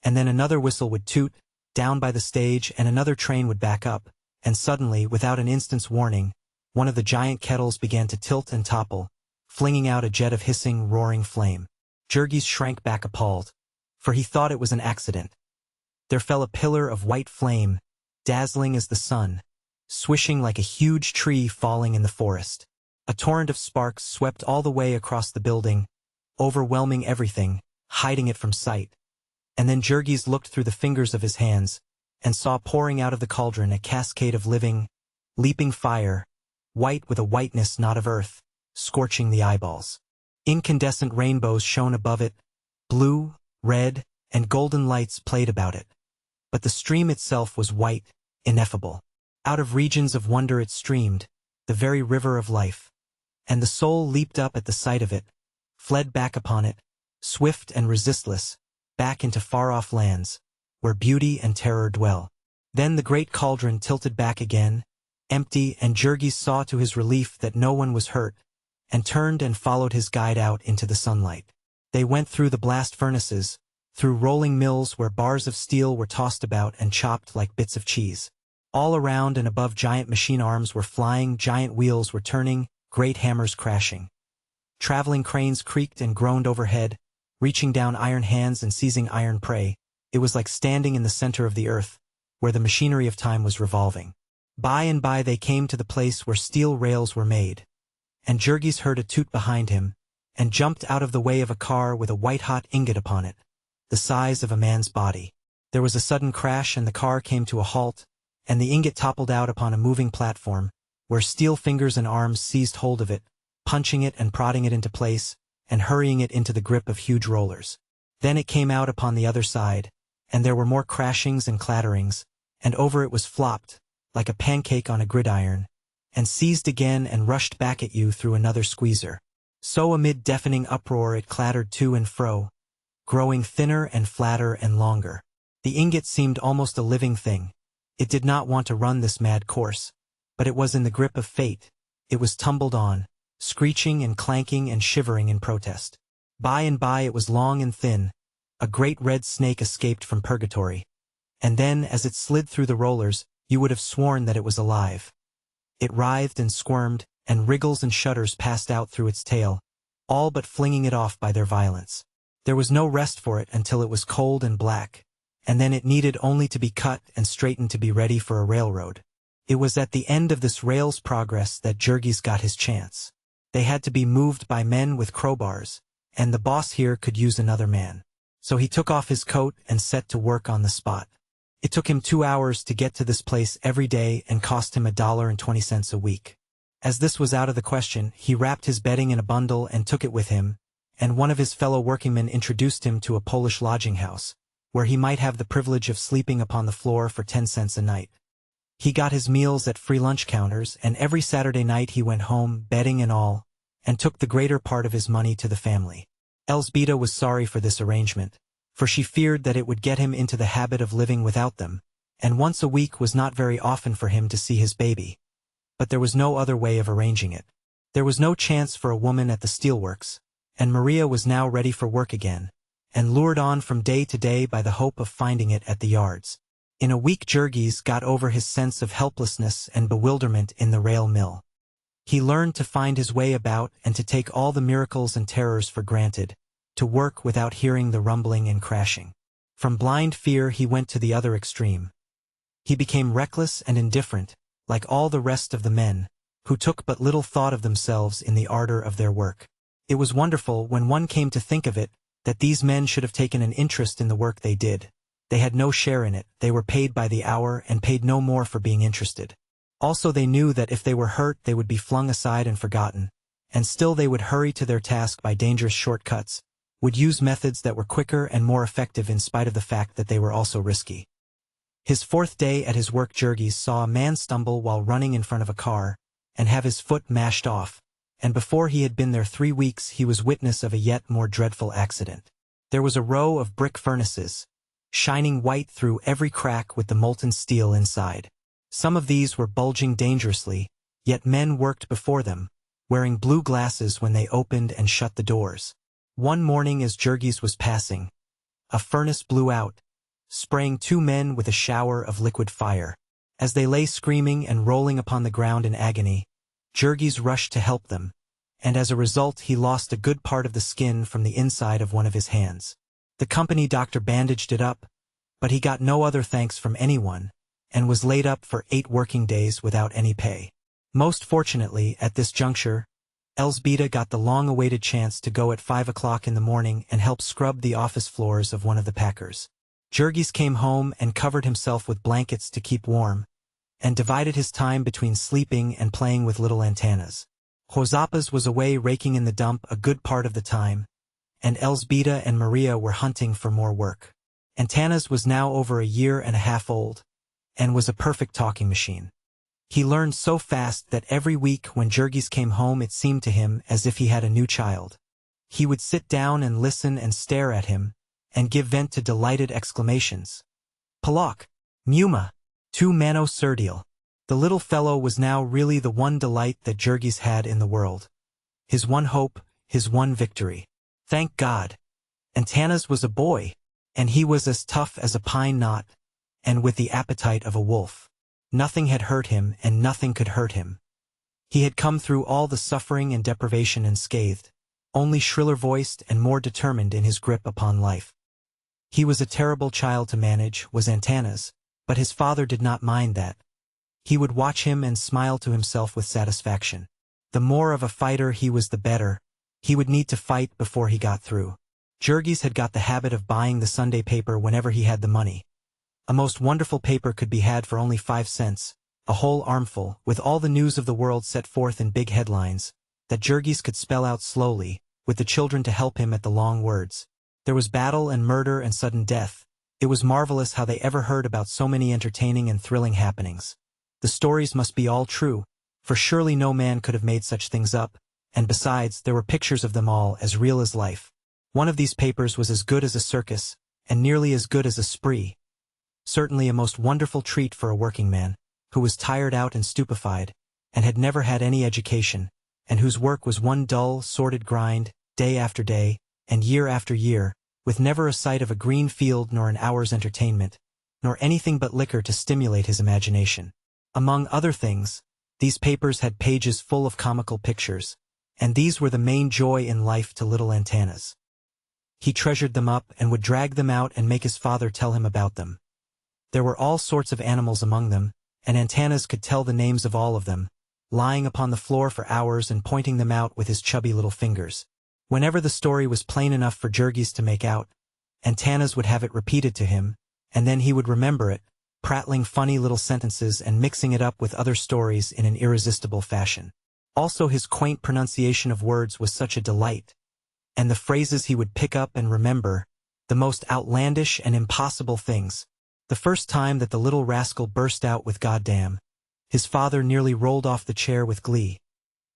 And then another whistle would toot, down by the stage, and another train would back up, and suddenly, without an instant's warning, one of the giant kettles began to tilt and topple, flinging out a jet of hissing, roaring flame. Jurgis shrank back appalled, for he thought it was an accident. There fell a pillar of white flame, dazzling as the sun, swishing like a huge tree falling in the forest. A torrent of sparks swept all the way across the building, overwhelming everything, hiding it from sight. And then Jurgis looked through the fingers of his hands, and saw pouring out of the cauldron a cascade of living, leaping fire, white with a whiteness not of earth, scorching the eyeballs. Incandescent rainbows shone above it, blue, red, and golden lights played about it. But the stream itself was white, ineffable. Out of regions of wonder it streamed, the very river of life. And the soul leaped up at the sight of it, fled back upon it, swift and resistless, back into far-off lands, where beauty and terror dwell. Then the great cauldron tilted back again, empty, and Jurgis saw to his relief that no one was hurt, and turned and followed his guide out into the sunlight. They went through the blast furnaces, through rolling mills where bars of steel were tossed about and chopped like bits of cheese. All around and above giant machine arms were flying, giant wheels were turning, great hammers crashing. Traveling cranes creaked and groaned overhead, reaching down iron hands and seizing iron prey. It was like standing in the center of the earth, where the machinery of time was revolving. By and by they came to the place where steel rails were made, and Jurgis heard a toot behind him, and jumped out of the way of a car with a white-hot ingot upon it, the size of a man's body. There was a sudden crash and the car came to a halt, and the ingot toppled out upon a moving platform, where steel fingers and arms seized hold of it, punching it and prodding it into place, and hurrying it into the grip of huge rollers. Then it came out upon the other side, and there were more crashings and clatterings, and over it was flopped, like a pancake on a gridiron, and seized again and rushed back at you through another squeezer. So amid deafening uproar it clattered to and fro, growing thinner and flatter and longer. The ingot seemed almost a living thing. It did not want to run this mad course, but it was in the grip of fate. It was tumbled on, screeching and clanking and shivering in protest. By and by it was long and thin. A great red snake escaped from purgatory. And then, as it slid through the rollers, you would have sworn that it was alive. It writhed and squirmed, and wriggles and shudders passed out through its tail, all but flinging it off by their violence. There was no rest for it until it was cold and black, and then it needed only to be cut and straightened to be ready for a railroad. It was at the end of this rail's progress that Jurgis got his chance. They had to be moved by men with crowbars, and the boss here could use another man. So he took off his coat and set to work on the spot. It took him 2 hours to get to this place every day and cost him $1.20 a week. As this was out of the question, he wrapped his bedding in a bundle and took it with him, and one of his fellow workingmen introduced him to a Polish lodging house, where he might have the privilege of sleeping upon the floor for 10 cents a night. He got his meals at free lunch counters, and every Saturday night he went home, bedding and all, and took the greater part of his money to the family. Elzbieta was sorry for this arrangement, for she feared that it would get him into the habit of living without them, and once a week was not very often for him to see his baby. But there was no other way of arranging it. There was no chance for a woman at the steelworks, and Maria was now ready for work again, and lured on from day to day by the hope of finding it at the yards. In a week Jurgis got over his sense of helplessness and bewilderment in the rail mill. He learned to find his way about and to take all the miracles and terrors for granted, to work without hearing the rumbling and crashing. From blind fear he went to the other extreme. He became reckless and indifferent, like all the rest of the men, who took but little thought of themselves in the ardor of their work. It was wonderful, when one came to think of it, that these men should have taken an interest in the work they did. They had no share in it, they were paid by the hour and paid no more for being interested. Also they knew that if they were hurt they would be flung aside and forgotten, and still they would hurry to their task by dangerous shortcuts, would use methods that were quicker and more effective in spite of the fact that they were also risky. His 4th day at his work Jurgis saw a man stumble while running in front of a car, and have his foot mashed off, and before he had been there 3 weeks he was witness of a yet more dreadful accident. There was a row of brick furnaces, shining white through every crack with the molten steel inside. Some of these were bulging dangerously, yet men worked before them, wearing blue glasses when they opened and shut the doors. One morning as Jurgis was passing, a furnace blew out, spraying 2 men with a shower of liquid fire. As they lay screaming and rolling upon the ground in agony, Jurgis rushed to help them, and as a result he lost a good part of the skin from the inside of one of his hands. The company doctor bandaged it up, but he got no other thanks from anyone, and was laid up for 8 working days without any pay. Most fortunately, at this juncture, Elzbieta got the long-awaited chance to go at 5 o'clock in the morning and help scrub the office floors of one of the packers. Jurgis came home and covered himself with blankets to keep warm, and divided his time between sleeping and playing with little antennas. Jozapas was away raking in the dump a good part of the time, and Elzbieta and Maria were hunting for more work. Antanas was now over a year and a half old, and was a perfect talking machine. He learned so fast that every week when Jurgis came home it seemed to him as if he had a new child. He would sit down and listen and stare at him, and give vent to delighted exclamations. Palak! Muma! Tu mano serdil! The little fellow was now really the one delight that Jurgis had in the world. His one hope, his one victory. Thank God! Antanas was a boy, and he was as tough as a pine knot, and with the appetite of a wolf. Nothing had hurt him, and nothing could hurt him. He had come through all the suffering and deprivation unscathed, only shriller-voiced and more determined in his grip upon life. He was a terrible child to manage, was Antanas, but his father did not mind that. He would watch him and smile to himself with satisfaction. The more of a fighter he was the better. He would need to fight before he got through. Jurgis had got the habit of buying the Sunday paper whenever he had the money. A most wonderful paper could be had for only 5 cents, a whole armful, with all the news of the world set forth in big headlines, that Jurgis could spell out slowly, with the children to help him at the long words. There was battle and murder and sudden death, It was marvelous how they ever heard about so many entertaining and thrilling happenings. The stories must be all true, for surely no man could have made such things up, and besides, there were pictures of them all as real as life. One of these papers was as good as a circus, and nearly as good as a spree. Certainly a most wonderful treat for a working man, who was tired out and stupefied, and had never had any education, and whose work was one dull, sordid grind, day after day, and year after year, with never a sight of a green field nor an hour's entertainment, nor anything but liquor to stimulate his imagination. Among other things, these papers had pages full of comical pictures, and these were the main joy in life to little Antanas. He treasured them up and would drag them out and make his father tell him about them. There were all sorts of animals among them, and Antanas could tell the names of all of them, lying upon the floor for hours and pointing them out with his chubby little fingers. Whenever the story was plain enough for Jurgis to make out, Antanas would have it repeated to him, and then he would remember it, prattling funny little sentences and mixing it up with other stories in an irresistible fashion. Also his quaint pronunciation of words was such a delight, and the phrases he would pick up and remember, the most outlandish and impossible things. The first time that the little rascal burst out with "goddamn," his father nearly rolled off the chair with glee.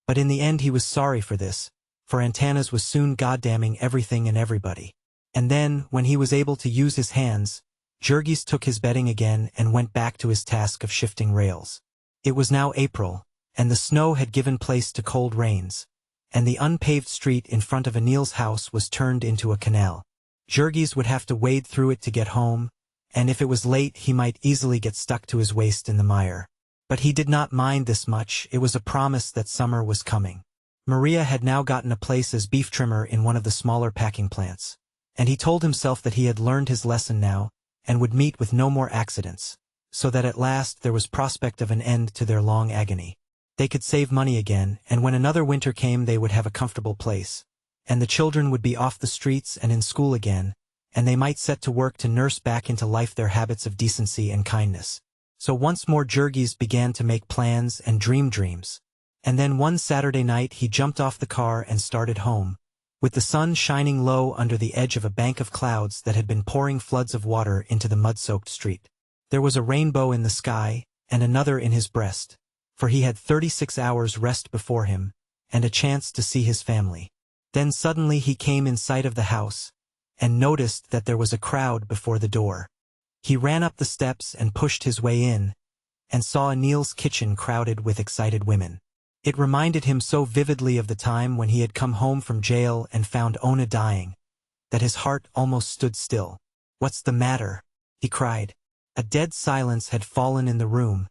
But in the end he was sorry for this, for Antanas was soon goddamming everything and everybody. And then, when he was able to use his hands, Jurgis took his bedding again and went back to his task of shifting rails. It was now April, and the snow had given place to cold rains, and the unpaved street in front of Anil's house was turned into a canal. Jurgis would have to wade through it to get home, and if it was late he might easily get stuck to his waist in the mire. But he did not mind this much. It was a promise that summer was coming. Maria had now gotten a place as beef trimmer in one of the smaller packing plants, and he told himself that he had learned his lesson now, and would meet with no more accidents, so that at last there was prospect of an end to their long agony. They could save money again, and when another winter came they would have a comfortable place, and the children would be off the streets and in school again, and they might set to work to nurse back into life their habits of decency and kindness. So once more Jurgis began to make plans and dream dreams. And then one Saturday night he jumped off the car and started home, with the sun shining low under the edge of a bank of clouds that had been pouring floods of water into the mud-soaked street. There was a rainbow in the sky, and another in his breast, for he had 36 hours rest before him, and a chance to see his family. Then suddenly he came in sight of the house, and noticed that there was a crowd before the door. He ran up the steps and pushed his way in, and saw Anil's kitchen crowded with excited women. It reminded him so vividly of the time when he had come home from jail and found Ona dying, that his heart almost stood still. "What's the matter?" he cried. A dead silence had fallen in the room,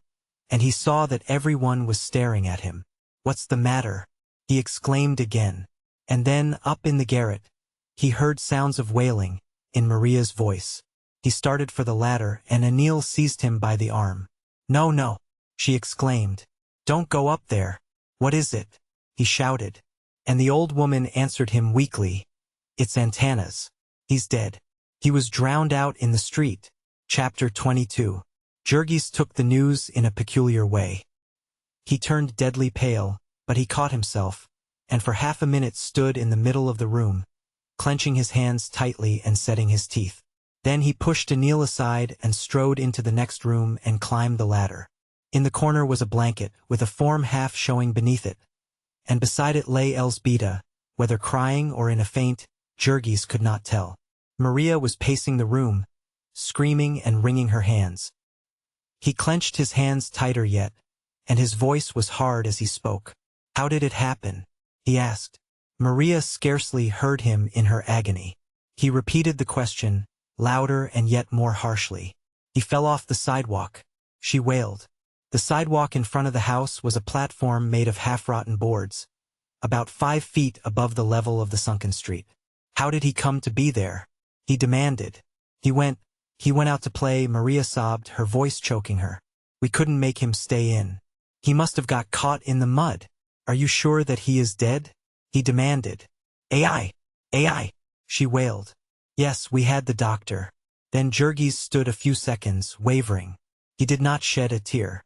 and he saw that everyone was staring at him. "What's the matter?" he exclaimed again. And then, up in the garret, he heard sounds of wailing, in Maria's voice. He started for the ladder, and Anil seized him by the arm. "No, no," she exclaimed. "Don't go up there." "What is it?" he shouted. And the old woman answered him weakly, "It's Antanas. He's dead. He was drowned out in the street." Chapter 22. Jurgis took the news in a peculiar way. He turned deadly pale, but he caught himself, and for half a minute stood in the middle of the room, clenching his hands tightly and setting his teeth. Then he pushed Anil aside and strode into the next room and climbed the ladder. In the corner was a blanket, with a form half showing beneath it, and beside it lay Elzbieta, whether crying or in a faint, Jurgis could not tell. Maria was pacing the room, screaming and wringing her hands. He clenched his hands tighter yet, and his voice was hard as he spoke. "How did it happen?" he asked. Maria scarcely heard him in her agony. He repeated the question, louder and yet more harshly. "He fell off the sidewalk," she wailed. The sidewalk in front of the house was a platform made of half-rotten boards, about 5 feet above the level of the sunken street. "How did he come to be there?" he demanded. He went out to play," Maria sobbed, her voice choking her. "We couldn't make him stay in. He must have got caught in the mud." "Are you sure that he is dead?" he demanded. Ai, she wailed. "Yes, we had the doctor." Then Jurgis stood a few seconds, wavering. He did not shed a tear.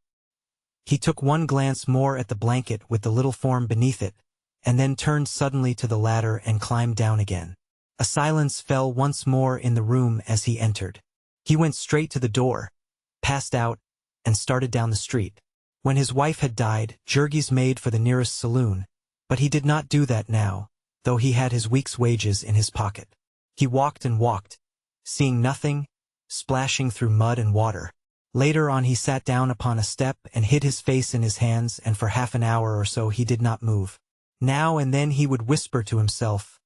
He took one glance more at the blanket with the little form beneath it, and then turned suddenly to the ladder and climbed down again. A silence fell once more in the room as he entered. He went straight to the door, passed out, and started down the street. When his wife had died, Jurgis made for the nearest saloon, but he did not do that now, though he had his week's wages in his pocket. He walked and walked, seeing nothing, splashing through mud and water. Later on he sat down upon a step and hid his face in his hands, and for half an hour or so he did not move. Now and then he would whisper to himself,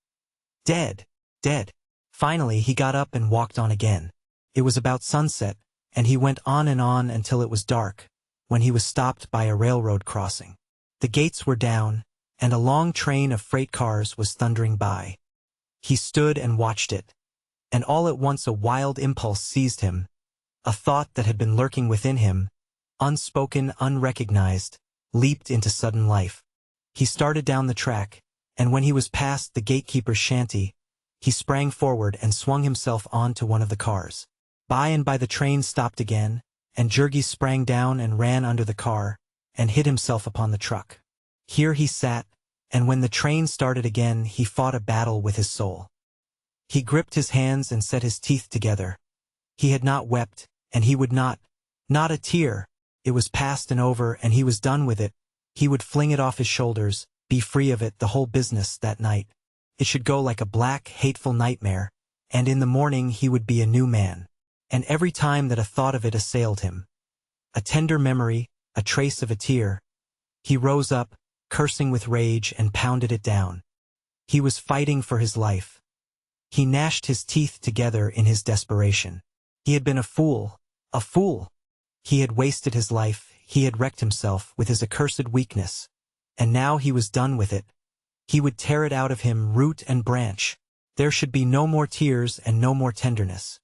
"Dead, dead." Finally he got up and walked on again. It was about sunset, and he went on until it was dark, when he was stopped by a railroad crossing. The gates were down, and a long train of freight cars was thundering by. He stood and watched it, and all at once a wild impulse seized him, a thought that had been lurking within him, unspoken, unrecognized, leaped into sudden life. He started down the track, and when he was past the gatekeeper's shanty, he sprang forward and swung himself onto one of the cars. By and by the train stopped again, and Jurgis sprang down and ran under the car, and hid himself upon the truck. Here he sat, and when the train started again he fought a battle with his soul. He gripped his hands and set his teeth together. He had not wept, and he would not a tear. It was past and over, and he was done with it. He would fling it off his shoulders, be free of it, the whole business, that night. It should go like a black, hateful nightmare, and in the morning he would be a new man. And every time that a thought of it assailed him, a tender memory, a trace of a tear, he rose up, cursing with rage, and pounded it down. He was fighting for his life. He gnashed his teeth together in his desperation. He had been a fool, a fool. He had wasted his life, he had wrecked himself with his accursed weakness, and now he was done with it. He would tear it out of him root and branch. There should be no more tears and no more tenderness.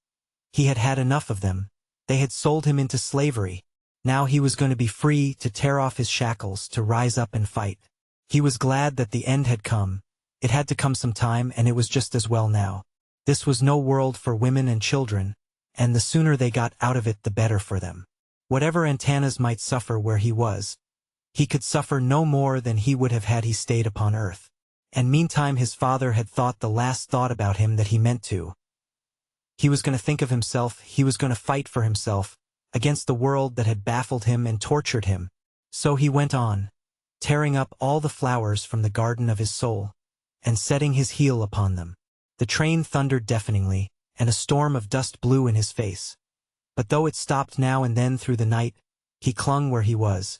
He had had enough of them. They had sold him into slavery. Now he was going to be free, to tear off his shackles, to rise up and fight. He was glad that the end had come. It had to come sometime, and it was just as well now. This was no world for women and children, and the sooner they got out of it the better for them. Whatever antennas might suffer where he was, he could suffer no more than he would have had he stayed upon earth. And meantime his father had thought the last thought about him that he meant to. He was going to think of himself, he was going to fight for himself, against the world that had baffled him and tortured him. So he went on, tearing up all the flowers from the garden of his soul, and setting his heel upon them. The train thundered deafeningly, and a storm of dust blew in his face. But though it stopped now and then through the night, he clung where he was.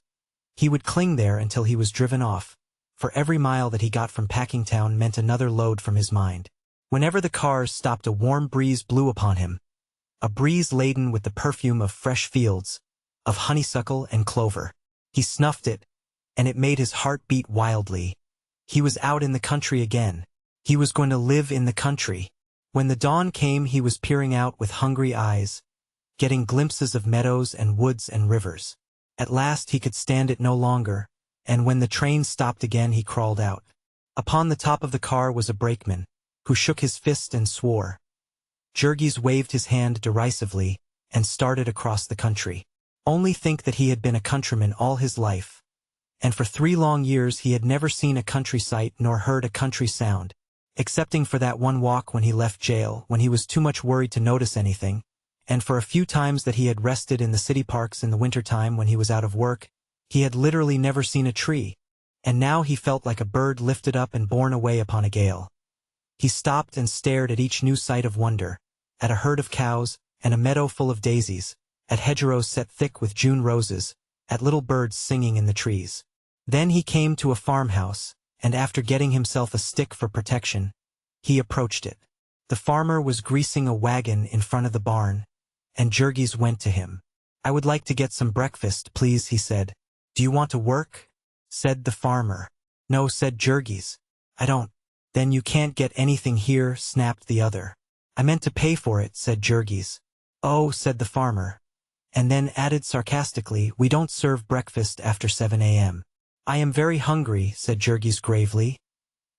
He would cling there until he was driven off, for every mile that he got from Packingtown meant another load from his mind. Whenever the cars stopped, a warm breeze blew upon him, a breeze laden with the perfume of fresh fields, of honeysuckle and clover. He snuffed it, and it made his heart beat wildly. He was out in the country again. He was going to live in the country. When the dawn came he was peering out with hungry eyes, getting glimpses of meadows and woods and rivers. At last he could stand it no longer, and when the train stopped again he crawled out. Upon the top of the car was a brakeman, who shook his fist and swore. Jurgis waved his hand derisively, and started across the country. Only think that he had been a countryman all his life, and for 3 long years he had never seen a country sight nor heard a country sound, excepting for that one walk when he left jail, when he was too much worried to notice anything, and for a few times that he had rested in the city parks in the winter-time when he was out of work. He had literally never seen a tree, and now he felt like a bird lifted up and borne away upon a gale. He stopped and stared at each new sight of wonder, at a herd of cows, and a meadow full of daisies, at hedgerows set thick with June roses, at little birds singing in the trees. Then he came to a farmhouse, and after getting himself a stick for protection, he approached it. The farmer was greasing a wagon in front of the barn, and Jurgis went to him. "I would like to get some breakfast, please," he said. "Do you want to work?" said the farmer. "No," said Jurgis. "I don't." "Then you can't get anything here," snapped the other. "I meant to pay for it," said Jurgis. "Oh," said the farmer, and then added sarcastically, "We don't serve breakfast after 7 a.m. "I am very hungry," said Jurgis gravely.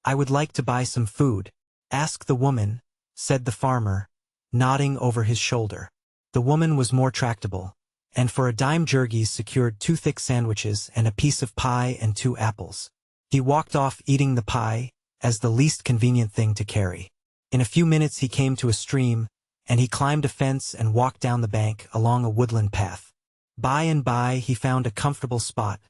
"I would like to buy some food." "Ask the woman," said the farmer, nodding over his shoulder. The woman was more tractable, and for a dime Jurgis secured 2 thick sandwiches and a piece of pie and 2 apples. He walked off eating the pie, as the least convenient thing to carry. In a few minutes he came to a stream, and he climbed a fence and walked down the bank along a woodland path. By and by he found a comfortable spot,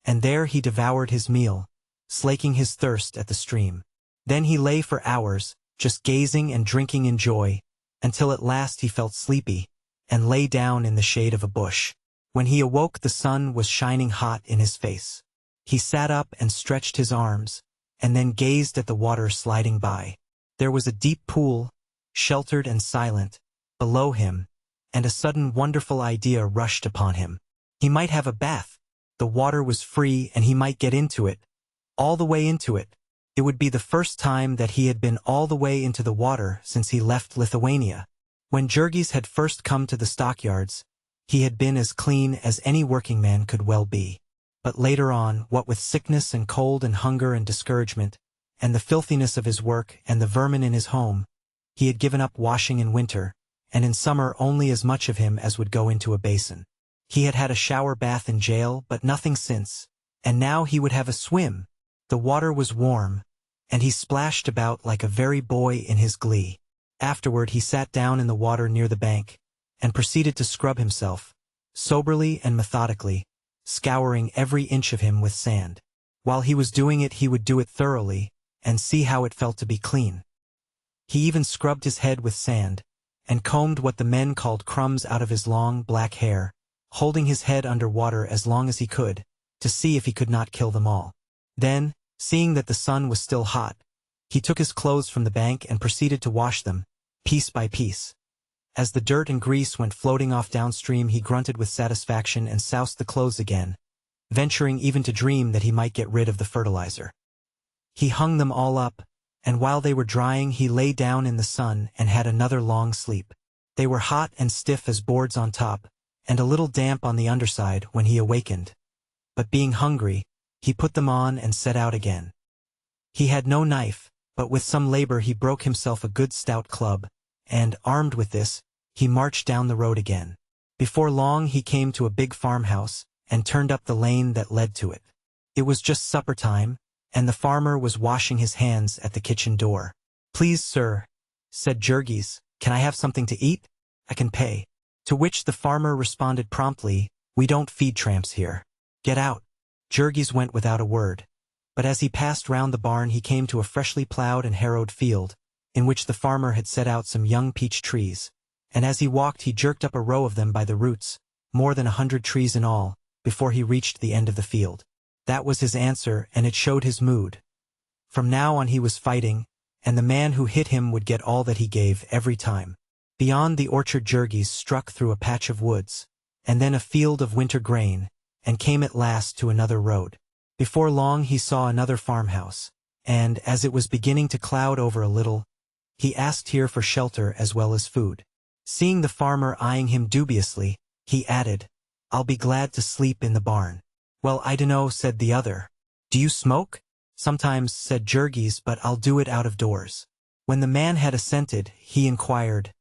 and there he devoured his meal, slaking his thirst at the stream. Then he lay for hours, just gazing and drinking in joy, until at last he felt sleepy, and lay down in the shade of a bush. When he awoke, the sun was shining hot in his face. He sat up and stretched his arms, and then gazed at the water sliding by. There was a deep pool, sheltered and silent, below him, and a sudden wonderful idea rushed upon him. He might have a bath. The water was free and he might get into it, all the way into it. It would be the first time that he had been all the way into the water since he left Lithuania. When Jurgis had first come to the stockyards, he had been as clean as any working man could well be. But later on, what with sickness and cold and hunger and discouragement, and the filthiness of his work and the vermin in his home, he had given up washing in winter, and in summer only as much of him as would go into a basin. He had had a shower bath in jail, but nothing since, and now he would have a swim. The water was warm, and he splashed about like a very boy in his glee. Afterward he sat down in the water near the bank, and proceeded to scrub himself, soberly and methodically, scouring every inch of him with sand. While he was doing it he would do it thoroughly, and see how it felt to be clean. He even scrubbed his head with sand, and combed what the men called crumbs out of his long black hair, holding his head under water as long as he could, to see if he could not kill them all. Then, seeing that the sun was still hot, he took his clothes from the bank and proceeded to wash them, piece by piece. As the dirt and grease went floating off downstream, he grunted with satisfaction and soused the clothes again, venturing even to dream that he might get rid of the fertilizer. He hung them all up, and while they were drying he lay down in the sun and had another long sleep. They were hot and stiff as boards on top, and a little damp on the underside when he awakened. But being hungry, he put them on and set out again. He had no knife, but with some labor he broke himself a good stout club, and, armed with this, he marched down the road again. Before long he came to a big farmhouse, and turned up the lane that led to it. It was just supper time, and the farmer was washing his hands at the kitchen door. "Please, sir," said Jurgis, "can I have something to eat? I can pay." To which the farmer responded promptly, "We don't feed tramps here. Get out." Jurgis went without a word, but as he passed round the barn he came to a freshly plowed and harrowed field, in which the farmer had set out some young peach trees, and as he walked he jerked up a row of them by the roots, more than 100 trees in all, before he reached the end of the field. That was his answer, and it showed his mood. From now on he was fighting, and the man who hit him would get all that he gave every time. Beyond the orchard Jurgis struck through a patch of woods, and then a field of winter grain, and came at last to another road. Before long he saw another farmhouse, and, as it was beginning to cloud over a little, he asked here for shelter as well as food. Seeing the farmer eyeing him dubiously, he added, "I'll be glad to sleep in the barn." "Well, I dunno," said the other. "Do you smoke?" "Sometimes," said Jurgis, "but I'll do it out of doors." When the man had assented, he inquired,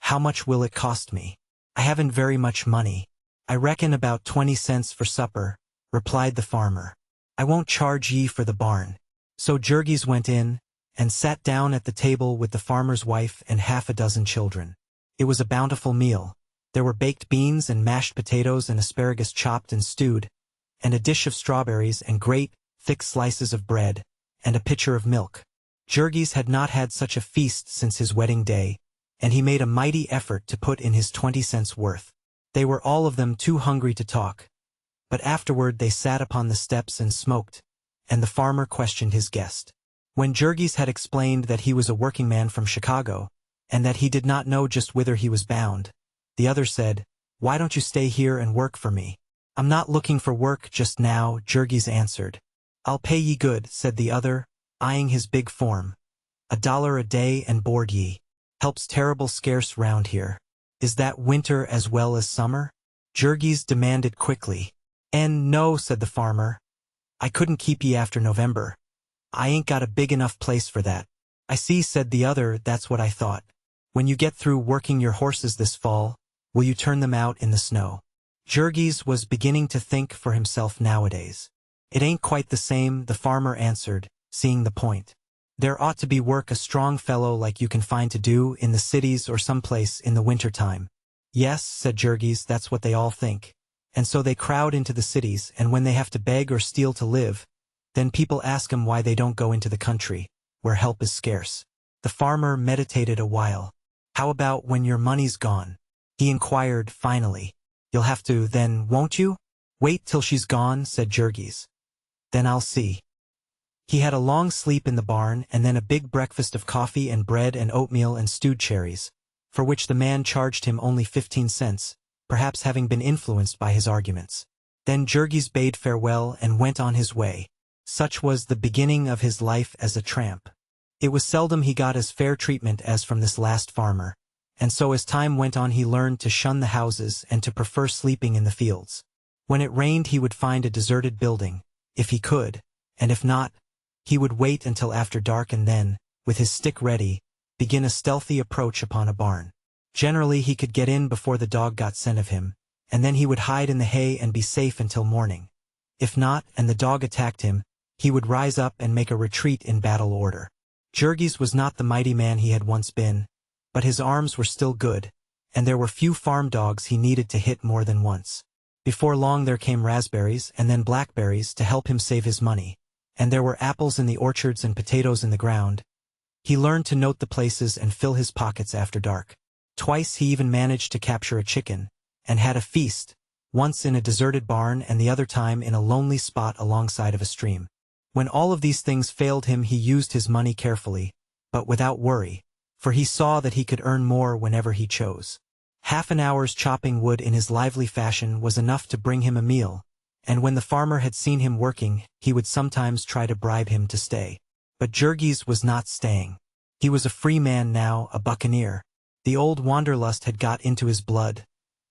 "How much will it cost me?" "I haven't very much money. I reckon about 20 cents for supper," replied the farmer. "I won't charge ye for the barn." So Jurgis went in, and sat down at the table with the farmer's wife and half a dozen children. It was a bountiful meal. There were baked beans and mashed potatoes and asparagus chopped and stewed, and a dish of strawberries and great, thick slices of bread, and a pitcher of milk. Jurgis had not had such a feast since his wedding day, and he made a mighty effort to put in his 20 cents worth. They were all of them too hungry to talk, but afterward they sat upon the steps and smoked, and the farmer questioned his guest. When Jurgis had explained that he was a working man from Chicago, and that he did not know just whither he was bound, the other said, "Why don't you stay here and work for me?" "I'm not looking for work just now," Jurgis answered. "I'll pay ye good," said the other, eyeing his big form. $1 a day and board ye. Help's terrible scarce round here." "Is that winter as well as summer?" Jurgis demanded quickly. No," said the farmer. "I couldn't keep ye after November. I ain't got a big enough place for that." "I see," said the other, "that's what I thought. When you get through working your horses this fall, will you turn them out in the snow?" Jurgis was beginning to think for himself nowadays. "It ain't quite the same," the farmer answered, seeing the point. There ought to be work a strong fellow like you can find to do in the cities or someplace in the winter time. Yes, said Jurgis, that's what they all think. And so they crowd into the cities, and when they have to beg or steal to live, then people ask 'em why they don't go into the country, where help is scarce. The farmer meditated a while. How about when your money's gone? He inquired finally. You'll have to then, won't you? Wait till she's gone, said Jurgis. Then I'll see. He had a long sleep in the barn and then a big breakfast of coffee and bread and oatmeal and stewed cherries, for which the man charged him only 15 cents, perhaps having been influenced by his arguments. Then Jurgis bade farewell and went on his way. Such was the beginning of his life as a tramp. It was seldom he got as fair treatment as from this last farmer, and so as time went on he learned to shun the houses and to prefer sleeping in the fields. When it rained he would find a deserted building, if he could, and if not, he would wait until after dark and then, with his stick ready, begin a stealthy approach upon a barn. Generally he could get in before the dog got scent of him, and then he would hide in the hay and be safe until morning. If not, and the dog attacked him, he would rise up and make a retreat in battle order. Jurgis was not the mighty man he had once been, but his arms were still good, and there were few farm dogs he needed to hit more than once. Before long there came raspberries and then blackberries to help him save his money, and there were apples in the orchards and potatoes in the ground. He learned to note the places and fill his pockets after dark. Twice he even managed to capture a chicken, and had a feast, once in a deserted barn and the other time in a lonely spot alongside of a stream. When all of these things failed him he used his money carefully, but without worry, for he saw that he could earn more whenever he chose. Half an hour's chopping wood in his lively fashion was enough to bring him a meal, and when the farmer had seen him working, he would sometimes try to bribe him to stay. But Jurgis was not staying. He was a free man now, a buccaneer. The old wanderlust had got into his blood,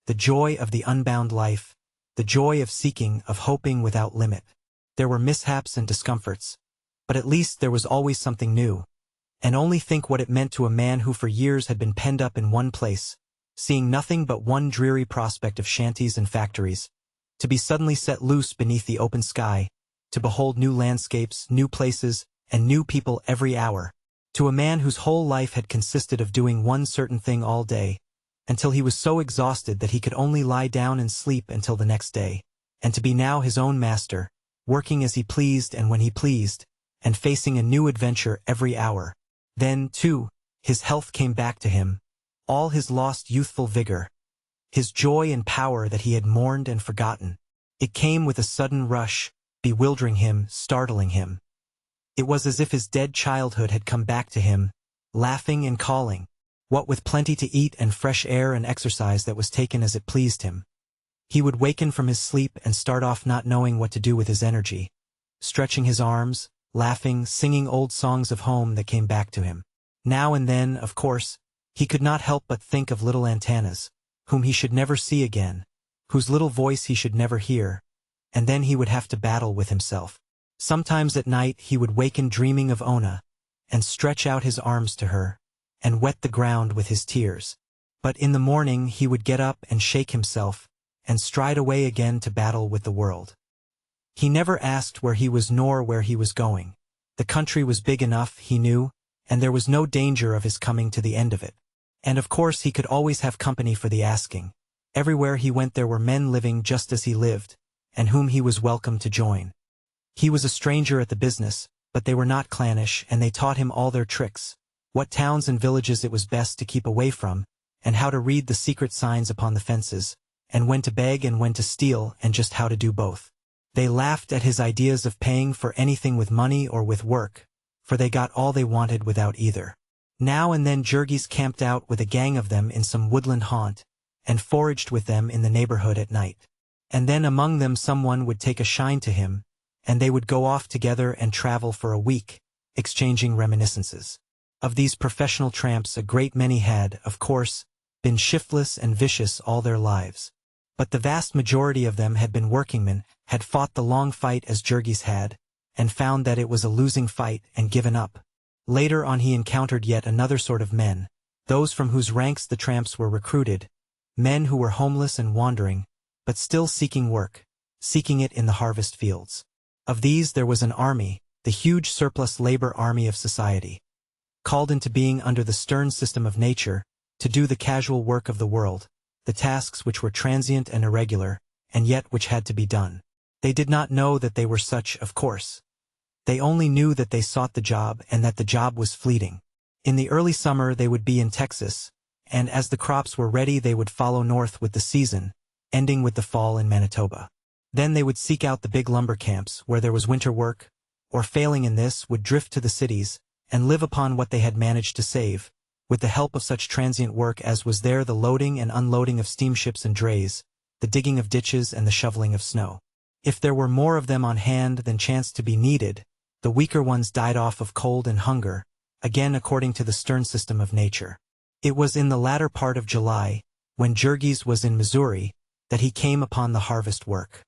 the joy of the unbound life, the joy of seeking, of hoping without limit. There were mishaps and discomforts, but at least there was always something new. And only think what it meant to a man who for years had been penned up in one place, seeing nothing but one dreary prospect of shanties and factories, to be suddenly set loose beneath the open sky, to behold new landscapes, new places, and new people every hour, to a man whose whole life had consisted of doing one certain thing all day, until he was so exhausted that he could only lie down and sleep until the next day, and to be now his own master, working as he pleased and when he pleased, and facing a new adventure every hour. Then, too, his health came back to him, all his lost youthful vigor, his joy and power that he had mourned and forgotten. It came with a sudden rush, bewildering him, startling him. It was as if his dead childhood had come back to him, laughing and calling, what with plenty to eat and fresh air and exercise that was taken as it pleased him. He would waken from his sleep and start off not knowing what to do with his energy, stretching his arms, laughing, singing old songs of home that came back to him. Now and then, of course, he could not help but think of little Antanas, whom he should never see again, whose little voice he should never hear, and then he would have to battle with himself. Sometimes at night he would waken dreaming of Ona, and stretch out his arms to her, and wet the ground with his tears. But in the morning he would get up and shake himself, and stride away again to battle with the world. He never asked where he was nor where he was going. The country was big enough, he knew, and there was no danger of his coming to the end of it. And of course he could always have company for the asking. Everywhere he went there were men living just as he lived, and whom he was welcome to join. He was a stranger at the business, but they were not clannish, and they taught him all their tricks, what towns and villages it was best to keep away from, and how to read the secret signs upon the fences, and when to beg and when to steal, and just how to do both. They laughed at his ideas of paying for anything with money or with work, for they got all they wanted without either. Now and then Jurgis camped out with a gang of them in some woodland haunt, and foraged with them in the neighborhood at night. And then among them someone would take a shine to him, and they would go off together and travel for a week, exchanging reminiscences. Of these professional tramps a great many had, of course, been shiftless and vicious all their lives. But the vast majority of them had been workingmen, had fought the long fight as Jurgis had, and found that it was a losing fight and given up. Later on he encountered yet another sort of men, those from whose ranks the tramps were recruited, men who were homeless and wandering, but still seeking work, seeking it in the harvest fields. Of these there was an army, the huge surplus labor army of society, called into being under the stern system of nature, to do the casual work of the world, the tasks which were transient and irregular, and yet which had to be done. They did not know that they were such, of course. They only knew that they sought the job and that the job was fleeting. In the early summer they would be in Texas, and as the crops were ready they would follow north with the season, ending with the fall in Manitoba. Then they would seek out the big lumber camps where there was winter work, or failing in this would drift to the cities, and live upon what they had managed to save, with the help of such transient work as was there, the loading and unloading of steamships and drays, the digging of ditches and the shoveling of snow. If there were more of them on hand than chanced to be needed, the weaker ones died off of cold and hunger, again according to the stern system of nature. It was in the latter part of July, when Jurgis was in Missouri, that he came upon the harvest work.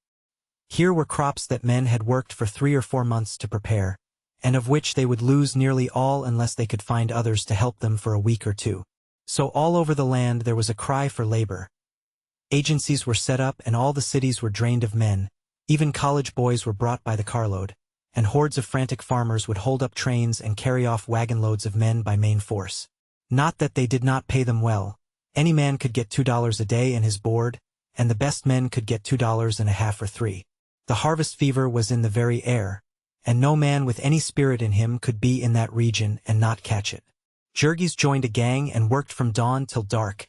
Here were crops that men had worked for 3 or 4 months to prepare, and of which they would lose nearly all unless they could find others to help them for a week or two. So all over the land there was a cry for labor. Agencies were set up and all the cities were drained of men, even college boys were brought by the carload, and hordes of frantic farmers would hold up trains and carry off wagon loads of men by main force. Not that they did not pay them well. Any man could get $2 a day and his board, and the best men could get $2.50 or $3. The harvest fever was in the very air, and no man with any spirit in him could be in that region and not catch it. Jurgis joined a gang and worked from dawn till dark,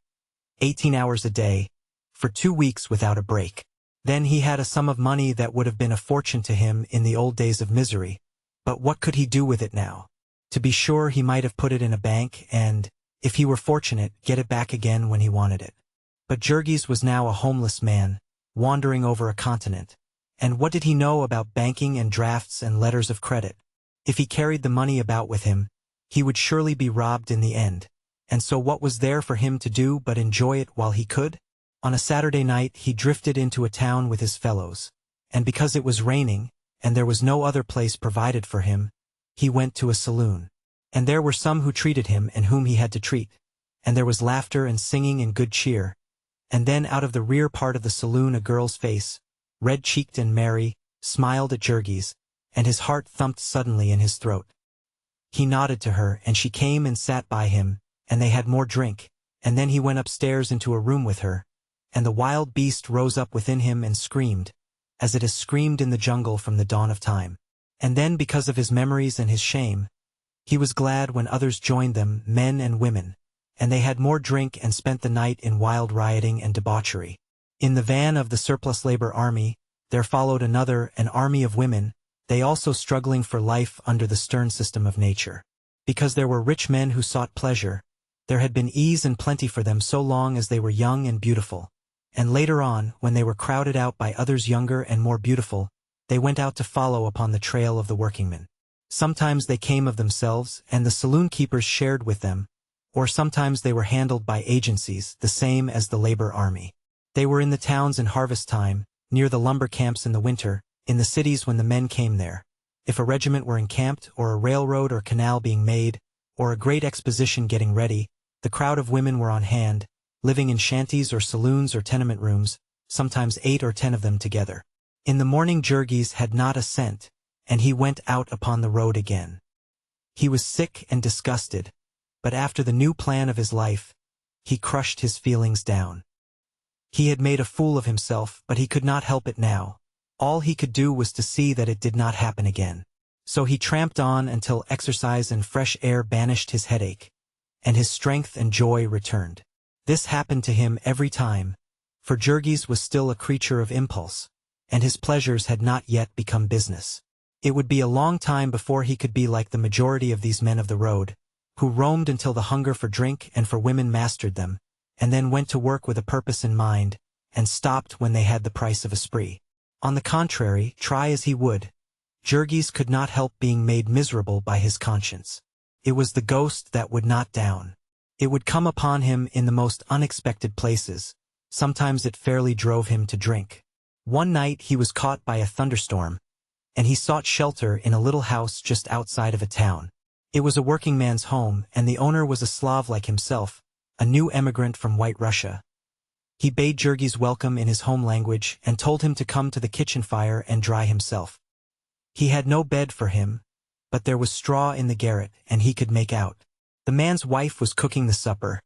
18 hours a day, for 2 weeks without a break. Then he had a sum of money that would have been a fortune to him in the old days of misery, but what could he do with it now? To be sure, he might have put it in a bank and, if he were fortunate, get it back again when he wanted it. But Jurgis was now a homeless man, wandering over a continent. And what did he know about banking and drafts and letters of credit? If he carried the money about with him, he would surely be robbed in the end. And so what was there for him to do but enjoy it while he could? On a Saturday night he drifted into a town with his fellows, and because it was raining, and there was no other place provided for him, he went to a saloon. And there were some who treated him and whom he had to treat, and there was laughter and singing and good cheer. And then out of the rear part of the saloon a girl's face, red-cheeked and merry, smiled at Jurgis, and his heart thumped suddenly in his throat. He nodded to her, and she came and sat by him, and they had more drink, and then he went upstairs into a room with her, and the wild beast rose up within him and screamed, as it has screamed in the jungle from the dawn of time. And then, because of his memories and his shame, he was glad when others joined them, men and women, and they had more drink and spent the night in wild rioting and debauchery. In the van of the surplus labor army, there followed an army of women, they also struggling for life under the stern system of nature. Because there were rich men who sought pleasure, there had been ease and plenty for them so long as they were young and beautiful. And later on, when they were crowded out by others younger and more beautiful, they went out to follow upon the trail of the workingmen. Sometimes they came of themselves, and the saloon keepers shared with them, or sometimes they were handled by agencies, the same as the labor army. They were in the towns in harvest time, near the lumber camps in the winter, in the cities when the men came there. If a regiment were encamped, or a railroad or canal being made, or a great exposition getting ready, the crowd of women were on hand, living in shanties or saloons or tenement rooms, sometimes 8 or 10 of them together. In the morning Jurgis had not a cent, and he went out upon the road again. He was sick and disgusted, but after the new plan of his life, he crushed his feelings down. He had made a fool of himself, but he could not help it now. All he could do was to see that it did not happen again. So he tramped on until exercise and fresh air banished his headache, and his strength and joy returned. This happened to him every time, for Jurgis was still a creature of impulse, and his pleasures had not yet become business. It would be a long time before he could be like the majority of these men of the road, who roamed until the hunger for drink and for women mastered them, and then went to work with a purpose in mind, and stopped when they had the price of a spree. On the contrary, try as he would, Jurgis could not help being made miserable by his conscience. It was the ghost that would not down. It would come upon him in the most unexpected places. Sometimes it fairly drove him to drink. One night he was caught by a thunderstorm, and he sought shelter in a little house just outside of a town. It was a working man's home, and the owner was a Slav like himself, a new emigrant from White Russia. He bade Jurgis welcome in his home language and told him to come to the kitchen fire and dry himself. He had no bed for him, but there was straw in the garret, and he could make out. The man's wife was cooking the supper,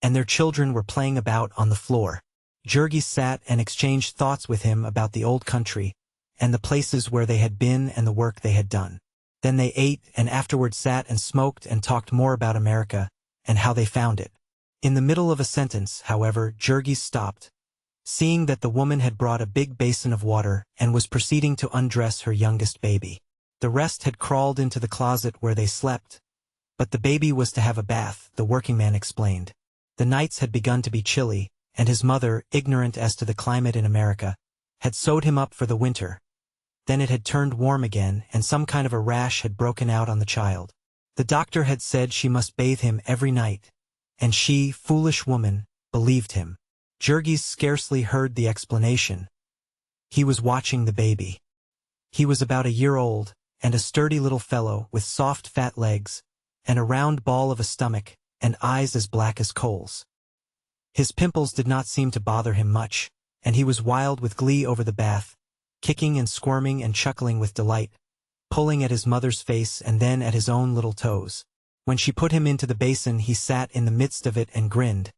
and their children were playing about on the floor. Jurgis sat and exchanged thoughts with him about the old country, and the places where they had been and the work they had done. Then they ate and afterward sat and smoked and talked more about America, and how they found it. In the middle of a sentence, however, Jurgis stopped, seeing that the woman had brought a big basin of water and was proceeding to undress her youngest baby. The rest had crawled into the closet where they slept, but the baby was to have a bath, the workingman explained. The nights had begun to be chilly, and his mother, ignorant as to the climate in America, had sewed him up for the winter. Then it had turned warm again, and some kind of a rash had broken out on the child. The doctor had said she must bathe him every night, and she, foolish woman, believed him. Jurgis scarcely heard the explanation. He was watching the baby. He was about a year old, and a sturdy little fellow with soft fat legs, and a round ball of a stomach, and eyes as black as coals. His pimples did not seem to bother him much, and he was wild with glee over the bath, kicking and squirming and chuckling with delight, pulling at his mother's face and then at his own little toes. When she put him into the basin, he sat in the midst of it and grinned,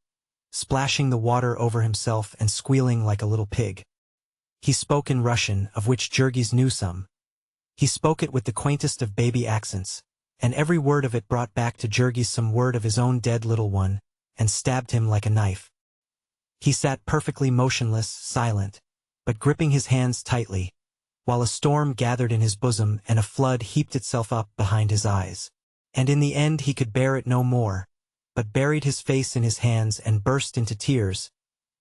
splashing the water over himself and squealing like a little pig. He spoke in Russian, of which Jurgis knew some. He spoke it with the quaintest of baby accents, and every word of it brought back to Jurgis some word of his own dead little one, and stabbed him like a knife. He sat perfectly motionless, silent, but gripping his hands tightly, while a storm gathered in his bosom and a flood heaped itself up behind his eyes. And in the end he could bear it no more, but buried his face in his hands and burst into tears,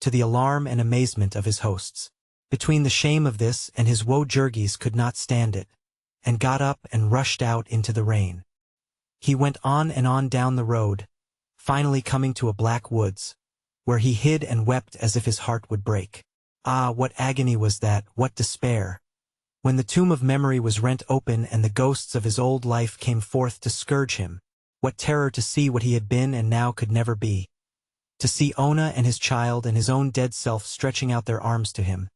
to the alarm and amazement of his hosts. Between the shame of this and his woe, Jurgis could not stand it, and got up and rushed out into the rain. He went on and on down the road, finally coming to a black woods, where he hid and wept as if his heart would break. Ah, what agony was that, what despair! When the tomb of memory was rent open and the ghosts of his old life came forth to scourge him, what terror to see what he had been and now could never be. To see Ona and his child and his own dead self stretching out their arms to him,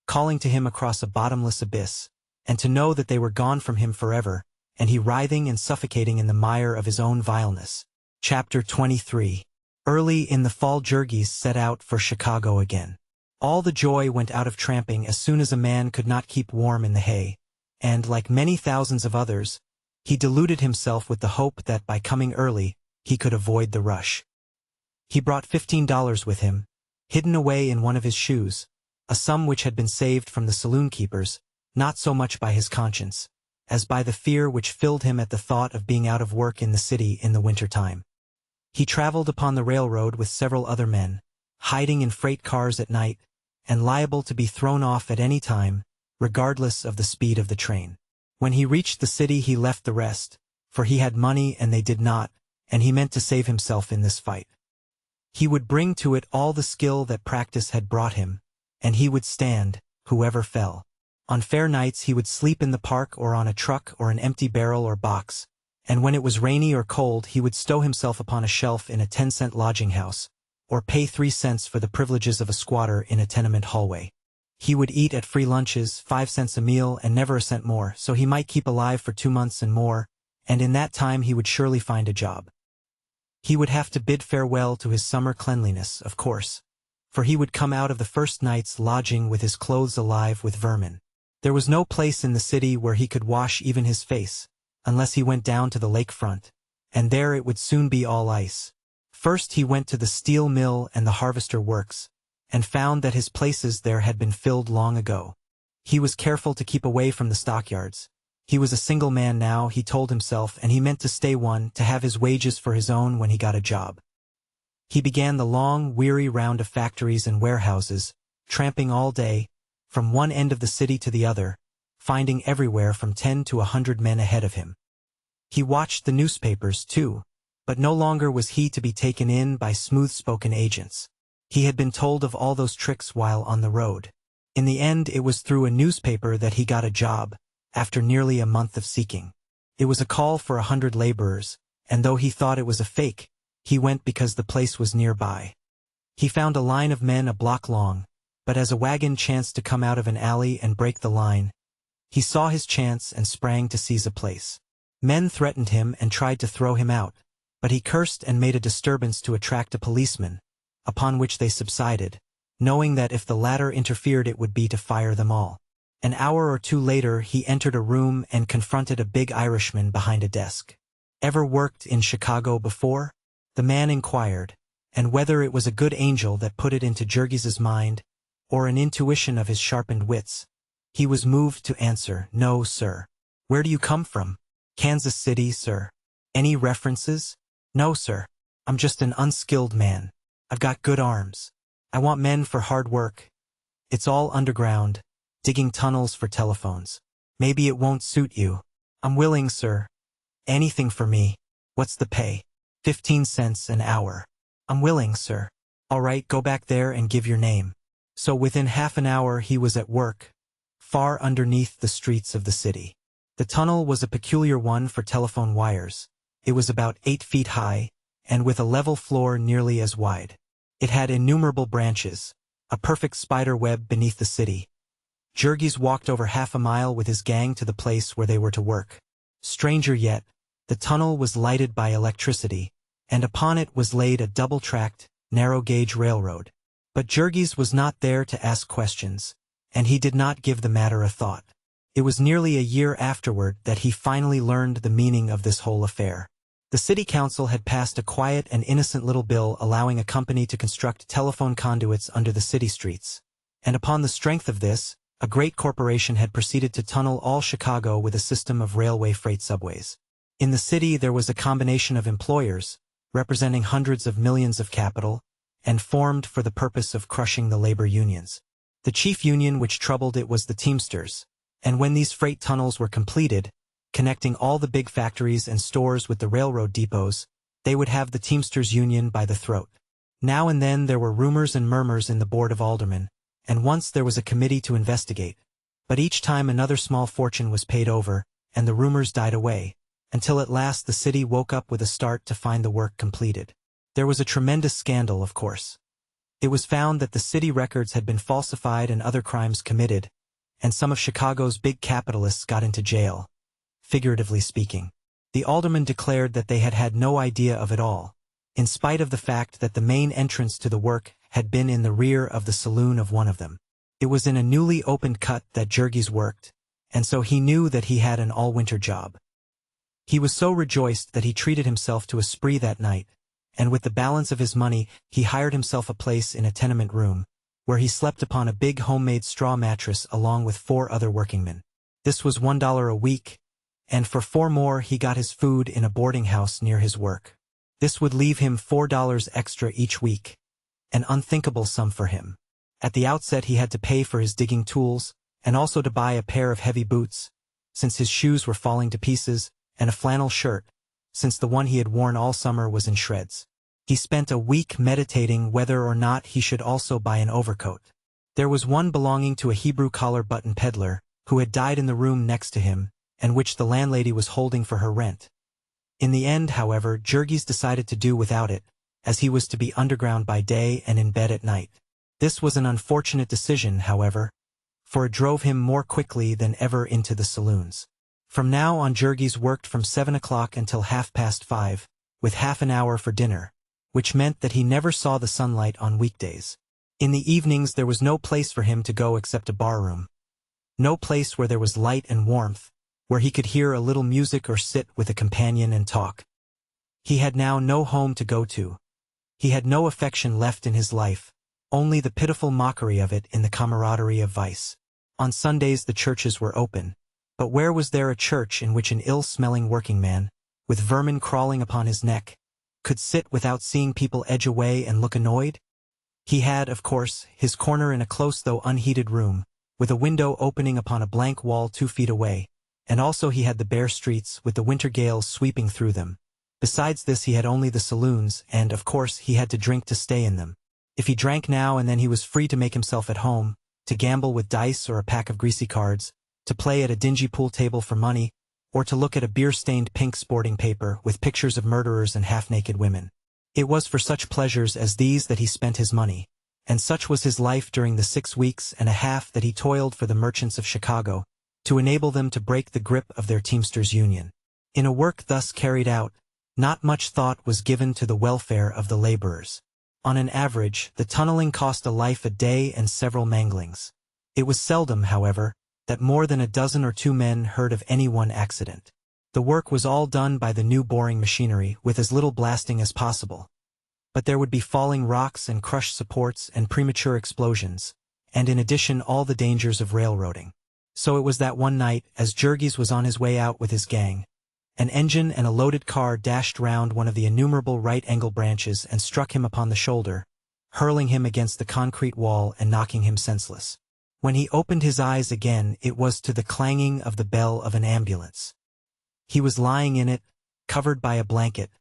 calling to him across a bottomless abyss, and to know that they were gone from him forever, and he writhing and suffocating in the mire of his own vileness. Chapter 23. Early in the fall, Jurgis set out for Chicago again. All the joy went out of tramping as soon as a man could not keep warm in the hay, and, like many thousands of others, he deluded himself with the hope that by coming early, he could avoid the rush. He brought $15 with him, hidden away in one of his shoes, a sum which had been saved from the saloon keepers, not so much by his conscience, as by the fear which filled him at the thought of being out of work in the city in the winter time. He traveled upon the railroad with several other men, hiding in freight cars at night, and liable to be thrown off at any time, regardless of the speed of the train. When he reached the city he left the rest, for he had money and they did not, and he meant to save himself in this fight. He would bring to it all the skill that practice had brought him, and he would stand, whoever fell. On fair nights he would sleep in the park or on a truck or an empty barrel or box, and when it was rainy or cold he would stow himself upon a shelf in a 10-cent lodging house, or pay 3 cents for the privileges of a squatter in a tenement hallway. He would eat at free lunches, 5 cents a meal and never a cent more, so he might keep alive for 2 months and more, and in that time he would surely find a job. He would have to bid farewell to his summer cleanliness, of course, for he would come out of the first night's lodging with his clothes alive with vermin. There was no place in the city where he could wash even his face, unless he went down to the lake front, and there it would soon be all ice. First he went to the steel mill and the harvester works, and found that his places there had been filled long ago. He was careful to keep away from the stockyards. He was a single man now, he told himself, and he meant to stay one, to have his wages for his own when he got a job. He began the long, weary round of factories and warehouses, tramping all day, from one end of the city to the other, finding everywhere from 10 to 100 men ahead of him. He watched the newspapers, too, but no longer was he to be taken in by smooth-spoken agents. He had been told of all those tricks while on the road. In the end it was through a newspaper that he got a job, after nearly a month of seeking. It was a call for 100 laborers, and though he thought it was a fake, he went because the place was nearby. He found a line of men a block long, but as a wagon chanced to come out of an alley and break the line, he saw his chance and sprang to seize a place. Men threatened him and tried to throw him out, but he cursed and made a disturbance to attract a policeman, upon which they subsided, knowing that if the latter interfered it would be to fire them all. An hour or two later he entered a room and confronted a big Irishman behind a desk. "Ever worked in Chicago before?" the man inquired, and whether it was a good angel that put it into Jurgis's mind, or an intuition of his sharpened wits, he was moved to answer, "No, sir." "Where do you come from?" "Kansas City, sir." "Any references?" "No, sir. I'm just an unskilled man. I've got good arms. I want men for hard work. It's all underground, digging tunnels for telephones. Maybe it won't suit you." "I'm willing, sir. Anything for me." "What's the pay?" 15 cents an hour. "I'm willing, sir." "All right, go back there and give your name." So within half an hour he was at work, far underneath the streets of the city. The tunnel was a peculiar one for telephone wires. It was about 8 feet high, and with a level floor nearly as wide. It had innumerable branches, a perfect spider web beneath the city. Jurgis walked over half a mile with his gang to the place where they were to work. Stranger yet, the tunnel was lighted by electricity, and upon it was laid a double-tracked, narrow-gauge railroad. But Jurgis was not there to ask questions, and he did not give the matter a thought. It was nearly a year afterward that he finally learned the meaning of this whole affair. The city council had passed a quiet and innocent little bill allowing a company to construct telephone conduits under the city streets, and upon the strength of this, a great corporation had proceeded to tunnel all Chicago with a system of railway freight subways. In the city there was a combination of employers, representing hundreds of millions of capital, and formed for the purpose of crushing the labor unions. The chief union which troubled it was the Teamsters, and when these freight tunnels were completed, connecting all the big factories and stores with the railroad depots, they would have the Teamsters Union by the throat. Now and then there were rumors and murmurs in the Board of Aldermen, and once there was a committee to investigate. But each time another small fortune was paid over, and the rumors died away, until at last the city woke up with a start to find the work completed. There was a tremendous scandal, of course. It was found that the city records had been falsified and other crimes committed, and some of Chicago's big capitalists got into jail, figuratively speaking. The aldermen declared that they had had no idea of it all, in spite of the fact that the main entrance to the work had been in the rear of the saloon of one of them. It was in a newly opened cut that Jurgis worked, and so he knew that he had an all-winter job. He was so rejoiced that he treated himself to a spree that night, and with the balance of his money he hired himself a place in a tenement room, where he slept upon a big homemade straw mattress along with 4 other workingmen. This was $1 a week, and for 4 more he got his food in a boarding house near his work. This would leave him $4 extra each week, an unthinkable sum for him. At the outset he had to pay for his digging tools, and also to buy a pair of heavy boots, since his shoes were falling to pieces, and a flannel shirt, since the one he had worn all summer was in shreds. He spent a week meditating whether or not he should also buy an overcoat. There was one belonging to a Hebrew collar-button peddler, who had died in the room next to him, and which the landlady was holding for her rent. In the end, however, Jurgis decided to do without it, as he was to be underground by day and in bed at night. This was an unfortunate decision, however, for it drove him more quickly than ever into the saloons. From now on Jurgis worked from 7 o'clock until 5:30, with half an hour for dinner, which meant that he never saw the sunlight on weekdays. In the evenings there was no place for him to go except a barroom. No place where there was light and warmth, where he could hear a little music or sit with a companion and talk. He had now no home to go to. He had no affection left in his life, only the pitiful mockery of it in the camaraderie of vice. On Sundays the churches were open, but where was there a church in which an ill-smelling working man, with vermin crawling upon his neck, could sit without seeing people edge away and look annoyed? He had, of course, his corner in a close though unheated room, with a window opening upon a blank wall 2 feet away, and also he had the bare streets with the winter gales sweeping through them. Besides this he had only the saloons, and, of course, he had to drink to stay in them. If he drank now and then he was free to make himself at home, to gamble with dice or a pack of greasy cards, to play at a dingy pool table for money, or to look at a beer-stained pink sporting paper with pictures of murderers and half-naked women. It was for such pleasures as these that he spent his money, and such was his life during the 6 weeks and a half that he toiled for the merchants of Chicago, to enable them to break the grip of their Teamsters Union. In a work thus carried out, not much thought was given to the welfare of the laborers. On an average, the tunneling cost a life a day and several manglings. It was seldom, however, that more than a dozen or two men heard of any one accident. The work was all done by the new boring machinery with as little blasting as possible. But there would be falling rocks and crushed supports and premature explosions, and in addition all the dangers of railroading. So it was that one night, as Jurgis was on his way out with his gang, an engine and a loaded car dashed round one of the innumerable right-angle branches and struck him upon the shoulder, hurling him against the concrete wall and knocking him senseless. When he opened his eyes again, it was to the clanging of the bell of an ambulance. He was lying in it, covered by a blanket,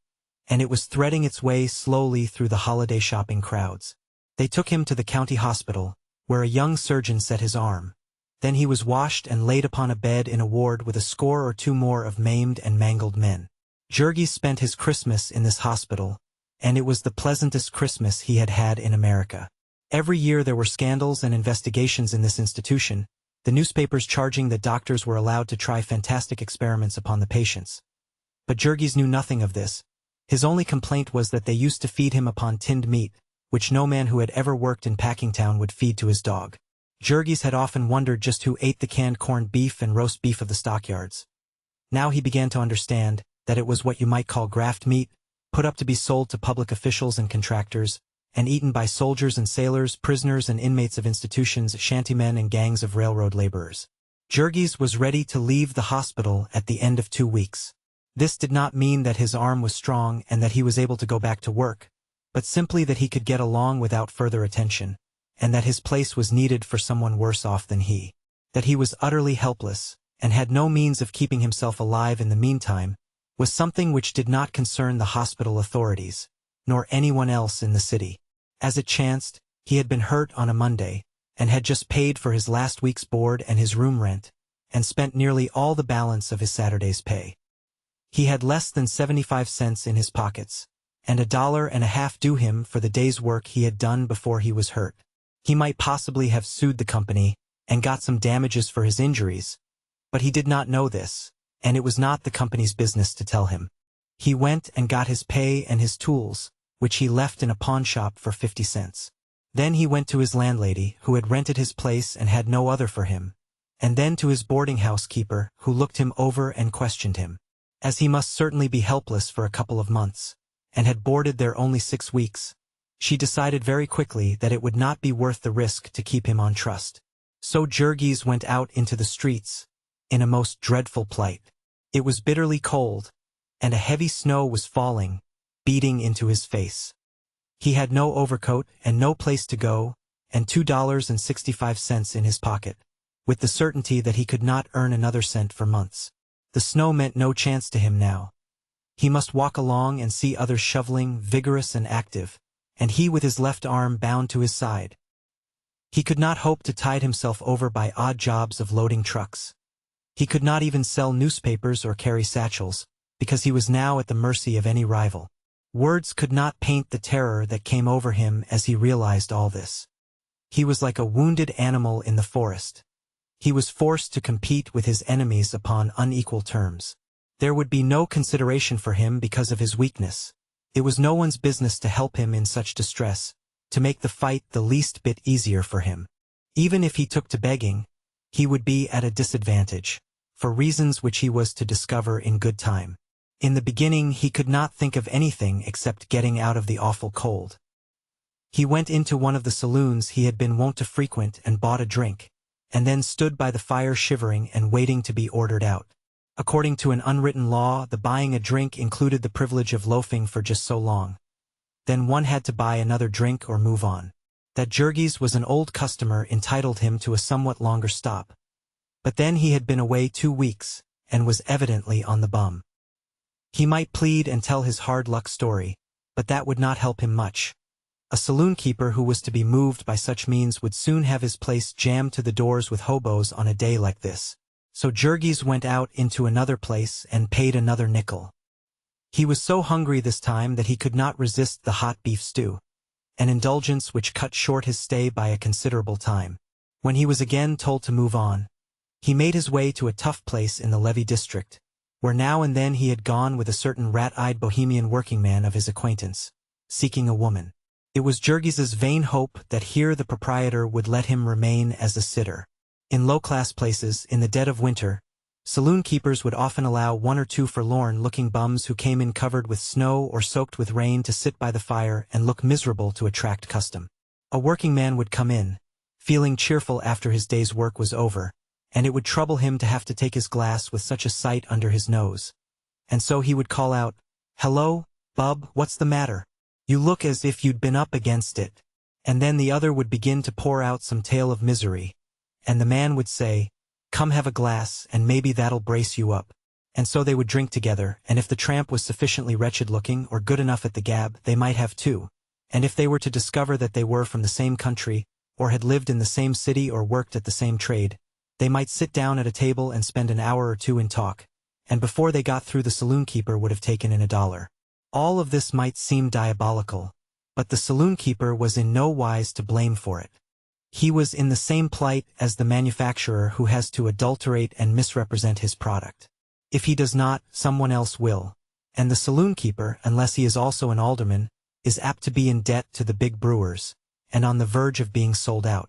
and it was threading its way slowly through the holiday shopping crowds. They took him to the county hospital, where a young surgeon set his arm. Then he was washed and laid upon a bed in a ward with a score or two more of maimed and mangled men. Jurgis spent his Christmas in this hospital, and it was the pleasantest Christmas he had had in America. Every year there were scandals and investigations in this institution, the newspapers charging that doctors were allowed to try fantastic experiments upon the patients. But Jurgis knew nothing of this. His only complaint was that they used to feed him upon tinned meat, which no man who had ever worked in Packingtown would feed to his dog. Jurgis had often wondered just who ate the canned corned beef and roast beef of the stockyards. Now he began to understand that it was what you might call graft meat, put up to be sold to public officials and contractors, and eaten by soldiers and sailors, prisoners and inmates of institutions, shantymen and gangs of railroad laborers. Jurgis was ready to leave the hospital at the end of 2 weeks. This did not mean that his arm was strong and that he was able to go back to work, but simply that he could get along without further attention, and that his place was needed for someone worse off than he. That he was utterly helpless, and had no means of keeping himself alive in the meantime, was something which did not concern the hospital authorities, nor anyone else in the city. As it chanced, he had been hurt on a Monday, and had just paid for his last week's board and his room rent, and spent nearly all the balance of his Saturday's pay. He had less than 75 cents in his pockets, and $1.50 due him for the day's work he had done before he was hurt. He might possibly have sued the company and got some damages for his injuries, but he did not know this, and it was not the company's business to tell him. He went and got his pay and his tools, which he left in a pawn shop for 50 cents. Then he went to his landlady, who had rented his place and had no other for him, and then to his boarding house keeper, who looked him over and questioned him. As he must certainly be helpless for a couple of months, and had boarded there only 6 weeks, she decided very quickly that it would not be worth the risk to keep him on trust. So Jurgis went out into the streets, in a most dreadful plight. It was bitterly cold, and a heavy snow was falling, beating into his face. He had no overcoat and no place to go, and $2.65 in his pocket, with the certainty that he could not earn another cent for months. The snow meant no chance to him now. He must walk along and see others shoveling, vigorous and active, and he with his left arm bound to his side. He could not hope to tide himself over by odd jobs of loading trucks. He could not even sell newspapers or carry satchels, because he was now at the mercy of any rival. Words could not paint the terror that came over him as he realized all this. He was like a wounded animal in the forest. He was forced to compete with his enemies upon unequal terms. There would be no consideration for him because of his weakness. It was no one's business to help him in such distress, to make the fight the least bit easier for him. Even if he took to begging, he would be at a disadvantage, for reasons which he was to discover in good time. In the beginning he could not think of anything except getting out of the awful cold. He went into one of the saloons he had been wont to frequent and bought a drink, and then stood by the fire shivering and waiting to be ordered out. According to an unwritten law, the buying a drink included the privilege of loafing for just so long. Then one had to buy another drink or move on. That Jurgis was an old customer entitled him to a somewhat longer stop. But then he had been away 2 weeks, and was evidently on the bum. He might plead and tell his hard luck story, but that would not help him much. A saloon keeper who was to be moved by such means would soon have his place jammed to the doors with hobos on a day like this. So Jurgis went out into another place and paid another nickel. He was so hungry this time that he could not resist the hot beef stew, an indulgence which cut short his stay by a considerable time. When he was again told to move on, he made his way to a tough place in the Levee district, where now and then he had gone with a certain rat-eyed bohemian working-man of his acquaintance, seeking a woman. It was Jurgis's vain hope that here the proprietor would let him remain as a sitter. In low-class places, in the dead of winter, saloon-keepers would often allow one or two forlorn-looking bums who came in covered with snow or soaked with rain to sit by the fire and look miserable to attract custom. A working man would come in, feeling cheerful after his day's work was over, and it would trouble him to have to take his glass with such a sight under his nose. And so he would call out, "Hello, bub, what's the matter? You look as if you'd been up against it." And then the other would begin to pour out some tale of misery, and the man would say, "Come have a glass, and maybe that'll brace you up." And so they would drink together, and if the tramp was sufficiently wretched-looking or good enough at the gab, they might have two. And if they were to discover that they were from the same country, or had lived in the same city or worked at the same trade, they might sit down at a table and spend an hour or two in talk, and before they got through the saloon-keeper would have taken in $1. All of this might seem diabolical, but the saloon-keeper was in no wise to blame for it. He was in the same plight as the manufacturer who has to adulterate and misrepresent his product. If he does not, someone else will, and the saloon-keeper, unless he is also an alderman, is apt to be in debt to the big brewers, and on the verge of being sold out.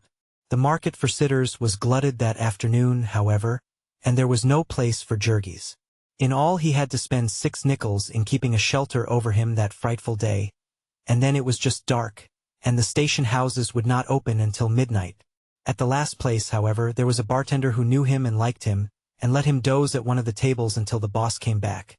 The market for sitters was glutted that afternoon, however, and there was no place for Jurgis. In all he had to spend 6 nickels in keeping a shelter over him that frightful day, and then it was just dark, and the station houses would not open until midnight. At the last place, however, there was a bartender who knew him and liked him, and let him doze at one of the tables until the boss came back.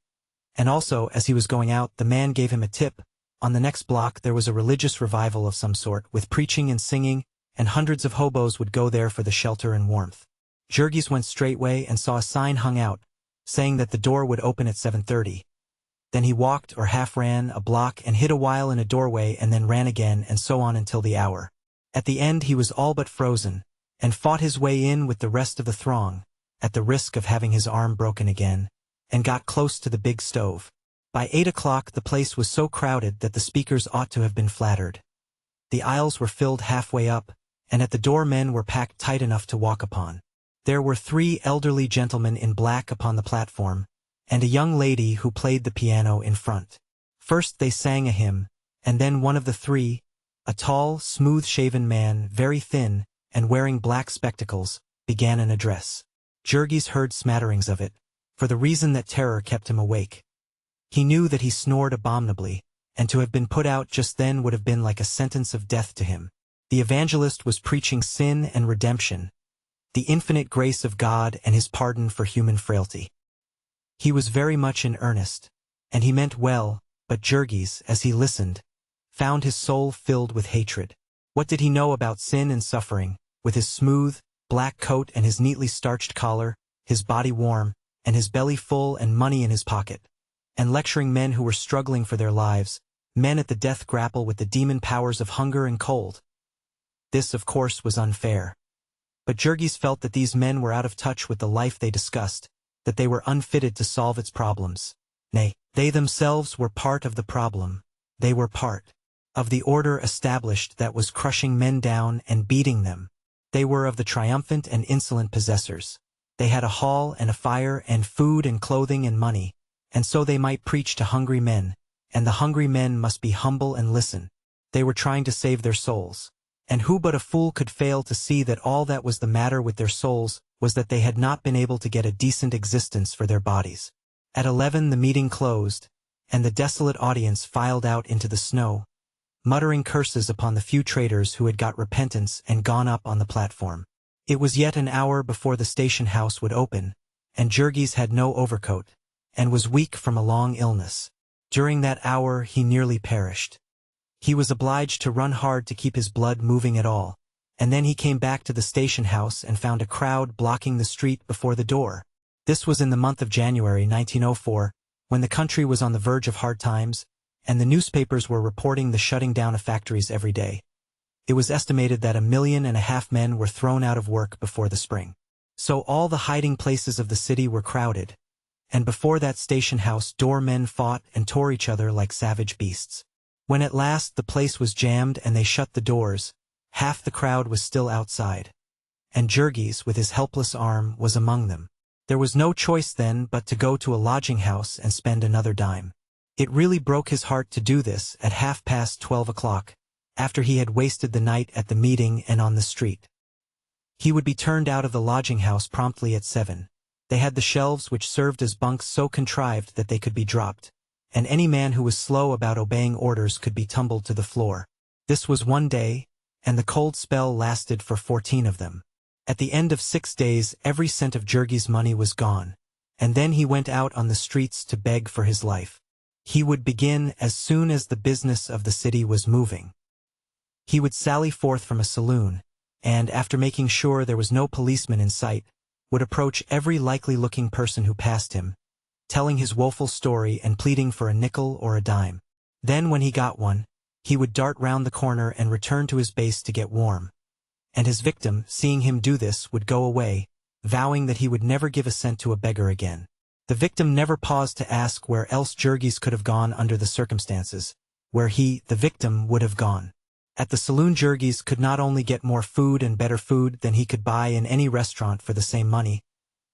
And also, as he was going out, the man gave him a tip. On the next block there was a religious revival of some sort, with preaching and singing, and hundreds of hobos would go there for the shelter and warmth. Jurgis went straightway and saw a sign hung out, saying that the door would open at 7:30. Then he walked or half ran a block and hid a while in a doorway and then ran again, and so on until the hour. At the end he was all but frozen, and fought his way in with the rest of the throng, at the risk of having his arm broken again, and got close to the big stove. By 8 o'clock the place was so crowded that the speakers ought to have been flattered. The aisles were filled halfway up, and at the door men were packed tight enough to walk upon. There were 3 elderly gentlemen in black upon the platform, and a young lady who played the piano in front. First they sang a hymn, and then one of the 3, a tall, smooth-shaven man, very thin, and wearing black spectacles, began an address. Jurgis heard smatterings of it, for the reason that terror kept him awake. He knew that he snored abominably, and to have been put out just then would have been like a sentence of death to him. The evangelist was preaching sin and redemption, the infinite grace of God and his pardon for human frailty. He was very much in earnest, and he meant well, but Jurgis, as he listened, found his soul filled with hatred. What did he know about sin and suffering, with his smooth, black coat and his neatly starched collar, his body warm, and his belly full and money in his pocket, and lecturing men who were struggling for their lives, men at the death grapple with the demon powers of hunger and cold? This, of course, was unfair. But Jurgis felt that these men were out of touch with the life they discussed, that they were unfitted to solve its problems. Nay, they themselves were part of the problem. They were part of the order established that was crushing men down and beating them. They were of the triumphant and insolent possessors. They had a hall and a fire and food and clothing and money, and so they might preach to hungry men, and the hungry men must be humble and listen. They were trying to save their souls. And who but a fool could fail to see that all that was the matter with their souls was that they had not been able to get a decent existence for their bodies. At 11 the meeting closed, and the desolate audience filed out into the snow, muttering curses upon the few traders who had got repentance and gone up on the platform. It was yet an hour before the station house would open, and Jurgis had no overcoat, and was weak from a long illness. During that hour he nearly perished. He was obliged to run hard to keep his blood moving at all, and then he came back to the station house and found a crowd blocking the street before the door. This was in the month of January 1904, when the country was on the verge of hard times, and the newspapers were reporting the shutting down of factories every day. It was estimated that 1.5 million men were thrown out of work before the spring. So all the hiding places of the city were crowded, and before that station house door men fought and tore each other like savage beasts. When at last the place was jammed and they shut the doors, half the crowd was still outside, and Jurgis, with his helpless arm, was among them. There was no choice then but to go to a lodging house and spend another dime. It really broke his heart to do this at 12:30, after he had wasted the night at the meeting and on the street. He would be turned out of the lodging house promptly at 7. They had the shelves which served as bunks so contrived that they could be dropped, and any man who was slow about obeying orders could be tumbled to the floor. This was one day, and the cold spell lasted for 14 of them. At the end of 6 days every cent of Jurgis' money was gone, and then he went out on the streets to beg for his life. He would begin as soon as the business of the city was moving. He would sally forth from a saloon, and, after making sure there was no policeman in sight, would approach every likely-looking person who passed him, telling his woeful story and pleading for a nickel or a dime. Then, when he got one, he would dart round the corner and return to his base to get warm. And his victim, seeing him do this, would go away, vowing that he would never give a cent to a beggar again. The victim never paused to ask where else Jurgis could have gone under the circumstances, where he, the victim, would have gone. At the saloon Jurgis could not only get more food and better food than he could buy in any restaurant for the same money,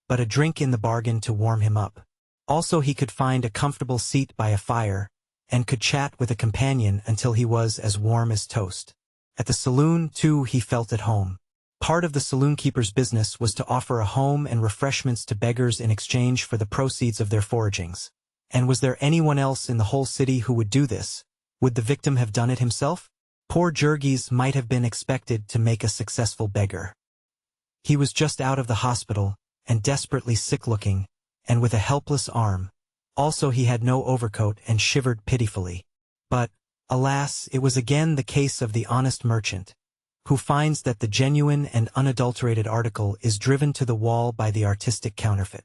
but a drink in the bargain to warm him up. Also he could find a comfortable seat by a fire, and could chat with a companion until he was as warm as toast. At the saloon, too, he felt at home. Part of the saloon-keeper's business was to offer a home and refreshments to beggars in exchange for the proceeds of their foragings. And was there anyone else in the whole city who would do this? Would the victim have done it himself? Poor Jurgis might have been expected to make a successful beggar. He was just out of the hospital, and desperately sick-looking, and with a helpless arm. Also he had no overcoat and shivered pitifully. But, alas, it was again the case of the honest merchant, who finds that the genuine and unadulterated article is driven to the wall by the artistic counterfeit.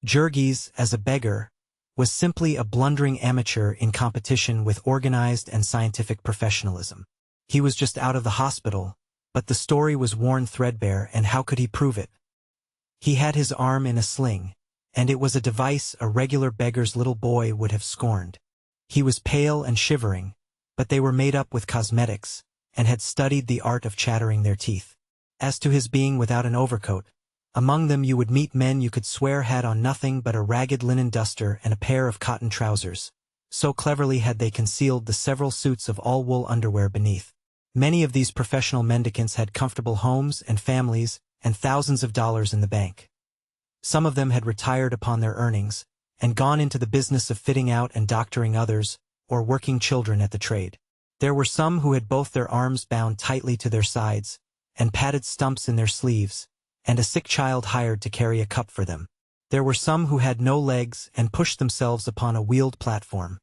Jurgis, as a beggar, was simply a blundering amateur in competition with organized and scientific professionalism. He was just out of the hospital, but the story was worn threadbare, and how could he prove it? He had his arm in a sling, and it was a device a regular beggar's little boy would have scorned. He was pale and shivering, but they were made up with cosmetics, and had studied the art of chattering their teeth. As to his being without an overcoat, among them you would meet men you could swear had on nothing but a ragged linen duster and a pair of cotton trousers. So cleverly had they concealed the several suits of all-wool underwear beneath. Many of these professional mendicants had comfortable homes and families and thousands of dollars in the bank. Some of them had retired upon their earnings, and gone into the business of fitting out and doctoring others, or working children at the trade. There were some who had both their arms bound tightly to their sides, and padded stumps in their sleeves, and a sick child hired to carry a cup for them. There were some who had no legs and pushed themselves upon a wheeled platform.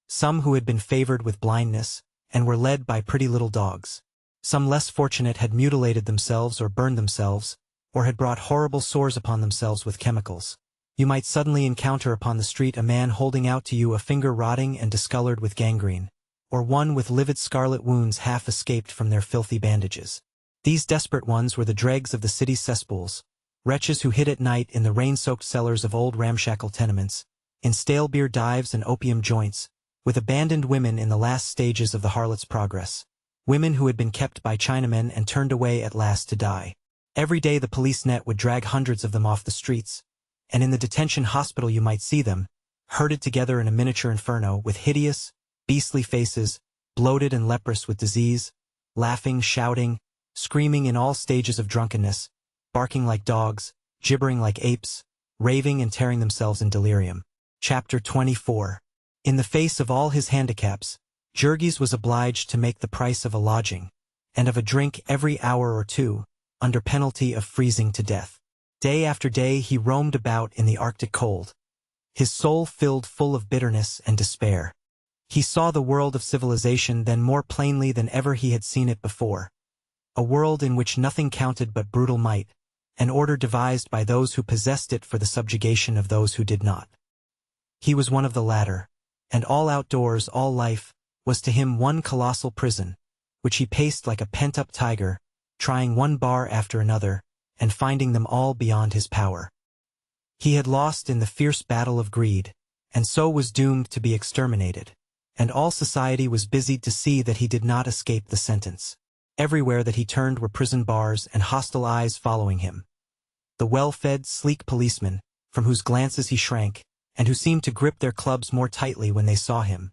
Some who had been favored with blindness, and were led by pretty little dogs. Some less fortunate had mutilated themselves or burned themselves, or had brought horrible sores upon themselves with chemicals. You might suddenly encounter upon the street a man holding out to you a finger rotting and discolored with gangrene, or one with livid scarlet wounds half escaped from their filthy bandages. These desperate ones were the dregs of the city's cesspools, wretches who hid at night in the rain-soaked cellars of old ramshackle tenements, in stale beer dives and opium joints, with abandoned women in the last stages of the harlot's progress, women who had been kept by Chinamen and turned away at last to die. Every day the police net would drag hundreds of them off the streets, and in the detention hospital you might see them, herded together in a miniature inferno, with hideous, beastly faces, bloated and leprous with disease, laughing, shouting, screaming in all stages of drunkenness, barking like dogs, gibbering like apes, raving and tearing themselves in delirium. Chapter 24. In the face of all his handicaps, Jurgis was obliged to make the price of a lodging, and of a drink every hour or two, under penalty of freezing to death. Day after day he roamed about in the Arctic cold, his soul filled full of bitterness and despair. He saw the world of civilization then more plainly than ever he had seen it before, a world in which nothing counted but brutal might, an order devised by those who possessed it for the subjugation of those who did not. He was one of the latter, and all outdoors, all life, was to him one colossal prison, which he paced like a pent-up tiger, trying one bar after another, and finding them all beyond his power. He had lost in the fierce battle of greed, and so was doomed to be exterminated, and all society was busied to see that he did not escape the sentence. Everywhere that he turned were prison bars and hostile eyes following him. The well-fed, sleek policemen, from whose glances he shrank, and who seemed to grip their clubs more tightly when they saw him.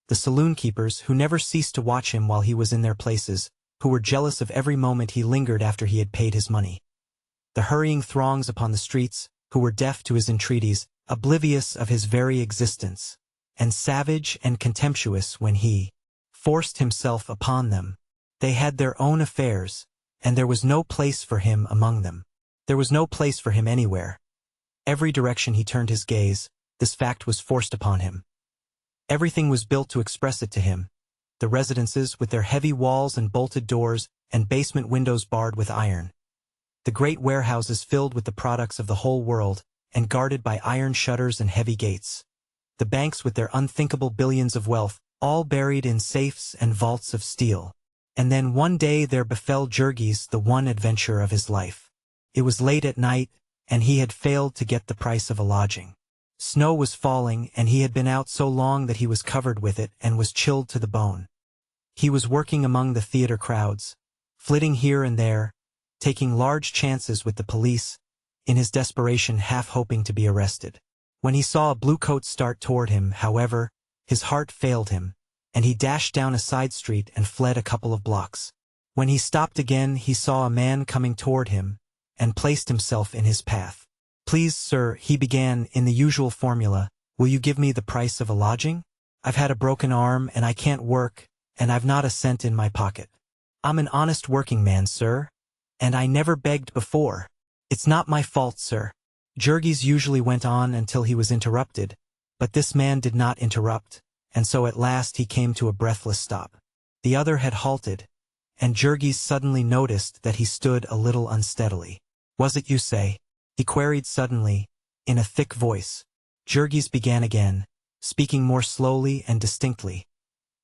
The saloon keepers, who never ceased to watch him while he was in their places, who were jealous of every moment he lingered after he had paid his money. The hurrying throngs upon the streets, who were deaf to his entreaties, oblivious of his very existence, and savage and contemptuous when he forced himself upon them. They had their own affairs, and there was no place for him among them. There was no place for him anywhere. Every direction he turned his gaze, this fact was forced upon him. Everything was built to express it to him. The residences with their heavy walls and bolted doors and basement windows barred with iron. The great warehouses filled with the products of the whole world and guarded by iron shutters and heavy gates. The banks with their unthinkable billions of wealth, all buried in safes and vaults of steel. And then one day there befell Jurgis the one adventure of his life. It was late at night, and he had failed to get the price of a lodging. Snow was falling, and he had been out so long that he was covered with it and was chilled to the bone. He was working among the theater crowds, flitting here and there, taking large chances with the police, in his desperation half hoping to be arrested. When he saw a bluecoat start toward him, however, his heart failed him, and he dashed down a side street and fled a couple of blocks. When he stopped again, he saw a man coming toward him, and placed himself in his path. "Please, sir," he began in the usual formula, "will you give me the price of a lodging? I've had a broken arm and I can't work, and I've not a cent in my pocket. I'm an honest working man, sir, and I never begged before. It's not my fault, sir." Jurgis usually went on until he was interrupted, but this man did not interrupt, and so at last he came to a breathless stop. The other had halted, and Jurgis suddenly noticed that he stood a little unsteadily. "Was it you, say?" he queried suddenly, in a thick voice. Jurgis began again, speaking more slowly and distinctly.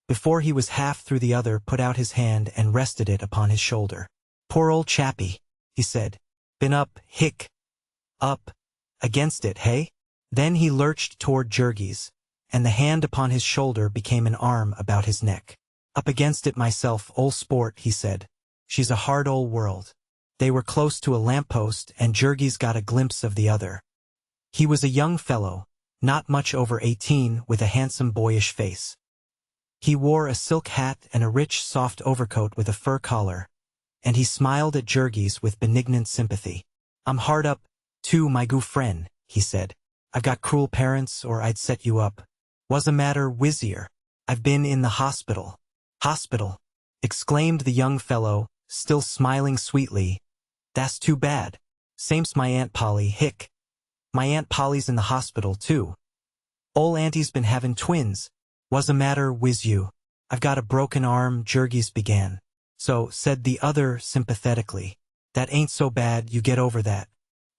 Before he was half through, the other put out his hand and rested it upon his shoulder. "Poor old chappie," he said. "Been up, up, against it, hey?" Then he lurched toward Jurgis, and the hand upon his shoulder became an arm about his neck. "Up against it myself, old sport," he said. "She's a hard old world." They were close to a lamppost, and Jurgis got a glimpse of the other. He was a young fellow, not much over 18, with a handsome boyish face. He wore a silk hat and a rich, soft overcoat with a fur collar, and he smiled at Jurgis with benignant sympathy. "I'm hard up, too, my goo friend," he said. "I've got cruel parents, or I'd set you up. What's the matter, Whizzier? I've been in the hospital." "Hospital?" exclaimed the young fellow, still smiling sweetly. "That's too bad. Same's my Aunt Polly, My Aunt Polly's in the hospital, too. Ol' Auntie's been having twins. What's the matter, whiz you?" "I've got a broken arm," Jurgis began. "So," said the other sympathetically. "That ain't so bad, you get over that.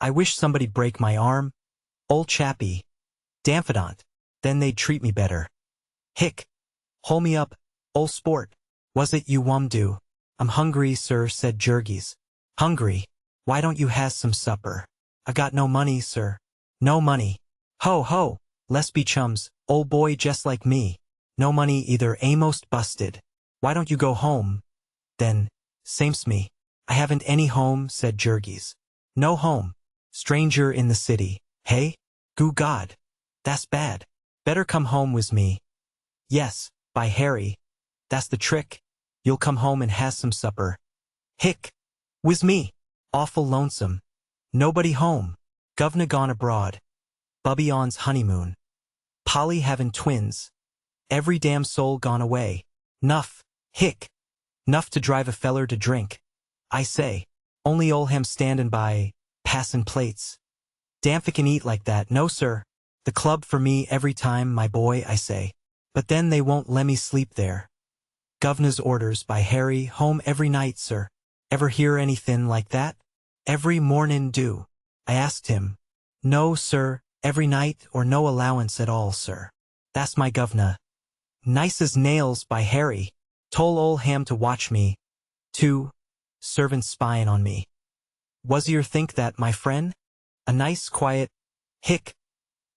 I wish somebody'd break my arm. Old chappie. Damfidant. Then they'd treat me better. Hol me up, ol' sport. Was it you do?" "I'm hungry, sir," said Jurgis. "Hungry? Why don't you has some supper?" "I've got no money, sir." "No money? Ho, ho, let's be chums, old boy, just like me. No money either, a'most busted. Why don't you go home, then? Same's me." "I haven't any home," said Jurgis. "No home? Stranger in the city, hey? Goo God. That's bad. Better come home with me." "Yes, by Harry. That's the trick. You'll come home and has some supper." "With me. Awful lonesome. Nobody home. Gov'nor gone abroad. Bubby on's honeymoon. Polly having twins. Every damn soul gone away. Nuff. Nuff to drive a feller to drink. I say. Only ol' hem standin' by, passin' plates. Damn can eat like that, no sir. The club for me every time, my boy, I say. But then they won't lemme sleep there. Gov'nor's orders, by Harry, home every night, sir. Ever hear anythin' like that? Every mornin' do." I asked him. "No, sir, every night or no allowance at all, sir. That's my gov'nor. Nice as nails, by Harry. Told ol' ham to watch me, too. Servants spyin' on me. Wuzzier think that, my friend? A nice, quiet,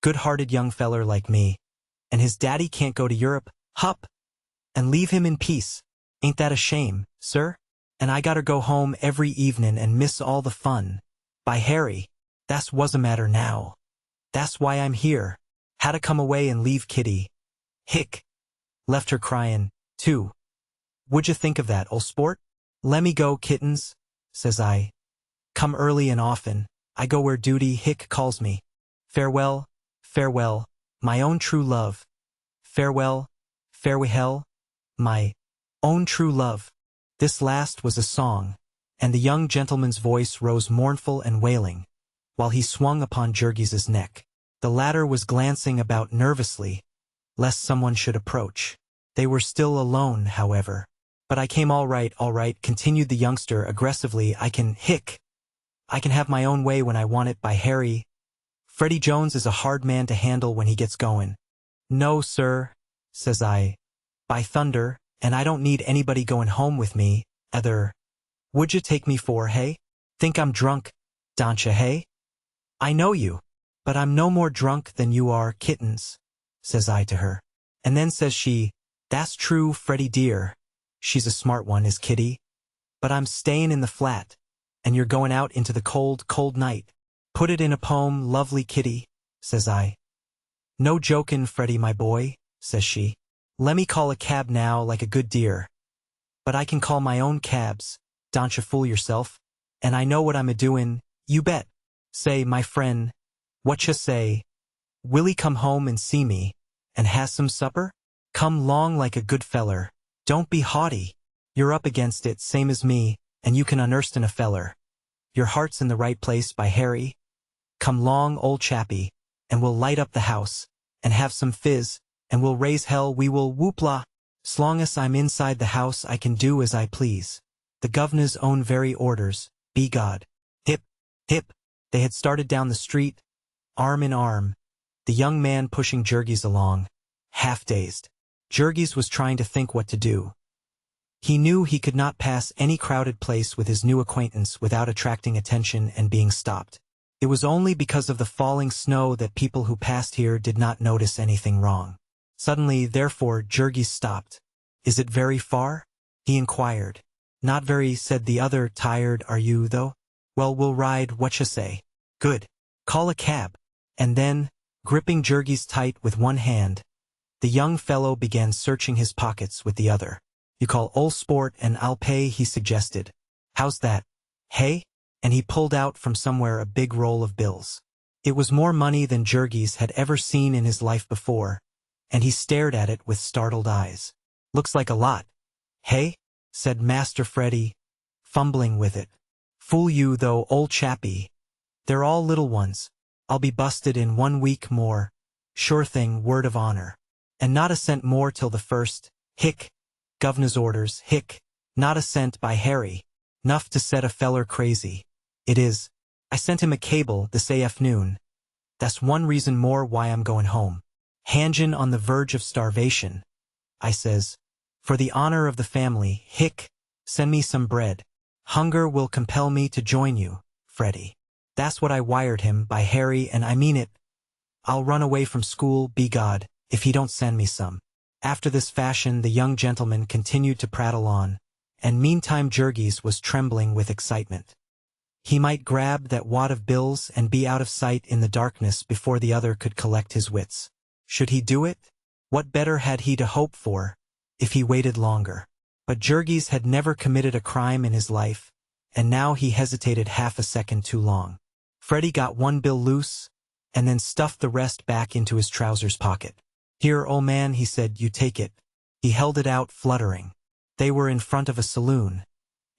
good-hearted young feller like me, and his daddy can't go to Europe, and leave him in peace. Ain't that a shame, sir? And I gotta go home every evenin' and miss all the fun. By Harry, that's what's a matter now." That's why I'm here. Had to come away and leave Kitty. Hick. Left her crying, too. Would you think of that, old sport? Lemme go, kittens, says I. Come early and often. I go where duty Hick calls me. Farewell, farewell, my own true love. Farewell, farewell, my own true love. This last was a song, and the young gentleman's voice rose mournful and wailing, while he swung upon Jurgis's neck. The latter was glancing about nervously, lest someone should approach. They were still alone, however. But I came all right, continued the youngster aggressively. I can have my own way when I want it, by Harry. Freddie Jones is a hard man to handle when he gets going. No, sir, says I. By thunder, and I don't need anybody going home with me, either. Would you take me for, hey? Think I'm drunk, don't you, hey? I know you, but I'm no more drunk than you are, kittens, says I to her. And then says she, that's true, Freddie dear. She's a smart one, is Kitty. But I'm staying in the flat, and you're going out into the cold, cold night. Put it in a poem, lovely Kitty, says I. No jokin', Freddie, my boy, says she. Lemme call a cab now, like a good dear. But I can call my own cabs, don't you fool yourself. And I know what I'm a-doin', you bet. Say, my friend, whatcha say? Will he come home and see me, and has some supper? Come long like a good feller. Don't be haughty. You're up against it, same as me, and you can unerstin' a feller. Your heart's in the right place, by Harry. Come long, old chappie, and we'll light up the house, and have some fizz, and we'll raise hell, we will whoopla. S'long as I'm inside the house I can do as I please. The gov'nor's own very orders, be God. Hip, hip. They had started down the street, arm in arm, the young man pushing Jurgis along, half-dazed. Jurgis was trying to think what to do. He knew he could not pass any crowded place with his new acquaintance without attracting attention and being stopped. It was only because of the falling snow that people who passed here did not notice anything wrong. Suddenly, therefore, Jurgis stopped. Is it very far? He inquired. Not very, said the other. Tired, are you, though? Well, we'll ride, whatcha say? Good. Call a cab. And then, gripping Jurgis tight with one hand, the young fellow began searching his pockets with the other. You call old sport and I'll pay, he suggested. How's that? Hey? And he pulled out from somewhere a big roll of bills. It was more money than Jurgis had ever seen in his life before, and he stared at it with startled eyes. Looks like a lot. Hey? Said Master Freddie, fumbling with it. Fool you though, old chappie. They're all little ones. I'll be busted in 1 week more. Sure thing, word of honor. And not a cent more till the first. Hick. Gov'nor's orders. Hick. Not a cent, by Harry. 'Nough to set a feller crazy. It is. I sent him a cable this afternoon. That's one reason more why I'm going home. Hangin' on the verge of starvation. I says. For the honor of the family, hick, send me some bread. Hunger will compel me to join you, Freddie. That's what I wired him, by Harry, and I mean it. I'll run away from school, be God, if he don't send me some. After this fashion the young gentleman continued to prattle on, and meantime Jurgis was trembling with excitement. He might grab that wad of bills and be out of sight in the darkness before the other could collect his wits. Should he do it? What better had he to hope for, if he waited longer? But Jurgis had never committed a crime in his life, and now he hesitated half a second too long. Freddie got one bill loose, and then stuffed the rest back into his trousers pocket. Here, old man, he said, you take it. He held it out, fluttering. They were in front of a saloon,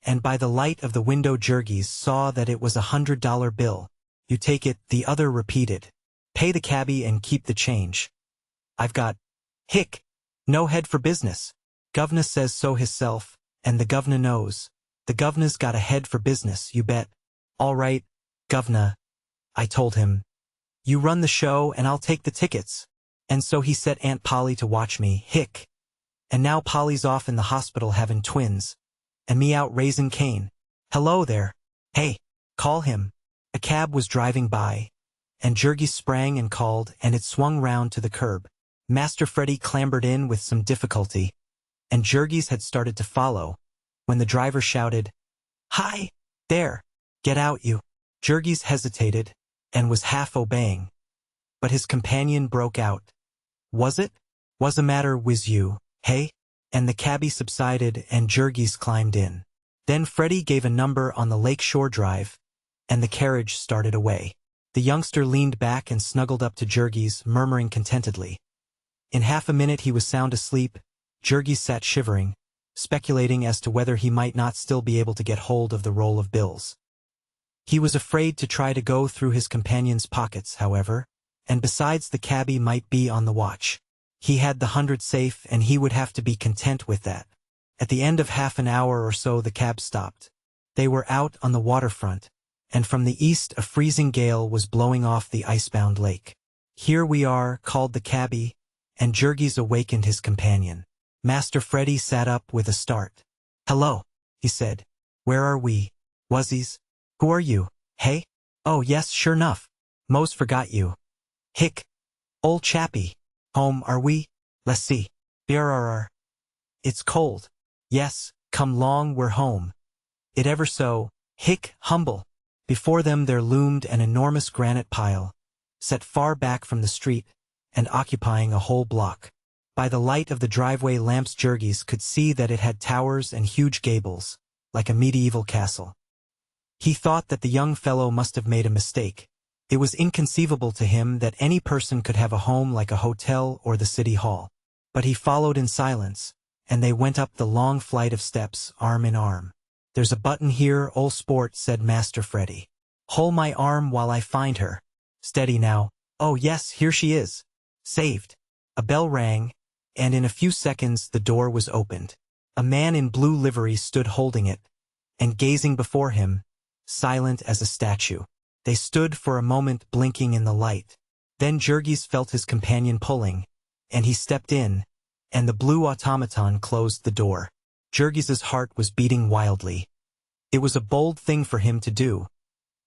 and by the light of the window Jurgis saw that it was $100 bill. You take it, the other repeated. Pay the cabbie and keep the change. I've got, hick, no head for business. Governor says so hisself, and the governor knows. The governor's got a head for business, you bet. All right, governor, I told him. You run the show and I'll take the tickets. And so he set Aunt Polly to watch me, hick. And now Polly's off in the hospital having twins, and me out raising Cain. Hello there. Hey, call him. A cab was driving by, and Jurgis sprang and called, and it swung round to the curb. Master Freddie clambered in with some difficulty, and Jurgis had started to follow, when the driver shouted, Hi, there, get out you. Jurgis hesitated, and was half obeying. but his companion broke out. "Was it? What's the matter with you, hey?" And the cabbie subsided and Jurgis climbed in. Then Freddie gave a number on the lakeshore drive, and the carriage started away. The youngster leaned back and snuggled up to Jurgis, murmuring contentedly. In half a minute he was sound asleep. Jurgis sat shivering, speculating as to whether he might not still be able to get hold of the roll of bills. He was afraid to try to go through his companion's pockets, however, and besides the cabbie might be on the watch. He had the 100 safe and he would have to be content with that. At the end of half an hour or so the cab stopped. They were out on the waterfront, and from the east a freezing gale was blowing off the icebound lake. "Here we are," called the cabbie, and Jurgis awakened his companion. Master Freddie sat up with a start. "Hello," he said. "Where are we? Wuzzies? Who are you, hey? Oh yes, sure enough. Most forgot you. Hick. Old chappie. Home are we? Let's see. Brrr. It's cold. Yes, come long, we're home. It ever so, hick, humble." Before them there loomed an enormous granite pile, set far back from the street, and occupying a whole block. By the light of the driveway lamps Jurgis could see that it had towers and huge gables, like a medieval castle. He thought that the young fellow must have made a mistake. It was inconceivable to him that any person could have a home like a hotel or the city hall. But he followed in silence, and they went up the long flight of steps, arm in arm. "There's a button here, ol' sport," said Master Freddie. "Hold my arm while I find her. Steady now. Oh yes, here she is. Saved." A bell rang, and in a few seconds the door was opened. A man in blue livery stood holding it, and gazing before him, silent as a statue. They stood for a moment blinking in the light. Then Jurgis felt his companion pulling, and he stepped in, and the blue automaton closed the door. Jurgis's heart was beating wildly. It was a bold thing for him to do.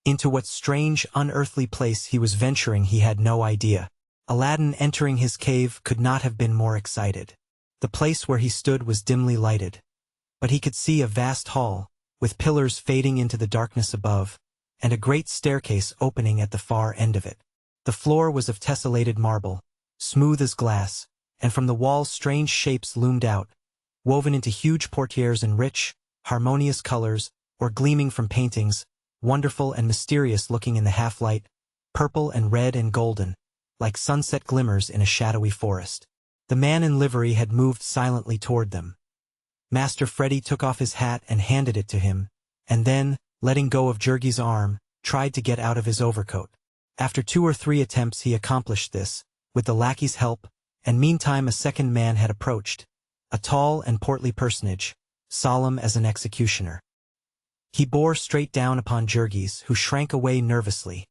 Into what strange, unearthly place he was venturing he had no idea. Aladdin entering his cave could not have been more excited. The place where he stood was dimly lighted, but he could see a vast hall, with pillars fading into the darkness above, and a great staircase opening at the far end of it. The floor was of tessellated marble, smooth as glass, and from the walls strange shapes loomed out, woven into huge portieres in rich, harmonious colors, or gleaming from paintings, wonderful and mysterious looking in the half-light, purple and red and golden, like sunset glimmers in a shadowy forest. The man in livery had moved silently toward them. Master Freddie took off his hat and handed it to him, and then, letting go of Jurgis' arm, tried to get out of his overcoat. After 2 or 3 attempts he accomplished this, with the lackey's help, and meantime a second man had approached, a tall and portly personage, solemn as an executioner. He bore straight down upon Jurgis, who shrank away nervously.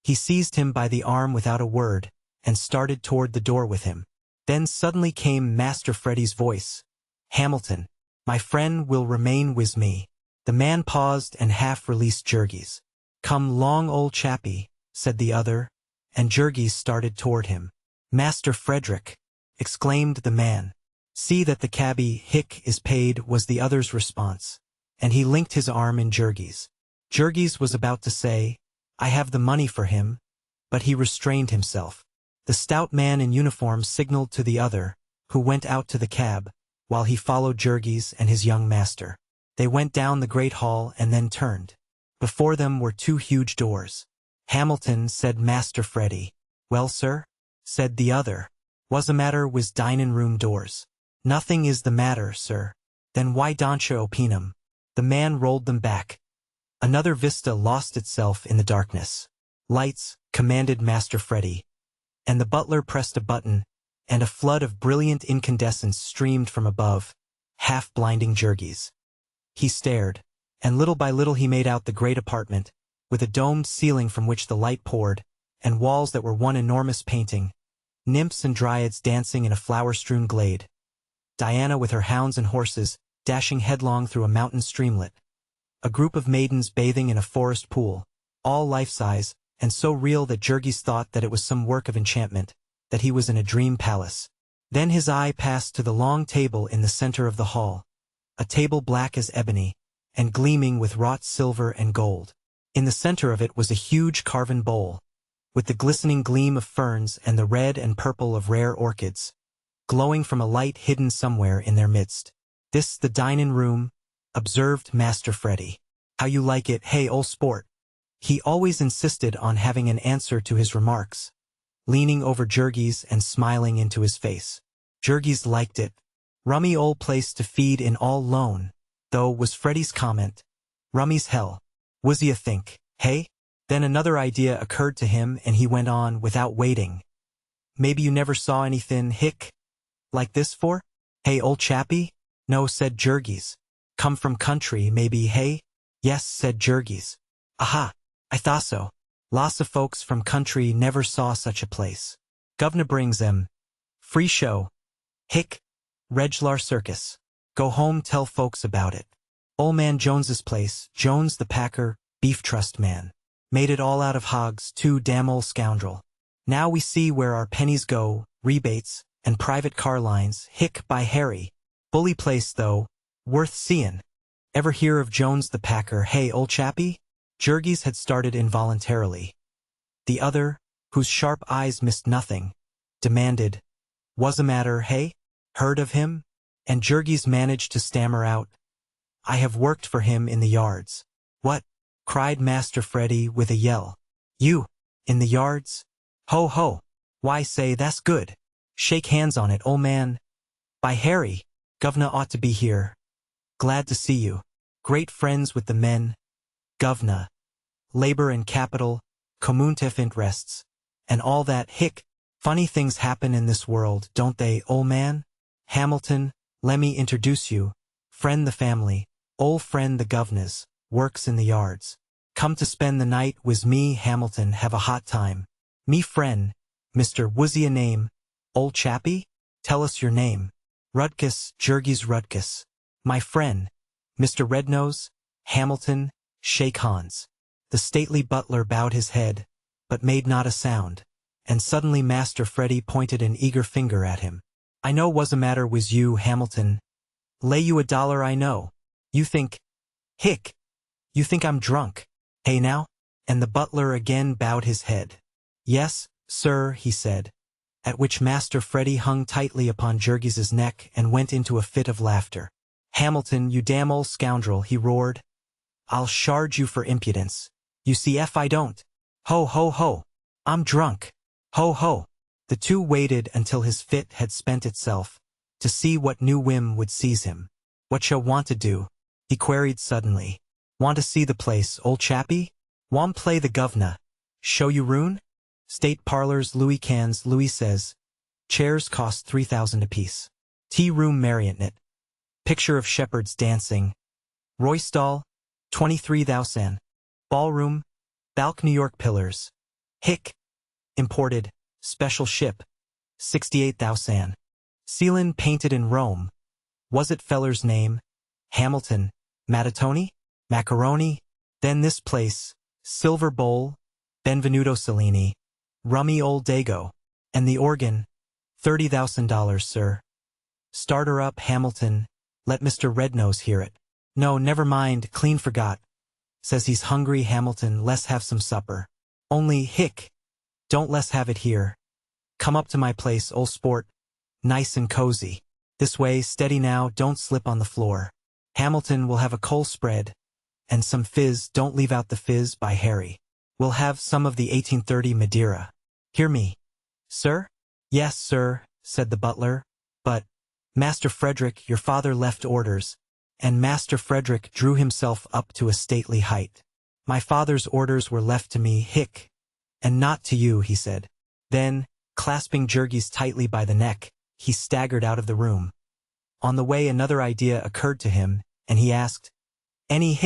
He seized him by the arm without a word, and started toward the door with him. Then suddenly came Master Freddie's voice. "Hamilton, my friend will remain with me." The man paused and half-released Jurgis. "Come long, old chappie," said the other, and Jurgis started toward him. "Master Frederick," exclaimed the man. "See that the cabbie, hick, is paid," was the other's response, and he linked his arm in Jurgis'. Jurgis was about to say, "I have the money for him," but he restrained himself. The stout man in uniform signaled to the other, who went out to the cab, while he followed Jurgis and his young master. They went down the great hall and then turned. Before them were 2 huge doors. "Hamilton," said Master Freddie. "Well, sir?" said the other. "What's the matter with dinin' room doors?" "Nothing is the matter, sir." "Then why don't you open 'em?" The man rolled them back. Another vista lost itself in the darkness. "Lights," commanded Master Freddie, and the butler pressed a button, and a flood of brilliant incandescence streamed from above, half-blinding Jurgis. He stared, and little by little he made out the great apartment, with a domed ceiling from which the light poured, and walls that were one enormous painting, nymphs and dryads dancing in a flower-strewn glade, Diana with her hounds and horses dashing headlong through a mountain streamlet, a group of maidens bathing in a forest pool, all life-size, and so real that Jurgis thought that it was some work of enchantment, that he was in a dream palace. Then his eye passed to the long table in the center of the hall, a table black as ebony, and gleaming with wrought silver and gold. In the center of it was a huge carven bowl, with the glistening gleam of ferns and the red and purple of rare orchids, glowing from a light hidden somewhere in their midst. "This the dinin' room," observed Master Freddy. "How you like it, hey, ol' sport?" He always insisted on having an answer to his remarks, leaning over Jurgis and smiling into his face. Jurgis liked it. "Rummy ol' place to feed in all lone, though," was Freddy's comment. "Rummy's hell. Was ya think, hey?" Then another idea occurred to him and he went on without waiting. "Maybe you never saw anything, like this for? Hey, old chappie?" "No," said Jurgis. "Come from country, maybe, hey?" "Yes," said Jurgis. "Aha, I thought so. Lots of folks from country never saw such a place. Governor brings them. Free show. Reg'lar circus. Go home, tell folks about it. Ol' man Jones's place, Jones the packer, beef trust man. Made it all out of hogs, too, damn ol' scoundrel. Now we see where our pennies go, rebates, and private car lines, by Harry. Bully place though, worth seein'. Ever hear of Jones the packer, hey, ol' chappie?" Jurgis had started involuntarily. The other, whose sharp eyes missed nothing, demanded, "What's a matter, hey? Heard of him?" And Jurgis managed to stammer out, "I have worked for him in the yards." "What?" cried Master Freddy with a yell. "You, in the yards? Ho ho! Why, say, that's good. Shake hands on it, ol' man. By Harry, Governor ought to be here. Glad to see you. Great friends with the men. Governor. Labor and capital, communitef interests, and all that, Funny things happen in this world, don't they, ol' man? Hamilton, lemme introduce you. Friend the family, ol' friend the governor's, works in the yards. Come to spend the night wiz me, Hamilton, have a hot time. Me friend, Mr. Wuzia name, ol' chappie? Tell us your name." "Rudkus, Jurgis Rudkus. My friend, Mr. Rednose, Hamilton, shake hands." The stately butler bowed his head, but made not a sound, and suddenly Master Freddy pointed an eager finger at him. "I know what's a matter wiz you, Hamilton. Lay you $1 I know. You think, you think I'm drunk, hey now?" And the butler again bowed his head. "Yes, sir," he said, at which Master Freddy hung tightly upon Jurgis's neck and went into a fit of laughter. "Hamilton, you damn old scoundrel," he roared. "I'll charge you for impudence. You see if I don't. Ho ho ho. I'm drunk. Ho ho." The two waited until his fit had spent itself, to see what new whim would seize him. "What you want to do?" he queried suddenly. "Want to see the place, ol' chappie? Want play the governor? Show you room? State parlors, Louis cans, Louis says. Chairs cost 3,000 apiece. Tea room marionette. Picture of shepherds dancing. Roystall, 23,000. Ballroom, Balk New York pillars. Imported, special ship, 68,000. Ceiling painted in Rome. Was it feller's name? Hamilton, Mattoni? Macaroni? Then this place, silver bowl, Benvenuto Cellini, rummy old Dago, and the organ, $30,000, sir. Start her up, Hamilton. Let Mr. Rednose hear it. No, never mind, clean forgot. Says he's hungry, Hamilton, let's have some supper. Only, don't let's have it here. Come up to my place, ol' sport. Nice and cozy. This way, steady now, don't slip on the floor. Hamilton will have a coal spread. And some fizz, don't leave out the fizz, by Harry. We'll have some of the 1830 Madeira. Hear me? Sir? Yes, sir, said the butler. But, Master Frederick, your father left orders. And Master Frederick drew himself up to a stately height. My father's orders were left to me, and not to you, he said. Then, clasping Jurgis tightly by the neck, he staggered out of the room. On the way another idea occurred to him, and he asked, Any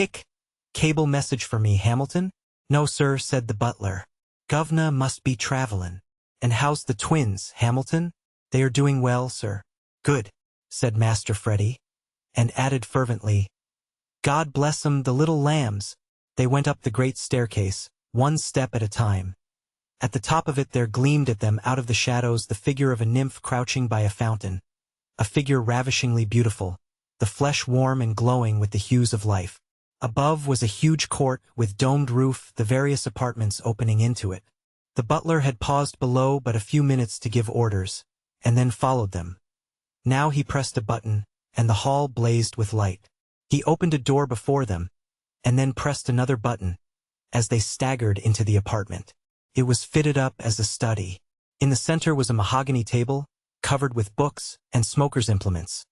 cable message for me, Hamilton? No, sir, said the butler. Governor must be travelin'. And how's the twins, Hamilton? They are doing well, sir. Good, said Master Freddy, and added fervently, God bless 'em, the little lambs. They went up the great staircase, one step at a time. At the top of it there gleamed at them out of the shadows the figure of a nymph crouching by a fountain, a figure ravishingly beautiful, the flesh warm and glowing with the hues of life. Above was a huge court with domed roof, the various apartments opening into it. The butler had paused below but a few minutes to give orders, and then followed them. Now he pressed a button, and the hall blazed with light. He opened a door before them, and then pressed another button, as they staggered into the apartment. It was fitted up as a study. In the center was a mahogany table, covered with books and smoker's implements.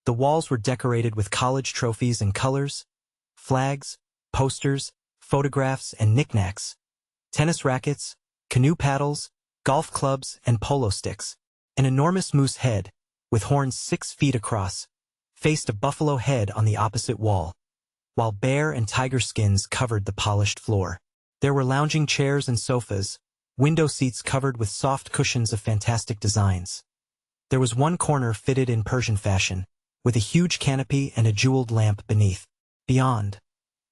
The walls were decorated with college trophies and colors, flags, posters, photographs, and knickknacks, tennis rackets, canoe paddles, golf clubs, and polo sticks. An enormous moose head, with horns 6 feet across, faced a buffalo head on the opposite wall, while bear and tiger skins covered the polished floor. There were lounging chairs and sofas, window seats covered with soft cushions of fantastic designs. There was one corner fitted in Persian fashion, with a huge canopy and a jeweled lamp beneath. Beyond,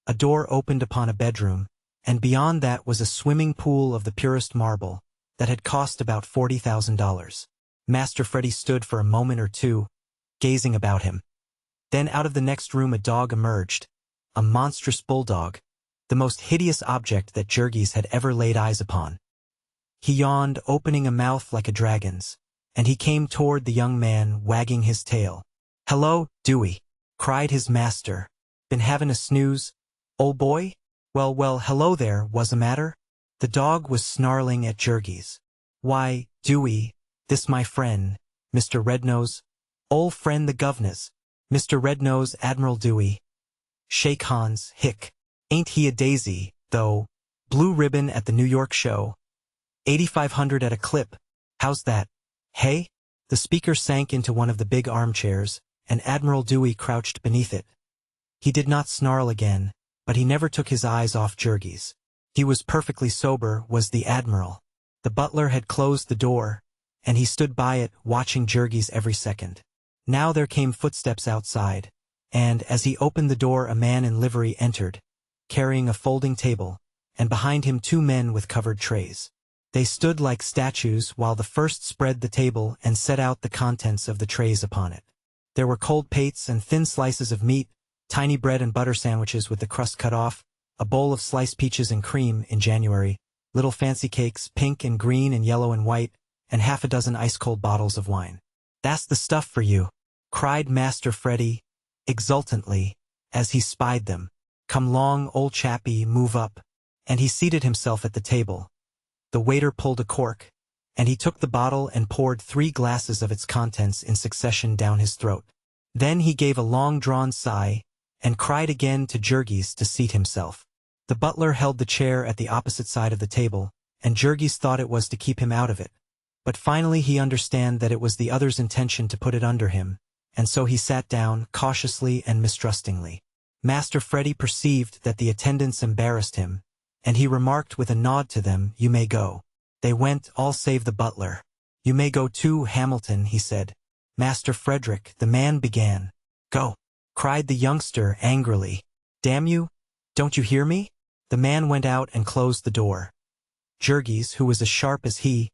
a door opened upon a bedroom, and beyond that was a swimming pool of the purest marble that had cost about $40,000. Master Freddy stood for a moment or two, gazing about him. Then out of the next room a dog emerged, a monstrous bulldog, the most hideous object that Jurgis had ever laid eyes upon. He yawned, opening a mouth like a dragon's, and he came toward the young man, wagging his tail. "Hello, Dewey," cried his master. "Been having a snooze, old boy?" Well, hello there, what's the matter?" The dog was snarling at Jurgis. "Why, Dewey, this my friend, Mr. Rednose, ol' friend the gov'nor's, Mr. Rednose, Admiral Dewey. Shake Hans, hick. Ain't he a daisy, though? Blue ribbon at the New York show. 8,500 at a clip. How's that? Hey?" The speaker sank into one of the big armchairs, and Admiral Dewey crouched beneath it. He did not snarl again, but he never took his eyes off Jurgis. He was perfectly sober, was the Admiral. The butler had closed the door, and he stood by it, watching Jurgis every second. Now there came footsteps outside, and as he opened the door a man in livery entered, carrying a folding table, and behind him 2 men with covered trays. They stood like statues while the first spread the table and set out the contents of the trays upon it. There were cold pates and thin slices of meat, tiny bread and butter sandwiches with the crust cut off, a bowl of sliced peaches and cream in January, little fancy cakes, pink and green and yellow and white, and half a dozen ice-cold bottles of wine. "That's the stuff for you," cried Master Freddy, exultantly, as he spied them. "Come long, old chappie, move up." And he seated himself at the table. The waiter pulled a cork, and he took the bottle and poured 3 glasses of its contents in succession down his throat. Then he gave a long-drawn sigh, and cried again to Jurgis to seat himself. The butler held the chair at the opposite side of the table, and Jurgis thought it was to keep him out of it. But finally he understood that it was the other's intention to put it under him, and so he sat down, cautiously and mistrustingly. Master Freddy perceived that the attendants embarrassed him, and he remarked with a nod to them, "You may go." They went, all save the butler. "You may go too, Hamilton," he said. "Master Frederick," the man began. "Go," cried the youngster angrily. "Damn you, don't you hear me?" The man went out and closed the door. Jurgis, who was as sharp as he,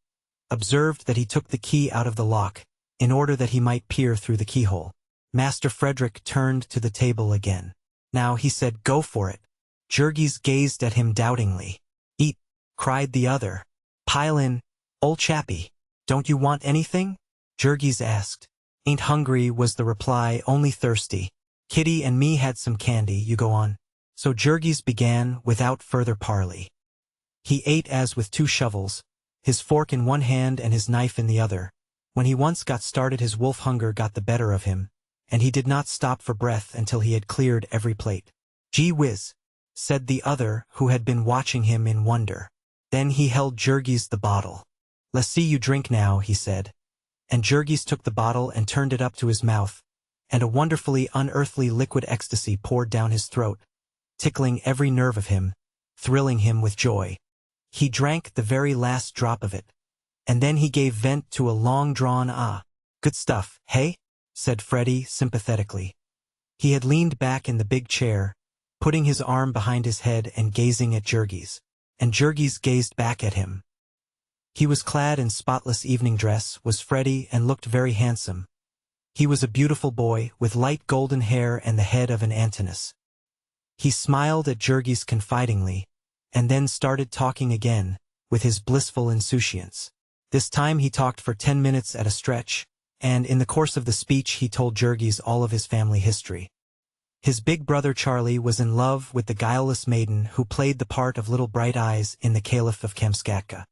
observed that he took the key out of the lock, in order that he might peer through the keyhole. Master Frederick turned to the table again. "Now," he said, "go for it." Jurgis gazed at him doubtingly. "Eat," cried the other. "Pile in, old chappie. Don't you want anything?" Jurgis asked. "Ain't hungry," was the reply, "only thirsty. Kitty and me had some candy, you go on." So Jurgis began, without further parley. He ate as with 2 shovels, his fork in one hand and his knife in the other. When he once got started his wolf hunger got the better of him, and he did not stop for breath until he had cleared every plate. "Gee whiz," said the other, who had been watching him in wonder. Then he held Jurgis the bottle. "Let's see you drink now," he said. And Jurgis took the bottle and turned it up to his mouth, and a wonderfully unearthly liquid ecstasy poured down his throat, tickling every nerve of him, thrilling him with joy. He drank the very last drop of it, and then he gave vent to a long-drawn "ah." "Good stuff, hey?" said Freddy sympathetically. He had leaned back in the big chair, putting his arm behind his head and gazing at Jurgis, and Jurgis gazed back at him. He was clad in spotless evening dress, was Freddy, and looked very handsome. He was a beautiful boy, with light golden hair and the head of an Antinous. He smiled at Jurgis confidingly, and then started talking again, with his blissful insouciance. This time he talked for 10 minutes at a stretch, and in the course of the speech he told Jurgis all of his family history. His big brother Charlie was in love with the guileless maiden who played the part of Little Bright Eyes in The Caliph of Kamskatka.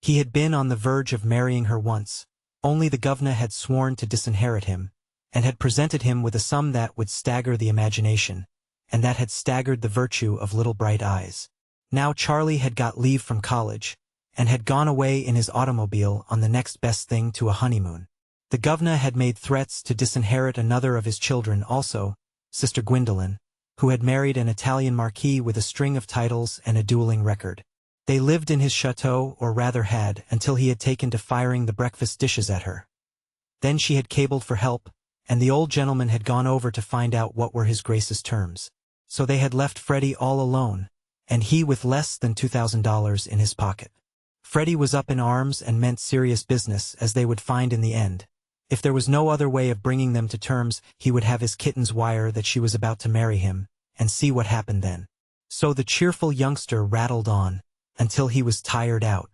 He had been on the verge of marrying her once, only the governor had sworn to disinherit him, and had presented him with a sum that would stagger the imagination, and that had staggered the virtue of Little Bright Eyes. Now Charlie had got leave from college, and had gone away in his automobile on the next best thing to a honeymoon. The governor had made threats to disinherit another of his children also, Sister Gwendolen, who had married an Italian marquis with a string of titles and a dueling record. They lived in his chateau, or rather had, until he had taken to firing the breakfast dishes at her. Then she had cabled for help, and the old gentleman had gone over to find out what were his grace's terms. So they had left Freddie all alone, and he with less than $2,000 in his pocket. Freddie was up in arms and meant serious business, as they would find in the end. If there was no other way of bringing them to terms, he would have his kittens wire that she was about to marry him, and see what happened then. So the cheerful youngster rattled on, until he was tired out.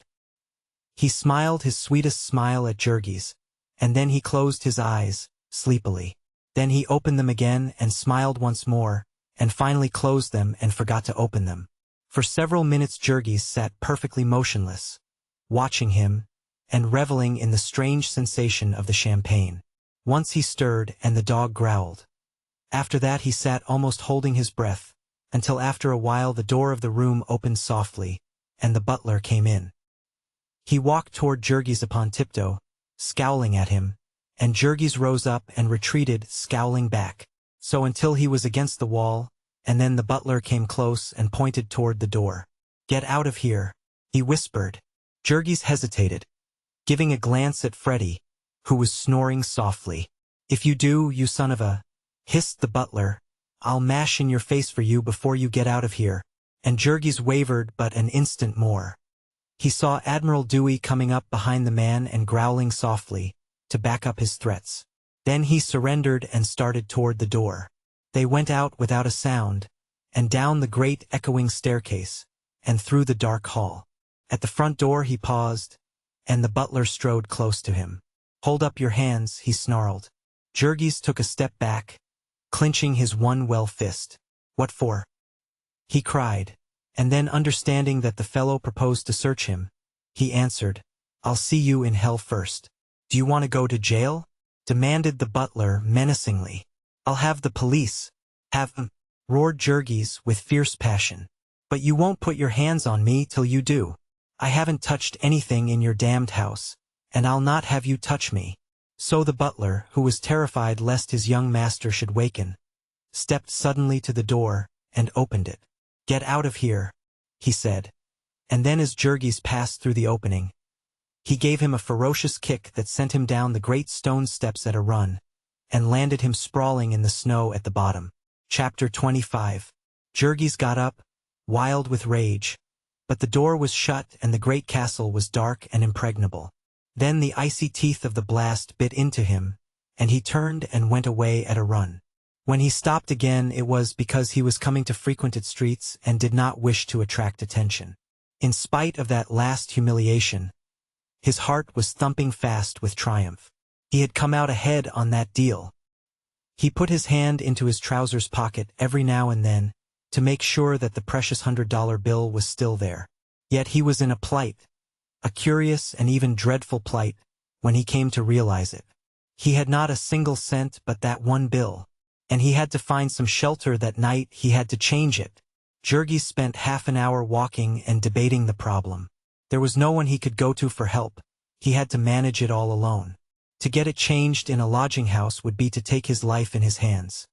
He smiled his sweetest smile at Jurgis, and then he closed his eyes, sleepily. Then he opened them again and smiled once more, and finally closed them and forgot to open them. For several minutes Jurgis sat perfectly motionless, watching him, and reveling in the strange sensation of the champagne. Once he stirred and the dog growled. After that he sat almost holding his breath, until after a while the door of the room opened softly, and the butler came in. He walked toward Jurgis upon tiptoe, scowling at him, and Jurgis rose up and retreated, scowling back. So until he was against the wall, and then the butler came close and pointed toward the door. "Get out of here," he whispered. Jurgis hesitated, giving a glance at Freddie, who was snoring softly. "If you do, you son of a," hissed the butler, "I'll mash in your face for you before you get out of here." And Jurgis wavered but an instant more. He saw Admiral Dewey coming up behind the man and growling softly, to back up his threats. Then he surrendered and started toward the door. They went out without a sound, and down the great echoing staircase, and through the dark hall. At the front door he paused, and the butler strode close to him. "Hold up your hands," he snarled. Jurgis took a step back, clenching his one well fist. "What for?" he cried, and then understanding that the fellow proposed to search him, he answered, "I'll see you in hell first." "Do you want to go to jail?" demanded the butler menacingly. "I'll have the police." "Have them," roared Jurgis with fierce passion. "But you won't put your hands on me till you do. I haven't touched anything in your damned house, and I'll not have you touch me." So the butler, who was terrified lest his young master should waken, stepped suddenly to the door and opened it. "Get out of here," he said. And then as Jurgis passed through the opening, he gave him a ferocious kick that sent him down the great stone steps at a run, and landed him sprawling in the snow at the bottom. Chapter 25. Jurgis got up, wild with rage, but the door was shut and the great castle was dark and impregnable. Then the icy teeth of the blast bit into him, and he turned and went away at a run. When he stopped again it was because he was coming to frequented streets and did not wish to attract attention. In spite of that last humiliation, his heart was thumping fast with triumph. He had come out ahead on that deal. He put his hand into his trousers pocket every now and then, to make sure that the precious $100 bill was still there. Yet he was in a plight, a curious and even dreadful plight, when he came to realize it. He had not a single cent but that one bill, and he had to find some shelter that night. He had to change it. Jurgis spent half an hour walking and debating the problem. There was no one he could go to for help. He had to manage it all alone. To get it changed in a lodging house would be to take his life in his hands.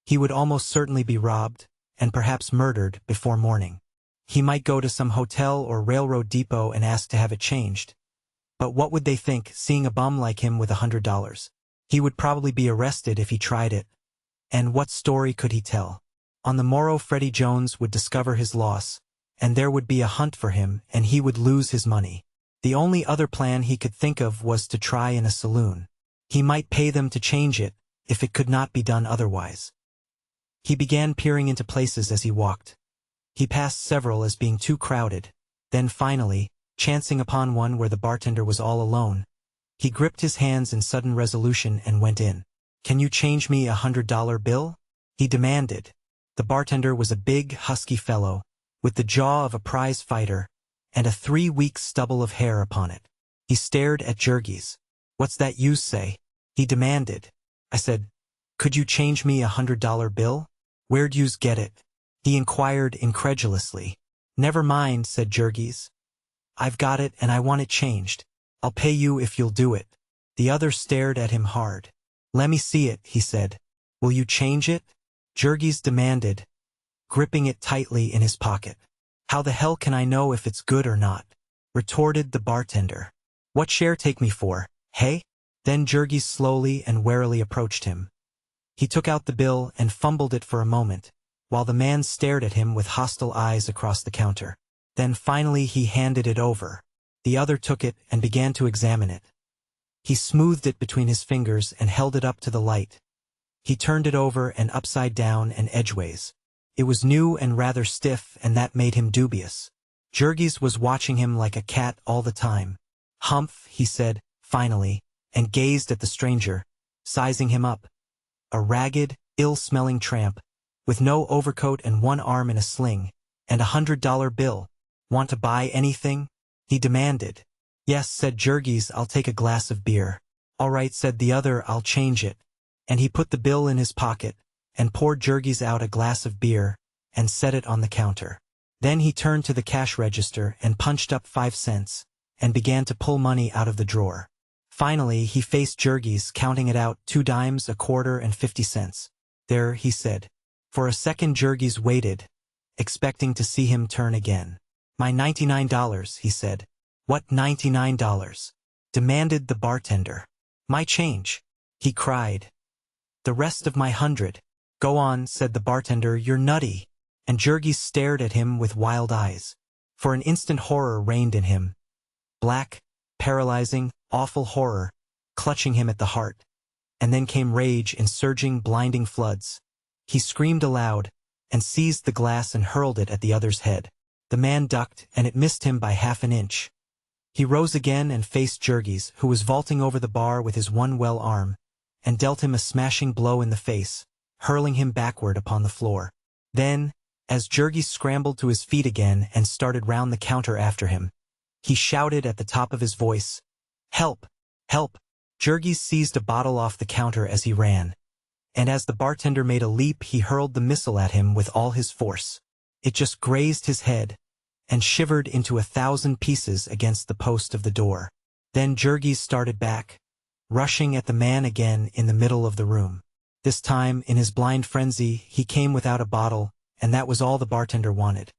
He would almost certainly be robbed, and perhaps murdered, before morning. He might go to some hotel or railroad depot and ask to have it changed. But what would they think, seeing a bum like him with $100? He would probably be arrested if he tried it. And what story could he tell? On the morrow Freddie Jones would discover his loss, and there would be a hunt for him, and he would lose his money. The only other plan he could think of was to try in a saloon. He might pay them to change it, if it could not be done otherwise. He began peering into places as he walked. He passed several as being too crowded, Then finally, chancing upon one where the bartender was all alone, he gripped his hands in sudden resolution and went in. "Can you change me $100 bill?" he demanded. The bartender was a big, husky fellow, with the jaw of a prize fighter, and a 3-week stubble of hair upon it. He stared at Jurgis. "What's that you say?" he demanded. I said, "Could you change me $100 bill?" "Where'd yous get it?" he inquired incredulously. "Never mind," said Jurgis. "I've got it and I want it changed. I'll pay you if you'll do it." The other stared at him hard. "Let me see it," he said. "Will you change it?" Jurgis demanded, gripping it tightly in his pocket. "How the hell can I know if it's good or not?" retorted the bartender. "What share take me for, hey?" Then Jurgis slowly and warily approached him. He took out the bill and fumbled it for a moment, while the man stared at him with hostile eyes across the counter. Then finally he handed it over. The other took it and began to examine it. He smoothed it between his fingers and held it up to the light. He turned it over and upside down and edgeways. It was new and rather stiff, and that made him dubious. Jurgis was watching him like a cat all the time. "Humph," he said, finally, and gazed at the stranger, sizing him up. A ragged, ill-smelling tramp, with no overcoat and one arm in a sling, and $100 bill. "Want to buy anything?" he demanded. "Yes," said Jurgis, "I'll take a glass of beer." "All right," said the other, "I'll change it." And he put the bill in his pocket, and poured Jurgis out a glass of beer, and set it on the counter. Then he turned to the cash register and punched up 5 cents, and began to pull money out of the drawer. Finally, he faced Jurgis, counting it out, 2 dimes, a quarter, and 50 cents. "There," he said. For a second Jurgis waited, expecting to see him turn again. "My $99, he said. "What $99? demanded the bartender. "My change," he cried. "The rest of my 100. "Go on," said the bartender, "you're nutty." And Jurgis stared at him with wild eyes. For an instant horror reigned in him. Black, paralyzing, awful horror, clutching him at the heart. And then came rage in surging, blinding floods. He screamed aloud, and seized the glass and hurled it at the other's head. The man ducked, and it missed him by half an inch. He rose again and faced Jurgis, who was vaulting over the bar with his one well arm, and dealt him a smashing blow in the face, hurling him backward upon the floor. Then, as Jurgis scrambled to his feet again and started round the counter after him, he shouted at the top of his voice, "Help! Help!" Jurgis seized a bottle off the counter as he ran, and as the bartender made a leap he hurled the missile at him with all his force. It just grazed his head, and shivered into 1,000 pieces against the post of the door. Then Jurgis started back, rushing at the man again in the middle of the room. This time, in his blind frenzy, he came without a bottle, and that was all the bartender wanted.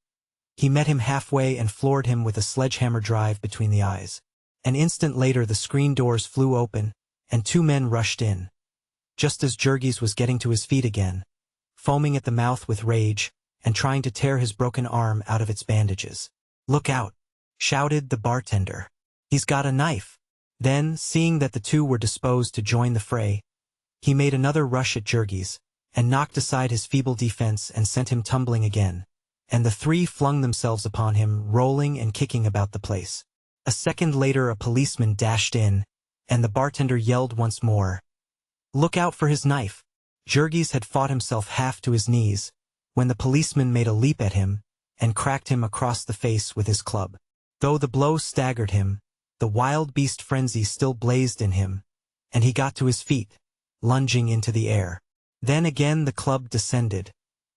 He met him halfway and floored him with a sledgehammer drive between the eyes. An instant later the screen doors flew open, and 2 men rushed in. Just as Jurgis was getting to his feet again, foaming at the mouth with rage, and trying to tear his broken arm out of its bandages. "Look out!" shouted the bartender. "He's got a knife." Then, seeing that the 2 were disposed to join the fray, he made another rush at Jurgis, and knocked aside his feeble defense and sent him tumbling again, and the 3 flung themselves upon him, rolling and kicking about the place. A second later a policeman dashed in, and the bartender yelled once more, "Look out for his knife!" Jurgis had fought himself half to his knees, when the policeman made a leap at him, and cracked him across the face with his club. Though the blow staggered him, the wild beast frenzy still blazed in him, and he got to his feet, lunging into the air. Then again the club descended,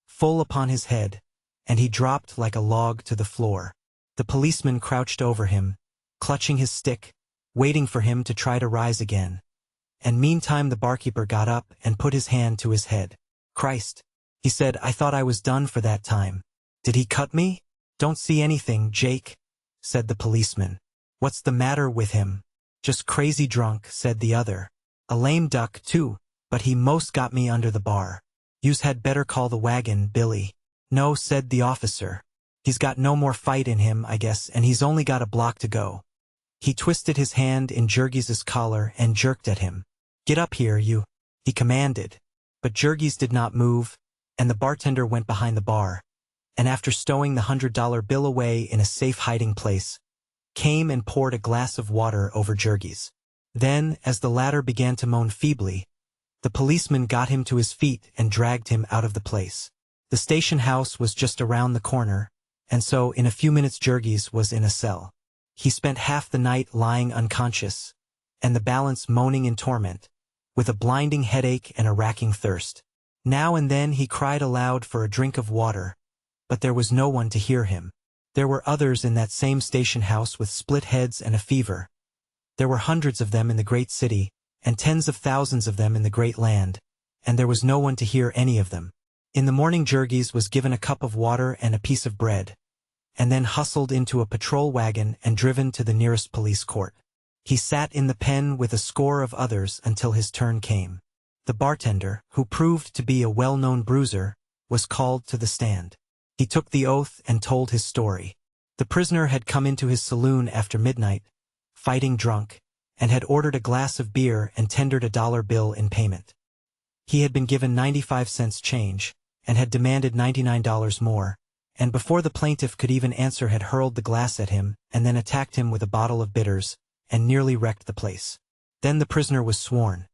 full upon his head, and he dropped like a log to the floor. The policeman crouched over him, clutching his stick, waiting for him to try to rise again. And meantime the barkeeper got up and put his hand to his head. "Christ," he said, "I thought I was done for that time. Did he cut me?" "Don't see anything, Jake," said the policeman. "What's the matter with him?" "Just crazy drunk," said the other. "A lame duck, too, but he most got me under the bar. Yous had better call the wagon, Billy." "No," said the officer. "He's got no more fight in him, I guess, and he's only got a block to go." He twisted his hand in Jurgis's collar and jerked at him. "Get up here, you," he commanded. But Jurgis did not move, and the bartender went behind the bar, and after stowing the $100 bill away in a safe hiding place, came and poured a glass of water over Jurgis. Then, as the latter began to moan feebly, the policeman got him to his feet and dragged him out of the place. The station house was just around the corner, and so in a few minutes Jurgis was in a cell. He spent half the night lying unconscious, and the balance moaning in torment, with a blinding headache and a racking thirst. Now and then he cried aloud for a drink of water, but there was no one to hear him. There were others in that same station house with split heads and a fever. There were hundreds of them in the great city, and tens of thousands of them in the great land, and there was no one to hear any of them. In the morning Jurgis was given a cup of water and a piece of bread, and then hustled into a patrol wagon and driven to the nearest police court. He sat in the pen with a score of others until his turn came. The bartender, who proved to be a well-known bruiser, was called to the stand. He took the oath and told his story. The prisoner had come into his saloon after midnight, fighting drunk, and had ordered a glass of beer and tendered a $1 bill in payment. He had been given 95 cents change, and had demanded $99 more, and before the plaintiff could even answer had hurled the glass at him and then attacked him with a bottle of bitters, and nearly wrecked the place. Then the prisoner was sworn,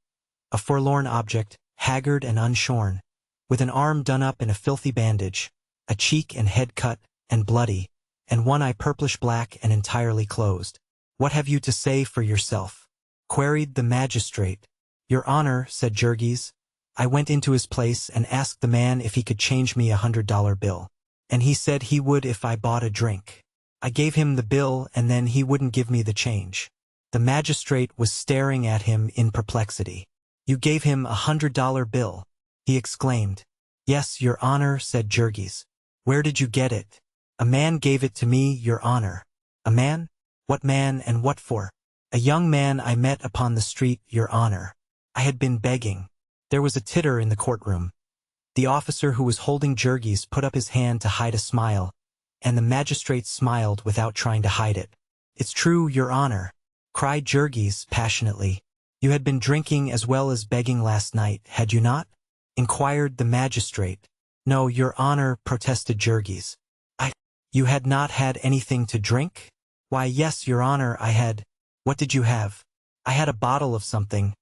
a forlorn object, haggard and unshorn, with an arm done up in a filthy bandage, a cheek and head cut, and bloody, and one eye purplish-black and entirely closed. "What have you to say for yourself?" queried the magistrate. "Your Honor," said Jurgis, "I went into his place and asked the man if he could change me a $100 bill. And he said he would if I bought a drink. I gave him the bill and then he wouldn't give me the change." The magistrate was staring at him in perplexity. "You gave him a $100 bill?" he exclaimed. "Yes, Your Honor," said Jurgis. "Where did you get it?" "A man gave it to me, Your Honor." "A man? What man and what for?" "A young man I met upon the street, Your Honor. I had been begging." There was a titter in the courtroom. The officer who was holding Jurgis put up his hand to hide a smile, and the magistrate smiled without trying to hide it. "It's true, Your Honor," cried Jurgis passionately. "You had been drinking as well as begging last night, had you not?" inquired the magistrate. "No, Your Honor," protested Jurgis. You had not had anything to drink?" "Why, yes, Your Honor, I had." "What did you have?" "I had a bottle of something.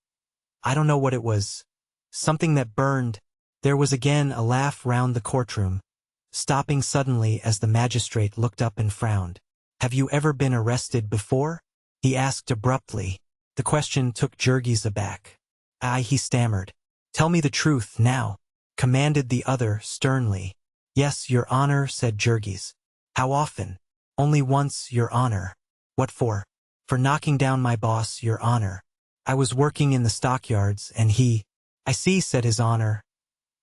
I don't know what it was. Something that burned." There was again a laugh round the courtroom, stopping suddenly as the magistrate looked up and frowned. "Have you ever been arrested before?" he asked abruptly. The question took Jurgis aback. "Aye," he stammered. "Tell me the truth, now," commanded the other sternly. "Yes, Your Honor," said Jurgis. "How often?" "Only once, Your Honor." "What for?" "For knocking down my boss, Your Honor. I was working in the stockyards, and he—" "I see," said His Honor.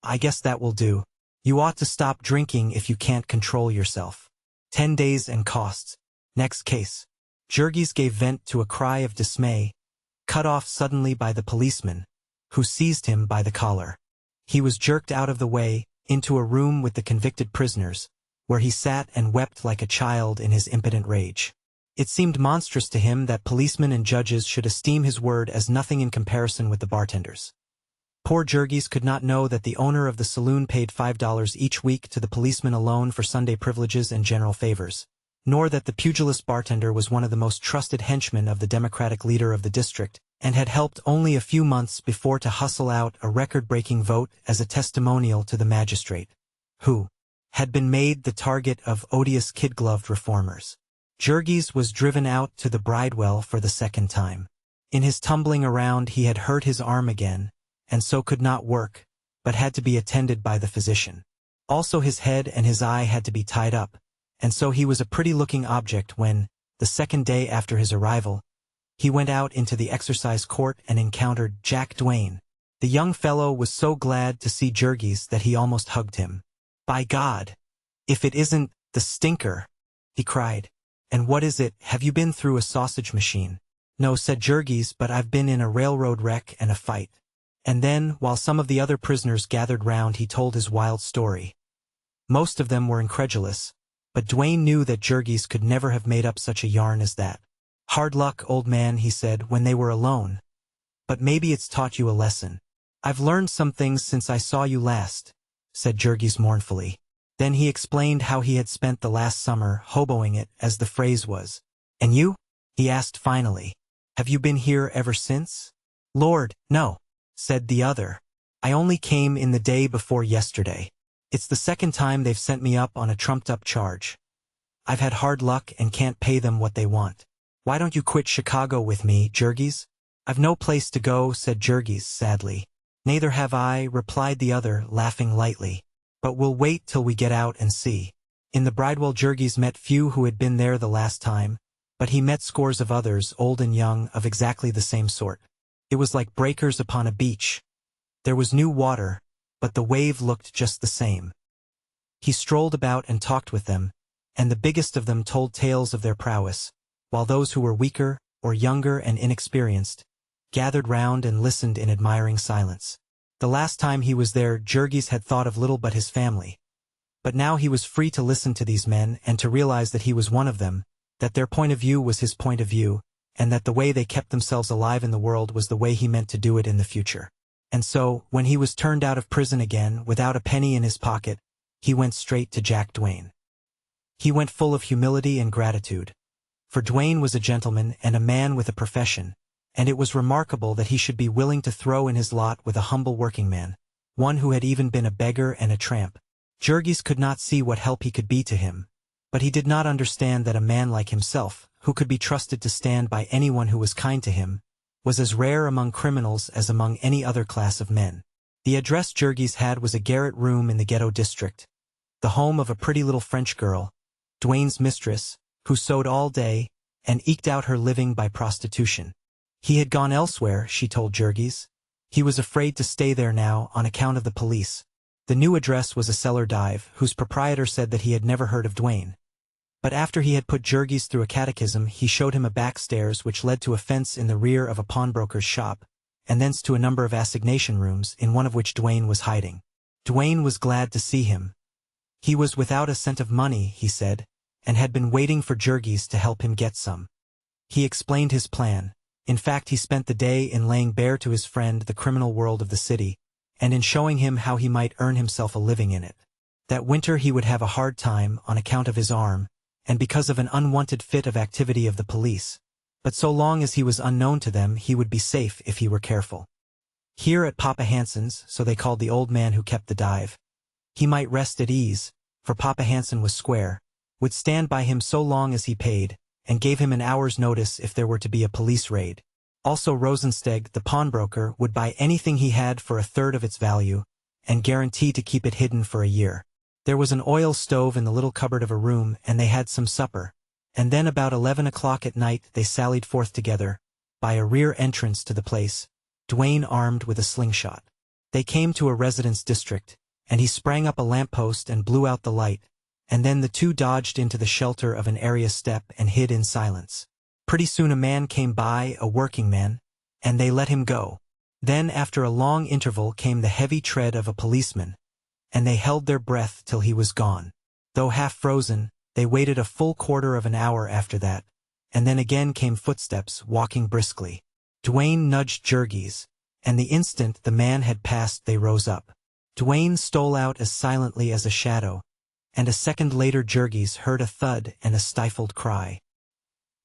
"I guess that will do. You ought to stop drinking if you can't control yourself. 10 days and costs. Next case." Jurgis gave vent to a cry of dismay, cut off suddenly by the policeman, who seized him by the collar. He was jerked out of the way, into a room with the convicted prisoners, where he sat and wept like a child in his impotent rage. It seemed monstrous to him that policemen and judges should esteem his word as nothing in comparison with the bartender's. Poor Jurgis could not know that the owner of the saloon paid $5 each week to the policeman alone for Sunday privileges and general favors, nor that the pugilist bartender was one of the most trusted henchmen of the Democratic leader of the district, and had helped only a few months before to hustle out a record-breaking vote as a testimonial to the magistrate, who had been made the target of odious kid-gloved reformers. Jurgis was driven out to the bridewell for the second time. In his tumbling around he had hurt his arm again, and so could not work, but had to be attended by the physician. Also his head and his eye had to be tied up, and so he was a pretty-looking object when, the second day after his arrival, he went out into the exercise court and encountered Jack Duane. The young fellow was so glad to see Jurgis that he almost hugged him. "By God, if it isn't the stinker!" he cried. "And what is it? Have you been through a sausage machine?" "No," said Jurgis, "but I've been in a railroad wreck and a fight." And then, while some of the other prisoners gathered round, he told his wild story. Most of them were incredulous, but Duane knew that Jurgis could never have made up such a yarn as that. "Hard luck, old man," he said when they were alone. "But maybe it's taught you a lesson." "I've learned some things since I saw you last," said Jurgis mournfully. Then he explained how he had spent the last summer hoboing it, as the phrase was. "And you?" he asked finally. "Have you been here ever since?" "Lord, no," said the other. "I only came in the day before yesterday. It's the second time they've sent me up on a trumped-up charge. I've had hard luck and can't pay them what they want. Why don't you quit Chicago with me, Jurgis?" "I've no place to go," said Jurgis sadly. "Neither have I," replied the other, laughing lightly. "But we'll wait till we get out and see." In the Bridewell, Jurgis met few who had been there the last time, but he met scores of others, old and young, of exactly the same sort. It was like breakers upon a beach. There was new water, but the wave looked just the same. He strolled about and talked with them, and the biggest of them told tales of their prowess, while those who were weaker, or younger and inexperienced, gathered round and listened in admiring silence. The last time he was there, Jurgis had thought of little but his family. But now he was free to listen to these men and to realize that he was one of them, that their point of view was his point of view, and that the way they kept themselves alive in the world was the way he meant to do it in the future. And so, when he was turned out of prison again, without a penny in his pocket, he went straight to Jack Duane. He went full of humility and gratitude. For Duane was a gentleman and a man with a profession, and it was remarkable that he should be willing to throw in his lot with a humble working man, one who had even been a beggar and a tramp. Jurgis could not see what help he could be to him, but he did not understand that a man like himself, who could be trusted to stand by anyone who was kind to him, was as rare among criminals as among any other class of men. The address Jurgis had was a garret room in the ghetto district, the home of a pretty little French girl, Duane's mistress, who sewed all day and eked out her living by prostitution. He had gone elsewhere, she told Jurgis. He was afraid to stay there now on account of the police. The new address was a cellar dive, whose proprietor said that he had never heard of Duane. But after he had put Jurgis through a catechism, he showed him a back stairs which led to a fence in the rear of a pawnbroker's shop, and thence to a number of assignation rooms, in one of which Duane was hiding. Duane was glad to see him. He was without a cent of money, he said, and had been waiting for Jurgis to help him get some. He explained his plan. In fact, he spent the day in laying bare to his friend the criminal world of the city, and in showing him how he might earn himself a living in it. That winter he would have a hard time on account of his arm, and because of an unwanted fit of activity of the police, but so long as he was unknown to them he would be safe if he were careful. Here at Papa Hanson's, so they called the old man who kept the dive, he might rest at ease, for Papa Hanson was square, would stand by him so long as he paid, and gave him an hour's notice if there were to be a police raid. Also Rosensteg, the pawnbroker, would buy anything he had for a third of its value, and guarantee to keep it hidden for a year. There was an oil stove in the little cupboard of a room, and they had some supper, and then about 11 o'clock at night they sallied forth together, by a rear entrance to the place, Duane armed with a slingshot. They came to a residence district, and he sprang up a lamppost and blew out the light, and then the two dodged into the shelter of an area step and hid in silence. Pretty soon a man came by, a working man, and they let him go. Then after a long interval came the heavy tread of a policeman, and they held their breath till he was gone. Though half frozen, they waited a full quarter of an hour after that, and then again came footsteps walking briskly. Duane nudged Jurgis, and the instant the man had passed they rose up. Duane stole out as silently as a shadow, and a second later Jurgis heard a thud and a stifled cry.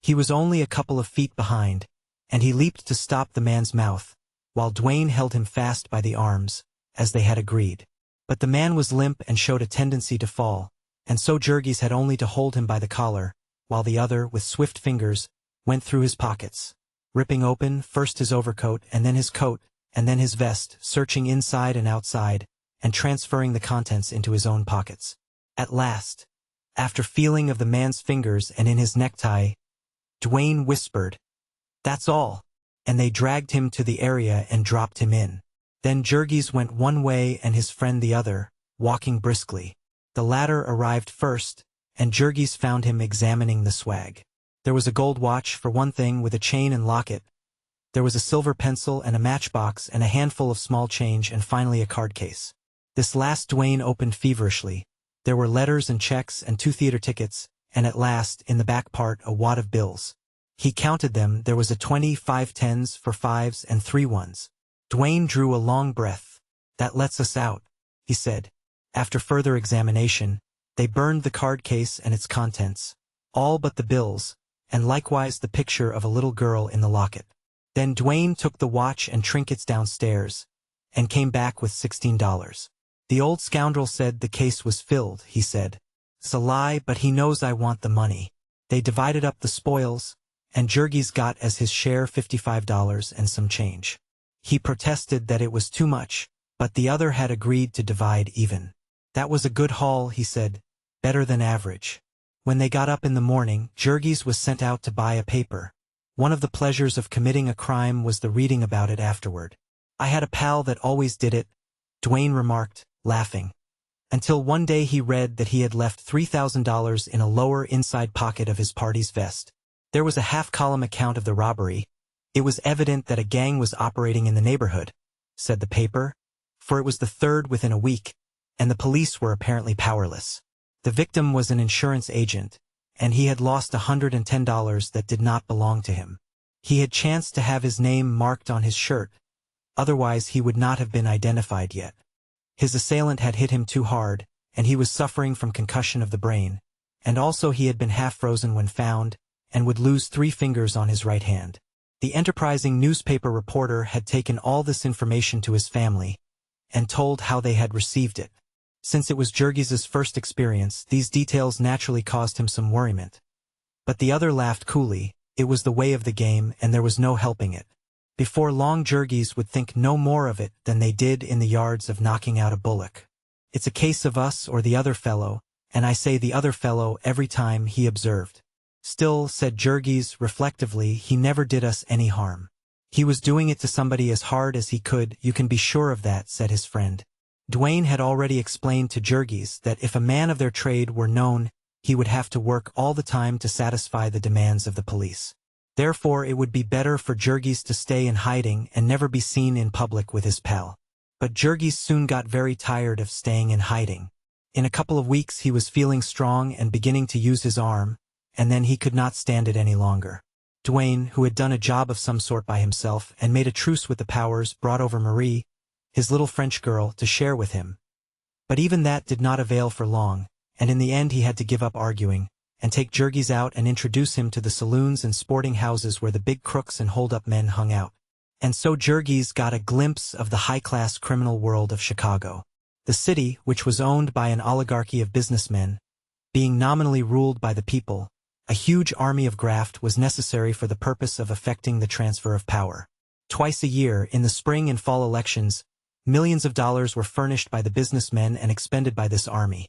He was only a couple of feet behind, and he leaped to stop the man's mouth, while Duane held him fast by the arms, as they had agreed. But the man was limp and showed a tendency to fall, and so Jurgis had only to hold him by the collar, while the other, with swift fingers, went through his pockets, ripping open first his overcoat and then his coat, and then his vest, searching inside and outside, and transferring the contents into his own pockets. At last, after feeling of the man's fingers and in his necktie, Duane whispered, "That's all," and they dragged him to the area and dropped him in. Then Jurgis went one way and his friend the other, walking briskly. The latter arrived first, and Jurgis found him examining the swag. There was a gold watch, for one thing, with a chain and locket. There was a silver pencil and a matchbox and a handful of small change, and finally a card case. This last Duane opened feverishly. There were letters and checks and 2 theater tickets, and at last, in the back part, a wad of bills. He counted them. There was a 20, 5 tens, 4 5s, and 3 1s. Duane drew a long breath. "That lets us out," he said. After further examination, They burned the card case and its contents, all but the bills, and likewise the picture of a little girl in the locket. Then Duane took the watch and trinkets downstairs, and came back with $16. The old scoundrel said the case was filled, he said. It's a lie, but he knows I want the money. They divided up the spoils, and Jurgis got as his share $55 and some change. He protested that it was too much, but the other had agreed to divide even. That was a good haul, he said, better than average. When they got up in the morning, Jurgis was sent out to buy a paper. One of the pleasures of committing a crime was the reading about it afterward. I had a pal that always did it, Duane remarked, laughing. Until one day he read that he had left $3,000 in a lower inside pocket of his party's vest. There was a half-column account of the robbery. It was evident that a gang was operating in the neighborhood, said the paper, for it was the third within a week, and the police were apparently powerless. The victim was an insurance agent, and he had lost $110 that did not belong to him. He had chanced to have his name marked on his shirt, otherwise he would not have been identified yet. His assailant had hit him too hard, and he was suffering from concussion of the brain, and also he had been half frozen when found, and would lose 3 fingers on his right hand. The enterprising newspaper reporter had taken all this information to his family, and told how they had received it. Since it was Jurgis's first experience, these details naturally caused him some worriment. But the other laughed coolly. It was the way of the game, and there was no helping it. Before long Jurgis would think no more of it than they did in the yards of knocking out a bullock. It's a case of us or the other fellow, and I say the other fellow every time, he observed. Still, said Jurgis reflectively, he never did us any harm. He was doing it to somebody as hard as he could, you can be sure of that, said his friend. Duane had already explained to Jurgis that if a man of their trade were known, he would have to work all the time to satisfy the demands of the police. Therefore it would be better for Jurgis to stay in hiding and never be seen in public with his pal. But Jurgis soon got very tired of staying in hiding. In a couple of weeks he was feeling strong and beginning to use his arm, and then he could not stand it any longer. Duane, who had done a job of some sort by himself and made a truce with the powers, brought over Marie, his little French girl, to share with him. But even that did not avail for long, and in the end he had to give up arguing, and take Jurgis out and introduce him to the saloons and sporting houses where the big crooks and hold-up men hung out. And so Jurgis got a glimpse of the high-class criminal world of Chicago. The city, which was owned by an oligarchy of businessmen, being nominally ruled by the people, a huge army of graft was necessary for the purpose of effecting the transfer of power. Twice a year, in the spring and fall elections, millions of dollars were furnished by the businessmen and expended by this army.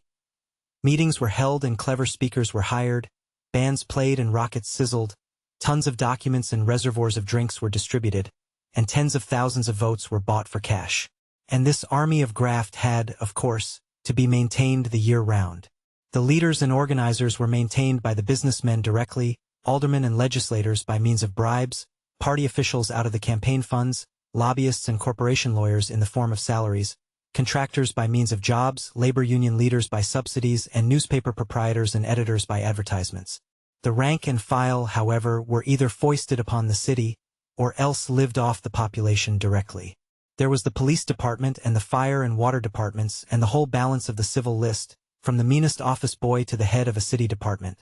Meetings were held and clever speakers were hired, bands played and rockets sizzled, tons of documents and reservoirs of drinks were distributed, and tens of thousands of votes were bought for cash. And this army of graft had, of course, to be maintained the year round. The leaders and organizers were maintained by the businessmen directly, aldermen and legislators by means of bribes, party officials out of the campaign funds, lobbyists and corporation lawyers in the form of salaries, contractors by means of jobs, labor union leaders by subsidies, and newspaper proprietors and editors by advertisements. The rank and file, however, were either foisted upon the city, or else lived off the population directly. There was the police department and the fire and water departments and the whole balance of the civil list, from the meanest office boy to the head of a city department.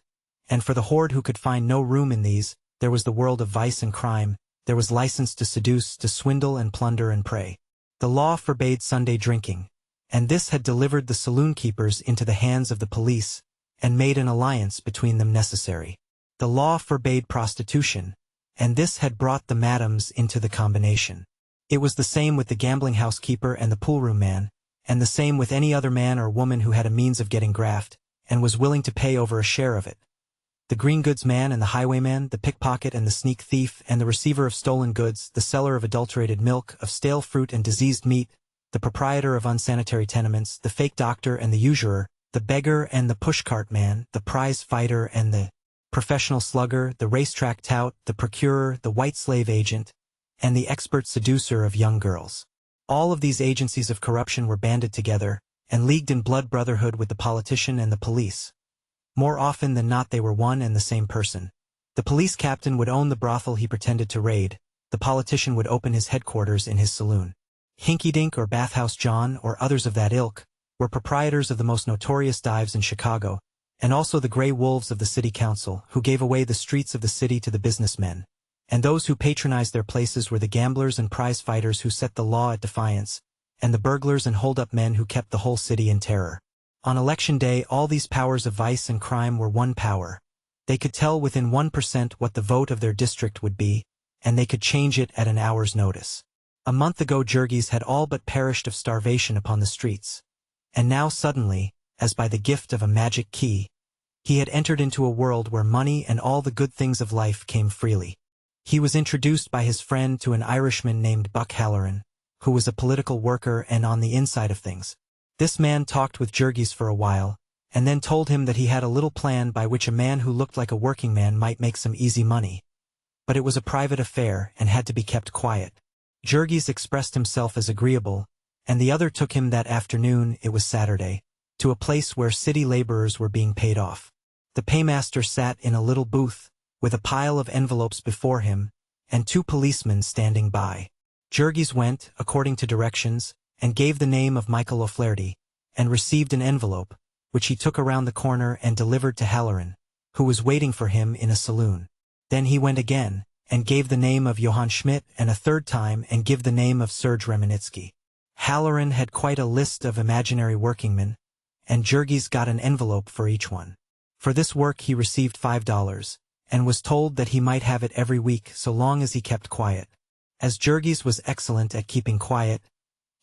And for the horde who could find no room in these, there was the world of vice and crime, there was license to seduce, to swindle and plunder and prey. The law forbade Sunday drinking, and this had delivered the saloon keepers into the hands of the police, and made an alliance between them necessary. The law forbade prostitution, and this had brought the madams into the combination. It was the same with the gambling house keeper and the poolroom man, and the same with any other man or woman who had a means of getting graft, and was willing to pay over a share of it. The green goods man and the highwayman, the pickpocket and the sneak thief, and the receiver of stolen goods, the seller of adulterated milk, of stale fruit and diseased meat, the proprietor of unsanitary tenements, the fake doctor and the usurer, the beggar and the pushcart man, the prize fighter and the professional slugger, the racetrack tout, the procurer, the white slave agent, and the expert seducer of young girls. All of these agencies of corruption were banded together, and leagued in blood brotherhood with the politician and the police. More often than not they were one and the same person. The police captain would own the brothel he pretended to raid, the politician would open his headquarters in his saloon. Hinky-Dink or Bathhouse John or others of that ilk were proprietors of the most notorious dives in Chicago, and also the gray wolves of the city council, who gave away the streets of the city to the businessmen. And those who patronized their places were the gamblers and prize fighters who set the law at defiance, and the burglars and hold-up men who kept the whole city in terror. On election day, all these powers of vice and crime were one power. They could tell within 1% what the vote of their district would be, and they could change it at an hour's notice. A month ago Jurgis had all but perished of starvation upon the streets. And now suddenly, as by the gift of a magic key, he had entered into a world where money and all the good things of life came freely. He was introduced by his friend to an Irishman named Buck Halloran, who was a political worker and on the inside of things. This man talked with Jurgis for a while, and then told him that he had a little plan by which a man who looked like a working man might make some easy money. But it was a private affair and had to be kept quiet. Jurgis expressed himself as agreeable, and the other took him that afternoon, it was Saturday, to a place where city laborers were being paid off. The paymaster sat in a little booth, with a pile of envelopes before him, and 2 policemen standing by. Jurgis went, according to directions, and gave the name of Michael O'Flaherty, and received an envelope, which he took around the corner and delivered to Halloran, who was waiting for him in a saloon. Then he went again, and gave the name of Johann Schmidt, and a third time and give the name of Serge Remenitsky. Halloran had quite a list of imaginary workingmen, and Jurgis got an envelope for each one. For this work he received $5, and was told that he might have it every week so long as he kept quiet. As Jurgis was excellent at keeping quiet,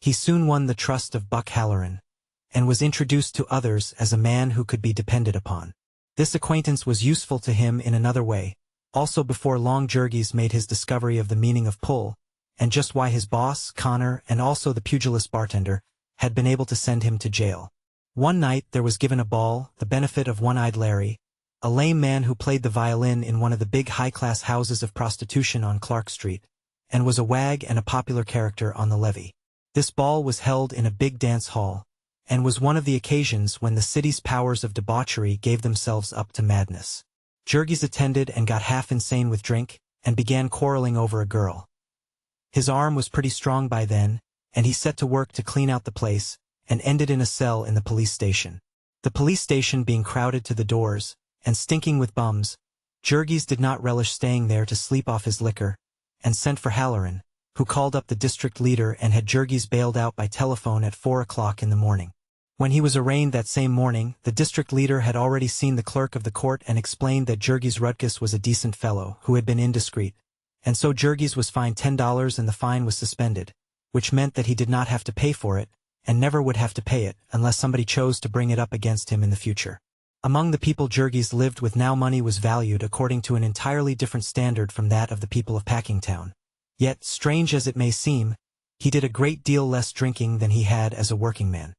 he soon won the trust of Buck Halloran, and was introduced to others as a man who could be depended upon. This acquaintance was useful to him in another way. Also before long Jurgis made his discovery of the meaning of pull, and just why his boss, Connor, and also the pugilist bartender, had been able to send him to jail. One night there was given a ball, the benefit of One-Eyed Larry, a lame man who played the violin in one of the big high-class houses of prostitution on Clark Street, and was a wag and a popular character on the levee. This ball was held in a big dance hall, and was one of the occasions when the city's powers of debauchery gave themselves up to madness. Jurgis attended and got half insane with drink, and began quarreling over a girl. His arm was pretty strong by then, and he set to work to clean out the place, and ended in a cell in the police station. The police station being crowded to the doors, and stinking with bums, Jurgis did not relish staying there to sleep off his liquor, and sent for Halloran, who called up the district leader and had Jurgis bailed out by telephone at 4 o'clock in the morning. When he was arraigned that same morning, the district leader had already seen the clerk of the court and explained that Jurgis Rudkus was a decent fellow who had been indiscreet, and so Jurgis was fined $10 and the fine was suspended, which meant that he did not have to pay for it, and never would have to pay it unless somebody chose to bring it up against him in the future. Among the people Jurgis lived with now money was valued according to an entirely different standard from that of the people of Packingtown. Yet, strange as it may seem, he did a great deal less drinking than he had as a working man.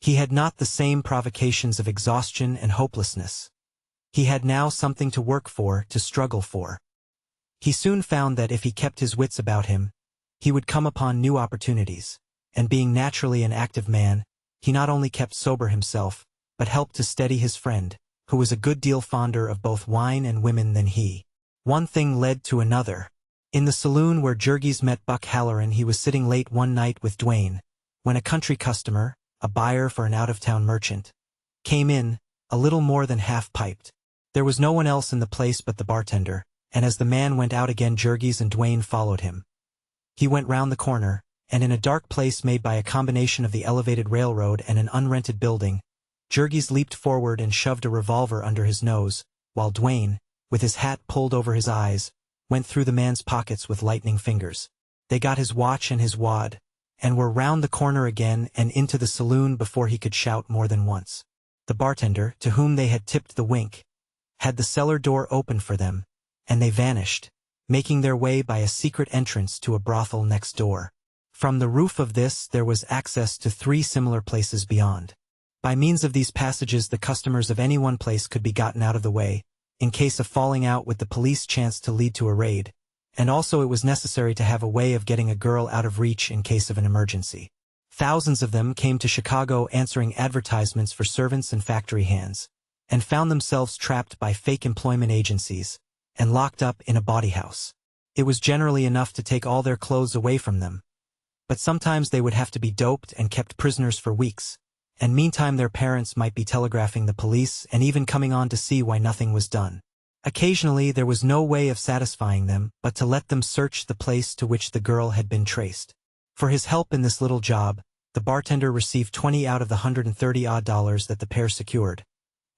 He had not the same provocations of exhaustion and hopelessness. He had now something to work for, to struggle for. He soon found that if he kept his wits about him, he would come upon new opportunities, and being naturally an active man, he not only kept sober himself, but helped to steady his friend, who was a good deal fonder of both wine and women than he. One thing led to another. In the saloon where Jurgis met Buck Halloran he was sitting late one night with Duane, when a country customer, a buyer for an out-of-town merchant, came in, a little more than half-piped. There was no one else in the place but the bartender, and as the man went out again Jurgis and Duane followed him. He went round the corner, and in a dark place made by a combination of the elevated railroad and an unrented building, Jurgis leaped forward and shoved a revolver under his nose, while Duane, with his hat pulled over his eyes, went through the man's pockets with lightning fingers. They got his watch and his wad, and were round the corner again and into the saloon before he could shout more than once. The bartender, to whom they had tipped the wink, had the cellar door open for them, and they vanished, making their way by a secret entrance to a brothel next door. From the roof of this there was access to 3 similar places beyond. By means of these passages the customers of any one place could be gotten out of the way, in case of falling out with the police chanced to lead to a raid, and also it was necessary to have a way of getting a girl out of reach in case of an emergency. Thousands of them came to Chicago answering advertisements for servants and factory hands, and found themselves trapped by fake employment agencies, and locked up in a bawdy house. It was generally enough to take all their clothes away from them, but sometimes they would have to be doped and kept prisoners for weeks, and meantime their parents might be telegraphing the police and even coming on to see why nothing was done. Occasionally there was no way of satisfying them but to let them search the place to which the girl had been traced. For his help in this little job, the bartender received 20 out of the $130 that the pair secured,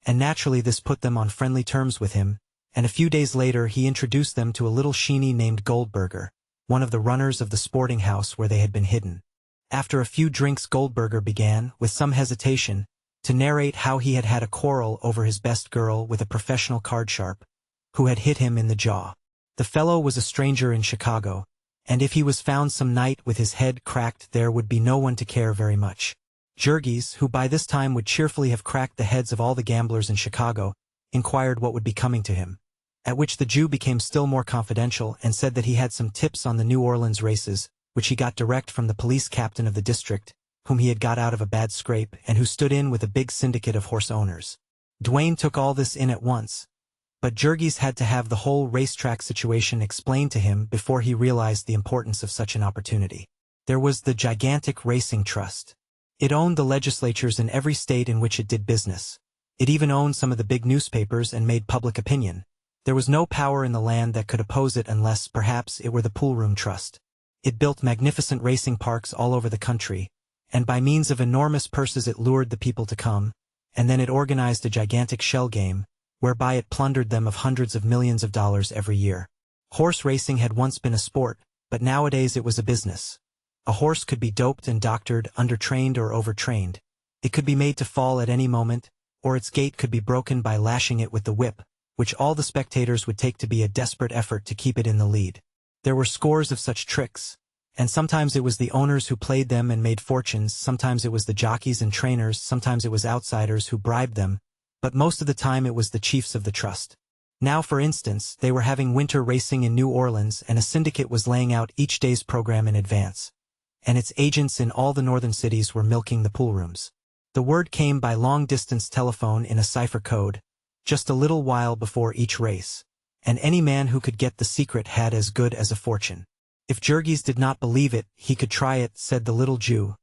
and naturally this put them on friendly terms with him, and a few days later he introduced them to a little sheeny named Goldberger, one of the runners of the sporting house where they had been hidden. After a few drinks Goldberger began, with some hesitation, to narrate how he had had a quarrel over his best girl with a professional card sharp, who had hit him in the jaw. The fellow was a stranger in Chicago, and if he was found some night with his head cracked there would be no one to care very much. Jurgis, who by this time would cheerfully have cracked the heads of all the gamblers in Chicago, inquired what would be coming to him. At which the Jew became still more confidential and said that he had some tips on the New Orleans races, which he got direct from the police captain of the district, whom he had got out of a bad scrape and who stood in with a big syndicate of horse owners. Duane took all this in at once, but Jurgis had to have the whole racetrack situation explained to him before he realized the importance of such an opportunity. There was the gigantic racing trust. It owned the legislatures in every state in which it did business. It even owned some of the big newspapers and made public opinion. There was no power in the land that could oppose it unless, perhaps, it were the poolroom trust. It built magnificent racing parks all over the country, and by means of enormous purses it lured the people to come, and then it organized a gigantic shell game, whereby it plundered them of hundreds of millions of dollars every year. Horse racing had once been a sport, but nowadays it was a business. A horse could be doped and doctored, undertrained or overtrained. It could be made to fall at any moment, or its gait could be broken by lashing it with the whip, which all the spectators would take to be a desperate effort to keep it in the lead. There were scores of such tricks, and sometimes it was the owners who played them and made fortunes, sometimes it was the jockeys and trainers, sometimes it was outsiders who bribed them, but most of the time it was the chiefs of the trust. Now, for instance, they were having winter racing in New Orleans and a syndicate was laying out each day's program in advance, and its agents in all the northern cities were milking the poolrooms. The word came by long-distance telephone in a cipher code, just a little while before each race, and any man who could get the secret had as good as a fortune. If Jurgis did not believe it, he could try it, said the little Jew.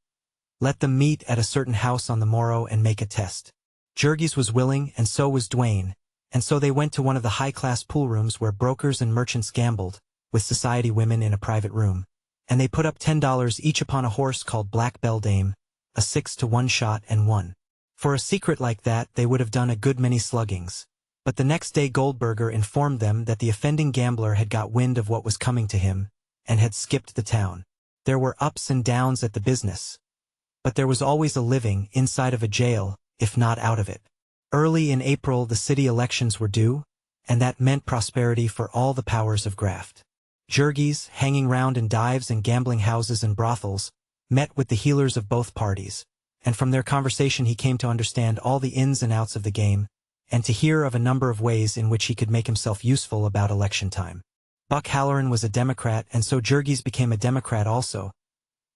Let them meet at a certain house on the morrow and make a test. Jurgis was willing, and so was Duane, and so they went to one of the high-class poolrooms where brokers and merchants gambled, with society women in a private room, and they put up $10 each upon a horse called Black Beldame, a 6-to-1 shot, and won. For a secret like that they would have done a good many sluggings. But the next day Goldberger informed them that the offending gambler had got wind of what was coming to him, and had skipped the town. There were ups and downs at the business, but there was always a living inside of a jail, if not out of it. Early in April the city elections were due, and that meant prosperity for all the powers of graft. Jurgis, hanging round in dives and gambling houses and brothels, met with the heelers of both parties, and from their conversation he came to understand all the ins and outs of the game, and to hear of a number of ways in which he could make himself useful about election time. Buck Halloran was a Democrat, and so Jurgis became a Democrat also.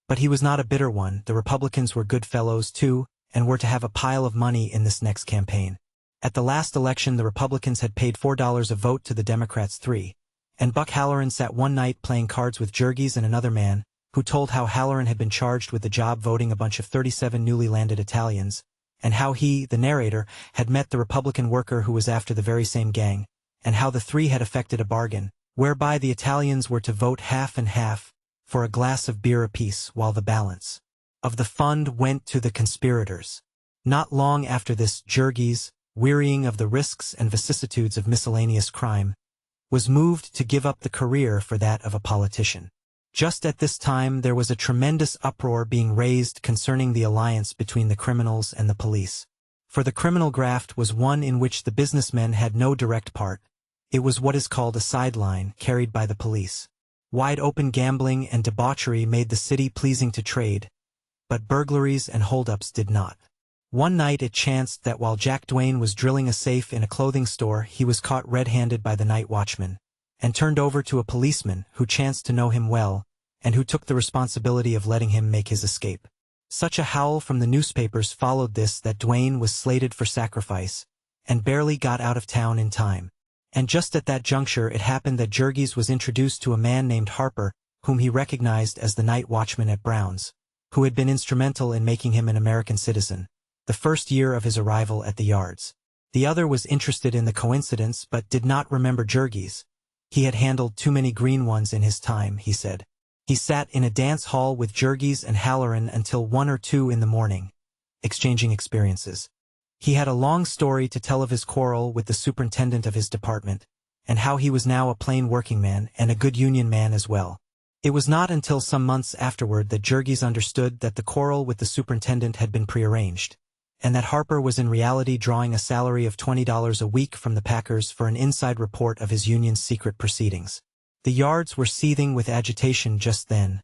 But he was not a bitter one. The Republicans were good fellows, too, and were to have a pile of money in this next campaign. At the last election the Republicans had paid $4 a vote to the Democrats $3, and Buck Halloran sat one night playing cards with Jurgis and another man, who told how Halloran had been charged with the job voting a bunch of 37 newly landed Italians, and how he, the narrator, had met the Republican worker who was after the very same gang, and how the three had effected a bargain, whereby the Italians were to vote half and half, for a glass of beer apiece, while the balance of the fund went to the conspirators. Not long after this, Jurgis, wearying of the risks and vicissitudes of miscellaneous crime, was moved to give up the career for that of a politician. Just at this time there was a tremendous uproar being raised concerning the alliance between the criminals and the police. For the criminal graft was one in which the businessmen had no direct part. It was what is called a sideline, carried by the police. Wide-open gambling and debauchery made the city pleasing to trade, but burglaries and holdups did not. One night it chanced that while Jack Duane was drilling a safe in a clothing store he was caught red-handed by the night watchman, and turned over to a policeman who chanced to know him well, and who took the responsibility of letting him make his escape. Such a howl from the newspapers followed this that Duane was slated for sacrifice, and barely got out of town in time. And just at that juncture it happened that Jurgis was introduced to a man named Harper, whom he recognized as the night watchman at Brown's, who had been instrumental in making him an American citizen. the first year of his arrival at the yards. The other was interested in the coincidence but did not remember Jurgis. He had handled too many green ones in his time, he said. He sat in a dance hall with Jurgis and Halloran until 1 or 2 in the morning, exchanging experiences. He had a long story to tell of his quarrel with the superintendent of his department, and how he was now a plain working man and a good union man as well. It was not until some months afterward that Jurgis understood that the quarrel with the superintendent had been prearranged, and that Harper was in reality drawing a salary of $20 a week from the packers for an inside report of his union's secret proceedings. The yards were seething with agitation just then,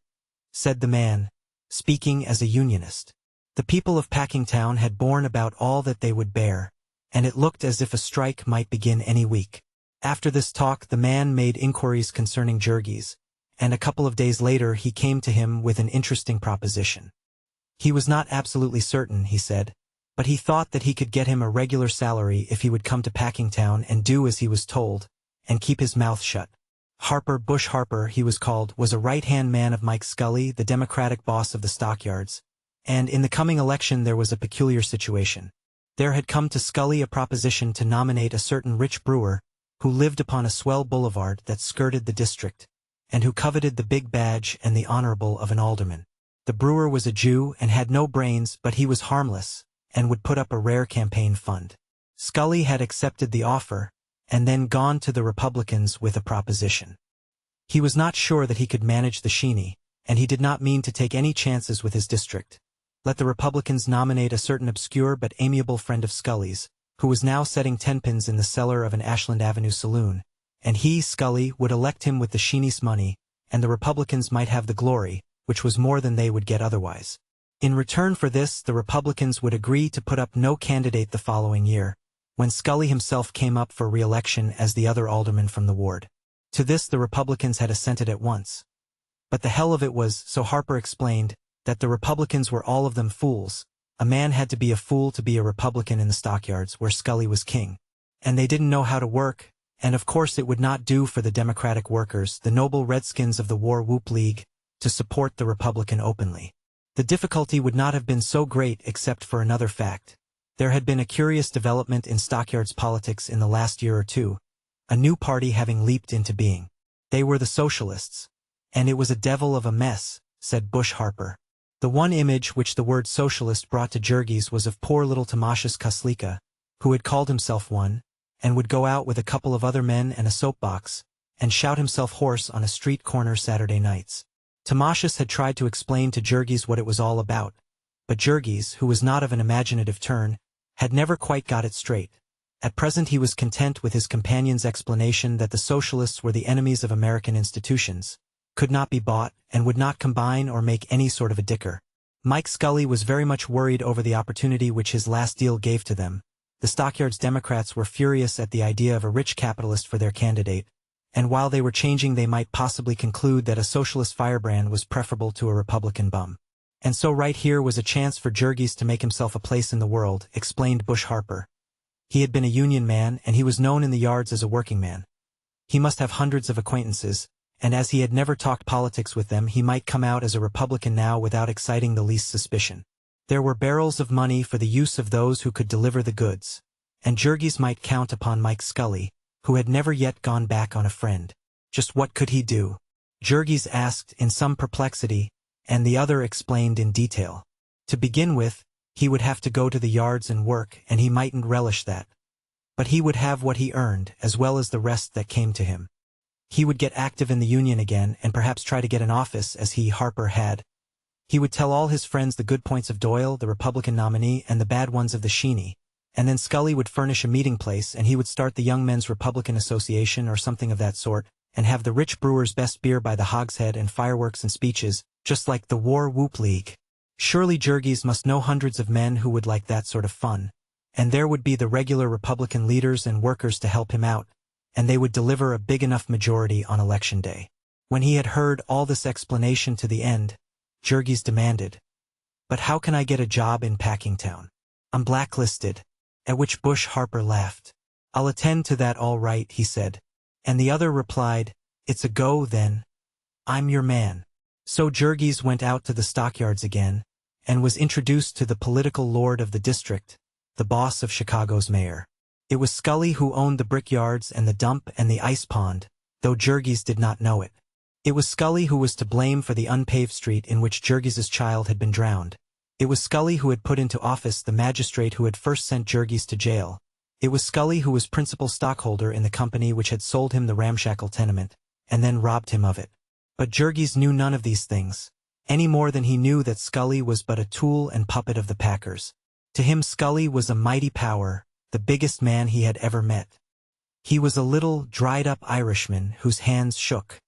said the man, speaking as a unionist. The people of Packingtown had borne about all that they would bear, and it looked as if a strike might begin any week. After this talk the man made inquiries concerning Jurgis, and a couple of days later he came to him with an interesting proposition. He was not absolutely certain, he said, but he thought that he could get him a regular salary if he would come to Packingtown and do as he was told, and keep his mouth shut. Harper, Bush Harper, he was called, was a right-hand man of Mike Scully, the Democratic boss of the stockyards, and in the coming election there was a peculiar situation. There had come to Scully a proposition to nominate a certain rich brewer, who lived upon a swell boulevard that skirted the district, and who coveted the big badge and the honorable of an alderman. The brewer was a Jew and had no brains, but he was harmless, and would put up a rare campaign fund. Scully had accepted the offer, and then gone to the Republicans with a proposition. He was not sure that he could manage the Sheeny, and he did not mean to take any chances with his district. Let the Republicans nominate a certain obscure but amiable friend of Scully's, who was now setting tenpins in the cellar of an Ashland Avenue saloon, and he, Scully, would elect him with the Sheeny's money, and the Republicans might have the glory, which was more than they would get otherwise. In return for this, the Republicans would agree to put up no candidate the following year, when Scully himself came up for re-election as the other alderman from the ward. To this the Republicans had assented at once. But the hell of it was, so Harper explained, that the Republicans were all of them fools. A man had to be a fool to be a Republican in the stockyards where Scully was king. And they didn't know how to work, and of course it would not do for the Democratic workers, the noble Redskins of the War Whoop League, to support the Republican openly. The difficulty would not have been so great except for another fact. There had been a curious development in stockyards politics in the last year or two, a new party having leaped into being. They were the Socialists. And it was a devil of a mess, said Bush Harper. The one image which the word socialist brought to Jurgis was of poor little Tamashus Koslika, who had called himself one, and would go out with a couple of other men and a soapbox, and shout himself hoarse on a street corner Saturday nights. Tamashus had tried to explain to Jurgis what it was all about, but Jurgis, who was not of an imaginative turn, had never quite got it straight. At present he was content with his companion's explanation that the socialists were the enemies of American institutions, could not be bought, and would not combine or make any sort of a dicker. Mike Scully was very much worried over the opportunity which his last deal gave to them. The stockyards Democrats were furious at the idea of a rich capitalist for their candidate, and while they were changing they might possibly conclude that a socialist firebrand was preferable to a Republican bum. And so right here was a chance for Jurgis to make himself a place in the world, explained Bush Harper. He had been a union man, and he was known in the yards as a working man. He must have hundreds of acquaintances, and as he had never talked politics with them he might come out as a Republican now without exciting the least suspicion. There were barrels of money for the use of those who could deliver the goods, and Jurgis might count upon Mike Scully, who had never yet gone back on a friend. Just what could he do? Jurgis asked in some perplexity, and the other explained in detail. To begin with, he would have to go to the yards and work, and he mightn't relish that. But he would have what he earned, as well as the rest that came to him. He would get active in the union again, and perhaps try to get an office as he, Harper, had. He would tell all his friends the good points of Doyle, the Republican nominee, and the bad ones of the Sheeny, and then Scully would furnish a meeting place and he would start the Young Men's Republican Association or something of that sort, and have the rich brewer's best beer by the hogshead and fireworks and speeches, just like the War Whoop League. Surely Jurgis must know hundreds of men who would like that sort of fun, and there would be the regular Republican leaders and workers to help him out, and they would deliver a big enough majority on election day. When he had heard all this explanation to the end, Jurgis demanded, "But how can I get a job in Packingtown? I'm blacklisted." At which Bush Harper laughed. "I'll attend to that all right," he said. And the other replied, "It's a go then. I'm your man." So Jurgis went out to the stockyards again, and was introduced to the political lord of the district, the boss of Chicago's mayor. It was Scully who owned the brickyards and the dump and the ice pond, though Jurgis did not know it. It was Scully who was to blame for the unpaved street in which Jurgis's child had been drowned. It was Scully who had put into office the magistrate who had first sent Jurgis to jail. It was Scully who was principal stockholder in the company which had sold him the ramshackle tenement, and then robbed him of it. But Jurgis knew none of these things, any more than he knew that Scully was but a tool and puppet of the packers. To him Scully was a mighty power, the biggest man he had ever met. He was a little, dried-up Irishman whose hands shook.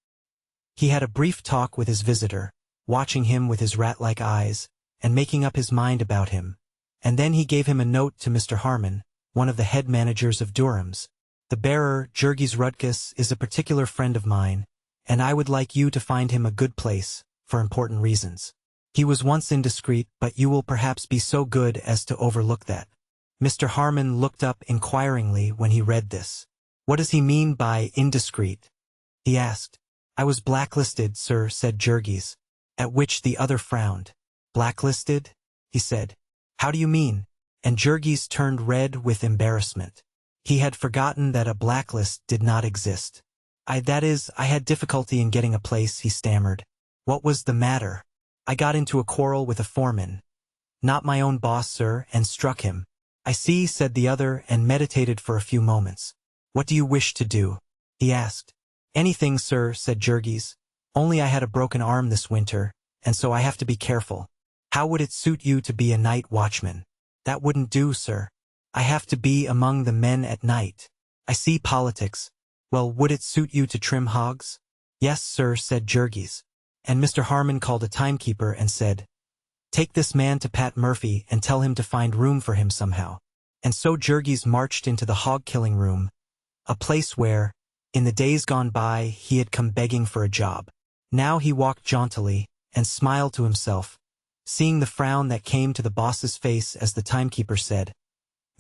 He had a brief talk with his visitor, watching him with his rat-like eyes, and making up his mind about him, and then he gave him a note to Mr. Harmon, one of the head managers of Durham's. The bearer, Jurgis Rudkus, is a particular friend of mine, and I would like you to find him a good place, for important reasons. He was once indiscreet, but you will perhaps be so good as to overlook that. Mr. Harmon looked up inquiringly when he read this. What does he mean by indiscreet? He asked. I was blacklisted, sir, said Jurgis, at which the other frowned. Blacklisted? He said. How do you mean? And Jurgis turned red with embarrassment. He had forgotten that a blacklist did not exist. I had difficulty in getting a place, he stammered. What was the matter? I got into a quarrel with a foreman. Not my own boss, sir, and struck him. I see, said the other, and meditated for a few moments. What do you wish to do? He asked. Anything, sir, said Jurgis. Only I had a broken arm this winter, and so I have to be careful. How would it suit you to be a night watchman? That wouldn't do, sir. I have to be among the men at night. I see politics. Well, would it suit you to trim hogs? Yes, sir, said Jurgis. And Mr. Harmon called a timekeeper and said, Take this man to Pat Murphy and tell him to find room for him somehow. And so Jurgis marched into the hog-killing room, a place where, in the days gone by, he had come begging for a job. Now he walked jauntily and smiled to himself, seeing the frown that came to the boss's face as the timekeeper said,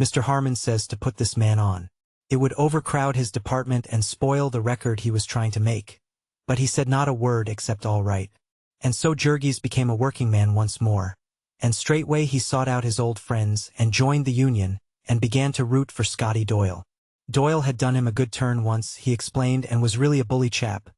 Mr. Harmon says to put this man on. It would overcrowd his department and spoil the record he was trying to make. But he said not a word except all right. And so Jurgis became a working man once more, and straightway he sought out his old friends and joined the union and began to root for Scotty Doyle. Doyle had done him a good turn once, he explained, and was really a bully chap.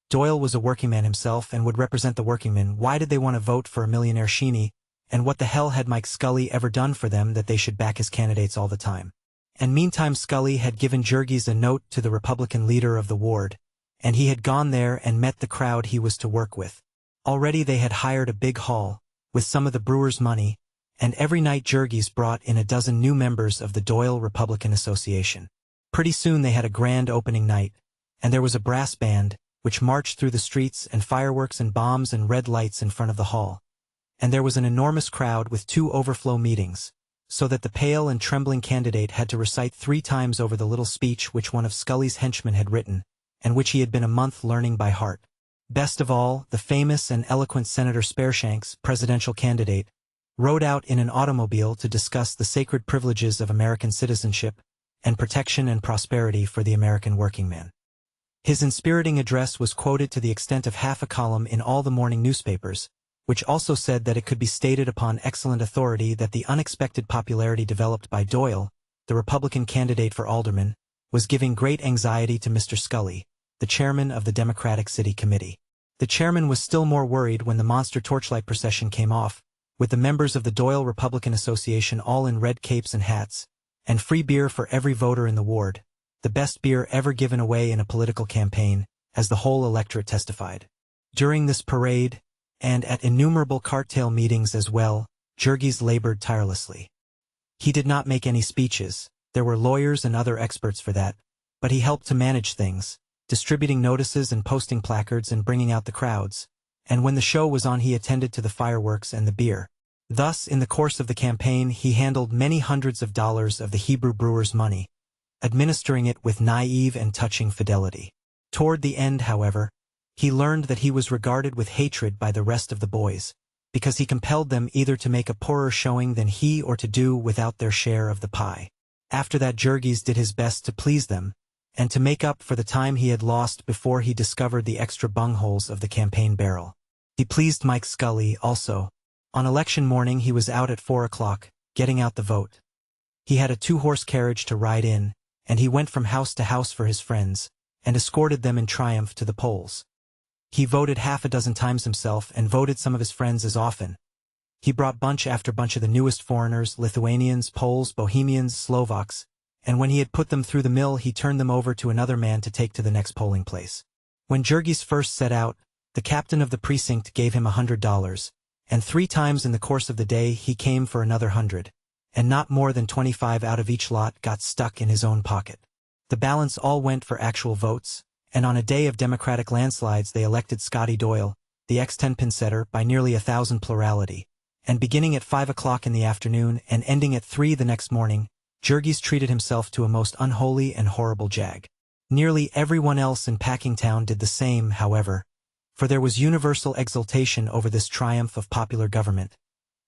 Doyle was a working man himself and would represent the workingmen. Why did they want to vote for a millionaire Sheeny, and what the hell had Mike Scully ever done for them that they should back his candidates all the time? And meantime Scully had given Jurgis a note to the Republican leader of the ward, and he had gone there and met the crowd he was to work with. Already they had hired a big hall, with some of the brewers' money, and every night Jurgis brought in a dozen new members of the Doyle Republican Association. Pretty soon they had a grand opening night, and there was a brass band, which marched through the streets and fireworks and bombs and red lights in front of the hall. And there was an enormous crowd with 2 overflow meetings, so that the pale and trembling candidate had to recite 3 times over the little speech which one of Scully's henchmen had written, and which he had been a month learning by heart. Best of all, the famous and eloquent Senator Spareshanks, presidential candidate, rode out in an automobile to discuss the sacred privileges of American citizenship and protection and prosperity for the American workingman. His inspiriting address was quoted to the extent of half a column in all the morning newspapers, which also said that it could be stated upon excellent authority that the unexpected popularity developed by Doyle, the Republican candidate for alderman, was giving great anxiety to Mr. Scully, the chairman of the Democratic City Committee. The chairman was still more worried when the monster torchlight procession came off, with the members of the Doyle Republican Association all in red capes and hats, and free beer for every voter in the ward, the best beer ever given away in a political campaign, as the whole electorate testified. During this parade, and at innumerable cart-tail meetings as well, Jurgis labored tirelessly. He did not make any speeches, there were lawyers and other experts for that, but he helped to manage things, distributing notices and posting placards and bringing out the crowds, and when the show was on he attended to the fireworks and the beer. Thus, in the course of the campaign he handled many hundreds of dollars of the Hebrew brewers' money, administering it with naive and touching fidelity. Toward the end, however, he learned that he was regarded with hatred by the rest of the boys, because he compelled them either to make a poorer showing than he or to do without their share of the pie. After that Jurgis did his best to please them, and to make up for the time he had lost before he discovered the extra bungholes of the campaign barrel. He pleased Mike Scully also, On election morning he was out at 4 o'clock, getting out the vote. He had a 2-horse carriage to ride in, and he went from house to house for his friends, and escorted them in triumph to the polls. He voted half a dozen times himself and voted some of his friends as often. He brought bunch after bunch of the newest foreigners, Lithuanians, Poles, Bohemians, Slovaks, and when he had put them through the mill he turned them over to another man to take to the next polling place. When Jurgis first set out, the captain of the precinct gave him $100, and 3 times in the course of the day he came for another 100, and not more than 25 out of each lot got stuck in his own pocket. The balance all went for actual votes, and on a day of Democratic landslides they elected Scotty Doyle, the ex-10-pin setter, by nearly 1,000 plurality, and beginning at 5 o'clock in the afternoon and ending at 3 the next morning, Jurgis treated himself to a most unholy and horrible jag. Nearly everyone else in Packingtown did the same, however, for there was universal exultation over this triumph of popular government,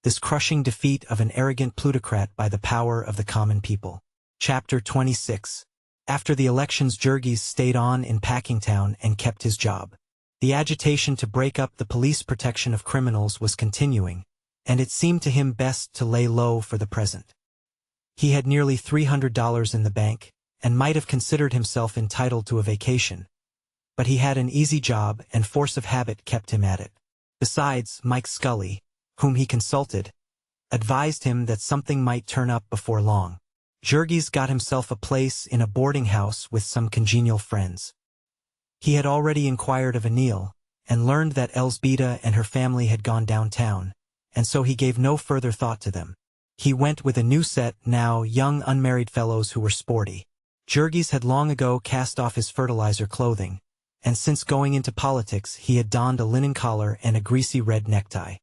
this crushing defeat of an arrogant plutocrat by the power of the common people. Chapter 26. After the elections Jurgis stayed on in Packingtown and kept his job. The agitation to break up the police protection of criminals was continuing, and it seemed to him best to lay low for the present. He had nearly $300 in the bank, and might have considered himself entitled to a vacation, but he had an easy job and force of habit kept him at it. Besides, Mike Scully, whom he consulted, advised him that something might turn up before long. Jurgis got himself a place in a boarding house with some congenial friends. He had already inquired of Anil, and learned that Elzbieta and her family had gone downtown, and so he gave no further thought to them. He went with a new set, now young unmarried fellows who were sporty. Jurgis had long ago cast off his fertilizer clothing, and since going into politics he had donned a linen collar and a greasy red necktie.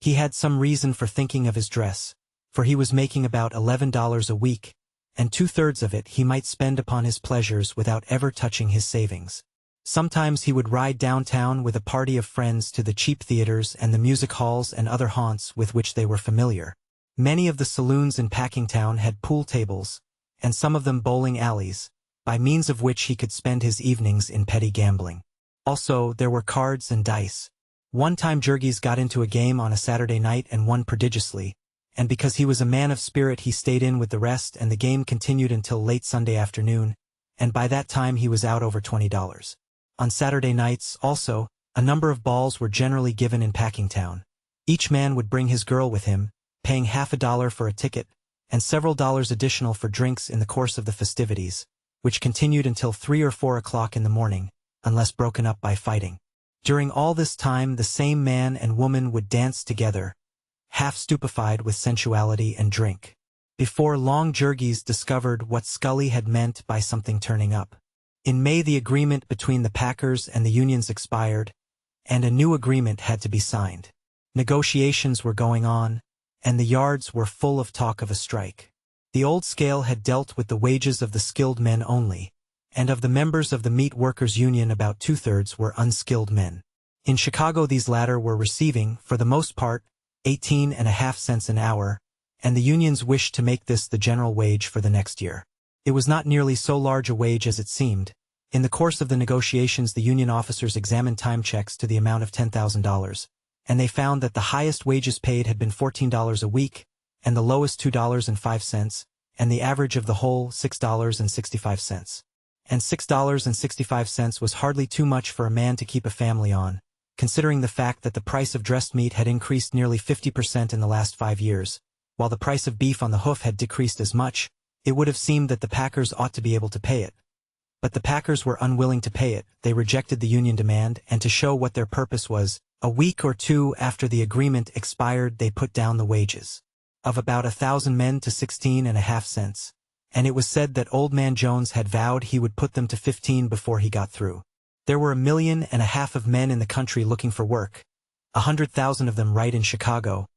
He had some reason for thinking of his dress, for he was making about $11 a week, and 2/3 of it he might spend upon his pleasures without ever touching his savings. Sometimes he would ride downtown with a party of friends to the cheap theaters and the music halls and other haunts with which they were familiar. Many of the saloons in Packingtown had pool tables, and some of them bowling alleys, by means of which he could spend his evenings in petty gambling. Also, there were cards and dice. One time Jurgis got into a game on a Saturday night and won prodigiously, and because he was a man of spirit he stayed in with the rest and the game continued until late Sunday afternoon, and by that time he was out over $20. On Saturday nights, also, a number of balls were generally given in Packingtown. Each man would bring his girl with him, paying $50 for a ticket, and several dollars additional for drinks in the course of the festivities, which continued until 3 or 4 o'clock in the morning, unless broken up by fighting. During all this time the same man and woman would dance together, half stupefied with sensuality and drink. Before long Jurgis discovered what Scully had meant by something turning up. In May the agreement between the packers and the unions expired, and a new agreement had to be signed. Negotiations were going on, and the yards were full of talk of a strike. The old scale had dealt with the wages of the skilled men only, and of the members of the meat workers' union about 2/3 were unskilled men. In Chicago these latter were receiving, for the most part, 18.5 cents an hour, and the unions wished to make this the general wage for the next year. It was not nearly so large a wage as it seemed. In the course of the negotiations the union officers examined time checks to the amount of $10,000, and they found that the highest wages paid had been $14 a week, and the lowest $2.05, and the average of the whole $6.65. And $6.65 was hardly too much for a man to keep a family on, considering the fact that the price of dressed meat had increased nearly 50% in the last 5 years, while the price of beef on the hoof had decreased as much. It would have seemed that the packers ought to be able to pay it. But the packers were unwilling to pay it. They rejected the union demand, and to show what their purpose was, a week or two after the agreement expired they put down the wages of about 1,000 men to 16.5 cents, and it was said that Old Man Jones had vowed he would put them to 15 before he got through. There were 1.5 million of men in the country looking for work, 100,000 of them right in Chicago,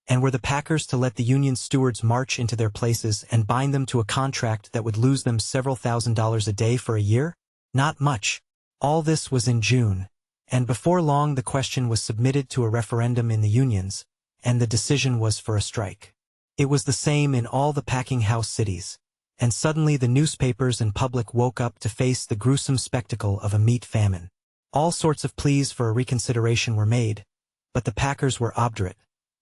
and were the packers to let the union stewards march into their places and bind them to a contract that would lose them several $1,000s a day for a year? Not much. All this was in June, and before long the question was submitted to a referendum in the unions, and the decision was for a strike. It was the same in all the packing house cities, and suddenly the newspapers and public woke up to face the gruesome spectacle of a meat famine. All sorts of pleas for a reconsideration were made, but the packers were obdurate,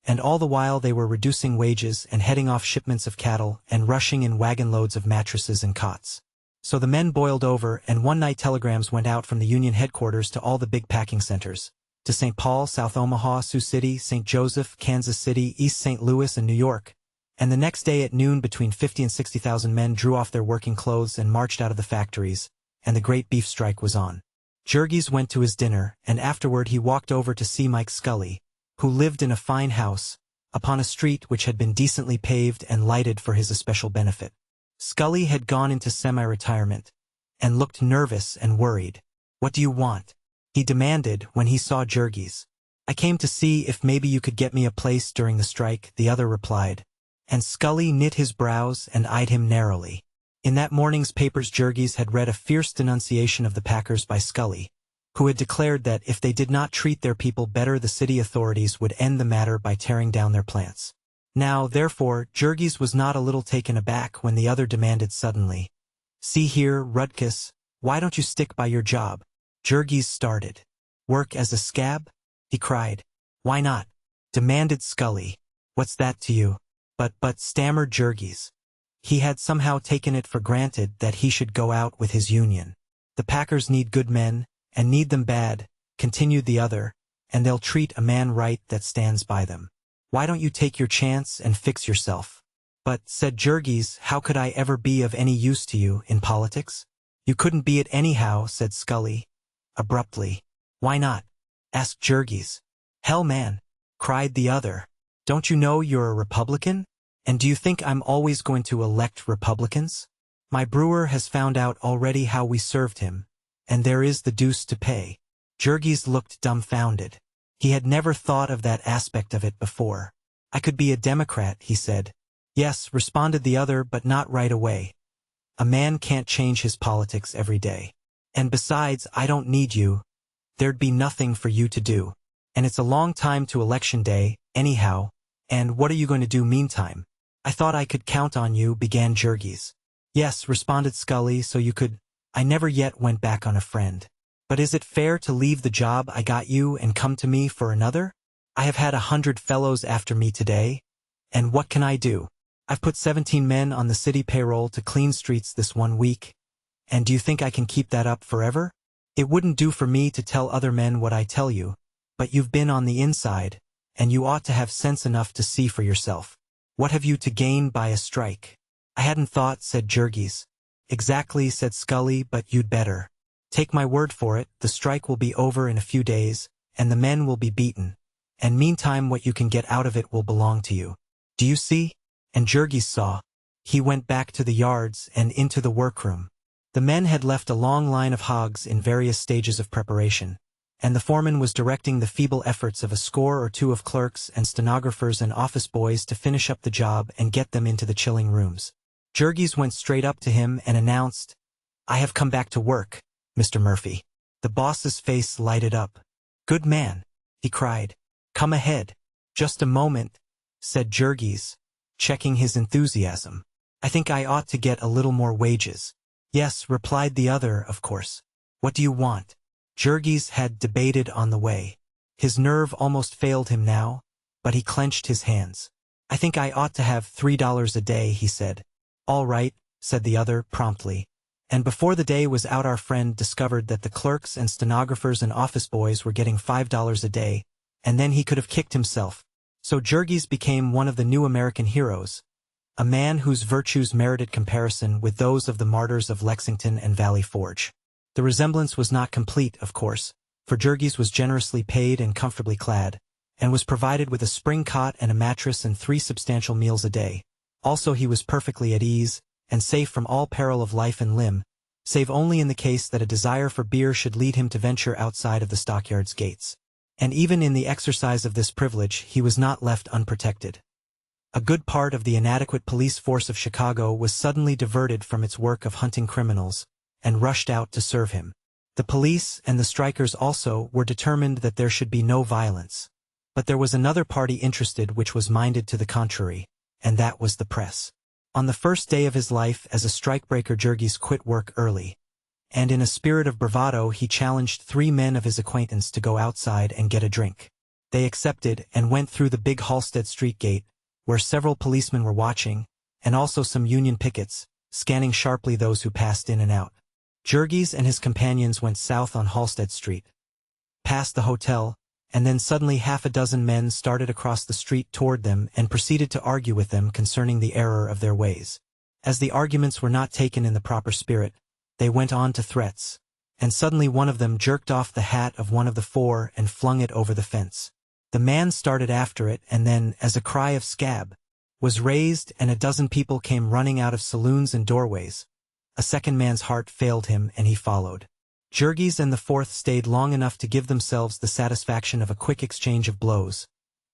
And all the while they were reducing wages and heading off shipments of cattle and rushing in wagon loads of mattresses and cots. So the men boiled over, and one night telegrams went out from the Union headquarters to all the big packing centers, to St. Paul, South Omaha, Sioux City, St. Joseph, Kansas City, East St. Louis, and New York. And the next day at noon between 50 and 60,000 men drew off their working clothes and marched out of the factories, and the great beef strike was on. Jurgis went to his dinner, and afterward he walked over to see Mike Scully, who lived in a fine house, upon a street which had been decently paved and lighted for his especial benefit. Scully had gone into semi-retirement, and looked nervous and worried. "What do you want?" he demanded when he saw Jurgis. "I came to see if maybe you could get me a place during the strike," the other replied. And Scully knit his brows and eyed him narrowly. In that morning's papers Jurgis had read a fierce denunciation of the packers by Scully, who had declared that if they did not treat their people better the city authorities would end the matter by tearing down their plants. Now, therefore, Jurgis was not a little taken aback when the other demanded suddenly, "See here, Rudkus, why don't you stick by your job?" Jurgis started. "Work as a scab?" he cried. "Why not?" demanded Scully. "What's that to you?" But stammered Jurgis. He had somehow taken it for granted that he should go out with his union. "The packers need good men, and need them bad," continued the other, "and they'll treat a man right that stands by them. Why don't you take your chance and fix yourself?" "But," said Jurgis, "how could I ever be of any use to you in politics?" "You couldn't be it anyhow," said Scully, abruptly. "Why not?" asked Jurgis. "Hell, man," cried the other. "Don't you know you're a Republican? And do you think I'm always going to elect Republicans? My brewer has found out already how we served him, and there is the deuce to pay." Jurgis looked dumbfounded. He had never thought of that aspect of it before. "I could be a Democrat," he said. "Yes," responded the other, "but not right away. A man can't change his politics every day. And besides, I don't need you. There'd be nothing for you to do. And it's a long time to election day, anyhow. And what are you going to do meantime?" "I thought I could count on you," began Jurgis. "Yes," responded Scully, "so you could—" "I never yet went back on a friend. But is it fair to leave the job I got you and come to me for another? I have had 100 fellows after me today, and what can I do? I've put 17 men on the city payroll to clean streets this 1 week, and do you think I can keep that up forever? It wouldn't do for me to tell other men what I tell you, but you've been on the inside, and you ought to have sense enough to see for yourself. What have you to gain by a strike?" "I hadn't thought," said Jurgis. "Exactly," said Scully, "but you'd better. Take my word for it, the strike will be over in a few days, and the men will be beaten, and meantime what you can get out of it will belong to you. Do you see?" And Jurgis saw. He went back to the yards and into the workroom. The men had left a long line of hogs in various stages of preparation, and the foreman was directing the feeble efforts of a score or two of clerks and stenographers and office boys to finish up the job and get them into the chilling rooms. Jurgis went straight up to him and announced, "I have come back to work, Mr. Murphy." The boss's face lighted up. "Good man," he cried. "Come ahead." "Just a moment," said Jurgis, checking his enthusiasm. "I think I ought to get a little more wages." "Yes," replied the other, "of course. What do you want?" Jurgis had debated on the way. His nerve almost failed him now, but he clenched his hands. "I think I ought to have $3 a day," he said. "All right," said the other, promptly. And before the day was out our friend discovered that the clerks and stenographers and office boys were getting $5 a day, and then he could have kicked himself. So Jurgis became one of the new American heroes, a man whose virtues merited comparison with those of the martyrs of Lexington and Valley Forge. The resemblance was not complete, of course, for Jurgis was generously paid and comfortably clad, and was provided with a spring cot and a mattress and 3 substantial meals a day. Also he was perfectly at ease, and safe from all peril of life and limb, save only in the case that a desire for beer should lead him to venture outside of the stockyard's gates. And even in the exercise of this privilege he was not left unprotected. A good part of the inadequate police force of Chicago was suddenly diverted from its work of hunting criminals, and rushed out to serve him. The police and the strikers also were determined that there should be no violence. But there was another party interested which was minded to the contrary, and that was the press. On the first day of his life as a strikebreaker Jurgis quit work early, and in a spirit of bravado he challenged 3 men of his acquaintance to go outside and get a drink. They accepted and went through the big Halsted Street gate, where several policemen were watching, and also some Union pickets, scanning sharply those who passed in and out. Jurgis and his companions went south on Halsted Street, past the hotel, and then suddenly half a dozen men started across the street toward them and proceeded to argue with them concerning the error of their ways. As the arguments were not taken in the proper spirit, they went on to threats, and suddenly one of them jerked off the hat of one of the four and flung it over the fence. The man started after it, and then, as a cry of "Scab!" was raised and a dozen people came running out of saloons and doorways, a second man's heart failed him and he followed. Jurgis and the fourth stayed long enough to give themselves the satisfaction of a quick exchange of blows,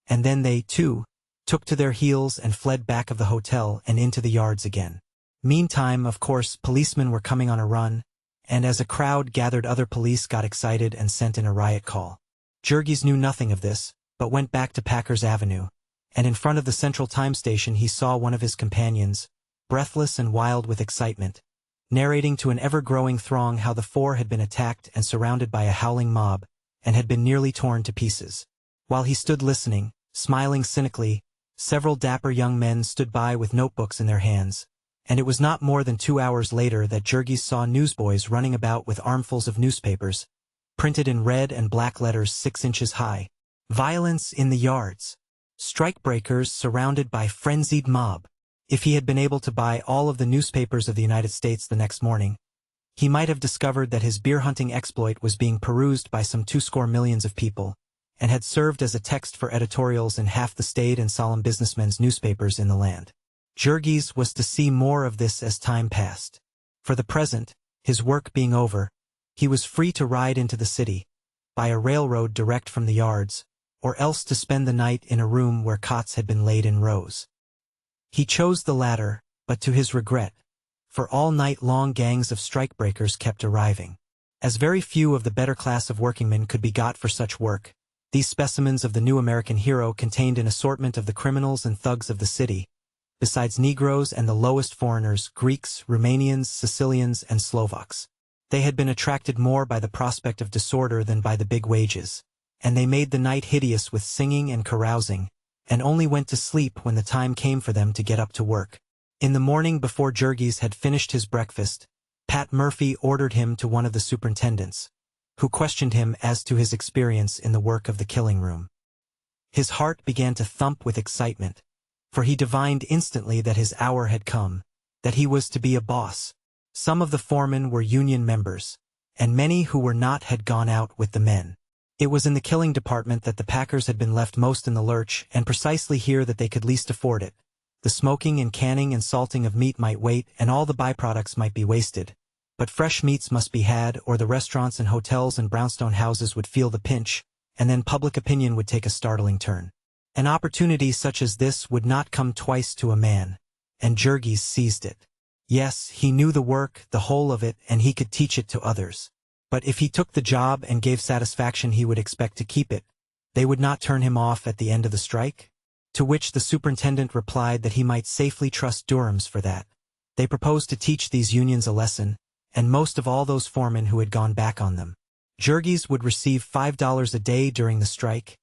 and then they, too, took to their heels and fled back of the hotel and into the yards again. Meantime, of course, policemen were coming on a run, and as a crowd gathered other police got excited and sent in a riot call. Jurgis knew nothing of this, but went back to Packers Avenue, and in front of the Central Time Station he saw one of his companions, breathless and wild with excitement, narrating to an ever-growing throng how the four had been attacked and surrounded by a howling mob, and had been nearly torn to pieces. While he stood listening, smiling cynically, several dapper young men stood by with notebooks in their hands, and it was not more than 2 hours later that Jurgis saw newsboys running about with armfuls of newspapers, printed in red and black letters 6 inches high. Violence in the yards. Strikebreakers surrounded by frenzied mob. If he had been able to buy all of the newspapers of the United States the next morning, he might have discovered that his beer-hunting exploit was being perused by some 200 million of people, and had served as a text for editorials in half the staid and solemn businessmen's newspapers in the land. Jurgis was to see more of this as time passed. For the present, his work being over, he was free to ride into the city, by a railroad direct from the yards, or else to spend the night in a room where cots had been laid in rows. He chose the latter, but to his regret, for all night long gangs of strikebreakers kept arriving. As very few of the better class of workingmen could be got for such work, these specimens of the new American hero contained an assortment of the criminals and thugs of the city, besides Negroes and the lowest foreigners, Greeks, Romanians, Sicilians, and Slovaks. They had been attracted more by the prospect of disorder than by the big wages, and they made the night hideous with singing and carousing, and only went to sleep when the time came for them to get up to work. In the morning before Jurgis had finished his breakfast, Pat Murphy ordered him to one of the superintendents, who questioned him as to his experience in the work of the killing room. His heart began to thump with excitement, for he divined instantly that his hour had come, that he was to be a boss. Some of the foremen were union members, and many who were not had gone out with the men. It was in the killing department that the packers had been left most in the lurch, and precisely here that they could least afford it. The smoking and canning and salting of meat might wait, and all the byproducts might be wasted, but fresh meats must be had, or the restaurants and hotels and brownstone houses would feel the pinch, and then public opinion would take a startling turn. An opportunity such as this would not come twice to a man, and Jurgis seized it. Yes, he knew the work, the whole of it, and he could teach it to others. But if he took the job and gave satisfaction, he would expect to keep it. They would not turn him off at the end of the strike? To which the superintendent replied that he might safely trust Durham's for that. They proposed to teach these unions a lesson, and most of all those foremen who had gone back on them. Jurgis would receive $5 a day during the strike,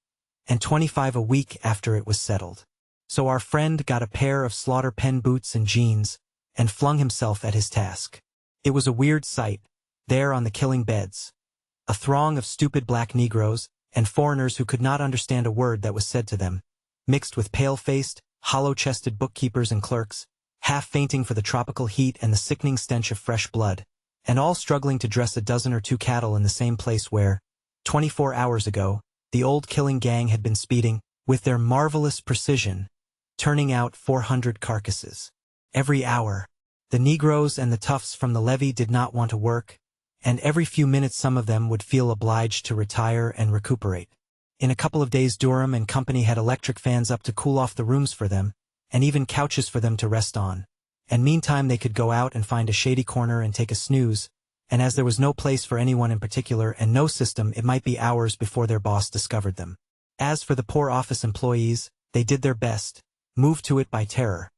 and $25 a week after it was settled. So our friend got a pair of slaughter pen boots and jeans, and flung himself at his task. It was a weird sight, there on the killing beds. A throng of stupid black Negroes, and foreigners who could not understand a word that was said to them, mixed with pale-faced, hollow-chested bookkeepers and clerks, half fainting for the tropical heat and the sickening stench of fresh blood, and all struggling to dress a dozen or two cattle in the same place where, 24 hours ago, the old killing gang had been speeding, with their marvelous precision, turning out 400 carcasses. Every hour, the Negroes and the toughs from the levee did not want to work, and every few minutes some of them would feel obliged to retire and recuperate. In a couple of days Durham and company had electric fans up to cool off the rooms for them, and even couches for them to rest on, and meantime they could go out and find a shady corner and take a snooze, and as there was no place for anyone in particular and no system, it might be hours before their boss discovered them. As for the poor office employees, they did their best, moved to it by terror.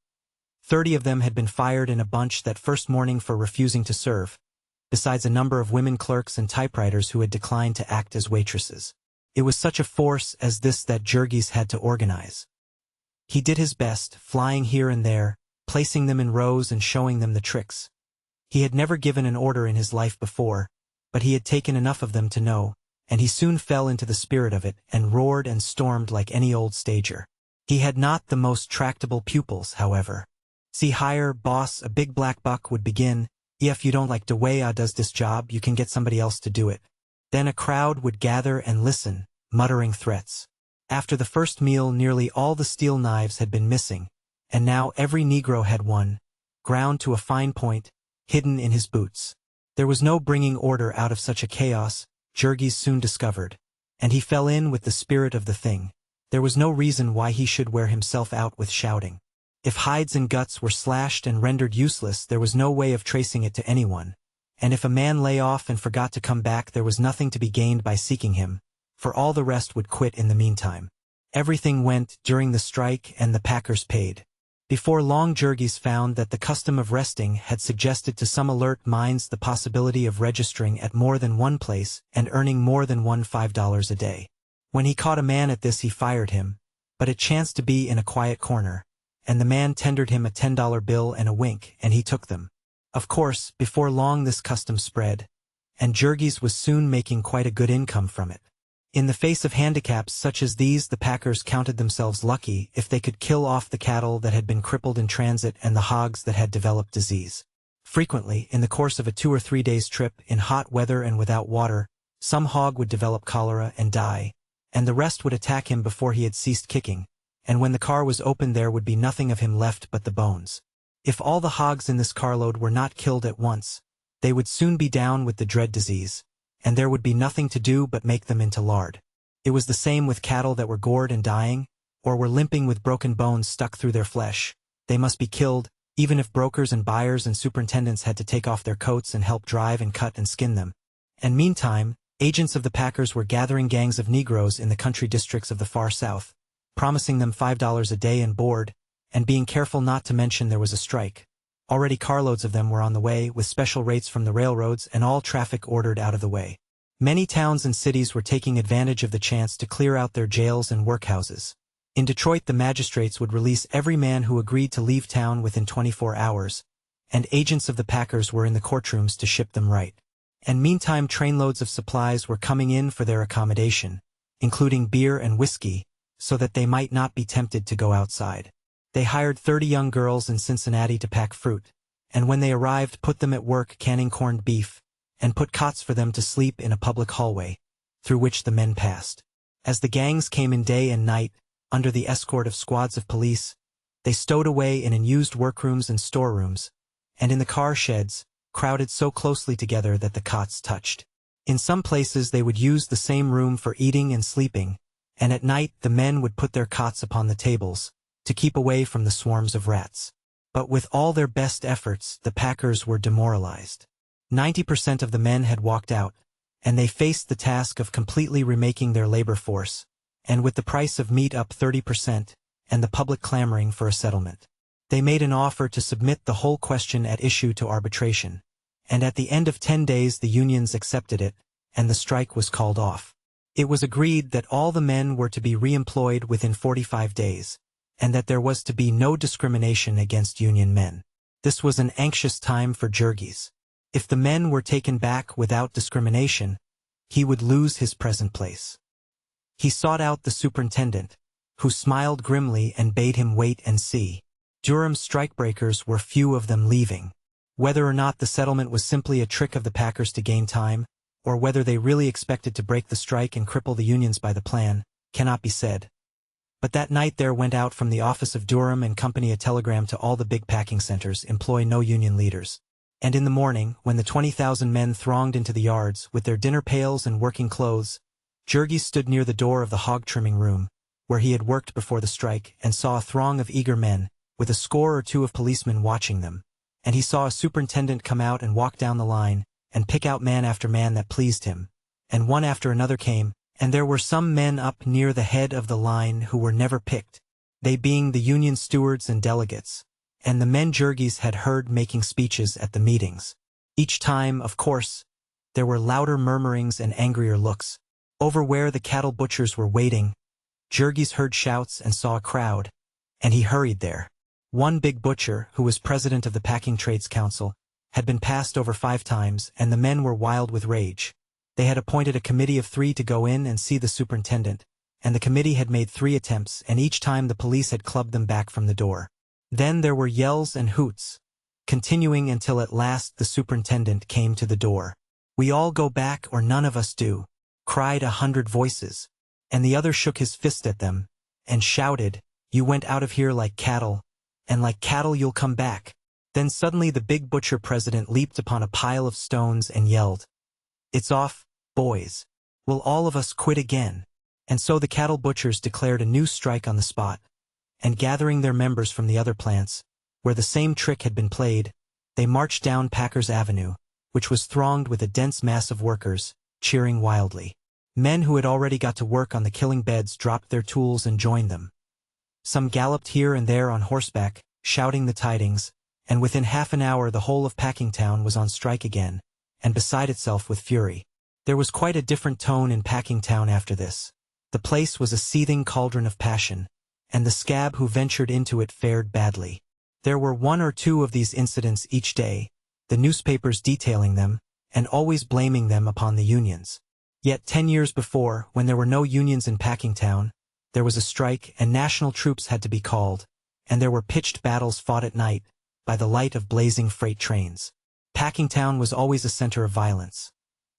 30 of them had been fired in a bunch that first morning for refusing to serve, besides a number of women clerks and typewriters who had declined to act as waitresses. It was such a force as this that Jurgis had to organize. He did his best, flying here and there, placing them in rows and showing them the tricks. He had never given an order in his life before, but he had taken enough of them to know, and he soon fell into the spirit of it and roared and stormed like any old stager. He had not the most tractable pupils, however. "See higher, boss," a big black buck would begin. "If you don't like the way I does this job, you can get somebody else to do it." Then a crowd would gather and listen, muttering threats. After the first meal, nearly all the steel knives had been missing, and now every Negro had one, ground to a fine point, hidden in his boots. There was no bringing order out of such a chaos, Jurgis soon discovered, and he fell in with the spirit of the thing. There was no reason why he should wear himself out with shouting. If hides and guts were slashed and rendered useless, there was no way of tracing it to anyone, and if a man lay off and forgot to come back, there was nothing to be gained by seeking him, for all the rest would quit in the meantime. Everything went during the strike, and the packers paid. Before long, Jurgis found that the custom of resting had suggested to some alert minds the possibility of registering at more than one place and earning more than $5 a day. When he caught a man at this, he fired him, but it chanced to be in a quiet corner, and the man tendered him a $10 bill and a wink, and he took them. Of course, before long this custom spread, and Jurgis was soon making quite a good income from it. In the face of handicaps such as these, the packers counted themselves lucky if they could kill off the cattle that had been crippled in transit and the hogs that had developed disease. Frequently, in the course of a 2 or 3 days trip, in hot weather and without water, some hog would develop cholera and die, and the rest would attack him before he had ceased kicking, and when the car was opened there would be nothing of him left but the bones. If all the hogs in this carload were not killed at once, they would soon be down with the dread disease, and there would be nothing to do but make them into lard. It was the same with cattle that were gored and dying, or were limping with broken bones stuck through their flesh. They must be killed, even if brokers and buyers and superintendents had to take off their coats and help drive and cut and skin them. And meantime, agents of the packers were gathering gangs of Negroes in the country districts of the far south, promising them $5 a day and board, and being careful not to mention there was a strike. Already carloads of them were on the way, with special rates from the railroads and all traffic ordered out of the way. Many towns and cities were taking advantage of the chance to clear out their jails and workhouses. In Detroit, the magistrates would release every man who agreed to leave town within 24 hours, and agents of the packers were in the courtrooms to ship them right. And meantime, trainloads of supplies were coming in for their accommodation, including beer and whiskey, so that they might not be tempted to go outside. They hired 30 young girls in Cincinnati to pack fruit, and when they arrived, put them at work canning corned beef, and put cots for them to sleep in a public hallway, through which the men passed. As the gangs came in day and night, under the escort of squads of police, they stowed away in unused workrooms and storerooms, and in the car sheds, crowded so closely together that the cots touched. In some places they would use the same room for eating and sleeping, and at night the men would put their cots upon the tables, to keep away from the swarms of rats. But with all their best efforts, the packers were demoralized. 90% of the men had walked out, and they faced the task of completely remaking their labor force, and with the price of meat up 30%, and the public clamoring for a settlement. They made an offer to submit the whole question at issue to arbitration, and at the end of 10 days the unions accepted it, and the strike was called off. It was agreed that all the men were to be reemployed within 45 days, and that there was to be no discrimination against union men. This was an anxious time for Jurgis. If the men were taken back without discrimination, he would lose his present place. He sought out the superintendent, who smiled grimly and bade him wait and see. Durham's strikebreakers were few of them leaving. Whether or not the settlement was simply a trick of the packers to gain time, or whether they really expected to break the strike and cripple the unions by the plan, cannot be said. But that night there went out from the office of Durham and Company a telegram to all the big packing centers: employ no union leaders. And in the morning, when the 20,000 men thronged into the yards with their dinner pails and working clothes, Jurgis stood near the door of the hog trimming room, where he had worked before the strike, and saw a throng of eager men, with a score or two of policemen watching them, and he saw a superintendent come out and walk down the line, and pick out man after man that pleased him, and one after another came, and there were some men up near the head of the line who were never picked, they being the union stewards and delegates, and the men Jurgis had heard making speeches at the meetings. Each time, of course, there were louder murmurings and angrier looks. Over where the cattle butchers were waiting, Jurgis heard shouts and saw a crowd, and he hurried there. One big butcher, who was president of the Packing Trades Council, had been passed over 5 times, and the men were wild with rage. They had appointed a committee of 3 to go in and see the superintendent, and the committee had made 3 attempts, and each time the police had clubbed them back from the door. Then there were yells and hoots, continuing until at last the superintendent came to the door. "We all go back or none of us do," cried 100 voices, and the other shook his fist at them, and shouted, "You went out of here like cattle, and like cattle you'll come back." Then suddenly the big butcher president leaped upon a pile of stones and yelled, "It's off, boys. Will all of us quit again?" And so the cattle butchers declared a new strike on the spot, and gathering their members from the other plants, where the same trick had been played, they marched down Packers Avenue, which was thronged with a dense mass of workers, cheering wildly. Men who had already got to work on the killing beds dropped their tools and joined them. Some galloped here and there on horseback, shouting the tidings, and within half an hour the whole of Packingtown was on strike again, and beside itself with fury. There was quite a different tone in Packingtown after this. The place was a seething cauldron of passion, and the scab who ventured into it fared badly. There were 1 or 2 of these incidents each day, the newspapers detailing them, and always blaming them upon the unions. Yet 10 years before, when there were no unions in Packingtown, there was a strike and national troops had to be called, and there were pitched battles fought at night, by the light of blazing freight trains. Packingtown was always a center of violence.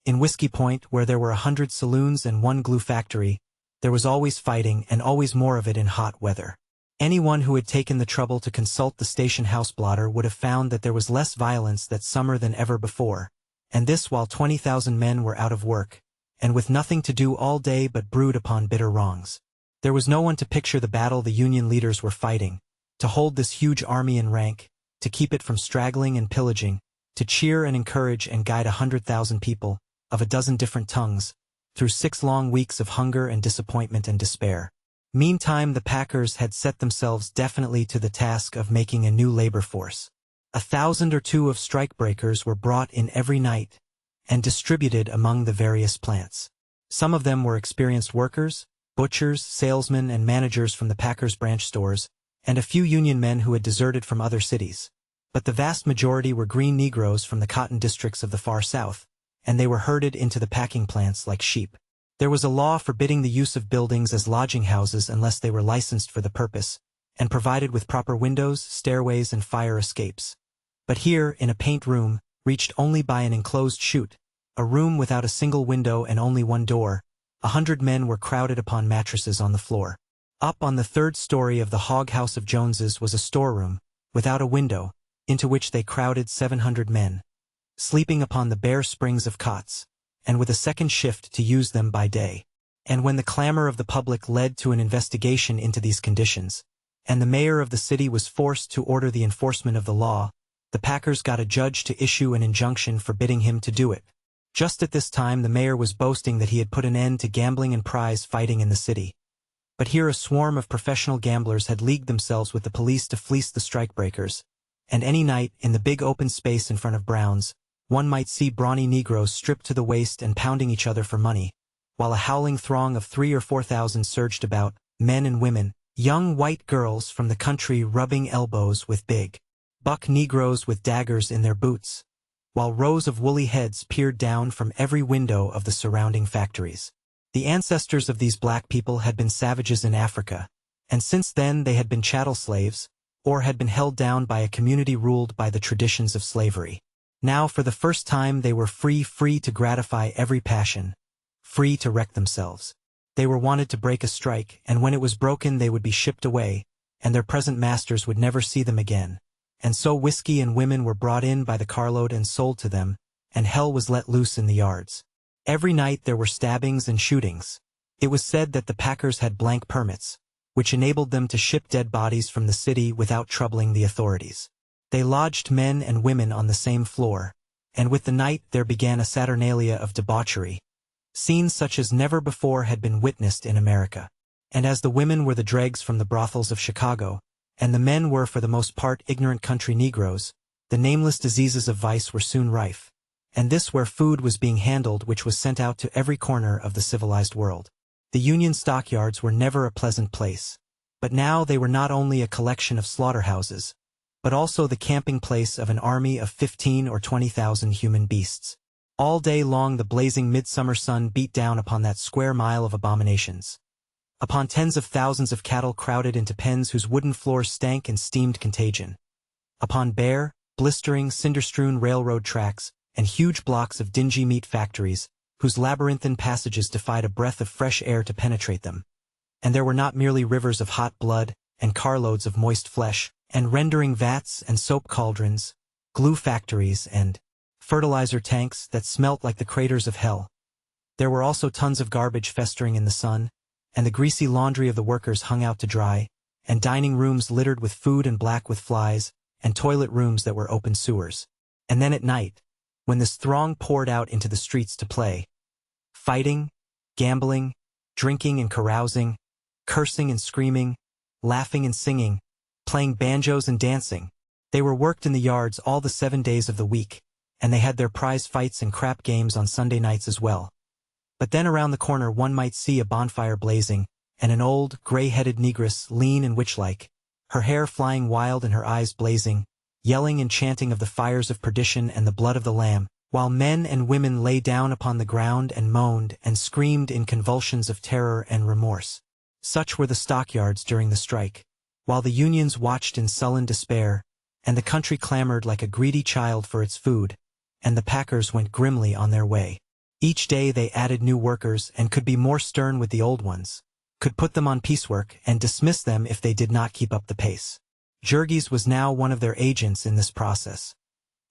In Whiskey Point, where there were 100 saloons and 1 glue factory, there was always fighting and always more of it in hot weather. Anyone who had taken the trouble to consult the station house blotter would have found that there was less violence that summer than ever before, and this while 20,000 men were out of work, and with nothing to do all day but brood upon bitter wrongs. There was no one to picture the battle the union leaders were fighting, to hold this huge army in rank, to keep it from straggling and pillaging, to cheer and encourage and guide 100,000 people, of a dozen different tongues, through 6 long weeks of hunger and disappointment and despair. Meantime the Packers had set themselves definitely to the task of making a new labor force. 1,000 or 2 of strikebreakers were brought in every night, and distributed among the various plants. Some of them were experienced workers, butchers, salesmen, and managers from the Packers branch stores, and a few union men who had deserted from other cities. But the vast majority were green Negroes from the cotton districts of the far south, and they were herded into the packing plants like sheep. There was a law forbidding the use of buildings as lodging houses unless they were licensed for the purpose, and provided with proper windows, stairways, and fire escapes. But here, in a paint room, reached only by an enclosed chute, a room without a single window and only 1 door, 100 men were crowded upon mattresses on the floor. Up on the 3rd story of the hog house of Jones's was a storeroom, without a window, into which they crowded 700 men, sleeping upon the bare springs of cots, and with a second shift to use them by day. And when the clamor of the public led to an investigation into these conditions, and the mayor of the city was forced to order the enforcement of the law, the Packers got a judge to issue an injunction forbidding him to do it. Just at this time the mayor was boasting that he had put an end to gambling and prize fighting in the city. But here a swarm of professional gamblers had leagued themselves with the police to fleece the strikebreakers, and any night, in the big open space in front of Brown's, one might see brawny Negroes stripped to the waist and pounding each other for money, while a howling throng of 3,000 or 4,000 surged about, men and women, young white girls from the country rubbing elbows with big buck Negroes with daggers in their boots, while rows of woolly heads peered down from every window of the surrounding factories. The ancestors of these black people had been savages in Africa, and since then they had been chattel slaves, or had been held down by a community ruled by the traditions of slavery. Now for the first time they were free to gratify every passion, free to wreck themselves. They were wanted to break a strike, and when it was broken they would be shipped away, and their present masters would never see them again. And so whiskey and women were brought in by the carload and sold to them, and hell was let loose in the yards. Every night there were stabbings and shootings. It was said that the Packers had blank permits, which enabled them to ship dead bodies from the city without troubling the authorities. They lodged men and women on the same floor, and with the night there began a saturnalia of debauchery, scenes such as never before had been witnessed in America. And as the women were the dregs from the brothels of Chicago, and the men were for the most part ignorant country Negroes, the nameless diseases of vice were soon rife, and this where food was being handled, which was sent out to every corner of the civilized world. The Union stockyards were never a pleasant place, but now they were not only a collection of slaughterhouses, but also the camping place of an army of 15 or 20,000 human beasts. All day long the blazing midsummer sun beat down upon that square mile of abominations, upon tens of thousands of cattle crowded into pens whose wooden floors stank and steamed contagion, upon bare, blistering, cinder-strewn railroad tracks and huge blocks of dingy meat factories whose labyrinthine passages defied a breath of fresh air to penetrate them. And there were not merely rivers of hot blood and carloads of moist flesh, and rendering vats and soap cauldrons, glue factories and fertilizer tanks that smelt like the craters of hell. There were also tons of garbage festering in the sun, and the greasy laundry of the workers hung out to dry, and dining rooms littered with food and black with flies, and toilet rooms that were open sewers. And then at night, when this throng poured out into the streets to play, fighting, gambling, drinking and carousing, cursing and screaming, laughing and singing, playing banjos and dancing, they were worked in the yards all the 7 days of the week, and they had their prize fights and crap games on Sunday nights as well. But then around the corner one might see a bonfire blazing, and an old, gray-headed negress, lean and witch-like, her hair flying wild and her eyes blazing, yelling and chanting of the fires of perdition and the blood of the Lamb, while men and women lay down upon the ground and moaned and screamed in convulsions of terror and remorse. Such were the stockyards during the strike, while the unions watched in sullen despair, and the country clamored like a greedy child for its food, and the packers went grimly on their way. Each day they added new workers and could be more stern with the old ones, could put them on piecework and dismiss them if they did not keep up the pace. Jurgis was now one of their agents in this process,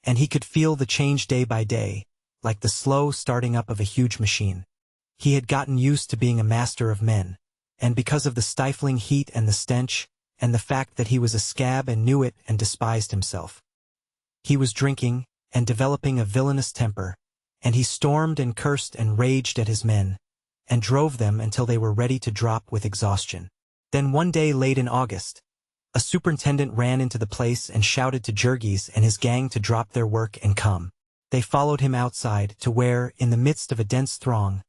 and he could feel the change day by day, like the slow starting up of a huge machine. He had gotten used to being a master of men, and because of the stifling heat and the stench, and the fact that he was a scab and knew it and despised himself, he was drinking and developing a villainous temper, and he stormed and cursed and raged at his men, and drove them until they were ready to drop with exhaustion. Then one day late in August, a superintendent ran into the place and shouted to Jurgis and his gang to drop their work and come. They followed him outside to where, in the midst of a dense throng,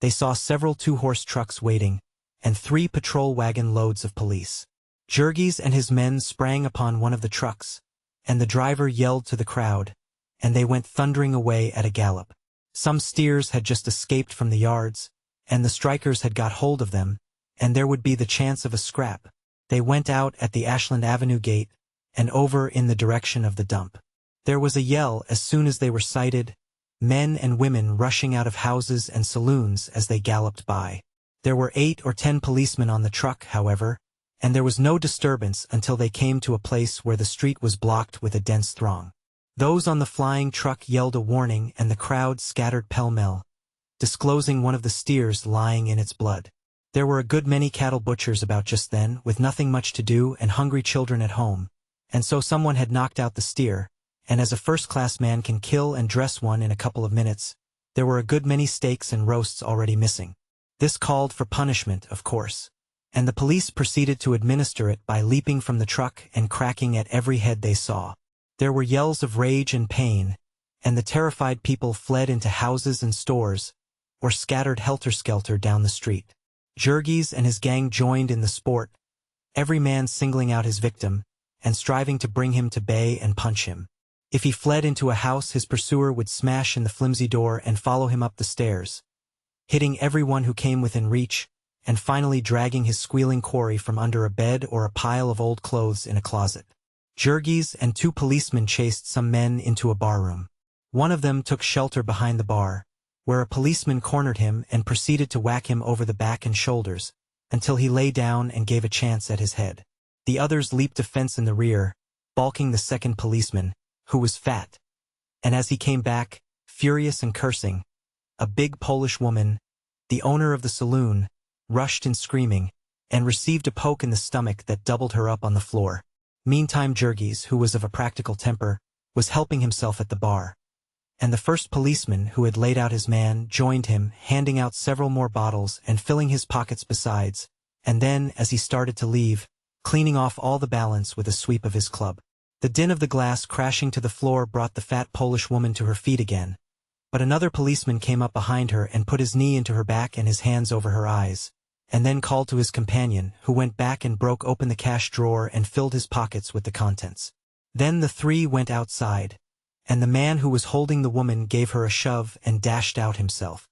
they saw several two-horse trucks waiting, and 3 patrol wagon loads of police. Jurgis and his men sprang upon one of the trucks, and the driver yelled to the crowd, and they went thundering away at a gallop. Some steers had just escaped from the yards, and the strikers had got hold of them, and there would be the chance of a scrap. They went out at the Ashland Avenue gate, and over in the direction of the dump. There was a yell as soon as they were sighted, men and women rushing out of houses and saloons as they galloped by. There were 8 or 10 policemen on the truck, however, and there was no disturbance until they came to a place where the street was blocked with a dense throng. Those on the flying truck yelled a warning and the crowd scattered pell-mell, disclosing one of the steers lying in its blood. There were a good many cattle butchers about just then, with nothing much to do and hungry children at home, and so someone had knocked out the steer, and as a first-class man can kill and dress one in a couple of minutes, there were a good many steaks and roasts already missing. This called for punishment, of course, and the police proceeded to administer it by leaping from the truck and cracking at every head they saw. There were yells of rage and pain, and the terrified people fled into houses and stores, or scattered helter-skelter down the street. Jurgis and his gang joined in the sport, every man singling out his victim, and striving to bring him to bay and punch him. If he fled into a house, his pursuer would smash in the flimsy door and follow him up the stairs, hitting everyone who came within reach, and finally dragging his squealing quarry from under a bed or a pile of old clothes in a closet. Jurgis and 2 policemen chased some men into a barroom. One of them took shelter behind the bar, where a policeman cornered him and proceeded to whack him over the back and shoulders, until he lay down and gave a chance at his head. The others leaped a fence in the rear, balking the second policeman, who was fat. And as he came back, furious and cursing, a big Polish woman, the owner of the saloon, rushed in screaming, and received a poke in the stomach that doubled her up on the floor. Meantime Jurgis, who was of a practical temper, was helping himself at the bar, and the first policeman who had laid out his man joined him, handing out several more bottles and filling his pockets besides, and then, as he started to leave, cleaning off all the balance with a sweep of his club. The din of the glass crashing to the floor brought the fat Polish woman to her feet again, But another policeman came up behind her and put his knee into her back and his hands over her eyes, and then called to his companion, who went back and broke open the cash drawer and filled his pockets with the contents. Then the three went outside, and the man who was holding the woman gave her a shove and dashed out himself.